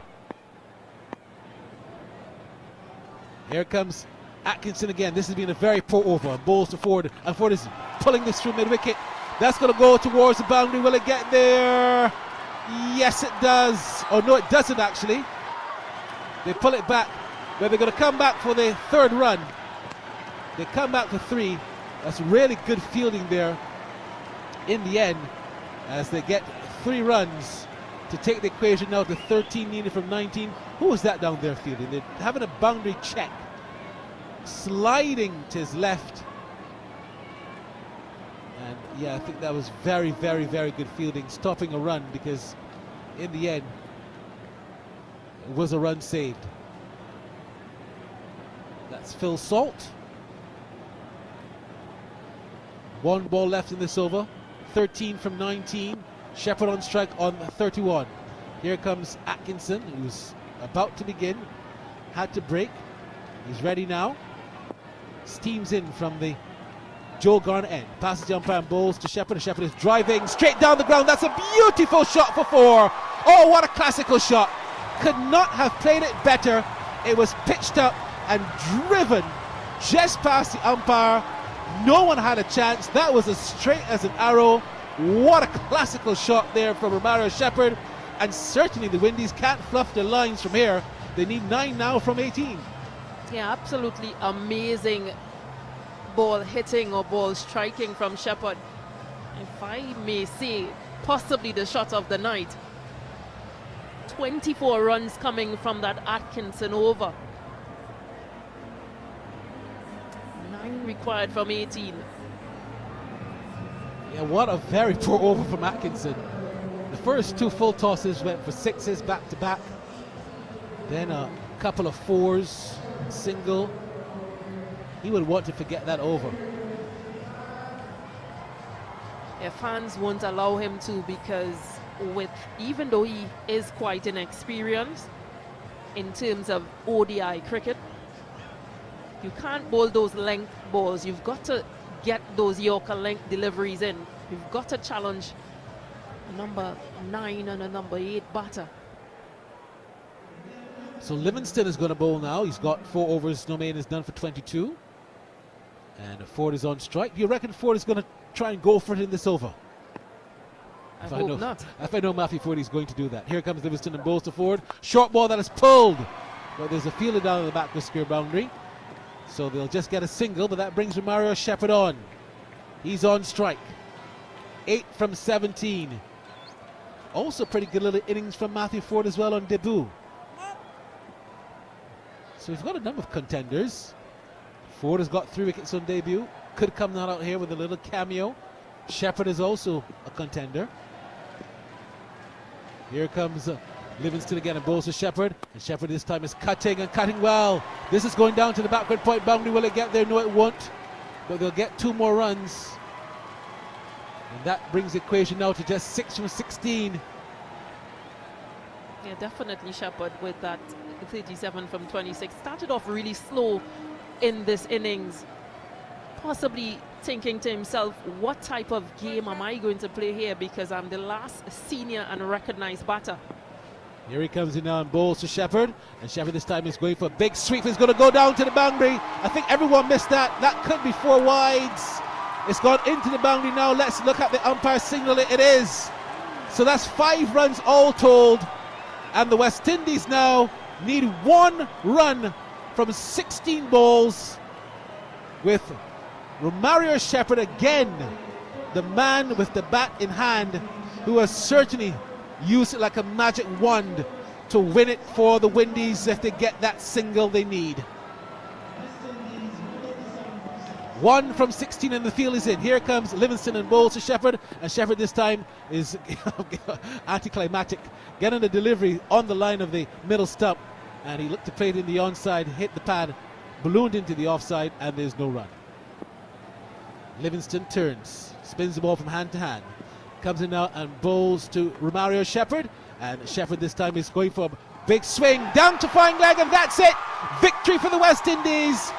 Here comes Atkinson again. This has been a very poor over. Bowls to Ford, and Ford is pulling this through mid-wicket. That's going to go towards the boundary. Will it get there? Yes, it does. Oh, no, it doesn't actually. They pull it back, but they're going to come back for the 3rd run. They come back for 3. That's really good fielding there in the end as they get 3 runs to take the equation now to 13 needed from 19. Who was that down there fielding? They're having a boundary check. Sliding to his left. And yeah, I think that was very, very, very good fielding, stopping a run, because in the end it was a run saved. That's Phil Salt. 1 ball left in this over. 13 from 19. Shepherd on strike on 31. Here comes Atkinson, who's about to begin. Had to break. He's ready now. Steams in from the Joe Garner end. Passes the umpire and bowls to Shepherd. Shepherd is driving straight down the ground. That's a beautiful shot for 4. Oh, what a classical shot. Could not have played it better. It was pitched up and driven just past the umpire. No one had a chance. That was as straight as an arrow. What a classical shot there from Romario Shepherd. And certainly the Windies can't fluff their lines from here. They need 9 now from 18. Yeah, absolutely amazing ball hitting or ball striking from Shepherd. If I may say, possibly the shot of the night. 24 runs coming from that Atkinson over. 9 required from 18. Yeah, what a very poor over from Atkinson. The first 2 full tosses went for 6s back to back. Then a couple of 4s, single. He would want to forget that over. Yeah, fans won't allow him to, because even though he is quite inexperienced in terms of ODI cricket, you can't bowl those length balls. You've got to get those Yorker length deliveries in. You've got to challenge a number 9 and a number 8 batter. So Livingston is going to bowl now. He's got 4 overs. No man is done for 22. And Ford is on strike. Do you reckon Ford is going to try and go for it in this over? I hope not. If I know Matthew Ford, he's going to do that. Here comes Livingston and bowls to Ford. Short ball that is pulled. But there's a fielder down in the back with square boundary. So they'll just get a single, but that brings Romario Shepherd on. He's on strike. 8 from 17. Also pretty good little innings from Matthew Ford as well on debut. So we've got a number of contenders. Ford has got 3 wickets on debut. Could come out here with a little cameo. Shepherd is also a contender. Here comes Livingston again and bowls to Shepherd. And Shepherd this time is cutting and cutting well. This is going down to the backward point boundary. Will it get there? No, it won't. But they'll get 2 more runs. And that brings the equation now to just 6 from 16. Yeah, definitely Shepherd with that 37 from 26. Started off really slow in this innings. Possibly thinking to himself, what type of game am I going to play here, because I'm the last senior and recognized batter. Here he comes in now and bowls to Shepherd. And Shepherd this time is going for a big sweep. He's going to go down to the boundary. I think everyone missed that. That could be 4 wides. It's gone into the boundary now. Let's look at the umpire signal. It is. So that's 5 runs all told. And the West Indies now need 1 run from 16 balls, with Romario Shepherd again, the man with the bat in hand, who has certainly used it like a magic wand to win it for the Windies if they get that single they need. 1 from 16 and the field is in. Here comes Livingston and bowls to Shepherd, and Shepherd this time is anticlimactic, getting the delivery on the line of the middle stump, and he looked to play it in the onside, hit the pad, ballooned into the offside, and there's no run. Livingston turns, spins the ball from hand to hand, comes in now and bowls to Romario Shepherd, and Shepherd this time is going for a big swing down to flying leg, and that's it. Victory for the West Indies.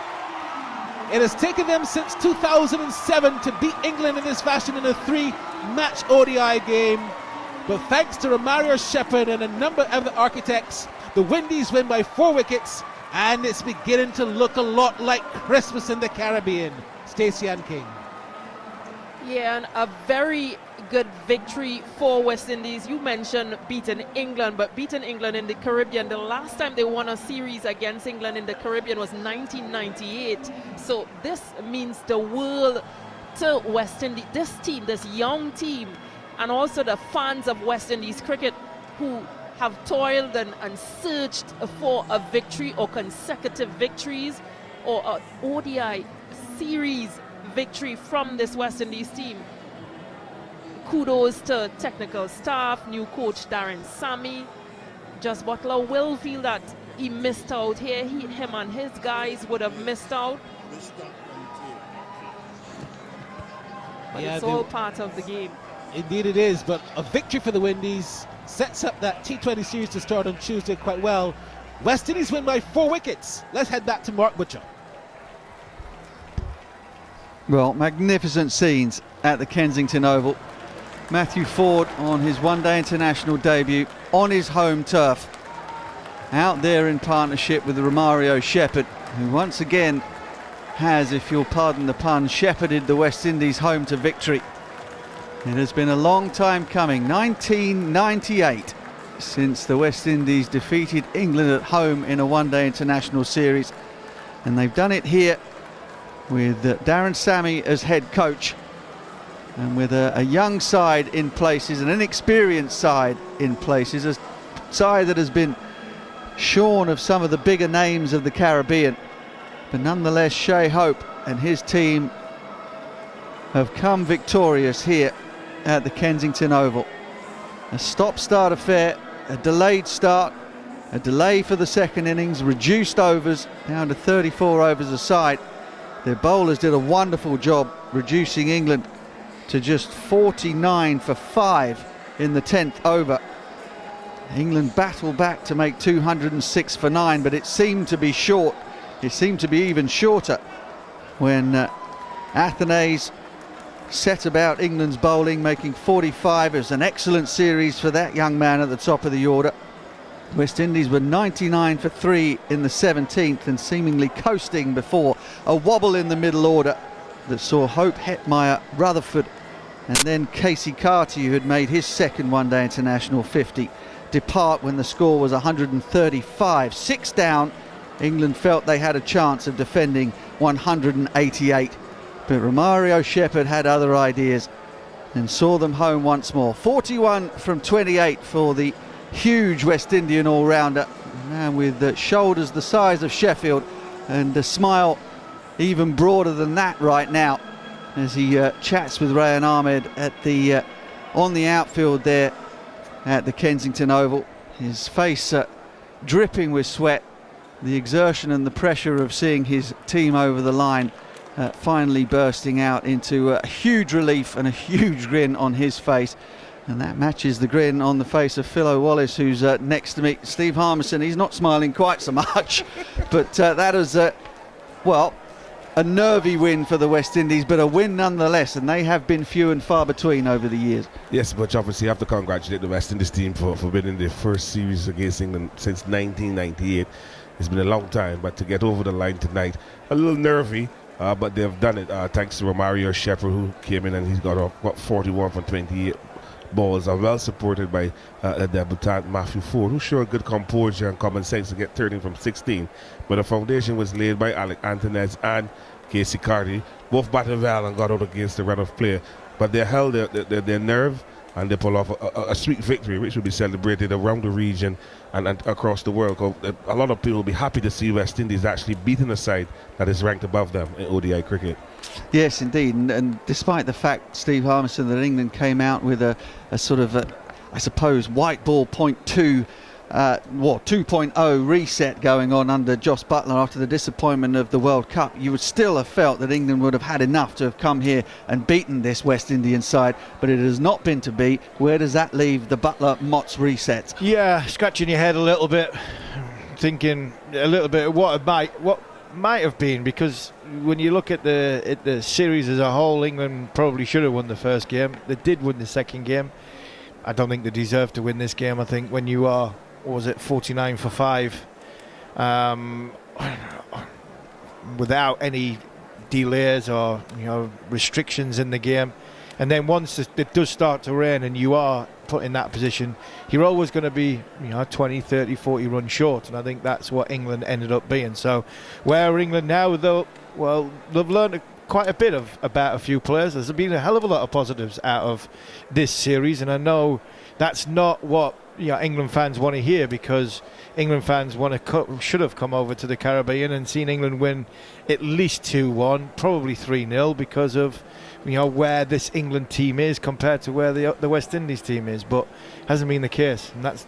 It has taken them since 2007 to beat England in this fashion in a 3-match ODI game. But thanks to Romario Shepherd and a number of the architects, the Windies win by 4 wickets, and it's beginning to look a lot like Christmas in the Caribbean. Stacy-Ann King. Yeah, and a very good victory for West Indies. You mentioned beating England, but beating England in the Caribbean, the last time they won a series against England in the Caribbean was 1998. So this means the world to West Indies, this team, this young team, and also the fans of West Indies cricket who have toiled and searched for a victory or consecutive victories or an ODI series victory from this West Indies team. Kudos to technical staff, new coach Darren Sammy. Jos Buttler will feel that he missed out here. Him and his guys would have missed out. But yeah, it's all part of the game. Indeed it is, but a victory for the Windies sets up that T20 series to start on Tuesday quite well. West Indies win by 4 wickets. Let's head back to Mark Butcher. Well, magnificent scenes at the Kensington Oval. Matthew Forde on his one-day international debut on his home turf, out there in partnership with Romario Shepherd, who once again has, if you'll pardon the pun, shepherded the West Indies home to victory. It has been a long time coming, 1998 since the West Indies defeated England at home in a one-day international series, and they've done it here with Darren Sammy as head coach, and with a young side in places, an inexperienced side in places, a side that has been shorn of some of the bigger names of the Caribbean. But nonetheless, Shea Hope and his team have come victorious here at the Kensington Oval. A stop-start affair, a delayed start, a delay for the second innings, reduced overs down to 34 overs a side. Their bowlers did a wonderful job reducing England to just 49 for 5 in the 10th over. England battled back to make 206 for 9, but it seemed to be short. It seemed to be even shorter when Athenaeus set about England's bowling, making 45. It was an excellent series for that young man at the top of the order. West Indies were 99 for 3 in the 17th and seemingly coasting before a wobble in the middle order that saw Hope, Hetmeyer, Rutherford and then Casey Carty, who had made his second one-day international 50, depart when the score was 135. 6 down, England felt they had a chance of defending 188, but Romario Shepherd had other ideas and saw them home once more. 41 from 28 for the huge West Indian all-rounder, a man with shoulders the size of Sheffield and a smile even broader than that right now as he chats with Rayan Ahmed at the on the outfield there at the Kensington Oval. His face dripping with sweat, the exertion and the pressure of seeing his team over the line finally bursting out into a huge relief and a huge grin on his face. And that matches the grin on the face of Philo Wallace, who's next to me. Steve Harmison, he's not smiling quite so much, but that is, well, a nervy win for the West Indies, but a win nonetheless, and they have been few and far between over the years. Yes, but obviously you have to congratulate the West Indies team for winning their first series against England since 1998. It's been a long time, but to get over the line tonight, a little nervy, but they've done it thanks to Romario Shepherd, who came in and he's got 41 from 28 balls, are well supported by the debutant Matthew Forde, who showed good composure and common sense to get 13 from 16. But the foundation was laid by Alec Antoinez and Casey Carty. Both batted well and got out against the run of play, but they held their nerve and they pull off a sweet victory, which will be celebrated around the region and across the world. A lot of people will be happy to see West Indies actually beating a side that is ranked above them in ODI cricket. Yes, indeed, and despite the fact, Steve Harmison, that England came out with a sort of, I suppose, white ball 2.0 reset going on under Jos Buttler after the disappointment of the World Cup, you would still have felt that England would have had enough to have come here and beaten this West Indian side, but it has not been to be. Where does that leave the Buttler-Motts reset? Yeah, scratching your head a little bit, thinking a little bit of what might have been, because when you look at the series as a whole, England probably should have won the first game. They did win the second game. I don't think they deserve to win this game. I think when you are, what was it, 49 for 5, without any delays or restrictions in the game, and then once it does start to rain and you are put in that position, you're always going to be 20, 30, 40 runs short, and I think that's what England ended up being. So where are England now, though? Well, they've learned quite a bit about a few players. There's been a hell of a lot of positives out of this series, and I know that's not what England fans want to hear, because England fans should have come over to the Caribbean and seen England win at least 2-1, probably 3-0, because of where this England team is compared to where the West Indies team is, but hasn't been the case. And that's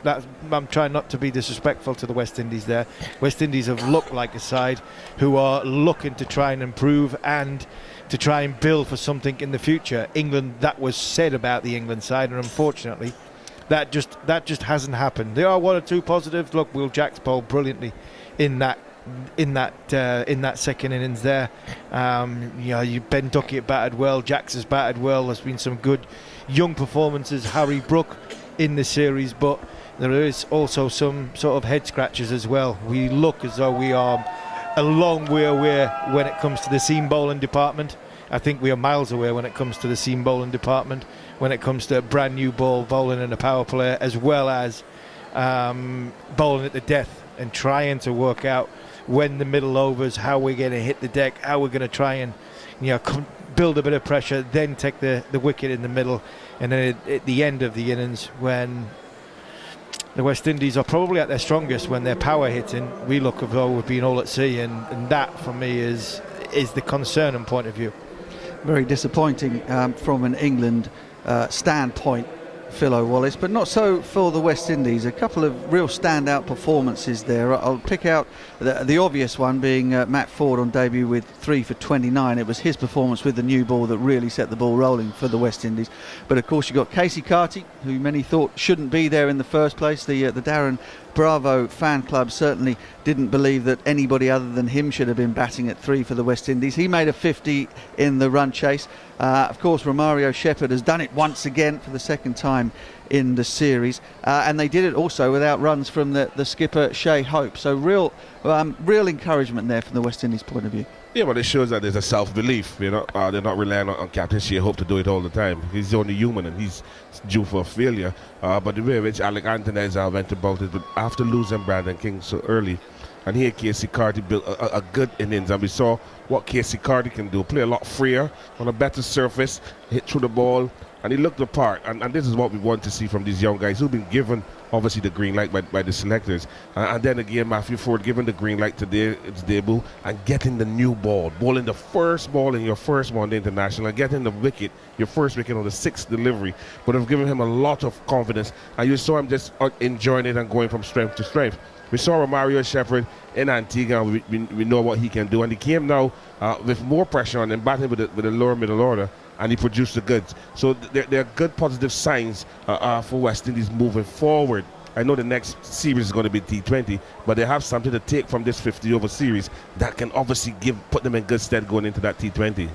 I'm trying not to be disrespectful to the West Indies there. West Indies have looked like a side who are looking to try and improve and to try and build for something in the future. England, that was said about the England side, and unfortunately that just hasn't happened. There are one or two positives. Look, Will Jacks bowled brilliantly in that second innings there. Ben Ducket batted well, Jacks has batted well. There's been some good young performances, Harry Brook in the series, but there is also some sort of head scratches as well. We look as though we are a long way away when it comes to the seam bowling department. I think we are miles away when it comes to the seam bowling department, when it comes to brand new bowling in a power play, as well as bowling at the death and trying to work out when the middle overs, how we're going to hit the deck, how we're going to try and build a bit of pressure, then take the wicket in the middle, and then at the end of the innings, when the West Indies are probably at their strongest, when they're power hitting, we look as though we've been all at sea, and that for me is the concerning point of view. Very disappointing from an England standpoint, Philo, Wallace, but not so for the West Indies. A couple of real standout performances there. I'll pick out the obvious one being Matt Forde on debut with 3 for 29. It was his performance with the new ball that really set the ball rolling for the West Indies. But of course you've got Casey Carty, who many thought shouldn't be there in the first place. The Darren Bravo fan club certainly didn't believe that anybody other than him should have been batting at 3 for the West Indies. He made a 50 in the run chase. Of course, Romario Shepherd has done it once again for the second time in the series, and they did it also without runs from the skipper Shea Hope. So real encouragement there from the West Indies point of view. Yeah, but it shows that there's a self-belief. They're not relying on Captain Shea Hope to do it all the time. He's only human and he's due for failure. But the way in which Alec Antonez went about it, after losing Brandon King so early, and here Casey Carty built a good innings, and we saw what Casey Carty can do. Play a lot freer on a better surface, hit through the ball, and he looked the part. And this is what we want to see from these young guys who've been given obviously the green light by the selectors, and then again Matthew Forde given the green light today, its debut, and getting the new ball, bowling the first ball in your first one day international, and getting the wicket, your first wicket on the 6th delivery, but have given him a lot of confidence, and you saw him just enjoying it and going from strength to strength. We saw Romario Shepherd in Antigua, and we know what he can do, and he came now with more pressure on him, batting with the lower middle order, and he produced the goods. So there are good positive signs for West Indies moving forward. I know the next series is going to be T20, but they have something to take from this 50-over series that can obviously put them in good stead going into that T20.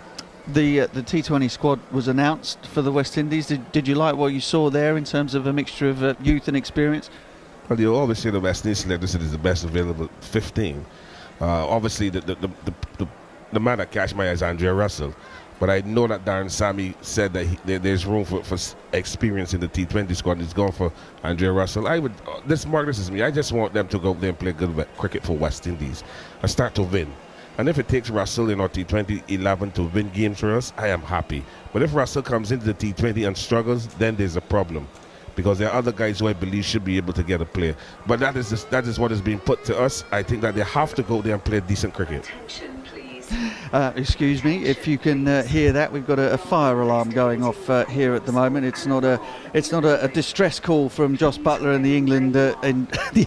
The T20 squad was announced for the West Indies. Did you like what you saw there in terms of a mixture of youth and experience? Well, you always say the West Indies selectors is the best available 15. Obviously, the man that catch my eye is Andrea Russell. But I know that Darren Sammy said that there's room for experience in the T20 squad. He's gone for Andrea Russell. This is me. I just want them to go out there and play good cricket for West Indies and start to win. And if it takes Russell in our T20 11 to win games for us, I am happy. But if Russell comes into the T20 and struggles, then there's a problem. Because there are other guys who I believe should be able to get a play. But that is what is being put to us. I think that they have to go there and play decent cricket. Excuse me, if you can hear that, we've got a fire alarm going off here at the moment. It's not a distress call from Jos Buttler in the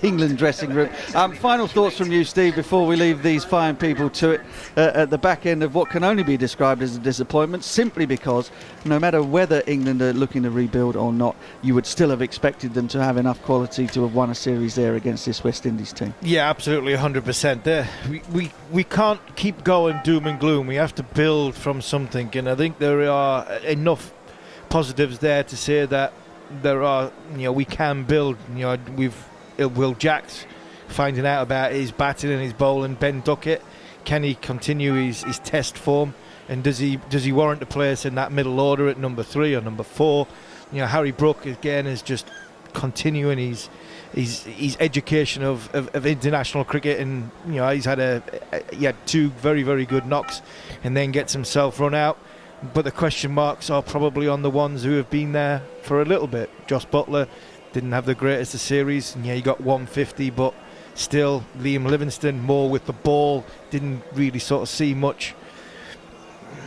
England dressing room. Final thoughts from you, Steve, before we leave these fine people to it at the back end of what can only be described as a disappointment, simply because no matter whether England are looking to rebuild or not, you would still have expected them to have enough quality to have won a series there against this West Indies team. Yeah, absolutely, 100% there. We can't keep going doom and gloom. We have to build from something, and I think there are enough positives there to say that there are, we can build. Will Jacks finding out about his batting and his bowling. Ben Ducket, can he continue his test form, and does he warrant a place in that middle order at number 3 or number 4? Harry Brook again is just continuing his education of international cricket, and he's had he had 2 very, very good knocks and then gets himself run out. But the question marks are probably on the ones who have been there for a little bit. Jos Buttler didn't have the greatest of series, and he got 150, but still Liam Livingston more with the ball, didn't really sort of see much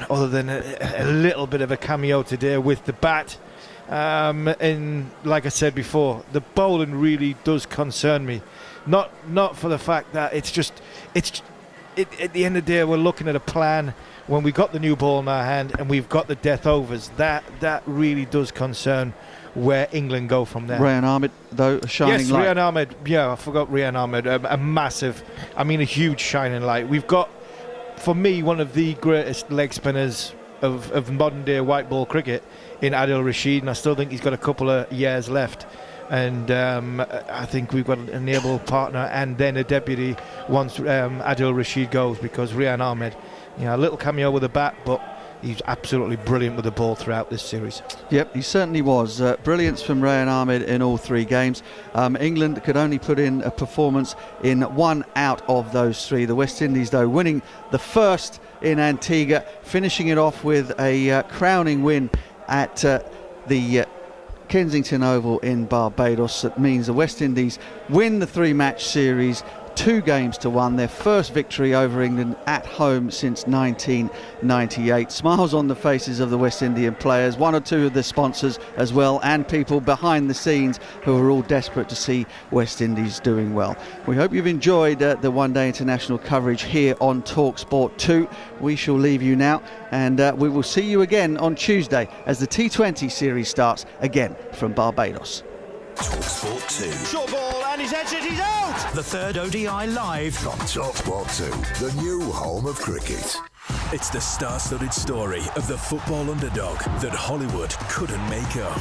other than a little bit of a cameo today with the bat. And like I said before, the bowling really does concern me. Not for the fact that at the end of the day, we're looking at a plan when we got the new ball in our hand and we've got the death overs. That really does concern where England go from there. Rayan Ahmed, though, a shining light. Yes, Rayan Ahmed. Yeah, I forgot Rayan Ahmed. A huge shining light. We've got, for me, one of the greatest leg spinners of modern day white ball cricket in Adil Rashid, and I still think he's got a couple of years left. And I think we've got an able partner and then a deputy once Adil Rashid goes, because Rayan Ahmed, a little cameo with a bat, but he's absolutely brilliant with the ball throughout this series. Yep, he certainly was. Brilliance from Rayan Ahmed in all 3 games. England could only put in a performance in 1 out of those 3. The West Indies, though, winning the first in Antigua, finishing it off with a crowning win at the Kensington Oval in Barbados. That means the West Indies win the 3-match series, 2-1, their first victory over England at home since 1998. Smiles on the faces of the West Indian players, 1 or 2 of the sponsors as well, and people behind the scenes who are all desperate to see West Indies doing well. We hope you've enjoyed the one-day international coverage here on talkSPORT 2. We shall leave you now, and we will see you again on Tuesday as the T20 series starts again from Barbados. talkSPORT 2. Short ball, and he's edged it, he's out! The 3rd ODI live on talkSPORT 2, the new home of cricket. It's the star-studded story of the football underdog that Hollywood couldn't make up.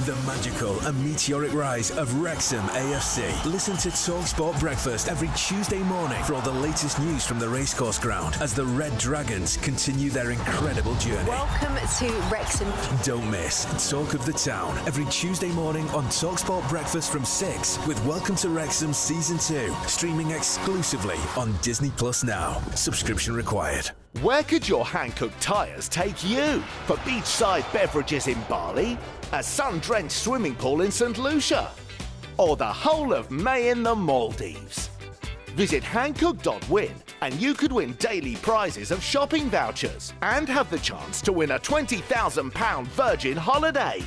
The magical and meteoric rise of Wrexham AFC. Listen to talkSPORT Breakfast every Tuesday morning for all the latest news from the racecourse ground as the Red Dragons continue their incredible journey. Welcome to Wrexham. Don't miss Talk of the Town every Tuesday morning on talkSPORT Breakfast from 6 with Welcome to Wrexham Season 2, streaming exclusively on Disney Plus now. Subscription required. Where could your hand-cooked tyres take you? For beachside beverages in Bali, a sun-drenched swimming pool in St. Lucia, or the whole of May in the Maldives? Visit handcook.win and you could win daily prizes of shopping vouchers and have the chance to win a £20,000 Virgin holiday.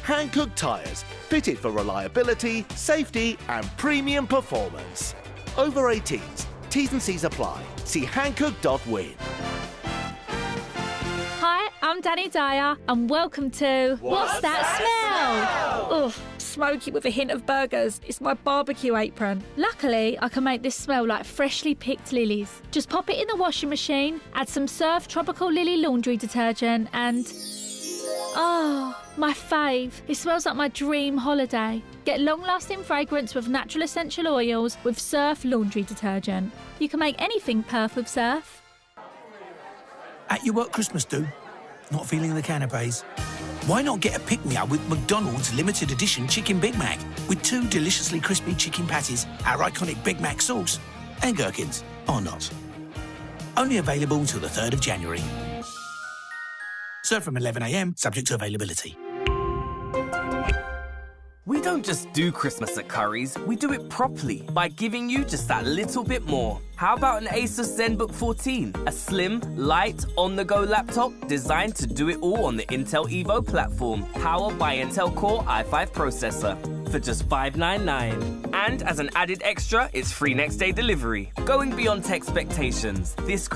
Hand-cooked tyres, fitted for reliability, safety and premium performance. Over 18s, T's and C's apply. See handcook.win. Hi, I'm Danny Dyer and welcome to What's That Smell? Ugh, smoky with a hint of burgers. It's my barbecue apron. Luckily, I can make this smell like freshly picked lilies. Just pop it in the washing machine, add some Surf Tropical Lily laundry detergent and... oh, my fave. It smells like my dream holiday. Get long-lasting fragrance with natural essential oils with Surf laundry detergent. You can make anything perf with Surf. At your work Christmas do? Not feeling the canapes? Why not get a pick-me-up with McDonald's limited edition Chicken Big Mac with 2 deliciously crispy chicken patties, our iconic Big Mac sauce, and gherkins, or not? Only available until the 3rd of January. Served from 11 a.m, subject to availability. We don't just do Christmas at Curry's, we do it properly by giving you just that little bit more. How about an Asus ZenBook 14? A slim, light, on-the-go laptop designed to do it all on the Intel Evo platform, powered by Intel Core i5 processor. For just $599. And as an added extra, it's free next day delivery. Going beyond expectations, this